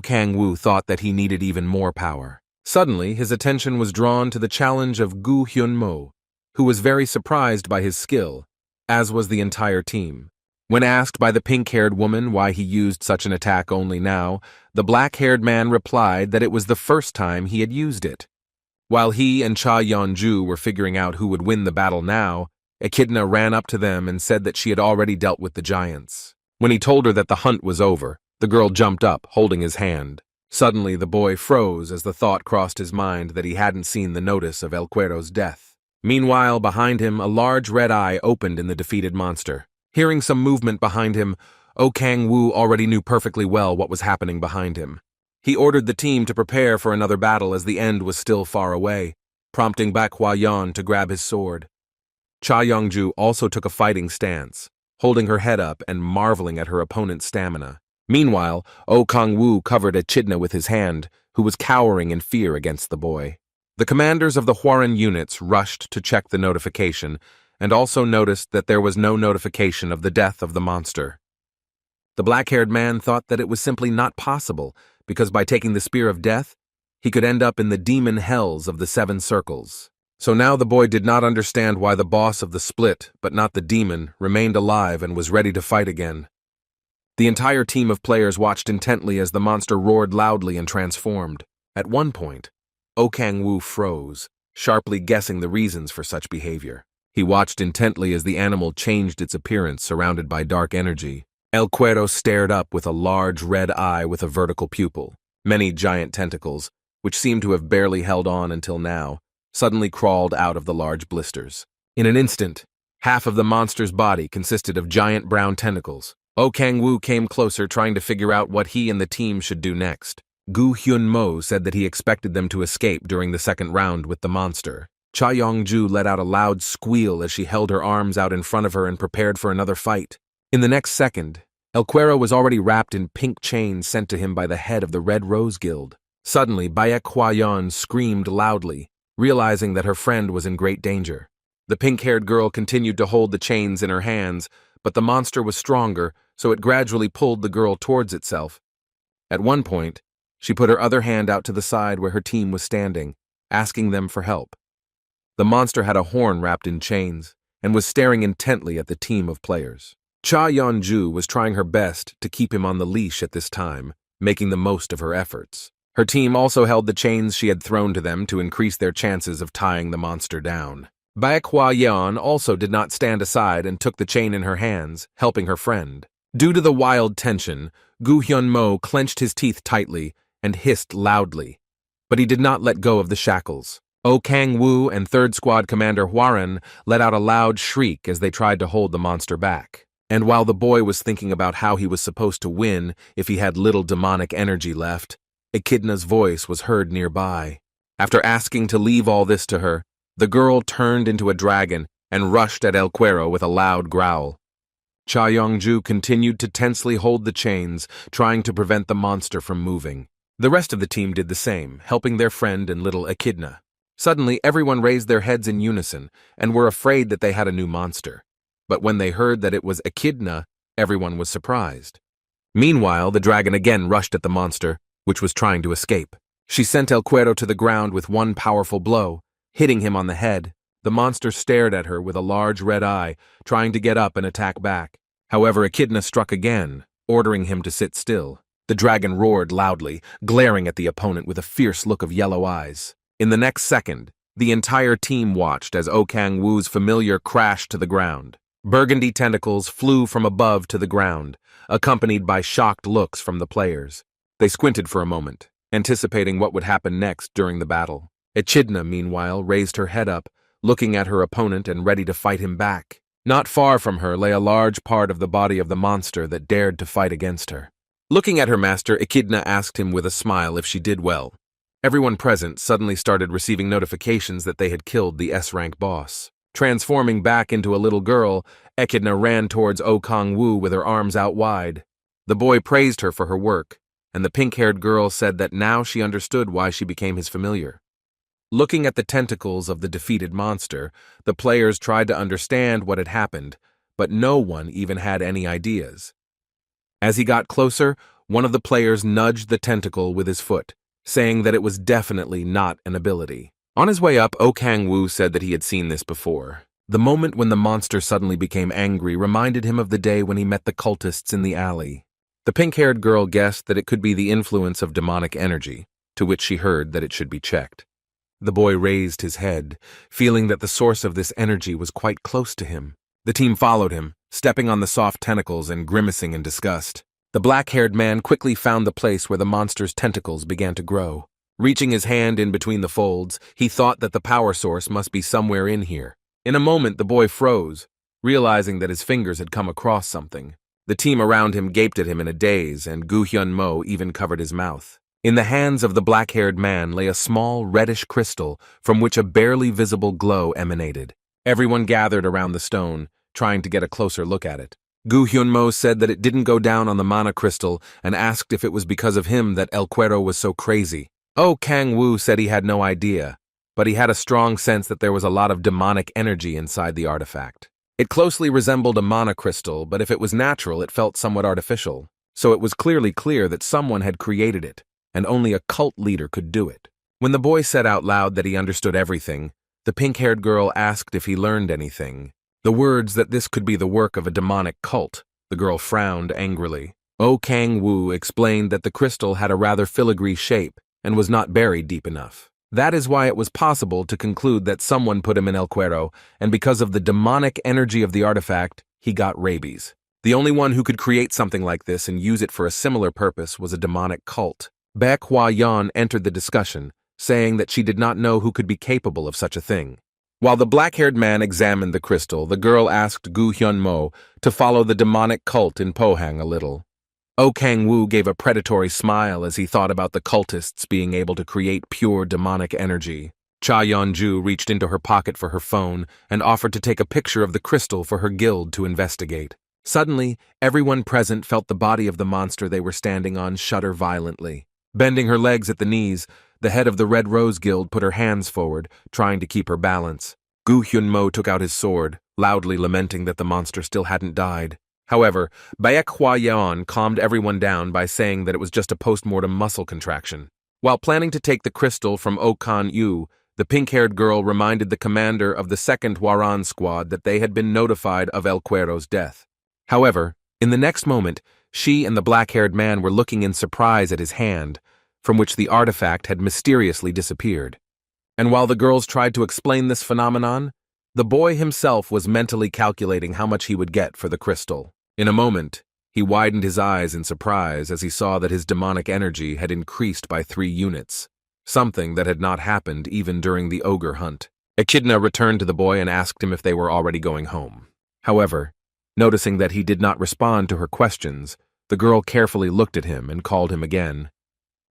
Kang-woo thought that he needed even more power. Suddenly, his attention was drawn to the challenge of Gu Hyun-mo, who was very surprised by his skill, as was the entire team. When asked by the pink-haired woman why he used such an attack only now, the black-haired man replied that it was the first time he had used it. While he and Cha Yeonju were figuring out who would win the battle now, Echidna ran up to them and said that she had already dealt with the giants. When he told her that the hunt was over, the girl jumped up, holding his hand. Suddenly, the boy froze as the thought crossed his mind that he hadn't seen the notice of El Cuero's death. Meanwhile, behind him, a large red eye opened in the defeated monster. Hearing some movement behind him, Kang-woo already knew perfectly well what was happening behind him. He ordered the team to prepare for another battle as the end was still far away, prompting Baek Hwa-yeon to grab his sword. Cha Yeonju also took a fighting stance, holding her head up and marveling at her opponent's stamina. Meanwhile, Kang-woo covered Echidna with his hand, who was cowering in fear against the boy. The commanders of the Hwaran units rushed to check the notification, and also noticed that there was no notification of the death of the monster. The black-haired man thought that it was simply not possible, because by taking the Spear of Death, he could end up in the demon hells of the 7 circles. So now the boy did not understand why the boss of the split, but not the demon, remained alive and was ready to fight again. The entire team of players watched intently as the monster roared loudly and transformed. At one point, Kang-woo froze, sharply guessing the reasons for such behavior. He watched intently as the animal changed its appearance, surrounded by dark energy. El Cuero stared up with a large red eye with a vertical pupil. Many giant tentacles, which seemed to have barely held on until now, suddenly crawled out of the large blisters. In an instant, half of the monster's body consisted of giant brown tentacles. Kang-woo came closer, trying to figure out what he and the team should do next. Gu Hyun-mo said that he expected them to escape during the 2nd round with the monster. Cha Yeonju let out a loud squeal as she held her arms out in front of her and prepared for another fight. In the next second, El Cuero was already wrapped in pink chains sent to him by the head of the Red Rose Guild. Suddenly, Baek Hwa-yeon screamed loudly, realizing that her friend was in great danger. The pink-haired girl continued to hold the chains in her hands, but the monster was stronger, so it gradually pulled the girl towards itself. At one point, she put her other hand out to the side where her team was standing, asking them for help. The monster had a horn wrapped in chains and was staring intently at the team of players. Cha Yeonju was trying her best to keep him on the leash at this time, making the most of her efforts. Her team also held the chains she had thrown to them to increase their chances of tying the monster down. Baek Hwa-yeon also did not stand aside and took the chain in her hands, helping her friend. Due to the wild tension, Gu Hyun-mo clenched his teeth tightly and hissed loudly, but he did not let go of the shackles. Kang-woo and 3rd Squad Commander Hwaran let out a loud shriek as they tried to hold the monster back. And while the boy was thinking about how he was supposed to win if he had little demonic energy left, Echidna's voice was heard nearby. After asking to leave all this to her, the girl turned into a dragon and rushed at El Cuero with a loud growl. Cha Yeonju continued to tensely hold the chains, trying to prevent the monster from moving. The rest of the team did the same, helping their friend and little Echidna. Suddenly, everyone raised their heads in unison and were afraid that they had a new monster. But when they heard that it was Echidna, everyone was surprised. Meanwhile, the dragon again rushed at the monster, which was trying to escape. She sent El Cuero to the ground with one powerful blow, hitting him on the head. The monster stared at her with a large red eye, trying to get up and attack back. However, Echidna struck again, ordering him to sit still. The dragon roared loudly, glaring at the opponent with a fierce look of yellow eyes. In the next second, The entire team watched as Okang Wu's familiar crashed to the ground. Burgundy tentacles flew from above to the ground, accompanied by shocked looks from the players. They squinted for a moment, anticipating what would happen next during the battle. Echidna, meanwhile, raised her head up, looking at her opponent and ready to fight him back. Not far from her lay a large part of the body of the monster that dared to fight against her. Looking at her master, Echidna asked him with a smile if she did well. Everyone present suddenly started receiving notifications that they had killed the S-rank boss. Transforming back into a little girl, Echidna ran towards Okang Wu with her arms out wide. The boy praised her for her work, and the pink-haired girl said that now she understood why she became his familiar. Looking at the tentacles of the defeated monster, the players tried to understand what had happened, but no one even had any ideas. As he got closer, one of the players nudged the tentacle with his foot, saying that it was definitely not an ability. On his way up, Okang Wu said that he had seen this before. The moment when the monster suddenly became angry reminded him of the day when he met the cultists in the alley. The pink-haired girl guessed that it could be the influence of demonic energy, to which she heard that it should be checked. The boy raised his head, feeling that the source of this energy was quite close to him. The team followed him, stepping on the soft tentacles and grimacing in disgust. The black-haired man quickly found the place where the monster's tentacles began to grow. Reaching his hand in between the folds, he thought that the power source must be somewhere in here. In a moment, the boy froze, realizing that his fingers had come across something. The team around him gaped at him in a daze, and Gu Hyun-mo even covered his mouth. In the hands of the black-haired man lay a small reddish crystal from which a barely visible glow emanated. Everyone gathered around the stone, trying to get a closer look at it. Gu Hyun-mo said that it didn't go down on the mana crystal and asked if it was because of him that El Cuero was so crazy. Okang Wu said he had no idea, but he had a strong sense that there was a lot of demonic energy inside the artifact. It closely resembled a mana crystal, but if it was natural, it felt somewhat artificial. So it was clearly clear that someone had created it, and only a cult leader could do it. When the boy said out loud that he understood everything, the pink-haired girl asked if he learned anything. The words that this could be the work of a demonic cult. The girl frowned angrily. Okang Wu explained that the crystal had a rather filigree shape and was not buried deep enough. That is why it was possible to conclude that someone put him in El Cuero, and because of the demonic energy of the artifact, he got rabies. The only one who could create something like this and use it for a similar purpose was a demonic cult. Baek Hwa Yan entered the discussion, saying that she did not know who could be capable of such a thing. While the black-haired man examined the crystal, the girl asked Gu Hyun-mo to follow the demonic cult in Pohang a little. Okang Wu gave a predatory smile as he thought about the cultists being able to create pure demonic energy. Cha Yeonju reached into her pocket for her phone and offered to take a picture of the crystal for her guild to investigate. Suddenly, everyone present felt the body of the monster they were standing on shudder violently. Bending her legs at the knees, the head of the Red Rose Guild put her hands forward, trying to keep her balance. Gu Hyun-mo took out his sword, loudly lamenting that the monster still hadn't died. However, Baek Hwa Yan calmed everyone down by saying that it was just a post-mortem muscle contraction. While planning to take the crystal from Okan Yu, the pink-haired girl reminded the commander of the 2nd Hwaran squad that they had been notified of El Cuero's death. However, in the next moment, she and the black-haired man were looking in surprise at his hand, from which the artifact had mysteriously disappeared. And while the girls tried to explain this phenomenon, the boy himself was mentally calculating how much he would get for the crystal. In a moment, he widened his eyes in surprise as he saw that his demonic energy had increased by 3 units, something that had not happened even during the ogre hunt. Echidna returned to the boy and asked him if they were already going home. However, noticing that he did not respond to her questions, the girl carefully looked at him and called him again.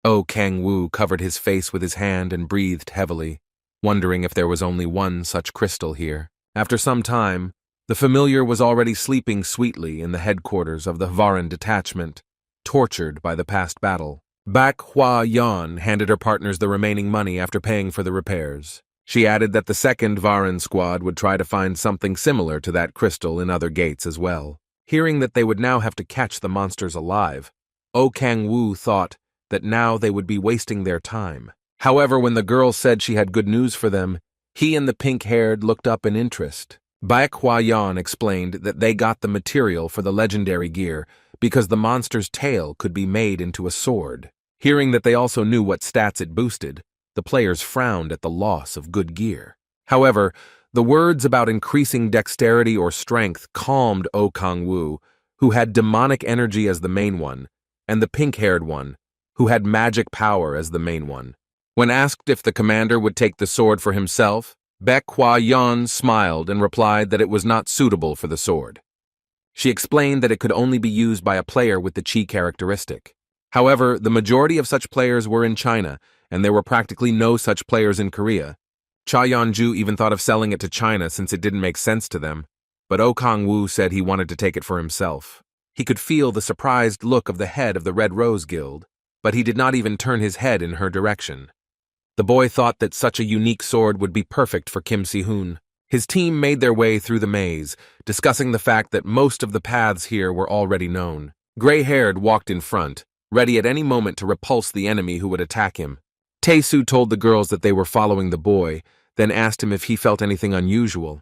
Okang Wu covered his face with his hand and breathed heavily, wondering if there was only one such crystal here. After some time, the familiar was already sleeping sweetly in the headquarters of the Hvaran detachment, tortured by the past battle. Baek Hwa Yan handed her partners the remaining money after paying for the repairs. She added that the 2nd Hvaran squad would try to find something similar to that crystal in other gates as well. Hearing that they would now have to catch the monsters alive, Okang Wu thought that now they would be wasting their time. However, when the girl said she had good news for them, he and the pink-haired looked up in interest. Baek Hwa Yan explained that they got the material for the legendary gear because the monster's tail could be made into a sword. Hearing that they also knew what stats it boosted, the players frowned at the loss of good gear. However, the words about increasing dexterity or strength calmed O Kang-woo, who had demonic energy as the main one, and the pink-haired one, who had magic power as the main one. When asked if the commander would take the sword for himself, Baek Hwa-yeon smiled and replied that it was not suitable for the sword. She explained that it could only be used by a player with the chi characteristic. However, the majority of such players were in China, and there were practically no such players in Korea. Cha Yeon-ju even thought of selling it to China since it didn't make sense to them, but Oh Kang-woo said he wanted to take it for himself. He could feel the surprised look of the head of the Red Rose Guild, but he did not even turn his head in her direction. The boy thought that such a unique sword would be perfect for Kim Si-hoon. His team made their way through the maze, discussing the fact that most of the paths here were already known. Gray-haired walked in front, ready at any moment to repulse the enemy who would attack him. Tae-soo told the girls that they were following the boy, then asked him if he felt anything unusual.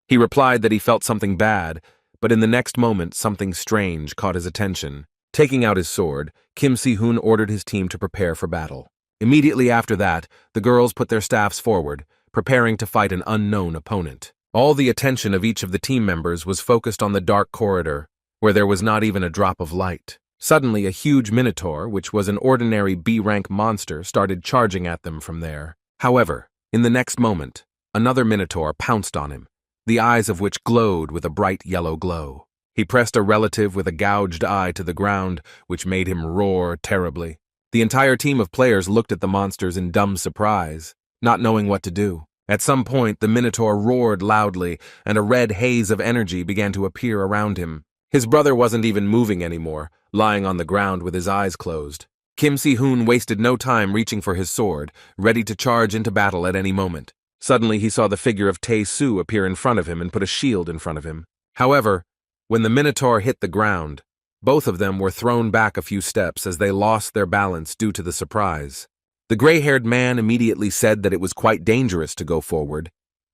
He replied that he felt something bad, but in the next moment something strange caught his attention. Taking out his sword, Kim Si-hoon ordered his team to prepare for battle. Immediately after that, the girls put their staffs forward, preparing to fight an unknown opponent. All the attention of each of the team members was focused on the dark corridor, where there was not even a drop of light. Suddenly, a huge minotaur, which was an ordinary B-rank monster, started charging at them from there. However, in the next moment, another minotaur pounced on him, the eyes of which glowed with a bright yellow glow. He pressed a relative with a gouged eye to the ground, which made him roar terribly. The entire team of players looked at the monsters in dumb surprise, not knowing what to do. At some point, the minotaur roared loudly, and a red haze of energy began to appear around him. His brother wasn't even moving anymore, lying on the ground with his eyes closed. Kim Si-hoon wasted no time reaching for his sword, ready to charge into battle at any moment. Suddenly, he saw the figure of Tae-soo appear in front of him and put a shield in front of him. However, when the minotaur hit the ground, both of them were thrown back a few steps as they lost their balance due to the surprise. The gray-haired man immediately said that it was quite dangerous to go forward,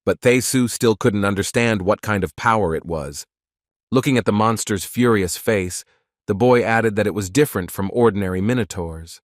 but Tae-soo still couldn't understand what kind of power it was. Looking at the monster's furious face, the boy added that it was different from ordinary minotaurs.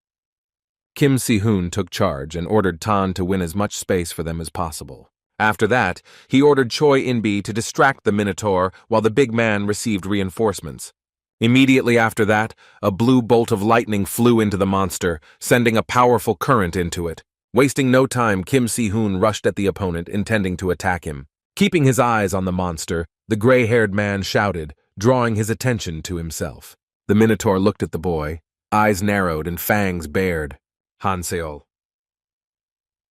Kim Si-hoon took charge and ordered Tan to win as much space for them as possible. After that, he ordered Choi In-bi to distract the minotaur while the big man received reinforcements. Immediately after that, a blue bolt of lightning flew into the monster, sending a powerful current into it. Wasting no time, Kim Si-hoon rushed at the opponent, intending to attack him. Keeping his eyes on the monster, the gray-haired man shouted, drawing his attention to himself. The minotaur looked at the boy, eyes narrowed and fangs bared. Hanseol.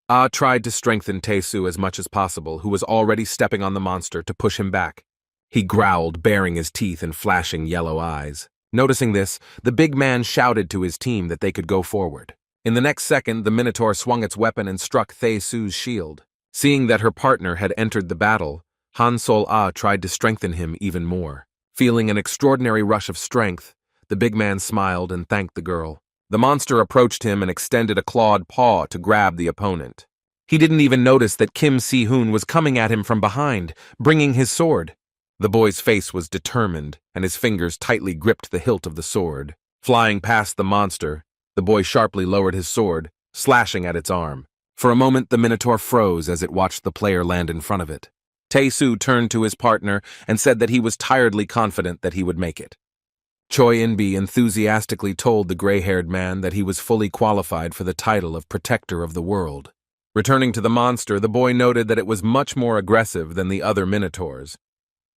Ah tried to strengthen Tae-soo as much as possible, who was already stepping on the monster, to push him back. He growled, baring his teeth and flashing yellow eyes. Noticing this, the big man shouted to his team that they could go forward. In the next second, the minotaur swung its weapon and struck Tae-soo's shield. Seeing that her partner had entered the battle, Han-sol-ah tried to strengthen him even more. Feeling an extraordinary rush of strength, the big man smiled and thanked the girl. The monster approached him and extended a clawed paw to grab the opponent. He didn't even notice that Kim Si-hoon was coming at him from behind, bringing his sword. The boy's face was determined, and his fingers tightly gripped the hilt of the sword. Flying past the monster, the boy sharply lowered his sword, slashing at its arm. For a moment, the minotaur froze as it watched the player land in front of it. Tae-soo turned to his partner and said that he was tiredly confident that he would make it. Choi In-bi enthusiastically told the gray-haired man that he was fully qualified for the title of Protector of the World. Returning to the monster, the boy noted that it was much more aggressive than the other minotaurs.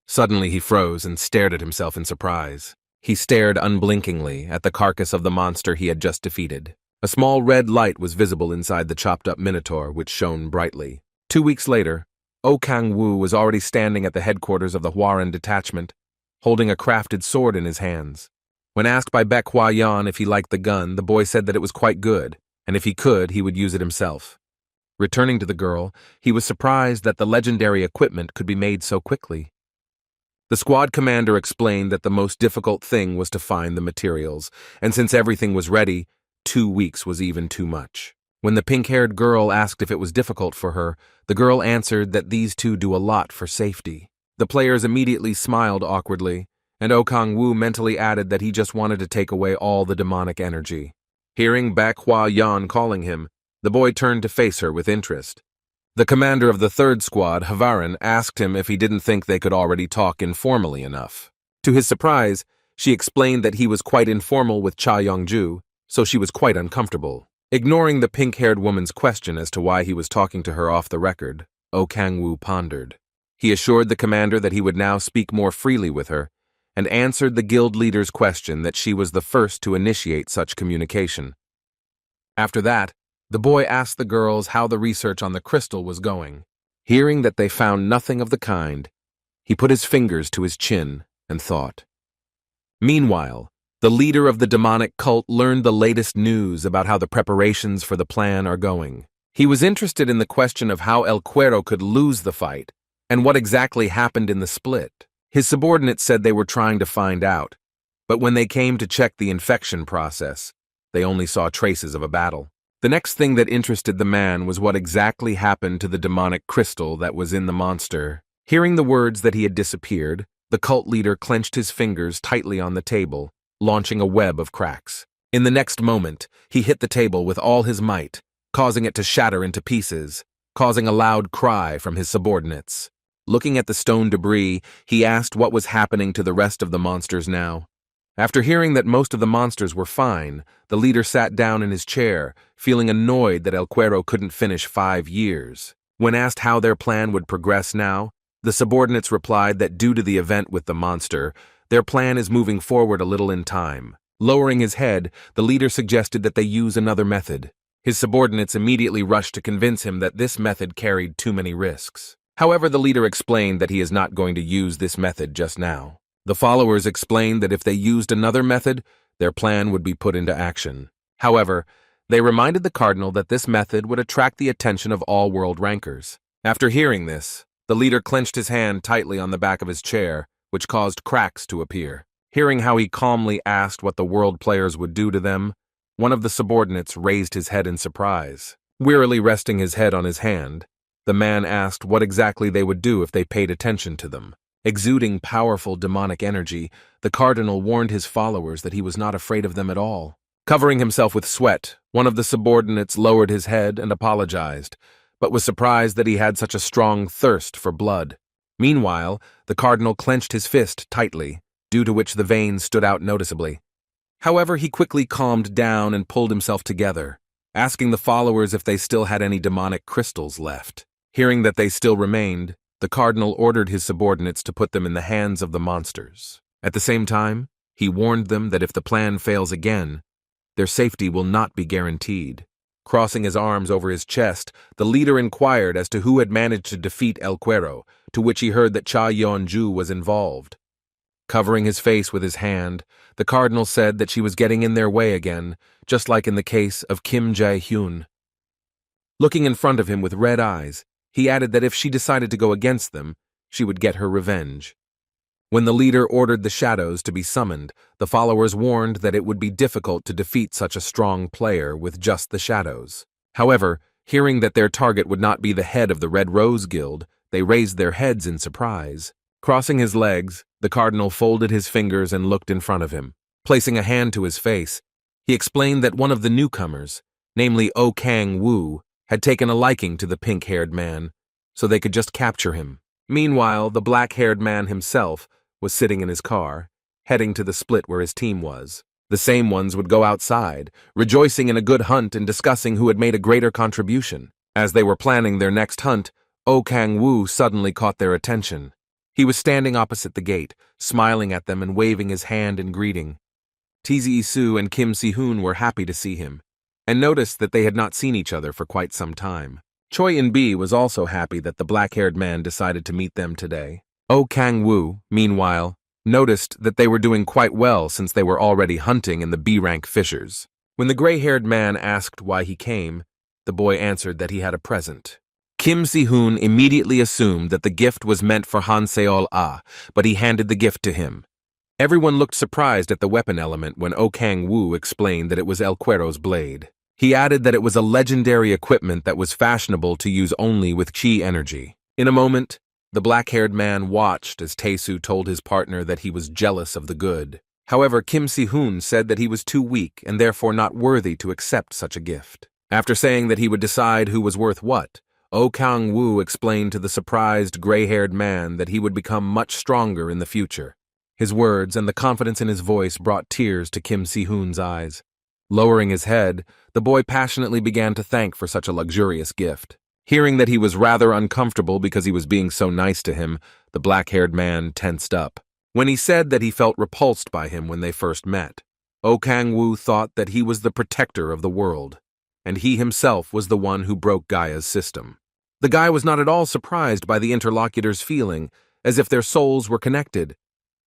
Suddenly he froze and stared at himself in surprise. He stared unblinkingly at the carcass of the monster he had just defeated. A small red light was visible inside the chopped-up minotaur, which shone brightly. 2 weeks later, Oh Kang-woo was already standing at the headquarters of the Hwaran detachment, holding a crafted sword in his hands. When asked by Baek Hwa-yeon if he liked the gun, the boy said that it was quite good, and if he could, he would use it himself. Returning to the girl, he was surprised that the legendary equipment could be made so quickly. The squad commander explained that the most difficult thing was to find the materials, and since everything was ready, 2 weeks was even too much. When the pink-haired girl asked if it was difficult for her, the girl answered that these two do a lot for safety. The players immediately smiled awkwardly, and Oh Kang-woo mentally added that he just wanted to take away all the demonic energy. Hearing Baek Hwa-yeon calling him, The boy turned to face her with interest. The commander of the third squad, Havarin, asked him if he didn't think they could already talk informally enough. To his surprise, she explained that he was quite informal with Cha Yongju, so she was quite uncomfortable. Ignoring the pink-haired woman's question as to why he was talking to her off the record, Oh Kang-woo pondered. He assured the commander that he would now speak more freely with her, and answered the guild leader's question that she was the first to initiate such communication. After that, the boy asked the girls how the research on the crystal was going. Hearing that they found nothing of the kind, he put his fingers to his chin and thought. Meanwhile, the leader of the demonic cult learned the latest news about how the preparations for the plan are going. He was interested in the question of how El Cuero could lose the fight, and what exactly happened in the split. His subordinates said they were trying to find out, but when they came to check the infection process, they only saw traces of a battle. The next thing that interested the man was what exactly happened to the demonic crystal that was in the monster. Hearing the words that he had disappeared, the cult leader clenched his fingers tightly on the table, launching a web of cracks. In the next moment, he hit the table with all his might, causing it to shatter into pieces, causing a loud cry from his subordinates. Looking at the stone debris, he asked what was happening to the rest of the monsters now. After hearing that most of the monsters were fine, the leader sat down in his chair, feeling annoyed that El Cuero couldn't finish 5 years. When asked how their plan would progress now, the subordinates replied that due to the event with the monster, their plan is moving forward a little in time. Lowering his head, the leader suggested that they use another method. His subordinates immediately rushed to convince him that this method carried too many risks. However, the leader explained that he is not going to use this method just now. The followers explained that if they used another method, their plan would be put into action. However, they reminded the cardinal that this method would attract the attention of all world rankers. After hearing this, the leader clenched his hand tightly on the back of his chair, which caused cracks to appear. Hearing how he calmly asked what the world players would do to them, one of the subordinates raised his head in surprise. Wearily resting his head on his hand, the man asked what exactly they would do if they paid attention to them. Exuding powerful demonic energy, the cardinal warned his followers that he was not afraid of them at all. Covering himself with sweat, one of the subordinates lowered his head and apologized, but was surprised that he had such a strong thirst for blood. Meanwhile, the cardinal clenched his fist tightly, due to which the veins stood out noticeably. However, he quickly calmed down and pulled himself together, asking the followers if they still had any demonic crystals left. Hearing that they still remained, the cardinal ordered his subordinates to put them in the hands of the monsters. At the same time, he warned them that if the plan fails again, their safety will not be guaranteed. Crossing his arms over his chest, the leader inquired as to who had managed to defeat El Cuero, to which he heard that Cha Yeonju was involved. Covering his face with his hand, the cardinal said that she was getting in their way again, just like in the case of Kim Jae-hyun. Looking in front of him with red eyes, he added that if she decided to go against them, she would get her revenge. When the leader ordered the shadows to be summoned, the followers warned that it would be difficult to defeat such a strong player with just the shadows. However, hearing that their target would not be the head of the Red Rose Guild, they raised their heads in surprise. Crossing his legs, the cardinal folded his fingers and looked in front of him. Placing a hand to his face, he explained that one of the newcomers, namely Oh Kang-woo, had taken a liking to the pink-haired man, so they could just capture him. Meanwhile, the black-haired man himself was sitting in his car, heading to the split where his team was. The same ones would go outside, rejoicing in a good hunt and discussing who had made a greater contribution. As they were planning their next hunt, Oh Kang-woo suddenly caught their attention. He was standing opposite the gate, smiling at them and waving his hand in greeting. Tzi Isu and Kim Si-hoon were happy to see him, and noticed that they had not seen each other for quite some time. Choi In-bi was also happy that the black-haired man decided to meet them today. Oh Kang-woo, meanwhile, noticed that they were doing quite well since they were already hunting in the B-rank fishers. When the gray-haired man asked why he came, the boy answered that he had a present. Kim Si-hoon immediately assumed that the gift was meant for Han Seol-ah, but he handed the gift to him. Everyone looked surprised at the weapon element when Oh Kang-woo explained that it was El Cuero's blade. He added that it was a legendary equipment that was fashionable to use only with chi energy. In a moment, the black-haired man watched as Tae-soo told his partner that he was jealous of the good. However, Kim Si-hoon said that he was too weak and therefore not worthy to accept such a gift. After saying that he would decide who was worth what, O Kang-woo explained to the surprised gray-haired man that he would become much stronger in the future. His words and the confidence in his voice brought tears to Kim Si-hoon's eyes. Lowering his head, the boy passionately began to thank for such a luxurious gift. Hearing that he was rather uncomfortable because he was being so nice to him, the black-haired man tensed up. When he said that he felt repulsed by him when they first met, O Kang-woo thought that he was the protector of the world, and he himself was the one who broke Gaia's system. The guy was not at all surprised by the interlocutor's feeling, as if their souls were connected.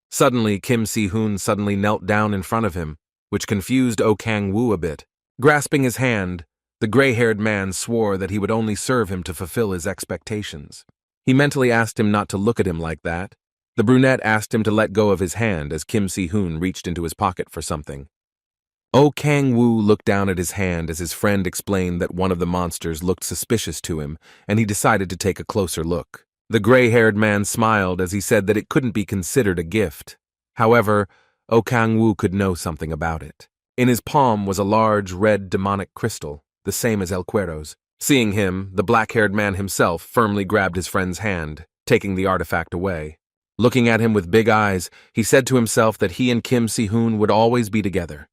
Suddenly, Kim Si-hoon suddenly knelt down in front of him, which confused O Kang-woo a bit. Grasping his hand, the gray-haired man swore that he would only serve him to fulfill his expectations. He mentally asked him not to look at him like that. The brunette asked him to let go of his hand as Kim Si-hoon reached into his pocket for something. O Kang-woo looked down at his hand as his friend explained that one of the monsters looked suspicious to him, and he decided to take a closer look. The gray-haired man smiled as he said that it couldn't be considered a gift. However, O Kang-woo could know something about it. In his palm was a large red demonic crystal, the same as El Cuero's. Seeing him, the black-haired man himself firmly grabbed his friend's hand, taking the artifact away. Looking at him with big eyes, he said to himself that he and Kim Si-hoon would always be together.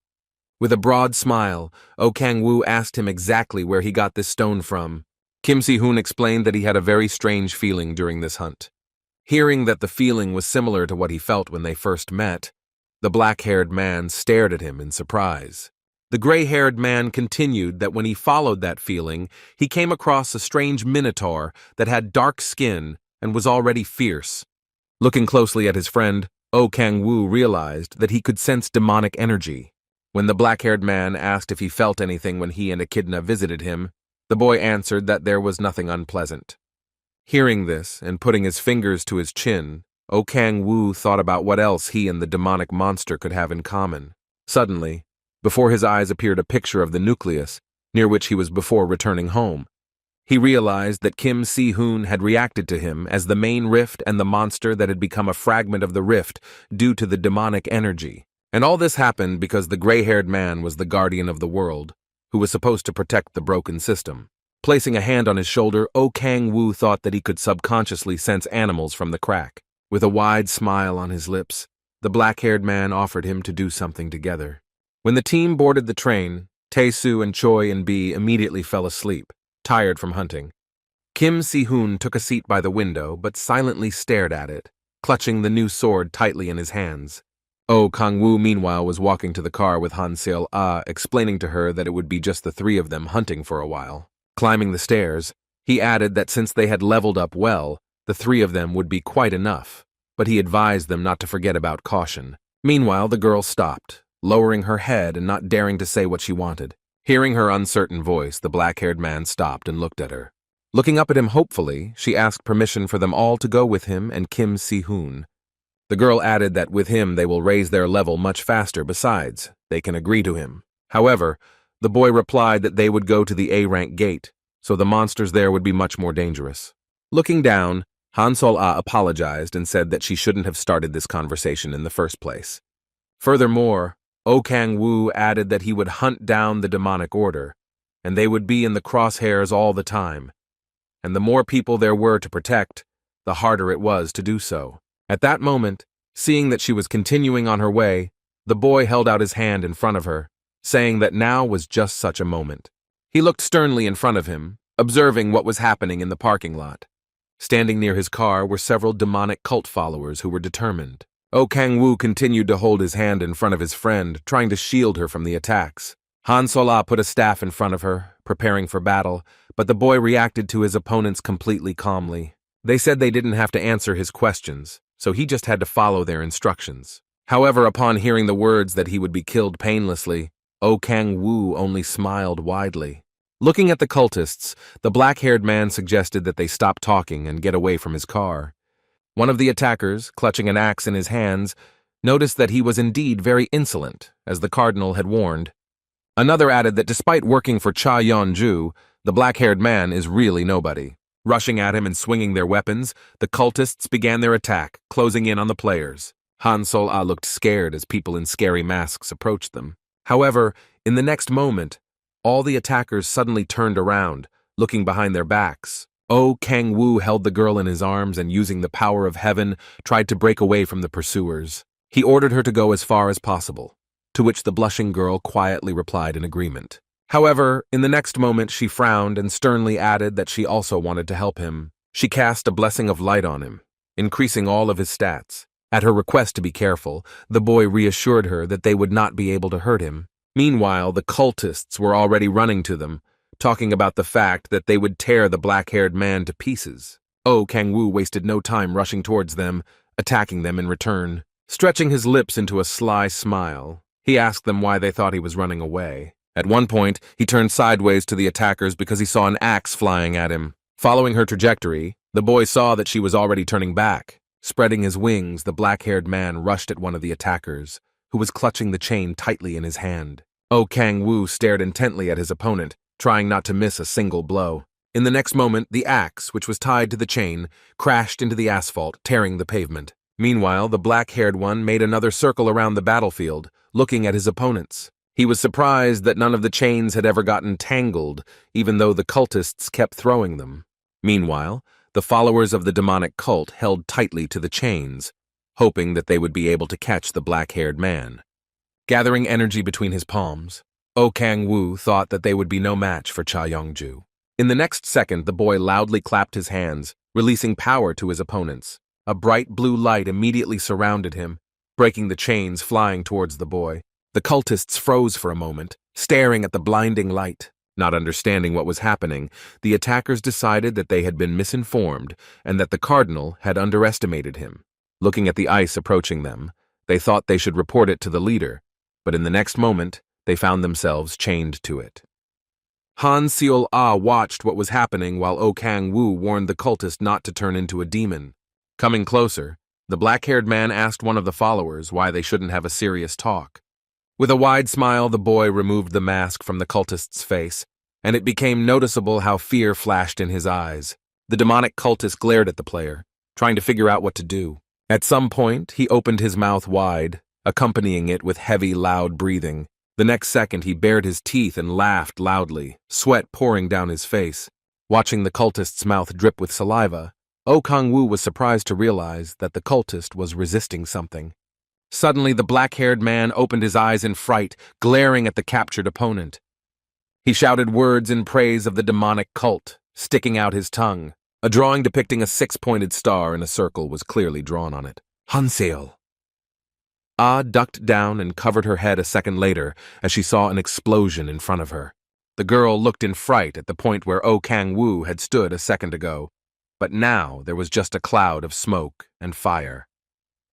With a broad smile, O Kang-woo asked him exactly where he got this stone from. Kim Si-hoon explained that he had a very strange feeling during this hunt. Hearing that the feeling was similar to what he felt when they first met, the black-haired man stared at him in surprise. The gray-haired man continued that when he followed that feeling, he came across a strange minotaur that had dark skin and was already fierce. Looking closely at his friend, O Kang-woo realized that he could sense demonic energy. When the black-haired man asked if he felt anything when he and Echidna visited him, the boy answered that there was nothing unpleasant. Hearing this and putting his fingers to his chin, O Kang-woo thought about what else he and the demonic monster could have in common. Suddenly, before his eyes appeared a picture of the nucleus, near which he was before returning home. He realized that Kim Si-hoon had reacted to him as the main rift and the monster that had become a fragment of the rift due to the demonic energy. And all this happened because the gray-haired man was the guardian of the world, who was supposed to protect the broken system. Placing a hand on his shoulder, O Kang-woo thought that he could subconsciously sense animals from the crack. With a wide smile on his lips, the black-haired man offered him to do something together. When the team boarded the train, Tae-soo and Choi and B immediately fell asleep, tired from hunting. Kim Si-hoon took a seat by the window but silently stared at it, clutching the new sword tightly in his hands. O Kang-woo meanwhile was walking to the car with Han Seol-ah, explaining to her that it would be just the three of them hunting for a while. Climbing the stairs, he added that since they had leveled up well, the three of them would be quite enough, but he advised them not to forget about caution. Meanwhile, the girl stopped, lowering her head and not daring to say what she wanted. Hearing her uncertain voice, the black-haired man stopped and looked at her. Looking up at him hopefully, she asked permission for them all to go with him and Kim Si-hoon. The girl added that with him they will raise their level much faster. Besides, they can agree to him. However, the boy replied that they would go to the A-rank gate, so the monsters there would be much more dangerous. Looking down, Han Sol-ah apologized and said that she shouldn't have started this conversation in the first place. Furthermore, O Kang-woo added that he would hunt down the demonic order, and they would be in the crosshairs all the time. And the more people there were to protect, the harder it was to do so. At that moment, seeing that she was continuing on her way, the boy held out his hand in front of her, saying that now was just such a moment. He looked sternly in front of him, observing what was happening in the parking lot. Standing near his car were several demonic cult followers who were determined. O Kang-woo continued to hold his hand in front of his friend, trying to shield her from the attacks. Han Sol-ah put a staff in front of her, preparing for battle, but the boy reacted to his opponents completely calmly. They said they didn't have to answer his questions, so he just had to follow their instructions. However, upon hearing the words that he would be killed painlessly, O Kang-woo only smiled widely. Looking at the cultists, the black-haired man suggested that they stop talking and get away from his car. One of the attackers, clutching an axe in his hands, noticed that he was indeed very insolent, as the cardinal had warned. Another added that despite working for Cha Yeon-ju, the black-haired man is really nobody. Rushing at him and swinging their weapons, the cultists began their attack, closing in on the players. Han Sol-ah looked scared as people in scary masks approached them. However, in the next moment, all the attackers suddenly turned around, looking behind their backs. Oh Kang-woo held the girl in his arms and, using the power of heaven, tried to break away from the pursuers. He ordered her to go as far as possible, to which the blushing girl quietly replied in agreement. However, in the next moment she frowned and sternly added that she also wanted to help him. She cast a blessing of light on him, increasing all of his stats. At her request to be careful, the boy reassured her that they would not be able to hurt him. Meanwhile, the cultists were already running to them, talking about the fact that they would tear the black-haired man to pieces. Oh Kang-woo wasted no time rushing towards them, attacking them in return. Stretching his lips into a sly smile, he asked them why they thought he was running away. At one point, he turned sideways to the attackers because he saw an axe flying at him. Following her trajectory, the boy saw that she was already turning back. Spreading his wings, the black-haired man rushed at one of the attackers, who was clutching the chain tightly in his hand. Oh Kang-woo stared intently at his opponent, trying not to miss a single blow. In the next moment, the axe, which was tied to the chain, crashed into the asphalt, tearing the pavement. Meanwhile, the black-haired one made another circle around the battlefield, looking at his opponents. He was surprised that none of the chains had ever gotten tangled, even though the cultists kept throwing them. Meanwhile, the followers of the demonic cult held tightly to the chains, hoping that they would be able to catch the black-haired man. Gathering energy between his palms, Oh Kang-woo thought that they would be no match for Cha Yong-ju. In the next second, the boy loudly clapped his hands, releasing power to his opponents. A bright blue light immediately surrounded him, breaking the chains flying towards the boy. The cultists froze for a moment, staring at the blinding light. Not understanding what was happening, the attackers decided that they had been misinformed and that the cardinal had underestimated him. Looking at the ice approaching them, they thought they should report it to the leader, but in the next moment, they found themselves chained to it. Han Seol-ah watched what was happening while Oh Kang-woo warned the cultist not to turn into a demon. Coming closer, the black-haired man asked one of the followers why they shouldn't have a serious talk. With a wide smile, the boy removed the mask from the cultist's face, and it became noticeable how fear flashed in his eyes. The demonic cultist glared at the player, trying to figure out what to do. At some point, he opened his mouth wide, accompanying it with heavy, loud breathing. The next second, he bared his teeth and laughed loudly, sweat pouring down his face. Watching the cultist's mouth drip with saliva, Oh Kang-woo was surprised to realize that the cultist was resisting something. Suddenly, the black-haired man opened his eyes in fright, glaring at the captured opponent. He shouted words in praise of the demonic cult, sticking out his tongue. A drawing depicting a six-pointed star in a circle was clearly drawn on it. Hansel. Ah ducked down and covered her head a second later as she saw an explosion in front of her. The girl looked in fright at the point where Oh Kang-woo had stood a second ago, but now there was just a cloud of smoke and fire.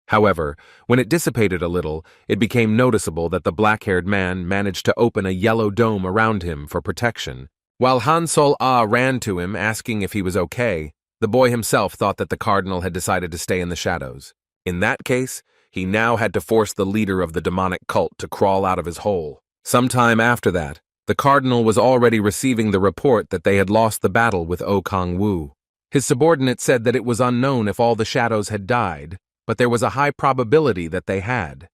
However, when it dissipated a little, it became noticeable that the black-haired man managed to open a yellow dome around him for protection. While Han Seol-ah ran to him asking if he was okay, the boy himself thought that the cardinal had decided to stay in the shadows. In that case, he now had to force the leader of the demonic cult to crawl out of his hole. Sometime after that, the cardinal was already receiving the report that they had lost the battle with Oh Kang-woo. His subordinate said that it was unknown if all the shadows had died, but there was a high probability that they had.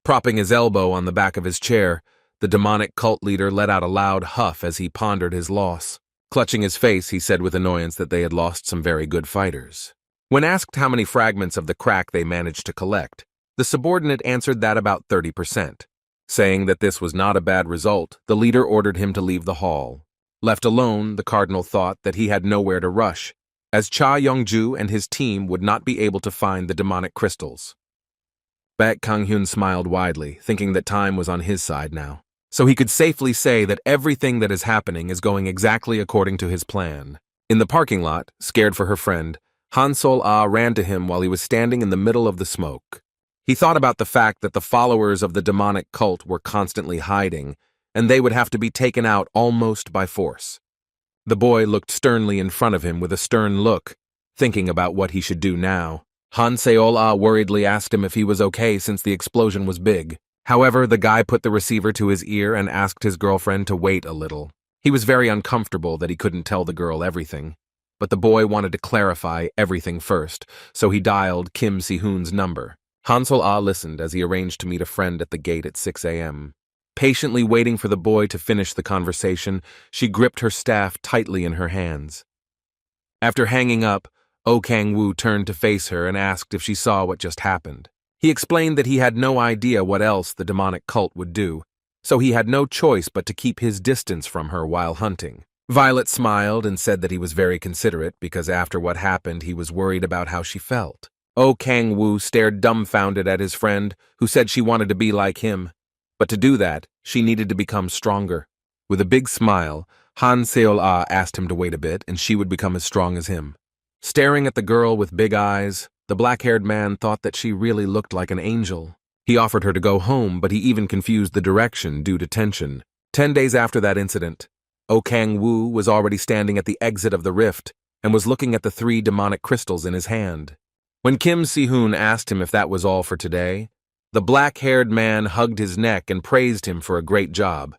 Propping his elbow on the back of his chair, the demonic cult leader let out a loud huff as he pondered his loss. Clutching his face, he said with annoyance that they had lost some very good fighters. When asked how many fragments of the crack they managed to collect, the subordinate answered that about 30%. Saying that this was not a bad result, the leader ordered him to leave the hall. Left alone, the cardinal thought that he had nowhere to rush, as Cha Yong-ju and his team would not be able to find the demonic crystals. Baek Kang-hyun smiled widely, thinking that time was on his side now. So he could safely say that everything that is happening is going exactly according to his plan. In the parking lot, scared for her friend, Han Seol-ah ran to him while he was standing in the middle of the smoke. He thought about the fact that the followers of the demonic cult were constantly hiding, and they would have to be taken out almost by force. The boy looked sternly in front of him with a stern look, thinking about what he should do now. Han Seol-ah worriedly asked him if he was okay since the explosion was big. However, the guy put the receiver to his ear and asked his girlfriend to wait a little. He was very uncomfortable that he couldn't tell the girl everything, but the boy wanted to clarify everything first, so he dialed Kim Si-hoon's number. Han Seol-ah listened as he arranged to meet a friend at the gate at 6 a.m. Patiently waiting for the boy to finish the conversation, she gripped her staff tightly in her hands. After hanging up, O Kang-woo turned to face her and asked if she saw what just happened. He explained that he had no idea what else the demonic cult would do, so he had no choice but to keep his distance from her while hunting. Violet smiled and said that he was very considerate because after what happened he was worried about how she felt. O Kang-woo stared dumbfounded at his friend, who said she wanted to be like him. But to do that, she needed to become stronger. With a big smile, Han Seol-ah asked him to wait a bit and she would become as strong as him. Staring at the girl with big eyes, the black-haired man thought that she really looked like an angel. He offered her to go home, but he even confused the direction due to tension. 10 days after that incident, O Kang-woo was already standing at the exit of the rift and was looking at the 3 demonic crystals in his hand. When Kim Si-hoon asked him if that was all for today, the black-haired man hugged his neck and praised him for a great job.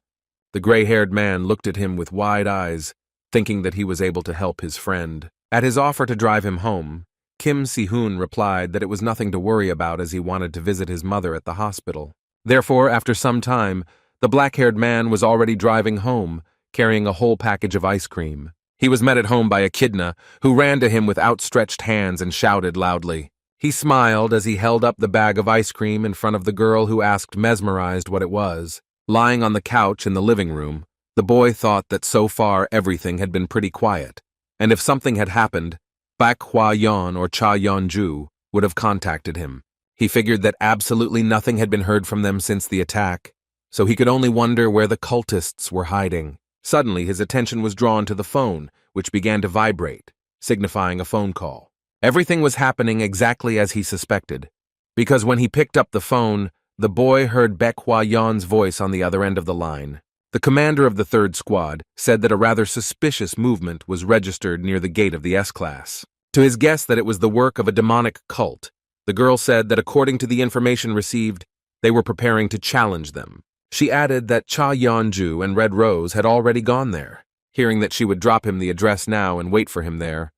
The gray-haired man looked at him with wide eyes, thinking that he was able to help his friend. At his offer to drive him home, Kim Si-hoon replied that it was nothing to worry about as he wanted to visit his mother at the hospital. Therefore, after some time, the black-haired man was already driving home, carrying a whole package of ice cream. He was met at home by Echidna, who ran to him with outstretched hands and shouted loudly. He smiled as he held up the bag of ice cream in front of the girl who asked mesmerized what it was. Lying on the couch in the living room, the boy thought that so far everything had been pretty quiet, and if something had happened, Bak Hwa-yeon or Cha Yeon-ju would have contacted him. He figured that absolutely nothing had been heard from them since the attack, so he could only wonder where the cultists were hiding. Suddenly, his attention was drawn to the phone, which began to vibrate, signifying a phone call. Everything was happening exactly as he suspected, because when he picked up the phone, the boy heard Baek Hwa-yeon's voice on the other end of the line. The commander of the 3rd Squad said that a rather suspicious movement was registered near the gate of the S-Class. To his guess that it was the work of a demonic cult, the girl said that according to the information received, they were preparing to challenge them. She added that Cha Yeon-ju and Red Rose had already gone there. Hearing that she would drop him the address now and wait for him there,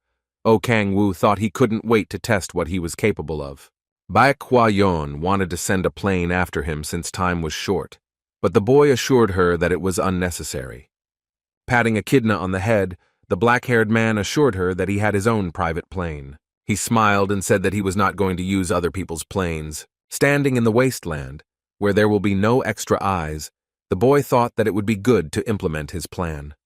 O Kang-woo thought he couldn't wait to test what he was capable of. Baek Hwa-yeon wanted to send a plane after him since time was short, but the boy assured her that it was unnecessary. Patting Echidna on the head, the black-haired man assured her that he had his own private plane. He smiled and said that he was not going to use other people's planes. Standing in the wasteland, where there will be no extra eyes, the boy thought that it would be good to implement his plan.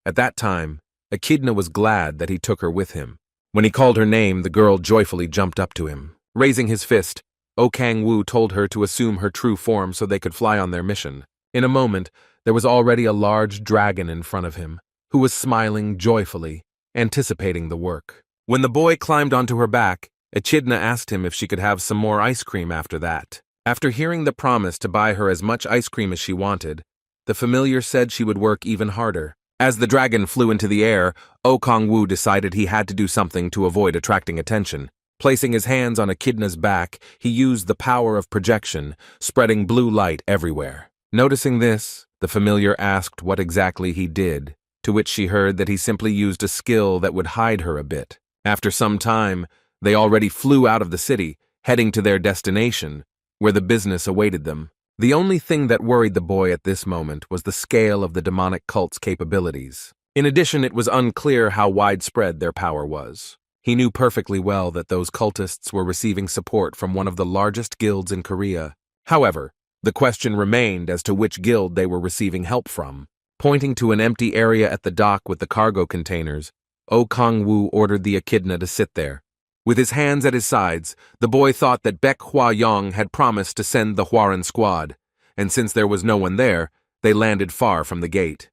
At that time, Echidna was glad that he took her with him. When he called her name, the girl joyfully jumped up to him. Raising his fist, O Kang-woo told her to assume her true form so they could fly on their mission. In a moment, there was already a large dragon in front of him, who was smiling joyfully, anticipating the work. When the boy climbed onto her back, Echidna asked him if she could have some more ice cream after that. After hearing the promise to buy her as much ice cream as she wanted, the familiar said she would work even harder. As the dragon flew into the air, O Kang-woo decided he had to do something to avoid attracting attention. Placing his hands on Echidna's back, he used the power of projection, spreading blue light everywhere. Noticing this, the familiar asked what exactly he did, to which she heard that he simply used a skill that would hide her a bit. After some time, they already flew out of the city, heading to their destination, where the business awaited them. The only thing that worried the boy at this moment was the scale of the demonic cult's capabilities. In addition, it was unclear how widespread their power was. He knew perfectly well that those cultists were receiving support from one of the largest guilds in Korea. However, the question remained as to which guild they were receiving help from. Pointing to an empty area at the dock with the cargo containers, O Kang-woo ordered the Echidna to sit there. With his hands at his sides, the boy thought that Baek Hwa-yeon had promised to send the Hwaran squad, and since there was no one there, they landed far from the gate.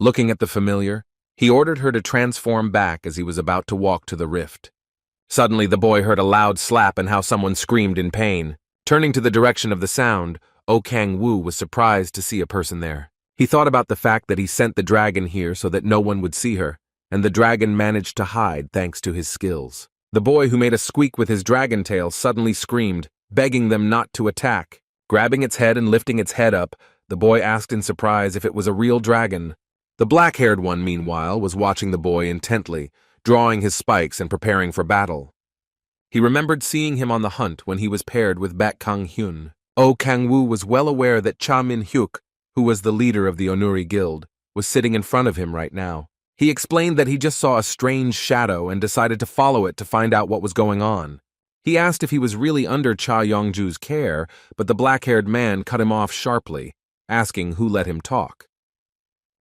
Looking at the familiar, he ordered her to transform back as he was about to walk to the rift. Suddenly, the boy heard a loud slap and how someone screamed in pain. Turning to the direction of the sound, O Kang-woo was surprised to see a person there. He thought about the fact that he sent the dragon here so that no one would see her, and the dragon managed to hide thanks to his skills. The boy who made a squeak with his dragon tail suddenly screamed, begging them not to attack. Grabbing its head and lifting its head up, the boy asked in surprise if it was a real dragon. The black-haired one, meanwhile, was watching the boy intently, drawing his spikes and preparing for battle. He remembered seeing him on the hunt when he was paired with Baek Kang-hyun. Oh Kang-woo was well aware that Cha Min-hyuk, who was the leader of the Onuri Guild, was sitting in front of him right now. He explained that he just saw a strange shadow and decided to follow it to find out what was going on. He asked if he was really under Cha Yongju's care, but the black-haired man cut him off sharply, asking who let him talk.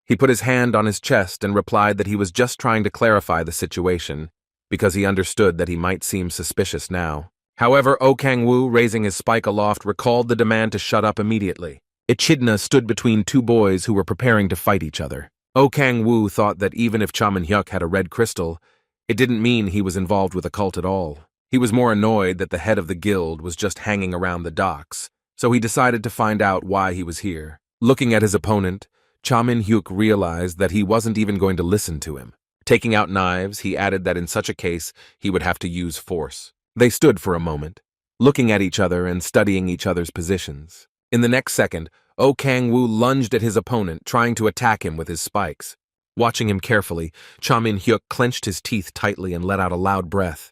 He put his hand on his chest and replied that he was just trying to clarify the situation, because he understood that he might seem suspicious now. However, Oh Kang-woo, raising his spike aloft, recalled the demand to shut up immediately. Echidna stood between two boys who were preparing to fight each other. Oh Kang-woo thought that even if Cha Min-hyuk had a red crystal, it didn't mean he was involved with a cult at all. He was more annoyed that the head of the guild was just hanging around the docks, so he decided to find out why he was here. Looking at his opponent, Cha Min-hyuk realized that he wasn't even going to listen to him. Taking out knives, he added that in such a case, he would have to use force. They stood for a moment, looking at each other and studying each other's positions. In the next second, Oh Kang-woo lunged at his opponent, trying to attack him with his spikes. Watching him carefully, Cha Min-hyuk clenched his teeth tightly and let out a loud breath.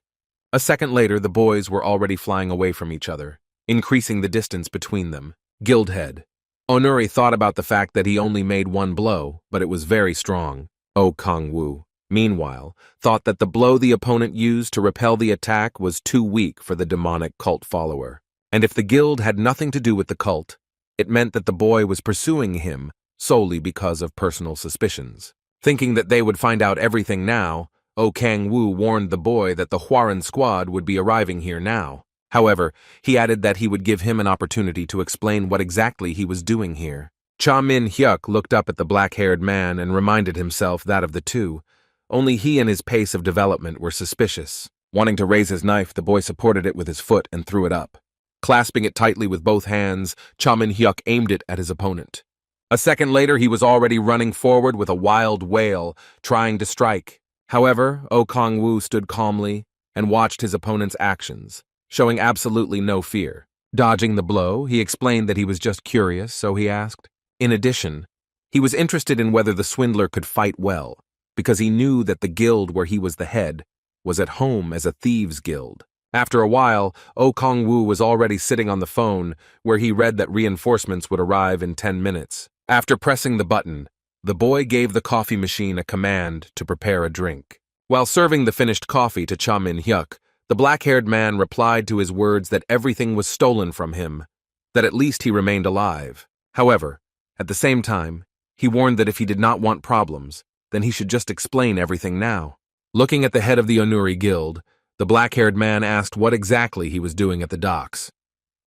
A second later, the boys were already flying away from each other, increasing the distance between them. Guildhead. Onuri thought about the fact that he only made one blow, but it was very strong. Oh Kang-woo, meanwhile, thought that the blow the opponent used to repel the attack was too weak for the demonic cult follower. And if the guild had nothing to do with the cult, it meant that the boy was pursuing him solely because of personal suspicions. Thinking that they would find out everything now, Oh Kang-woo warned the boy that the Hwaran squad would be arriving here now. However, he added that he would give him an opportunity to explain what exactly he was doing here. Cha Min-hyuk looked up at the black-haired man and reminded himself that of the two, only he and his pace of development were suspicious. Wanting to raise his knife, the boy supported it with his foot and threw it up. Clasping it tightly with both hands, Cha Min-hyuk aimed it at his opponent. A second later, he was already running forward with a wild wail, trying to strike. However, Oh Kang-woo stood calmly and watched his opponent's actions, showing absolutely no fear. Dodging the blow, he explained that he was just curious, so he asked. In addition, he was interested in whether the swindler could fight well, because he knew that the guild where he was the head was at home as a thieves' guild. After a while, Oh Kang-woo was already sitting on the phone, where he read that reinforcements would arrive in 10 minutes. After pressing the button, the boy gave the coffee machine a command to prepare a drink. While serving the finished coffee to Cha Min-hyuk, the black-haired man replied to his words that everything was stolen from him, that at least he remained alive. However, at the same time, he warned that if he did not want problems, then he should just explain everything now. Looking at the head of the Onuri Guild, the black-haired man asked what exactly he was doing at the docks.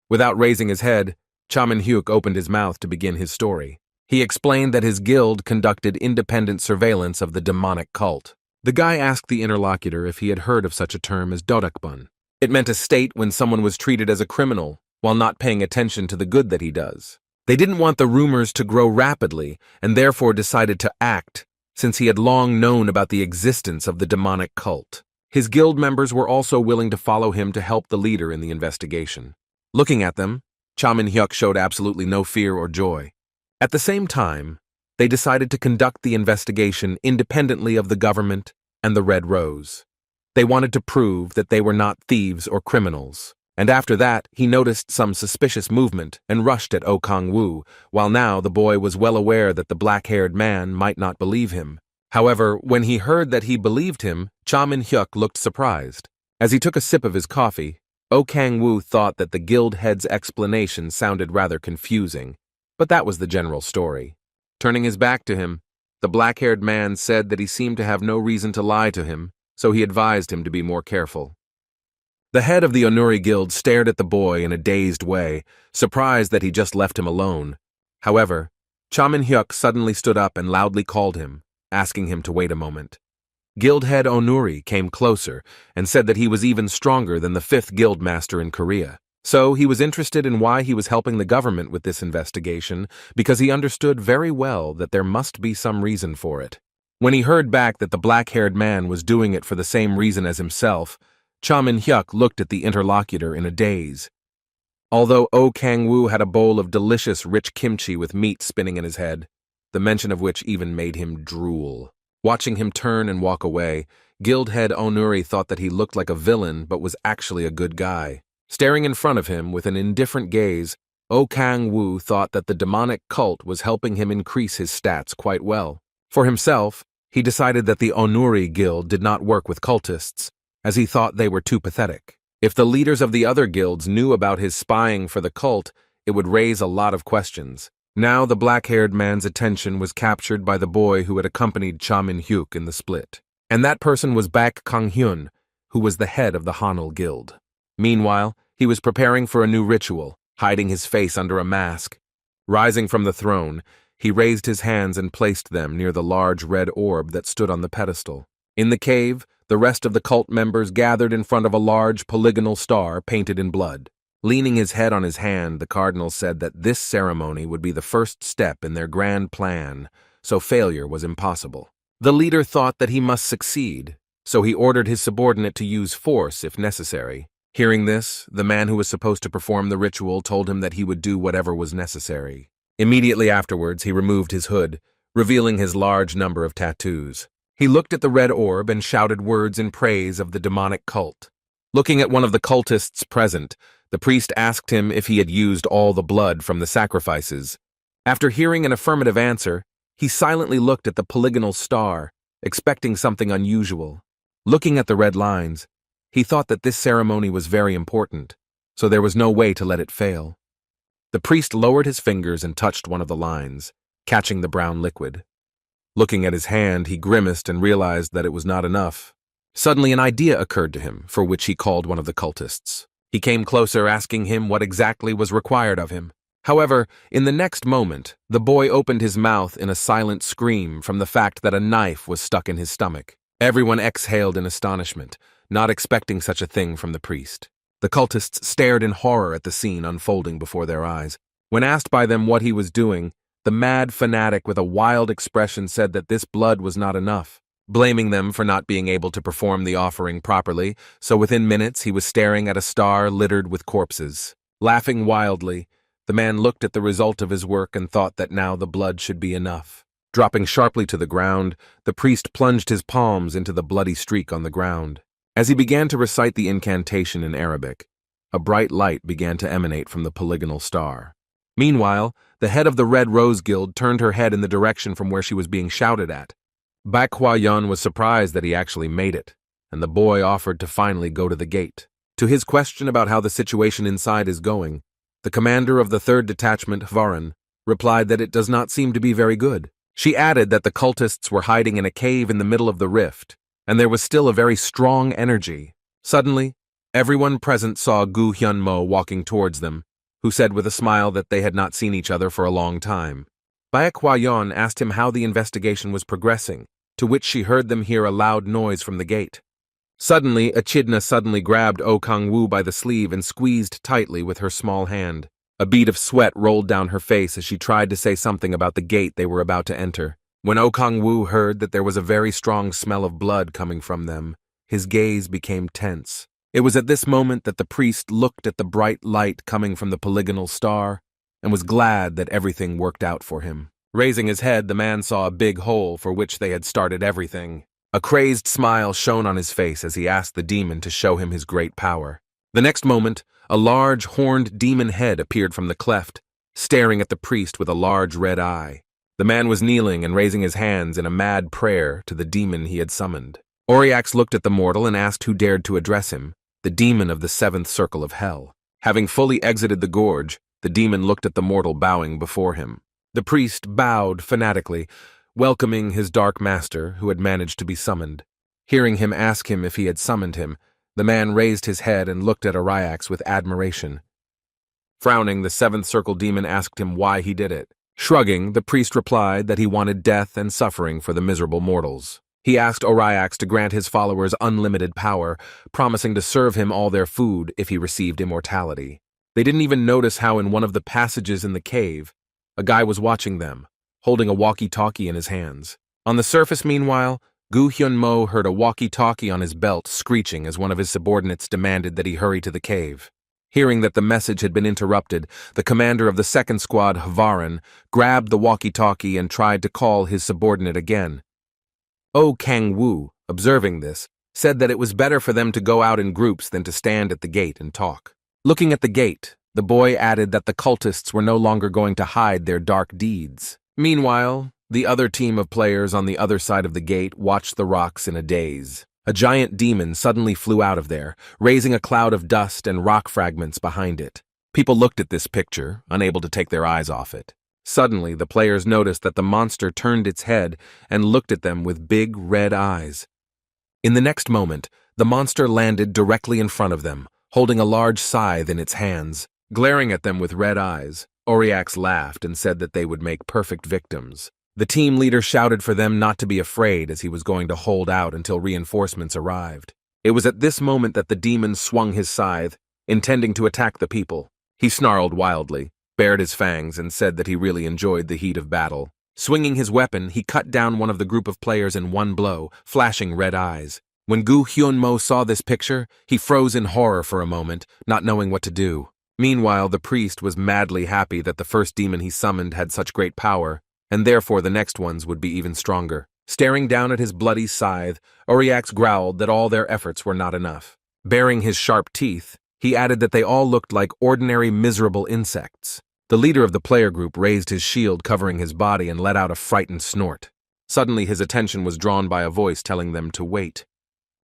Without raising his head, Cha Min-hyuk opened his mouth to begin his story. He explained that his guild conducted independent surveillance of the demonic cult. The guy asked the interlocutor if he had heard of such a term as dorakbun. It meant a state when someone was treated as a criminal while not paying attention to the good that he does. They didn't want the rumors to grow rapidly and therefore decided to act, since he had long known about the existence of the demonic cult. His guild members were also willing to follow him to help the leader in the investigation. Looking at them, Cha Min-hyuk showed absolutely no fear or joy. At the same time, they decided to conduct the investigation independently of the government and the Red Rose. They wanted to prove that they were not thieves or criminals. And after that, he noticed some suspicious movement and rushed at Oh Kang-woo, while now the boy was well aware that the black-haired man might not believe him. However, when he heard that he believed him, Cha Min-hyuk looked surprised. As he took a sip of his coffee, Oh Kang-woo thought that the guild head's explanation sounded rather confusing, but that was the general story. Turning his back to him, the black-haired man said that he seemed to have no reason to lie to him, so he advised him to be more careful. The head of the Onuri Guild stared at the boy in a dazed way, surprised that he just left him alone. However, Cha Min-hyuk suddenly stood up and loudly called him, asking him to wait a moment. Guild head Onuri came closer and said that he was even stronger than the 5th guild master in Korea. So he was interested in why he was helping the government with this investigation, because he understood very well that there must be some reason for it. When he heard back that the black-haired man was doing it for the same reason as himself, Cha Min-hyuk looked at the interlocutor in a daze. Although Oh Kang-woo had a bowl of delicious rich kimchi with meat spinning in his head, the mention of which even made him drool. Watching him turn and walk away, guild head Onuri thought that he looked like a villain but was actually a good guy. Staring in front of him with an indifferent gaze, O Kang-woo thought that the demonic cult was helping him increase his stats quite well. For himself, he decided that the Onuri Guild did not work with cultists, as he thought they were too pathetic. If the leaders of the other guilds knew about his spying for the cult, it would raise a lot of questions. Now the black-haired man's attention was captured by the boy who had accompanied Cha Min-hyuk in the split. And that person was Baek Kang-hyun, who was the head of the Hanul Guild. Meanwhile, he was preparing for a new ritual, hiding his face under a mask. Rising from the throne, he raised his hands and placed them near the large red orb that stood on the pedestal. In the cave, the rest of the cult members gathered in front of a large polygonal star painted in blood. Leaning his head on his hand, the cardinal said that this ceremony would be the first step in their grand plan, so failure was impossible. The leader thought that he must succeed, so he ordered his subordinate to use force if necessary. Hearing this, the man who was supposed to perform the ritual told him that he would do whatever was necessary. Immediately afterwards, he removed his hood, revealing his large number of tattoos. He looked at the red orb and shouted words in praise of the demonic cult. Looking at one of the cultists present, the priest asked him if he had used all the blood from the sacrifices. After hearing an affirmative answer, he silently looked at the polygonal star, expecting something unusual. Looking at the red lines, he thought that this ceremony was very important, so there was no way to let it fail. The priest lowered his fingers and touched one of the lines, catching the brown liquid. Looking at his hand, he grimaced and realized that it was not enough. Suddenly an idea occurred to him, for which he called one of the cultists. He came closer, asking him what exactly was required of him. However, in the next moment, the boy opened his mouth in a silent scream from the fact that a knife was stuck in his stomach. Everyone exhaled in astonishment, not expecting such a thing from the priest. The cultists stared in horror at the scene unfolding before their eyes. When asked by them what he was doing, the mad fanatic with a wild expression said that this blood was not enough, blaming them for not being able to perform the offering properly, so within minutes he was staring at a star littered with corpses. Laughing wildly, the man looked at the result of his work and thought that now the blood should be enough. Dropping sharply to the ground, the priest plunged his palms into the bloody streak on the ground. As he began to recite the incantation in Arabic, a bright light began to emanate from the polygonal star. Meanwhile, the head of the Red Rose Guild turned her head in the direction from where she was being shouted at. Baek Hwa-yeon was surprised that he actually made it, and the boy offered to finally go to the gate. To his question about how the situation inside is going, the commander of the 3rd Detachment, Hvaran, replied that it does not seem to be very good. She added that the cultists were hiding in a cave in the middle of the rift, and there was still a very strong energy. Suddenly, everyone present saw Gu Hyun-mo walking towards them, who said with a smile that they had not seen each other for a long time. Baek Hwa-yeon asked him how the investigation was progressing, to which she heard them hear a loud noise from the gate. Suddenly, Echidna suddenly grabbed Oh Kang-woo by the sleeve and squeezed tightly with her small hand. A bead of sweat rolled down her face as she tried to say something about the gate they were about to enter. When Oh Kang-woo heard that there was a very strong smell of blood coming from them, his gaze became tense. It was at this moment that the priest looked at the bright light coming from the polygonal star and was glad that everything worked out for him. Raising his head, the man saw a big hole for which they had started everything. A crazed smile shone on his face as he asked the demon to show him his great power. The next moment, a large horned demon head appeared from the cleft, staring at the priest with a large red eye. The man was kneeling and raising his hands in a mad prayer to the demon he had summoned. Auriax looked at the mortal and asked who dared to address him. The demon of the 7th circle of hell. Having fully exited the gorge, the demon looked at the mortal bowing before him. The priest bowed fanatically, welcoming his dark master who had managed to be summoned. Hearing him ask him if he had summoned him, the man raised his head and looked at Auriax with admiration. Frowning, the 7th circle demon asked him why he did it. Shrugging, the priest replied that he wanted death and suffering for the miserable mortals. He asked Auriax to grant his followers unlimited power, promising to serve him all their food if he received immortality. They didn't even notice how in one of the passages in the cave, a guy was watching them, holding a walkie-talkie in his hands. On the surface, meanwhile, Gu Hyun-mo heard a walkie-talkie on his belt screeching as one of his subordinates demanded that he hurry to the cave. Hearing that the message had been interrupted, the commander of the 2nd squad, Hvaran, grabbed the walkie-talkie and tried to call his subordinate again. Oh Kang-woo, observing this, said that it was better for them to go out in groups than to stand at the gate and talk. Looking at the gate, The boy added that the cultists were no longer going to hide their dark deeds. Meanwhile, the other team of players on the other side of the gate watched the rocks in a daze. A giant demon suddenly flew out of there, raising a cloud of dust and rock fragments behind it. People looked at this picture, unable to take their eyes off it. Suddenly, the players noticed that the monster turned its head and looked at them with big red eyes. In the next moment, the monster landed directly in front of them, holding a large scythe in its hands. Glaring at them with red eyes, Auriax laughed and said that they would make perfect victims. The team leader shouted for them not to be afraid as he was going to hold out until reinforcements arrived. It was at this moment that the demon swung his scythe, intending to attack the people. He snarled wildly, bared his fangs, and said that he really enjoyed the heat of battle. Swinging his weapon, he cut down one of the group of players in one blow, flashing red eyes. When Gu Hyun-mo saw this picture, he froze in horror for a moment, not knowing what to do. Meanwhile, the priest was madly happy that the first demon he summoned had such great power, and therefore the next ones would be even stronger. Staring down at his bloody scythe, Auriax growled that all their efforts were not enough. Baring his sharp teeth, he added that they all looked like ordinary miserable insects. The leader of the player group raised his shield covering his body and let out a frightened snort. Suddenly his attention was drawn by a voice telling them to wait.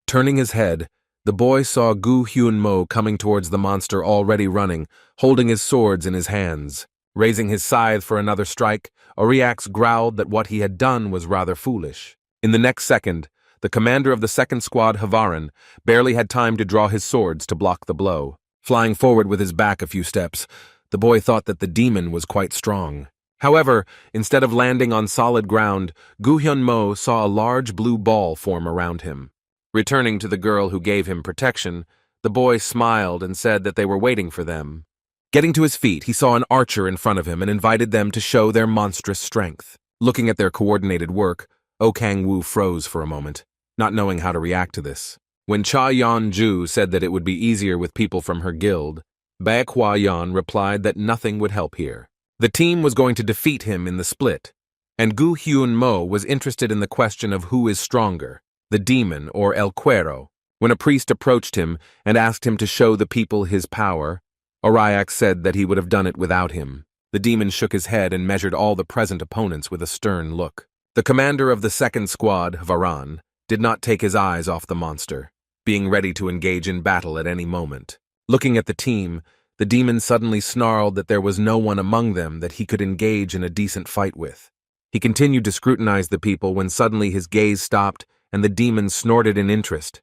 Turning his head, the boy saw Gu Hyun-mo coming towards the monster already running, holding his swords in his hands. Raising his scythe for another strike, Auriax growled that what he had done was rather foolish. In the next second, the commander of the second squad, Havaran, barely had time to draw his swords to block the blow. Flying forward with his back a few steps, the boy thought that the demon was quite strong. However, instead of landing on solid ground, Gu Hyun-mo saw a large blue ball form around him. Returning to the girl who gave him protection, the boy smiled and said that they were waiting for them. Getting to his feet, he saw an archer in front of him and invited them to show their monstrous strength. Looking at their coordinated work, Oh Kang-woo froze for a moment, not knowing how to react to this. When Cha Yeon-ju said that it would be easier with people from her guild, Baek Hwa-yeon replied that nothing would help here. The team was going to defeat him in the split, and Gu Hyun-mo was interested in the question of who is stronger, the demon or El Cuero. When a priest approached him and asked him to show the people his power, Auriax said that he would have done it without him. The demon shook his head and measured all the present opponents with a stern look. The commander of the second squad, Varan, did not take his eyes off the monster, being ready to engage in battle at any moment. Looking at the team, the demon suddenly snarled that there was no one among them that he could engage in a decent fight with. He continued to scrutinize the people when suddenly his gaze stopped and the demon snorted in interest.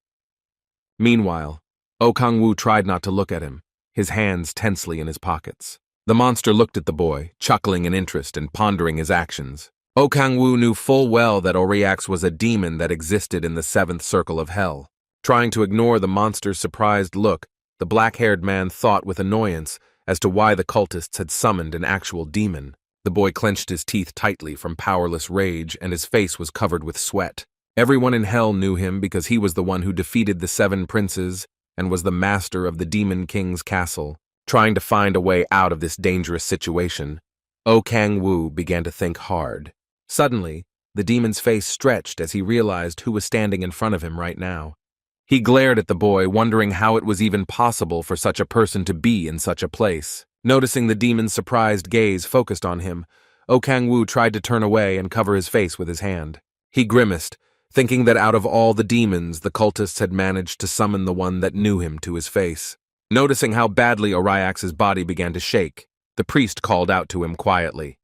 Meanwhile, Oh Kang-woo tried not to look at him, his hands tensely in his pockets. The monster looked at the boy, chuckling in interest and pondering his actions. Oh Kang-woo knew full well that Auriax was a demon that existed in the seventh circle of hell. Trying to ignore the monster's surprised look, the black-haired man thought with annoyance as to why the cultists had summoned an actual demon. The boy clenched his teeth tightly from powerless rage and his face was covered with sweat. Everyone in hell knew him because he was the one who defeated the 7 princes and was the master of the Demon King's castle. Trying to find a way out of this dangerous situation, Oh Kang-woo began to think hard. Suddenly, the demon's face stretched as he realized who was standing in front of him right now. He glared at the boy, wondering how it was even possible for such a person to be in such a place. Noticing the demon's surprised gaze focused on him, Oh Kang-woo tried to turn away and cover his face with his hand. He grimaced, thinking that out of all the demons, the cultists had managed to summon the one that knew him to his face. Noticing how badly Auriax's body began to shake, the priest called out to him quietly.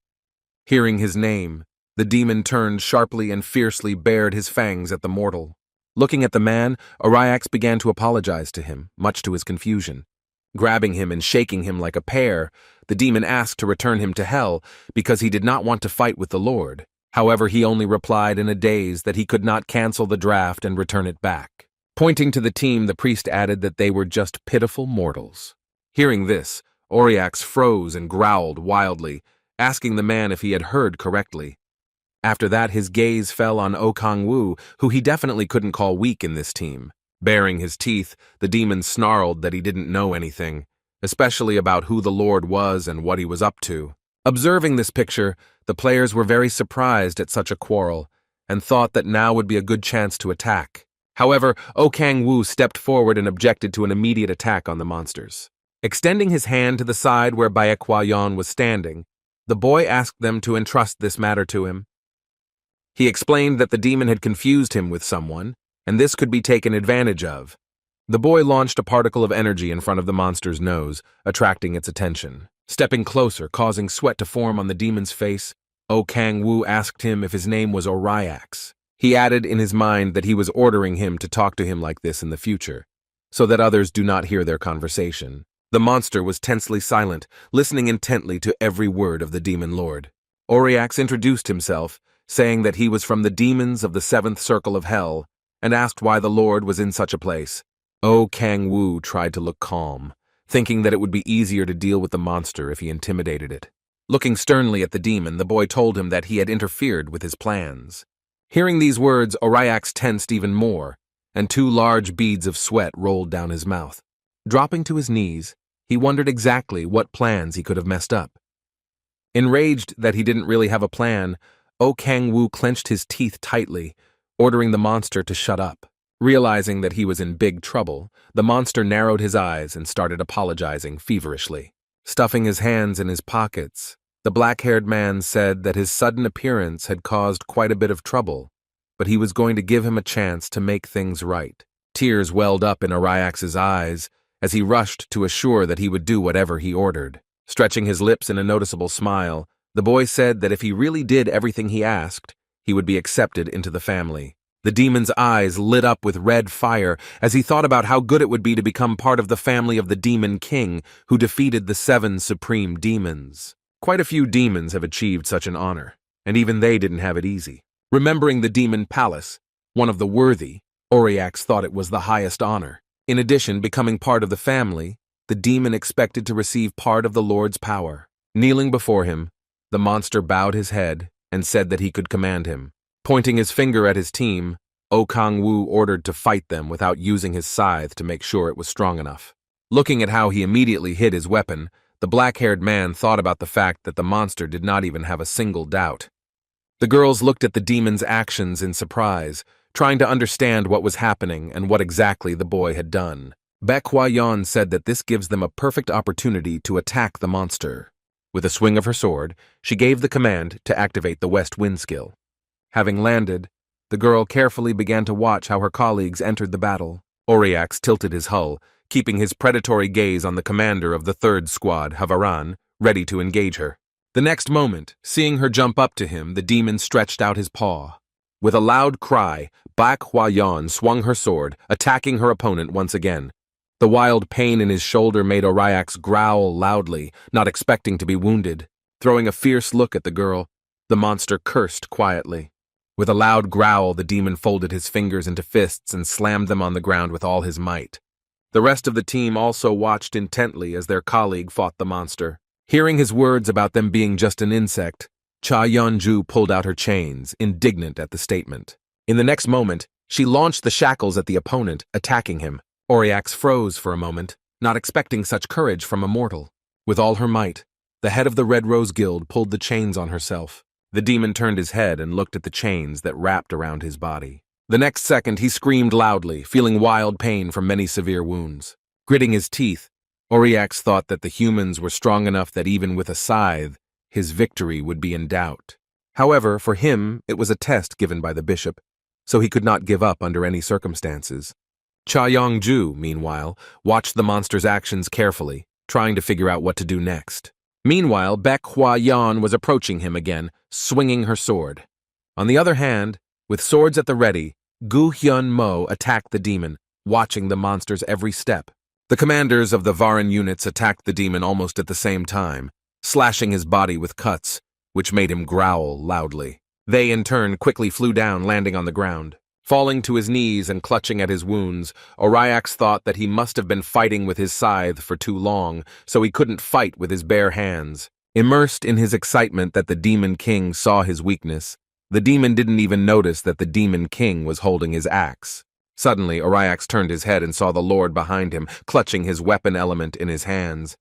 Hearing his name, the demon turned sharply and fiercely bared his fangs at the mortal. Looking at the man, Auriax began to apologize to him, much to his confusion. Grabbing him and shaking him like a pear, the demon asked to return him to hell because he did not want to fight with the Lord. However, he only replied in a daze that he could not cancel the draft and return it back. Pointing to the team, the priest added that they were just pitiful mortals. Hearing this, Auriax froze and growled wildly, asking the man if he had heard correctly. After that, his gaze fell on Oh Kang-woo, who he definitely couldn't call weak in this team. Baring his teeth, the demon snarled that he didn't know anything, especially about who the Lord was and what he was up to. Observing this picture, the players were very surprised at such a quarrel, and thought that now would be a good chance to attack. However, Oh Kang-woo stepped forward and objected to an immediate attack on the monsters. Extending his hand to the side where Baekwayan was standing, the boy asked them to entrust this matter to him. He explained that the demon had confused him with someone, and this could be taken advantage of. The boy launched a particle of energy in front of the monster's nose, attracting its attention. Stepping closer, causing sweat to form on the demon's face, O Kang-woo asked him if his name was Oryax. He added in his mind that he was ordering him to talk to him like this in the future, so that others do not hear their conversation. The monster was tensely silent, listening intently to every word of the demon lord. Oryax introduced himself, saying that he was from the demons of the 7th circle of hell, and asked why the lord was in such a place. O Kang-woo tried to look calm, thinking that it would be easier to deal with the monster if he intimidated it. Looking sternly at the demon, the boy told him that he had interfered with his plans. Hearing these words, Oryax tensed even more, and 2 large beads of sweat rolled down his mouth. Dropping to his knees, he wondered exactly what plans he could have messed up. Enraged that he didn't really have a plan, O Kang-woo clenched his teeth tightly, ordering the monster to shut up. Realizing that he was in big trouble, the monster narrowed his eyes and started apologizing feverishly. Stuffing his hands in his pockets, the black-haired man said that his sudden appearance had caused quite a bit of trouble, but he was going to give him a chance to make things right. Tears welled up in Oryax's eyes as he rushed to assure that he would do whatever he ordered. Stretching his lips in a noticeable smile, the boy said that if he really did everything he asked, he would be accepted into the family. The demon's eyes lit up with red fire as he thought about how good it would be to become part of the family of the Demon King who defeated the 7 supreme demons. Quite a few demons have achieved such an honor, and even they didn't have it easy. Remembering the Demon Palace, one of the worthy, Oryax thought it was the highest honor. In addition, becoming part of the family, the demon expected to receive part of the Lord's power. Kneeling before him, the monster bowed his head and said that he could command him. Pointing his finger at his team, O Kang-woo ordered to fight them without using his scythe to make sure it was strong enough. Looking at how he immediately hid his weapon, the black-haired man thought about the fact that the monster did not even have a single doubt. The girls looked at the demon's actions in surprise, trying to understand what was happening and what exactly the boy had done. Baekwayan said that this gives them a perfect opportunity to attack the monster. With a swing of her sword, she gave the command to activate the West Wind skill. Having landed, the girl carefully began to watch how her colleagues entered the battle. Oryax tilted his hull, keeping his predatory gaze on the commander of the 3rd squad, Havaran, ready to engage her. The next moment, seeing her jump up to him, the demon stretched out his paw. With a loud cry, Baekwayan swung her sword, attacking her opponent once again. The wild pain in his shoulder made Oryax growl loudly, not expecting to be wounded. Throwing a fierce look at the girl, the monster cursed quietly. With a loud growl, the demon folded his fingers into fists and slammed them on the ground with all his might. The rest of the team also watched intently as their colleague fought the monster. Hearing his words about them being just an insect, Cha Yeonju pulled out her chains, indignant at the statement. In the next moment, she launched the shackles at the opponent, attacking him. Oryax froze for a moment, not expecting such courage from a mortal. With all her might, the head of the Red Rose Guild pulled the chains on herself. The demon turned his head and looked at the chains that wrapped around his body. The next second, he screamed loudly, feeling wild pain from many severe wounds. Gritting his teeth, Oryax thought that the humans were strong enough that even with a scythe, his victory would be in doubt. However, for him, it was a test given by the bishop, so he could not give up under any circumstances. Cha Yeonju, meanwhile, watched the monster's actions carefully, trying to figure out what to do next. Meanwhile, Baekwayan was approaching him again, swinging her sword. On the other hand, with swords at the ready, Gu Hyun-mo attacked the demon, watching the monster's every step. The commanders of the Varan units attacked the demon almost at the same time, slashing his body with cuts, which made him growl loudly. They, in turn, quickly flew down, landing on the ground. Falling to his knees and clutching at his wounds, Oryax thought that he must have been fighting with his scythe for too long, so he couldn't fight with his bare hands. Immersed in his excitement that the Demon King saw his weakness, the demon didn't even notice that the Demon King was holding his axe. Suddenly, Oryax turned his head and saw the Lord behind him, clutching his weapon element in his hands.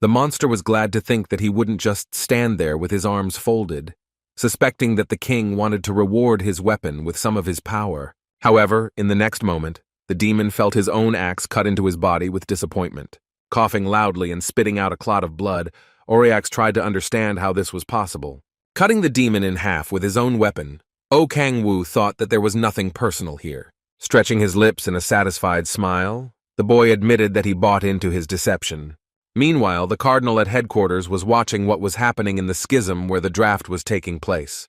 The monster was glad to think that he wouldn't just stand there with his arms folded, suspecting that the king wanted to reward his weapon with some of his power. However, in the next moment, the demon felt his own axe cut into his body with disappointment. Coughing loudly and spitting out a clot of blood, Oriax tried to understand how this was possible. Cutting the demon in half with his own weapon, O Kang-woo thought that there was nothing personal here. Stretching his lips in a satisfied smile, the boy admitted that he bought into his deception. Meanwhile, the cardinal at headquarters was watching what was happening in the schism where the draft was taking place.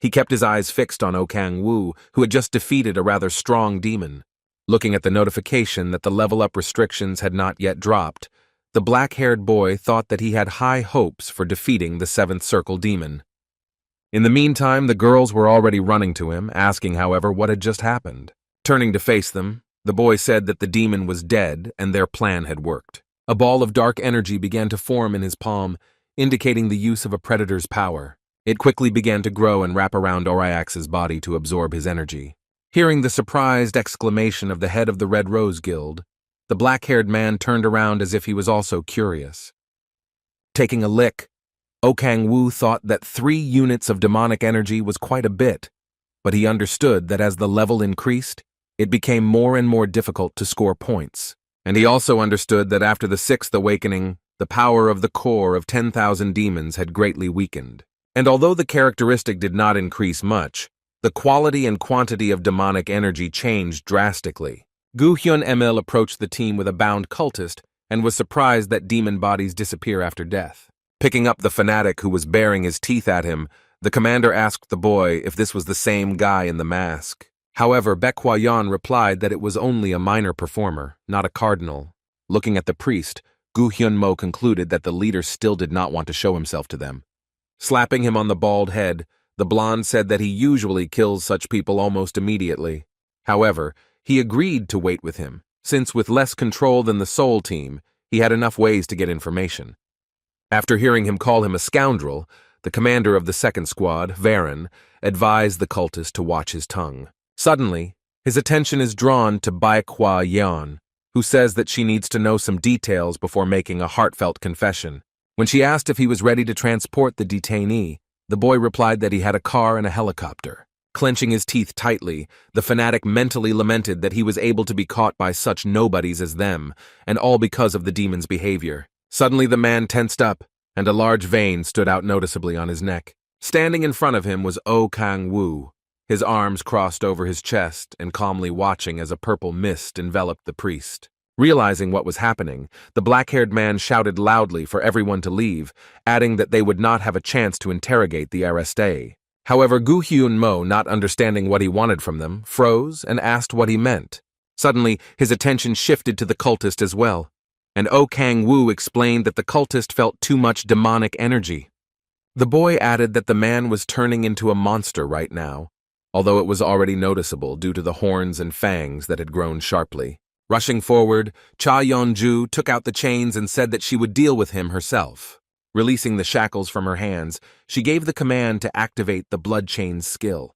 He kept his eyes fixed on O Kang-woo, who had just defeated a rather strong demon. Looking at the notification that the level-up restrictions had not yet dropped, the black-haired boy thought that he had high hopes for defeating the Seventh Circle demon. In the meantime, the girls were already running to him, asking, however, what had just happened. Turning to face them, the boy said that the demon was dead and their plan had worked. A ball of dark energy began to form in his palm, indicating the use of a predator's power. It quickly began to grow and wrap around Oriax's body to absorb his energy. Hearing the surprised exclamation of the head of the Red Rose Guild, the black-haired man turned around as if he was also curious. Taking a lick, O Kang-woo thought that 3 units of demonic energy was quite a bit, but he understood that as the level increased, it became more and more difficult to score points. And he also understood that after the 6th awakening, the power of the core of 10,000 demons had greatly weakened. And although the characteristic did not increase much, the quality and quantity of demonic energy changed drastically. Gu Hyun-emil approached the team with a bound cultist and was surprised that demon bodies disappear after death. Picking up the fanatic who was baring his teeth at him, the commander asked the boy if this was the same guy in the mask. However, Baek Hwa-yeon replied that it was only a minor performer, not a cardinal. Looking at the priest, Gu Hyun-mo concluded that the leader still did not want to show himself to them. Slapping him on the bald head, the blonde said that he usually kills such people almost immediately. However, he agreed to wait with him, since with less control than the Soul Team, he had enough ways to get information. After hearing him call him a scoundrel, the commander of the second squad, Varen, advised the cultist to watch his tongue. Suddenly, his attention is drawn to Baek Hwa-yeon, who says that she needs to know some details before making a heartfelt confession. When she asked if he was ready to transport the detainee, the boy replied that he had a car and a helicopter. Clenching his teeth tightly, the fanatic mentally lamented that he was able to be caught by such nobodies as them, and all because of the demon's behavior. Suddenly the man tensed up, and a large vein stood out noticeably on his neck. Standing in front of him was O Kang-woo, his arms crossed over his chest and calmly watching as a purple mist enveloped the priest. Realizing what was happening, the black-haired man shouted loudly for everyone to leave, adding that they would not have a chance to interrogate the arrestee. However, Gu Hyun-mo, not understanding what he wanted from them, froze and asked what he meant. Suddenly, his attention shifted to the cultist as well, and O Kang-woo explained that the cultist felt too much demonic energy. The boy added that the man was turning into a monster right now, although it was already noticeable due to the horns and fangs that had grown sharply. Rushing forward, Cha Yeon-ju took out the chains and said that she would deal with him herself. Releasing the shackles from her hands, she gave the command to activate the blood chains skill.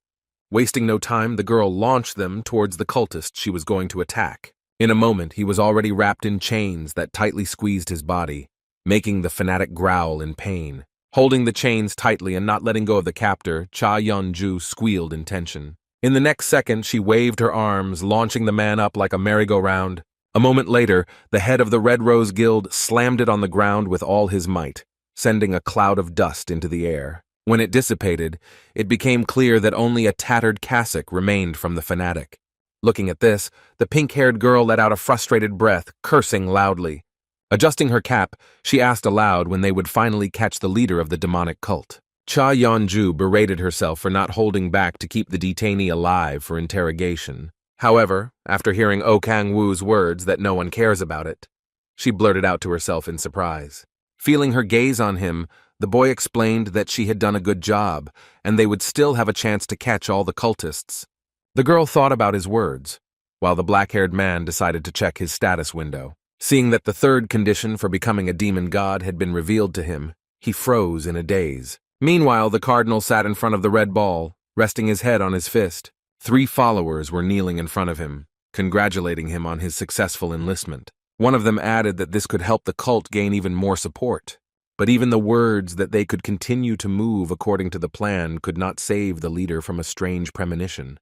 Wasting no time, the girl launched them towards the cultist she was going to attack. In a moment, he was already wrapped in chains that tightly squeezed his body, making the fanatic growl in pain. Holding the chains tightly and not letting go of the captor, Cha Yeon-ju squealed in tension. In the next second, she waved her arms, launching the man up like a merry-go-round. A moment later, the head of the Red Rose Guild slammed it on the ground with all his might, sending a cloud of dust into the air. When it dissipated, it became clear that only a tattered cassock remained from the fanatic. Looking at this, the pink-haired girl let out a frustrated breath, cursing loudly. Adjusting her cap, she asked aloud when they would finally catch the leader of the demonic cult. Cha Yeon-ju berated herself for not holding back to keep the detainee alive for interrogation. However, after hearing O Kang-woo's words that no one cares about it, she blurted out to herself in surprise. Feeling her gaze on him, the boy explained that she had done a good job, and they would still have a chance to catch all the cultists. The girl thought about his words, while the black-haired man decided to check his status window. Seeing that the third condition for becoming a demon god had been revealed to him, he froze in a daze. Meanwhile, the cardinal sat in front of the red ball, resting his head on his fist. 3 followers were kneeling in front of him, congratulating him on his successful enlistment. One of them added that this could help the cult gain even more support. But even the words that they could continue to move according to the plan could not save the leader from a strange premonition.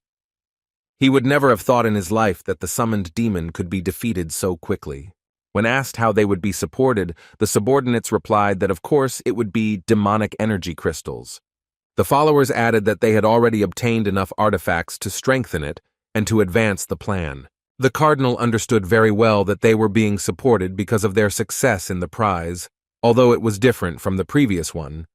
He would never have thought in his life that the summoned demon could be defeated so quickly. When asked how they would be supported, the subordinates replied that of course it would be demonic energy crystals. The followers added that they had already obtained enough artifacts to strengthen it and to advance the plan. The cardinal understood very well that they were being supported because of their success in the prize, although it was different from the previous one.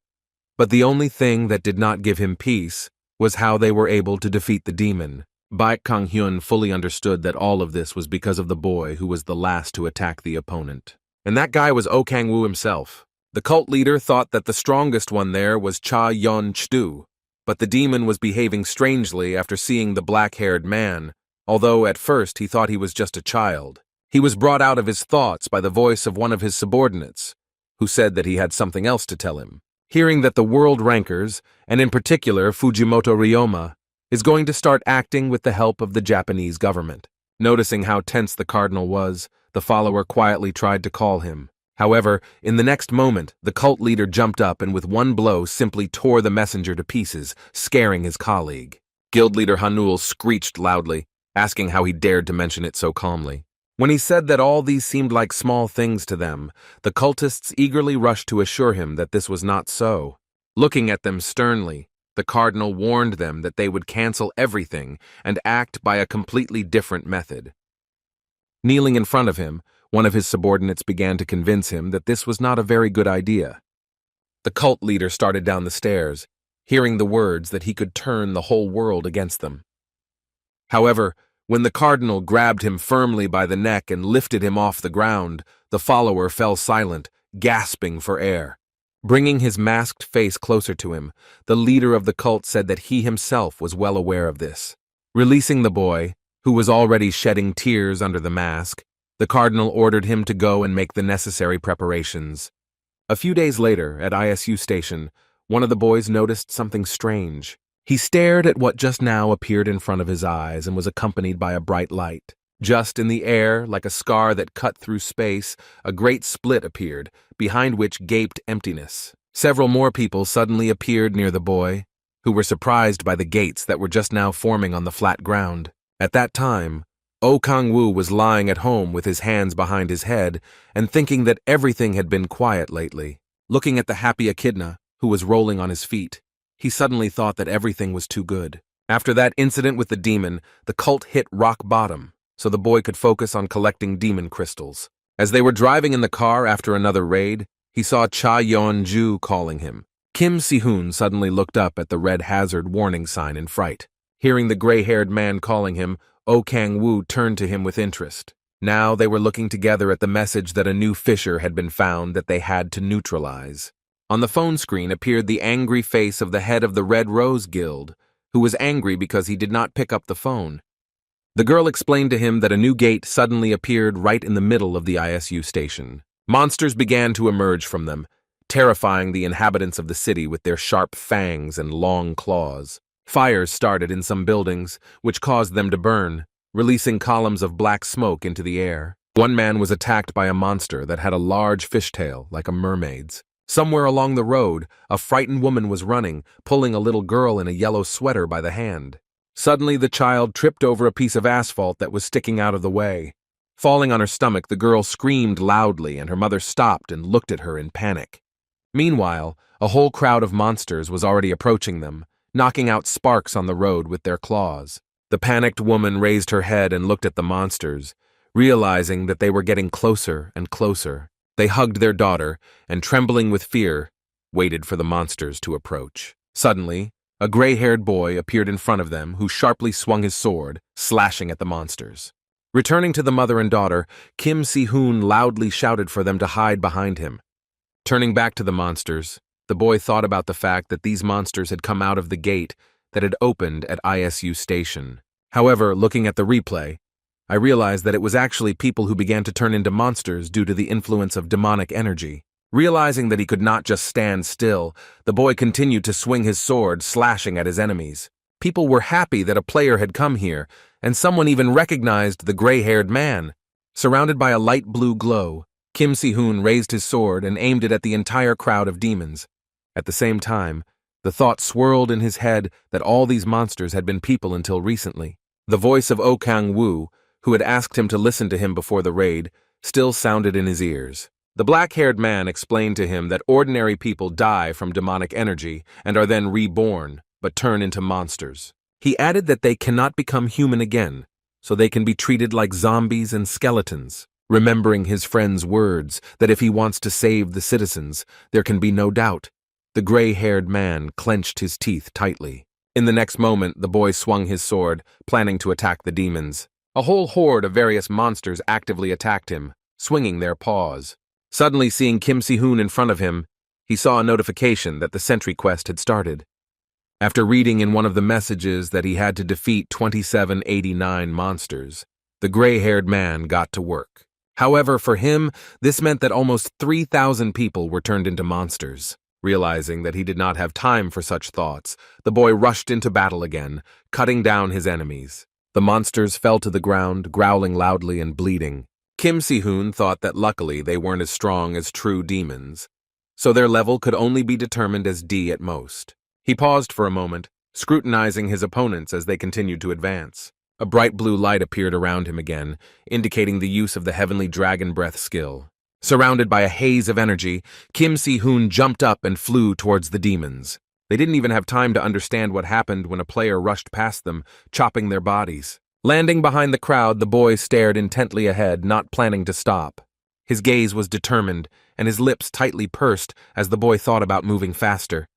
But the only thing that did not give him peace was how they were able to defeat the demon. Baek Kang-hyun fully understood that all of this was because of the boy who was the last to attack the opponent. And that guy was Oh Kang-woo himself. The cult leader thought that the strongest one there was Cha Yeon-chdu, but the demon was behaving strangely after seeing the black-haired man, although at first he thought he was just a child. He was brought out of his thoughts by the voice of one of his subordinates, who said that he had something else to tell him. Hearing that the world rankers, and in particular Fujimoto Ryoma, is going to start acting with the help of the Japanese government. Noticing how tense the cardinal was, the follower quietly tried to call him. However, in the next moment, the cult leader jumped up and with one blow simply tore the messenger to pieces, scaring his colleague. Guild leader Hanul screeched loudly, asking how he dared to mention it so calmly. When he said that all these seemed like small things to them, the cultists eagerly rushed to assure him that this was not so. Looking at them sternly, the cardinal warned them that they would cancel everything and act by a completely different method. Kneeling in front of him, one of his subordinates began to convince him that this was not a very good idea. The cult leader started down the stairs, hearing the words that he could turn the whole world against them. However, when the cardinal grabbed him firmly by the neck and lifted him off the ground, the follower fell silent, gasping for air. Bringing his masked face closer to him, the leader of the cult said that he himself was well aware of this. Releasing the boy, who was already shedding tears under the mask, the cardinal ordered him to go and make the necessary preparations. A few days later, at ISU station, one of the boys noticed something strange. He stared at what just now appeared in front of his eyes and was accompanied by a bright light. Just in the air, like a scar that cut through space, a great split appeared, behind which gaped emptiness. Several more people suddenly appeared near the boy, who were surprised by the gates that were just now forming on the flat ground. At that time, Oh Kang-woo was lying at home with his hands behind his head and thinking that everything had been quiet lately. Looking at the happy echidna, who was rolling on his feet, he suddenly thought that everything was too good. After that incident with the demon, the cult hit rock bottom, so the boy could focus on collecting demon crystals. As they were driving in the car after another raid, he saw Cha Yeon-ju calling him. Kim Si-hoon suddenly looked up at the red hazard warning sign in fright. Hearing the gray-haired man calling him, Oh Kang-woo turned to him with interest. Now they were looking together at the message that a new fissure had been found that they had to neutralize. On the phone screen appeared the angry face of the head of the Red Rose Guild, who was angry because he did not pick up the phone. The girl explained to him that a new gate suddenly appeared right in the middle of the ISU station. Monsters began to emerge from them, terrifying the inhabitants of the city with their sharp fangs and long claws. Fires started in some buildings, which caused them to burn, releasing columns of black smoke into the air. One man was attacked by a monster that had a large fishtail, like a mermaid's. Somewhere along the road, a frightened woman was running, pulling a little girl in a yellow sweater by the hand. Suddenly, the child tripped over a piece of asphalt that was sticking out of the way. Falling on her stomach, the girl screamed loudly, and her mother stopped and looked at her in panic. Meanwhile, a whole crowd of monsters was already approaching them, knocking out sparks on the road with their claws. The panicked woman raised her head and looked at the monsters, realizing that they were getting closer and closer. They hugged their daughter, and trembling with fear, waited for the monsters to approach. Suddenly, a gray-haired boy appeared in front of them who sharply swung his sword, slashing at the monsters. Returning to the mother and daughter, Kim Si-hoon loudly shouted for them to hide behind him. Turning back to the monsters, the boy thought about the fact that these monsters had come out of the gate that had opened at ISU station. However, looking at the replay, I realized that it was actually people who began to turn into monsters due to the influence of demonic energy. Realizing that he could not just stand still, the boy continued to swing his sword, slashing at his enemies. People were happy that a player had come here, and someone even recognized the gray-haired man. Surrounded by a light blue glow, Kim Si-hoon raised his sword and aimed it at the entire crowd of demons. At the same time, the thought swirled in his head that all these monsters had been people until recently. The voice of Oh Kang-woo, who had asked him to listen to him before the raid, still sounded in his ears. The black-haired man explained to him that ordinary people die from demonic energy and are then reborn, but turn into monsters. He added that they cannot become human again, so they can be treated like zombies and skeletons, remembering his friend's words that if he wants to save the citizens, there can be no doubt. The gray-haired man clenched his teeth tightly. In the next moment, the boy swung his sword, planning to attack the demons. A whole horde of various monsters actively attacked him, swinging their paws. Suddenly seeing Kim Si-hoon in front of him, he saw a notification that the sentry quest had started. After reading in one of the messages that he had to defeat 2789 monsters, the gray-haired man got to work. However, for him, this meant that almost 3,000 people were turned into monsters. Realizing that he did not have time for such thoughts, the boy rushed into battle again, cutting down his enemies. The monsters fell to the ground, growling loudly and bleeding. Kim Si-hoon thought that luckily they weren't as strong as true demons, so their level could only be determined as D at most. He paused for a moment, scrutinizing his opponents as they continued to advance. A bright blue light appeared around him again, indicating the use of the heavenly dragon breath skill. Surrounded by a haze of energy, Kim Si-hoon jumped up and flew towards the demons. They didn't even have time to understand what happened when a player rushed past them, chopping their bodies. Landing behind the crowd, the boy stared intently ahead, not planning to stop. His gaze was determined, and his lips tightly pursed as the boy thought about moving faster.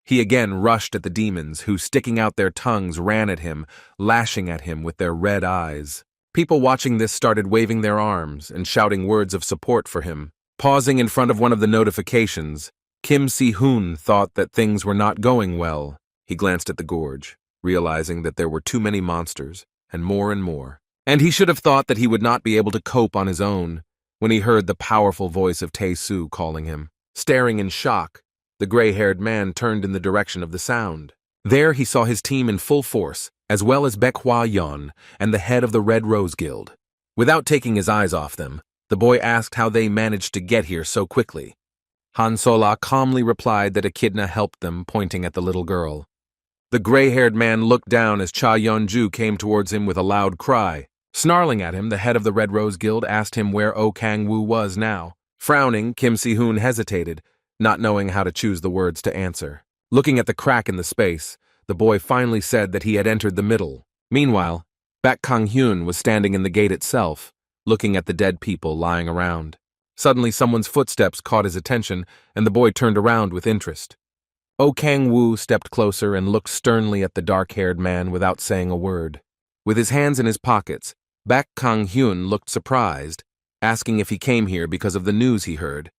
He again rushed at the demons, who, sticking out their tongues, ran at him, lashing at him with their red eyes. People watching this started waving their arms and shouting words of support for him. Pausing in front of one of the notifications, Kim Si-hoon thought that things were not going well. He glanced at the gorge, realizing that there were too many monsters, and more. And he should have thought that he would not be able to cope on his own when he heard the powerful voice of Tae-soo calling him. Staring in shock, the gray-haired man turned in the direction of the sound. There he saw his team in full force, as well as Baek Hwa-yeon and the head of the Red Rose Guild. Without taking his eyes off them, the boy asked how they managed to get here so quickly. Han Sola calmly replied that Echidna helped them, pointing at the little girl. The gray-haired man looked down as Cha Yeon-ju came towards him with a loud cry. Snarling at him, the head of the Red Rose Guild asked him where Oh Kang-woo was now. Frowning, Kim Si-hoon hesitated, not knowing how to choose the words to answer. Looking at the crack in the space, the boy finally said that he had entered the middle. Meanwhile, Baek Kang-hyun was standing in the gate itself, looking at the dead people lying around. Suddenly someone's footsteps caught his attention, and the boy turned around with interest. Oh Kang-woo stepped closer and looked sternly at the dark-haired man without saying a word. With his hands in his pockets, Baek Kang-hyun looked surprised, asking if he came here because of the news he heard.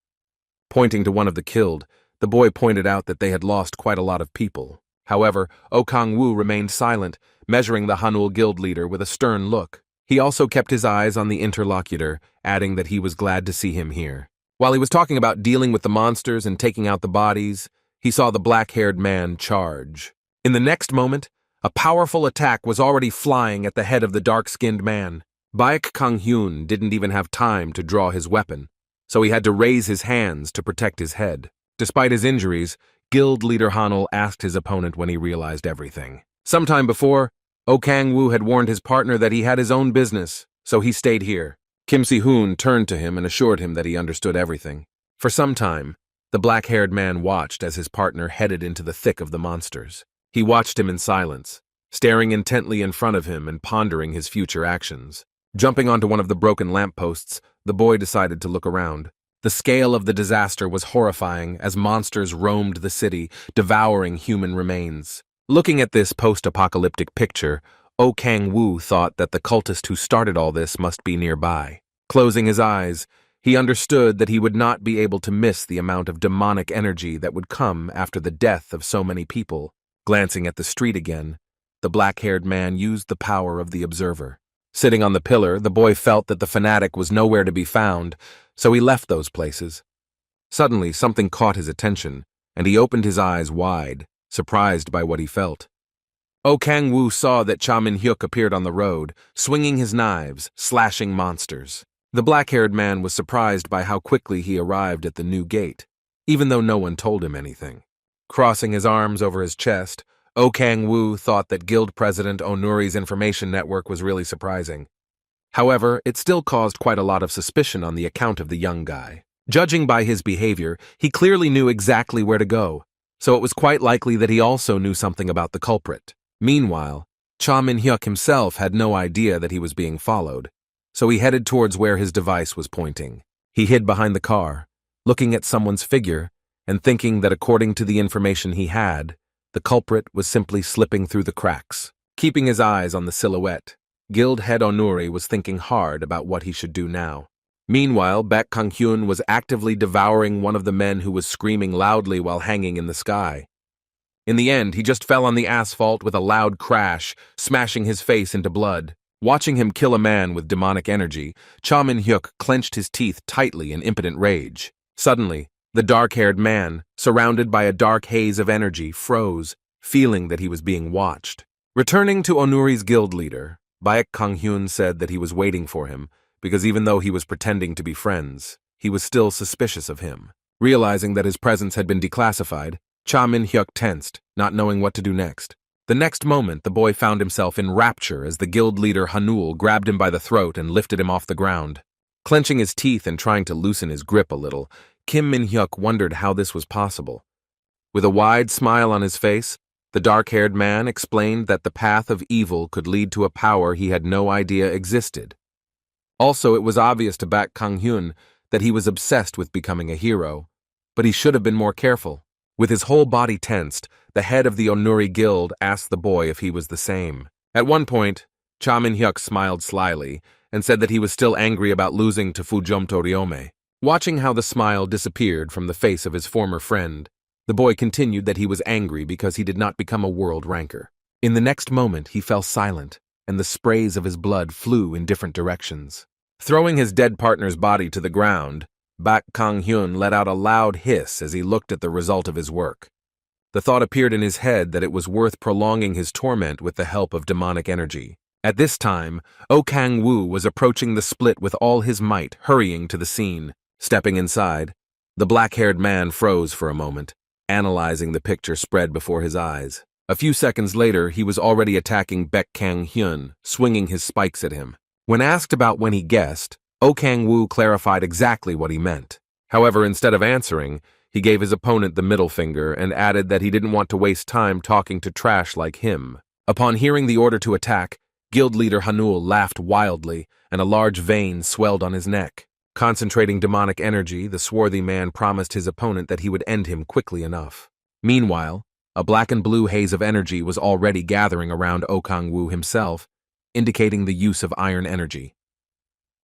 Pointing to one of the killed, the boy pointed out that they had lost quite a lot of people. However, Oh Kang-woo remained silent, measuring the Hanul Guild leader with a stern look. He also kept his eyes on the interlocutor, adding that he was glad to see him here. While he was talking about dealing with the monsters and taking out the bodies, he saw the black-haired man charge. In the next moment, a powerful attack was already flying at the head of the dark-skinned man. Baek Kang-hyun didn't even have time to draw his weapon, so he had to raise his hands to protect his head. Despite his injuries, Guild leader Hanul asked his opponent when he realized everything. Sometime before, Oh Kang-woo had warned his partner that he had his own business, so he stayed here. Kim Si-hoon turned to him and assured him that he understood everything. For some time, the black-haired man watched as his partner headed into the thick of the monsters. He watched him in silence, staring intently in front of him and pondering his future actions. Jumping onto one of the broken lampposts, the boy decided to look around. The scale of the disaster was horrifying as monsters roamed the city, devouring human remains. Looking at this post-apocalyptic picture, Oh Kang-woo thought that the cultist who started all this must be nearby. Closing his eyes, he understood that he would not be able to miss the amount of demonic energy that would come after the death of so many people. Glancing at the street again, the black-haired man used the power of the observer. Sitting on the pillar, the boy felt that the fanatic was nowhere to be found, so he left those places. Suddenly, something caught his attention, and he opened his eyes wide, surprised by what he felt. Oh Kang-woo saw that Cha Min-hyuk appeared on the road, swinging his knives, slashing monsters. The black-haired man was surprised by how quickly he arrived at the new gate, even though no one told him anything. Crossing his arms over his chest, Oh Kang-woo thought that Guild President Onuri's information network was really surprising. However, it still caused quite a lot of suspicion on the account of the young guy. Judging by his behavior, he clearly knew exactly where to go, so it was quite likely that he also knew something about the culprit. Meanwhile, Cha Min-hyuk himself had no idea that he was being followed, so he headed towards where his device was pointing. He hid behind the car, looking at someone's figure, and thinking that according to the information he had, the culprit was simply slipping through the cracks. Keeping his eyes on the silhouette, Guild Head Onuri was thinking hard about what he should do now. Meanwhile, Baek Kang-hyun was actively devouring one of the men who was screaming loudly while hanging in the sky. In the end, he just fell on the asphalt with a loud crash, smashing his face into blood. Watching him kill a man with demonic energy, Cha Min-hyuk clenched his teeth tightly in impotent rage. Suddenly, the dark-haired man, surrounded by a dark haze of energy, froze, feeling that he was being watched. Returning to Onuri's guild leader, Baek Kang-hyun said that he was waiting for him, because even though he was pretending to be friends, he was still suspicious of him. Realizing that his presence had been declassified, Cha Min-hyuk tensed, not knowing what to do next. The next moment, the boy found himself in rapture as the guild leader Hanul grabbed him by the throat and lifted him off the ground. Clenching his teeth and trying to loosen his grip a little, Kim Min-hyuk wondered how this was possible. With a wide smile on his face, the dark-haired man explained that the path of evil could lead to a power he had no idea existed. Also, it was obvious to Baek Kang-hyun that he was obsessed with becoming a hero, but he should have been more careful. With his whole body tensed, the head of the Onuri Guild asked the boy if he was the same. At one point, Cha Min-hyuk smiled slyly and said that he was still angry about losing to Fujomto Ryome. Watching how the smile disappeared from the face of his former friend, the boy continued that he was angry because he did not become a world ranker. In the next moment, he fell silent, and the sprays of his blood flew in different directions. Throwing his dead partner's body to the ground, Baek Kang-hyun let out a loud hiss as he looked at the result of his work. The thought appeared in his head that it was worth prolonging his torment with the help of demonic energy. At this time, Oh Kang-woo was approaching the split with all his might, hurrying to the scene. Stepping inside, the black-haired man froze for a moment, analyzing the picture spread before his eyes. A few seconds later, he was already attacking Baek Kang-hyun, swinging his spikes at him. When asked about when he guessed, Oh Kang-woo clarified exactly what he meant. However, instead of answering, he gave his opponent the middle finger and added that he didn't want to waste time talking to trash like him. Upon hearing the order to attack, guild leader Hanul laughed wildly, and a large vein swelled on his neck. Concentrating demonic energy, the swarthy man promised his opponent that he would end him quickly enough. Meanwhile, a black and blue haze of energy was already gathering around Oh Kang-woo himself, indicating the use of iron energy.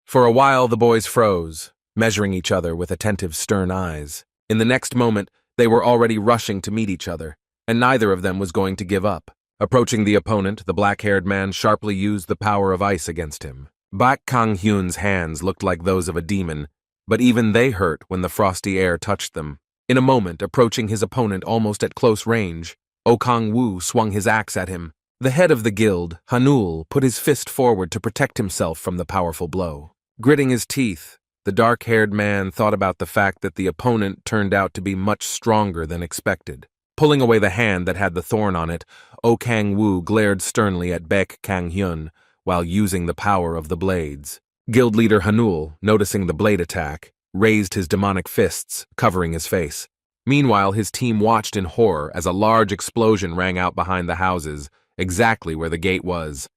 For a while, the boys froze, measuring each other with attentive, stern eyes. In the next moment, they were already rushing to meet each other, and neither of them was going to give up. Approaching the opponent, the black-haired man sharply used the power of ice against him. Baek Kang-hyun's hands looked like those of a demon, but even they hurt when the frosty air touched them. In a moment, approaching his opponent almost at close range, Oh Kang-woo swung his axe at him. The head of the guild, Hanul, put his fist forward to protect himself from the powerful blow. Gritting his teeth, the dark-haired man thought about the fact that the opponent turned out to be much stronger than expected. Pulling away the hand that had the thorn on it, Oh Kang-woo glared sternly at Baek Kang-hyun while using the power of the blades. Guild leader Hanul, noticing the blade attack, raised his demonic fists, covering his face. Meanwhile, his team watched in horror as a large explosion rang out behind the houses, exactly where the gate was.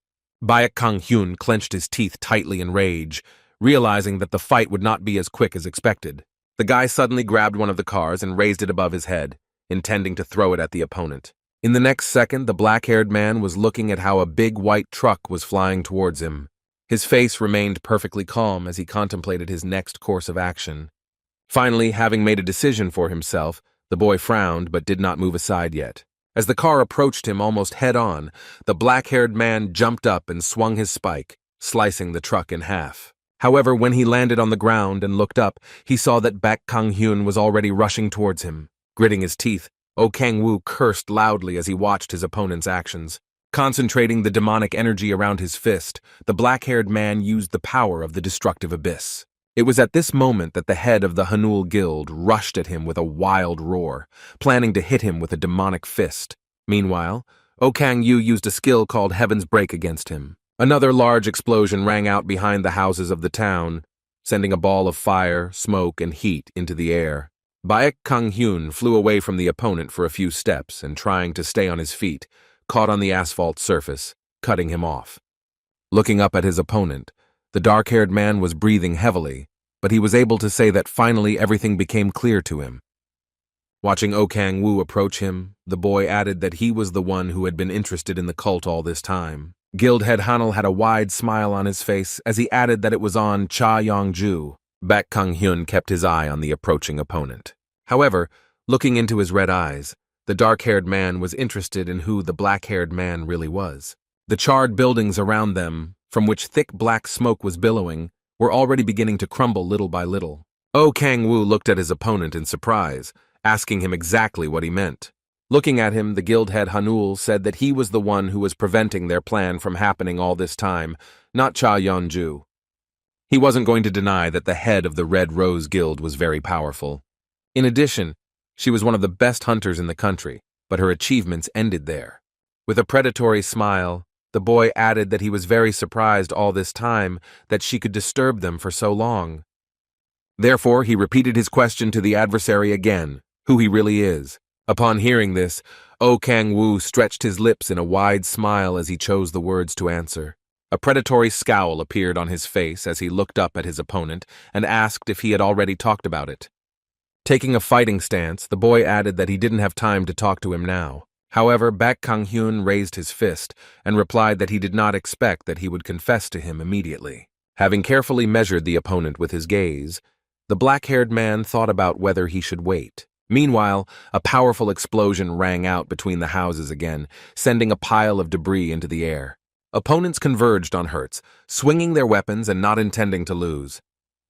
Baek Kang-hyun clenched his teeth tightly in rage, realizing that the fight would not be as quick as expected. The guy suddenly grabbed one of the cars and raised it above his head, intending to throw it at the opponent. In the next second, the black-haired man was looking at how a big white truck was flying towards him. His face remained perfectly calm as he contemplated his next course of action. Finally, having made a decision for himself, the boy frowned but did not move aside yet. As the car approached him almost head-on, the black-haired man jumped up and swung his spike, slicing the truck in half. However, when he landed on the ground and looked up, he saw that Baek Kang-hyun was already rushing towards him. Gritting his teeth, Oh Kang-woo cursed loudly as he watched his opponent's actions. Concentrating the demonic energy around his fist, the black-haired man used the power of the destructive abyss. It was at this moment that the head of the Hanul Guild rushed at him with a wild roar, planning to hit him with a demonic fist. Meanwhile, Oh Kang-woo used a skill called Heaven's Break against him. Another large explosion rang out behind the houses of the town, sending a ball of fire, smoke, and heat into the air. Baek Kang-hyun flew away from the opponent for a few steps and, trying to stay on his feet, caught on the asphalt surface, cutting him off. Looking up at his opponent, the dark-haired man was breathing heavily, but he was able to say that finally everything became clear to him. Watching Oh Kang-woo approach him, the boy added that he was the one who had been interested in the cult all this time. Guild head Hanul had a wide smile on his face as he added that it was on Cha Yong-ju. Baek Kang-hyun kept his eye on the approaching opponent. However, looking into his red eyes, the dark-haired man was interested in who the black-haired man really was. The charred buildings around them, from which thick black smoke was billowing, were already beginning to crumble little by little. Oh Kang-woo looked at his opponent in surprise, asking him exactly what he meant. Looking at him, the guild head Hanul said that he was the one who was preventing their plan from happening all this time, not Cha Yeon-ju. He wasn't going to deny that the head of the Red Rose Guild was very powerful. In addition, she was one of the best hunters in the country, but her achievements ended there. With a predatory smile, the boy added that he was very surprised all this time that she could disturb them for so long. Therefore, he repeated his question to the adversary again, who he really is. Upon hearing this, Oh Kang-woo stretched his lips in a wide smile as he chose the words to answer. A predatory scowl appeared on his face as he looked up at his opponent and asked if he had already talked about it. Taking a fighting stance, the boy added that he didn't have time to talk to him now. However, Baek Kang-hyun raised his fist and replied that he did not expect that he would confess to him immediately. Having carefully measured the opponent with his gaze, the black-haired man thought about whether he should wait. Meanwhile, a powerful explosion rang out between the houses again, sending a pile of debris into the air. Opponents converged on Hertz, swinging their weapons and not intending to lose.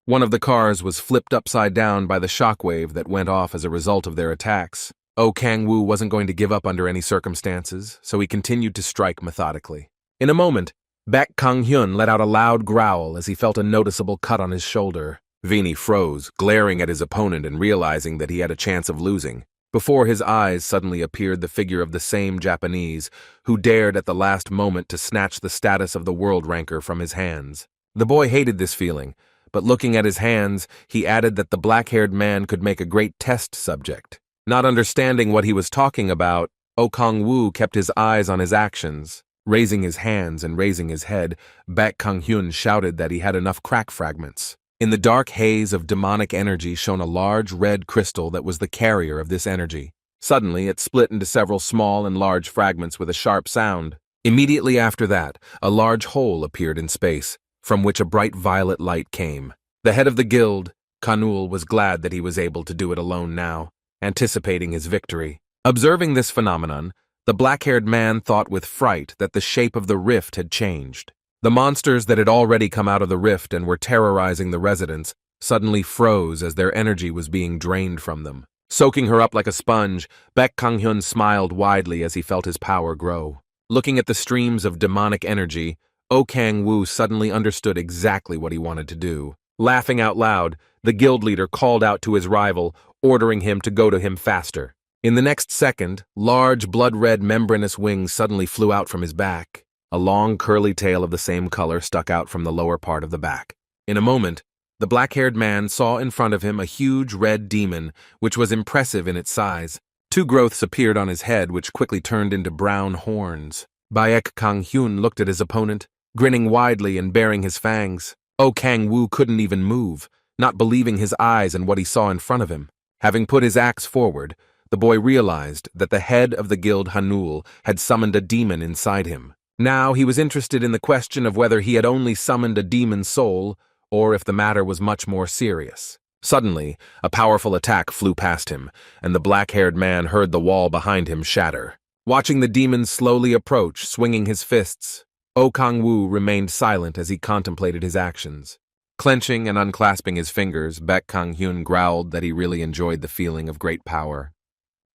One of the cars was flipped upside down by the shockwave that went off as a result of their attacks. Oh Kang-woo wasn't going to give up under any circumstances, so he continued to strike methodically. In a moment, Baek Kang-hyun let out a loud growl as he felt a noticeable cut on his shoulder. Vini froze, glaring at his opponent and realizing that he had a chance of losing. Before his eyes suddenly appeared the figure of the same Japanese, who dared at the last moment to snatch the status of the world ranker from his hands. The boy hated this feeling, but looking at his hands, he added that the black-haired man could make a great test subject. Not understanding what he was talking about, Oh Kang-woo kept his eyes on his actions. Raising his hands and raising his head, Baek Kang-hyun shouted that he had enough crack fragments. In the dark haze of demonic energy shone a large red crystal that was the carrier of this energy. Suddenly, it split into several small and large fragments with a sharp sound. Immediately after that, a large hole appeared in space, from which a bright violet light came. The head of the guild, Kanul, was glad that he was able to do it alone now, anticipating his victory. Observing this phenomenon, the black-haired man thought with fright that the shape of the rift had changed. The monsters that had already come out of the rift and were terrorizing the residents suddenly froze as their energy was being drained from them. Soaking her up like a sponge, Baek Kang-hyun smiled widely as he felt his power grow. Looking at the streams of demonic energy, Oh Kang-woo suddenly understood exactly what he wanted to do. Laughing out loud, the guild leader called out to his rival, ordering him to go to him faster. In the next second, large blood-red membranous wings suddenly flew out from his back. A long curly tail of the same color stuck out from the lower part of the back. In a moment, the black-haired man saw in front of him a huge red demon, which was impressive in its size. Two growths appeared on his head, which quickly turned into brown horns. Baek Kang-hyun looked at his opponent, grinning widely and baring his fangs. Oh Kang-woo couldn't even move, not believing his eyes and what he saw in front of him. Having put his axe forward, the boy realized that the head of the guild Hanul had summoned a demon inside him. Now he was interested in the question of whether he had only summoned a demon soul, or if the matter was much more serious. Suddenly, a powerful attack flew past him, and the black-haired man heard the wall behind him shatter. Watching the demon slowly approach, swinging his fists, Oh Kang-woo remained silent as he contemplated his actions. Clenching and unclasping his fingers, Baek Kang-hyun growled that he really enjoyed the feeling of great power.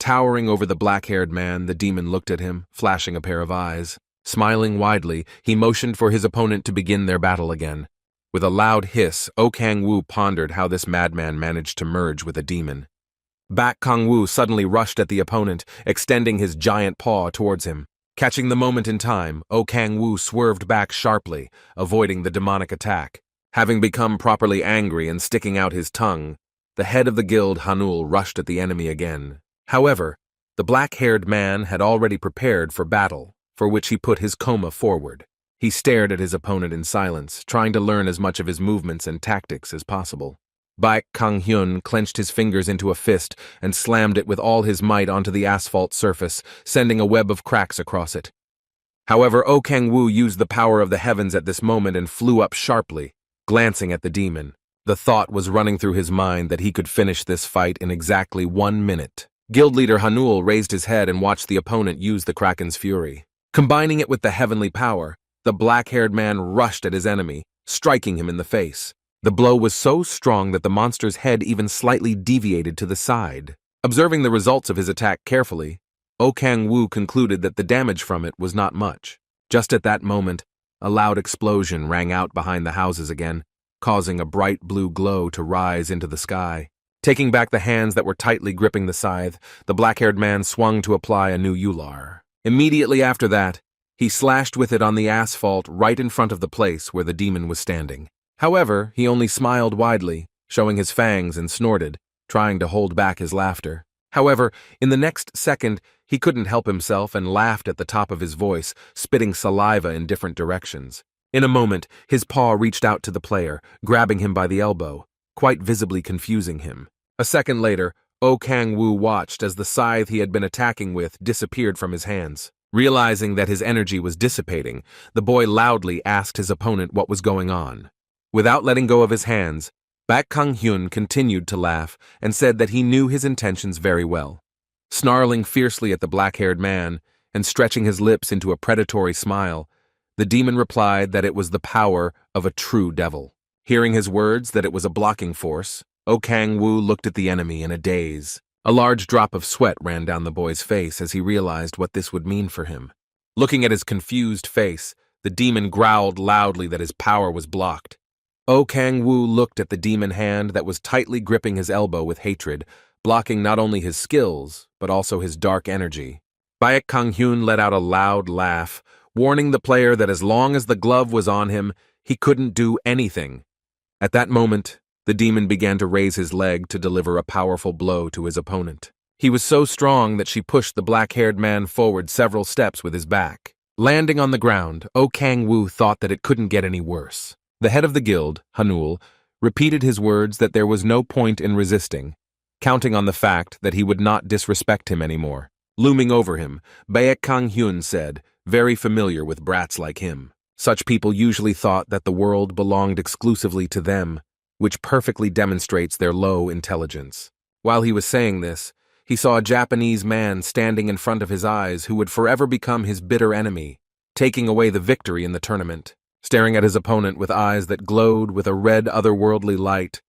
Towering over the black-haired man, the demon looked at him, flashing a pair of eyes. Smiling widely, he motioned for his opponent to begin their battle again. With a loud hiss, Oh Kang-woo pondered how this madman managed to merge with a demon. Baek Kang-woo suddenly rushed at the opponent, extending his giant paw towards him. Catching the moment in time, O Kang-woo swerved back sharply, avoiding the demonic attack. Having become properly angry and sticking out his tongue, the head of the guild Hanul rushed at the enemy again. However, the black-haired man had already prepared for battle, for which he put his koma forward. He stared at his opponent in silence, trying to learn as much of his movements and tactics as possible. Baek Kang-hyun clenched his fingers into a fist and slammed it with all his might onto the asphalt surface, sending a web of cracks across it. However, O Kang-woo used the power of the heavens at this moment and flew up sharply, glancing at the demon. The thought was running through his mind that he could finish this fight in exactly 1 minute. Guild leader Hanul raised his head and watched the opponent use the Kraken's fury. Combining it with the heavenly power, the black-haired man rushed at his enemy, striking him in the face. The blow was so strong that the monster's head even slightly deviated to the side. Observing the results of his attack carefully, O Kang-woo concluded that the damage from it was not much. Just at that moment, a loud explosion rang out behind the houses again, causing a bright blue glow to rise into the sky. Taking back the hands that were tightly gripping the scythe, the black-haired man swung to apply a new ular. Immediately after that, he slashed with it on the asphalt right in front of the place where the demon was standing. However, he only smiled widely, showing his fangs, and snorted, trying to hold back his laughter. However, in the next second, he couldn't help himself and laughed at the top of his voice, spitting saliva in different directions. In a moment, his paw reached out to the player, grabbing him by the elbow, quite visibly confusing him. A second later, O Kang-woo watched as the scythe he had been attacking with disappeared from his hands. Realizing that his energy was dissipating, the boy loudly asked his opponent what was going on. Without letting go of his hands, Baek Kang-hyun continued to laugh and said that he knew his intentions very well. Snarling fiercely at the black-haired man and stretching his lips into a predatory smile, the demon replied that it was the power of a true devil. Hearing his words that it was a blocking force, O Kang-woo looked at the enemy in a daze. A large drop of sweat ran down the boy's face as he realized what this would mean for him. Looking at his confused face, the demon growled loudly that his power was blocked. O Kang-woo looked at the demon hand that was tightly gripping his elbow with hatred, blocking not only his skills, but also his dark energy. Baek Kang-hyun let out a loud laugh, warning the player that as long as the glove was on him, he couldn't do anything. At that moment, the demon began to raise his leg to deliver a powerful blow to his opponent. He was so strong that she pushed the black-haired man forward several steps with his back. Landing on the ground, O Kang-woo thought that it couldn't get any worse. The head of the guild, Hanul, repeated his words that there was no point in resisting, counting on the fact that he would not disrespect him anymore. Looming over him, Baek Kang-hyun said, very familiar with brats like him. Such people usually thought that the world belonged exclusively to them, which perfectly demonstrates their low intelligence. While he was saying this, he saw a Japanese man standing in front of his eyes who would forever become his bitter enemy, taking away the victory in the tournament. Staring at his opponent with eyes that glowed with a red otherworldly light,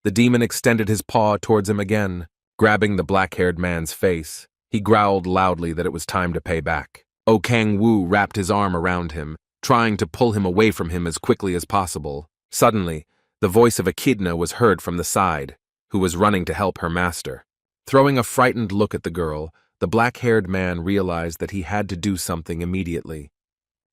the demon extended his paw towards him again, grabbing the black-haired man's face. He growled loudly that it was time to pay back. O Kang-woo wrapped his arm around him, trying to pull him away from him as quickly as possible. Suddenly, the voice of Echidna was heard from the side, who was running to help her master. Throwing a frightened look at the girl, the black-haired man realized that he had to do something immediately.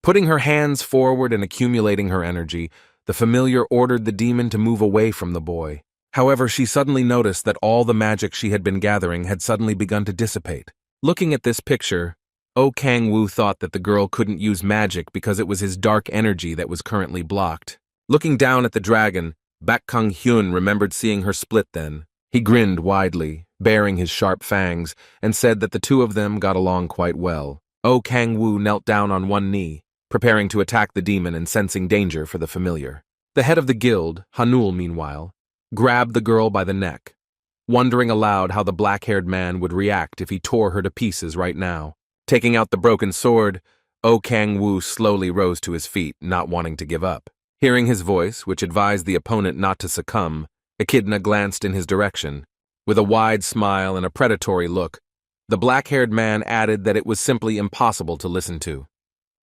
Putting her hands forward and accumulating her energy, the familiar ordered the demon to move away from the boy. However, she suddenly noticed that all the magic she had been gathering had suddenly begun to dissipate. Looking at this picture, O Kang-woo thought that the girl couldn't use magic because it was his dark energy that was currently blocked. Looking down at the dragon, Baek Kang-hyun remembered seeing her split then. He grinned widely, baring his sharp fangs, and said that the two of them got along quite well. O Kang-woo knelt down on one knee, preparing to attack the demon and sensing danger for the familiar. The head of the guild, Hanul, meanwhile, grabbed the girl by the neck, wondering aloud how the black-haired man would react if he tore her to pieces right now. Taking out the broken sword, O Kang-woo slowly rose to his feet, not wanting to give up. Hearing his voice, which advised the opponent not to succumb, Echidna glanced in his direction. With a wide smile and a predatory look, the black-haired man added that it was simply impossible to listen to.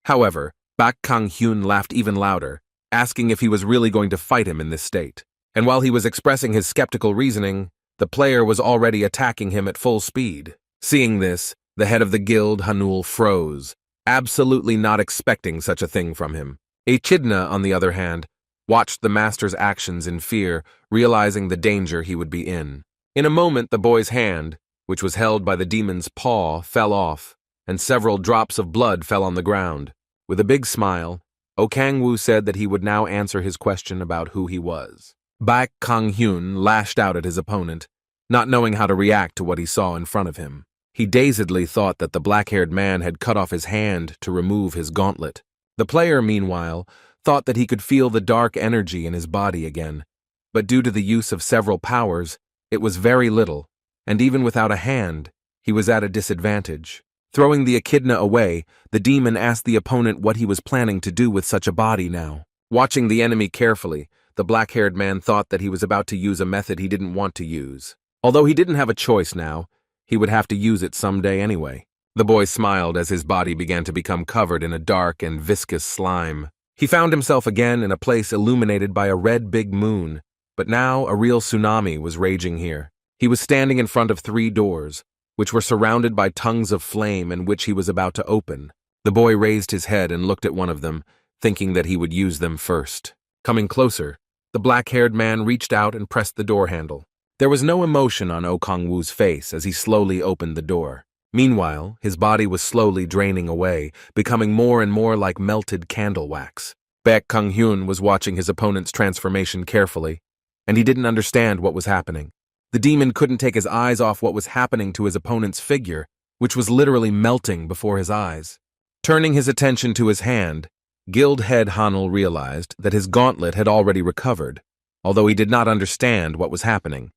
However, Baek Kang-hyun laughed even louder, asking if he was really going to fight him in this state. And while he was expressing his skeptical reasoning, the player was already attacking him at full speed. Seeing this, the head of the guild, Hanul, froze, absolutely not expecting such a thing from him. Echidna, on the other hand, watched the master's actions in fear, realizing the danger he would be in. In a moment, the boy's hand, which was held by the demon's paw, fell off, and several drops of blood fell on the ground. With a big smile, O Kang-woo said that he would now answer his question about who he was. Baek Kang-hyun lashed out at his opponent, not knowing how to react to what he saw in front of him. He dazedly thought that the black-haired man had cut off his hand to remove his gauntlet. The player, meanwhile, thought that he could feel the dark energy in his body again, but due to the use of several powers, it was very little, and even without a hand, he was at a disadvantage. Throwing the echidna away, the demon asked the opponent what he was planning to do with such a body now. Watching the enemy carefully, the black-haired man thought that he was about to use a method he didn't want to use. Although he didn't have a choice now, he would have to use it someday anyway. The boy smiled as his body began to become covered in a dark and viscous slime. He found himself again in a place illuminated by a red big moon, but now a real tsunami was raging here. He was standing in front of 3 doors, which were surrounded by tongues of flame and which he was about to open. The boy raised his head and looked at one of them, thinking that he would use them first. Coming closer, the black-haired man reached out and pressed the door handle. There was no emotion on O Kang-woo's face as he slowly opened the door. Meanwhile, his body was slowly draining away, becoming more and more like melted candle wax. Baek Kang-hyun was watching his opponent's transformation carefully, and he didn't understand what was happening. The demon couldn't take his eyes off what was happening to his opponent's figure, which was literally melting before his eyes. Turning his attention to his hand, Guild Head Hanul realized that his gauntlet had already recovered, although he did not understand what was happening.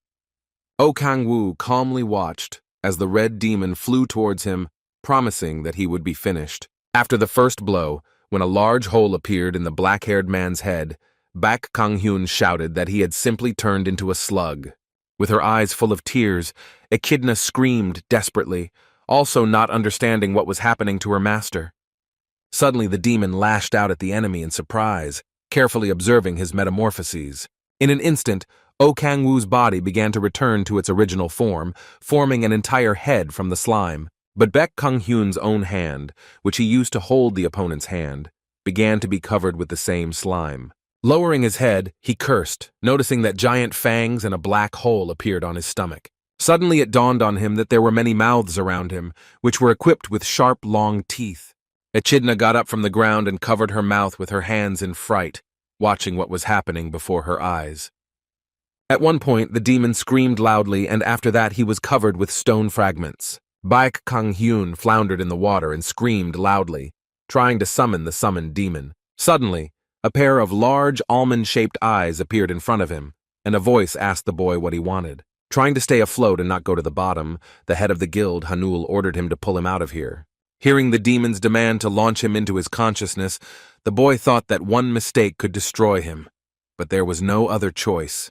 O Kang-woo calmly watched as the red demon flew towards him, promising that he would be finished. After the first blow, when a large hole appeared in the black-haired man's head, Baek Kang-hyun shouted that he had simply turned into a slug. With her eyes full of tears, Echidna screamed desperately, also not understanding what was happening to her master. Suddenly the demon lashed out at the enemy in surprise, carefully observing his metamorphoses. In an instant, O Kang-woo's body began to return to its original form, forming an entire head from the slime. But Baek Kang-hyun's own hand, which he used to hold the opponent's hand, began to be covered with the same slime. Lowering his head, he cursed, noticing that giant fangs and a black hole appeared on his stomach. Suddenly it dawned on him that there were many mouths around him, which were equipped with sharp, long teeth. Echidna got up from the ground and covered her mouth with her hands in fright, watching what was happening before her eyes. At one point, the demon screamed loudly, and after that he was covered with stone fragments. Baek Kang-hyun floundered in the water and screamed loudly, trying to summon the summoned demon. Suddenly, a pair of large almond-shaped eyes appeared in front of him, and a voice asked the boy what he wanted. Trying to stay afloat and not go to the bottom, the head of the guild, Hanul, ordered him to pull him out of here. Hearing the demon's demand to launch him into his consciousness, the boy thought that one mistake could destroy him, but there was no other choice.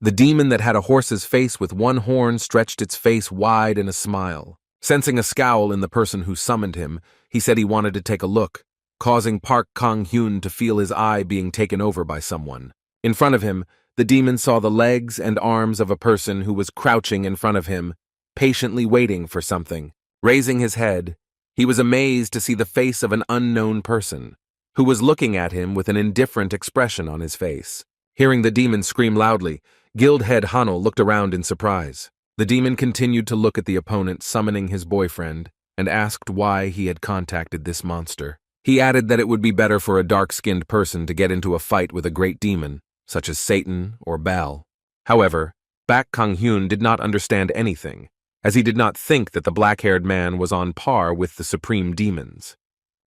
The demon that had a horse's face with one horn stretched its face wide in a smile. Sensing a scowl in the person who summoned him, he said he wanted to take a look, causing Park Kang-hyun to feel his eye being taken over by someone. In front of him, the demon saw the legs and arms of a person who was crouching in front of him, patiently waiting for something. Raising his head, he was amazed to see the face of an unknown person, who was looking at him with an indifferent expression on his face. Hearing the demon scream loudly, Guild Head Hanul looked around in surprise. The demon continued to look at the opponent summoning his boyfriend and asked why he had contacted this monster. He added that it would be better for a dark-skinned person to get into a fight with a great demon, such as Satan or Baal. However, Baek Kang-hyun did not understand anything, as he did not think that the black-haired man was on par with the supreme demons.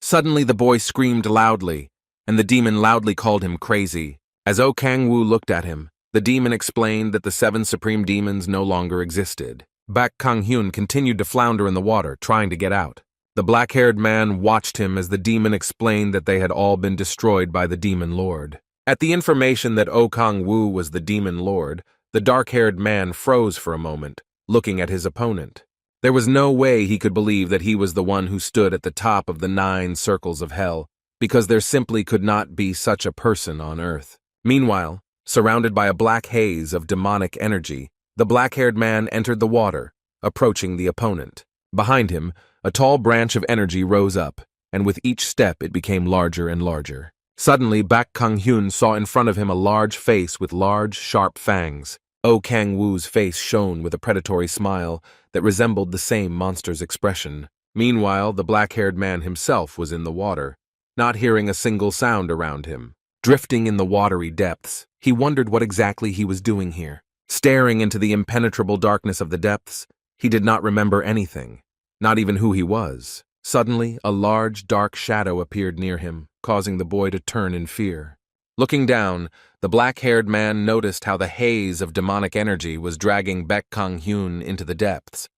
Suddenly the boy screamed loudly, and the demon loudly called him crazy. As O Kang-woo looked at him, the demon explained that the 7 supreme demons no longer existed. Baek Kang-hyun continued to flounder in the water, trying to get out. The black-haired man watched him as the demon explained that they had all been destroyed by the demon lord. At the information that O Kang-woo was the demon lord, the dark-haired man froze for a moment, looking at his opponent. There was no way he could believe that he was the one who stood at the top of the 9 circles of hell, because there simply could not be such a person on earth. Meanwhile, surrounded by a black haze of demonic energy, the black-haired man entered the water, approaching the opponent. Behind him, a tall branch of energy rose up, and with each step it became larger and larger. Suddenly, Bak Kang-hyun saw in front of him a large face with large, sharp fangs. Oh Kang-woo's face shone with a predatory smile that resembled the same monster's expression. Meanwhile, the black-haired man himself was in the water, not hearing a single sound around him. Drifting in the watery depths, he wondered what exactly he was doing here. Staring into the impenetrable darkness of the depths, he did not remember anything, not even who he was. Suddenly, a large, dark shadow appeared near him, causing the boy to turn in fear. Looking down, the black-haired man noticed how the haze of demonic energy was dragging Baek Kang-hyun into the depths.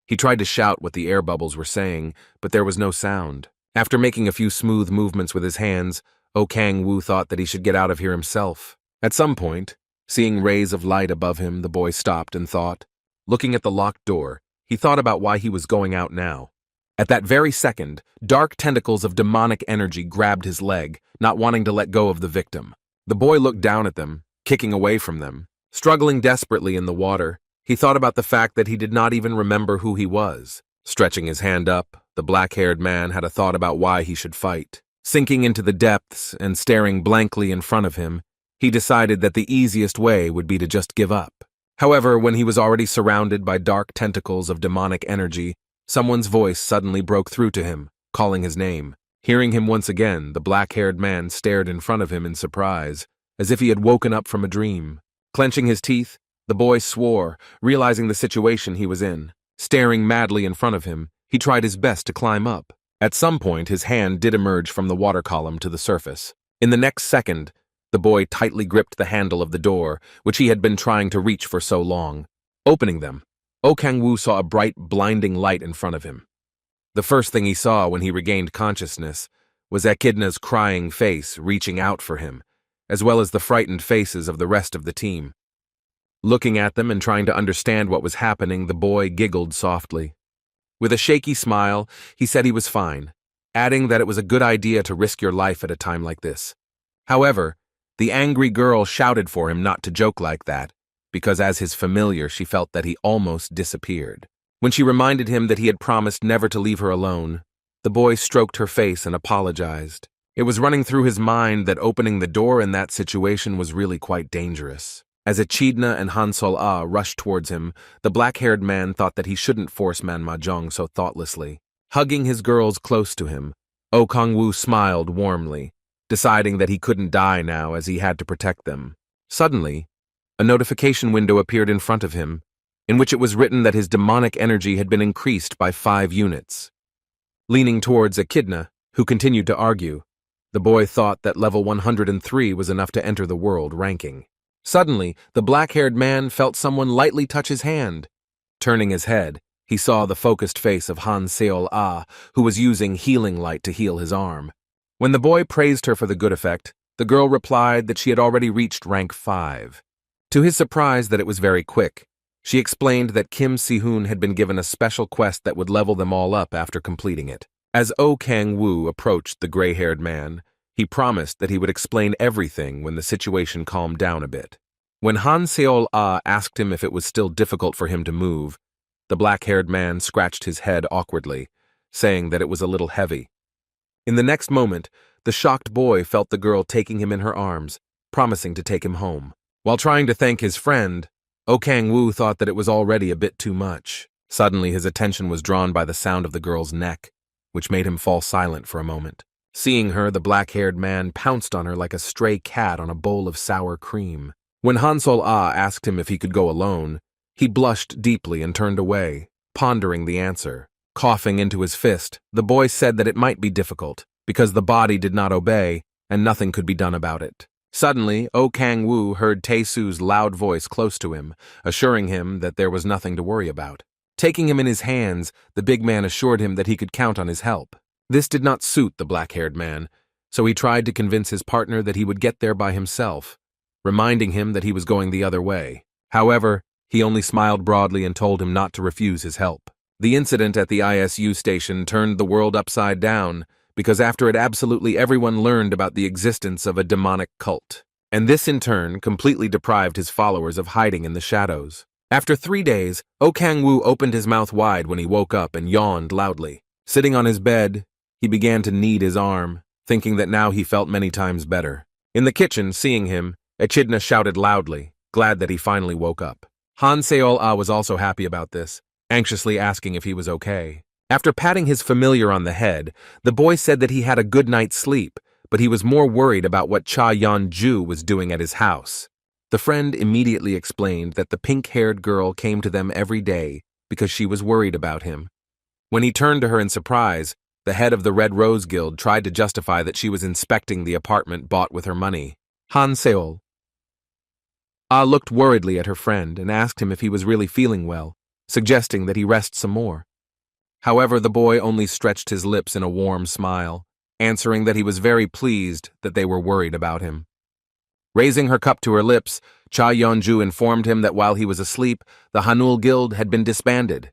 He tried to shout what the air bubbles were saying, but there was no sound. After making a few smooth movements with his hands, Oh Kang-woo thought that he should get out of here himself. At some point, seeing rays of light above him, the boy stopped and thought. Looking at the locked door, he thought about why he was going out now. At that very second, dark tentacles of demonic energy grabbed his leg, not wanting to let go of the victim. The boy looked down at them, kicking away from them. Struggling desperately in the water, he thought about the fact that he did not even remember who he was. Stretching his hand up, the black-haired man had a thought about why he should fight. Sinking into the depths and staring blankly in front of him, he decided that the easiest way would be to just give up. However, when he was already surrounded by dark tentacles of demonic energy, someone's voice suddenly broke through to him, calling his name. Hearing him once again, the black-haired man stared in front of him in surprise, as if he had woken up from a dream. Clenching his teeth, the boy swore, realizing the situation he was in. Staring madly in front of him, he tried his best to climb up. At some point, his hand did emerge from the water column to the surface. In the next second, the boy tightly gripped the handle of the door, which he had been trying to reach for so long. Opening them, Oh Kang-woo saw a bright, blinding light in front of him. The first thing he saw when he regained consciousness was Echidna's crying face reaching out for him, as well as the frightened faces of the rest of the team. Looking at them and trying to understand what was happening, the boy giggled softly. With a shaky smile, he said he was fine, adding that it was a good idea to risk your life at a time like this. However, the angry girl shouted for him not to joke like that, because as his familiar, she felt that he almost disappeared. When she reminded him that he had promised never to leave her alone, the boy stroked her face and apologized. It was running through his mind that opening the door in that situation was really quite dangerous. As Echidna and Han Sol-ah rushed towards him, the black-haired man thought that he shouldn't force Man Ma-jong so thoughtlessly. Hugging his girls close to him, Oh Kang-woo smiled warmly, deciding that he couldn't die now as he had to protect them. Suddenly, a notification window appeared in front of him, in which it was written that his demonic energy had been increased by 5 units. Leaning towards Echidna, who continued to argue, the boy thought that level 103 was enough to enter the world ranking. Suddenly, the black-haired man felt someone lightly touch his hand. Turning his head, he saw the focused face of Han Seol-ah, who was using healing light to heal his arm. When the boy praised her for the good effect, the girl replied that she had already reached rank 5. To his surprise that it was very quick, she explained that Kim Si-hoon had been given a special quest that would level them all up after completing it. As Oh Kang-woo approached the gray-haired man, he promised that he would explain everything when the situation calmed down a bit. When Han Seol-ah asked him if it was still difficult for him to move, the black-haired man scratched his head awkwardly, saying that it was a little heavy. In the next moment, the shocked boy felt the girl taking him in her arms, promising to take him home. While trying to thank his friend, Oh Kang-woo thought that it was already a bit too much. Suddenly, his attention was drawn by the sound of the girl's neck, which made him fall silent for a moment. Seeing her, the black-haired man pounced on her like a stray cat on a bowl of sour cream. When Han Sol-ah asked him if he could go alone, he blushed deeply and turned away, pondering the answer. Coughing into his fist, the boy said that it might be difficult, because the body did not obey, and nothing could be done about it. Suddenly, Oh Kang-woo heard Tae-soo's loud voice close to him, assuring him that there was nothing to worry about. Taking him in his hands, the big man assured him that he could count on his help. This did not suit the black-haired man, so he tried to convince his partner that he would get there by himself, reminding him that he was going the other way. However, he only smiled broadly and told him not to refuse his help. The incident at the ISU station turned the world upside down, because after it absolutely everyone learned about the existence of a demonic cult. And this in turn completely deprived his followers of hiding in the shadows. After 3 days, Oh Kang-woo opened his mouth wide when he woke up and yawned loudly. Sitting on his bed, He began to knead his arm, thinking that now he felt many times better. In the kitchen, seeing him, Echidna shouted loudly, glad that he finally woke up. Han Seol-ah was also happy about this, anxiously asking if he was okay. After patting his familiar on the head, the boy said that he had a good night's sleep, but he was more worried about what Cha Yeon-ju was doing at his house. The friend immediately explained that the pink-haired girl came to them every day because she was worried about him. When he turned to her in surprise, the head of the Red Rose Guild tried to justify that she was inspecting the apartment bought with her money. Han Seol-ah looked worriedly at her friend and asked him if he was really feeling well, suggesting that he rest some more. However, the boy only stretched his lips in a warm smile, answering that he was very pleased that they were worried about him. Raising her cup to her lips, Cha Yeon-ju informed him that while he was asleep, the Hanul Guild had been disbanded.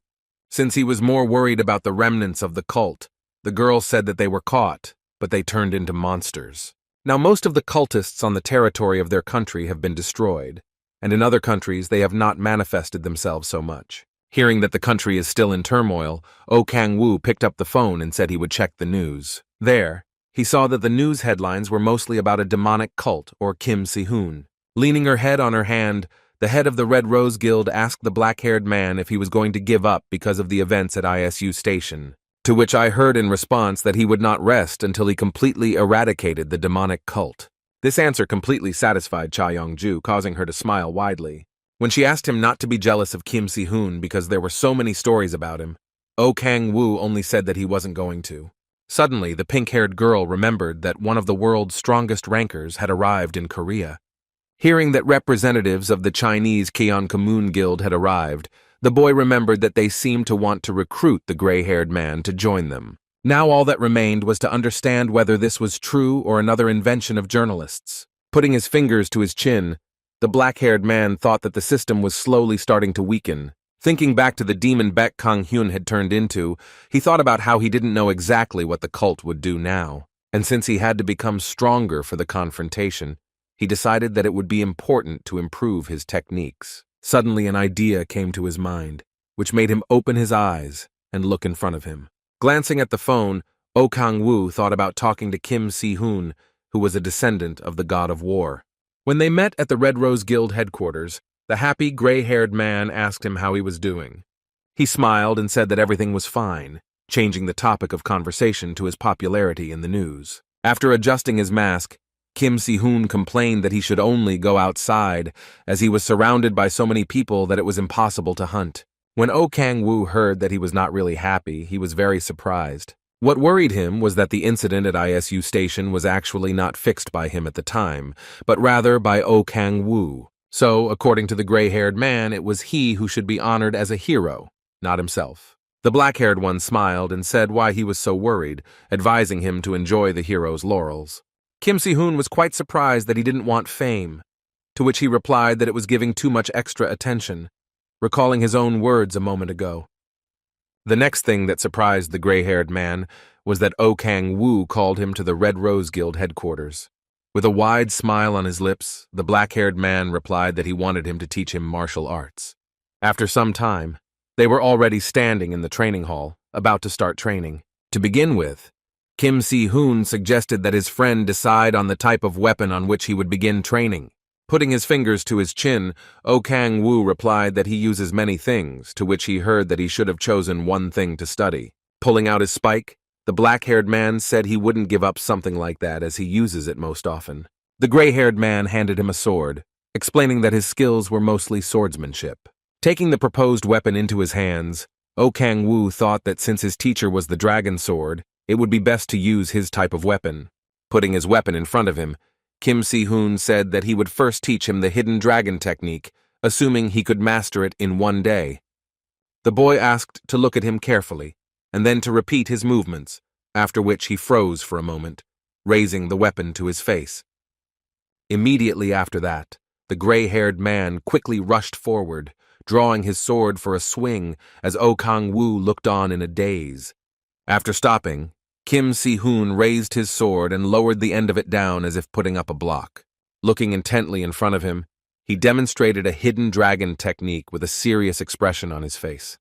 Since he was more worried about the remnants of the cult, the girl said that they were caught, but they turned into monsters. Now, most of the cultists on the territory of their country have been destroyed, and in other countries they have not manifested themselves so much. Hearing that the country is still in turmoil, Oh Kang-woo picked up the phone and said he would check the news. There, he saw that the news headlines were mostly about a demonic cult or Kim Si-hoon. Leaning her head on her hand, the head of the Red Rose Guild asked the black-haired man if he was going to give up because of the events at ISU Station, to which I heard in response that he would not rest until he completely eradicated the demonic cult. This answer completely satisfied Cha Yeon-ju, causing her to smile widely. When she asked him not to be jealous of Kim Si-hoon because there were so many stories about him, Oh Kang-woo only said that he wasn't going to. Suddenly, the pink-haired girl remembered that one of the world's strongest rankers had arrived in Korea. Hearing that representatives of the Chinese Keonkamun Guild had arrived, the boy remembered that they seemed to want to recruit the gray-haired man to join them. Now all that remained was to understand whether this was true or another invention of journalists. Putting his fingers to his chin, the black-haired man thought that the system was slowly starting to weaken. Thinking back to the demon Baek Kang-hyun had turned into, he thought about how he didn't know exactly what the cult would do now. And since he had to become stronger for the confrontation, he decided that it would be important to improve his techniques. Suddenly an idea came to his mind, which made him open his eyes and look in front of him. Glancing at the phone, Oh Kang-woo thought about talking to Kim Si-hoon, who was a descendant of the god of war. When they met at the Red Rose Guild headquarters, the happy gray-haired man asked him how he was doing. He smiled and said that everything was fine, changing the topic of conversation to his popularity in the news. After adjusting his mask, Kim Si-hoon complained that he should only go outside, as he was surrounded by so many people that it was impossible to hunt. When Oh Kang-woo heard that he was not really happy, he was very surprised. What worried him was that the incident at ISU Station was actually not fixed by him at the time, but rather by Oh Kang-woo. So, according to the gray-haired man, it was he who should be honored as a hero, not himself. The black-haired one smiled and said why he was so worried, advising him to enjoy the hero's laurels. Kim Si-hoon was quite surprised that he didn't want fame, to which he replied that it was giving too much extra attention, recalling his own words a moment ago. The next thing that surprised the gray-haired man was that Oh Kang-woo called him to the Red Rose Guild headquarters. With a wide smile on his lips, the black-haired man replied that he wanted him to teach him martial arts. After some time, they were already standing in the training hall, about to start training. To begin with, Kim Si-hoon suggested that his friend decide on the type of weapon on which he would begin training. Putting his fingers to his chin, Oh Kang-woo replied that he uses many things, to which he heard that he should have chosen one thing to study. Pulling out his spike, the black-haired man said he wouldn't give up something like that as he uses it most often. The gray-haired man handed him a sword, explaining that his skills were mostly swordsmanship. Taking the proposed weapon into his hands, Oh Kang-woo thought that since his teacher was the dragon sword, it would be best to use his type of weapon. Putting his weapon in front of him, Kim Si-hoon said that he would first teach him the hidden dragon technique, assuming he could master it in one day. The boy asked to look at him carefully, and then to repeat his movements, after which he froze for a moment, raising the weapon to his face. Immediately after that, the gray-haired man quickly rushed forward, drawing his sword for a swing as Oh Kang-woo looked on in a daze. After stopping, Kim Si-hoon raised his sword and lowered the end of it down as if putting up a block. Looking intently in front of him, he demonstrated a hidden dragon technique with a serious expression on his face.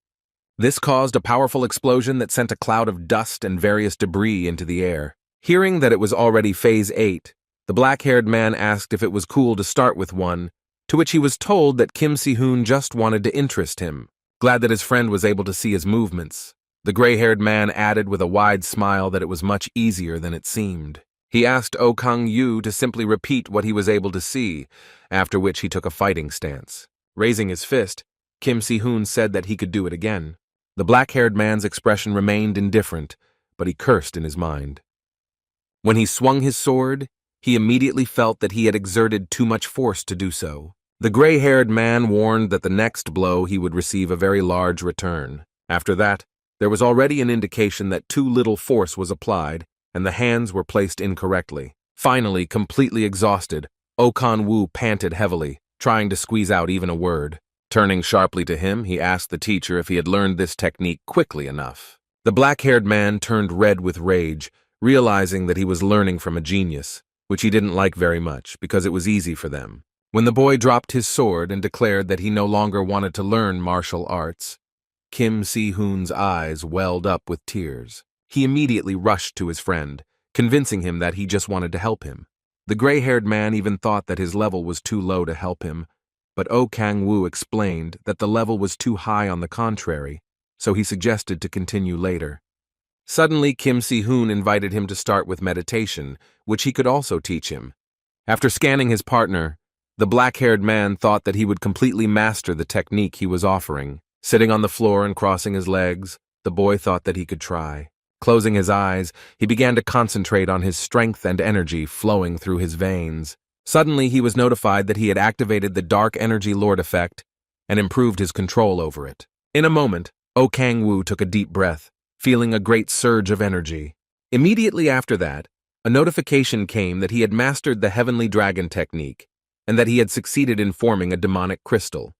This caused a powerful explosion that sent a cloud of dust and various debris into the air. Hearing that it was already Phase 8, the black-haired man asked if it was cool to start with one, to which he was told that Kim Si-hoon just wanted to interest him. Glad that his friend was able to see his movements, the gray-haired man added with a wide smile that it was much easier than it seemed. He asked Oh Kang-yu to simply repeat what he was able to see, after which he took a fighting stance. Raising his fist, Kim Si-hoon said that he could do it again. The black-haired man's expression remained indifferent, but he cursed in his mind. When he swung his sword, he immediately felt that he had exerted too much force to do so. The gray-haired man warned that the next blow he would receive a very large return. After that, there was already an indication that too little force was applied, and the hands were placed incorrectly. Finally, completely exhausted, Oh Kan-woo panted heavily, trying to squeeze out even a word. Turning sharply to him, he asked the teacher if he had learned this technique quickly enough. The black-haired man turned red with rage, realizing that he was learning from a genius, which he didn't like very much because it was easy for them. When the boy dropped his sword and declared that he no longer wanted to learn martial arts, Kim Si-hoon's eyes welled up with tears. He immediately rushed to his friend, convincing him that he just wanted to help him. The gray-haired man even thought that his level was too low to help him, but Oh Kang-woo explained that the level was too high on the contrary, so he suggested to continue later. Suddenly, Kim Si-hoon invited him to start with meditation, which he could also teach him. After scanning his partner, the black-haired man thought that he would completely master the technique he was offering. Sitting on the floor and crossing his legs, the boy thought that he could try. Closing his eyes, he began to concentrate on his strength and energy flowing through his veins. Suddenly, he was notified that he had activated the Dark Energy Lord effect and improved his control over it. In a moment, Oh Kang-woo took a deep breath, feeling a great surge of energy. Immediately after that, a notification came that he had mastered the Heavenly Dragon technique and that he had succeeded in forming a demonic crystal.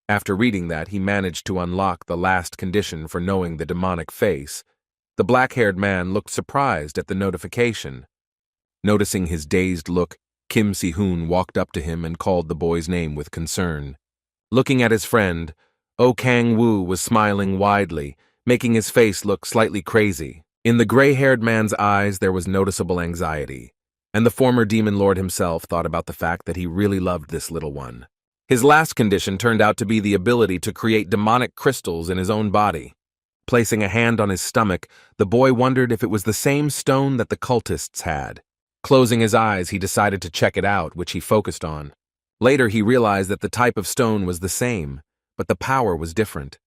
After reading that, he managed to unlock the last condition for knowing the demonic face. The black-haired man looked surprised at the notification. Noticing his dazed look, Kim Si-hoon walked up to him and called the boy's name with concern. Looking at his friend, Oh Kang-woo was smiling widely, making his face look slightly crazy. In the gray-haired man's eyes there was noticeable anxiety, and the former demon lord himself thought about the fact that he really loved this little one. His last condition turned out to be the ability to create demonic crystals in his own body. Placing a hand on his stomach, the boy wondered if it was the same stone that the cultists had. Closing his eyes, he decided to check it out, which he focused on. Later, he realized that the type of stone was the same, but the power was different.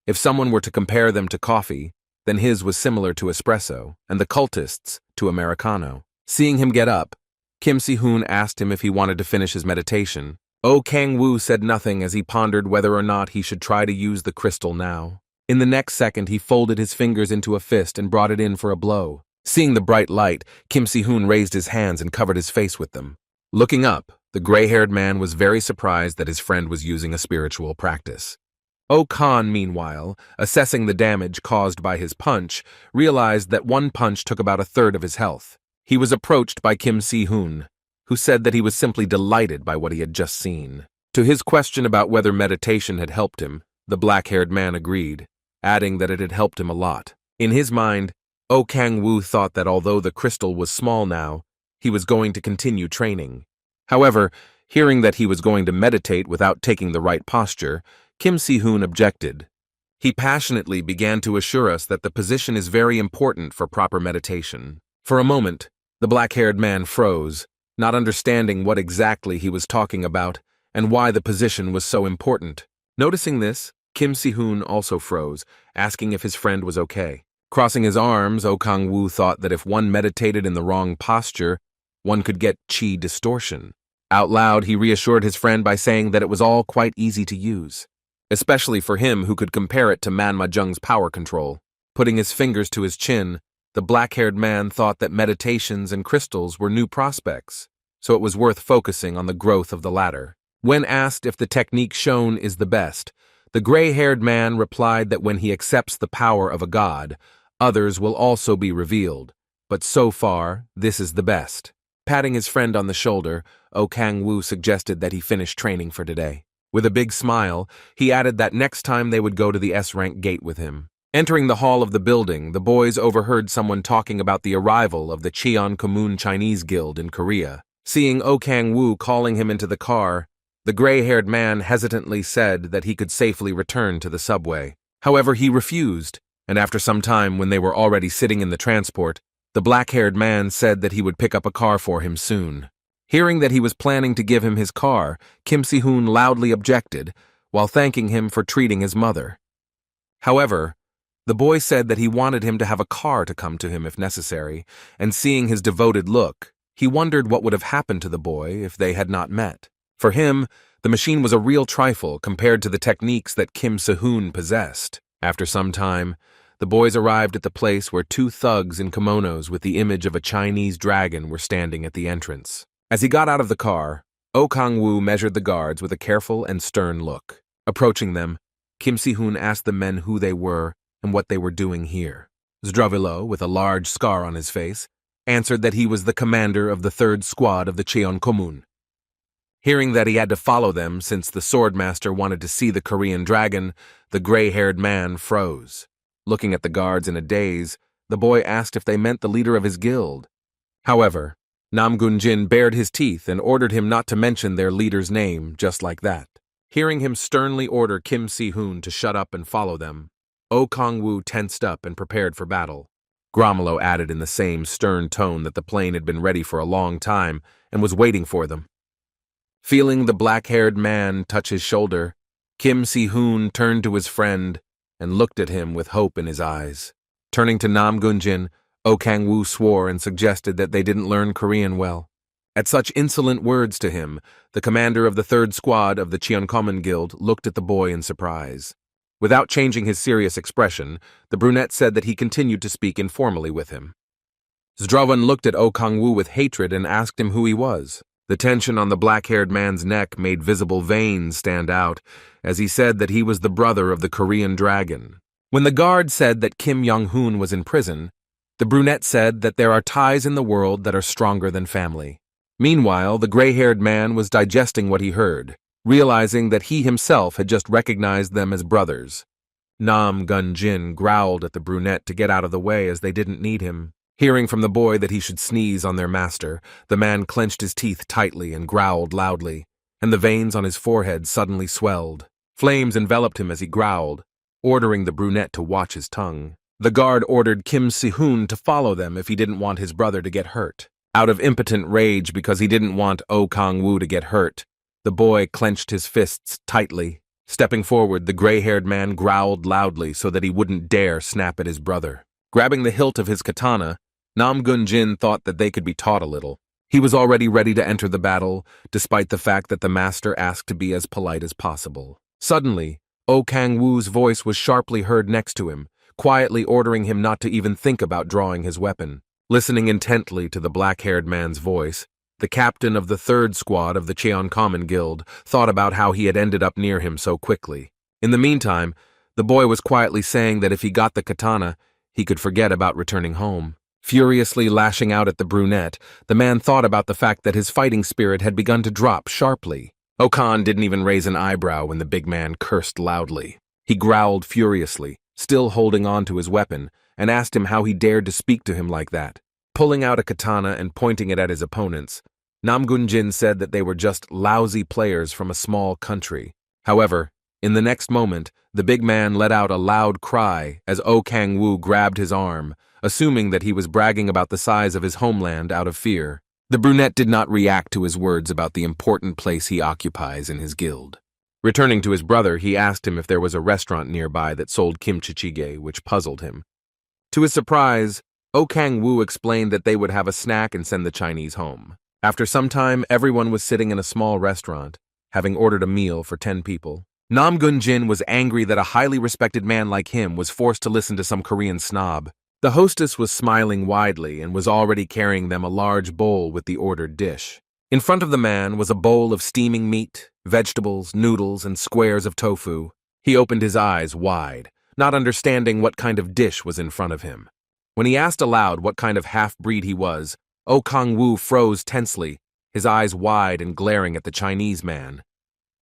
If someone were to compare them to coffee, then his was similar to espresso, and the cultists to Americano. Seeing him get up, Kim Si-hoon asked him if he wanted to finish his meditation. Oh Kang-woo said nothing as he pondered whether or not he should try to use the crystal now. In the next second, he folded his fingers into a fist and brought it in for a blow. Seeing the bright light, Kim Si-hoon raised his hands and covered his face with them. Looking up, the gray-haired man was very surprised that his friend was using a spiritual practice. Oh Khan, meanwhile, assessing the damage caused by his punch, realized that one punch took about a third of his health. He was approached by Kim Si-hoon, who said that he was simply delighted by what he had just seen. To his question about whether meditation had helped him, the black-haired man agreed, adding that it had helped him a lot. In his mind, Oh Kang-woo thought that although the crystal was small now, he was going to continue training. However, hearing that he was going to meditate without taking the right posture, Kim Si-hoon objected. He passionately began to assure us that the position is very important for proper meditation. For a moment, the black-haired man froze, not understanding what exactly he was talking about and why the position was so important. Noticing this, Kim Si-hoon also froze, asking if his friend was okay. Crossing his arms, Oh Kang-woo thought that if one meditated in the wrong posture, one could get chi distortion. Out loud, he reassured his friend by saying that it was all quite easy to use, especially for him who could compare it to Man Ma-jung's power control. Putting his fingers to his chin, the black-haired man thought that meditations and crystals were new prospects, so it was worth focusing on the growth of the latter. When asked if the technique shown is the best, the gray-haired man replied that when he accepts the power of a god, others will also be revealed, but so far, this is the best. Patting his friend on the shoulder, Oh Kang-woo suggested that he finish training for today. With a big smile, he added that next time they would go to the S-Rank gate with him. Entering the hall of the building, the boys overheard someone talking about the arrival of the Cheon Chinese Guild in Korea. Seeing Oh Kang-woo calling him into the car, the gray-haired man hesitantly said that he could safely return to the subway. However, he refused, and after some time, when they were already sitting in the transport, the black-haired man said that he would pick up a car for him soon. Hearing that he was planning to give him his car, Kim Si-hoon loudly objected, while thanking him for treating his mother. However, the boy said that he wanted him to have a car to come to him if necessary, and seeing his devoted look, he wondered what would have happened to the boy if they had not met. For him, the machine was a real trifle compared to the techniques that Kim Si-hoon possessed. After some time, the boys arrived at the place where two thugs in kimonos with the image of a Chinese dragon were standing at the entrance. As he got out of the car, Oh Kang-woo measured the guards with a careful and stern look. Approaching them, Kim Si-hoon asked the men who they were and what they were doing here. Zdravilo, with a large scar on his face, answered that he was the commander of the 3rd Squad of the Cheon. Hearing that he had to follow them since the swordmaster wanted to see the Korean dragon, the gray-haired man froze. Looking at the guards in a daze, the boy asked if they meant the leader of his guild. However, Nam Gun-jin bared his teeth and ordered him not to mention their leader's name just like that. Hearing him sternly order Kim Si-hoon to shut up and follow them, Oh Kang-woo tensed up and prepared for battle. Gromolo added in the same stern tone that the plane had been ready for a long time and was waiting for them. Feeling the black-haired man touch his shoulder, Kim Si-hoon turned to his friend and looked at him with hope in his eyes. Turning to Nam Gun-jin, Oh Kang-woo swore and suggested that they didn't learn Korean well. At such insolent words to him, the commander of the 3rd Squad of the Cheon Guild looked at the boy in surprise. Without changing his serious expression, the brunette said that he continued to speak informally with him. Zdravan looked at Oh Kang-woo with hatred and asked him who he was. The tension on the black-haired man's neck made visible veins stand out, as he said that he was the brother of the Korean dragon. When the guard said that Kim Young-hoon was in prison, the brunette said that there are ties in the world that are stronger than family. Meanwhile, the gray-haired man was digesting what he heard, realizing that he himself had just recognized them as brothers. Nam Gun-jin growled at the brunette to get out of the way as they didn't need him. Hearing from the boy that he should sneeze on their master, the man clenched his teeth tightly and growled loudly, and the veins on his forehead suddenly swelled. Flames enveloped him as he growled, ordering the brunette to watch his tongue. The guard ordered Kim Si-hoon to follow them if he didn't want his brother to get hurt. Out of impotent rage because he didn't want Oh Kang-woo to get hurt, the boy clenched his fists tightly. Stepping forward, the gray-haired man growled loudly so that he wouldn't dare snap at his brother. Grabbing the hilt of his katana, Nam Gun-jin thought that they could be taught a little. He was already ready to enter the battle, despite the fact that the master asked to be as polite as possible. Suddenly, Oh Kang-woo's voice was sharply heard next to him, quietly ordering him not to even think about drawing his weapon. Listening intently to the black-haired man's voice, the captain of the 3rd Squad of the Cheon Guild thought about how he had ended up near him so quickly. In the meantime, the boy was quietly saying that if he got the katana, he could forget about returning home. Furiously lashing out at the brunette, the man thought about the fact that his fighting spirit had begun to drop sharply. Okan didn't even raise an eyebrow when the big man cursed loudly. He growled furiously, still holding on to his weapon, and asked him how he dared to speak to him like that. Pulling out a katana and pointing it at his opponents, Nam Gun-jin said that they were just lousy players from a small country. However, in the next moment, the big man let out a loud cry as Oh Kang-woo grabbed his arm, assuming that he was bragging about the size of his homeland out of fear. The brunette did not react to his words about the important place he occupies in his guild. Returning to his brother, he asked him if there was a restaurant nearby that sold kimchi jjigae, which puzzled him. To his surprise, Oh Kang-woo explained that they would have a snack and send the Chinese home. After some time, everyone was sitting in a small restaurant, having ordered a meal for 10 people. Nam Gun-jin was angry that a highly respected man like him was forced to listen to some Korean snob. The hostess was smiling widely and was already carrying them a large bowl with the ordered dish. In front of the man was a bowl of steaming meat, vegetables, noodles, and squares of tofu. He opened his eyes wide, not understanding what kind of dish was in front of him. When he asked aloud what kind of half-breed he was, Oh Kang-woo froze tensely, his eyes wide and glaring at the Chinese man.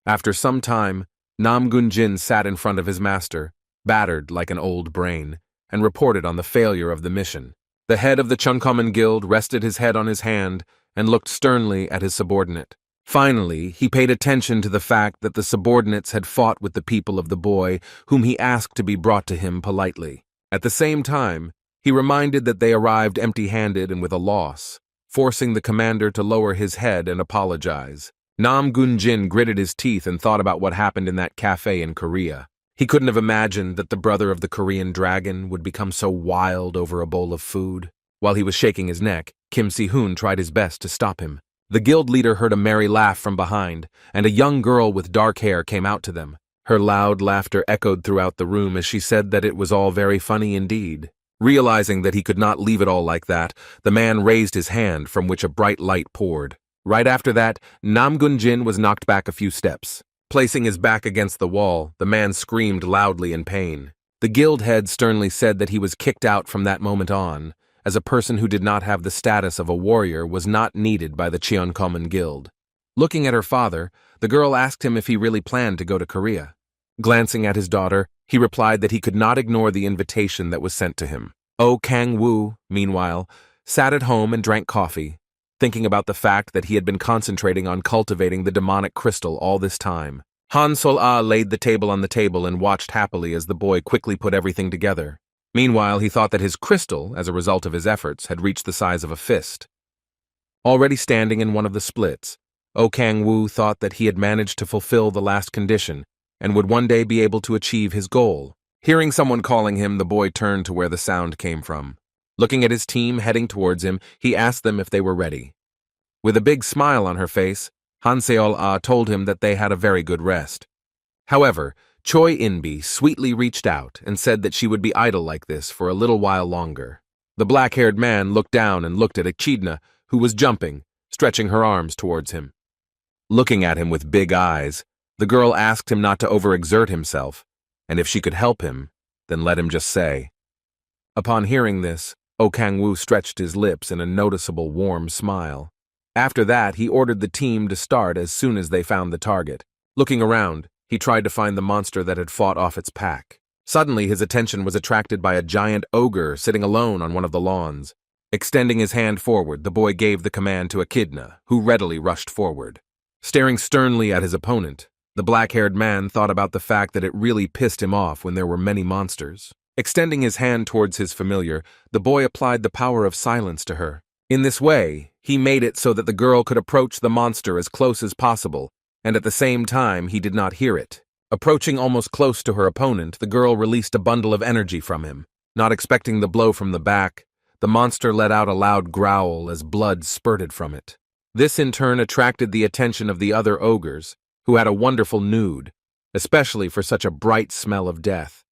After some time, Nam Gunjin sat in front of his master, battered like an old brain, and reported on the failure of the mission. The head of the Chuncommon Guild rested his head on his hand and looked sternly at his subordinate. Finally, he paid attention to the fact that the subordinates had fought with the people of the boy, whom he asked to be brought to him politely. At the same time, he reminded that they arrived empty-handed and with a loss, forcing the commander to lower his head and apologize. Nam Gunjin gritted his teeth and thought about what happened in that cafe in Korea. He couldn't have imagined that the brother of the Korean dragon would become so wild over a bowl of food. While he was shaking his neck, Kim Si-hoon tried his best to stop him. The guild leader heard a merry laugh from behind, and a young girl with dark hair came out to them. Her loud laughter echoed throughout the room as she said that it was all very funny indeed. Realizing that he could not leave it all like that, the man raised his hand from which a bright light poured. Right after that, Nam Gunjin was knocked back a few steps. Placing his back against the wall, the man screamed loudly in pain. The guild head sternly said that he was kicked out from that moment on, as a person who did not have the status of a warrior was not needed by the Cheoncommon Guild. Looking at her father, the girl asked him if he really planned to go to Korea. Glancing at his daughter, he replied that he could not ignore the invitation that was sent to him. Oh Kang-woo, meanwhile, sat at home and drank coffee, thinking about the fact that he had been concentrating on cultivating the demonic crystal all this time. Han Sol-ah laid the table on the table and watched happily as the boy quickly put everything together. Meanwhile, he thought that his crystal, as a result of his efforts, had reached the size of a fist. Already standing in one of the splits, Oh Kang-woo thought that he had managed to fulfill the last condition and would one day be able to achieve his goal. Hearing someone calling him, the boy turned to where the sound came from. Looking at his team heading towards him, he asked them if they were ready. With a big smile on her face, Han Seol-ah told him that they had a very good rest. However, Choi In-bi sweetly reached out and said that she would be idle like this for a little while longer. The black-haired man looked down and looked at Echidna, who was jumping, stretching her arms towards him. Looking at him with big eyes, the girl asked him not to overexert himself, and if she could help him, then let him just say. Upon hearing this, Oh Kang-woo stretched his lips in a noticeable warm smile. After that, he ordered the team to start as soon as they found the target. Looking around, he tried to find the monster that had fought off its pack. Suddenly, his attention was attracted by a giant ogre sitting alone on one of the lawns. Extending his hand forward, the boy gave the command to Echidna, who readily rushed forward. Staring sternly at his opponent, the black-haired man thought about the fact that it really pissed him off when there were many monsters. Extending his hand towards his familiar, the boy applied the power of silence to her. In this way, he made it so that the girl could approach the monster as close as possible, and at the same time he did not hear it. Approaching almost close to her opponent, the girl released a bundle of energy from him. Not expecting the blow from the back, the monster let out a loud growl as blood spurted from it. This in turn attracted the attention of the other ogres, who had a wonderful nude, especially for such a bright smell of death.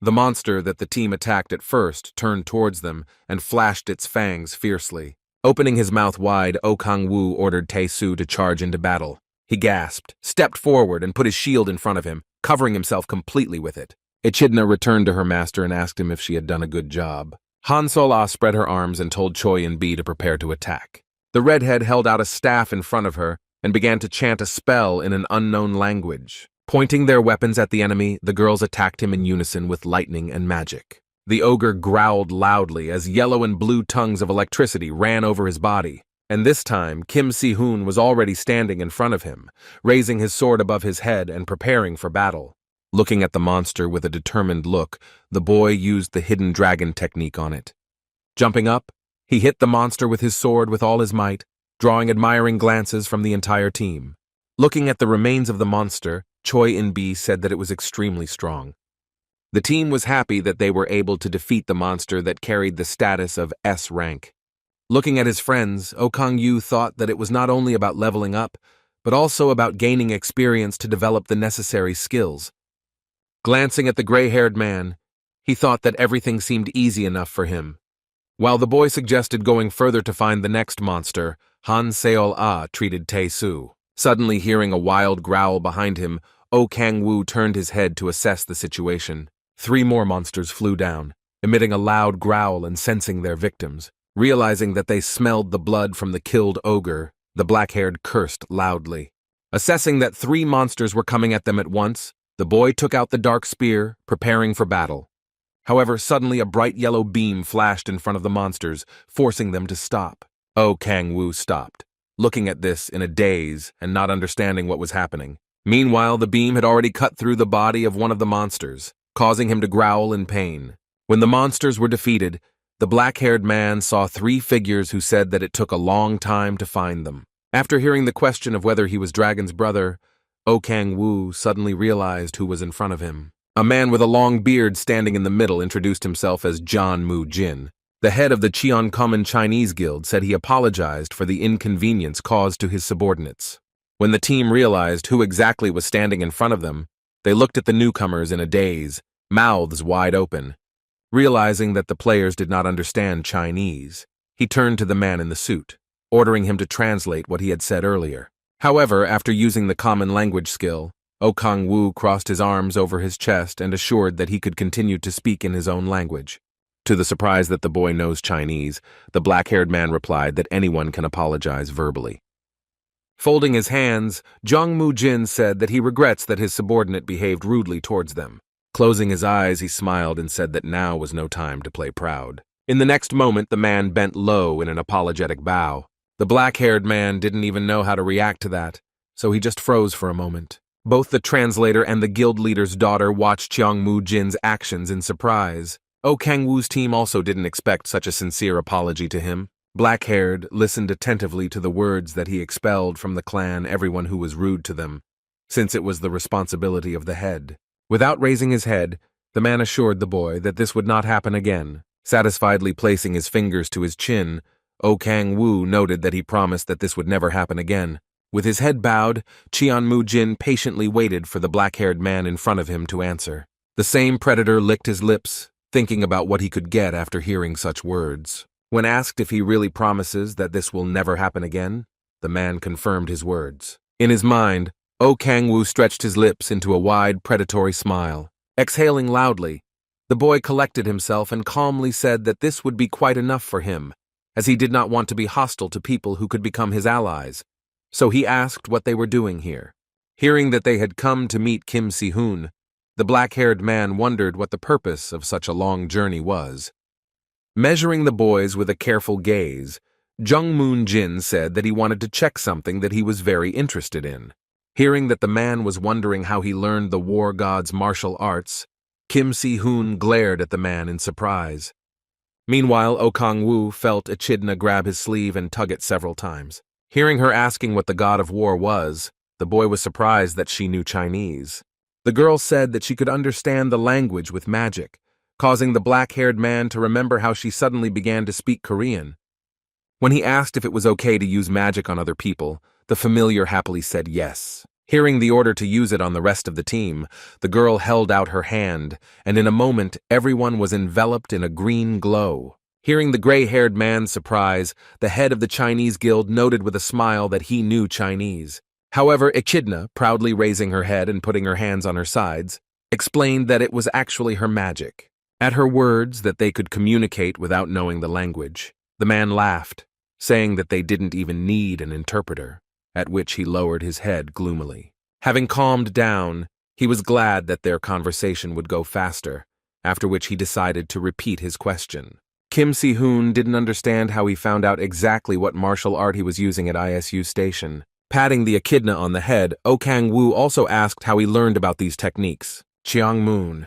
The monster that the team attacked at first turned towards them and flashed its fangs fiercely. Opening his mouth wide, Oh Kang-woo ordered Tae-soo to charge into battle. He gasped, stepped forward, and put his shield in front of him, covering himself completely with it. Echidna returned to her master and asked him if she had done a good job. Han Sol-ah spread her arms and told Choi In-bi to prepare to attack. The redhead held out a staff in front of her and began to chant a spell in an unknown language. Pointing their weapons at the enemy, the girls attacked him in unison with lightning and magic. The ogre growled loudly as yellow and blue tongues of electricity ran over his body. And this time, Kim Si-hoon was already standing in front of him, raising his sword above his head and preparing for battle. Looking at the monster with a determined look, the boy used the hidden dragon technique on it. Jumping up, he hit the monster with his sword with all his might, drawing admiring glances from the entire team. Looking at the remains of the monster, Choi In-bi said that it was extremely strong. The team was happy that they were able to defeat the monster that carried the status of S rank. Looking at his friends, Oh Kang-woo thought that it was not only about leveling up, but also about gaining experience to develop the necessary skills. Glancing at the gray-haired man, he thought that everything seemed easy enough for him. While the boy suggested going further to find the next monster, Han Seol-ah treated Tae-soo. Suddenly hearing a wild growl behind him, Oh Kang-woo turned his head to assess the situation. 3 more monsters flew down, emitting a loud growl and sensing their victims. Realizing that they smelled the blood from the killed ogre, the black-haired cursed loudly. Assessing that 3 monsters were coming at them at once, the boy took out the dark spear, preparing for battle. However, suddenly a bright yellow beam flashed in front of the monsters, forcing them to stop. Oh Kang-woo stopped, looking at this in a daze and not understanding what was happening. Meanwhile, the beam had already cut through the body of one of the monsters, causing him to growl in pain. When the monsters were defeated, the black-haired man saw 3 figures who said that it took a long time to find them. After hearing the question of whether he was Dragon's brother, Oh Kang-woo suddenly realized who was in front of him. A man with a long beard standing in the middle introduced himself as John Mu-jin. The head of the Cheoncommon Chinese Guild said he apologized for the inconvenience caused to his subordinates. When the team realized who exactly was standing in front of them, they looked at the newcomers in a daze, mouths wide open. Realizing that the players did not understand Chinese, he turned to the man in the suit, ordering him to translate what he had said earlier. However, after using the common language skill, Oh Kang-woo crossed his arms over his chest and assured that he could continue to speak in his own language. To the surprise that the boy knows Chinese, the black-haired man replied that anyone can apologize verbally. Folding his hands, Jung Mu-jin said that he regrets that his subordinate behaved rudely towards them. Closing his eyes, he smiled and said that now was no time to play proud. In the next moment, the man bent low in an apologetic bow. The black-haired man didn't even know how to react to that, so he just froze for a moment. Both the translator and the guild leader's daughter watched Cheong Mu-jin's actions in surprise. Oh Kang-woo's team also didn't expect such a sincere apology to him. Black-haired listened attentively to the words that he expelled from the clan everyone who was rude to them, since it was the responsibility of the head. Without raising his head, the man assured the boy that this would not happen again. Satisfiedly placing his fingers to his chin, Oh Kang-woo noted that he promised that this would never happen again. With his head bowed, Cheon Mu-jin patiently waited for the black-haired man in front of him to answer. The same predator licked his lips, thinking about what he could get after hearing such words. When asked if he really promises that this will never happen again, the man confirmed his words. In his mind, Oh Kang-woo stretched his lips into a wide, predatory smile. Exhaling loudly, the boy collected himself and calmly said that this would be quite enough for him, as he did not want to be hostile to people who could become his allies. So he asked what they were doing here. Hearing that they had come to meet Kim Si-hoon, the black-haired man wondered what the purpose of such a long journey was. Measuring the boys with a careful gaze, Jung Moon-jin said that he wanted to check something that he was very interested in. Hearing that the man was wondering how he learned the war god's martial arts, Kim Si-hoon glared at the man in surprise. Meanwhile, Oh Kang-woo felt Echidna grab his sleeve and tug it several times. Hearing her asking what the god of war was, the boy was surprised that she knew Chinese. The girl said that she could understand the language with magic, causing the black-haired man to remember how she suddenly began to speak Korean. When he asked if it was okay to use magic on other people, the familiar happily said yes. Hearing the order to use it on the rest of the team, the girl held out her hand, and in a moment everyone was enveloped in a green glow. Hearing the gray-haired man's surprise, the head of the Chinese guild noted with a smile that he knew Chinese. However, Echidna, proudly raising her head and putting her hands on her sides, explained that it was actually her magic. At her words that they could communicate without knowing the language, the man laughed, saying that they didn't even need an interpreter, at which he lowered his head gloomily. Having calmed down, he was glad that their conversation would go faster, after which he decided to repeat his question. Kim Si-hoon didn't understand how he found out exactly what martial art he was using at ISU Station. Patting the echidna on the head, Oh Kang-woo also asked how he learned about these techniques. Cheong Moon.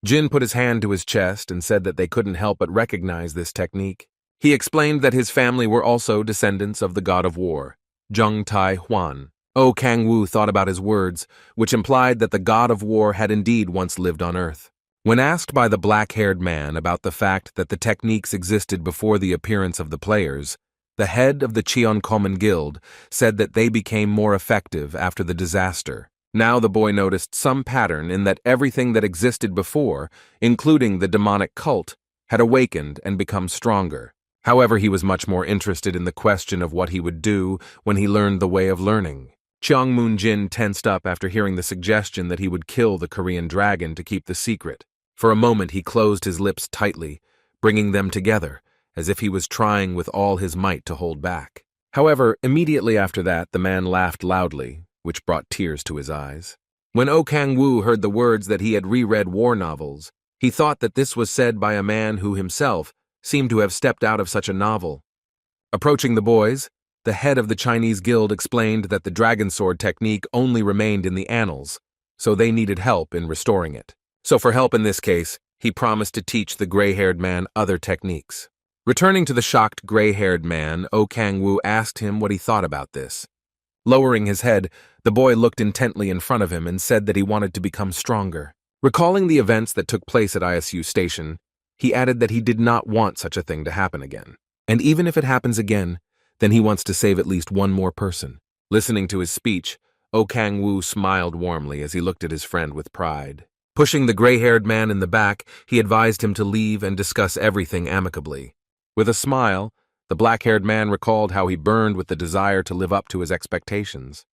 Jin put his hand to his chest and said that they couldn't help but recognize this technique. He explained that his family were also descendants of the god of war, Zheng Tai Huan. Oh Kang-woo thought about his words, which implied that the god of war had indeed once lived on Earth. When asked by the black-haired man about the fact that the techniques existed before the appearance of the players, the head of the Cheoncommon Guild said that they became more effective after the disaster. Now the boy noticed some pattern in that everything that existed before, including the demonic cult, had awakened and become stronger. However, he was much more interested in the question of what he would do when he learned the way of learning. Cheong Moon-jin tensed up after hearing the suggestion that he would kill the Korean dragon to keep the secret. For a moment he closed his lips tightly, bringing them together, as if he was trying with all his might to hold back. However, immediately after that, the man laughed loudly, which brought tears to his eyes. When O Kang-woo heard the words that he had reread war novels, he thought that this was said by a man who himself seemed to have stepped out of such a novel. Approaching the boys, the head of the Chinese guild explained that the dragon sword technique only remained in the annals, so they needed help in restoring it. So for help in this case, he promised to teach the gray-haired man other techniques. Returning to the shocked gray-haired man, O Kang-woo asked him what he thought about this. Lowering his head, the boy looked intently in front of him and said that he wanted to become stronger. Recalling the events that took place at ISU Station, he added that he did not want such a thing to happen again. And even if it happens again, then he wants to save at least one more person. Listening to his speech, O Kang-woo smiled warmly as he looked at his friend with pride. Pushing the gray-haired man in the back, he advised him to leave and discuss everything amicably. With a smile, the black-haired man recalled how he burned with the desire to live up to his expectations.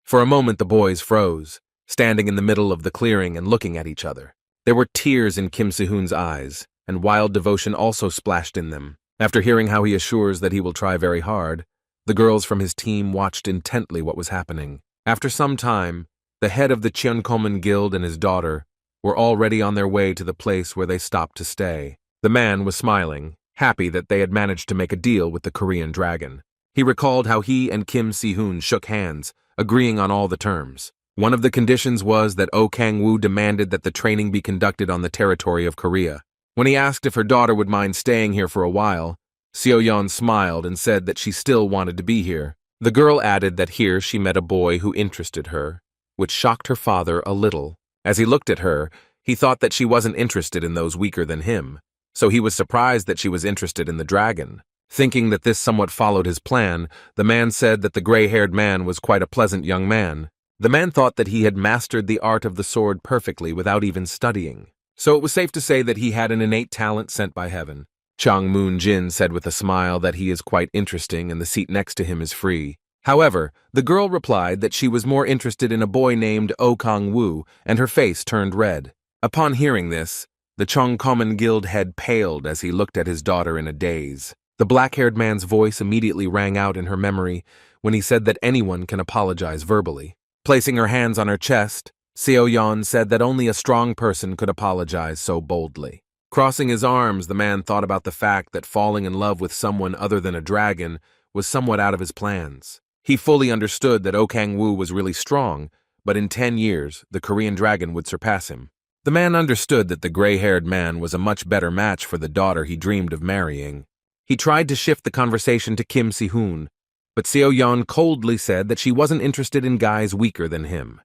For a moment the boys froze, standing in the middle of the clearing and looking at each other. There were tears in Kim Si-hoon's eyes, and wild devotion also splashed in them. After hearing how he assures that he will try very hard, the girls from his team watched intently what was happening. After some time, the head of the Cheonkoman Guild and his daughter were already on their way to the place where they stopped to stay. The man was smiling, happy that they had managed to make a deal with the Korean dragon. He recalled how he and Kim Si-hoon shook hands, agreeing on all the terms. One of the conditions was that O Kang-woo demanded that the training be conducted on the territory of Korea. When he asked if her daughter would mind staying here for a while, Seo-yeon smiled and said that she still wanted to be here. The girl added that here she met a boy who interested her, which shocked her father a little. As he looked at her, he thought that she wasn't interested in those weaker than him, so he was surprised that she was interested in the dragon. Thinking that this somewhat followed his plan, the man said that the gray-haired man was quite a pleasant young man. The man thought that he had mastered the art of the sword perfectly without even studying, so it was safe to say that he had an innate talent sent by heaven. Chang Moon-jin said with a smile that he is quite interesting and the seat next to him is free. However, the girl replied that she was more interested in a boy named O Kang-woo, and her face turned red. Upon hearing this, the Cheonkoman Guild head paled as he looked at his daughter in a daze. The black-haired man's voice immediately rang out in her memory when he said that anyone can apologize verbally. Placing her hands on her chest, Seo-yeon said that only a strong person could apologize so boldly. Crossing his arms, the man thought about the fact that falling in love with someone other than a dragon was somewhat out of his plans. He fully understood that O Kang-woo was really strong, but in 10 years, the Korean dragon would surpass him. The man understood that the gray-haired man was a much better match for the daughter he dreamed of marrying. He tried to shift the conversation to Kim Si-hoon, but Seo-yeon coldly said that she wasn't interested in guys weaker than him.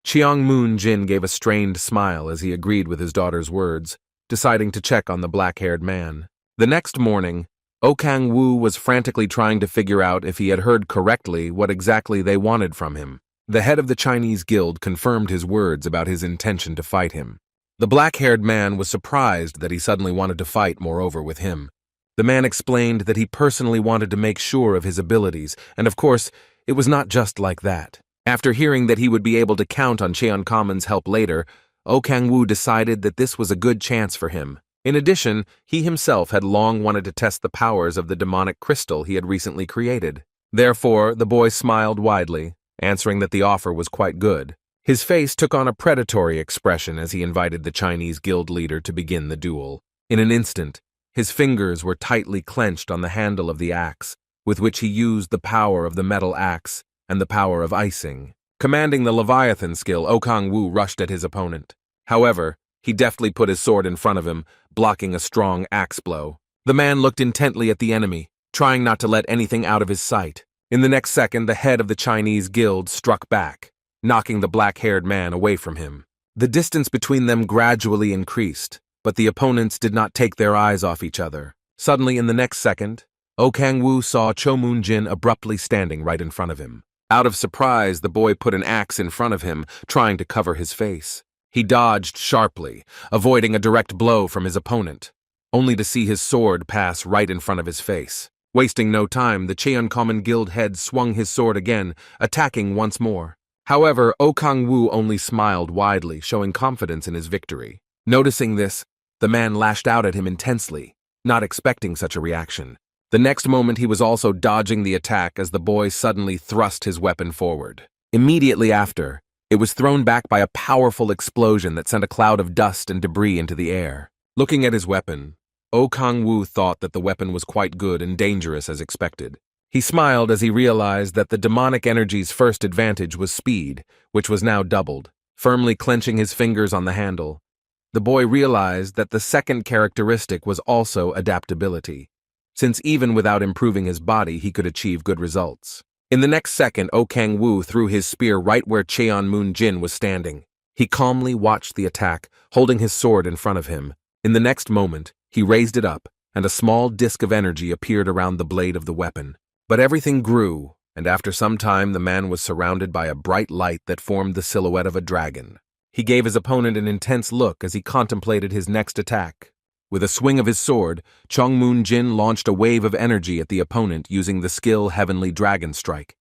Cheong Moon-jin gave a strained smile as he agreed with his daughter's words, deciding to check on the black-haired man. The next morning, O Kang-woo was frantically trying to figure out if he had heard correctly what exactly they wanted from him. The head of the Chinese guild confirmed his words about his intention to fight him. The black-haired man was surprised that he suddenly wanted to fight, moreover, with him. The man explained that he personally wanted to make sure of his abilities, and of course, it was not just like that. After hearing that he would be able to count on Cheonkoman's help later, O Kang-woo decided that this was a good chance for him. In addition, he himself had long wanted to test the powers of the demonic crystal he had recently created. Therefore, the boy smiled widely, answering that the offer was quite good. His face took on a predatory expression as he invited the Chinese guild leader to begin the duel. In an instant, his fingers were tightly clenched on the handle of the axe, with which he used the power of the metal axe and the power of icing. Commanding the Leviathan skill, O Kang-woo rushed at his opponent. However, he deftly put his sword in front of him, blocking a strong axe blow. The man looked intently at the enemy, trying not to let anything out of his sight. In the next second, the head of the Chinese guild struck back, knocking the black-haired man away from him. The distance between them gradually increased, but the opponents did not take their eyes off each other. Suddenly, in the next second, O Kang-woo saw Cho Moon-jin abruptly standing right in front of him. Out of surprise, the boy put an axe in front of him, trying to cover his face. He dodged sharply, avoiding a direct blow from his opponent, only to see his sword pass right in front of his face. Wasting no time, the Cheonkoman Guild head swung his sword again, attacking once more. However, O Kang-woo only smiled widely, showing confidence in his victory. Noticing this, the man lashed out at him intensely, not expecting such a reaction. The next moment he was also dodging the attack as the boy suddenly thrust his weapon forward. Immediately after, it was thrown back by a powerful explosion that sent a cloud of dust and debris into the air. Looking at his weapon, Oh Kang-woo thought that the weapon was quite good and dangerous as expected. He smiled as he realized that the demonic energy's first advantage was speed, which was now doubled. Firmly clenching his fingers on the handle, the boy realized that the second characteristic was also adaptability, since even without improving his body he could achieve good results. In the next second, Oh Kang-woo threw his spear right where Cheon-moon-jin was standing. He calmly watched the attack, holding his sword in front of him. In the next moment, he raised it up, and a small disk of energy appeared around the blade of the weapon. But everything grew, and after some time the man was surrounded by a bright light that formed the silhouette of a dragon. He gave his opponent an intense look as he contemplated his next attack. With a swing of his sword, Cheon-moon-jin launched a wave of energy at the opponent using the skill Heavenly Dragon Strike.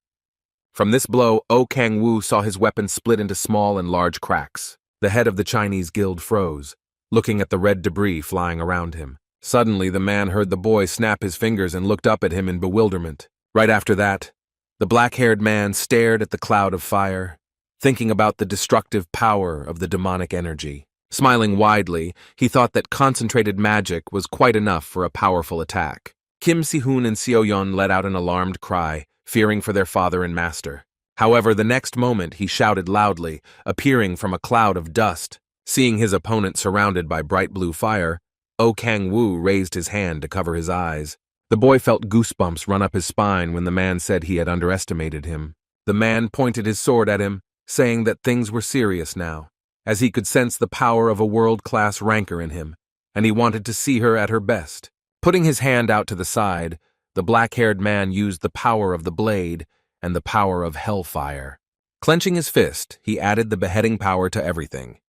From this blow, Oh Kang-woo saw his weapon split into small and large cracks. The head of the Chinese guild froze, looking at the red debris flying around him. Suddenly, the man heard the boy snap his fingers and looked up at him in bewilderment. Right after that, the black-haired man stared at the cloud of fire, thinking about the destructive power of the demonic energy. Smiling widely, he thought that concentrated magic was quite enough for a powerful attack. Kim Si-hoon and Seo-yeon let out an alarmed cry, fearing for their father and master. However, the next moment he shouted loudly, appearing from a cloud of dust. Seeing his opponent surrounded by bright blue fire, Oh Kang-woo raised his hand to cover his eyes. The boy felt goosebumps run up his spine when the man said he had underestimated him. The man pointed his sword at him, saying that things were serious now, as he could sense the power of a world-class ranker in him, and he wanted to see her at her best. Putting his hand out to the side, the black-haired man used the power of the blade and the power of hellfire. Clenching his fist, he added the beheading power to everything.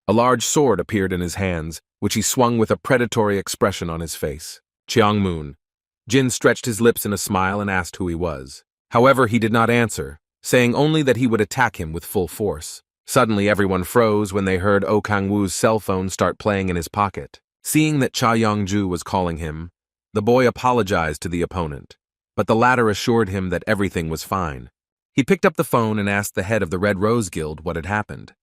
A large sword appeared in his hands, which he swung with a predatory expression on his face. Cheon-moon. Jin stretched his lips in a smile and asked who he was. However, he did not answer, saying only that he would attack him with full force. Suddenly, everyone froze when they heard Oh Kang-woo's cell phone start playing in his pocket. Seeing that Cha Yong-ju was calling him, the boy apologized to the opponent, but the latter assured him that everything was fine. He picked up the phone and asked the head of the Red Rose Guild what had happened.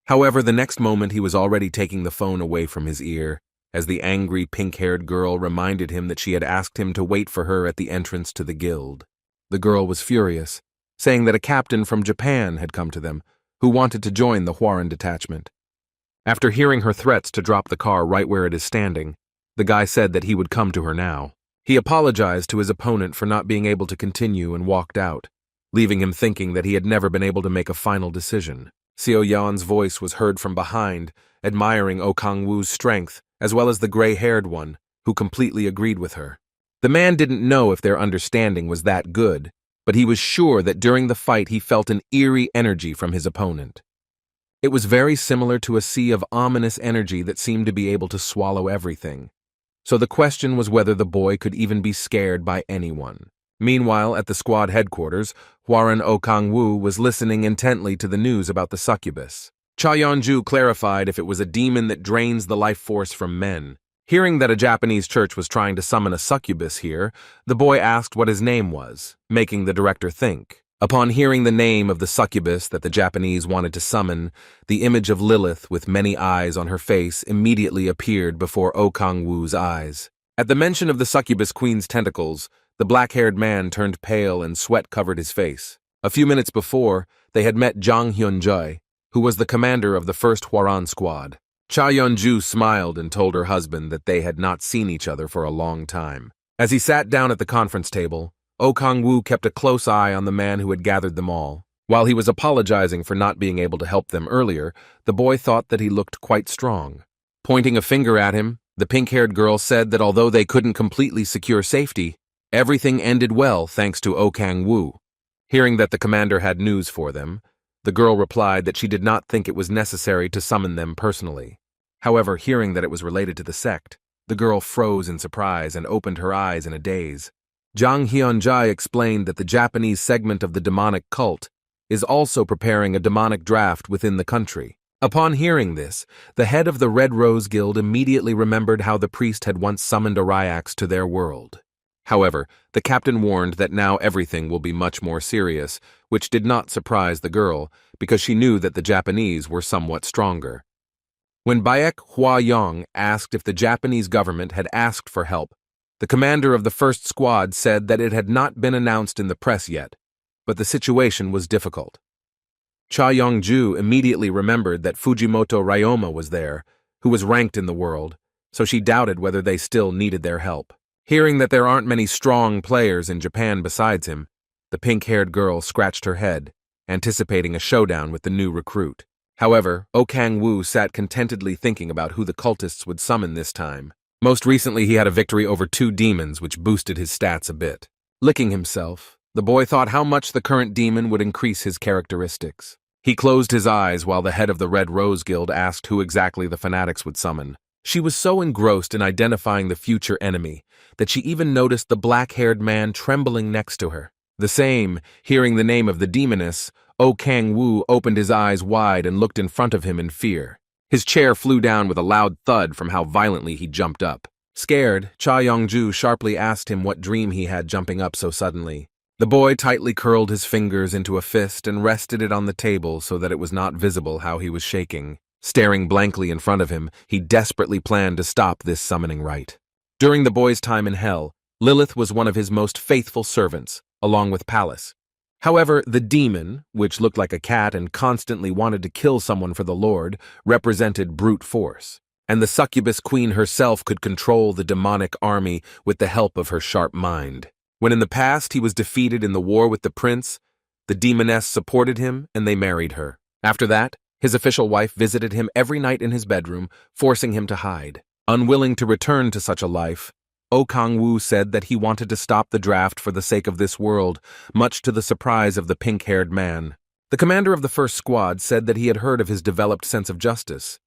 However, the next moment he was already taking the phone away from his ear, as the angry pink-haired girl reminded him that she had asked him to wait for her at the entrance to the guild. The girl was furious, saying that a captain from Japan had come to them, who wanted to join the Hwaran detachment. After hearing her threats to drop the car right where it is standing, the guy said that he would come to her now. He apologized to his opponent for not being able to continue and walked out, leaving him thinking that he had never been able to make a final decision. Seo-yeon's voice was heard from behind, admiring Oh Kang-woo's strength, as well as the gray-haired one, who completely agreed with her. The man didn't know if their understanding was that good, but he was sure that during the fight he felt an eerie energy from his opponent. It was very similar to a sea of ominous energy that seemed to be able to swallow everything. So the question was whether the boy could even be scared by anyone. Meanwhile, at the squad headquarters, Hwaran Oh Kang-woo was listening intently to the news about the succubus. Cha Yeon-ju clarified if it was a demon that drains the life force from men. Hearing that a Japanese church was trying to summon a succubus here, the boy asked what his name was, making the director think. Upon hearing the name of the succubus that the Japanese wanted to summon, the image of Lilith with many eyes on her face immediately appeared before Oh Kang-woo's eyes. At the mention of the succubus queen's tentacles, the black-haired man turned pale and sweat covered his face. A few minutes before, they had met Jang Hyun-jae, who was the commander of the first Hwaran squad. Cha Yeon-ju smiled and told her husband that they had not seen each other for a long time. As he sat down at the conference table, Oh Kang-woo kept a close eye on the man who had gathered them all. While he was apologizing for not being able to help them earlier, the boy thought that he looked quite strong. Pointing a finger at him, the pink-haired girl said that although they couldn't completely secure safety, everything ended well thanks to Oh Kang-woo. Hearing that the commander had news for them, the girl replied that she did not think it was necessary to summon them personally. However, hearing that it was related to the sect, the girl froze in surprise and opened her eyes in a daze. Jang Hyun-jae explained that the Japanese segment of the demonic cult is also preparing a demonic draft within the country. Upon hearing this, the head of the Red Rose Guild immediately remembered how the priest had once summoned Oriax to their world. However, the captain warned that now everything will be much more serious, which did not surprise the girl, because she knew that the Japanese were somewhat stronger. When Baek Hwa-young asked if the Japanese government had asked for help, the commander of the first squad said that it had not been announced in the press yet, but the situation was difficult. Cha Yong-ju immediately remembered that Fujimoto Ryoma was there, who was ranked in the world, so she doubted whether they still needed their help. Hearing that there aren't many strong players in Japan besides him, the pink-haired girl scratched her head, anticipating a showdown with the new recruit. However, Oh Kang-woo sat contentedly thinking about who the cultists would summon this time. Most recently, he had a victory over 2 demons, which boosted his stats a bit. Licking himself, the boy thought how much the current demon would increase his characteristics. He closed his eyes while the head of the Red Rose Guild asked who exactly the fanatics would summon. She was so engrossed in identifying the future enemy that she even noticed the black-haired man trembling next to her. The same, hearing the name of the demoness, Oh Kang-woo opened his eyes wide and looked in front of him in fear. His chair flew down with a loud thud from how violently he jumped up. Scared, Cha Yong-ju sharply asked him what dream he had jumping up so suddenly. The boy tightly curled his fingers into a fist and rested it on the table so that it was not visible how he was shaking. Staring blankly in front of him, he desperately planned to stop this summoning rite. During the boy's time in hell, Lilith was one of his most faithful servants, along with Pallas. However, the demon, which looked like a cat and constantly wanted to kill someone for the Lord, represented brute force. And the succubus queen herself could control the demonic army with the help of her sharp mind. When in the past he was defeated in the war with the prince, the demoness supported him and they married her. After that, his official wife visited him every night in his bedroom, forcing him to hide. Unwilling to return to such a life, Oh Kang-woo said that he wanted to stop the draft for the sake of this world, much to the surprise of the pink-haired man. The commander of the first squad said that he had heard of his developed sense of justice,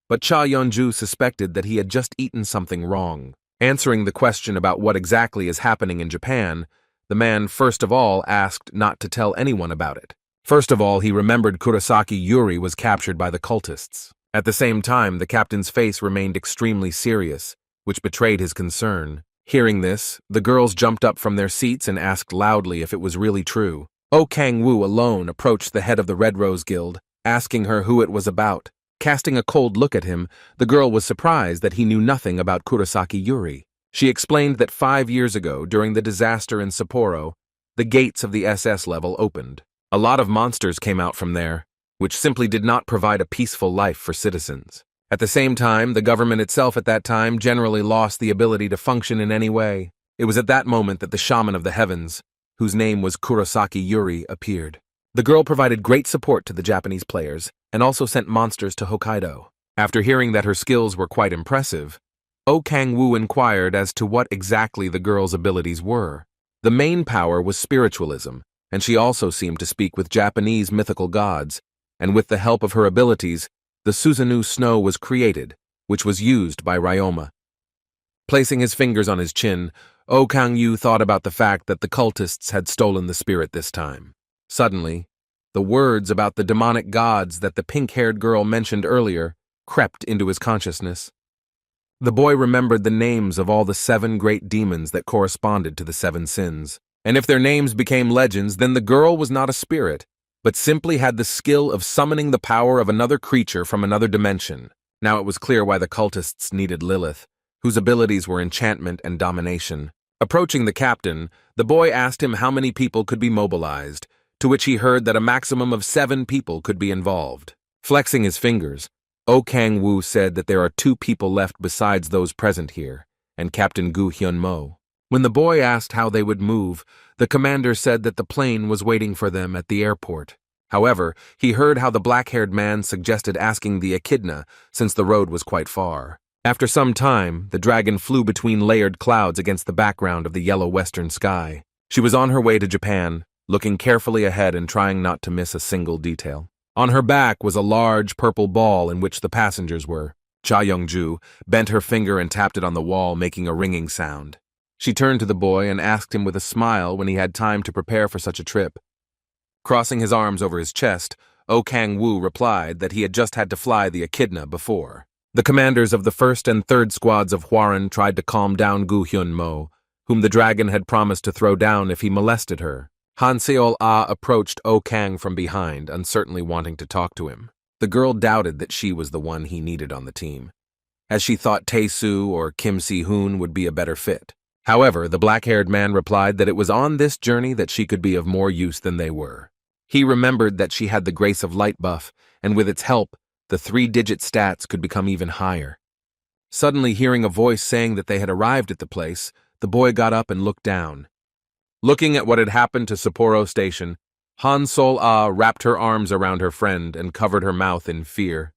but Cha Yeon-ju suspected that he had just eaten something wrong. Answering the question about what exactly is happening in Japan, the man first of all asked not to tell anyone about it. First of all, he remembered Kurosaki Yuri was captured by the cultists. At the same time, the captain's face remained extremely serious, which betrayed his concern. Hearing this, the girls jumped up from their seats and asked loudly if it was really true. Oh Kang-woo alone approached the head of the Red Rose Guild, asking her who it was about. Casting a cold look at him, the girl was surprised that he knew nothing about Kurosaki Yuri. She explained that 5 years ago, during the disaster in Sapporo, the gates of the SS level opened. A lot of monsters came out from there, which simply did not provide a peaceful life for citizens. At the same time, the government itself at that time generally lost the ability to function in any way. It was at that moment that the shaman of the heavens, whose name was Kurosaki Yuri, appeared. The girl provided great support to the Japanese players and also sent monsters to Hokkaido. After hearing that her skills were quite impressive, Oh Kang-woo inquired as to what exactly the girl's abilities were. The main power was spiritualism, and she also seemed to speak with Japanese mythical gods, and with the help of her abilities, the Susanoo Snow was created, which was used by Ryoma. Placing his fingers on his chin, Oh Kang-woo thought about the fact that the cultists had stolen the spirit this time. Suddenly, the words about the demonic gods that the pink-haired girl mentioned earlier crept into his consciousness. The boy remembered the names of all the 7 great demons that corresponded to the 7 sins. And if their names became legends, then the girl was not a spirit, but simply had the skill of summoning the power of another creature from another dimension. Now it was clear why the cultists needed Lilith, whose abilities were enchantment and domination. Approaching the captain, the boy asked him how many people could be mobilized, to which he heard that a maximum of 7 people could be involved. Flexing his fingers, Oh Kang-woo said that there are 2 people left besides those present here, and Captain Gu Hyun-mo. When the boy asked how they would move, the commander said that the plane was waiting for them at the airport. However, he heard how the black-haired man suggested asking the echidna, since the road was quite far. After some time, the dragon flew between layered clouds against the background of the yellow western sky. She was on her way to Japan, looking carefully ahead and trying not to miss a single detail. On her back was a large purple ball in which the passengers were. Cha Young-ju bent her finger and tapped it on the wall, making a ringing sound. She turned to the boy and asked him with a smile when he had time to prepare for such a trip. Crossing his arms over his chest, Oh Kang-woo replied that he had just had to fly the echidna before. The commanders of the 1st and 3rd squads of Hwaran tried to calm down Gu Hyun-mo, whom the dragon had promised to throw down if he molested her. Han Seol-ah approached O Kang from behind, uncertainly wanting to talk to him. The girl doubted that she was the one he needed on the team, as she thought Tae-soo or Kim Si-hoon would be a better fit. However, the black-haired man replied that it was on this journey that she could be of more use than they were. He remembered that she had the Grace of Light buff, and with its help, the 3-digit stats could become even higher. Suddenly hearing a voice saying that they had arrived at the place, the boy got up and looked down. Looking at what had happened to Sapporo Station, Han Seol-ah wrapped her arms around her friend and covered her mouth in fear.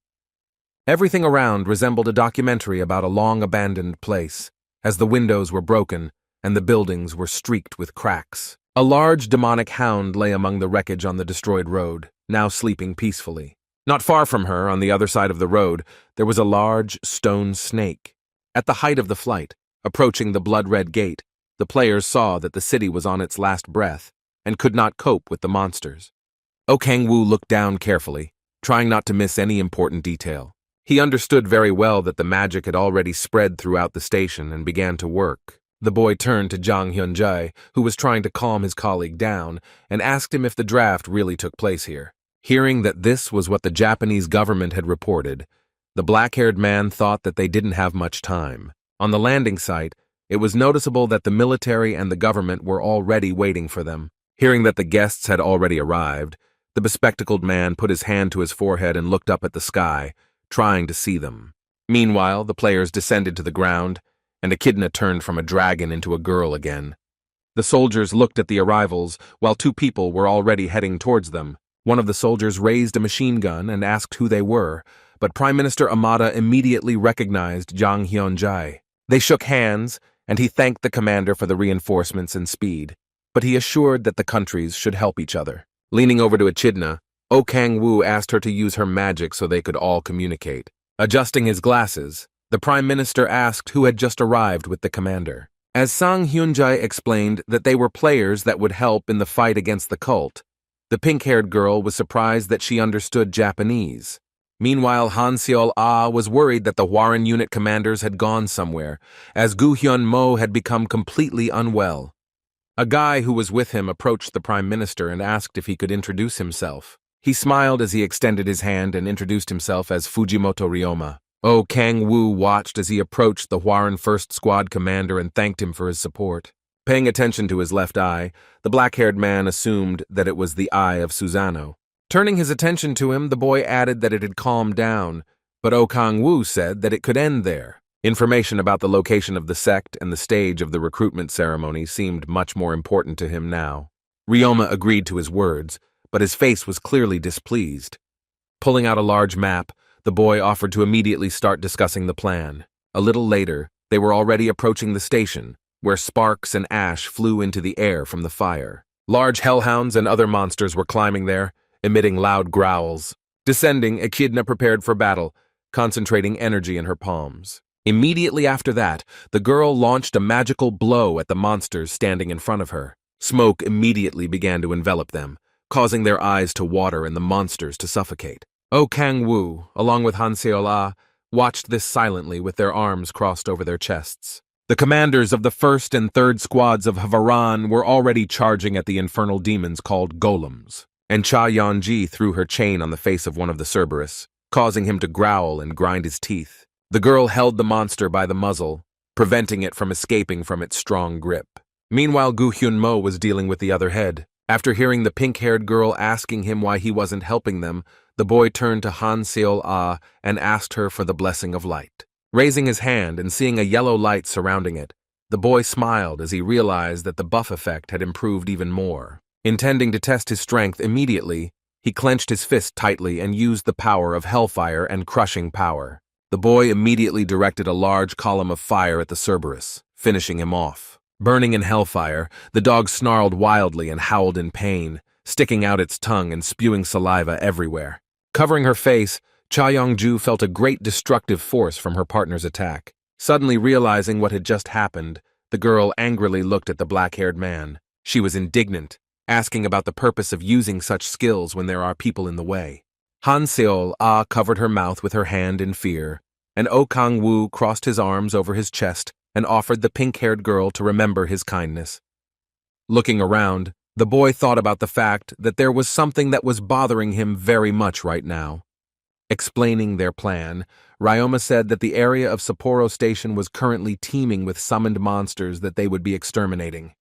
Everything around resembled a documentary about a long-abandoned place, as the windows were broken and the buildings were streaked with cracks. A large demonic hound lay among the wreckage on the destroyed road, now sleeping peacefully. Not far from her, on the other side of the road, there was a large stone snake. At the height of the flight, approaching the blood-red gate, the players saw that the city was on its last breath and could not cope with the monsters. O Kang-woo looked down carefully, trying not to miss any important detail. He understood very well that the magic had already spread throughout the station and began to work. The boy turned to Jang Hyun-jae, who was trying to calm his colleague down, and asked him if the draft really took place here. Hearing that this was what the Japanese government had reported, the black-haired man thought that they didn't have much time. On the landing site, it was noticeable that the military and the government were already waiting for them. Hearing that the guests had already arrived, the bespectacled man put his hand to his forehead and looked up at the sky, trying to see them. Meanwhile, the players descended to the ground, and Echidna turned from a dragon into a girl again. The soldiers looked at the arrivals, while 2 people were already heading towards them. One of the soldiers raised a machine gun and asked who they were, but Prime Minister Amada immediately recognized Jang Hyun-jae. They shook hands, and he thanked the commander for the reinforcements and speed, but he assured that the countries should help each other. Leaning over to Echidna, O Kang-woo asked her to use her magic so they could all communicate. Adjusting his glasses, the Prime Minister asked who had just arrived with the commander. As Sang Hyun-jae explained that they were players that would help in the fight against the cult, the pink-haired girl was surprised that she understood Japanese. Meanwhile, Han Seol-ah was worried that the Hwarren unit commanders had gone somewhere, as Gu Hyun-mo had become completely unwell. A guy who was with him approached the Prime Minister and asked if he could introduce himself. He smiled as he extended his hand and introduced himself as Fujimoto Ryoma. O Kang-woo watched as he approached the Hwarren First Squad commander and thanked him for his support. Paying attention to his left eye, the black-haired man assumed that it was the eye of Susano. Turning his attention to him, the boy added that it had calmed down, but O Kang-woo said that it could end there. Information about the location of the sect and the stage of the recruitment ceremony seemed much more important to him now. Ryoma agreed to his words, but his face was clearly displeased. Pulling out a large map, the boy offered to immediately start discussing the plan. A little later, they were already approaching the station, where sparks and ash flew into the air from the fire. Large hellhounds and other monsters were climbing there, emitting loud growls. Descending, Echidna prepared for battle, concentrating energy in her palms. Immediately after that, the girl launched a magical blow at the monsters standing in front of her. Smoke immediately began to envelop them, causing their eyes to water and the monsters to suffocate. O Kang-woo, along with Han Seol-ah, watched this silently with their arms crossed over their chests. The commanders of the 1st and 3rd squads of Havaran were already charging at the infernal demons called golems, and Cha Yeon-ji threw her chain on the face of one of the Cerberus, causing him to growl and grind his teeth. The girl held the monster by the muzzle, preventing it from escaping from its strong grip. Meanwhile, Gu Hyun-mo was dealing with the other head. After hearing the pink-haired girl asking him why he wasn't helping them, the boy turned to Han Seol-ah and asked her for the blessing of light. Raising his hand and seeing a yellow light surrounding it, the boy smiled as he realized that the buff effect had improved even more. Intending to test his strength immediately, he clenched his fist tightly and used the power of hellfire and crushing power. The boy immediately directed a large column of fire at the Cerberus, finishing him off. Burning in hellfire, the dog snarled wildly and howled in pain, sticking out its tongue and spewing saliva everywhere. Covering her face, Cha Yong-ju felt a great destructive force from her partner's attack. Suddenly realizing what had just happened, the girl angrily looked at the black-haired man. She was indignant, asking about the purpose of using such skills when there are people in the way. Han Seol-ah covered her mouth with her hand in fear, and O Kang-woo crossed his arms over his chest, and offered the pink-haired girl to remember his kindness. Looking around, the boy thought about the fact that there was something that was bothering him very much right now. Explaining their plan, Ryoma said that the area of Sapporo Station was currently teeming with summoned monsters that they would be exterminating.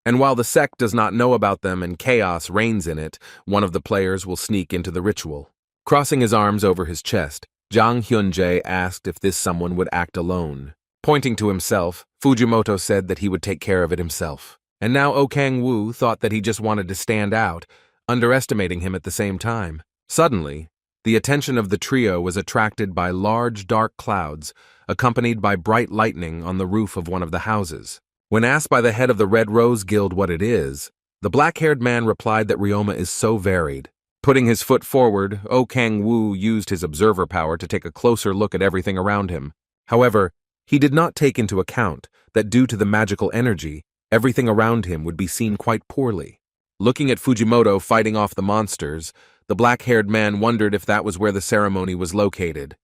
And while the sect does not know about them and chaos reigns in it, one of the players will sneak into the ritual. Crossing his arms over his chest, Jang Hyunjae asked if this someone would act alone. Pointing to himself, Fujimoto said that he would take care of it himself. And now Oh Kang-woo thought that he just wanted to stand out, underestimating him at the same time. Suddenly, the attention of the trio was attracted by large dark clouds, accompanied by bright lightning on the roof of one of the houses. When asked by the head of the Red Rose Guild what it is, the black-haired man replied that Ryoma is so varied. Putting his foot forward, Oh Kang-woo used his observer power to take a closer look at everything around him. However, he did not take into account that due to the magical energy, everything around him would be seen quite poorly. Looking at Fujimoto fighting off the monsters, the black-haired man wondered if that was where the ceremony was located.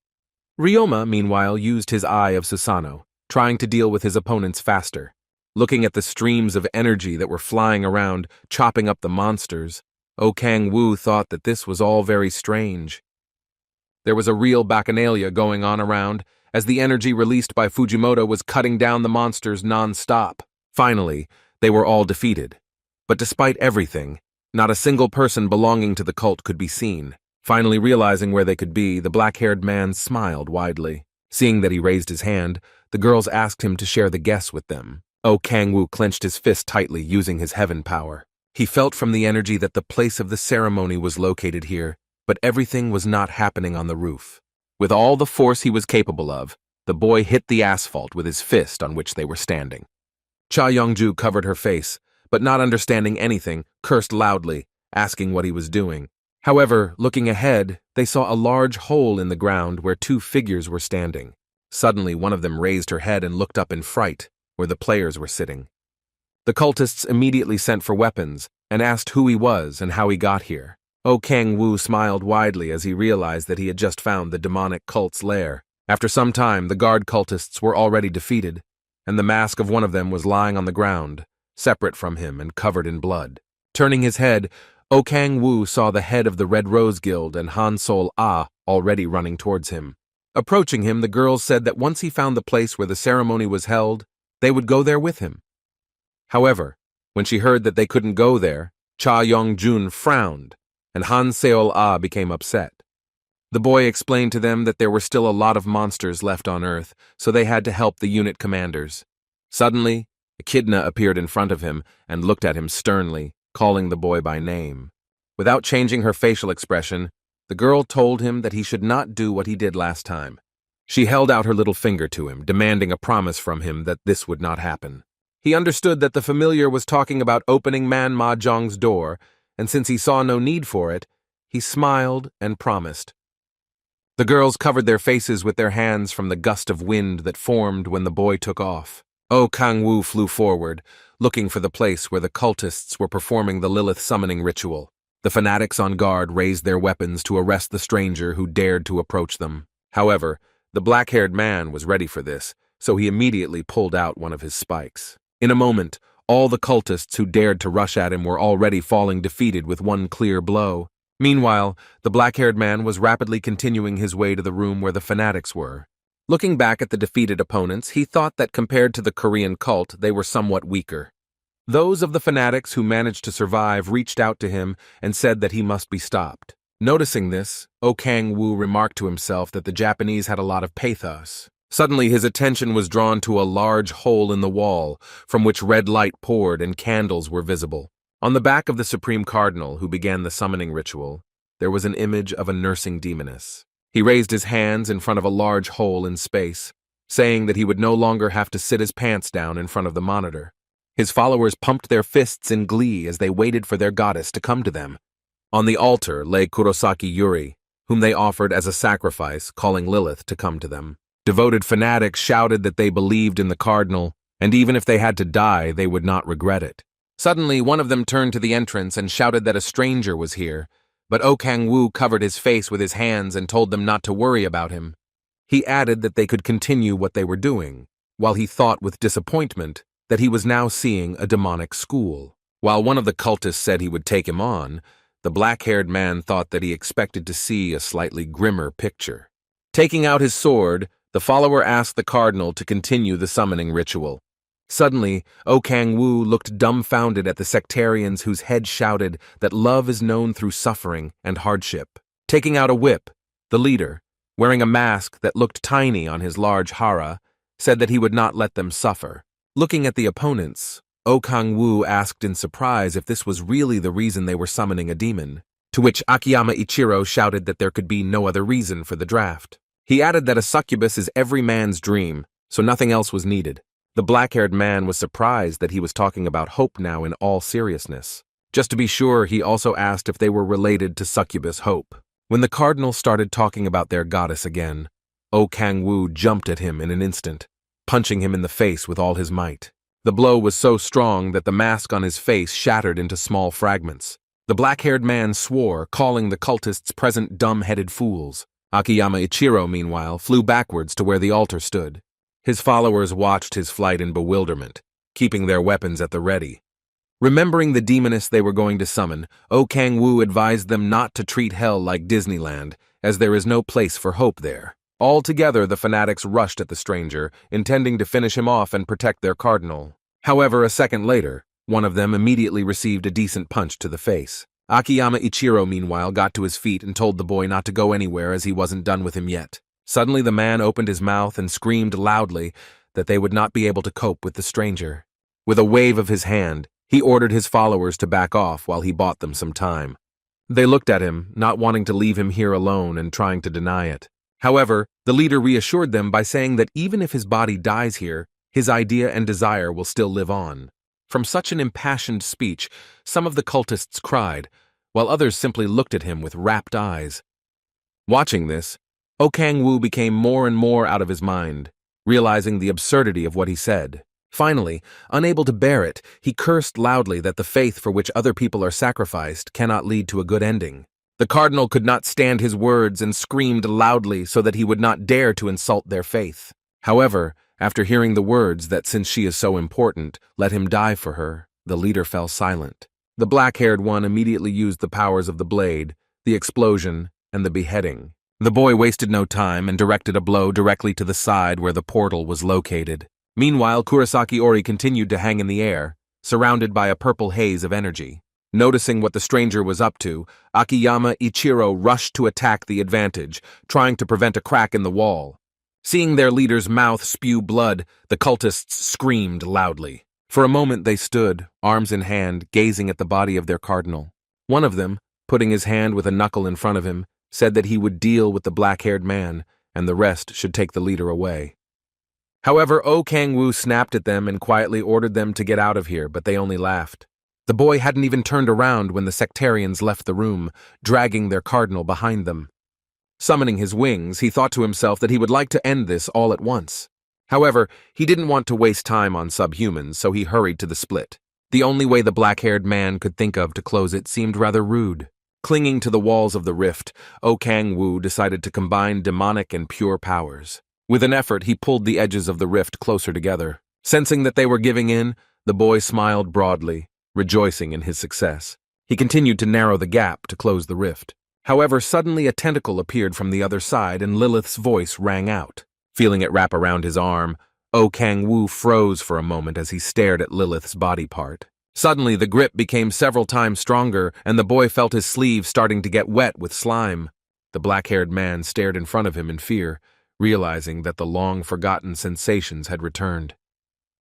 Ryoma, meanwhile, used his Eye of Susanoo, trying to deal with his opponents faster. Looking at the streams of energy that were flying around, chopping up the monsters, Oh Kang-woo thought that this was all very strange. There was a real bacchanalia going on around, as the energy released by Fujimoto was cutting down the monsters non-stop. Finally, they were all defeated. But despite everything, not a single person belonging to the cult could be seen. Finally realizing where they could be, the black-haired man smiled widely. Seeing that he raised his hand, the girls asked him to share the guests with them. Oh Kang-woo clenched his fist tightly using his heaven power. He felt from the energy that the place of the ceremony was located here, but everything was not happening on the roof. With all the force he was capable of, the boy hit the asphalt with his fist on which they were standing. Cha Youngju covered her face, but not understanding anything, cursed loudly, asking what he was doing. However, looking ahead, they saw a large hole in the ground where two figures were standing. Suddenly, one of them raised her head and looked up in fright, where the players were sitting. The cultists immediately sent for weapons and asked who he was and how he got here. Oh Kang-woo smiled widely as he realized that he had just found the demonic cult's lair. After some time, the guard cultists were already defeated, and the mask of one of them was lying on the ground, separate from him and covered in blood. Turning his head, Oh Kang-woo saw the head of the Red Rose Guild and Han Sol-ah already running towards him. Approaching him, the girls said that once he found the place where the ceremony was held, they would go there with him. However, when she heard that they couldn't go there, Cha Young-jun frowned, and Han Seol-ah became upset. The boy explained to them that there were still a lot of monsters left on Earth, so they had to help the unit commanders. Suddenly, Echidna appeared in front of him and looked at him sternly, calling the boy by name. Without changing her facial expression, the girl told him that he should not do what he did last time. She held out her little finger to him, demanding a promise from him that this would not happen. He understood that the familiar was talking about opening Man Ma-jong's door, and since he saw no need for it, he smiled and promised. The girls covered their faces with their hands from the gust of wind that formed when the boy took off. Oh Kang-woo flew forward, looking for the place where the cultists were performing the Lilith summoning ritual. The fanatics on guard raised their weapons to arrest the stranger who dared to approach them. However, the black-haired man was ready for this, so he immediately pulled out one of his spikes. In a moment, all the cultists who dared to rush at him were already falling defeated with one clear blow. Meanwhile, the black-haired man was rapidly continuing his way to the room where the fanatics were. Looking back at the defeated opponents, he thought that compared to the Korean cult, they were somewhat weaker. Those of the fanatics who managed to survive reached out to him and said that he must be stopped. Noticing this, Oh Kang-woo remarked to himself that the Japanese had a lot of pathos. Suddenly, his attention was drawn to a large hole in the wall, from which red light poured and candles were visible. On the back of the Supreme Cardinal, who began the summoning ritual, there was an image of a nursing demoness. He raised his hands in front of a large hole in space, saying that he would no longer have to sit his pants down in front of the monitor. His followers pumped their fists in glee as they waited for their goddess to come to them. On the altar lay Kurosaki Yuri, whom they offered as a sacrifice, calling Lilith to come to them. Devoted fanatics shouted that they believed in the cardinal, and even if they had to die, they would not regret it. Suddenly, one of them turned to the entrance and shouted that a stranger was here, but Oh Kang-woo covered his face with his hands and told them not to worry about him. He added that they could continue what they were doing. while he thought with disappointment that he was now seeing a demonic school. While one of the cultists said he would take him on, the black-haired man thought that he expected to see a slightly grimmer picture. Taking out his sword, the follower asked the cardinal to continue the summoning ritual. Suddenly, O Kang-woo looked dumbfounded at the sectarians whose heads shouted that love is known through suffering and hardship. Taking out a whip, the leader, wearing a mask that looked tiny on his large hara, said that he would not let them suffer. Looking at the opponents, O Kang-woo asked in surprise if this was really the reason they were summoning a demon, to which Akiyama Ichiro shouted that there could be no other reason for the draft. He added that a succubus is every man's dream, so nothing else was needed. The black-haired man was surprised that he was talking about hope now in all seriousness. Just to be sure, he also asked if they were related to succubus Hope. When the cardinal started talking about their goddess again, O Kang-woo jumped at him in an instant, punching him in the face with all his might. The blow was so strong that the mask on his face shattered into small fragments. The black-haired man swore, calling the cultists present dumb-headed fools. Akiyama Ichiro, meanwhile, flew backwards to where the altar stood. His followers watched his flight in bewilderment, keeping their weapons at the ready. Remembering the demoness they were going to summon, O Kang-woo advised them not to treat hell like Disneyland, as there is no place for hope there. Altogether, the fanatics rushed at the stranger, intending to finish him off and protect their cardinal. However, a second later, one of them immediately received a decent punch to the face. Akiyama Ichiro, meanwhile, got to his feet and told the boy not to go anywhere as he wasn't done with him yet. Suddenly the man opened his mouth and screamed loudly that they would not be able to cope with the stranger. With a wave of his hand, he ordered his followers to back off while he bought them some time. They looked at him, not wanting to leave him here alone and trying to deny it. However, the leader reassured them by saying that even if his body dies here, his idea and desire will still live on. From such an impassioned speech, some of the cultists cried, while others simply looked at him with rapt eyes. Watching this, O Kang-woo became more and more out of his mind, realizing the absurdity of what he said. Finally, unable to bear it, he cursed loudly that the faith for which other people are sacrificed cannot lead to a good ending. The cardinal could not stand his words and screamed loudly so that he would not dare to insult their faith. However, after hearing the words that since she is so important, let him die for her, the leader fell silent. The black-haired one immediately used the powers of the blade, the explosion, and the beheading. The boy wasted no time and directed a blow directly to the side where the portal was located. Meanwhile, Kurosaki Ori continued to hang in the air, surrounded by a purple haze of energy. Noticing what the stranger was up to, Akiyama Ichiro rushed to attack the advantage, trying to prevent a crack in the wall. Seeing their leader's mouth spew blood, the cultists screamed loudly. For a moment they stood, arms in hand, gazing at the body of their cardinal. One of them, putting his hand with a knuckle in front of him, said that he would deal with the black-haired man, and the rest should take the leader away. However, O Kang-woo snapped at them and quietly ordered them to get out of here, but they only laughed. The boy hadn't even turned around when the sectarians left the room, dragging their cardinal behind them. Summoning his wings, he thought to himself that he would like to end this all at once. However, he didn't want to waste time on subhumans, so he hurried to the split. The only way the black-haired man could think of to close it seemed rather rude. Clinging to the walls of the rift, O Kang-woo decided to combine demonic and pure powers. With an effort, he pulled the edges of the rift closer together. Sensing that they were giving in, the boy smiled broadly, rejoicing in his success. He continued to narrow the gap to close the rift. However, suddenly a tentacle appeared from the other side and Lilith's voice rang out. Feeling it wrap around his arm, O Kang-woo froze for a moment as he stared at Lilith's body part. Suddenly, the grip became several times stronger, and the boy felt his sleeve starting to get wet with slime. The black-haired man stared in front of him in fear, realizing that the long-forgotten sensations had returned.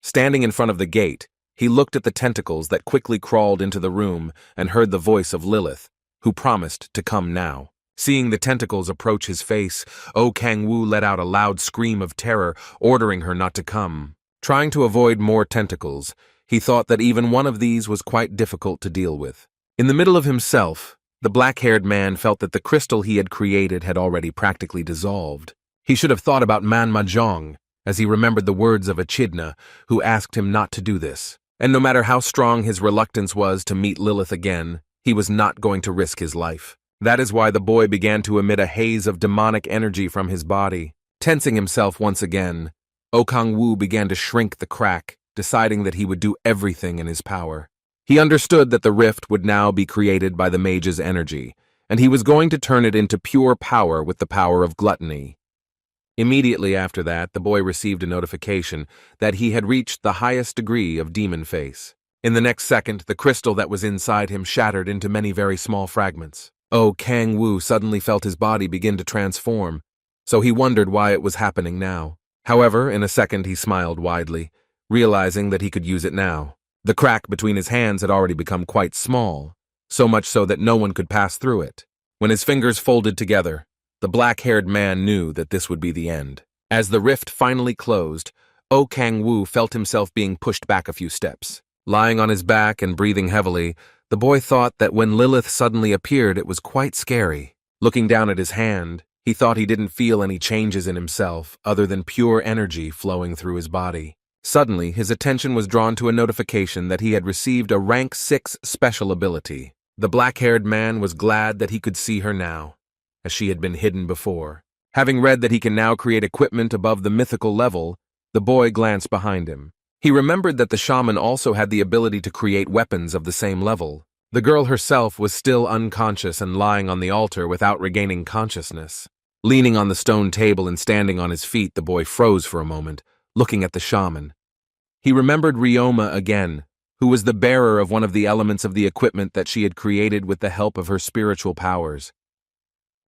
Standing in front of the gate, he looked at the tentacles that quickly crawled into the room and heard the voice of Lilith, who promised to come now. Seeing the tentacles approach his face, O Kang-woo let out a loud scream of terror, ordering her not to come. Trying to avoid more tentacles, he thought that even one of these was quite difficult to deal with. In the middle of himself, the black-haired man felt that the crystal he had created had already practically dissolved. He should have thought about Man Mahjong, as he remembered the words of Echidna, who asked him not to do this. And no matter how strong his reluctance was to meet Lilith again, he was not going to risk his life. That is why the boy began to emit a haze of demonic energy from his body. Tensing himself once again, O Kang-woo began to shrink the crack, deciding that he would do everything in his power. He understood that the rift would now be created by the mage's energy, and he was going to turn it into pure power with the power of gluttony. Immediately after that, the boy received a notification that he had reached the highest degree of demon face. In the next second, the crystal that was inside him shattered into many very small fragments. O Kang-woo suddenly felt his body begin to transform, so he wondered why it was happening now. However, in a second he smiled widely, realizing that he could use it now. The crack between his hands had already become quite small, so much so that no one could pass through it. When his fingers folded together, the black-haired man knew that this would be the end. As the rift finally closed, O Kang-woo felt himself being pushed back a few steps. Lying on his back and breathing heavily, the boy thought that when Lilith suddenly appeared it was quite scary. Looking down at his hand, he thought he didn't feel any changes in himself other than pure energy flowing through his body. Suddenly, his attention was drawn to a notification that he had received a rank 6 special ability. The black-haired man was glad that he could see her now, as she had been hidden before. Having read that he can now create equipment above the mythical level, the boy glanced behind him. He remembered that the shaman also had the ability to create weapons of the same level. The girl herself was still unconscious and lying on the altar without regaining consciousness. Leaning on the stone table and standing on his feet, the boy froze for a moment, looking at the shaman. He remembered Ryoma again, who was the bearer of one of the elements of the equipment that she had created with the help of her spiritual powers.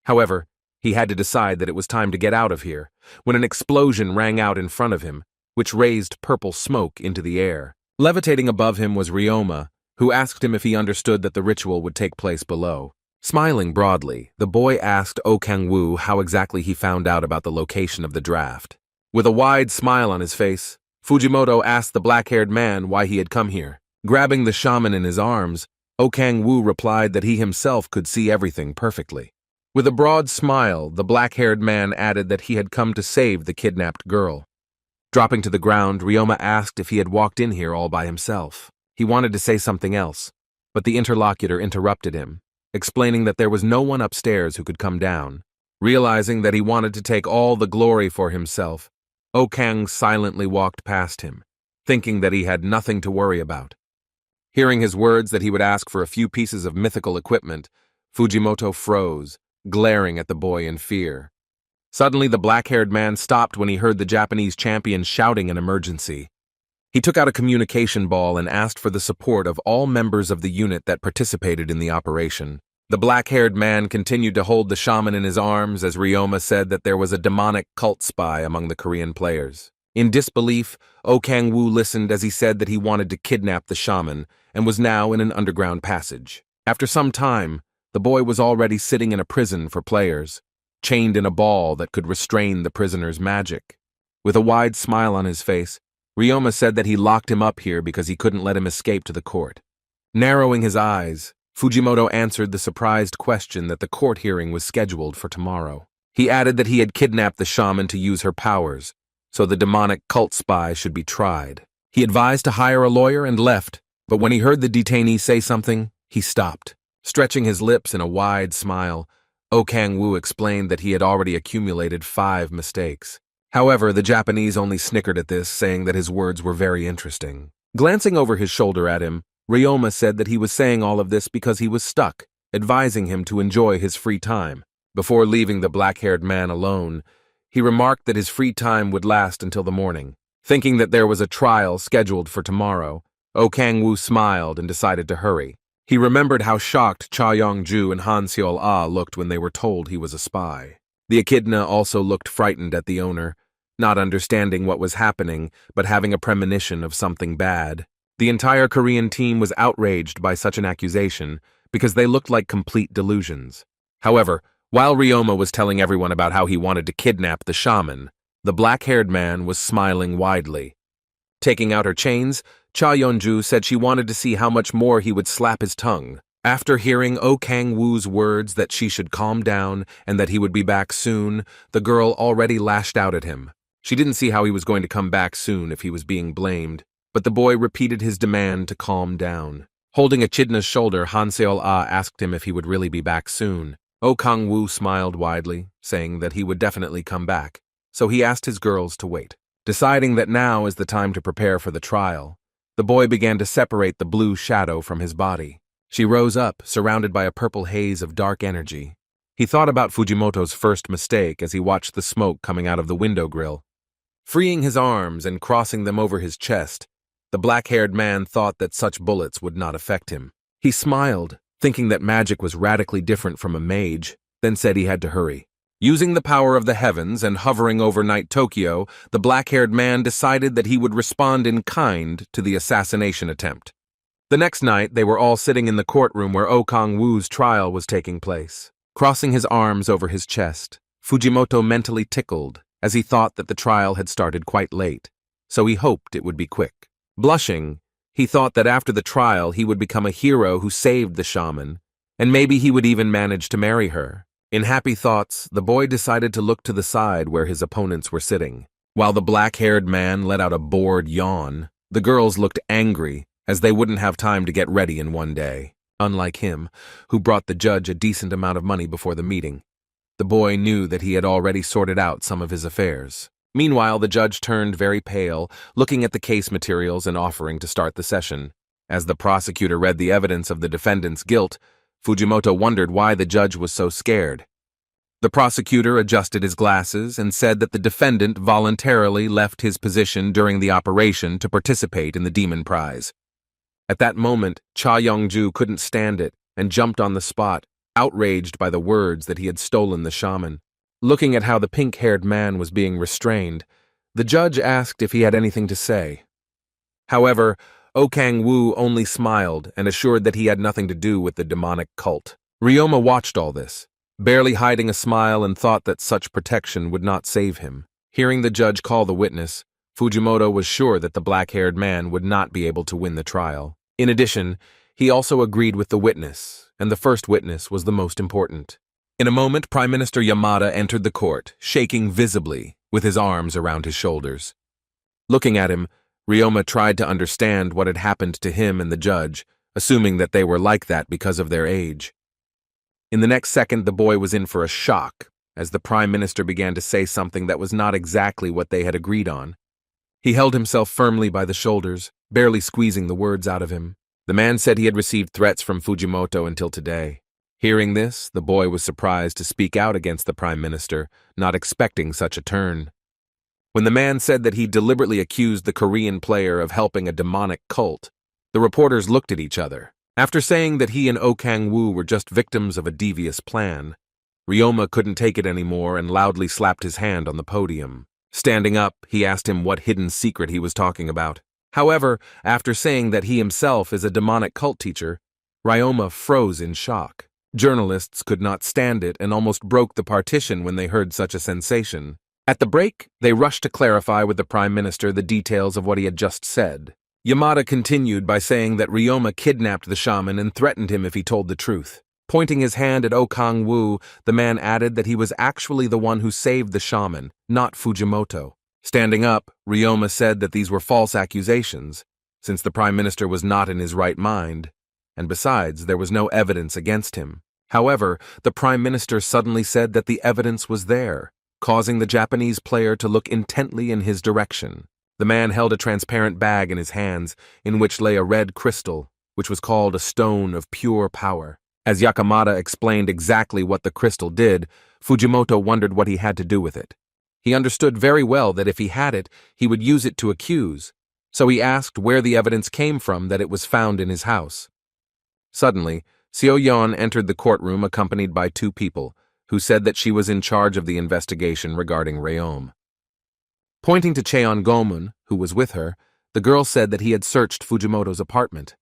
However, he had to decide that it was time to get out of here, when an explosion rang out in front of him, which raised purple smoke into the air. Levitating above him was Ryoma, who asked him if he understood that the ritual would take place below. Smiling broadly, the boy asked O Kang-woo how exactly he found out about the location of the draft. With a wide smile on his face, Fujimoto asked the black-haired man why he had come here. Grabbing the shaman in his arms, O Kang-woo replied that he himself could see everything perfectly. With a broad smile, the black-haired man added that he had come to save the kidnapped girl. Dropping to the ground, Ryoma asked if he had walked in here all by himself. He wanted to say something else, but the interlocutor interrupted him, explaining that there was no one upstairs who could come down. Realizing that he wanted to take all the glory for himself, O Kang silently walked past him, thinking that he had nothing to worry about. Hearing his words that he would ask for a few pieces of mythical equipment, Fujimoto froze, glaring at the boy in fear. Suddenly, the black-haired man stopped when he heard the Japanese champion shouting an emergency. He took out a communication ball and asked for the support of all members of the unit that participated in the operation. The black-haired man continued to hold the shaman in his arms as Ryoma said that there was a demonic cult spy among the Korean players. In disbelief, O Kang-woo listened as he said that he wanted to kidnap the shaman and was now in an underground passage. After some time, the boy was already sitting in a prison for players, chained in a ball that could restrain the prisoner's magic. With a wide smile on his face, Ryoma said that he locked him up here because he couldn't let him escape to the court. Narrowing his eyes, Fujimoto answered the surprised question that the court hearing was scheduled for tomorrow. He added that he had kidnapped the shaman to use her powers, so the demonic cult spy should be tried. He advised to hire a lawyer and left, but when he heard the detainee say something, he stopped. Stretching his lips in a wide smile, O Kang-woo explained that he had already accumulated 5 mistakes. However, the Japanese only snickered at this, saying that his words were very interesting. Glancing over his shoulder at him, Ryoma said that he was saying all of this because he was stuck, advising him to enjoy his free time. Before leaving the black-haired man alone, he remarked that his free time would last until the morning. Thinking that there was a trial scheduled for tomorrow, O Kang-woo smiled and decided to hurry. He remembered how shocked Cha Yong-ju and Han Seol-ah looked when they were told he was a spy. The echidna also looked frightened at the owner, not understanding what was happening, but having a premonition of something bad. The entire Korean team was outraged by such an accusation because they looked like complete delusions. However, while Ryoma was telling everyone about how he wanted to kidnap the shaman, the black-haired man was smiling widely. Taking out her chains, Cha Yong-ju said she wanted to see how much more he would slap his tongue. After hearing O Kang-woo's words that she should calm down and that he would be back soon, the girl already lashed out at him. She didn't see how he was going to come back soon if he was being blamed, but the boy repeated his demand to calm down. Holding Echidna's shoulder, Han Seol-ah asked him if he would really be back soon. O Kang-woo smiled widely, saying that he would definitely come back, so he asked his girls to wait. Deciding that now is the time to prepare for the trial, the boy began to separate the blue shadow from his body. She rose up, surrounded by a purple haze of dark energy. He thought about Fujimoto's first mistake as he watched the smoke coming out of the window grill. Freeing his arms and crossing them over his chest, the black-haired man thought that such bullets would not affect him. He smiled, thinking that magic was radically different from a mage, then said he had to hurry. Using the power of the heavens and hovering over night Tokyo, the black-haired man decided that he would respond in kind to the assassination attempt. The next night, they were all sitting in the courtroom where Oh Kang-woo's trial was taking place. Crossing his arms over his chest, Fujimoto mentally tickled as he thought that the trial had started quite late, so he hoped it would be quick. Blushing, he thought that after the trial he would become a hero who saved the shaman, and maybe he would even manage to marry her. In happy thoughts, the boy decided to look to the side where his opponents were sitting. While the black-haired man let out a bored yawn, the girls looked angry as they wouldn't have time to get ready in one day. Unlike him, who brought the judge a decent amount of money before the meeting, the boy knew that he had already sorted out some of his affairs. Meanwhile, the judge turned very pale, looking at the case materials and offering to start the session. As the prosecutor read the evidence of the defendant's guilt, Fujimoto wondered why the judge was so scared. The prosecutor adjusted his glasses and said that the defendant voluntarily left his position during the operation to participate in the demon prize. At that moment, Cha Yongju couldn't stand it and jumped on the spot, outraged by the words that he had stolen the shaman. Looking at how the pink-haired man was being restrained, the judge asked if he had anything to say. However, Oh Kang-woo only smiled and assured that he had nothing to do with the demonic cult. Ryoma watched all this, barely hiding a smile, and thought that such protection would not save him. Hearing the judge call the witness, Fujimoto was sure that the black-haired man would not be able to win the trial. In addition, he also agreed with the witness, and the first witness was the most important. In a moment, Prime Minister Yamada entered the court, shaking visibly, with his arms around his shoulders. Looking at him, Ryoma tried to understand what had happened to him and the judge, assuming that they were like that because of their age. In the next second, the boy was in for a shock, as the Prime Minister began to say something that was not exactly what they had agreed on. He held himself firmly by the shoulders, barely squeezing the words out of him. The man said he had received threats from Fujimoto until today. Hearing this, the boy was surprised to speak out against the Prime Minister, not expecting such a turn. When the man said that he deliberately accused the Korean player of helping a demonic cult, the reporters looked at each other. After saying that he and Oh Kang-woo were just victims of a devious plan, Ryoma couldn't take it anymore and loudly slapped his hand on the podium. Standing up, he asked him what hidden secret he was talking about. However, after saying that he himself is a demonic cult teacher, Ryoma froze in shock. Journalists could not stand it and almost broke the partition when they heard such a sensation. At the break, they rushed to clarify with the Prime Minister the details of what he had just said. Yamada continued by saying that Ryoma kidnapped the shaman and threatened him if he told the truth. Pointing his hand at Oh Kang-woo, the man added that he was actually the one who saved the shaman, not Fujimoto. Standing up, Ryoma said that these were false accusations, since the Prime Minister was not in his right mind, and besides, there was no evidence against him. However, the Prime Minister suddenly said that the evidence was there, causing the Japanese player to look intently in his direction. The man held a transparent bag in his hands, in which lay a red crystal, which was called a stone of pure power. As Yakamada explained exactly what the crystal did, Fujimoto wondered what he had to do with it. He understood very well that if he had it, he would use it to accuse, so he asked where the evidence came from that it was found in his house. Suddenly, Seo-yeon entered the courtroom accompanied by two people, who said that she was in charge of the investigation regarding Ryoma. Pointing to Cheon-gomun, who was with her, the girl said that he had searched Fujimoto's apartment.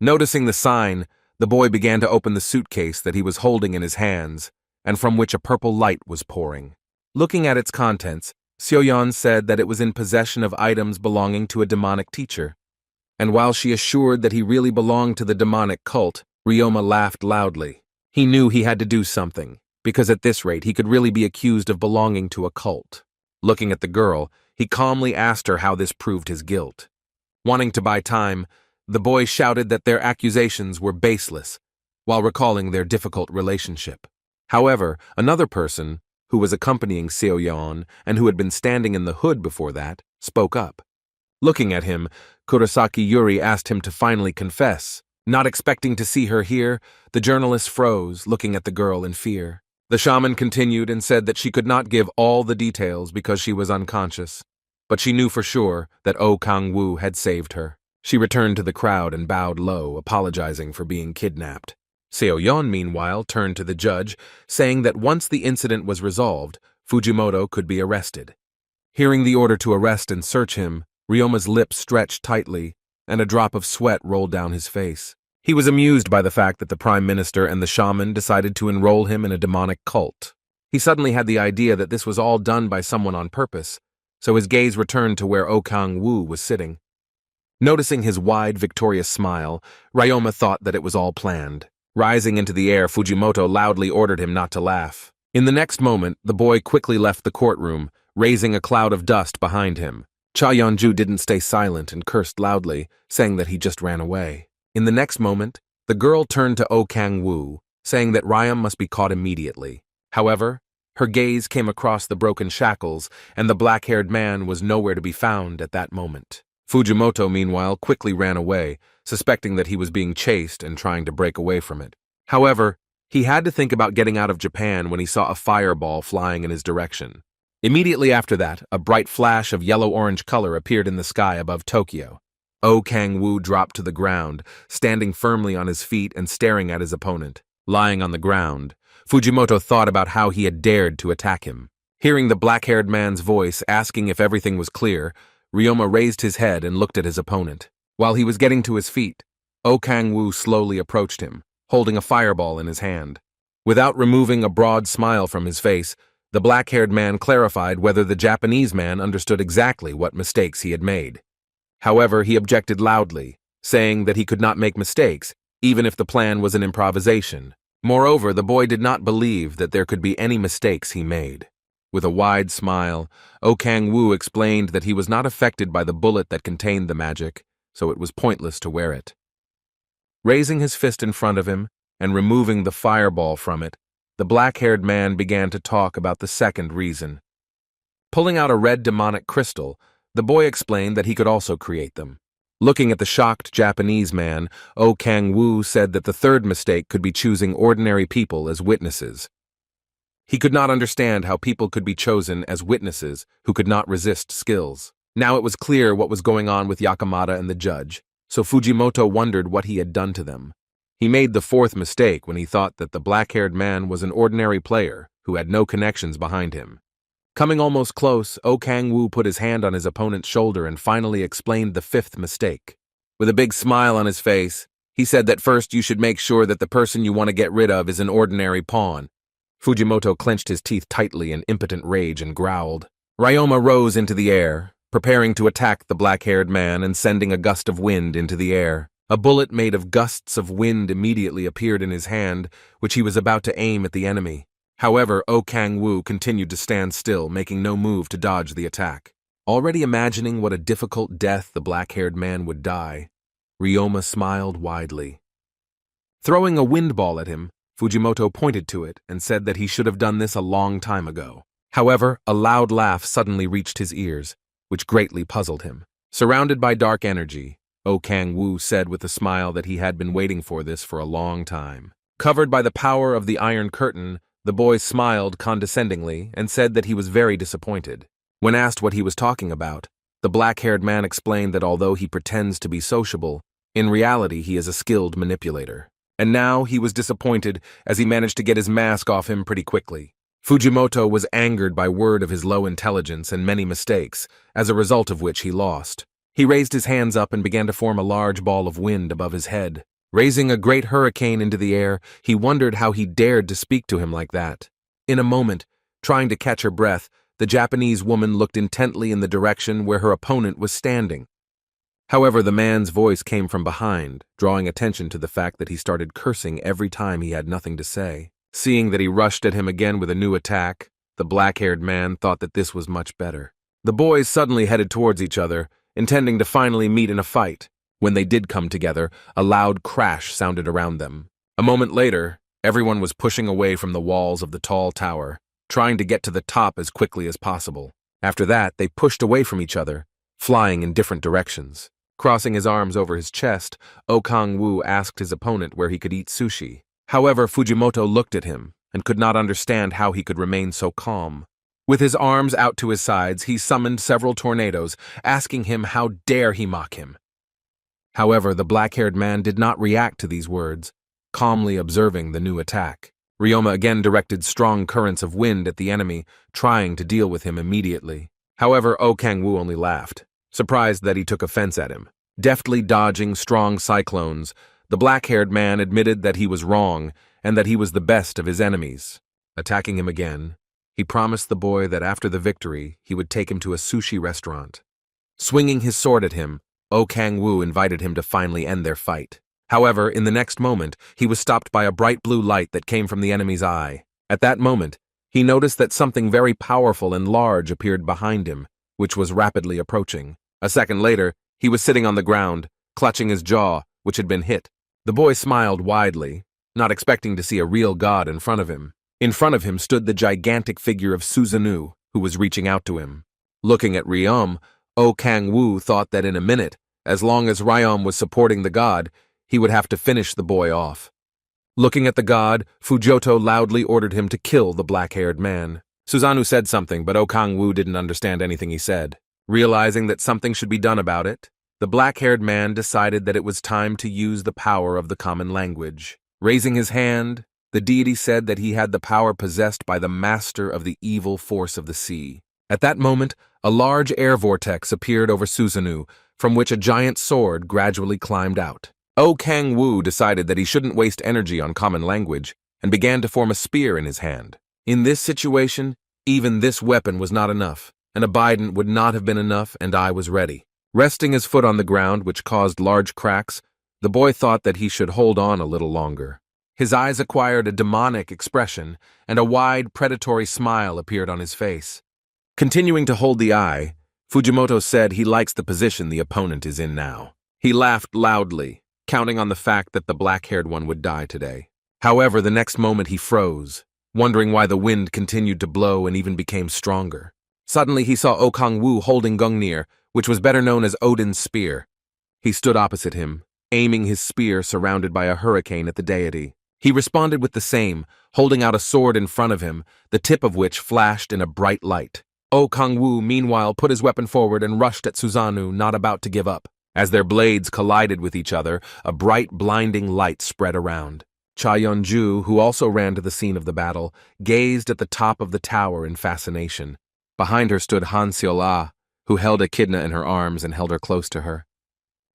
Noticing the sign, the boy began to open the suitcase that he was holding in his hands, and from which a purple light was pouring. Looking at its contents, Seo-yeon said that it was in possession of items belonging to a demonic teacher. And while she assured that he really belonged to the demonic cult, Ryoma laughed loudly. He knew he had to do something, because at this rate he could really be accused of belonging to a cult. Looking at the girl, he calmly asked her how this proved his guilt. Wanting to buy time, the boy shouted that their accusations were baseless, while recalling their difficult relationship. However, another person, who was accompanying Seo-yeon and who had been standing in the hood before that, spoke up. Looking at him, Kurosaki Yuri asked him to finally confess. Not expecting to see her here, the journalist froze, looking at the girl in fear. The shaman continued and said that she could not give all the details because she was unconscious, but she knew for sure that Oh Kang-woo had saved her. She returned to the crowd and bowed low, apologizing for being kidnapped. Seo-yeon, meanwhile, turned to the judge, saying that once the incident was resolved, Fujimoto could be arrested. Hearing the order to arrest and search him, Ryoma's lips stretched tightly, and a drop of sweat rolled down his face. He was amused by the fact that the Prime Minister and the shaman decided to enroll him in a demonic cult. He suddenly had the idea that this was all done by someone on purpose, so his gaze returned to where Oh Kang-woo was sitting. Noticing his wide, victorious smile, Ryoma thought that it was all planned. Rising into the air, Fujimoto loudly ordered him not to laugh. In the next moment, the boy quickly left the courtroom, raising a cloud of dust behind him. Cha Yeonju didn't stay silent and cursed loudly, saying that he just ran away. In the next moment, the girl turned to Oh Kang-woo, saying that Ryom must be caught immediately. However, her gaze came across the broken shackles, and the black-haired man was nowhere to be found at that moment. Fujimoto, meanwhile, quickly ran away, suspecting that he was being chased and trying to break away from it. However, he had to think about getting out of Japan when he saw a fireball flying in his direction. Immediately after that, a bright flash of yellow-orange color appeared in the sky above Tokyo. Oh Kang-woo dropped to the ground, standing firmly on his feet and staring at his opponent. Lying on the ground, Fujimoto thought about how he had dared to attack him. Hearing the black-haired man's voice asking if everything was clear, Ryoma raised his head and looked at his opponent. While he was getting to his feet, Oh Kang-woo slowly approached him, holding a fireball in his hand. Without removing a broad smile from his face, the black-haired man clarified whether the Japanese man understood exactly what mistakes he had made. However, he objected loudly, saying that he could not make mistakes, even if the plan was an improvisation. Moreover, the boy did not believe that there could be any mistakes he made. With a wide smile, Oh Kang-woo explained that he was not affected by the bullet that contained the magic, so it was pointless to wear it. Raising his fist in front of him and removing the fireball from it, the black-haired man began to talk about the second reason. Pulling out a red demonic crystal, the boy explained that he could also create them. Looking at the shocked Japanese man, Oh Kang-woo said that the third mistake could be choosing ordinary people as witnesses. He could not understand how people could be chosen as witnesses who could not resist skills. Now it was clear what was going on with Yakamada and the judge, so Fujimoto wondered what he had done to them. He made the fourth mistake when he thought that the black-haired man was an ordinary player who had no connections behind him. Coming almost close, Oh Kang-woo put his hand on his opponent's shoulder and finally explained the fifth mistake. With a big smile on his face, he said that first you should make sure that the person you want to get rid of is an ordinary pawn. Fujimoto clenched his teeth tightly in impotent rage and growled. Ryoma rose into the air, preparing to attack the black-haired man and sending a gust of wind into the air. A bullet made of gusts of wind immediately appeared in his hand, which he was about to aim at the enemy. However, Oh Kang-woo continued to stand still, making no move to dodge the attack. Already imagining what a difficult death the black-haired man would die, Ryoma smiled widely. Throwing a wind ball at him, Fujimoto pointed to it and said that he should have done this a long time ago. However, a loud laugh suddenly reached his ears, which greatly puzzled him. Surrounded by dark energy, Oh Kang-woo said with a smile that he had been waiting for this for a long time. Covered by the power of the Iron Curtain, the boy smiled condescendingly and said that he was very disappointed. When asked what he was talking about, the black-haired man explained that although he pretends to be sociable, in reality he is a skilled manipulator. And now he was disappointed as he managed to get his mask off him pretty quickly. Fujimoto was angered by word of his low intelligence and many mistakes, as a result of which he lost. He raised his hands up and began to form a large ball of wind above his head. Raising a great hurricane into the air, he wondered how he dared to speak to him like that. In a moment, trying to catch her breath, the Japanese woman looked intently in the direction where her opponent was standing. However, the man's voice came from behind, drawing attention to the fact that he started cursing every time he had nothing to say. Seeing that he rushed at him again with a new attack, the black-haired man thought that this was much better. The boys suddenly headed towards each other, intending to finally meet in a fight. When they did come together, a loud crash sounded around them. A moment later, everyone was pushing away from the walls of the tall tower, trying to get to the top as quickly as possible. After that, they pushed away from each other, flying in different directions. Crossing his arms over his chest, O Kang-woo asked his opponent where he could eat sushi. However, Fujimoto looked at him and could not understand how he could remain so calm. With his arms out to his sides, he summoned several tornadoes, asking him how dare he mock him. However, the black-haired man did not react to these words, calmly observing the new attack. Ryoma again directed strong currents of wind at the enemy, trying to deal with him immediately. However, O Kang-woo only laughed, surprised that he took offense at him. Deftly dodging strong cyclones, the black-haired man admitted that he was wrong and that he was the best of his enemies. Attacking him again, he promised the boy that after the victory, he would take him to a sushi restaurant. Swinging his sword at him, O Kang-woo invited him to finally end their fight. However, in the next moment, he was stopped by a bright blue light that came from the enemy's eye. At that moment, he noticed that something very powerful and large appeared behind him, which was rapidly approaching. A second later, he was sitting on the ground, clutching his jaw, which had been hit. The boy smiled widely, not expecting to see a real god in front of him. In front of him stood the gigantic figure of Susanoo, who was reaching out to him. Looking at Ryom, O Kang-woo thought that in a minute, as long as Ryom was supporting the god, he would have to finish the boy off. Looking at the god, Fujimoto loudly ordered him to kill the black-haired man. Susanoo said something, but O Kang-woo didn't understand anything he said. Realizing that something should be done about it, the black-haired man decided that it was time to use the power of the common language. Raising his hand, the deity said that he had the power possessed by the master of the evil force of the sea. At that moment, a large air vortex appeared over Susanoo, from which a giant sword gradually climbed out. O Kang-woo decided that he shouldn't waste energy on common language and began to form a spear in his hand. In this situation, even this weapon was not enough. An abidant would not have been enough, and I was ready. Resting his foot on the ground, which caused large cracks, the boy thought that he should hold on a little longer. His eyes acquired a demonic expression, and a wide, predatory smile appeared on his face. Continuing to hold the eye, Fujimoto said he likes the position the opponent is in now. He laughed loudly, counting on the fact that the black-haired one would die today. However, the next moment he froze, wondering why the wind continued to blow and even became stronger. Suddenly he saw O Kang-woo holding Gungnir, which was better known as Odin's spear. He stood opposite him, aiming his spear surrounded by a hurricane at the deity. He responded with the same, holding out a sword in front of him, the tip of which flashed in a bright light. O Kang-woo meanwhile put his weapon forward and rushed at Susanoo, not about to give up. As their blades collided with each other, a bright, blinding light spread around. Cha Yeon-ju, who also ran to the scene of the battle, gazed at the top of the tower in fascination. Behind her stood Han Seol-ah, who held Echidna in her arms and held her close to her.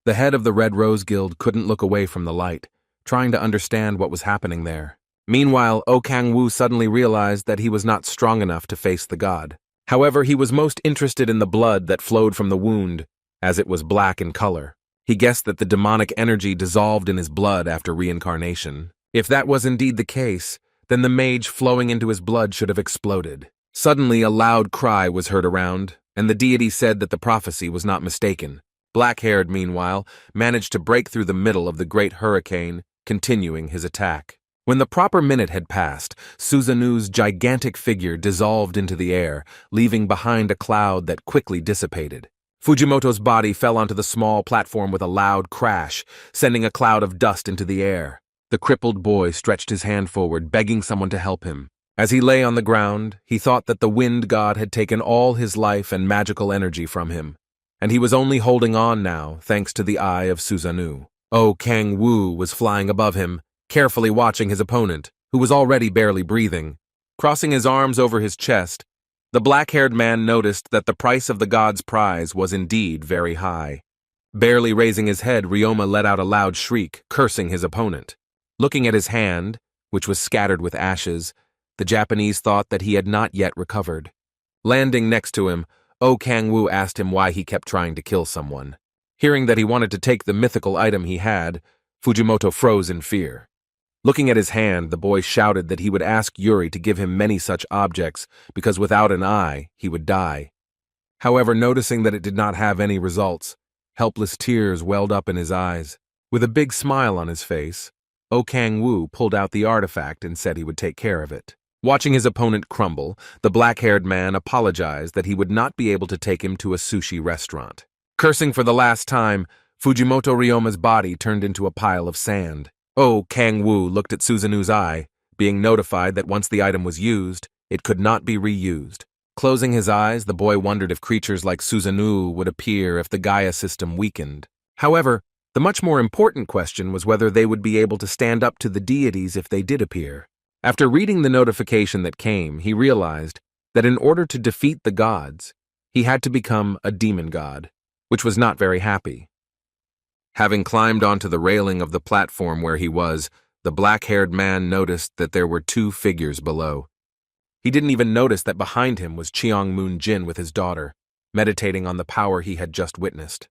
The head of the Red Rose Guild couldn't look away from the light, trying to understand what was happening there. Meanwhile, O Kang-woo suddenly realized that he was not strong enough to face the god. However, he was most interested in the blood that flowed from the wound, as it was black in color. He guessed that the demonic energy dissolved in his blood after reincarnation. If that was indeed the case, then the mage flowing into his blood should have exploded. Suddenly, a loud cry was heard around, and the deity said that the prophecy was not mistaken. Black-haired, meanwhile, managed to break through the middle of the great hurricane, continuing his attack. When the proper minute had passed, Susanoo's gigantic figure dissolved into the air, leaving behind a cloud that quickly dissipated. Fujimoto's body fell onto the small platform with a loud crash, sending a cloud of dust into the air. The crippled boy stretched his hand forward, begging someone to help him. As he lay on the ground, he thought that the wind god had taken all his life and magical energy from him, and he was only holding on now thanks to the eye of Susanoo. O Kang-woo was flying above him, carefully watching his opponent, who was already barely breathing. Crossing his arms over his chest, the black-haired man noticed that the price of the god's prize was indeed very high. Barely raising his head, Ryoma let out a loud shriek, cursing his opponent. Looking at his hand, which was scattered with ashes, the Japanese thought that he had not yet recovered. Landing next to him, O Kang-woo asked him why he kept trying to kill someone. Hearing that he wanted to take the mythical item he had, Fujimoto froze in fear. Looking at his hand, the boy shouted that he would ask Yuri to give him many such objects, because without an eye, he would die. However, noticing that it did not have any results, helpless tears welled up in his eyes. With a big smile on his face, O Kang-woo pulled out the artifact and said he would take care of it. Watching his opponent crumble, the black-haired man apologized that he would not be able to take him to a sushi restaurant. Cursing for the last time, Fujimoto Ryoma's body turned into a pile of sand. Oh, Kang-woo looked at Suzanu's eye, being notified that once the item was used, it could not be reused. Closing his eyes, the boy wondered if creatures like Suzanu would appear if the Gaia system weakened. However, the much more important question was whether they would be able to stand up to the deities if they did appear. After reading the notification that came, he realized that in order to defeat the gods, he had to become a demon god, which was not very happy. Having climbed onto the railing of the platform where he was, the black-haired man noticed that there were two figures below. He didn't even notice that behind him was Cheong Moon Jin with his daughter, meditating on the power he had just witnessed.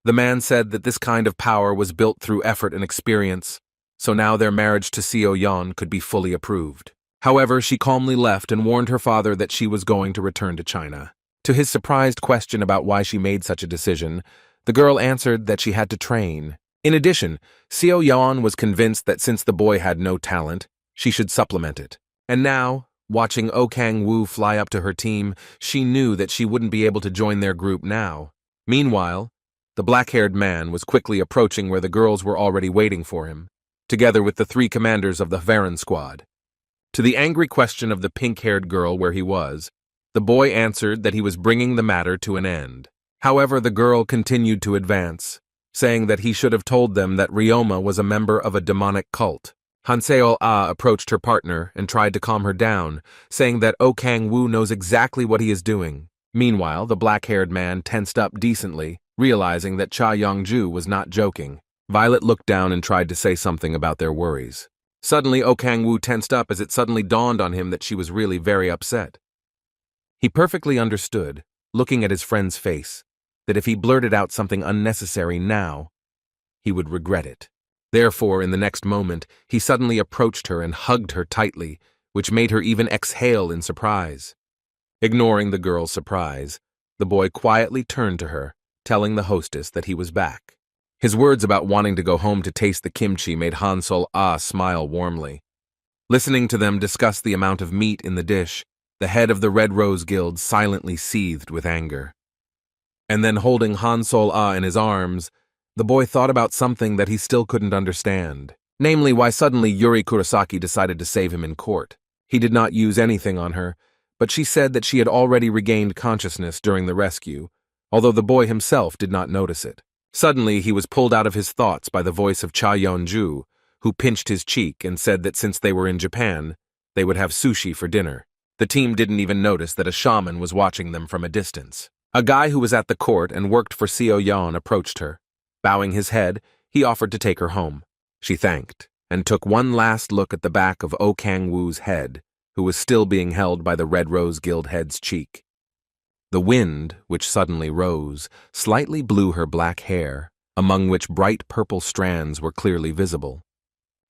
The man said that this kind of power was built through effort and experience, so now their marriage to Seo Yeon could be fully approved. However, she calmly left and warned her father that she was going to return to China. To his surprised question about why she made such a decision, the girl answered that she had to train. In addition, Seo Yeon was convinced that since the boy had no talent, she should supplement it. And now, watching Oh Kang-woo fly up to her team, she knew that she wouldn't be able to join their group now. Meanwhile, the black-haired man was quickly approaching where the girls were already waiting for him, together with the three commanders of the Varen squad. To the angry question of the pink-haired girl where he was, the boy answered that he was bringing the matter to an end. However, the girl continued to advance, saying that he should have told them that Ryoma was a member of a demonic cult. Hanseo-ah approached her partner and tried to calm her down, saying that Oh Kang-woo knows exactly what he is doing. Meanwhile, the black-haired man tensed up decently, realizing that Cha Yong-ju was not joking. Violet looked down and tried to say something about their worries. Suddenly, Oh Kang-woo tensed up as it suddenly dawned on him that she was really very upset. He perfectly understood, looking at his friend's face, that if he blurted out something unnecessary now, he would regret it. Therefore, in the next moment, he suddenly approached her and hugged her tightly, which made her even exhale in surprise. Ignoring the girl's surprise, the boy quietly turned to her, telling the hostess that he was back. His words about wanting to go home to taste the kimchi made Hansol-ah smile warmly. Listening to them discuss the amount of meat in the dish, the head of the Red Rose Guild silently seethed with anger. And then holding Hansol-ah in his arms, the boy thought about something that he still couldn't understand, namely why suddenly Yuri Kurosaki decided to save him in court. He did not use anything on her, but she said that she had already regained consciousness during the rescue, although the boy himself did not notice it. Suddenly, he was pulled out of his thoughts by the voice of Cha Yeon-ju, who pinched his cheek and said that since they were in Japan, they would have sushi for dinner. The team didn't even notice that a shaman was watching them from a distance. A guy who was at the court and worked for Seo Yeon approached her. Bowing his head, he offered to take her home. She thanked, and took one last look at the back of Oh Kang-woo's head, who was still being held by the Red Rose Guild head's cheek. The wind, which suddenly rose, slightly blew her black hair, among which bright purple strands were clearly visible.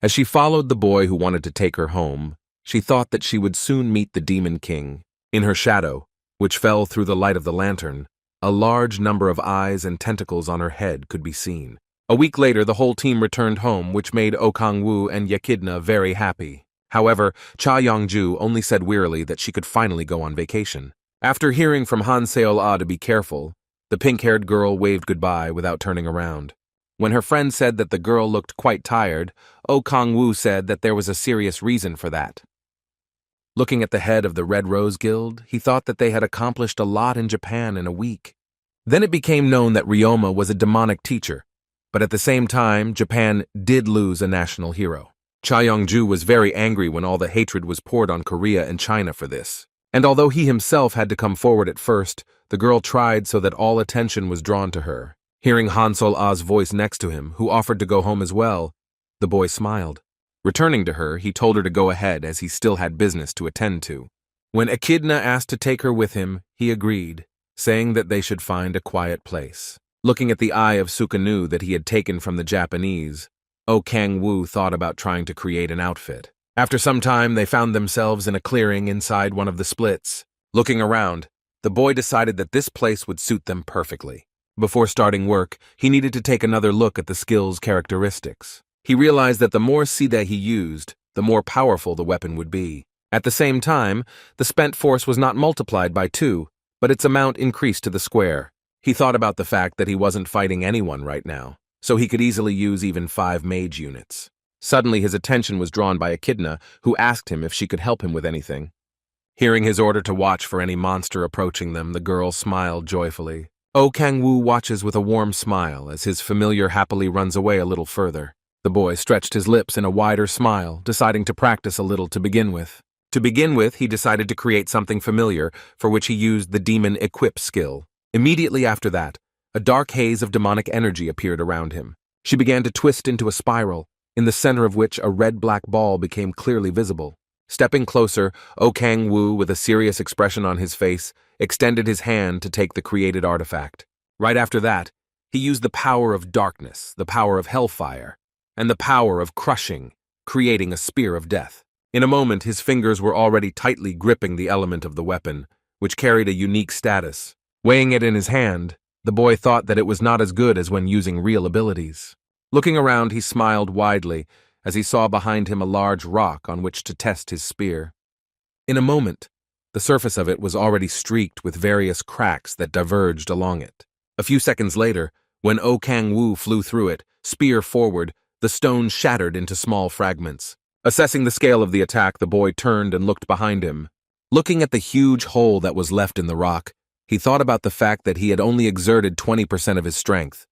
As she followed the boy who wanted to take her home, she thought that she would soon meet the Demon King. In her shadow, which fell through the light of the lantern, a large number of eyes and tentacles on her head could be seen. A week later, the whole team returned home, which made Oh Kang-woo and Echidna very happy. However, Cha Yong-ju only said wearily that she could finally go on vacation. After hearing from Han Seol-ah to be careful, the pink-haired girl waved goodbye without turning around. When her friend said that the girl looked quite tired, Oh Kang-woo said that there was a serious reason for that. Looking at the head of the Red Rose Guild, he thought that they had accomplished a lot in Japan in a week. Then it became known that Ryoma was a demonic teacher, but at the same time, Japan did lose a national hero. Cha Yong-ju was very angry when all the hatred was poured on Korea and China for this. And although he himself had to come forward at first, the girl tried so that all attention was drawn to her. Hearing Hansol-ah's voice next to him, who offered to go home as well, the boy smiled. Returning to her, he told her to go ahead as he still had business to attend to. When Echidna asked to take her with him, he agreed, saying that they should find a quiet place. Looking at the eye of Sukanu that he had taken from the Japanese, Oh Kang-woo thought about trying to create an outfit. After some time, they found themselves in a clearing inside one of the splits. Looking around, the boy decided that this place would suit them perfectly. Before starting work, he needed to take another look at the skill's characteristics. He realized that the more sida he used, the more powerful the weapon would be. At the same time, the spent force was not multiplied by 2, but its amount increased to the square. He thought about the fact that he wasn't fighting anyone right now, so he could easily use even 5 mage units. Suddenly his attention was drawn by Echidna, who asked him if she could help him with anything. Hearing his order to watch for any monster approaching them, the girl smiled joyfully. Oh Kang-woo watches with a warm smile as his familiar happily runs away a little further. The boy stretched his lips in a wider smile, deciding to practice a little to begin with. To begin with, he decided to create something familiar, for which he used the Demon Equip skill. Immediately after that, a dark haze of demonic energy appeared around him. She began to twist into a spiral, in the center of which a red-black ball became clearly visible. Stepping closer, Oh Kang-woo, with a serious expression on his face, extended his hand to take the created artifact. Right after that, he used the power of darkness, the power of hellfire, and the power of crushing, creating a spear of death. In a moment, his fingers were already tightly gripping the element of the weapon, which carried a unique status. Weighing it in his hand, the boy thought that it was not as good as when using real abilities. Looking around, he smiled widely as he saw behind him a large rock on which to test his spear. In a moment, the surface of it was already streaked with various cracks that diverged along it. A few seconds later, when Oh Kang-woo flew through it, spear forward, the stone shattered into small fragments. Assessing the scale of the attack, the boy turned and looked behind him. Looking at the huge hole that was left in the rock, he thought about the fact that he had only exerted 20% of his strength.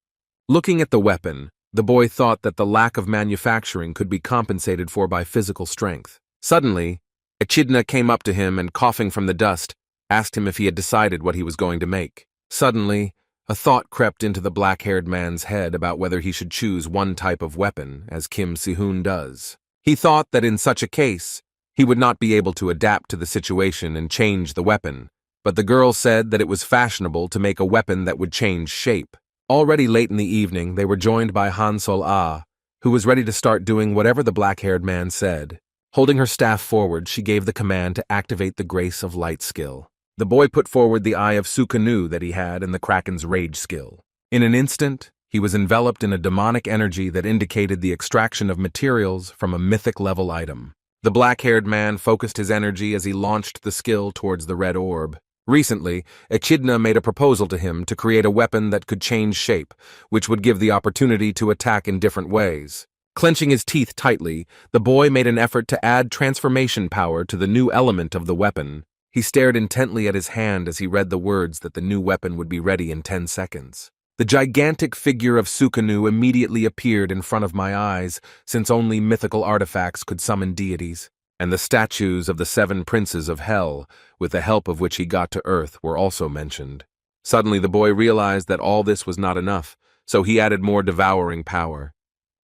Looking at the weapon, the boy thought that the lack of manufacturing could be compensated for by physical strength. Suddenly, Echidna came up to him and, coughing from the dust, asked him if he had decided what he was going to make. Suddenly, a thought crept into the black-haired man's head about whether he should choose one type of weapon, as Kim Si-hoon does. He thought that in such a case, he would not be able to adapt to the situation and change the weapon, but the girl said that it was fashionable to make a weapon that would change shape. Already late in the evening, they were joined by Han Sol-ah, who was ready to start doing whatever the black-haired man said. Holding her staff forward, she gave the command to activate the Grace of Light skill. The boy put forward the Eye of Sukanu that he had in the Kraken's Rage skill. In an instant, he was enveloped in a demonic energy that indicated the extraction of materials from a mythic-level item. The black-haired man focused his energy as he launched the skill towards the red orb. Recently, Echidna made a proposal to him to create a weapon that could change shape, which would give the opportunity to attack in different ways. Clenching his teeth tightly, the boy made an effort to add transformation power to the new element of the weapon. He stared intently at his hand as he read the words that the new weapon would be ready in 10 seconds. The gigantic figure of Sukanu immediately appeared in front of my eyes, since only mythical artifacts could summon deities. And the statues of the 7 princes of hell, with the help of which he got to Earth, were also mentioned. Suddenly the boy realized that all this was not enough, so he added more devouring power.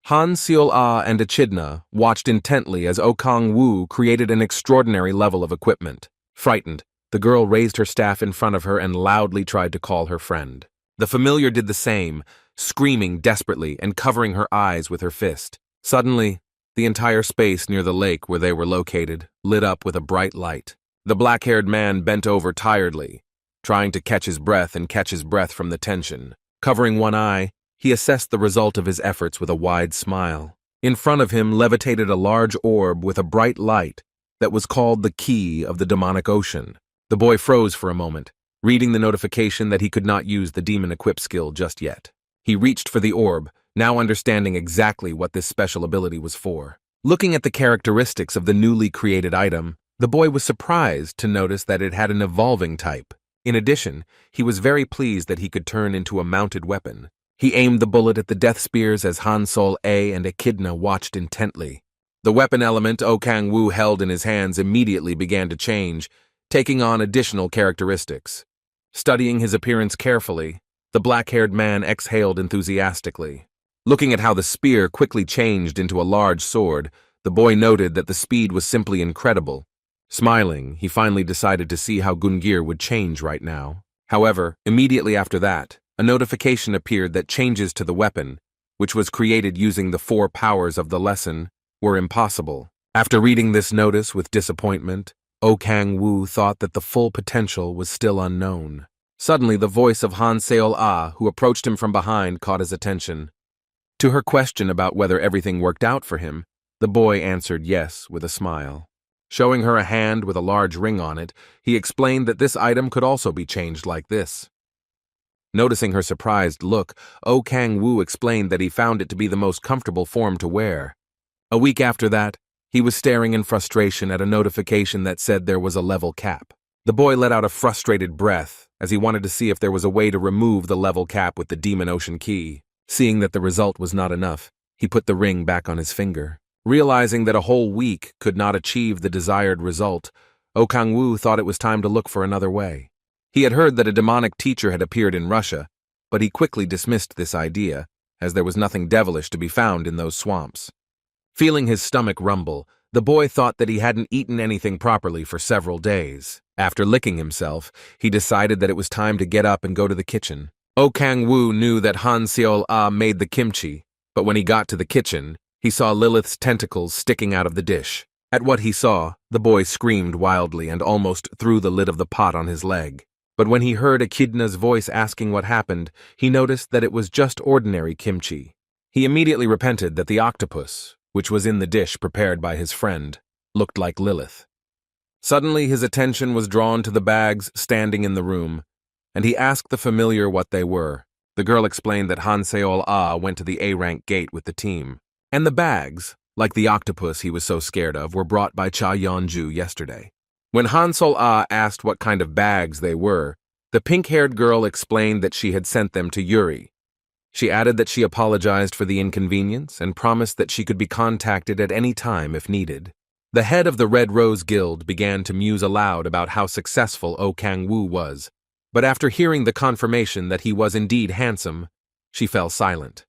Han Seol-ah and Echidna watched intently as Oh Kang-woo created an extraordinary level of equipment. Frightened, the girl raised her staff in front of her and loudly tried to call her friend. The familiar did the same, screaming desperately and covering her eyes with her fist. Suddenly, the entire space near the lake where they were located lit up with a bright light. The black-haired man bent over tiredly, trying to catch his breath from the tension. Covering one eye, he assessed the result of his efforts with a wide smile. In front of him levitated a large orb with a bright light that was called the Key of the Demonic Ocean. The boy froze for a moment, reading the notification that he could not use the Demon Equip skill just yet. He reached for the orb, now understanding exactly what this special ability was for. Looking at the characteristics of the newly created item, the boy was surprised to notice that it had an evolving type. In addition, he was very pleased that he could turn into a mounted weapon. He aimed the bullet at the death spears as Han Sol-ah and Echidna watched intently. The weapon element Oh Kang-woo held in his hands immediately began to change, taking on additional characteristics. Studying his appearance carefully, the black-haired man exhaled enthusiastically. Looking at how the spear quickly changed into a large sword, the boy noted that the speed was simply incredible. Smiling, he finally decided to see how Gungnir would change right now. However, immediately after that, a notification appeared that changes to the weapon, which was created using the 4 powers of the lesson, were impossible. After reading this notice with disappointment, Oh Kang-woo thought that the full potential was still unknown. Suddenly, the voice of Han Seol-ah, who approached him from behind, caught his attention. To her question about whether everything worked out for him, the boy answered yes with a smile. Showing her a hand with a large ring on it, he explained that this item could also be changed like this. Noticing her surprised look, O Kang-woo explained that he found it to be the most comfortable form to wear. A week after that, he was staring in frustration at a notification that said there was a level cap. The boy let out a frustrated breath as he wanted to see if there was a way to remove the level cap with the Demon Ocean key. Seeing that the result was not enough, he put the ring back on his finger. Realizing that a whole week could not achieve the desired result, O Kang-woo thought it was time to look for another way. He had heard that a demonic teacher had appeared in Russia, but he quickly dismissed this idea, as there was nothing devilish to be found in those swamps. Feeling his stomach rumble, the boy thought that he hadn't eaten anything properly for several days. After licking himself, he decided that it was time to get up and go to the kitchen. O Kang-woo knew that Han Seol-ah made the kimchi, but when he got to the kitchen, he saw Lilith's tentacles sticking out of the dish. At what he saw, the boy screamed wildly and almost threw the lid of the pot on his leg. But when he heard Echidna's voice asking what happened, he noticed that it was just ordinary kimchi. He immediately repented that the octopus, which was in the dish prepared by his friend, looked like Lilith. Suddenly his attention was drawn to the bags standing in the room, and he asked the familiar what they were. The girl explained that Han Seol-ah went to the A-rank gate with the team. And the bags, like the octopus he was so scared of, were brought by Cha Yeonju yesterday. When Han Seol-ah asked what kind of bags they were, the pink-haired girl explained that she had sent them to Yuri. She added that she apologized for the inconvenience and promised that she could be contacted at any time if needed. The head of the Red Rose Guild began to muse aloud about how successful O Kang-woo was, but after hearing the confirmation that he was indeed handsome, she fell silent.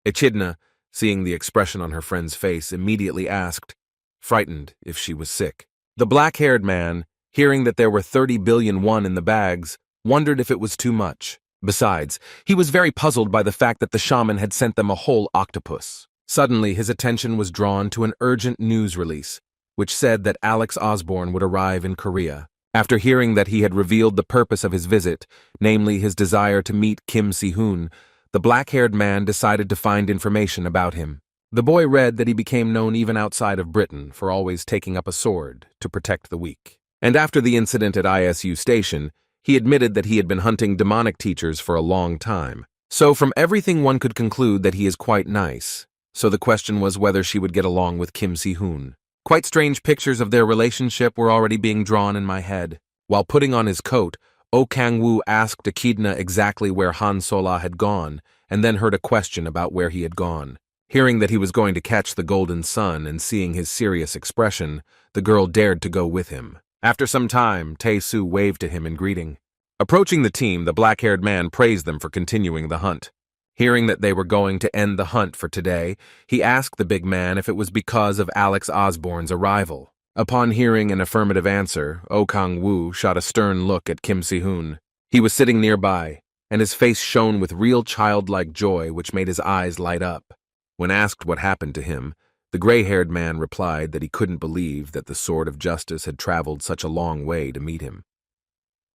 Echidna, seeing the expression on her friend's face, immediately asked, frightened, if she was sick. The black-haired man, hearing that there were 30 billion won in the bags, wondered if it was too much. Besides, he was very puzzled by the fact that the shaman had sent them a whole octopus. Suddenly, his attention was drawn to an urgent news release, which said that Alex Osborne would arrive in Korea. After hearing that he had revealed the purpose of his visit, namely his desire to meet Kim Si-hoon, the black-haired man decided to find information about him. The boy read that he became known even outside of Britain for always taking up a sword to protect the weak. And after the incident at ISU Station, he admitted that he had been hunting demonic teachers for a long time. So from everything one could conclude that he is quite nice. So the question was whether she would get along with Kim Si-hoon. Quite strange pictures of their relationship were already being drawn in my head. While putting on his coat, O Kang-woo asked Echidna exactly where Han Seol-ah had gone, and then heard a question about where he had gone. Hearing that he was going to catch the golden sun and seeing his serious expression, the girl dared to go with him. After some time, Tae-soo waved to him in greeting. Approaching the team, the black-haired man praised them for continuing the hunt. Hearing that they were going to end the hunt for today, he asked the big man if it was because of Alex Osborne's arrival. Upon hearing an affirmative answer, O Kang-woo shot a stern look at Kim Si-hoon. He was sitting nearby, and his face shone with real childlike joy which made his eyes light up. When asked what happened to him, the gray-haired man replied that he couldn't believe that the Sword of Justice had traveled such a long way to meet him.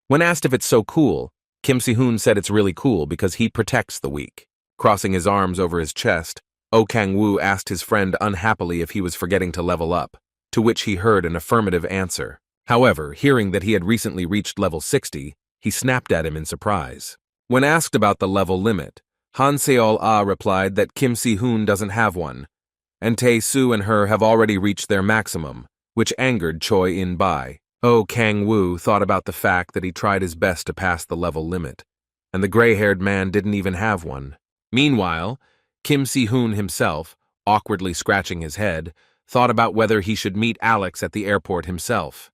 When asked if it's so cool, Kim Si-hoon said it's really cool because he protects the weak. Crossing his arms over his chest, O Kang-woo asked his friend unhappily if he was forgetting to level up, to which he heard an affirmative answer. However, hearing that he had recently reached level 60, he snapped at him in surprise. When asked about the level limit, Han Seol-ah replied that Kim Si-hoon doesn't have one, and Tae-soo and her have already reached their maximum, which angered Choi In-bai. O Kang-woo thought about the fact that he tried his best to pass the level limit, and the gray-haired man didn't even have one. Meanwhile, Kim Si-hoon himself, awkwardly scratching his head, thought about whether he should meet Alex at the airport himself.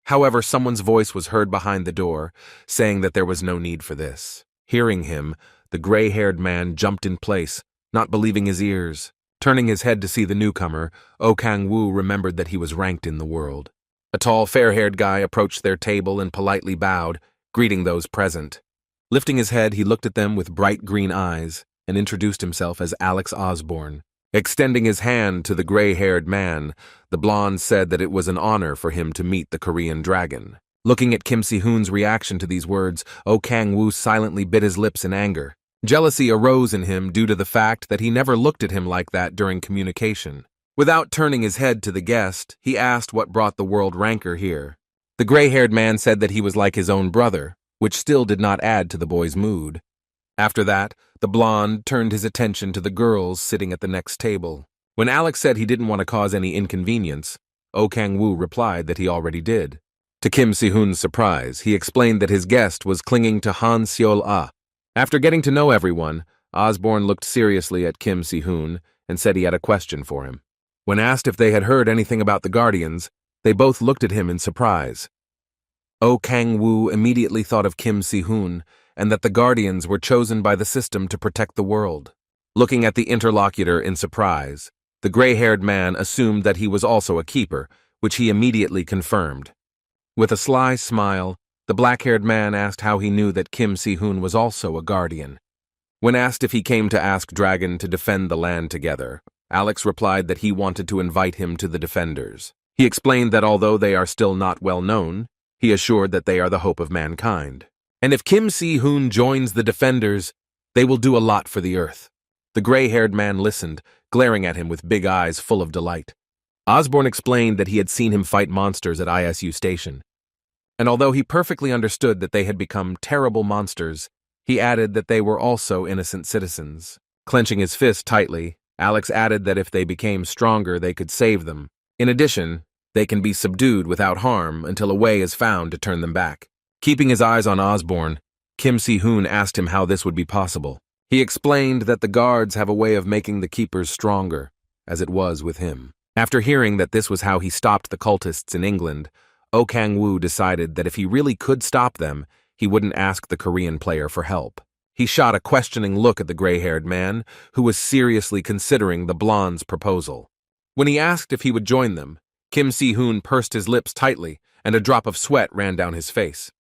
However, someone's voice was heard behind the door, saying that there was no need for this. Hearing him, the gray-haired man jumped in place, not believing his ears. Turning his head to see the newcomer, O Kang-woo remembered that he was ranked in the world. A tall, fair-haired guy approached their table and politely bowed, greeting those present. Lifting his head, he looked at them with bright green eyes and introduced himself as Alex Osborne. Extending his hand to the gray-haired man, the blonde said that it was an honor for him to meet the Korean dragon. Looking at Kim Si-hoon's reaction to these words, O Kang-woo silently bit his lips in anger. Jealousy arose in him due to the fact that he never looked at him like that during communication. Without turning his head to the guest, he asked what brought the world ranker here. The gray-haired man said that he was like his own brother, which still did not add to the boy's mood. After that, the blonde turned his attention to the girls sitting at the next table. When Alex said he didn't want to cause any inconvenience, Oh Kang-woo replied that he already did. To Kim Si-hoon's surprise, he explained that his guest was clinging to Han Seol-ah. After getting to know everyone, Osborne looked seriously at Kim Si-hoon and said he had a question for him. When asked if they had heard anything about the Guardians, they both looked at him in surprise. Oh Kang-woo immediately thought of Kim Si-hoon and that the Guardians were chosen by the system to protect the world. Looking at the interlocutor in surprise, the gray-haired man assumed that he was also a keeper, which he immediately confirmed. With a sly smile, the black-haired man asked how he knew that Kim Si-hoon was also a guardian. When asked if he came to ask Dragon to defend the land together, Alex replied that he wanted to invite him to the defenders. He explained that although they are still not well known, he assured that they are the hope of mankind. And if Kim Si-hoon joins the defenders, they will do a lot for the earth. The gray-haired man listened, glaring at him with big eyes full of delight. Osborne explained that he had seen him fight monsters at ISU Station. And although he perfectly understood that they had become terrible monsters, he added that they were also innocent citizens. Clenching his fist tightly, Alex added that if they became stronger, they could save them. In addition, they can be subdued without harm until a way is found to turn them back. Keeping his eyes on Osborne, Kim Si-hoon asked him how this would be possible. He explained that the guards have a way of making the keepers stronger, as it was with him. After hearing that this was how he stopped the cultists in England, Oh Kang-woo decided that if he really could stop them, he wouldn't ask the Korean player for help. He shot a questioning look at the gray-haired man, who was seriously considering the blonde's proposal. When he asked if he would join them, Kim Si-hoon pursed his lips tightly, and a drop of sweat ran down his face.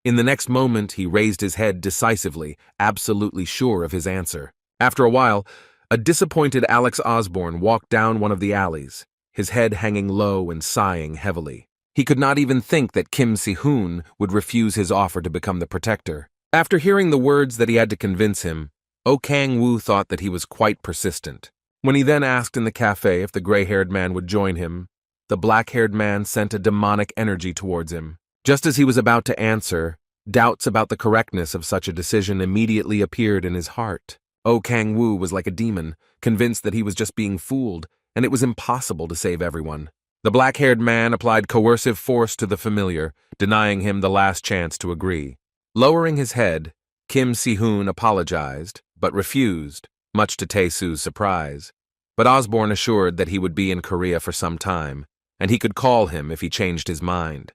In the next moment, he raised his head decisively, absolutely sure of his answer. After a while, a disappointed Alex Osborne walked down one of the alleys, his head hanging low and sighing heavily. He could not even think that Kim Si-hoon would refuse his offer to become the protector. After hearing the words that he had to convince him, Oh Kang-woo thought that he was quite persistent. When he then asked in the cafe if the gray-haired man would join him, the black-haired man sent a demonic energy towards him. Just as he was about to answer, doubts about the correctness of such a decision immediately appeared in his heart. Oh Kang-woo was like a demon, convinced that he was just being fooled, and it was impossible to save everyone. The black-haired man applied coercive force to the familiar, denying him the last chance to agree. Lowering his head, Kim Si-hoon apologized, but refused, much to Tae-soo's surprise. But Osborne assured that he would be in Korea for some time, and he could call him if he changed his mind.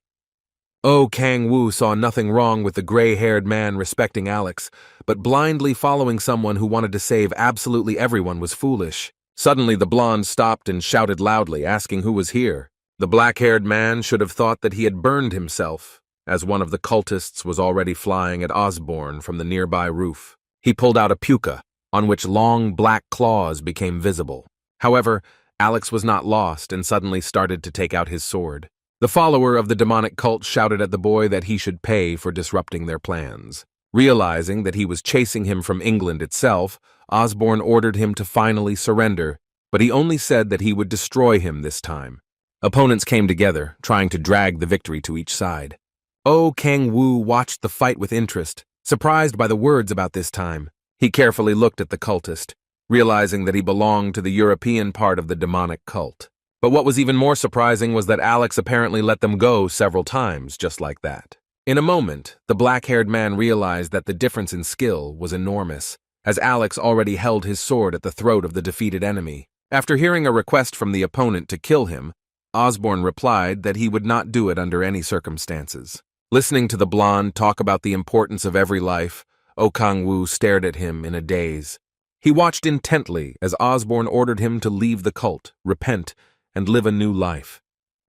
Oh Kang-woo saw nothing wrong with the gray-haired man respecting Alex, but blindly following someone who wanted to save absolutely everyone was foolish. Suddenly the blonde stopped and shouted loudly, asking who was here. The black-haired man should have thought that he had burned himself, as one of the cultists was already flying at Osborne from the nearby roof. He pulled out a puka, on which long black claws became visible. However, Alex was not lost and suddenly started to take out his sword. The follower of the demonic cult shouted at the boy that he should pay for disrupting their plans. Realizing that he was chasing him from England itself, Osborne ordered him to finally surrender, but he only said that he would destroy him this time. Opponents came together, trying to drag the victory to each side. Oh Kang-woo watched the fight with interest, surprised by the words about this time. He carefully looked at the cultist, realizing that he belonged to the European part of the demonic cult. But what was even more surprising was that Alex apparently let them go several times, just like that. In a moment, the black-haired man realized that the difference in skill was enormous, as Alex already held his sword at the throat of the defeated enemy. After hearing a request from the opponent to kill him, Osborne replied that he would not do it under any circumstances. Listening to the blonde talk about the importance of every life, Oh Kang-woo stared at him in a daze. He watched intently as Osborne ordered him to leave the cult, repent, and live a new life.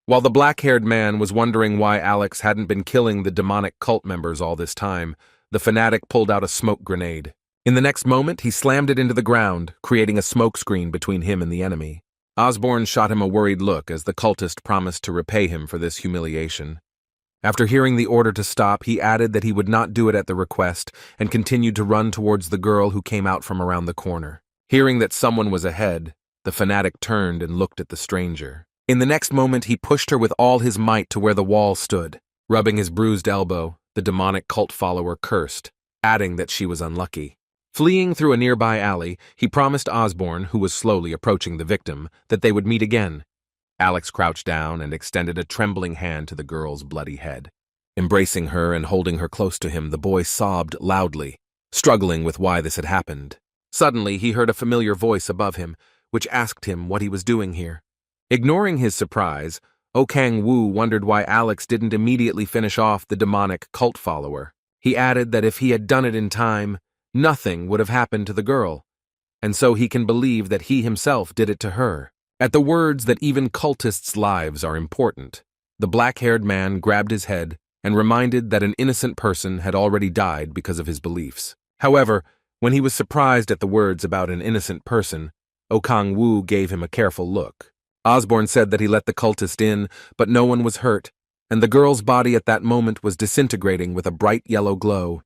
While the black-haired man was wondering why Alex hadn't been killing the demonic cult members all this time, the fanatic pulled out a smoke grenade. In the next moment, he slammed it into the ground, creating a smoke screen between him and the enemy. Osborne shot him a worried look as the cultist promised to repay him for this humiliation. After hearing the order to stop, he added that he would not do it at the request and continued to run towards the girl who came out from around the corner. Hearing that someone was ahead, The fanatic turned and looked at the stranger. In the next moment, he pushed her with all his might to where the wall stood. Rubbing his bruised elbow, the demonic cult follower cursed, adding that she was unlucky. Fleeing through a nearby alley, he promised Osborne, who was slowly approaching the victim, that they would meet again. Alex crouched down and extended a trembling hand to the girl's bloody head. Embracing her and holding her close to him, the boy sobbed loudly, struggling with why this had happened. Suddenly, he heard a familiar voice above him, which asked him what he was doing here. Ignoring his surprise, Kang-woo wondered why Alex didn't immediately finish off the demonic cult follower. He added that if he had done it in time, nothing would have happened to the girl, and so he can believe that he himself did it to her. At the words that even cultists' lives are important, the black-haired man grabbed his head and reminded that an innocent person had already died because of his beliefs. However, when he was surprised at the words about an innocent person, Kang-woo gave him a careful look. Osborne said that he let the cultist in, but no one was hurt, and the girl's body at that moment was disintegrating with a bright yellow glow.